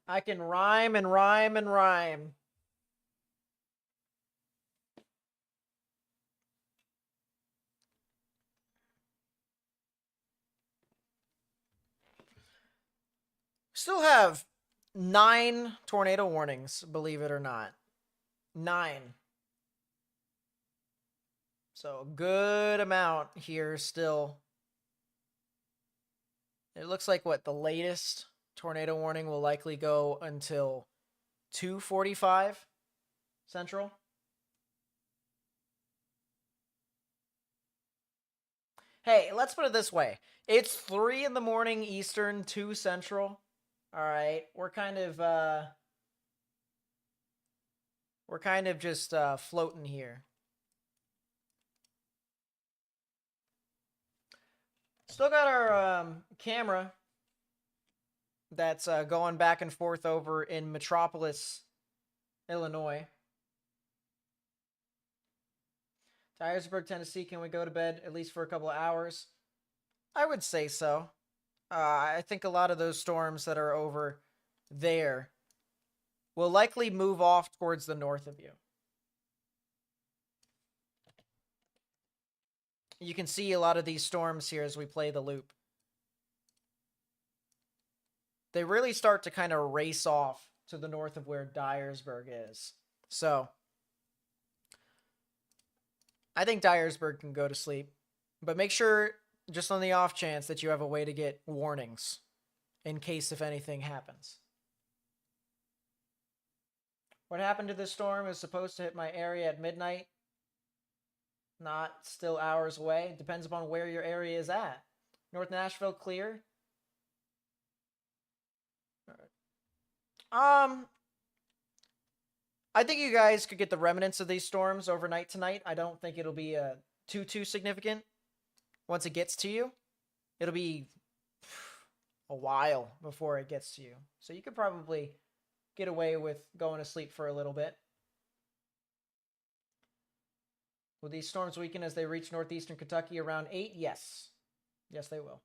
I can rhyme and rhyme and rhyme. Still have 9 tornado warnings, believe it or not. 9. So, a good amount here still. It looks like what the latest tornado warning will likely go until 2:45 Central. Hey, let's put it this way. It's 3 in the morning Eastern, 2 Central. All right, we're kind of just floating here. Still got our camera that's going back and forth over in Metropolis, Illinois. Dyersburg, Tennessee, can we go to bed at least for a couple of hours? I would say so. I think a lot of those storms that are over there will likely move off towards the north of you. You can see a lot of these storms here as we play the loop. They really start to kind of race off to the north of where Dyersburg is. So, I think Dyersburg can go to sleep. But make sure, just on the off chance, that you have a way to get warnings in case if anything happens. What happened to this storm is supposed to hit my area at midnight. Not still hours away. Depends upon where your area is at. North Nashville clear. I think you guys could get the remnants of these storms overnight tonight. I don't think it'll be too significant once it gets to you. It'll be a while before it gets to you. So you could probably get away with going to sleep for a little bit. Will these storms weaken as they reach northeastern Kentucky around 8? Yes. Yes, they will.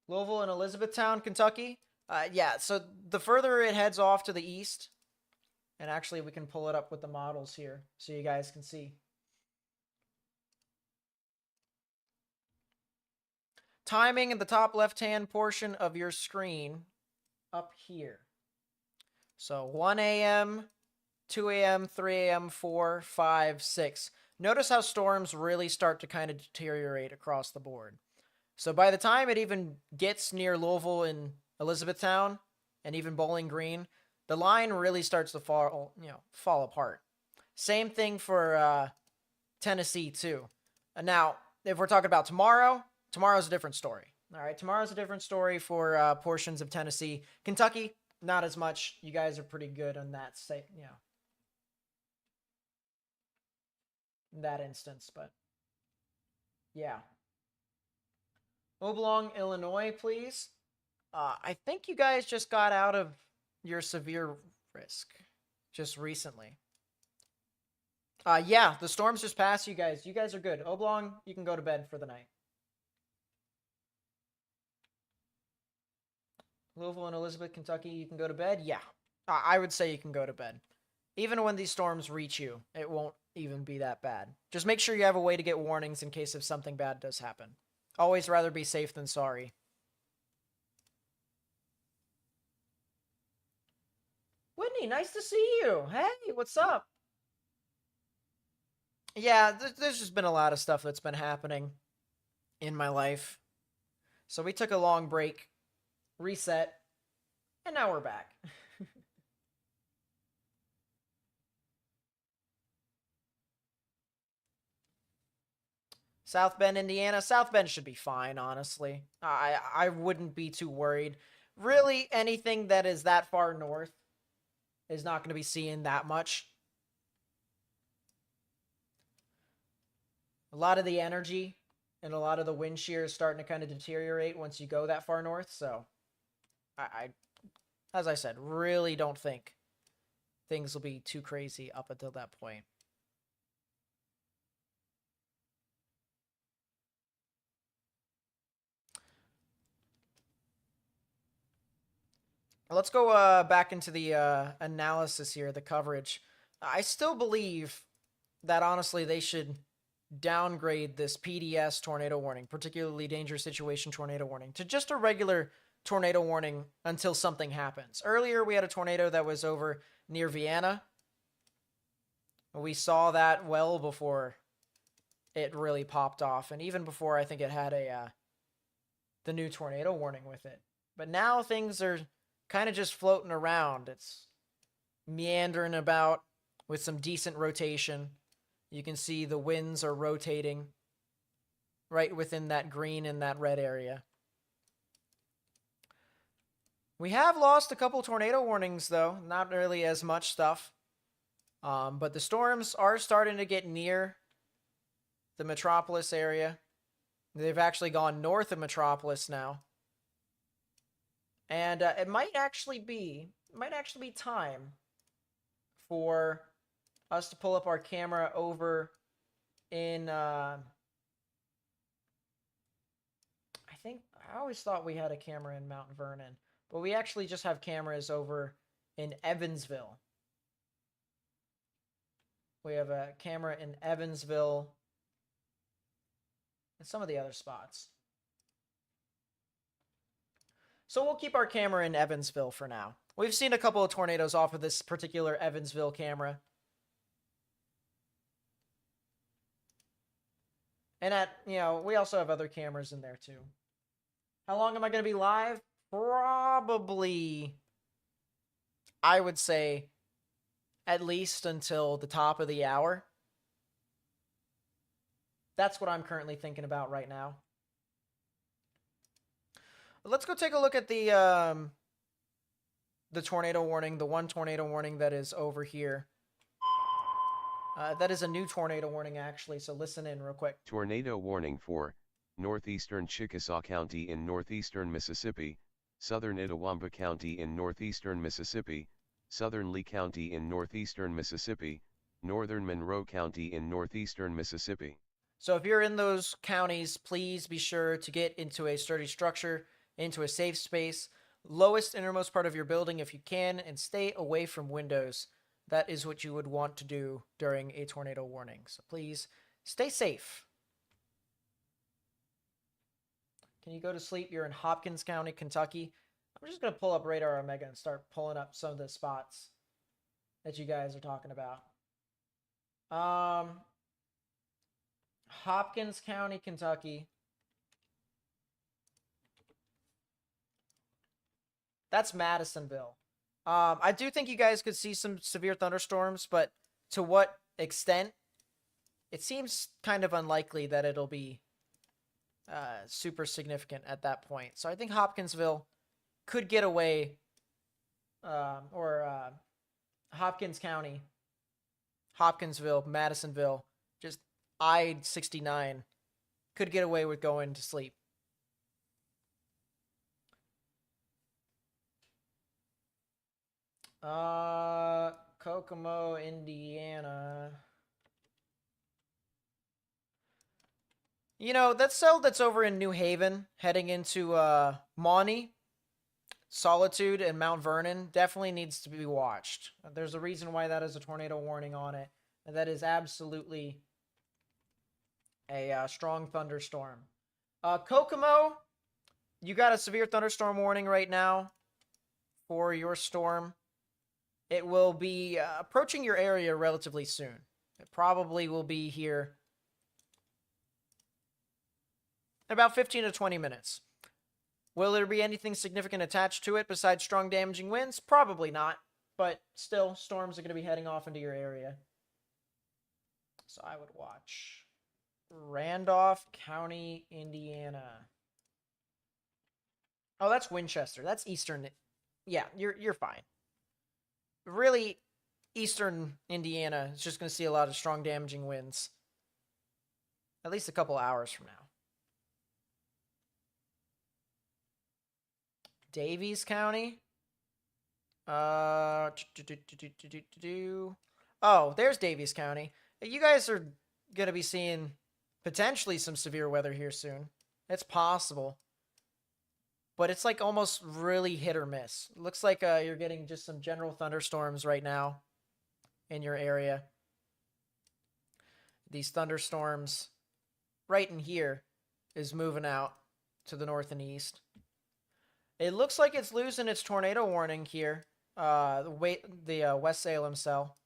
Louisville and Elizabethtown, Kentucky. Yeah, so the further it heads off to the east, and actually we can pull it up with the models here so you guys can see. Timing in the top left-hand portion of your screen up here. So 1 a.m., 2 a.m., 3 a.m., 4, 5, 6. Notice how storms really start to kind of deteriorate across the board. So by the time it even gets near Louisville and Elizabethtown and even Bowling Green, the line really starts to fall apart. Same thing for Tennessee too. Now, if we're talking about tomorrow's a different story. All right, tomorrow's a different story for portions of Tennessee. Kentucky, not as much. You guys are pretty good on that, in that instance, but yeah. Oblong, Illinois, please. I think you guys just got out of your severe risk just recently. Yeah, the storms just passed you guys. You guys are good. Oblong, you can go to bed for the night. Louisville and Elizabeth, Kentucky, you can go to bed? Yeah. I would say you can go to bed. Even when these storms reach you, it won't even be that bad. Just make sure you have a way to get warnings in case if something bad does happen. Always rather be safe than sorry. Whitney, nice to see you. Hey, what's up? Yeah, there's just been a lot of stuff that's been happening in my life. So we took a long break, reset, and now we're back. South Bend, Indiana. South Bend should be fine, honestly. I wouldn't be too worried. Really, anything that is that far north is not going to be seeing that much. A lot of the energy and a lot of the wind shear is starting to kind of deteriorate once you go that far north. So, as I said, really don't think things will be too crazy up until that point. Let's go back into the analysis here, the coverage. I still believe that, honestly, they should downgrade this PDS tornado warning, particularly dangerous situation tornado warning, to just a regular tornado warning until something happens. Earlier, we had a tornado that was over near Vienna. We saw that well before it really popped off, and even before I think it had the new tornado warning with it. But now things are kind of just floating around. It's meandering about with some decent rotation. You can see the winds are rotating right within that green and that red area. We have lost a couple tornado warnings, though. Not really as much stuff. But the storms are starting to get near the metropolis area. They've actually gone north of metropolis now. And it might actually be time for us to pull up our camera over in I always thought we had a camera in Mount Vernon, but we actually just have cameras over in Evansville. We have a camera in Evansville and some of the other spots. So we'll keep our camera in Evansville for now. We've seen a couple of tornadoes off of this particular Evansville camera. And we also have other cameras in there too. How long am I going to be live? Probably, I would say at least until the top of the hour. That's what I'm currently thinking about right now. Let's go take a look at the tornado warning, the one tornado warning that is over here. That is a new tornado warning, actually, so listen in real quick.
Tornado warning for northeastern Chickasaw County in northeastern Mississippi, southern Itawamba County in northeastern Mississippi, southern Lee County in northeastern Mississippi, northern Monroe County in northeastern Mississippi.
So if you're in those counties, please be sure to get into a sturdy structure, into a safe space, lowest innermost part of your building if you can, and stay away from windows. That is what you would want to do during a tornado warning. So please stay safe. Can you go to sleep? You're in Hopkins County, Kentucky. I'm just going to pull up Radar Omega and start pulling up some of the spots that you guys are talking about. Hopkins County, Kentucky. That's Madisonville. I do think you guys could see some severe thunderstorms, but to what extent? It seems kind of unlikely that it'll be super significant at that point. So I think Hopkinsville could get away, Hopkins County, Hopkinsville, Madisonville, just I-69 could get away with going to sleep. Kokomo, Indiana. You know, that cell that's over in New Haven, heading into Maundy, Solitude, and Mount Vernon, definitely needs to be watched. There's a reason why that is a tornado warning on it, and that is absolutely a strong thunderstorm. Kokomo, you got a severe thunderstorm warning right now for your storm. It will be approaching your area relatively soon. It probably will be here in about 15 to 20 minutes. Will there be anything significant attached to it besides strong damaging winds? Probably not, but still, storms are going to be heading off into your area. So I would watch Randolph County, Indiana. Oh, that's Winchester. That's eastern. Yeah, you're fine. Really, eastern Indiana is just going to see a lot of strong damaging winds. At least a couple hours from now. Davies County. Oh, there's Davies County. You guys are going to be seeing potentially some severe weather here soon. It's possible. But it's like almost really hit or miss. It looks like you're getting just some general thunderstorms right now in your area. These thunderstorms right in here is moving out to the north and east. It looks like it's losing its tornado warning here. The West Salem cell.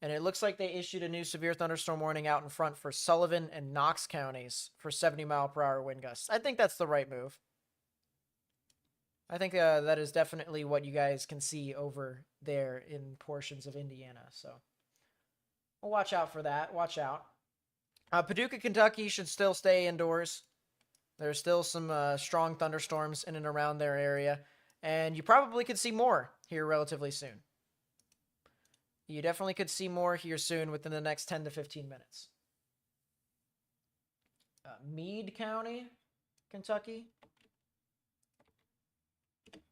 And it looks like they issued a new severe thunderstorm warning out in front for Sullivan and Knox counties for 70-mile-per-hour wind gusts. I think that's the right move. I think that is definitely what you guys can see over there in portions of Indiana. So we'll watch out for that. Watch out. Paducah, Kentucky should still stay indoors. There's still some strong thunderstorms in and around their area. And you probably could see more here relatively soon. You definitely could see more here soon within the next 10 to 15 minutes. Meade County, Kentucky.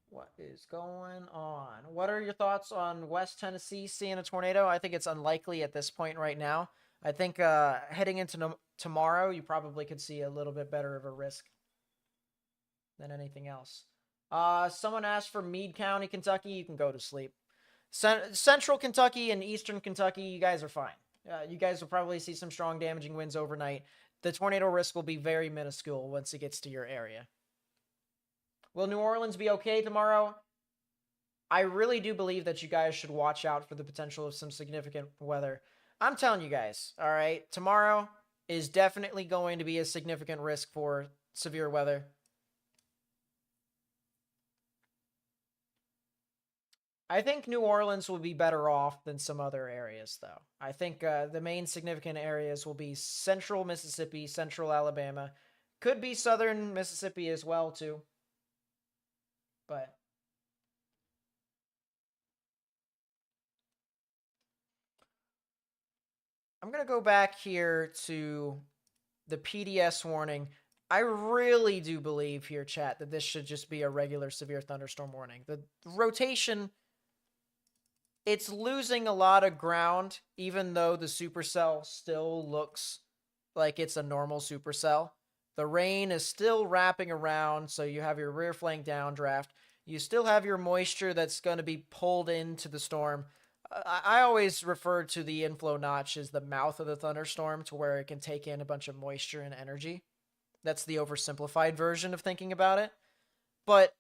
What is going on? What are your thoughts on West Tennessee seeing a tornado? I think it's unlikely at this point right now. I think heading into tomorrow, you probably could see a little bit better of a risk than anything else. Someone asked for Meade County, Kentucky. You can go to sleep. Central Kentucky and Eastern Kentucky, you guys are fine. You guys will probably see some strong damaging winds overnight. The tornado risk will be very minuscule once it gets to your area. Will New Orleans be okay tomorrow? I really do believe that you guys should watch out for the potential of some significant weather. I'm telling you guys, all right? Tomorrow is definitely going to be a significant risk for severe weather. I think New Orleans will be better off than some other areas, though. I think the main significant areas will be central Mississippi, central Alabama. Could be southern Mississippi as well, too. But I'm going to go back here to the PDS warning. I really do believe here, chat, that this should just be a regular severe thunderstorm warning. The rotation, it's losing a lot of ground, even though the supercell still looks like it's a normal supercell. The rain is still wrapping around, so you have your rear flank downdraft. You still have your moisture that's going to be pulled into the storm. I always refer to the inflow notch as the mouth of the thunderstorm, to where it can take in a bunch of moisture and energy. That's the oversimplified version of thinking about it. But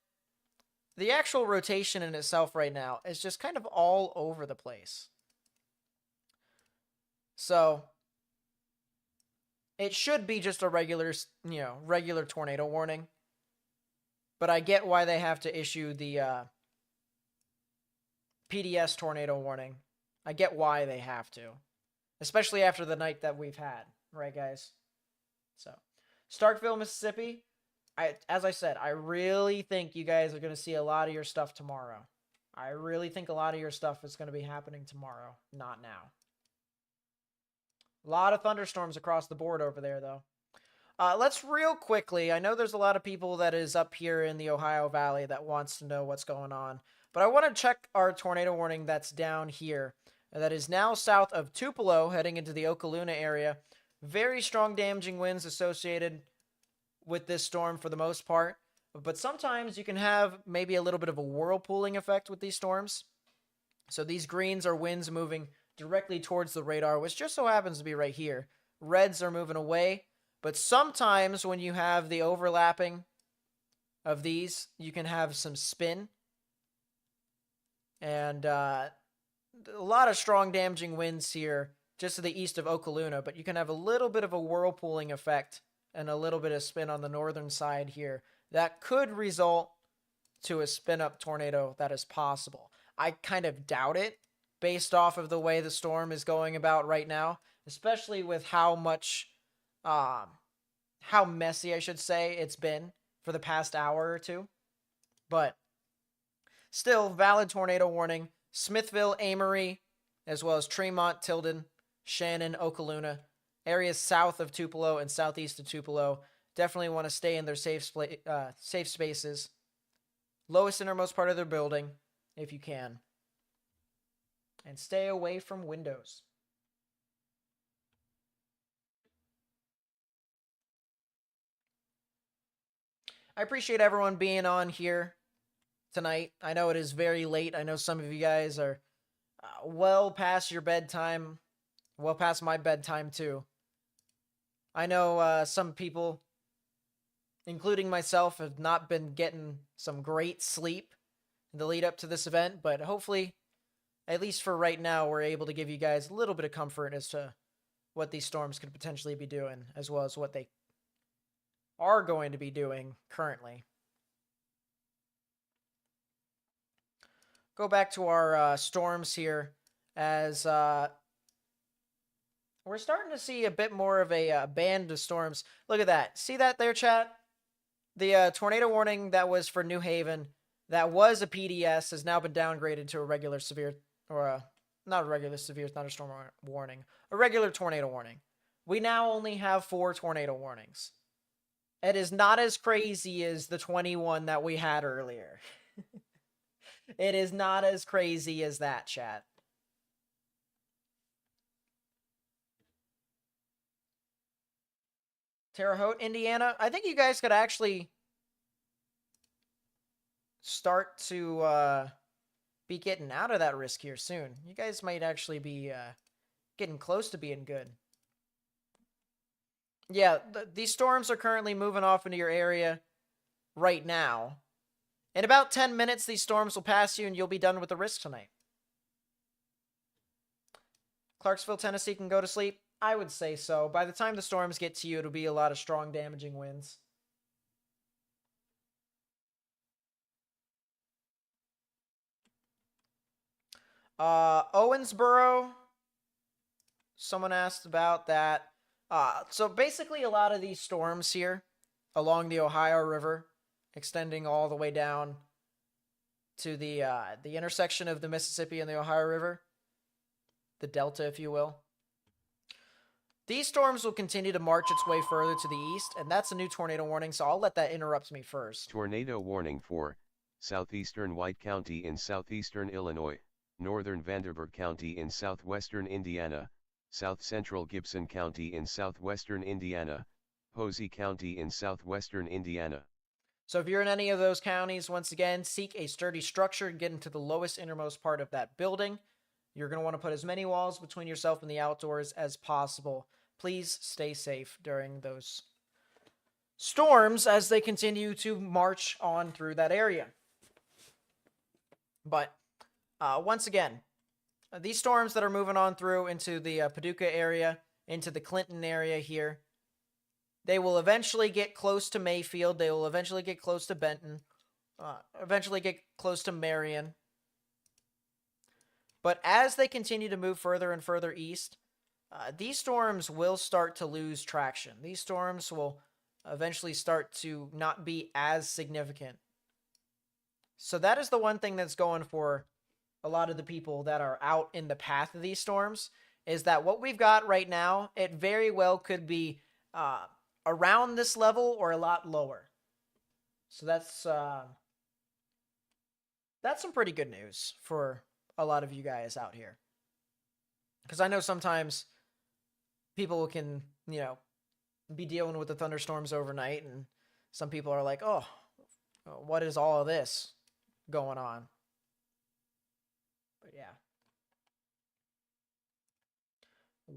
the actual rotation in itself right now is just kind of all over the place. So it should be just a regular tornado warning. But I get why they have to issue the PDS tornado warning. I get why they have to. Especially after the night that we've had. Right, guys? So, Starkville, Mississippi. As I said, I really think you guys are going to see a lot of your stuff tomorrow. I really think a lot of your stuff is going to be happening tomorrow, not now. A lot of thunderstorms across the board over there, though. Let's real quickly, I know there's a lot of people that is up here in the Ohio Valley that wants to know what's going on, but I want to check our tornado warning that's down here. That is now south of Tupelo, heading into the Okaluna area. Very strong damaging winds associated with this storm for the most part, but sometimes you can have maybe a little bit of a whirlpooling effect with these storms. So these greens are winds moving directly towards the radar, which just so happens to be right here. Reds are moving away, but sometimes when you have the overlapping of these, you can have some spin. And a lot of strong damaging winds here just to the east of Okaluna, but you can have a little bit of a whirlpooling effect and a little bit of spin on the northern side here. That could result to a spin-up tornado that is possible. I kind of doubt it based off of the way the storm is going about right now, especially with how messy, I should say, it's been for the past hour or two. But still, valid tornado warning. Smithville, Amory, as well as Tremont, Tilden, Shannon, Okaluna. Areas south of Tupelo and southeast of Tupelo definitely want to stay in their safe spaces. Lowest innermost part of their building, if you can. And stay away from windows. I appreciate everyone being on here tonight. I know it is very late. I know some of you guys are well past your bedtime. Well past my bedtime, too. I know some people, including myself, have not been getting some great sleep in the lead up to this event, but hopefully, at least for right now, we're able to give you guys a little bit of comfort as to what these storms could potentially be doing, as well as what they are going to be doing currently. Go back to our storms here, as we're starting to see a bit more of a band of storms. Look at that. See that there, chat? The tornado warning that was for New Haven, that was a PDS, has now been downgraded to a regular severe, or not a regular severe thunderstorm warning, a regular tornado warning. We now only have 4 tornado warnings. It is not as crazy as the 21 that we had earlier. It is not as crazy as that, chat. Terre Haute, Indiana. I think you guys could actually start to be getting out of that risk here soon. You guys might actually be getting close to being good. Yeah, these storms are currently moving off into your area right now. In about 10 minutes, these storms will pass you and you'll be done with the risk tonight. Clarksville, Tennessee can go to sleep? I would say so. By the time the storms get to you, it'll be a lot of strong, damaging winds. Owensboro. Someone asked about that. So basically, a lot of these storms here along the Ohio River, extending all the way down to the intersection of the Mississippi and the Ohio River, the Delta, if you will. These storms will continue to march its way further to the east, and that's a new tornado warning, so I'll let that interrupt me first.
Tornado warning for southeastern White County in southeastern Illinois, northern Vanderburgh County in southwestern Indiana, south central Gibson County in southwestern Indiana, Posey County in southwestern Indiana.
So if you're in any of those counties, once again, seek a sturdy structure and get into the lowest innermost part of that building. You're going to want to put as many walls between yourself and the outdoors as possible. Please stay safe during those storms as they continue to march on through that area. But once again, these storms that are moving on through into the Paducah area, into the Clinton area here, they will eventually get close to Mayfield. They will eventually get close to Benton, eventually get close to Marion. But as they continue to move further and further east, these storms will start to lose traction. These storms will eventually start to not be as significant. So that is the one thing that's going for a lot of the people that are out in the path of these storms, is that what we've got right now, it very well could be around this level or a lot lower. So that's some pretty good news for a lot of you guys out here. Because I know sometimes people can, be dealing with the thunderstorms overnight, and some people are like, oh, what is all of this going on? But yeah.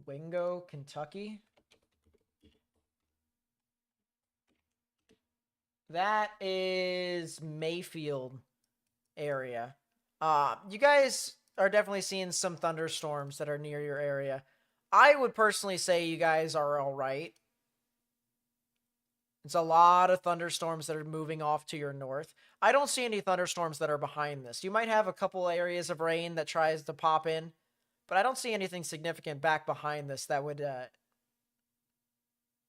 Wingo, Kentucky. That is Mayfield area. You guys are definitely seeing some thunderstorms that are near your area. I would personally say you guys are all right. It's a lot of thunderstorms that are moving off to your north. I don't see any thunderstorms that are behind this. You might have a couple areas of rain that tries to pop in, but I don't see anything significant back behind this that would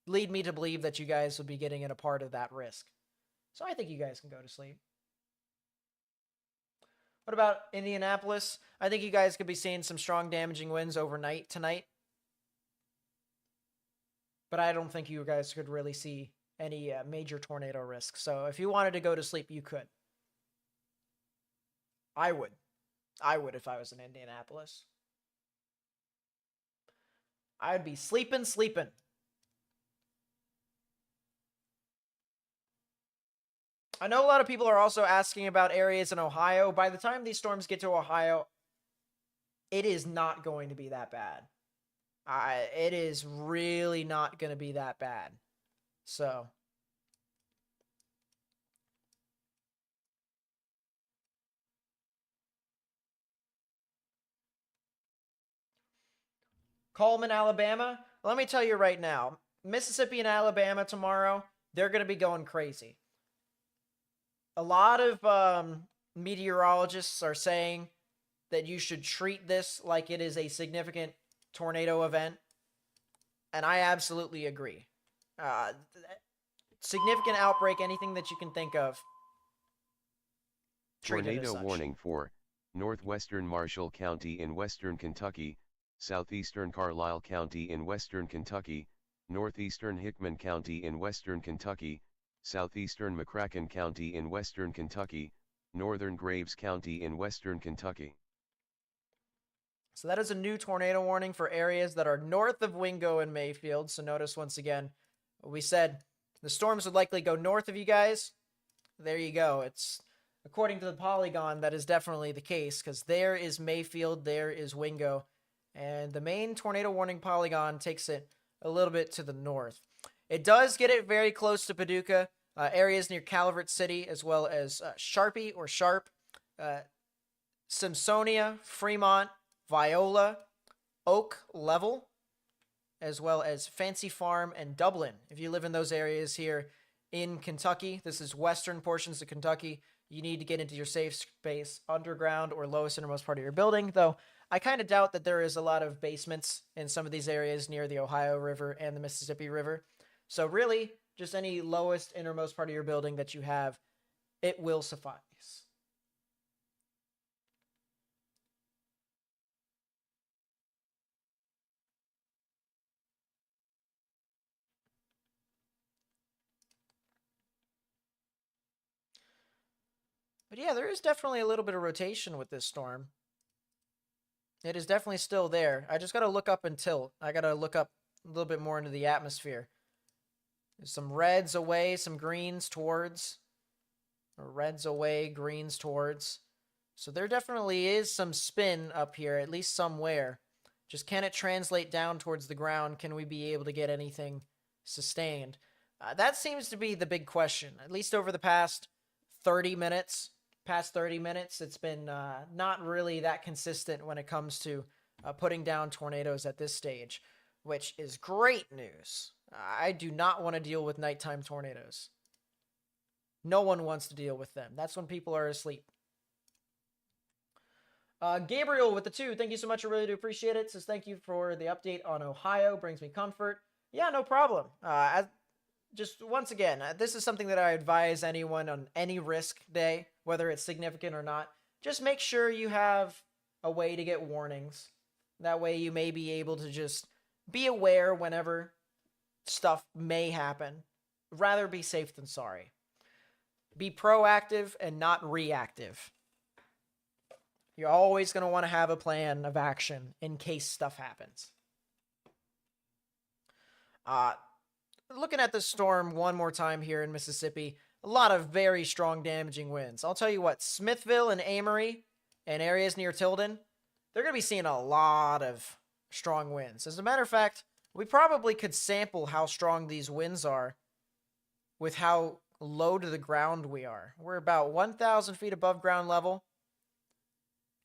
lead me to believe that you guys would be getting in a part of that risk. So I think you guys can go to sleep. What about Indianapolis? I think you guys could be seeing some strong damaging winds overnight tonight. But I don't think you guys could really see any major tornado risk. So if you wanted to go to sleep, you could. I would. I would if I was in Indianapolis. I'd be sleeping. I know a lot of people are also asking about areas in Ohio. By the time these storms get to Ohio, it is not going to be that bad. It is really not going to be that bad. So. Coleman, Alabama. Let me tell you right now, Mississippi and Alabama tomorrow, they're going to be going crazy. A lot of meteorologists are saying that you should treat this like it is a significant tornado event, and I absolutely agree. Significant outbreak, anything that you can think of.
Tornado warning for northwestern Marshall County in western Kentucky, southeastern Carlisle County in western Kentucky, northeastern Hickman County in western Kentucky, southeastern McCracken County in western Kentucky, northern Graves County in western Kentucky.
So that is a new tornado warning for areas that are north of Wingo and Mayfield. So notice once again, we said the storms would likely go north of you guys. There you go. It's according to the polygon, that is definitely the case, because there is Mayfield, there is Wingo, and the main tornado warning polygon takes it a little bit to the north. It does get it very close to Paducah, areas near Calvert City, as well as Sharpie or Sharp, Simpsonia, Fremont, Viola, Oak Level, as well as Fancy Farm and Dublin. If you live in those areas here in Kentucky, this is western portions of Kentucky, you need to get into your safe space underground or lowest innermost part of your building, though I kind of doubt that there is a lot of basements in some of these areas near the Ohio River and the Mississippi River. So really, just any lowest innermost part of your building that you have, it will suffice. But yeah, there is definitely a little bit of rotation with this storm. It is definitely still there. I just got to look up and tilt. I got to look up a little bit more into the atmosphere. There's some reds away, some greens towards. Or reds away, greens towards. So there definitely is some spin up here, at least somewhere. Just can it translate down towards the ground? Can we be able to get anything sustained? That seems to be the big question. At least over the past 30 minutes, it's been not really that consistent when it comes to putting down tornadoes at this stage, which is great news. I do not want to deal with nighttime tornadoes. No one wants to deal with them. That's when people are asleep. Gabriel with the 2, thank you so much. I really do appreciate it. Says thank you for the update on Ohio. Brings me comfort. Yeah, no problem. Just once again, this is something that I advise anyone on any risk day, whether it's significant or not. Just make sure you have a way to get warnings. That way you may be able to just be aware whenever stuff may happen. Rather be safe than sorry. Be proactive and not reactive. You're always going to want to have a plan of action in case stuff happens. Looking at the storm one more time here in Mississippi, a lot of very strong damaging winds. I'll tell you what, Smithville and Amory and areas near Tilden, they're going to be seeing a lot of strong winds. As a matter of fact, we probably could sample how strong these winds are with how low to the ground we are. We're about 1,000 feet above ground level.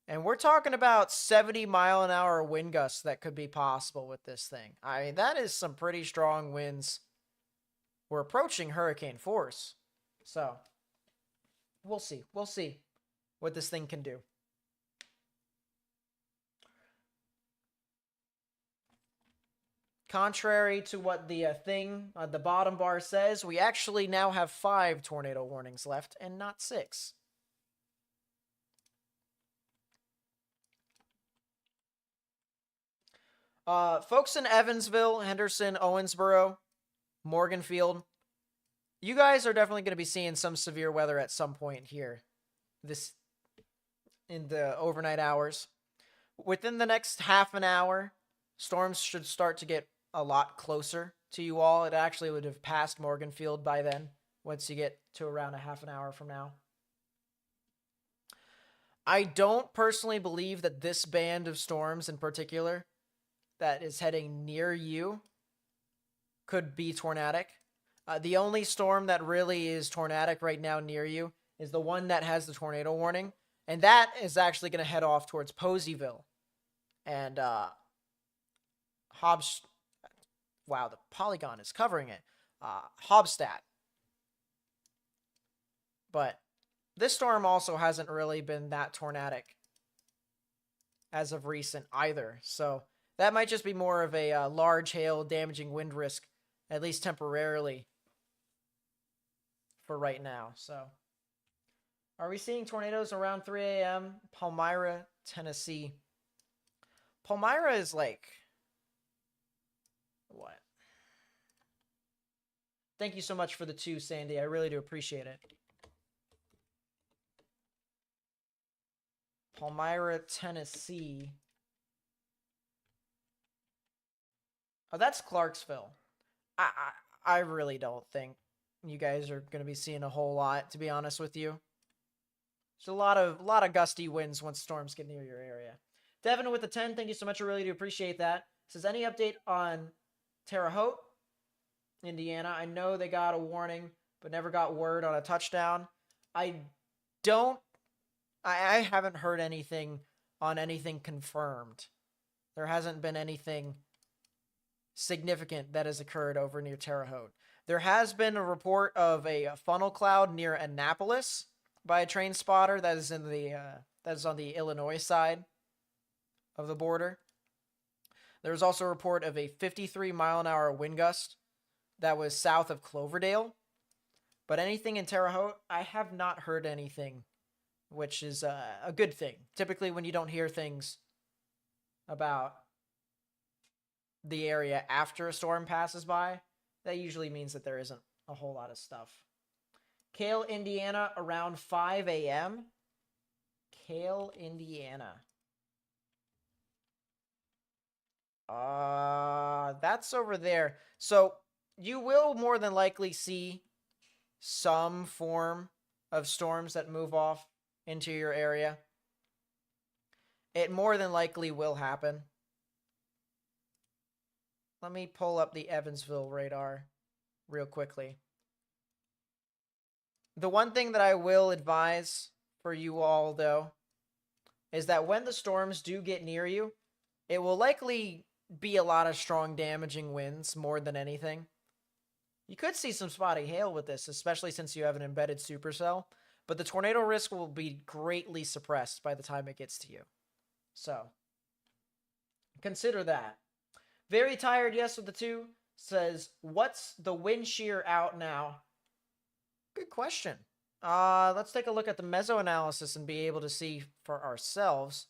And we're talking about 70-mile-an-hour wind gusts that could be possible with this thing. I mean, that is some pretty strong winds. We're approaching hurricane force. So, we'll see. We'll see what this thing can do. Contrary to what the thing on the bottom bar says, we actually now have 5 tornado warnings left and not 6. Folks in Evansville, Henderson, Owensboro, Morganfield, you guys are definitely going to be seeing some severe weather at some point here in the overnight hours. Within the next half an hour, storms should start to get a lot closer to you all. It actually would have passed Morganfield by then, once you get to around a half an hour from now. I don't personally believe that this band of storms in particular that is heading near you could be tornadic. The only storm that really is tornadic right now near you is the one that has the tornado warning, and that is actually going to head off towards Poseyville and wow, the polygon is covering it. Hobstadt. But this storm also hasn't really been that tornadic as of recent either, so that might just be more of a large hail damaging wind risk, at least temporarily, for right now. So, are we seeing tornadoes around 3 a.m.? Palmyra, Tennessee. Palmyra is like, what? Thank you so much for the 2, Sandy. I really do appreciate it. Palmyra, Tennessee. Oh, that's Clarksville. I really don't think you guys are going to be seeing a whole lot, to be honest with you. There's a lot of gusty winds once storms get near your area. Devin with the 10, thank you so much. I really do appreciate that. Says, any update on Terre Haute, Indiana? I know they got a warning, but never got word on a touchdown. I haven't heard anything on anything confirmed. There hasn't been anything significant that has occurred over near Terre Haute. There has been a report of a funnel cloud near Annapolis, by a train spotter that is that is on the Illinois side of the border. There was also a report of a 53-mile-an-hour wind gust that was south of Cloverdale. But anything in Terre Haute, I have not heard anything, which is a good thing. Typically, when you don't hear things about the area after a storm passes by, that usually means that there isn't a whole lot of stuff. Cale, Indiana, around 5 a.m. Cale, Indiana. That's over there. So you will more than likely see some form of storms that move off into your area. It more than likely will happen. Let me pull up the Evansville radar real quickly. The one thing that I will advise for you all, though, is that when the storms do get near you, it will likely be a lot of strong damaging winds more than anything. You could see some spotty hail with this, especially since you have an embedded supercell, but the tornado risk will be greatly suppressed by the time it gets to you. So, consider that. Very tired, yes, with the 2, says, what's the wind shear out now? Good question. Let's take a look at the meso-analysis and be able to see for ourselves.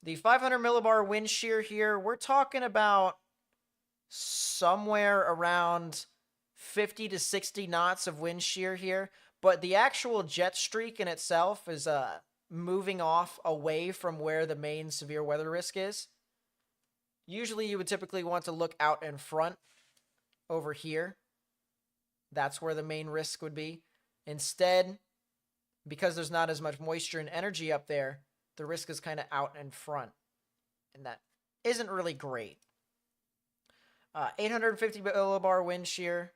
The 500 millibar wind shear here, we're talking about somewhere around 50 to 60 knots of wind shear here, but the actual jet streak in itself is moving off away from where the main severe weather risk is. Usually you would typically want to look out in front over here. That's where the main risk would be. Instead, because there's not as much moisture and energy up there, the risk is kind of out in front, and that isn't really great. 850 millibar wind shear.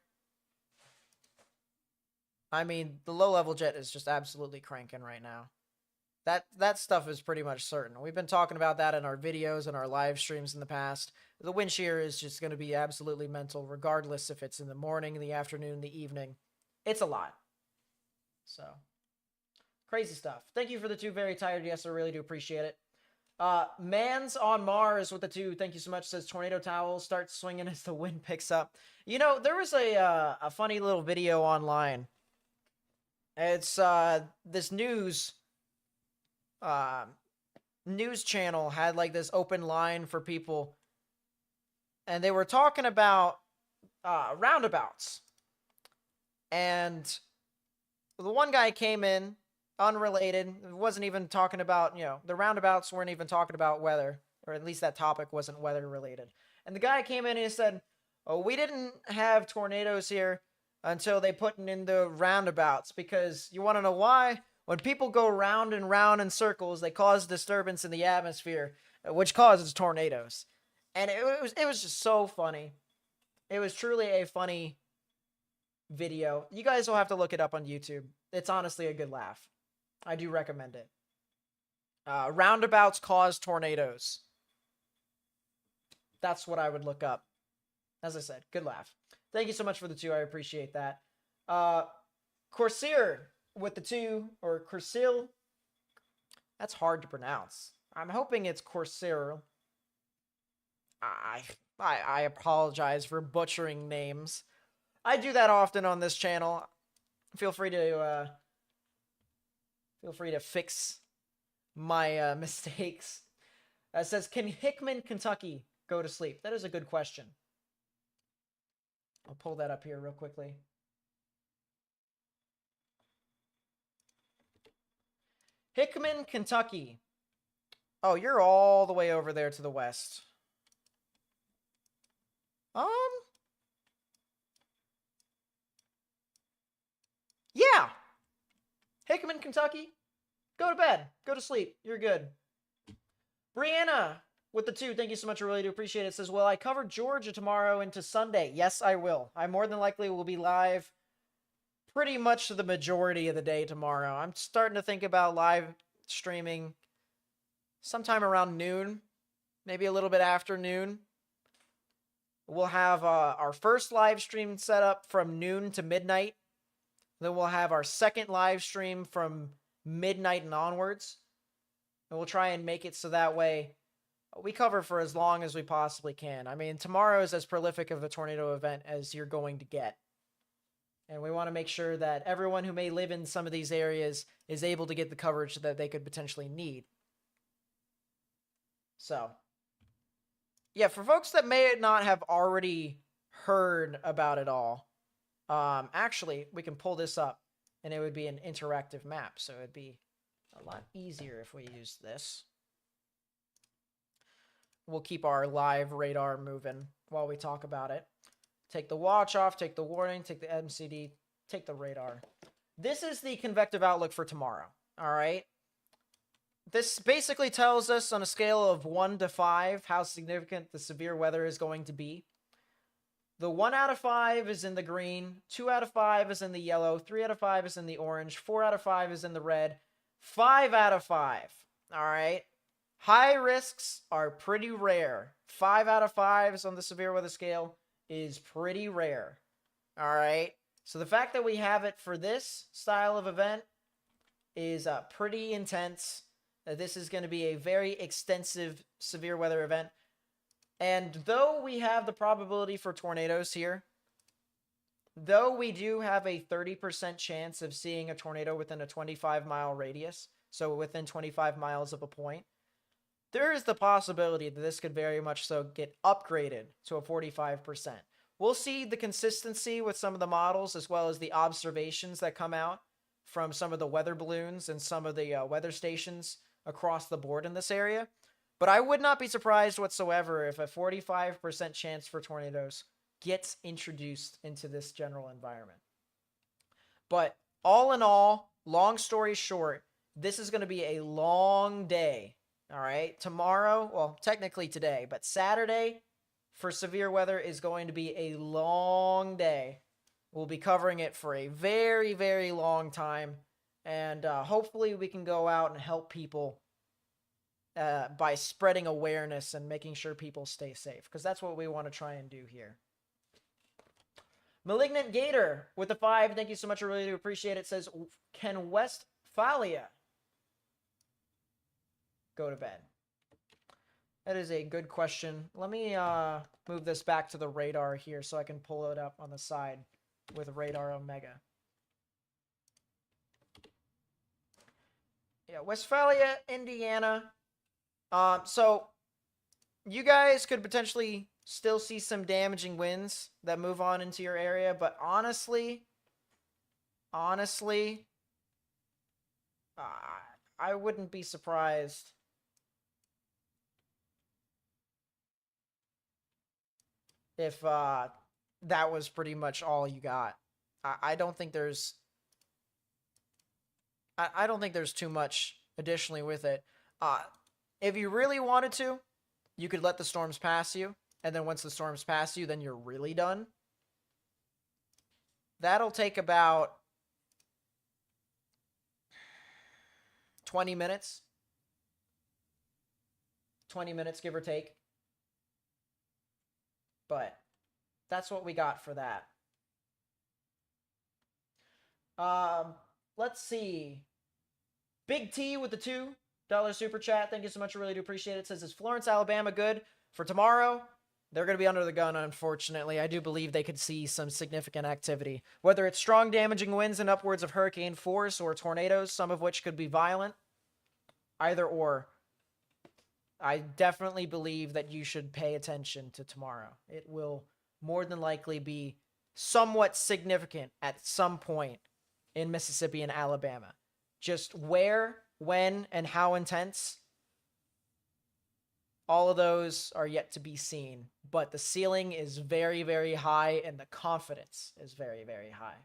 I mean, the low-level jet is just absolutely cranking right now. That stuff is pretty much certain. We've been talking about that in our videos and our live streams in the past. The wind shear is just going to be absolutely mental, regardless if it's in the morning, in the afternoon, the evening. It's a lot. So, crazy stuff. Thank you for the 2 very tired. Yes, I really do appreciate it. Mans on Mars with the 2. Thank you so much. Says tornado towels start swinging as the wind picks up. You know, there was a funny little video online. It's this news channel had like this open line for people, and they were talking about roundabouts. And the one guy came in unrelated, wasn't even talking about, the roundabouts weren't even talking about weather, or at least that topic wasn't weather related. And the guy came in and he said, oh, we didn't have tornadoes here until they put in the roundabouts, because you want to know why? When people go round and round in circles, they cause disturbance in the atmosphere, which causes tornadoes. And it was just so funny. It was truly a funny video. You guys will have to look it up on YouTube. It's honestly a good laugh. I do recommend it. Roundabouts cause tornadoes. That's what I would look up. As I said, good laugh. Thank you so much for the 2. I appreciate that. Corsair with the 2, or Corsair. That's hard to pronounce. I'm hoping it's Corsair. I apologize for butchering names. I do that often on this channel. Feel free to fix my mistakes. It says, can Hickman, Kentucky go to sleep? That is a good question. I'll pull that up here real quickly. Hickman, Kentucky. Oh, you're all the way over there to the west. Yeah. Hickman, Kentucky. Go to bed. Go to sleep. You're good. Brianna with the 2. Thank you so much. I really do appreciate it. Says, well, I cover Georgia tomorrow into Sunday. Yes, I will. I more than likely will be live pretty much the majority of the day tomorrow. I'm starting to think about live streaming sometime around noon, maybe a little bit after noon. We'll have our first live stream set up from noon to midnight Then we'll have our second live stream from midnight and onwards. And we'll try and make it so that way we cover for as long as we possibly can. I mean, tomorrow is as prolific of a tornado event as you're going to get. And we want to make sure that everyone who may live in some of these areas is able to get the coverage that they could potentially need. So, yeah, for folks that may not have already heard about it all, actually, we can pull this up, and it would be an interactive map, so it'd be a lot easier if we use this. We'll keep our live radar moving while we talk about it. Take the watch off, take the warning, take the MCD, take the radar. This is the convective outlook for tomorrow, all right? This basically tells us on a scale of 1 to 5 how significant the severe weather is going to be. The 1 out of 5 is in the green, 2 out of 5 is in the yellow, 3 out of 5 is in the orange, 4 out of 5 is in the red, 5 out of 5, all right? High risks are pretty rare. 5 out of 5s on the severe weather scale is pretty rare, all right? So the fact that we have it for this style of event is pretty intense. This is going to be a very extensive severe weather event. And though we have the probability for tornadoes here, though we do have a 30% chance of seeing a tornado within a 25-mile radius, so within 25 miles of a point, there is the possibility that this could very much so get upgraded to a 45%. We'll see the consistency with some of the models as well as the observations that come out from some of the weather balloons and some of the weather stations across the board in this area. But I would not be surprised whatsoever if a 45% chance for tornadoes gets introduced into this general environment. But all in all, long story short, this is going to be a long day. All right, tomorrow, well, technically today, but Saturday for severe weather is going to be a long day. We'll be covering it for a very, very long time. And hopefully we can go out and help people by spreading awareness and making sure people stay safe, because that's what we want to try and do here. Malignant Gator with the 5, thank you so much, I really do appreciate it, says, can Westphalia go to bed? That is a good question. Let me move this back to the radar here so I can pull it up on the side with Radar Omega. Yeah, Westphalia, Indiana. So you guys could potentially still see some damaging winds that move on into your area, but honestly, I wouldn't be surprised if that was pretty much all you got. I don't think there's too much additionally with it. If you really wanted to, you could let the storms pass you, and then once the storms pass you, then you're really done. That'll take about 20 minutes. 20 minutes, give or take. But that's what we got for that. Let's see. Big T with the $2 super chat. Thank you so much. I really do appreciate it. It says, is Florence, Alabama good for tomorrow? They're going to be under the gun, unfortunately. I do believe they could see some significant activity. Whether it's strong damaging winds and upwards of hurricane force or tornadoes, some of which could be violent. Either or. I definitely believe that you should pay attention to tomorrow. It will more than likely be somewhat significant at some point in Mississippi and Alabama. Just where, when, and how intense, all of those are yet to be seen. But the ceiling is very, very high, and the confidence is very, very high.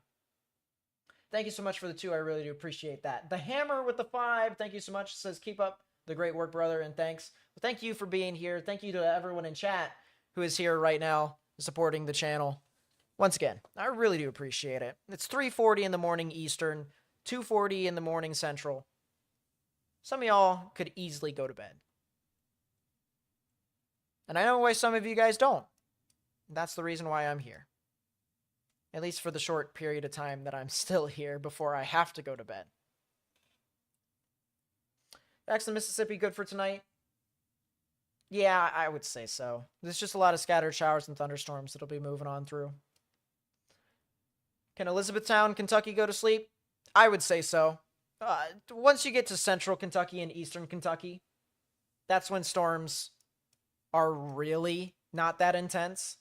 Thank you so much for the 2. I really do appreciate that. The Hammer with the 5. Thank you so much. It says, keep up the great work, brother, and thanks. Well, thank you for being here. Thank you to everyone in chat who is here right now supporting the channel. Once again, I really do appreciate it. It's 3:40 in the morning Eastern, 2:40 in the morning Central. Some of y'all could easily go to bed. And I know why some of you guys don't. That's the reason why I'm here. At least for the short period of time that I'm still here before I have to go to bed. Jackson, Mississippi, good for tonight? Yeah, I would say so. There's just a lot of scattered showers and thunderstorms that'll be moving on through. Can Elizabethtown, Kentucky go to sleep? I would say so. Once you get to central Kentucky and eastern Kentucky, that's when storms are really not that intense.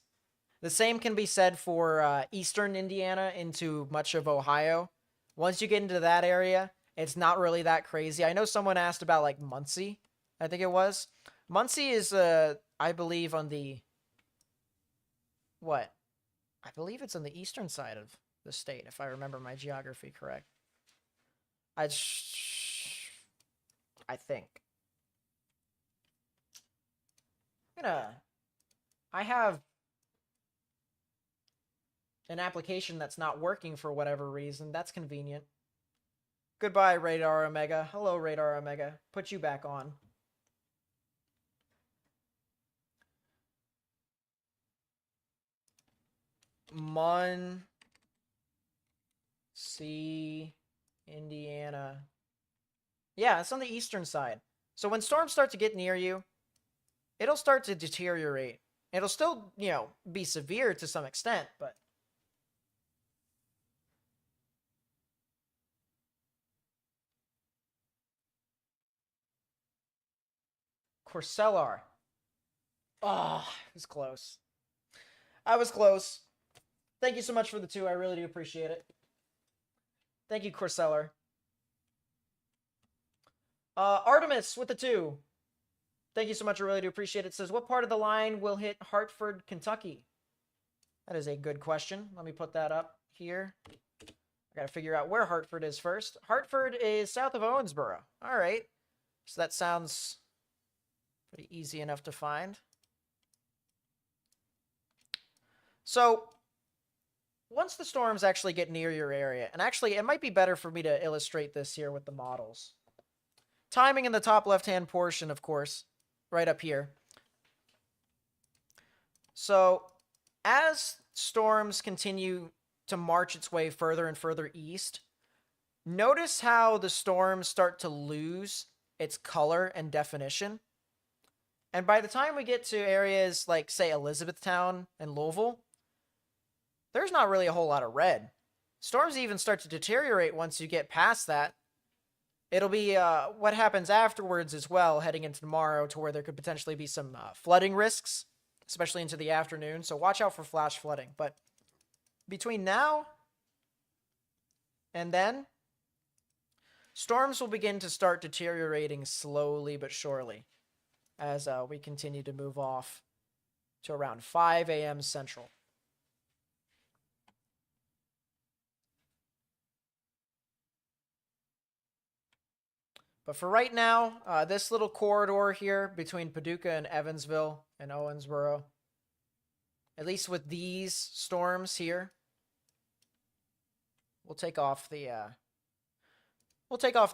The same can be said for eastern Indiana into much of Ohio. Once you get into that area, it's not really that crazy. I know someone asked about like Muncie, I think it was. Muncie is, I believe, on the... What? I believe it's on the eastern side of the state, if I remember my geography correct. I think. I have an application that's not working for whatever reason. That's convenient. Goodbye, Radar Omega. Hello, Radar Omega. Put you back on. Muncie, Indiana. Yeah, it's on the eastern side. So when storms start to get near you, it'll start to deteriorate. It'll still, be severe to some extent, but... Corsellar. Oh, it was close. I was close. Thank you so much for the 2. I really do appreciate it. Thank you, Corsellar. Artemis with the 2. Thank you so much. I really do appreciate it. Says, what part of the line will hit Hartford, Kentucky? That is a good question. Let me put that up here. I got to figure out where Hartford is first. Hartford is south of Owensboro. All right. So that sounds pretty easy enough to find. So once the storms actually get near your area, and actually it might be better for me to illustrate this here with the models. Timing in the top left-hand portion, of course, right up here. So as storms continue to march its way further and further east, notice how the storms start to lose its color and definition. And by the time we get to areas like, say, Elizabethtown and Louisville, there's not really a whole lot of red. Storms even start to deteriorate once you get past that. It'll be what happens afterwards as well, heading into tomorrow, to where there could potentially be some flooding risks, especially into the afternoon. So watch out for flash flooding. But between now and then, storms will begin to start deteriorating slowly but surely as we continue to move off to around 5 a.m. Central. But for right now, this little corridor here between Paducah and Evansville and Owensboro, at least with these storms here, we'll take off the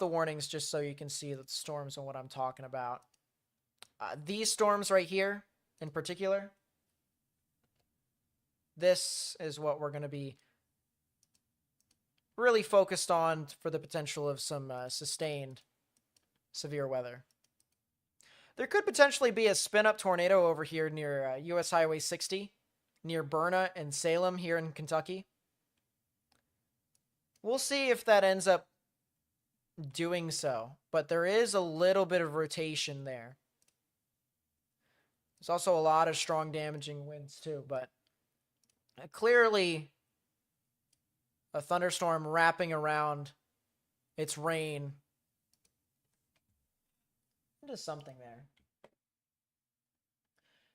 warnings just so you can see the storms and what I'm talking about. These storms right here, in particular, this is what we're going to be really focused on for the potential of some sustained severe weather. There could potentially be a spin-up tornado over here near US Highway 60, near Berna and Salem here in Kentucky. We'll see if that ends up doing so, but there is a little bit of rotation there. There's also a lot of strong damaging winds too, but clearly a thunderstorm wrapping around its rain into something there.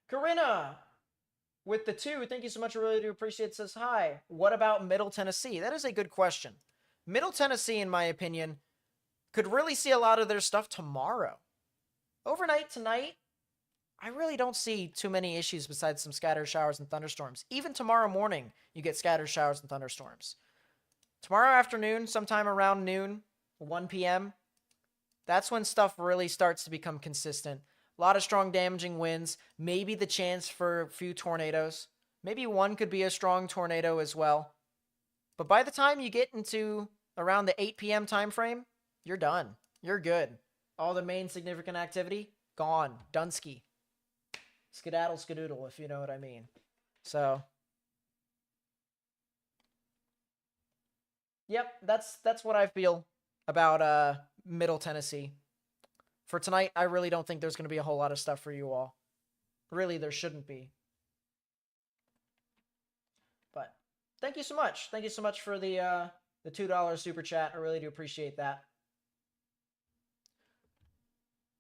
Corinna with the 2, thank you so much. I really do appreciate it. Says, hi, what about Middle Tennessee? That is a good question. Middle Tennessee, in my opinion, could really see a lot of their stuff tomorrow. Overnight tonight, I really don't see too many issues besides some scattered showers and thunderstorms. Even tomorrow morning, you get scattered showers and thunderstorms. Tomorrow afternoon, sometime around noon, 1 p.m., that's when stuff really starts to become consistent. A lot of strong damaging winds, maybe the chance for a few tornadoes. Maybe one could be a strong tornado as well. But by the time you get into around the 8 p.m. time frame, you're done. You're good. All the main significant activity, gone. Dunsky. Skedaddle skadoodle, if you know what I mean. So, yep, that's what I feel about Middle Tennessee. For tonight, I really don't think there's going to be a whole lot of stuff for you all. Really, there shouldn't be. But thank you so much. Thank you so much for the $2 super chat. I really do appreciate that.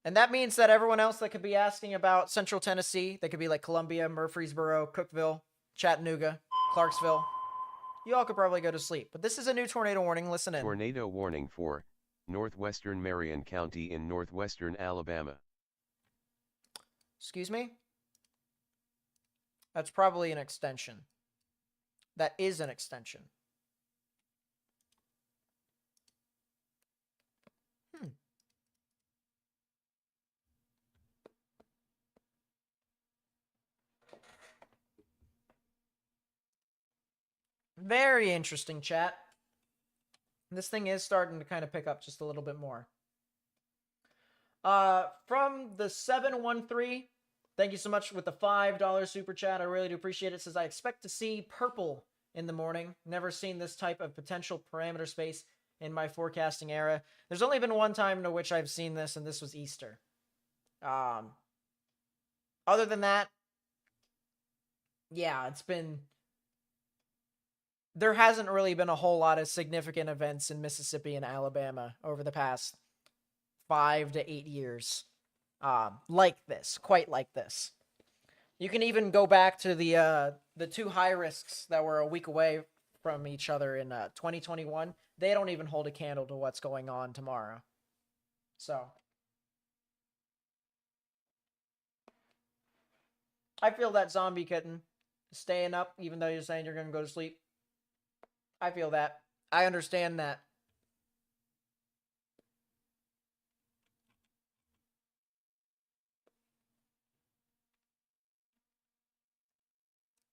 And that means that everyone else that could be asking about Central Tennessee, that could be like Columbia, Murfreesboro, Cookeville, Chattanooga, Clarksville, you all could probably go to sleep. But this is a new tornado warning. Listen in.
Tornado warning for northwestern Marion County in northwestern Alabama.
Excuse me? That's probably an extension. That is an extension. Very interesting, chat. This thing is starting to kind of pick up just a little bit more. From the 713, thank you so much with the $5 super chat. I really do appreciate it. It says, I expect to see purple in the morning. Never seen this type of potential parameter space in my forecasting era. There's only been one time to which I've seen this, and this was Easter. Other than that, yeah, there hasn't really been a whole lot of significant events in Mississippi and Alabama over the past 5 to 8 years. Like this, quite like this. You can even go back to the two high risks that were a week away from each other in 2021. They don't even hold a candle to what's going on tomorrow. So I feel that zombie kitten staying up, even though you're saying you're going to go to sleep. I feel that. I understand that.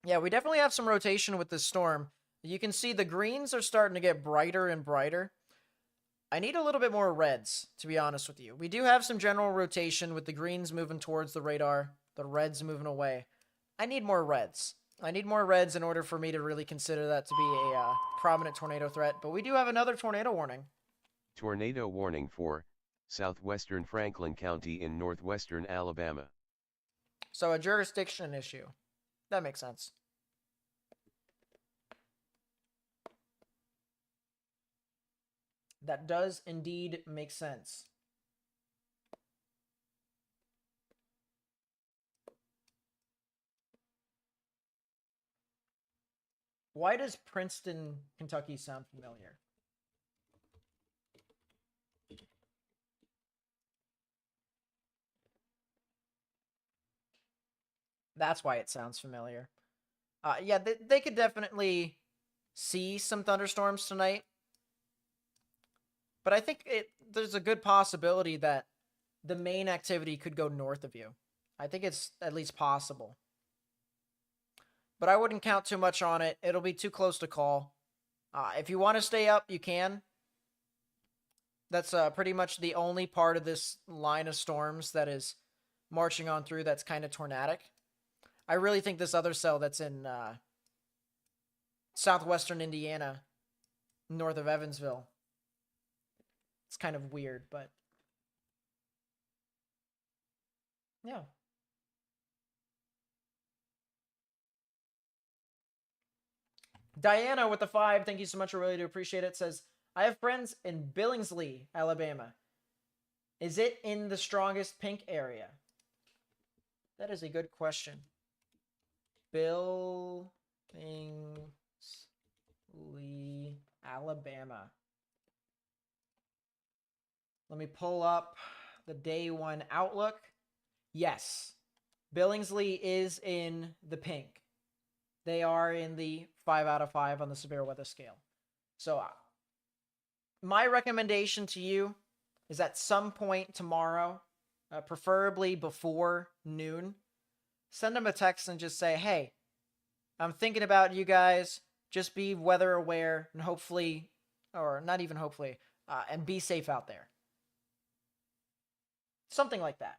Yeah, we definitely have some rotation with this storm. You can see the greens are starting to get brighter and brighter. I need a little bit more reds, to be honest with you. We do have some general rotation with the greens moving towards the radar, the reds moving away. I need more reds. I need more reds in order for me to really consider that to be a prominent tornado threat. But we do have another tornado warning.
Tornado warning for southwestern Franklin County in northwestern Alabama.
So a jurisdiction issue. That makes sense. That does indeed make sense. Why does Princeton, Kentucky sound familiar? That's why it sounds familiar. Yeah, they could definitely see some thunderstorms tonight. But I think there's a good possibility that the main activity could go north of you. I think it's at least possible. But I wouldn't count too much on it. It'll be too close to call. If you want to stay up, you can. That's pretty much the only part of this line of storms that is marching on through that's kind of tornadic. I really think this other cell that's in southwestern Indiana, north of Evansville, it's kind of weird, but yeah. Diana with the 5, thank you so much. I really do appreciate it. Says, I have friends in Billingsley, Alabama. Is it in the strongest pink area? That is a good question. Billingsley, Alabama. Let me pull up the day one outlook. Yes, Billingsley is in the pink. They are in the 5 out of 5 on the severe weather scale. So my recommendation to you is at some point tomorrow, preferably before noon, send them a text and just say, hey, I'm thinking about you guys. Just be weather aware and hopefully, or not even hopefully, and be safe out there. Something like that.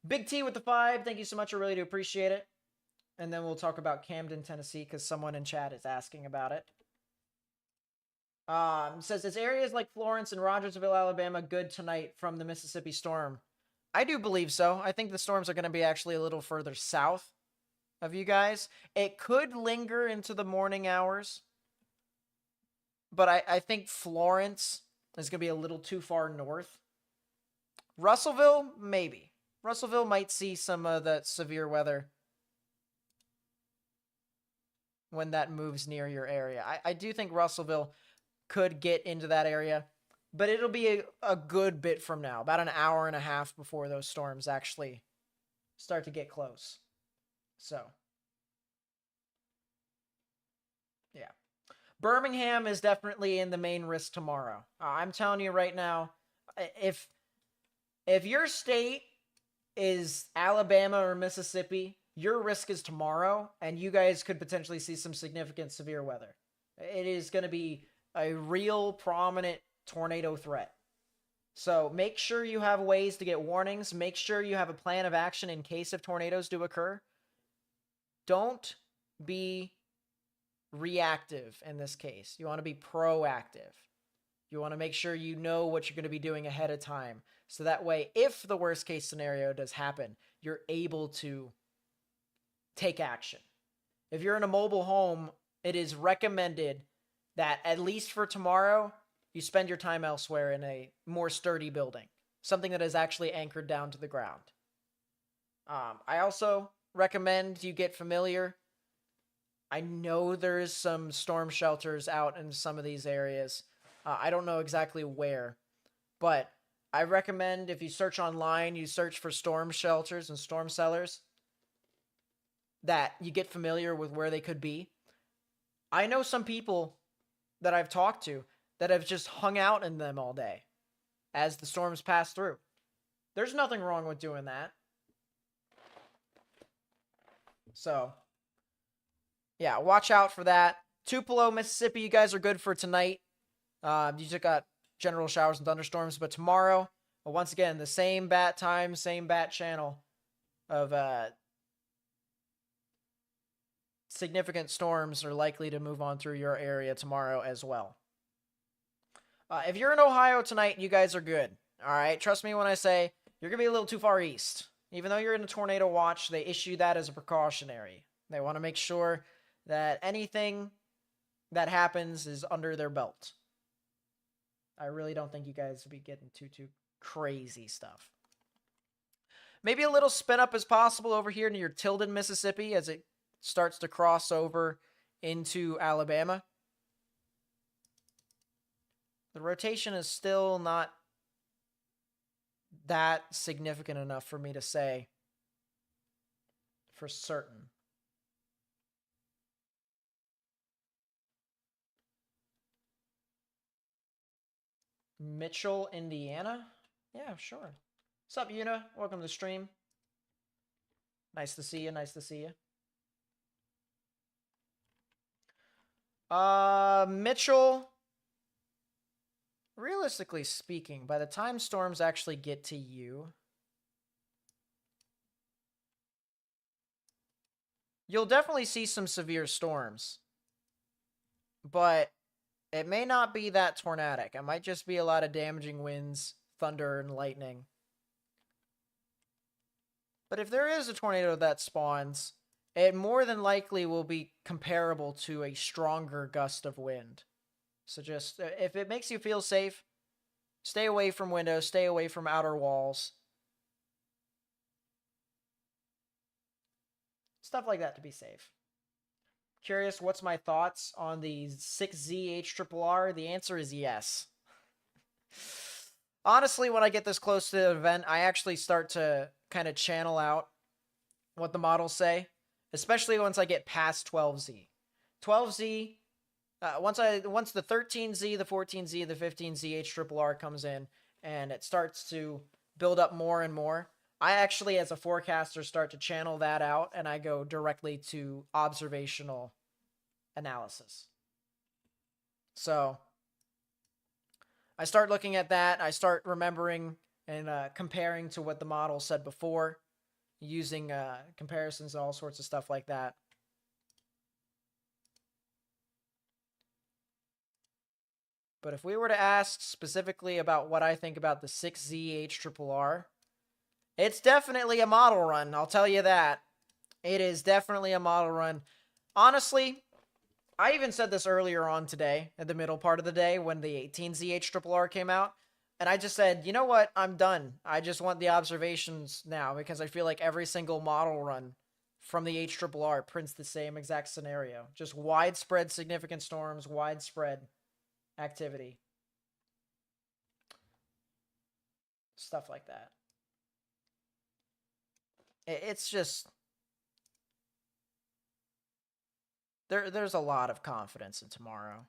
Big T with the 5. Thank you so much. I really do appreciate it. And then we'll talk about Camden, Tennessee, because someone in chat is asking about it. Says, is areas like Florence and Rogersville, Alabama good tonight from the Mississippi storm? I do believe so. I think the storms are going to be actually a little further south of you guys. It could linger into the morning hours. But I think Florence is going to be a little too far north. Russellville, maybe. Russellville might see some of the severe weather when that moves near your area. I do think Russellville could get into that area, but it'll be a good bit from now, about an hour and a half before those storms actually start to get close. So, yeah. Birmingham is definitely in the main risk tomorrow. I'm telling you right now, if your state is Alabama or Mississippi, your risk is tomorrow, and you guys could potentially see some significant severe weather. It is going to be a real prominent tornado threat. So make sure you have ways to get warnings. Make sure you have a plan of action in case of tornadoes do occur. Don't be reactive in this case. You want to be proactive. You want to make sure you know what you're going to be doing ahead of time. So that way, if the worst case scenario does happen, you're able to take action. If you're in a mobile home, it is recommended that at least for tomorrow, you spend your time elsewhere in a more sturdy building, something that is actually anchored down to the ground. I also recommend you get familiar. I know there's some storm shelters out in some of these areas. I don't know exactly where, but I recommend if you search online, you search for storm shelters and storm cellars, that you get familiar with where they could be. I know some people that I've talked to that have just hung out in them all day as the storms pass through. There's nothing wrong with doing that. So, yeah, watch out for that. Tupelo, Mississippi, you guys are good for tonight. You just got general showers and thunderstorms, but tomorrow, once again, the same bat time, same bat channel of significant storms are likely to move on through your area tomorrow as well. If you're in Ohio tonight, you guys are good. All right, trust me when I say you're going to be a little too far east. Even though you're in a tornado watch, they issue that as a precautionary. They want to make sure that anything that happens is under their belt. I really don't think you guys will be getting too crazy stuff. Maybe a little spin up as possible over here near Tilden, Mississippi, as it starts to cross over into Alabama. The rotation is still not that significant enough for me to say for certain. Mitchell, Indiana? Yeah, sure. What's up, Una? Welcome to the stream. Nice to see you, nice to see you. Mitchell, realistically speaking, by the time storms actually get to you, you'll definitely see some severe storms. But it may not be that tornadic. It might just be a lot of damaging winds, thunder, and lightning. But if there is a tornado that spawns, it more than likely will be comparable to a stronger gust of wind. So just, if it makes you feel safe, stay away from windows, stay away from outer walls. Stuff like that to be safe. Curious, what's my thoughts on the 6ZHRRR? The answer is yes. Honestly, when I get this close to the event, I actually start to kind of channel out what the models say, especially once I get past 12Z. 12Z, once the 13Z, the 14Z, the 15Z HRRR comes in, and it starts to build up more and more, I actually, as a forecaster, start to channel that out, and I go directly to observational analysis. So I start looking at that. I start remembering and comparing to what the model said before, using comparisons and all sorts of stuff like that. But if we were to ask specifically about what I think about the 6Z HRRR, it's definitely a model run, I'll tell you that. It is definitely a model run. Honestly, I even said this earlier on today, at the middle part of the day, when the 18Z HRRR came out, and I just said, you know what, I'm done. I just want the observations now, because I feel like every single model run from the HRRR prints the same exact scenario. Just widespread significant storms, widespread activity. Stuff like that. It's just... There's a lot of confidence in tomorrow.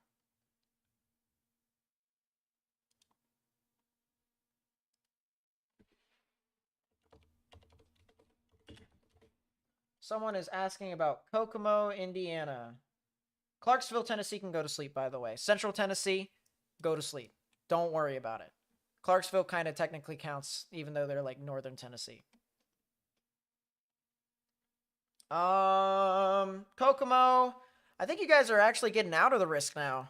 Someone is asking about Kokomo, Indiana. Clarksville, Tennessee can go to sleep, by the way. Central Tennessee, go to sleep. Don't worry about it. Clarksville kind of technically counts, even though they're like northern Tennessee. Kokomo, I think you guys are actually getting out of the risk now.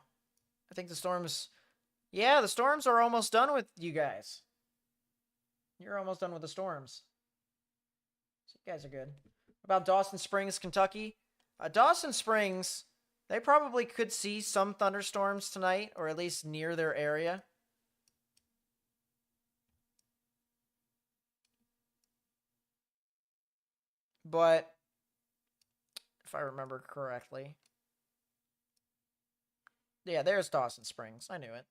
I think the storms... Yeah, the storms are almost done with you guys. You're almost done with the storms. So you guys are good. About Dawson Springs, Kentucky. Dawson Springs, they probably could see some thunderstorms tonight, or at least near their area. But, if I remember correctly... Yeah, there's Dawson Springs. I knew it.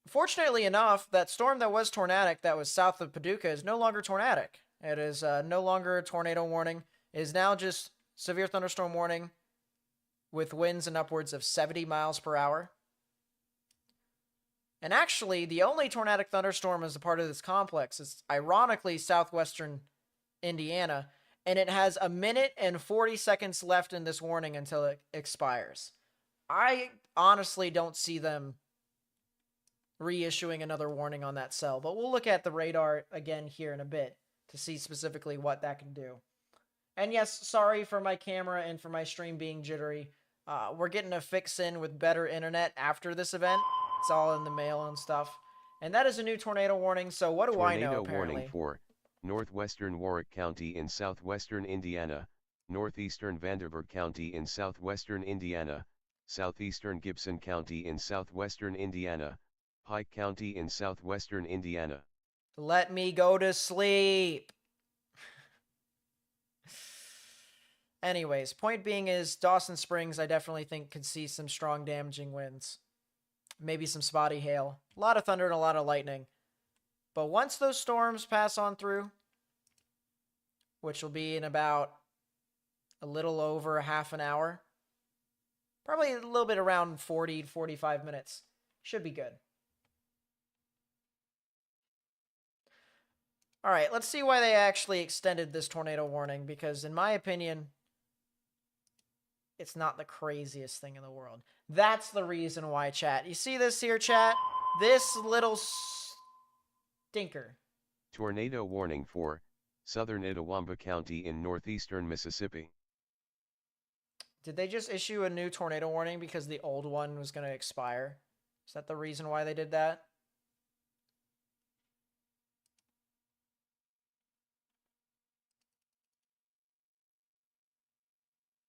Fortunately enough, that storm that was tornadic that was south of Paducah is no longer tornadic. It is no longer a tornado warning. It is now just severe thunderstorm warning with winds in upwards of 70 miles per hour. And actually, the only tornadic thunderstorm as a part of this complex is ironically southwestern Indiana, and it has 1 minute and 40 seconds left in this warning until it expires. I honestly don't see them reissuing another warning on that cell, but we'll look at the radar again here in a bit to see specifically what that can do. And yes, sorry for my camera and for my stream being jittery. We're getting a fix in with better internet after this event. It's all in the mail and stuff. And that is a new tornado warning, so what do I know,
Tornado
apparently?
warning for northwestern Warwick County in southwestern Indiana, northeastern Vanderburgh County in southwestern Indiana, southeastern Gibson County in southwestern Indiana, Pike County in southwestern Indiana.
Let me go to sleep. Anyways, point being is Dawson Springs, I definitely think could see some strong damaging winds. Maybe some spotty hail. A lot of thunder and a lot of lightning. But once those storms pass on through, which will be in about a little over half an hour, probably a little bit around 40 to 45 minutes, should be good. All right, let's see why they actually extended this tornado warning, because in my opinion, it's not the craziest thing in the world. That's the reason why, chat. You see this here, chat? This little stinker.
Tornado warning for southern Itawamba County in northeastern Mississippi.
Did they just issue a new tornado warning because the old one was going to expire? Is that the reason why they did that?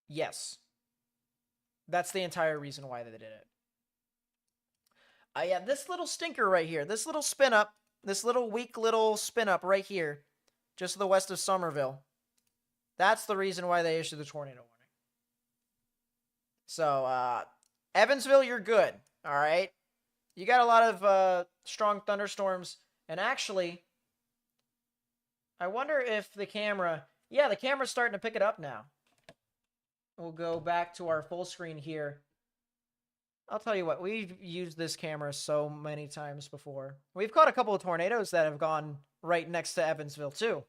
Yes. That's the entire reason why they did it. Yeah, this little stinker right here, this little spin up, this little weak little spin up right here, just to the west of Somerville. That's the reason why they issued the tornado warning. So, Evansville, you're good, all right? You got a lot of strong thunderstorms, and actually, I wonder if the camera... Yeah, the camera's starting to pick it up now. We'll go back to our full screen here. I'll tell you what, we've used this camera so many times before. We've caught a couple of tornadoes that have gone right next to Evansville too.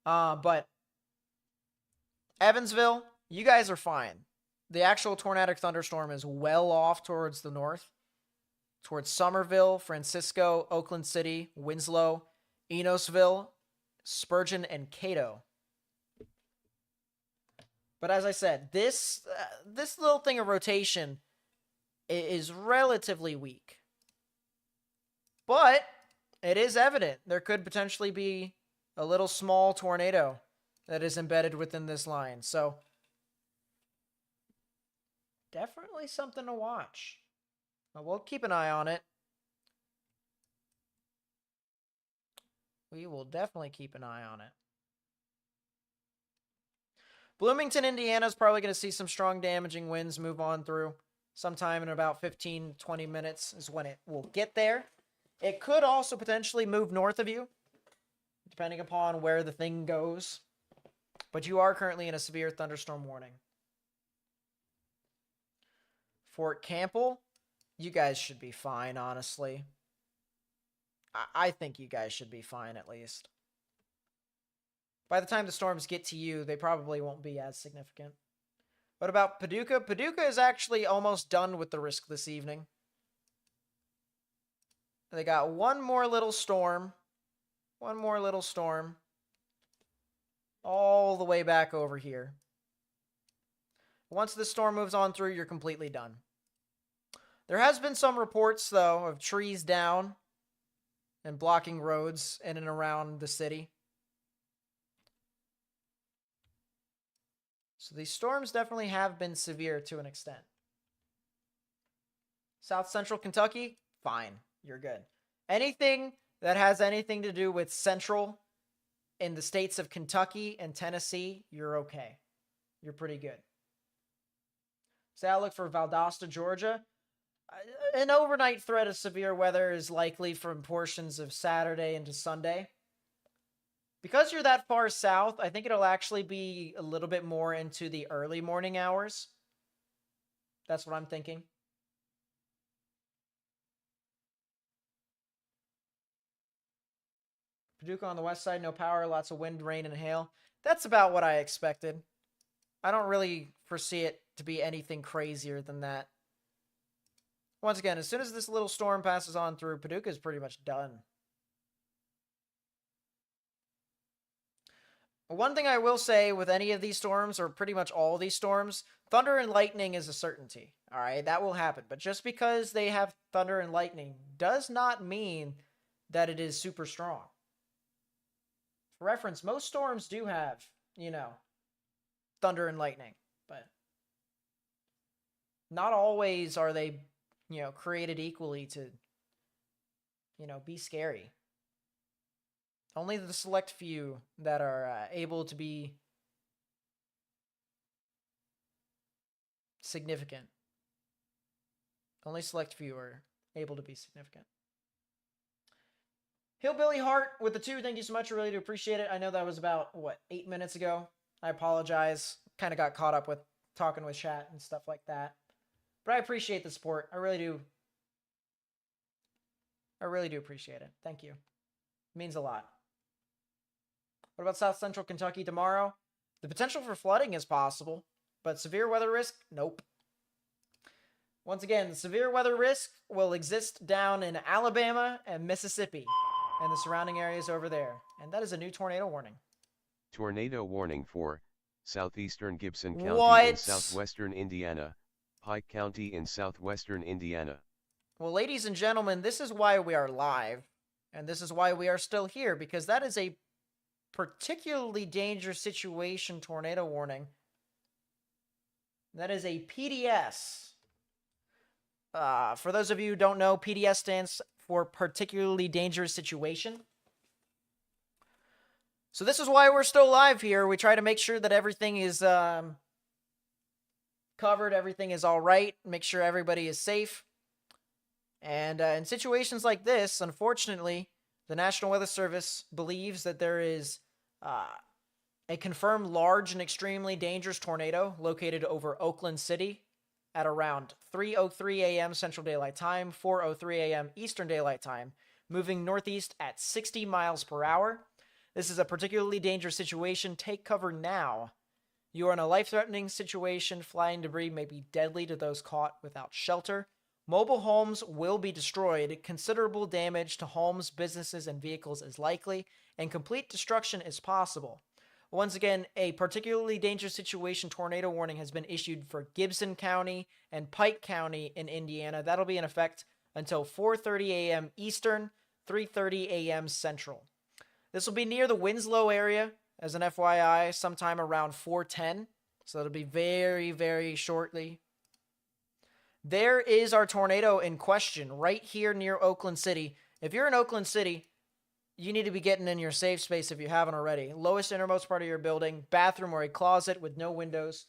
But Evansville, you guys are fine. The actual tornadic thunderstorm is well off towards the north, towards Somerville, Francisco, Oakland City, Winslow, Enosville, Spurgeon, and Cato. But as I said, this little thing of rotation is relatively weak. But it is evident there could potentially be a little small tornado that is embedded within this line. So definitely something to watch. But we'll keep an eye on it. We will definitely keep an eye on it. Bloomington, Indiana is probably going to see some strong damaging winds move on through. Sometime in about 15, 20 minutes is when it will get there. It could also potentially move north of you, depending upon where the thing goes. But you are currently in a severe thunderstorm warning. Fort Campbell, you guys should be fine, honestly. I think you guys should be fine, at least. By the time the storms get to you, they probably won't be as significant. What about Paducah? Paducah is actually almost done with the risk this evening. They got one more little storm. One more little storm. All the way back over here. Once the storm moves on through, you're completely done. There has been some reports, though, of trees down and blocking roads in and around the city. So these storms definitely have been severe to an extent. South Central Kentucky, fine. You're good. Anything that has anything to do with central in the states of Kentucky and Tennessee, you're okay. You're pretty good. So I look for Valdosta, Georgia. An overnight threat of severe weather is likely from portions of Saturday into Sunday. Because you're that far south, I think it'll actually be a little bit more into the early morning hours. That's what I'm thinking. Paducah on the west side, no power, lots of wind, rain, and hail. That's about what I expected. I don't really foresee it to be anything crazier than that. Once again, as soon as this little storm passes on through, Paducah is pretty much done. One thing I will say with any of these storms, or pretty much all these storms, thunder and lightning is a certainty. All right, that will happen. But just because they have thunder and lightning does not mean that it is super strong. For reference, most storms do have, thunder and lightning. But not always are they, created equally to, be scary. Only the select few that are able to be significant. Only select few are able to be significant. Hillbilly Heart with the 2, thank you so much. I really do appreciate it. I know that was about, 8 minutes ago. I apologize. Kind of got caught up with talking with chat and stuff like that. But I appreciate the support. I really do. I really do appreciate it. Thank you. It means a lot. What about South Central Kentucky tomorrow? The potential for flooding is possible, but severe weather risk? Nope. Once again, the severe weather risk will exist down in Alabama and Mississippi and the surrounding areas over there. And that is a new tornado warning.
Tornado warning for southeastern Gibson County in southwestern Indiana, Pike County in southwestern Indiana.
Well, ladies and gentlemen, this is why we are live, and this is why we are still here, because that is a particularly dangerous situation tornado warning. That is a PDS. For those of you who don't know, PDS stands for particularly dangerous situation. So this is why we're still live here. We try to make sure that everything is covered, everything is all right, make sure everybody is safe. And in situations like this, unfortunately, the National Weather Service believes that there is a confirmed large and extremely dangerous tornado located over Oakland City at around 3:03 a.m. Central Daylight Time, 4:03 a.m. Eastern Daylight Time, moving northeast at 60 miles per hour. This is a particularly dangerous situation. Take cover now. You are in a life-threatening situation. Flying debris may be deadly to those caught without shelter. Mobile homes will be destroyed. Considerable damage to homes, businesses, and vehicles is likely, and complete destruction is possible. Once again, a particularly dangerous situation tornado warning has been issued for Gibson County and Pike County in Indiana. That'll be in effect until 4:30 a.m. Eastern, 3:30 a.m. Central. This will be near the Winslow area, as an FYI, sometime around 4:10. So it'll be very, very shortly. There is our tornado in question right here near Oakland City. If you're in Oakland City, you need to be getting in your safe space if you haven't already. Lowest innermost part of your building, bathroom or a closet with no windows,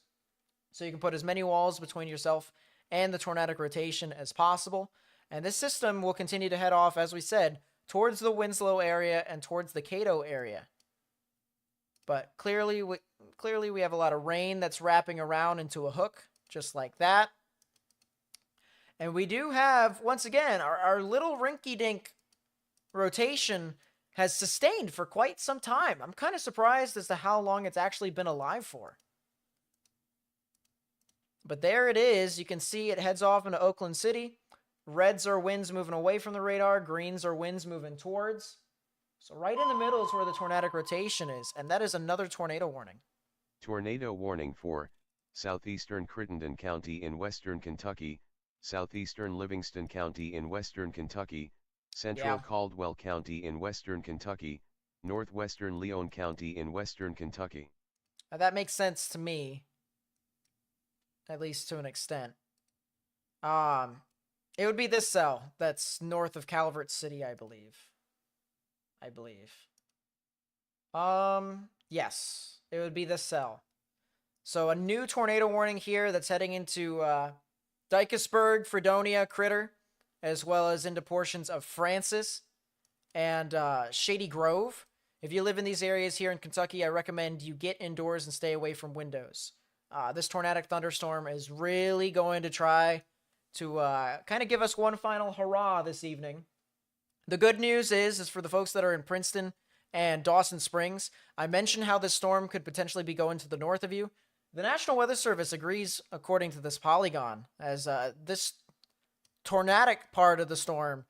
so you can put as many walls between yourself and the tornadic rotation as possible. And this system will continue to head off, as we said, towards the Winslow area and towards the Cato area. But clearly we have a lot of rain that's wrapping around into a hook, just like that. And we do have, once again, our little rinky-dink rotation has sustained for quite some time. I'm kind of surprised as to how long it's actually been alive for. But there it is. You can see it heads off into Oakland City. Reds are winds moving away from the radar. Greens are winds moving towards. So right in the middle is where the tornadic rotation is. And that is another tornado warning.
Tornado warning for southeastern Crittenden County in western Kentucky, southeastern Livingston County in western Kentucky, central Caldwell County in western Kentucky, northwestern Leon County in western Kentucky.
Now that makes sense to me, at least to an extent. It would be this cell that's north of Calvert City, I believe. Yes, it would be this cell. So a new tornado warning here that's heading into Dykersburg, Fredonia, Critter, as well as into portions of Francis and Shady Grove. If you live in these areas here in Kentucky, I recommend you get indoors and stay away from windows. This tornadic thunderstorm is really going to try to kind of give us one final hurrah this evening. The good news is for the folks that are in Princeton and Dawson Springs, I mentioned how this storm could potentially be going to the north of you. The National Weather Service agrees according to this polygon, as this tornadic part of the storm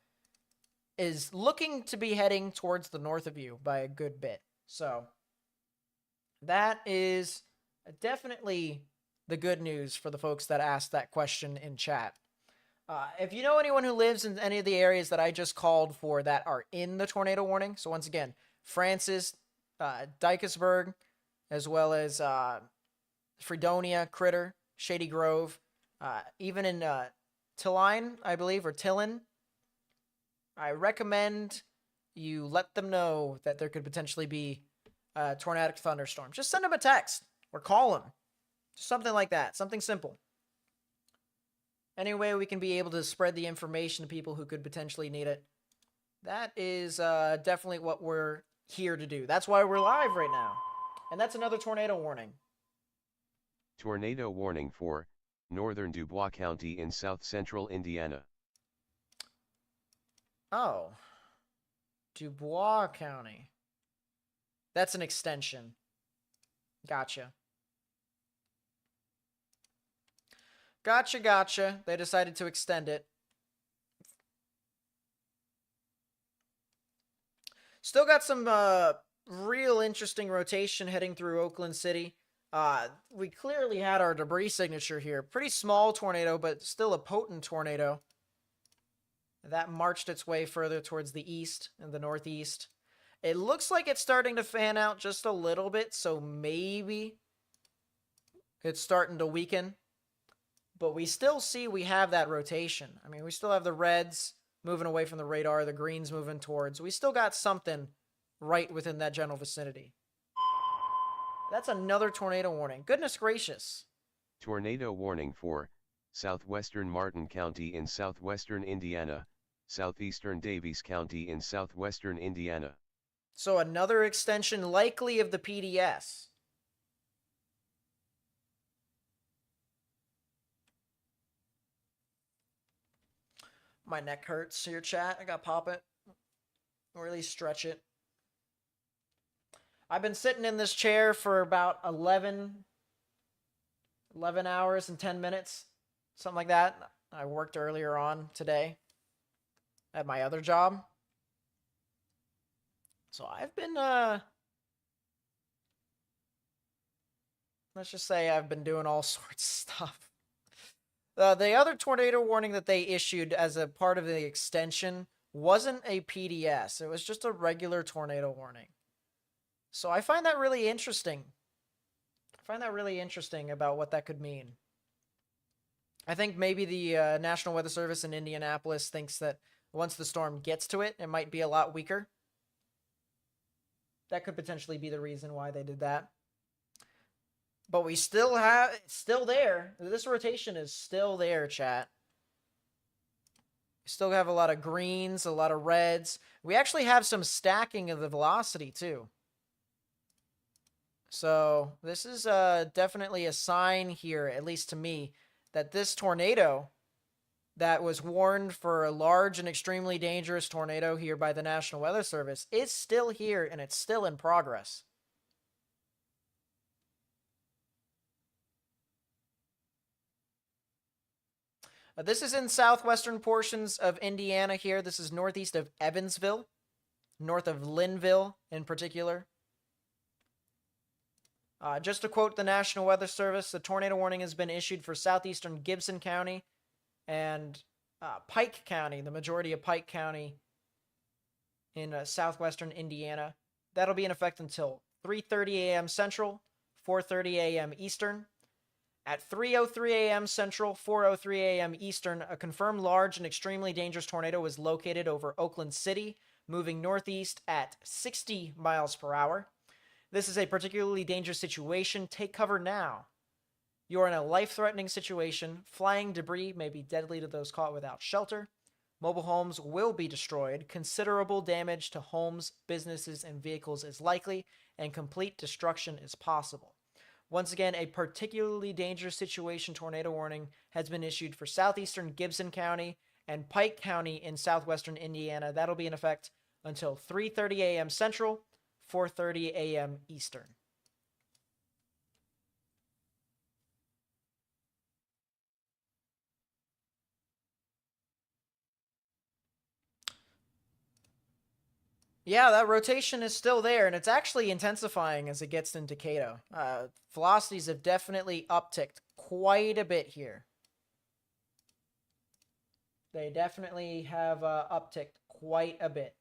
is looking to be heading towards the north of you by a good bit. So that is definitely the good news for the folks that asked that question in chat. If you know anyone who lives in any of the areas that I just called for that are in the tornado warning, so once again, Francis, Dykersburg, as well as Fredonia, Critter, Shady Grove, even in Tilline, I believe, or Tillin, I recommend you let them know that there could potentially be a tornadic thunderstorm. Just send them a text or call them. Something like that. Something simple. Any way we can be able to spread the information to people who could potentially need it. That is definitely what we're here to do. That's why we're live right now. And that's another tornado warning.
Tornado warning for northern Dubois County in south central Indiana.
Oh. Dubois County. That's an extension. Gotcha. Gotcha. They decided to extend it. Still got some real interesting rotation heading through Oakland City. We clearly had our debris signature here. Pretty small tornado, but still a potent tornado. That marched its way further towards the east and the northeast. It looks like it's starting to fan out just a little bit, so maybe it's starting to weaken. But we still see we have that rotation. I mean, we still have the reds moving away from the radar, the greens moving towards. We still got something right within that general vicinity. That's another tornado warning. Goodness gracious.
Tornado warning for southwestern Martin County in southwestern Indiana, southeastern Davies County in southwestern Indiana.
So another extension likely of the PDS. My neck hurts here, chat. I gotta pop it. Really stretch it. I've been sitting in this chair for about 11 hours and 10 minutes. Something like that. I worked earlier on today at my other job. So I've been, let's just say I've been doing all sorts of stuff. The other tornado warning that they issued as a part of the extension wasn't a PDS. It was just a regular tornado warning. So I find that really interesting. I find that really interesting about what that could mean. I think maybe the National Weather Service in Indianapolis thinks that once the storm gets to it, it might be a lot weaker. That could potentially be the reason why they did that. But we still have, it's still there. This rotation is still there, chat. We still have a lot of greens, a lot of reds. We actually have some stacking of the velocity, too. So this is definitely a sign here, at least to me, that this tornado that was warned for a large and extremely dangerous tornado here by the National Weather Service is still here, and it's still in progress. This is in southwestern portions of Indiana here. This is northeast of Evansville, north of Linville in particular. Just to quote the National Weather Service, the tornado warning has been issued for southeastern Gibson County and Pike County, the majority of Pike County in southwestern Indiana. That'll be in effect until 3:30 a.m. Central, 4:30 a.m. Eastern. At 3:03 a.m. Central, 4:03 a.m. Eastern, a confirmed large and extremely dangerous tornado was located over Oakland City, moving northeast at 60 miles per hour. This is a particularly dangerous situation. Take cover now. You are in a life-threatening situation. Flying debris may be deadly to those caught without shelter. Mobile homes will be destroyed. Considerable damage to homes, businesses, and vehicles is likely, and complete destruction is possible. Once again, a particularly dangerous situation tornado warning has been issued for southeastern Gibson County and Pike County in southwestern Indiana. That'll be in effect until 3:30 a.m. Central, 4:30 a.m. Eastern. Yeah, that rotation is still there, and it's actually intensifying as it gets into Cato. Velocities have definitely upticked quite a bit here. They definitely have upticked quite a bit.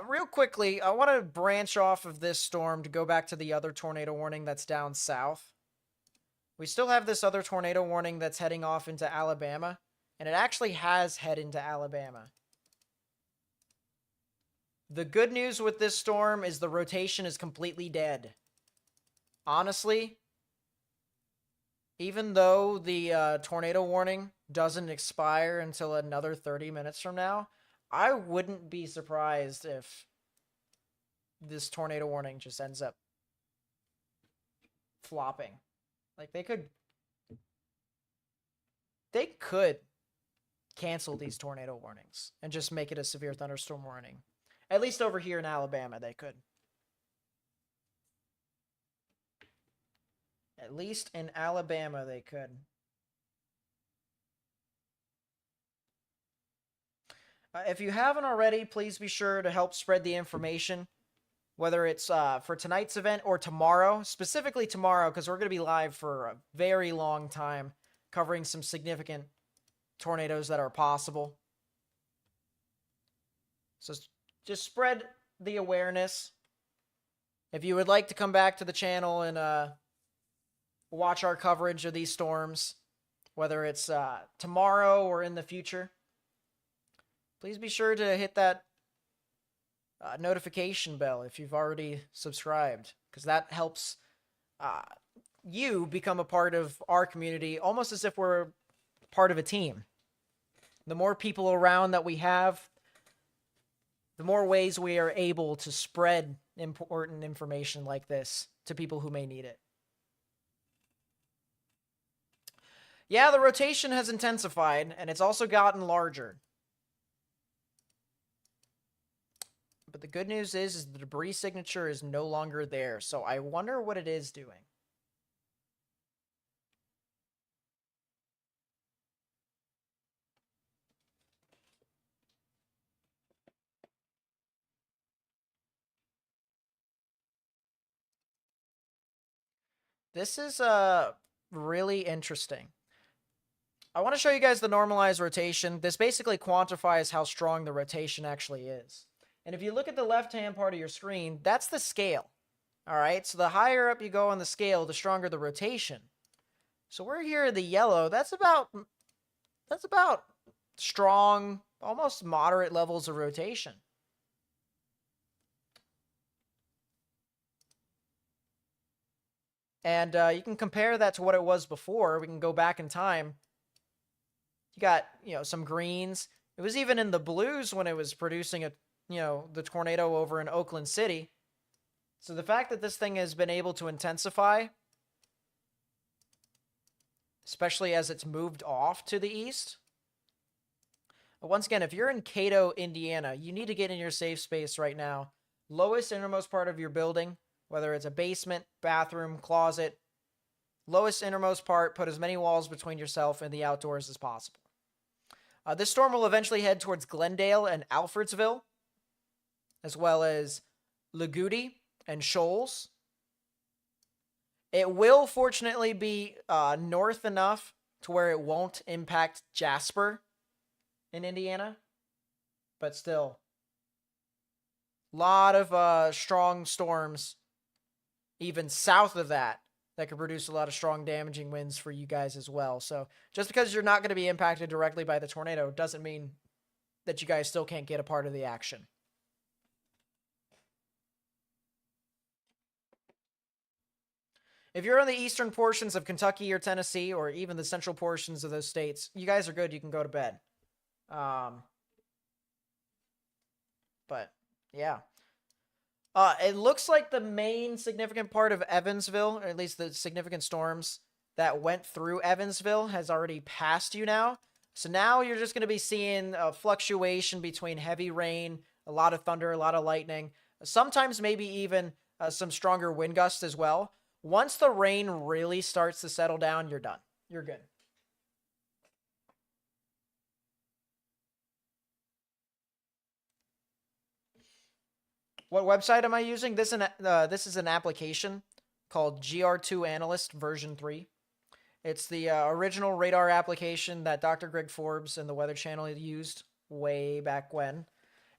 Real quickly, I want to branch off of this storm to go back to the other tornado warning that's down south. We still have this other tornado warning that's heading off into Alabama, and it actually has head into Alabama. The good news with this storm is the rotation is completely dead. Honestly, even though the tornado warning doesn't expire until another 30 minutes from now, I wouldn't be surprised if this tornado warning just ends up flopping. Like, they could cancel these tornado warnings and just make it a severe thunderstorm warning. At least over here in Alabama, they could. At least in Alabama, they could. If you haven't already, please be sure to help spread the information, whether it's for tonight's event or tomorrow, specifically tomorrow, because we're going to be live for a very long time, covering some significant tornadoes that are possible. So just spread the awareness. If you would like to come back to the channel and watch our coverage of these storms, whether it's tomorrow or in the future, please be sure to hit that notification bell if you've already subscribed, because that helps you become a part of our community, almost as if we're part of a team. The more people around that we have, the more ways we are able to spread important information like this to people who may need it. Yeah, the rotation has intensified, and it's also gotten larger. But the good news is the debris signature is no longer there, so I wonder what it is doing. This is really interesting. I want to show you guys the normalized rotation. This basically quantifies how strong the rotation actually is. And if you look at the left-hand part of your screen, that's the scale. All right, so the higher up you go on the scale, the stronger the rotation. So we're here in the yellow. That's about strong, almost moderate levels of rotation. And you can compare that to what it was before. We can go back in time. You got, some greens. It was even in the blues when it was producing the tornado over in Oakland City. So the fact that this thing has been able to intensify, especially as it's moved off to the east. But once again, if you're in Cato, Indiana, you need to get in your safe space right now. Lowest innermost part of your building, whether it's a basement, bathroom, closet, lowest innermost part, put as many walls between yourself and the outdoors as possible. This storm will eventually head towards Glendale and Alfredsville, as well as Lagudi and Shoals. It will fortunately be north enough to where it won't impact Jasper in Indiana, but still, a lot of strong storms even south of that could produce a lot of strong damaging winds for you guys as well. So just because you're not going to be impacted directly by the tornado doesn't mean that you guys still can't get a part of the action. If you're on the eastern portions of Kentucky or Tennessee, or even the central portions of those states, you guys are good. You can go to bed. But yeah. It looks like the main significant part of Evansville, or at least the significant storms that went through Evansville, has already passed you now. So now you're just going to be seeing a fluctuation between heavy rain, a lot of thunder, a lot of lightning, sometimes maybe even some stronger wind gusts as well. Once the rain really starts to settle down, you're done. You're good. What website am I using? This is an application called GR2 Analyst version 3. It's the original radar application that Dr. Greg Forbes and the Weather Channel used way back when.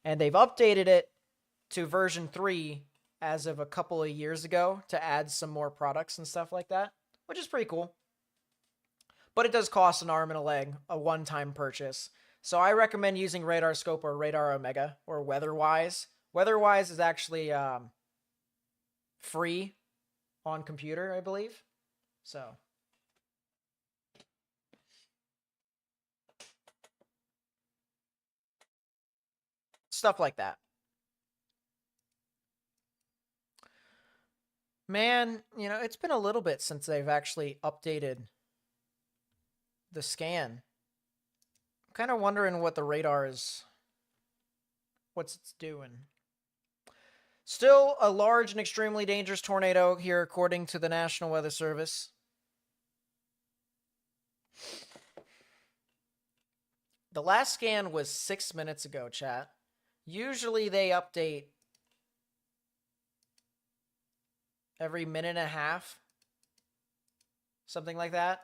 And they've updated it to version 3 as of a couple of years ago to add some more products and stuff like that, which is pretty cool. But it does cost an arm and a leg, a one-time purchase. So I recommend using Radar Scope or Radar Omega or WeatherWise. WeatherWise is actually free on computer, I believe. So stuff like that. Man, it's been a little bit since they've actually updated the scan. I'm kind of wondering what the radar is, what's it's doing. Still a large and extremely dangerous tornado here, according to the National Weather Service. The last scan was 6 minutes ago, chat. Usually they update every minute and a half. Something like that.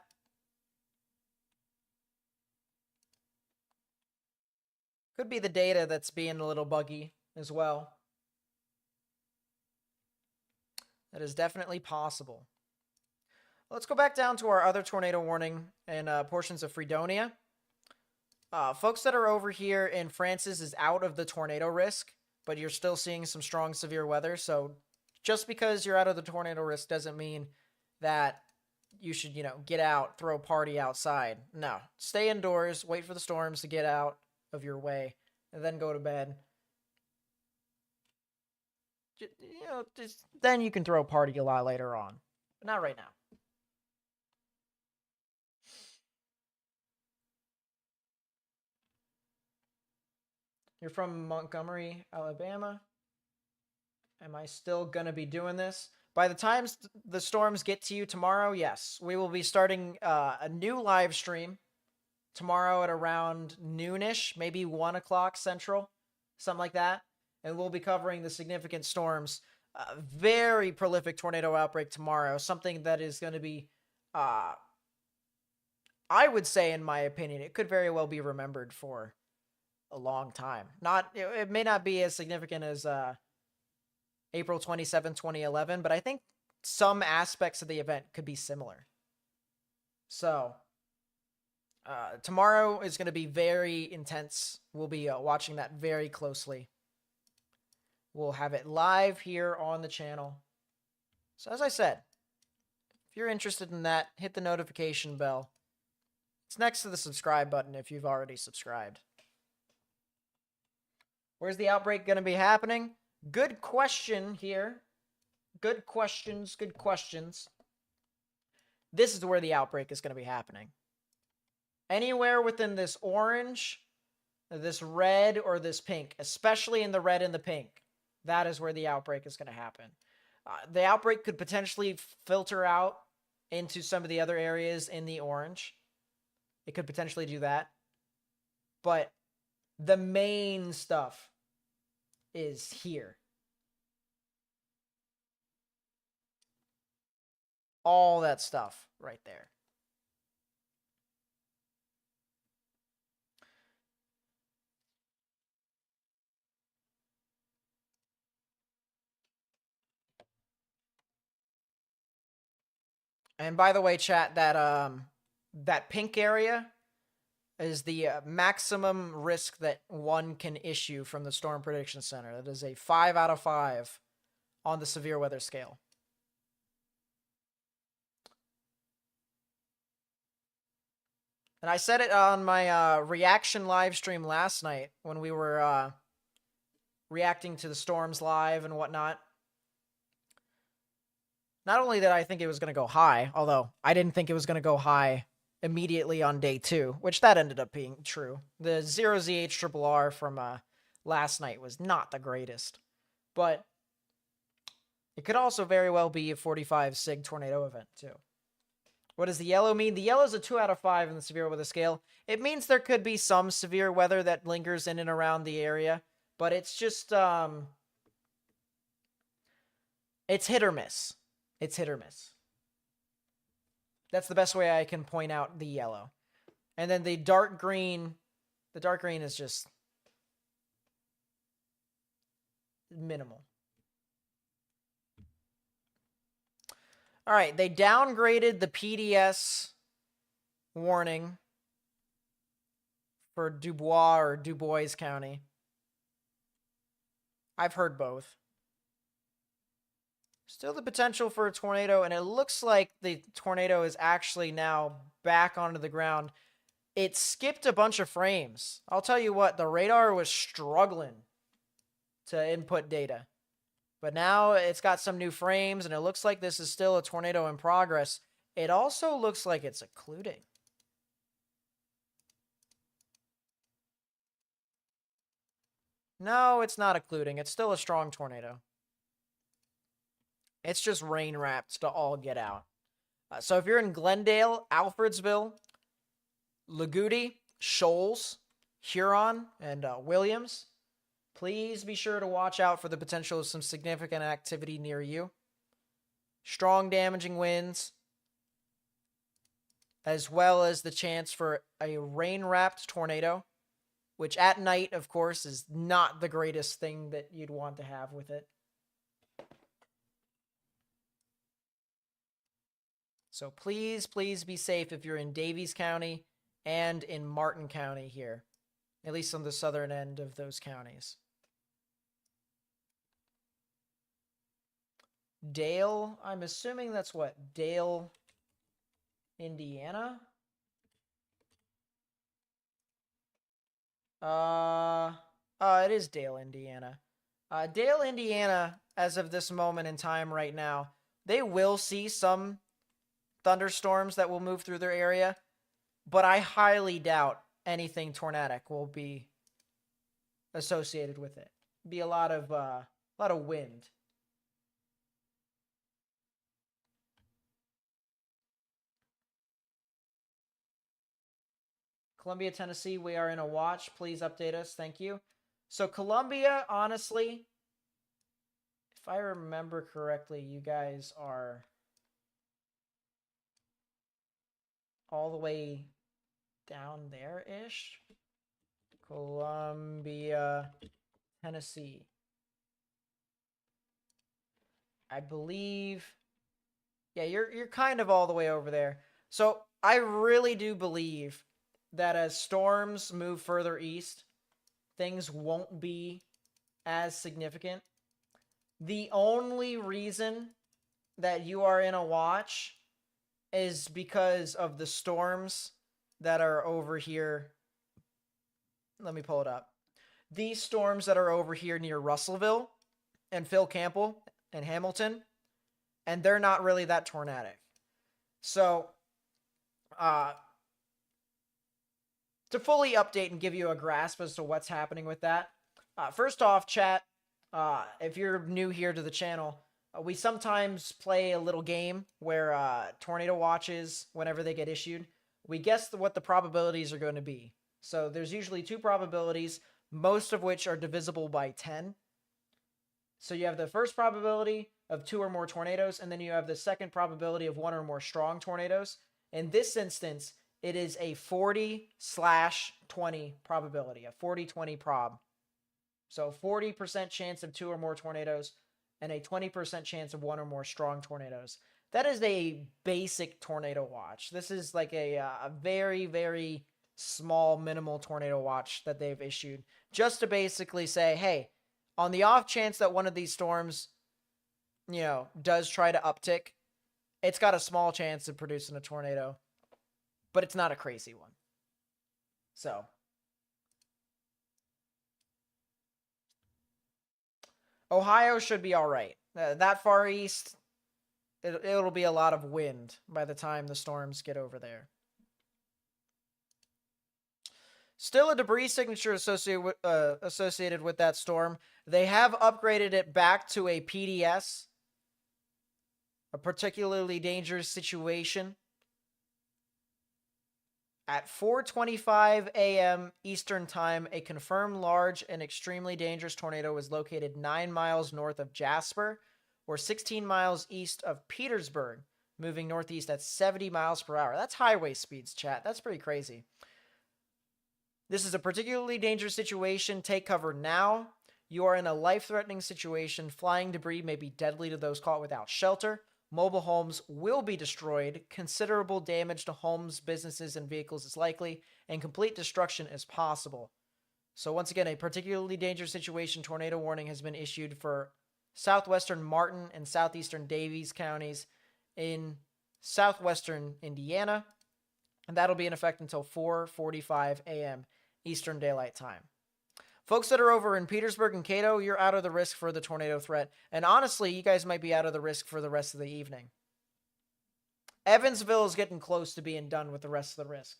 Could be the data that's being a little buggy as well. That is definitely possible. Let's go back down to our other tornado warning in portions of Fredonia. Folks that are over here in Francis is out of the tornado risk, but you're still seeing some strong severe weather. So just because you're out of the tornado risk doesn't mean that you should, get out, throw a party outside. No, stay indoors, wait for the storms to get out of your way, and then go to bed. You know, just then you can throw a party a lot later on, but not right now. You're from Montgomery, Alabama. Am I still gonna be doing this? By the time the storms get to you tomorrow, yes, we will be starting a new live stream tomorrow at around noonish, maybe 1 o'clock Central, something like that. And we'll be covering the significant storms. Very prolific tornado outbreak tomorrow. Something that is going to be, I would say, in my opinion, it could very well be remembered for a long time. It may not be as significant as April 27, 2011, but I think some aspects of the event could be similar. So tomorrow is going to be very intense. We'll be watching that very closely. We'll have it live here on the channel. So as I said, if you're interested in that, hit the notification bell. It's next to the subscribe button if you've already subscribed. Where's the outbreak going to be happening? Good question here. Good questions, good questions. This is where the outbreak is going to be happening. Anywhere within this orange, this red, or this pink, especially in the red and the pink, that is where the outbreak is going to happen. The outbreak could potentially filter out into some of the other areas in the orange. It could potentially do that. But the main stuff is here. All that stuff right there. And by the way, chat, that pink area is the maximum risk that one can issue from the Storm Prediction Center. That is a 5 out of 5 on the severe weather scale. And I said it on my reaction live stream last night when we were reacting to the storms live and whatnot. Not only did I think it was going to go high, although I didn't think it was going to go high immediately on day 2, which that ended up being true. The 0ZH from last night was not the greatest. But it could also very well be a 45 sig tornado event, too. What does the yellow mean? The yellow is a 2 out of 5 in the severe weather scale. It means there could be some severe weather that lingers in and around the area, but it's just, it's hit or miss. It's hit or miss. That's the best way I can point out the yellow. And then the dark green is just minimal. All right, they downgraded the PDS warning for Dubois or Dubois County. I've heard both. Still the potential for a tornado, and it looks like the tornado is actually now back onto the ground. It skipped a bunch of frames. I'll tell you what, the radar was struggling to input data. But now it's got some new frames, and it looks like this is still a tornado in progress. It also looks like it's occluding. No, it's not occluding. It's still a strong tornado. It's just rain wrapped to all get out. So if you're in Glendale, Alfredsville, Lagudi, Shoals, Huron, and Williams, please be sure to watch out for the potential of some significant activity near you. Strong damaging winds, as well as the chance for a rain-wrapped tornado, which at night, of course, is not the greatest thing that you'd want to have with it. So please, please be safe if you're in Davies County and in Martin County here, at least on the southern end of those counties. Dale, I'm assuming that's what? Dale, Indiana? It is Dale, Indiana. Dale, Indiana, as of this moment in time right now, they will see some thunderstorms that will move through their area, but I highly doubt anything tornadic will be associated with it. Be a lot of wind. Columbia, Tennessee, we are in a watch. Please update us. Thank you. So Columbia, honestly, if I remember correctly, you guys are all the way down there-ish. Columbia, Tennessee. I believe, yeah, you're kind of all the way over there. So I really do believe that as storms move further east, things won't be as significant. The only reason that you are in a watch is because of the storms that are over here. Let me pull it up. These storms that are over here near Russellville and Phil Campbell and Hamilton, and they're not really that tornadic. So, to fully update and give you a grasp as to what's happening with that, first off, chat, if you're new here to the channel, we sometimes play a little game where tornado watches, whenever they get issued, we guess what the probabilities are going to be. So there's usually 2 probabilities, most of which are divisible by 10. So you have the first probability of 2 or more tornadoes, and then you have the second probability of 1 or more strong tornadoes. In this instance, it is a 40/20 probability, a 40-20 prob. So 40% chance of 2 or more tornadoes and a 20% chance of 1 or more strong tornadoes. That is a basic tornado watch. This is like a very, very small, minimal tornado watch that they've issued, just to basically say, hey, on the off chance that one of these storms, does try to uptick, it's got a small chance of producing a tornado, but it's not a crazy one. So, Ohio should be all right. That far east, it'll be a lot of wind by the time the storms get over there. Still a debris signature associated with that storm. They have upgraded it back to a PDS, a particularly dangerous situation. At 4:25 a.m. Eastern Time, a confirmed large and extremely dangerous tornado was located 9 miles north of Jasper, or 16 miles east of Petersburg, moving northeast at 70 miles per hour. That's highway speeds, chat. That's pretty crazy. This is a particularly dangerous situation. Take cover now. You are in a life-threatening situation. Flying debris may be deadly to those caught without shelter. Mobile homes will be destroyed. Considerable damage to homes, businesses, and vehicles is likely, and complete destruction is possible. So once again, a particularly dangerous situation tornado warning has been issued for southwestern Martin and southeastern Davies counties in southwestern Indiana, and that'll be in effect until 4:45 a.m. Eastern Daylight Time. Folks that are over in Petersburg and Cato, you're out of the risk for the tornado threat. And honestly, you guys might be out of the risk for the rest of the evening. Evansville is getting close to being done with the rest of the risk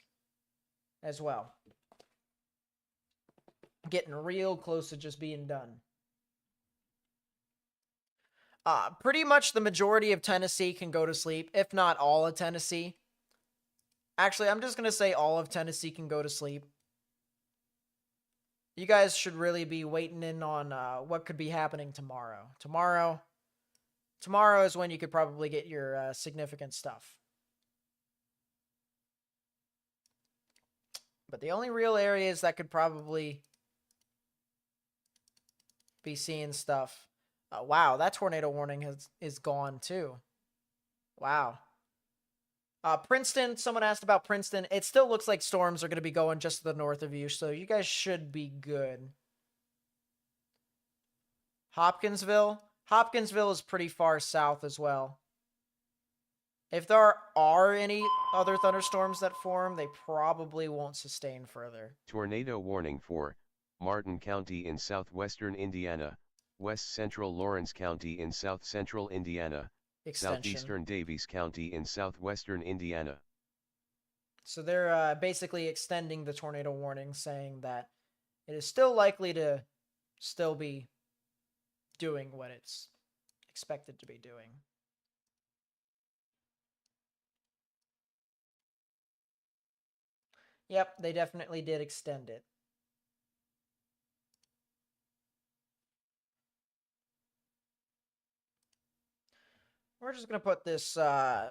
as well. Getting real close to just being done. Pretty much the majority of Tennessee can go to sleep, if not all of Tennessee. Actually, I'm just going to say all of Tennessee can go to sleep. You guys should really be waiting in on what could be happening tomorrow. Tomorrow is when you could probably get your significant stuff. But the only real areas that could probably be seeing stuff. Wow, that tornado warning is gone too. Wow. Princeton, someone asked about Princeton. It still looks like storms are going to be going just to the north of you, so you guys should be good. Hopkinsville is pretty far south as well. If there are any other thunderstorms that form, they probably won't sustain further.
Tornado warning for Martin County in southwestern Indiana, West Central Lawrence County in South Central Indiana,
extension.
Southeastern Davies County in Southwestern Indiana.
So they're basically extending the tornado warning, saying that it is still likely to still be doing what it's expected to be doing. Yep, they definitely did extend it. We're just going to put this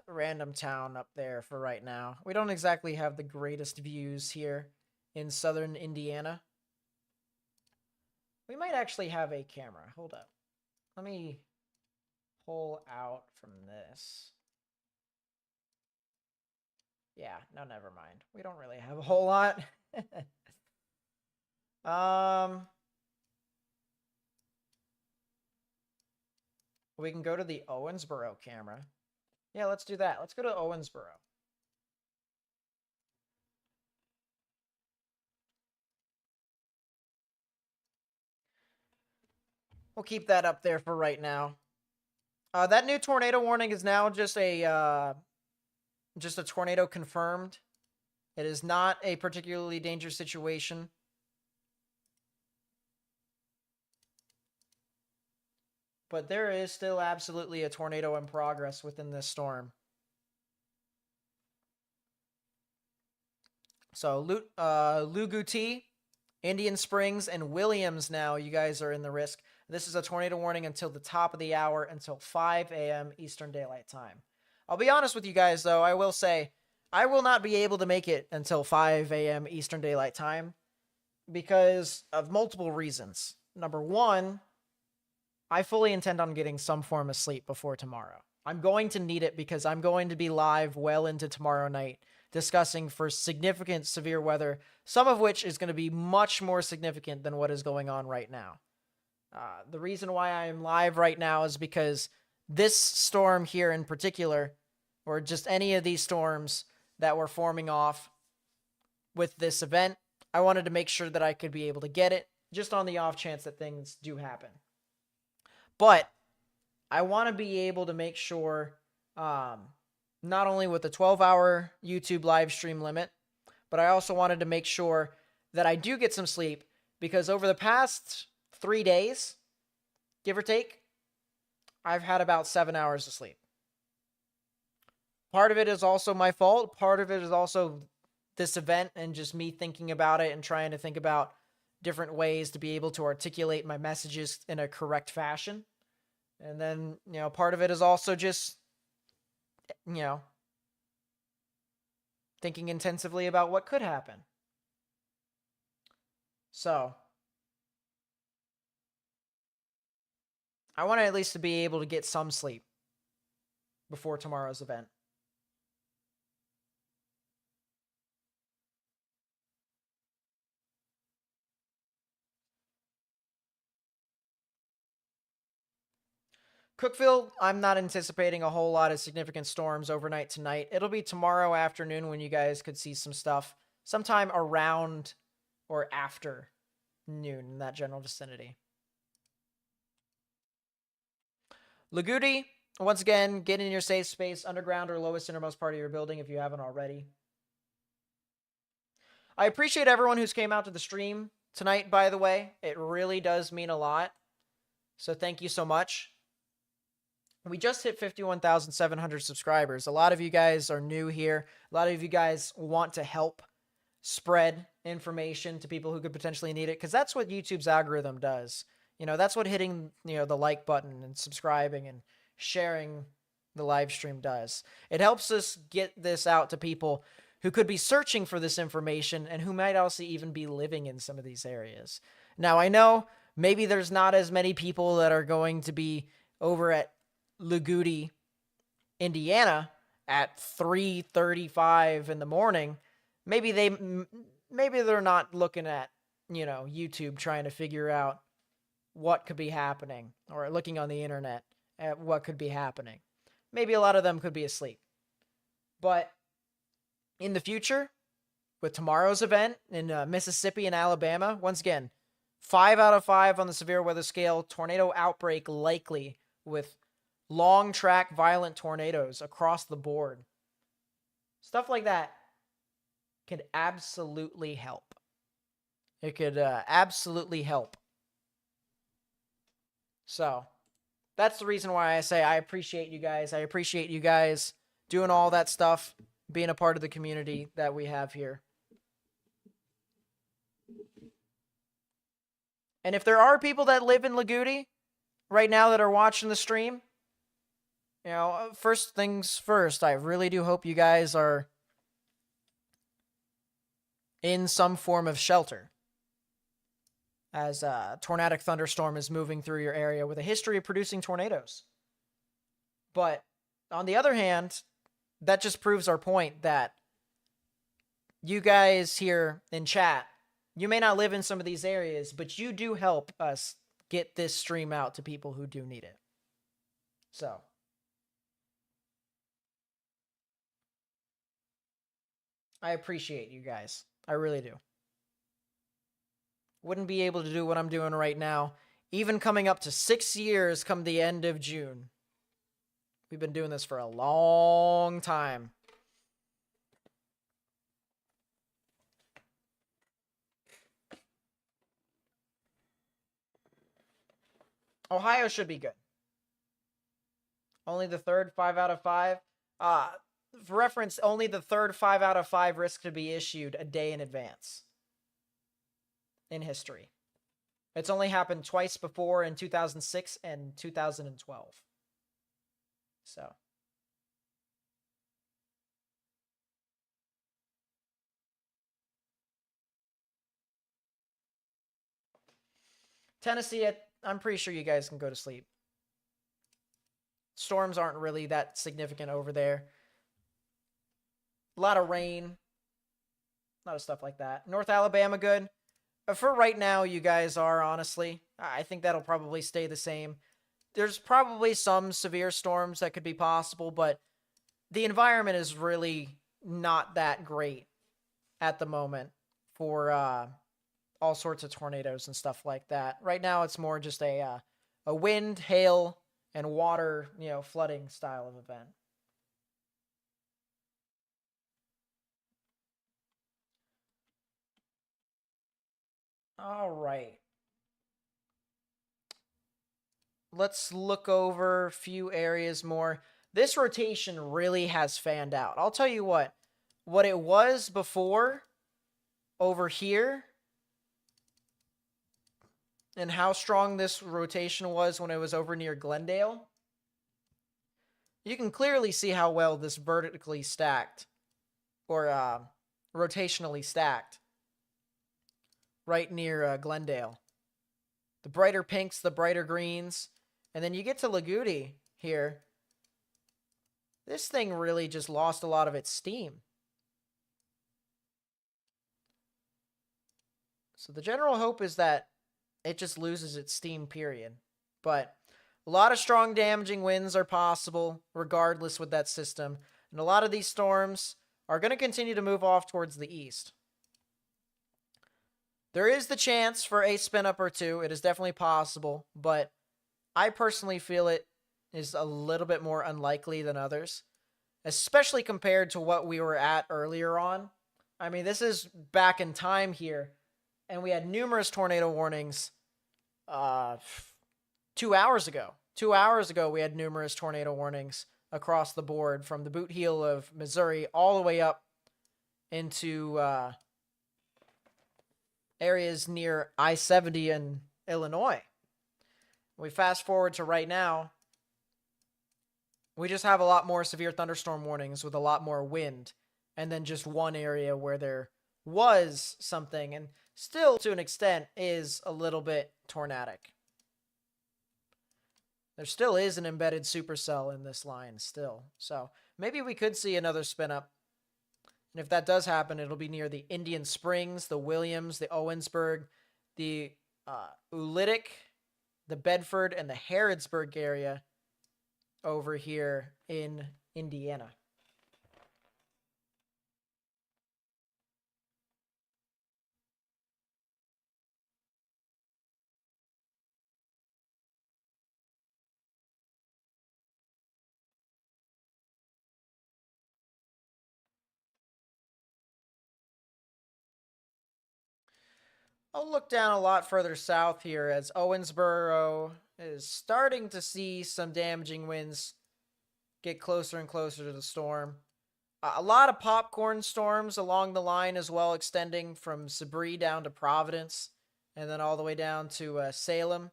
random town up there for right now. We don't exactly have the greatest views here in southern Indiana. We might actually have a camera. Hold up. Let me pull out from this. Yeah, no, never mind. We don't really have a whole lot. We can go to the Owensboro camera. Yeah, let's do that. Let's go to Owensboro. We'll keep that up there for right now. That new tornado warning is now just a tornado confirmed. It is not a particularly dangerous situation. But there is still absolutely a tornado in progress within this storm. So, Luguti, Indian Springs, and Williams now, you guys are in the risk. This is a tornado warning until the top of the hour, until 5 a.m. Eastern Daylight Time. I'll be honest with you guys, though. I will say, I will not be able to make it until 5 a.m. Eastern Daylight Time because of multiple reasons. Number one, I fully intend on getting some form of sleep before tomorrow. I'm going to need it because I'm going to be live well into tomorrow night discussing for significant severe weather, some of which is going to be much more significant than what is going on right now. The reason why I am live right now is because this storm here in particular, or just any of these storms that were forming off with this event, I wanted to make sure that I could be able to get it, just on the off chance that things do happen. But I want to be able to make sure, not only with the 12-hour YouTube live stream limit, but I also wanted to make sure that I do get some sleep, because over the past 3 days, give or take, I've had about 7 hours of sleep. Part of it is also my fault. Part of it is also this event and just me thinking about it and trying to think about different ways to be able to articulate my messages in a correct fashion. And then, part of it is also just, thinking intensively about what could happen. So, I want to at least to be able to get some sleep before tomorrow's event. Cookeville, I'm not anticipating a whole lot of significant storms overnight tonight. It'll be tomorrow afternoon when you guys could see some stuff sometime around or after noon in that general vicinity. Lagudi, once again, get in your safe space, underground or lowest innermost part of your building if you haven't already. I appreciate everyone who's came out to the stream tonight, by the way. It really does mean a lot. So thank you so much. We just hit 51,700 subscribers. A lot of you guys are new here. A lot of you guys want to help spread information to people who could potentially need it, because that's what YouTube's algorithm does. That's what hitting, the like button and subscribing and sharing the live stream does. It helps us get this out to people who could be searching for this information and who might also even be living in some of these areas. Now, I know maybe there's not as many people that are going to be over at Lagudi, Indiana at 3:35 in the morning. Maybe they're not looking at, YouTube trying to figure out what could be happening, or looking on the internet at what could be happening. Maybe a lot of them could be asleep. But in the future, with tomorrow's event in Mississippi and Alabama, once again, 5 out of 5 on the severe weather scale. Tornado outbreak likely with long track violent tornadoes across the board. Stuff like that could absolutely help. It could absolutely help. So that's the reason why I say I appreciate you guys. I appreciate you guys doing all that stuff, being a part of the community that we have here. And if there are people that live in Lagudi right now that are watching the stream, you know, first things first, I really do hope you guys are in some form of shelter as a tornadic thunderstorm is moving through your area with a history of producing tornadoes. But on the other hand, that just proves our point that you guys here in chat, you may not live in some of these areas, but you do help us get this stream out to people who do need it. So I appreciate you guys. I really do. Wouldn't be able to do what I'm doing right now, even coming up to 6 years come the end of June. We've been doing this for a long time. Ohio should be good. Only the third 5 out of 5. For reference, only the third 5 out of 5 risk to be issued a day in advance in history. It's only happened twice before in 2006 and 2012. So. Tennessee, I'm pretty sure you guys can go to sleep. Storms aren't really that significant over there. A lot of rain. A lot of stuff like that. North Alabama, good. For right now, you guys are, honestly. I think that'll probably stay the same. There's probably some severe storms that could be possible, but the environment is really not that great at the moment for all sorts of tornadoes and stuff like that. Right now, it's more just a wind, hail, and water, flooding style of event. All right. Let's look over a few areas more. This rotation really has fanned out. I'll tell you what it was before over here and how strong this rotation was when it was over near Glendale. You can clearly see how well this vertically stacked or rotationally stacked right near Glendale. The brighter pinks, the brighter greens. And then you get to Lagudi here. This thing really just lost a lot of its steam. So the general hope is that it just loses its steam, period. But a lot of strong damaging winds are possible, regardless with that system. And a lot of these storms are going to continue to move off towards the east. There is the chance for a spin-up or two. It is definitely possible, but I personally feel it is a little bit more unlikely than others, especially compared to what we were at earlier on. I mean, this is back in time here, and we had numerous tornado warnings 2 hours ago. 2 hours ago, we had numerous tornado warnings across the board from the boot heel of Missouri all the way up into areas near I-70 in Illinois. We fast forward to right now, we just have a lot more severe thunderstorm warnings with a lot more wind, and then just one area where there was something, and still to an extent is a little bit tornadic. There still is an embedded supercell in this line still, so maybe we could see another spin up. And if that does happen, it'll be near the Indian Springs, the Williams, the Owensburg, the Ulitic, the Bedford, and the Harrodsburg area over here in Indiana. I'll look down a lot further south here as Owensboro is starting to see some damaging winds get closer and closer to the storm. A lot of popcorn storms along the line as well, extending from Sabri down to Providence and then all the way down to Salem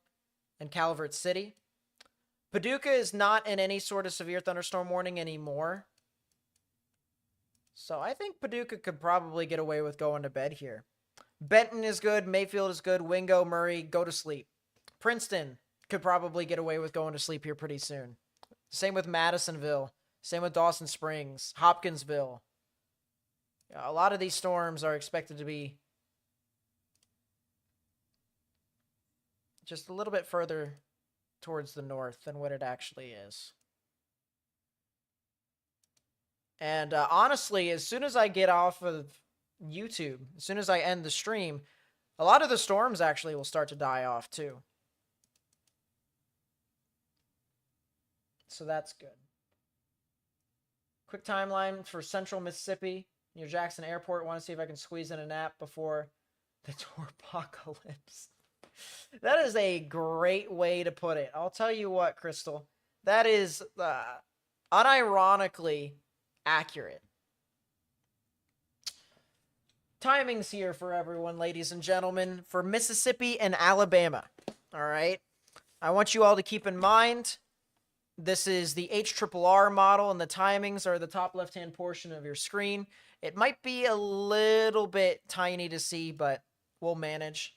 and Calvert City. Paducah is not in any sort of severe thunderstorm warning anymore. So I think Paducah could probably get away with going to bed here. Benton is good. Mayfield is good. Wingo, Murray, go to sleep. Princeton could probably get away with going to sleep here pretty soon. Same with Madisonville. Same with Dawson Springs, Hopkinsville. A lot of these storms are expected to be just a little bit further towards the north than what it actually is. And honestly, as soon as I get off of YouTube, as soon as I end the stream, a lot of the storms actually will start to die off too. So that's good. Quick timeline for Central Mississippi near Jackson Airport. Want to see if I can squeeze in a nap before the torpocalypse. That is a great way to put it. I'll tell you what, Crystal. That is unironically accurate. Timings here for everyone, ladies and gentlemen, for Mississippi and Alabama. All right. I want you all to keep in mind, this is the HRRR model, and the timings are the top left-hand portion of your screen. It might be a little bit tiny to see, but we'll manage.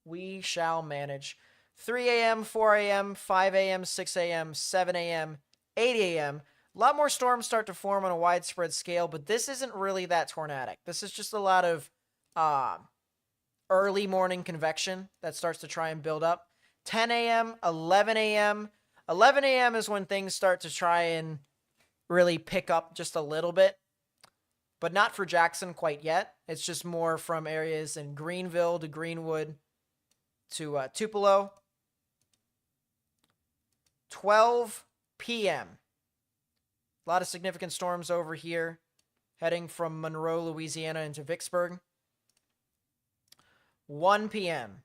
We shall manage. 3 a.m., 4 a.m., 5 a.m., 6 a.m., 7 a.m., 8 a.m. A lot more storms start to form on a widespread scale, but this isn't really that tornadic. This is just a lot of early morning convection that starts to try and build up. 10 a.m., 11 a.m. 11 a.m. is when things start to try and really pick up just a little bit, but not for Jackson quite yet. It's just more from areas in Greenville to Greenwood to Tupelo. 12 p.m. A lot of significant storms over here, heading from Monroe, Louisiana into Vicksburg. 1 p.m.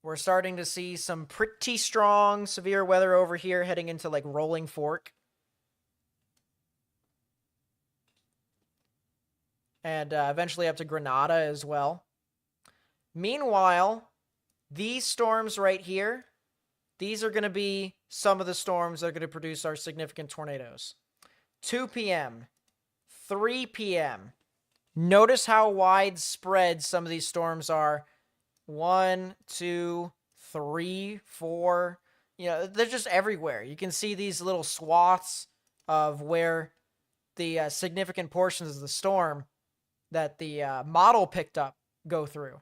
We're starting to see some pretty strong severe weather over here, heading into like Rolling Fork. And eventually up to Grenada as well. Meanwhile, these storms right here, these are going to be some of the storms that are going to produce our significant tornadoes. 2 p.m., 3 p.m. Notice how widespread some of these storms are. 1, 2, 3, 4. You know, they're just everywhere. You can see these little swaths of where the significant portions of the storm that the model picked up go through.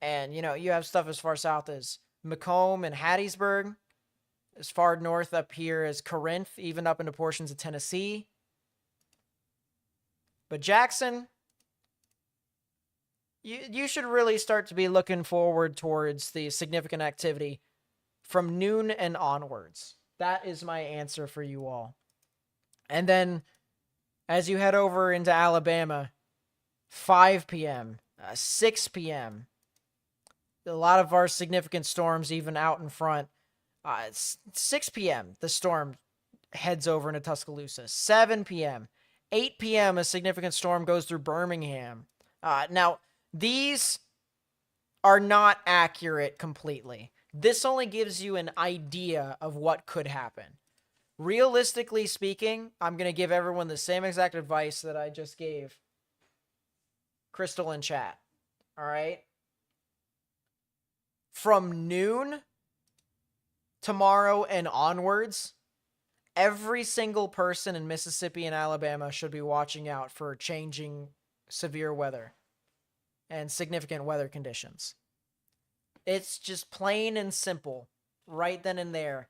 And, you know, you have stuff as far south as Macomb and Hattiesburg, as far north up here as Corinth, even up into portions of Tennessee. But Jackson, you should really start to be looking forward towards the significant activity from noon and onwards. That is my answer for you all. And then as you head over into Alabama, 5 p.m., 6 p.m., a lot of our significant storms even out in front. 6 p.m., the storm heads over into Tuscaloosa. 7 p.m., 8 p.m., a significant storm goes through Birmingham. Now, these are not accurate completely. This only gives you an idea of what could happen. Realistically speaking, I'm going to give everyone the same exact advice that I just gave Crystal in chat. All right? From noon tomorrow and onwards, every single person in Mississippi and Alabama should be watching out for changing severe weather and significant weather conditions. It's just plain and simple, right then and there.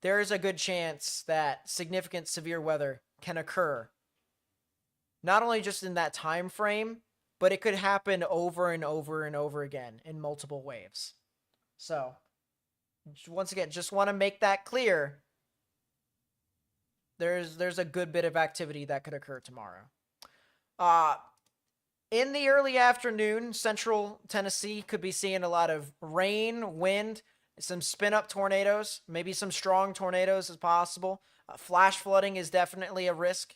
There is a good chance that significant severe weather can occur, not only just in that time frame, but it could happen over and over and over again in multiple waves. So, once again, just want to make that clear. There's a good bit of activity that could occur tomorrow. In the early afternoon, central Tennessee could be seeing a lot of rain, wind, some spin-up tornadoes, maybe some strong tornadoes as possible. Flash flooding is definitely a risk.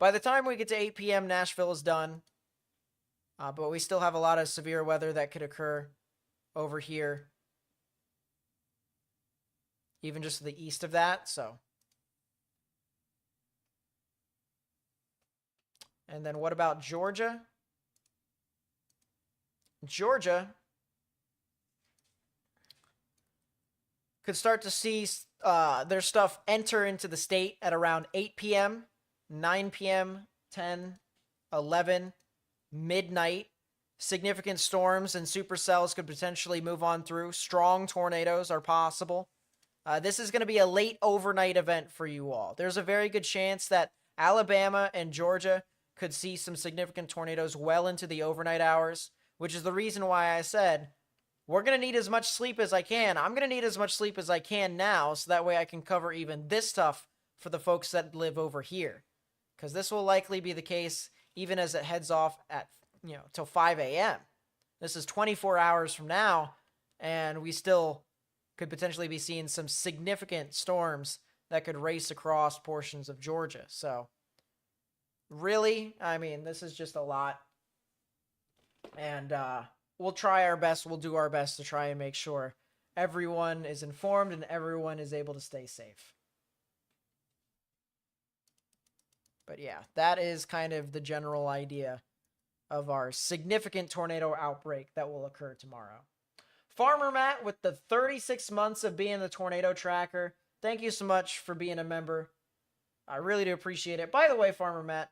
By the time we get to 8 p.m., Nashville is done. But we still have a lot of severe weather that could occur over here. Even just to the east of that, so. And then what about Georgia? Georgia could start to see their stuff enter into the state at around 8 p.m., 9 p.m., 10, 11, midnight. Significant storms and supercells could potentially move on through. Strong tornadoes are possible. This is going to be a late overnight event for you all. There's a very good chance that Alabama and Georgia could see some significant tornadoes well into the overnight hours, which is the reason why I said we're going to need as much sleep as I can. I'm going to need as much sleep as I can now, so that way I can cover even this stuff for the folks that live over here. Because this will likely be the case even as it heads off at, till 5 a.m. This is 24 hours from now, and we still could potentially be seeing some significant storms that could race across portions of Georgia. So, really, I mean, this is just a lot. And we'll try our best. We'll do our best to try and make sure everyone is informed and everyone is able to stay safe. But yeah, that is kind of the general idea of our significant tornado outbreak that will occur tomorrow. Farmer Matt with the 36 months of being the tornado tracker. Thank you so much for being a member. I really do appreciate it. By the way, Farmer Matt,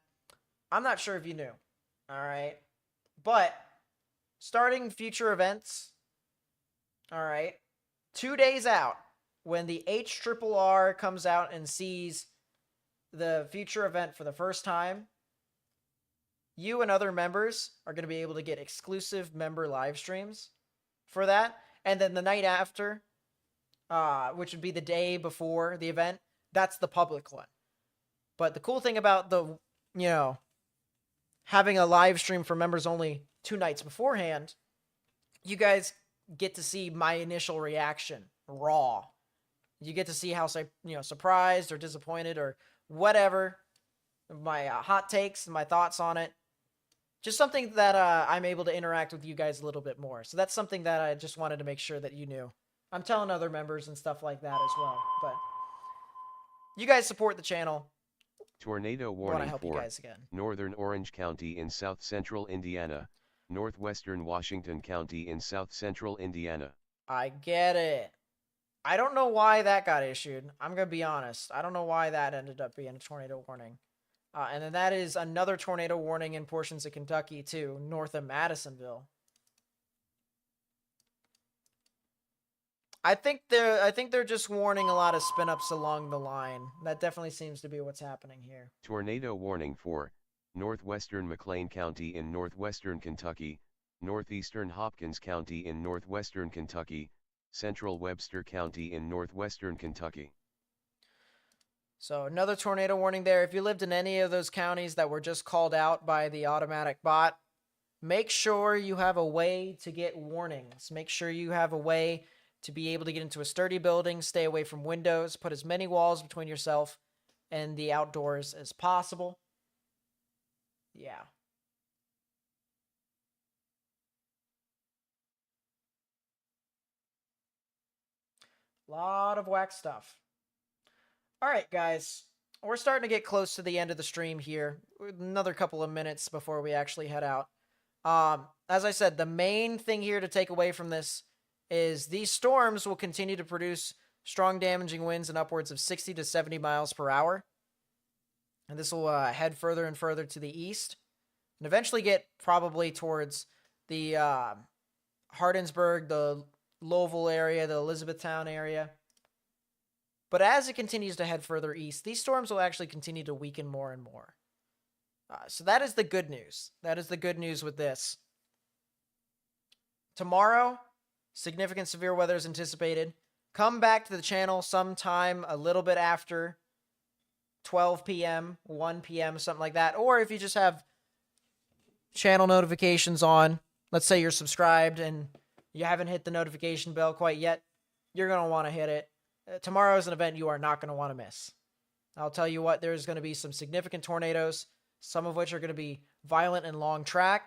I'm not sure if you knew. All right. But starting future events, all right, 2 days out, when the HRRR comes out and sees the future event for the first time, you and other members are going to be able to get exclusive member live streams for that. And then the night after, which would be the day before the event, that's the public one. But the cool thing about the, having a live stream for members only 2 nights beforehand, you guys get to see my initial reaction raw. You get to see how, surprised or disappointed or whatever, my hot takes and my thoughts on it. Just something that I'm able to interact with you guys a little bit more. So that's something that I just wanted to make sure that you knew. I'm telling other members and stuff like that as well. But you guys support the channel.
Tornado
I want to
warning
help you
for
guys again.
northern Orange County in south central Indiana, northwestern Washington County in south central Indiana.
I get it. I don't know why that got issued. I'm going to be honest. I don't know why that ended up being a tornado warning. And then that is another tornado warning in portions of Kentucky, too, north of Madisonville. I think they're just warning a lot of spin-ups along the line. That definitely seems to be what's happening here.
Tornado warning for northwestern McLean County in northwestern Kentucky, northeastern Hopkins County in northwestern Kentucky, central Webster County in northwestern Kentucky.
So another tornado warning there. If you lived in any of those counties that were just called out by the automatic bot, make sure you have a way to get warnings. Make sure you have a way to be able to get into a sturdy building, stay away from windows, put as many walls between yourself and the outdoors as possible. Yeah. A lot of whack stuff. All right, guys. We're starting to get close to the end of the stream here. Another couple of minutes before we actually head out. As I said, the main thing here to take away from this is these storms will continue to produce strong damaging winds in upwards of 60 to 70 miles per hour. And this will head further and further to the east and eventually get probably towards the Hardinsburg, the Louisville area, the Elizabethtown area. But as it continues to head further east, these storms will actually continue to weaken more and more. So that is the good news. That is the good news with this. Tomorrow, significant severe weather is anticipated. Come back to the channel sometime a little bit after 12 p.m., 1 p.m., something like that. Or if you just have channel notifications on. Let's say you're subscribed and you haven't hit the notification bell quite yet. You're going to want to hit it. Tomorrow is an event you are not going to want to miss. I'll tell you what, there's going to be some significant tornadoes, some of which are going to be violent and long track.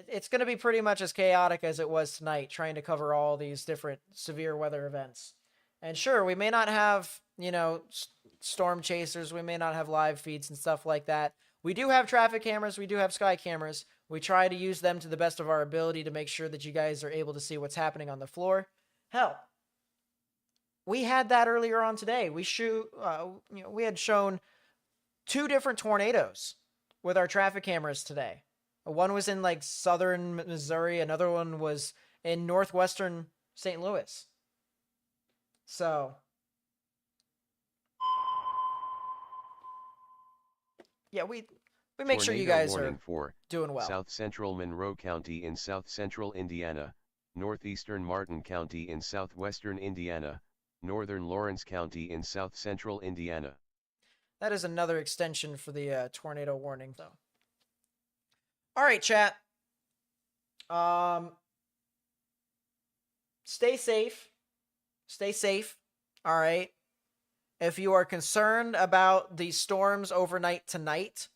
It's going to be pretty much as chaotic as it was tonight, trying to cover all these different severe weather events. And sure, we may not have, storm chasers. We may not have live feeds and stuff like that. We do have traffic cameras. We do have sky cameras. We try to use them to the best of our ability to make sure that you guys are able to see what's happening on the floor. Hell, we had that earlier on today. We had shown 2 different tornadoes with our traffic cameras today. One was in like southern Missouri. Another one was in northwestern St. Louis. So, yeah, we make sure you guys are doing well.
South Central Monroe County in South Central Indiana, Northeastern Martin County in Southwestern Indiana, Northern Lawrence County in South Central Indiana.
That is another extension for the tornado warning, though. All right, chat. Stay safe. Stay safe. All right. If you are concerned about the storms overnight tonight,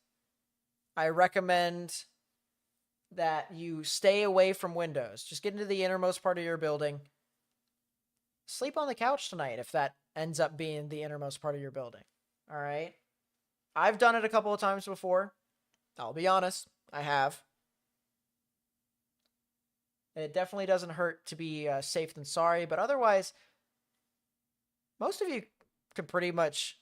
I recommend that you stay away from windows. Just get into the innermost part of your building. Sleep on the couch tonight if that ends up being the innermost part of your building. All right. I've done it a couple of times before. I'll be honest. I have. It definitely doesn't hurt to be safe than sorry, but otherwise, most of you could pretty much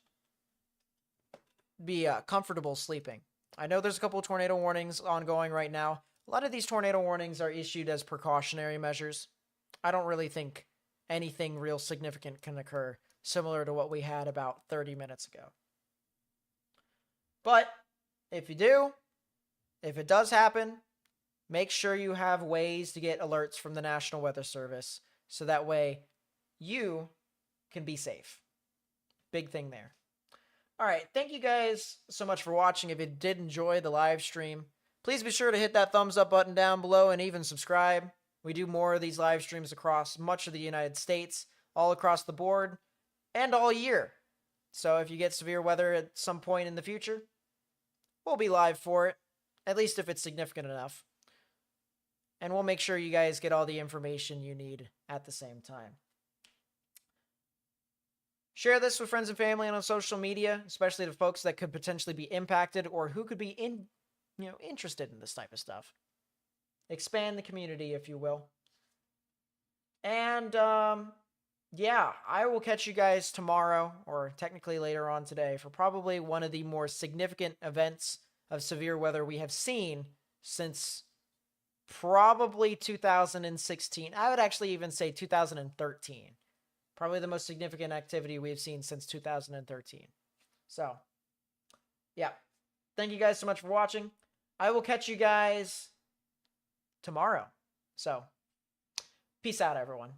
be comfortable sleeping. I know there's a couple of tornado warnings ongoing right now. A lot of these tornado warnings are issued as precautionary measures. I don't really think anything real significant can occur, similar to what we had about 30 minutes ago. But if you do, if it does happen, make sure you have ways to get alerts from the National Weather Service so that way you can be safe. Big thing there. All right, thank you guys so much for watching. If you did enjoy the live stream, please be sure to hit that thumbs up button down below and even subscribe. We do more of these live streams across much of the United States, all across the board, and all year. So if you get severe weather at some point in the future, we'll be live for it, at least if it's significant enough. And we'll make sure you guys get all the information you need at the same time. Share this with friends and family and on social media, especially the folks that could potentially be impacted or who could be interested in this type of stuff. Expand the community, if you will. And yeah, I will catch you guys tomorrow, or technically later on today, for probably one of the more significant events of severe weather we have seen since probably 2016. I would actually even say 2013. Probably the most significant activity we've seen since 2013. So, yeah. Thank you guys so much for watching. I will catch you guys tomorrow. So, peace out, everyone.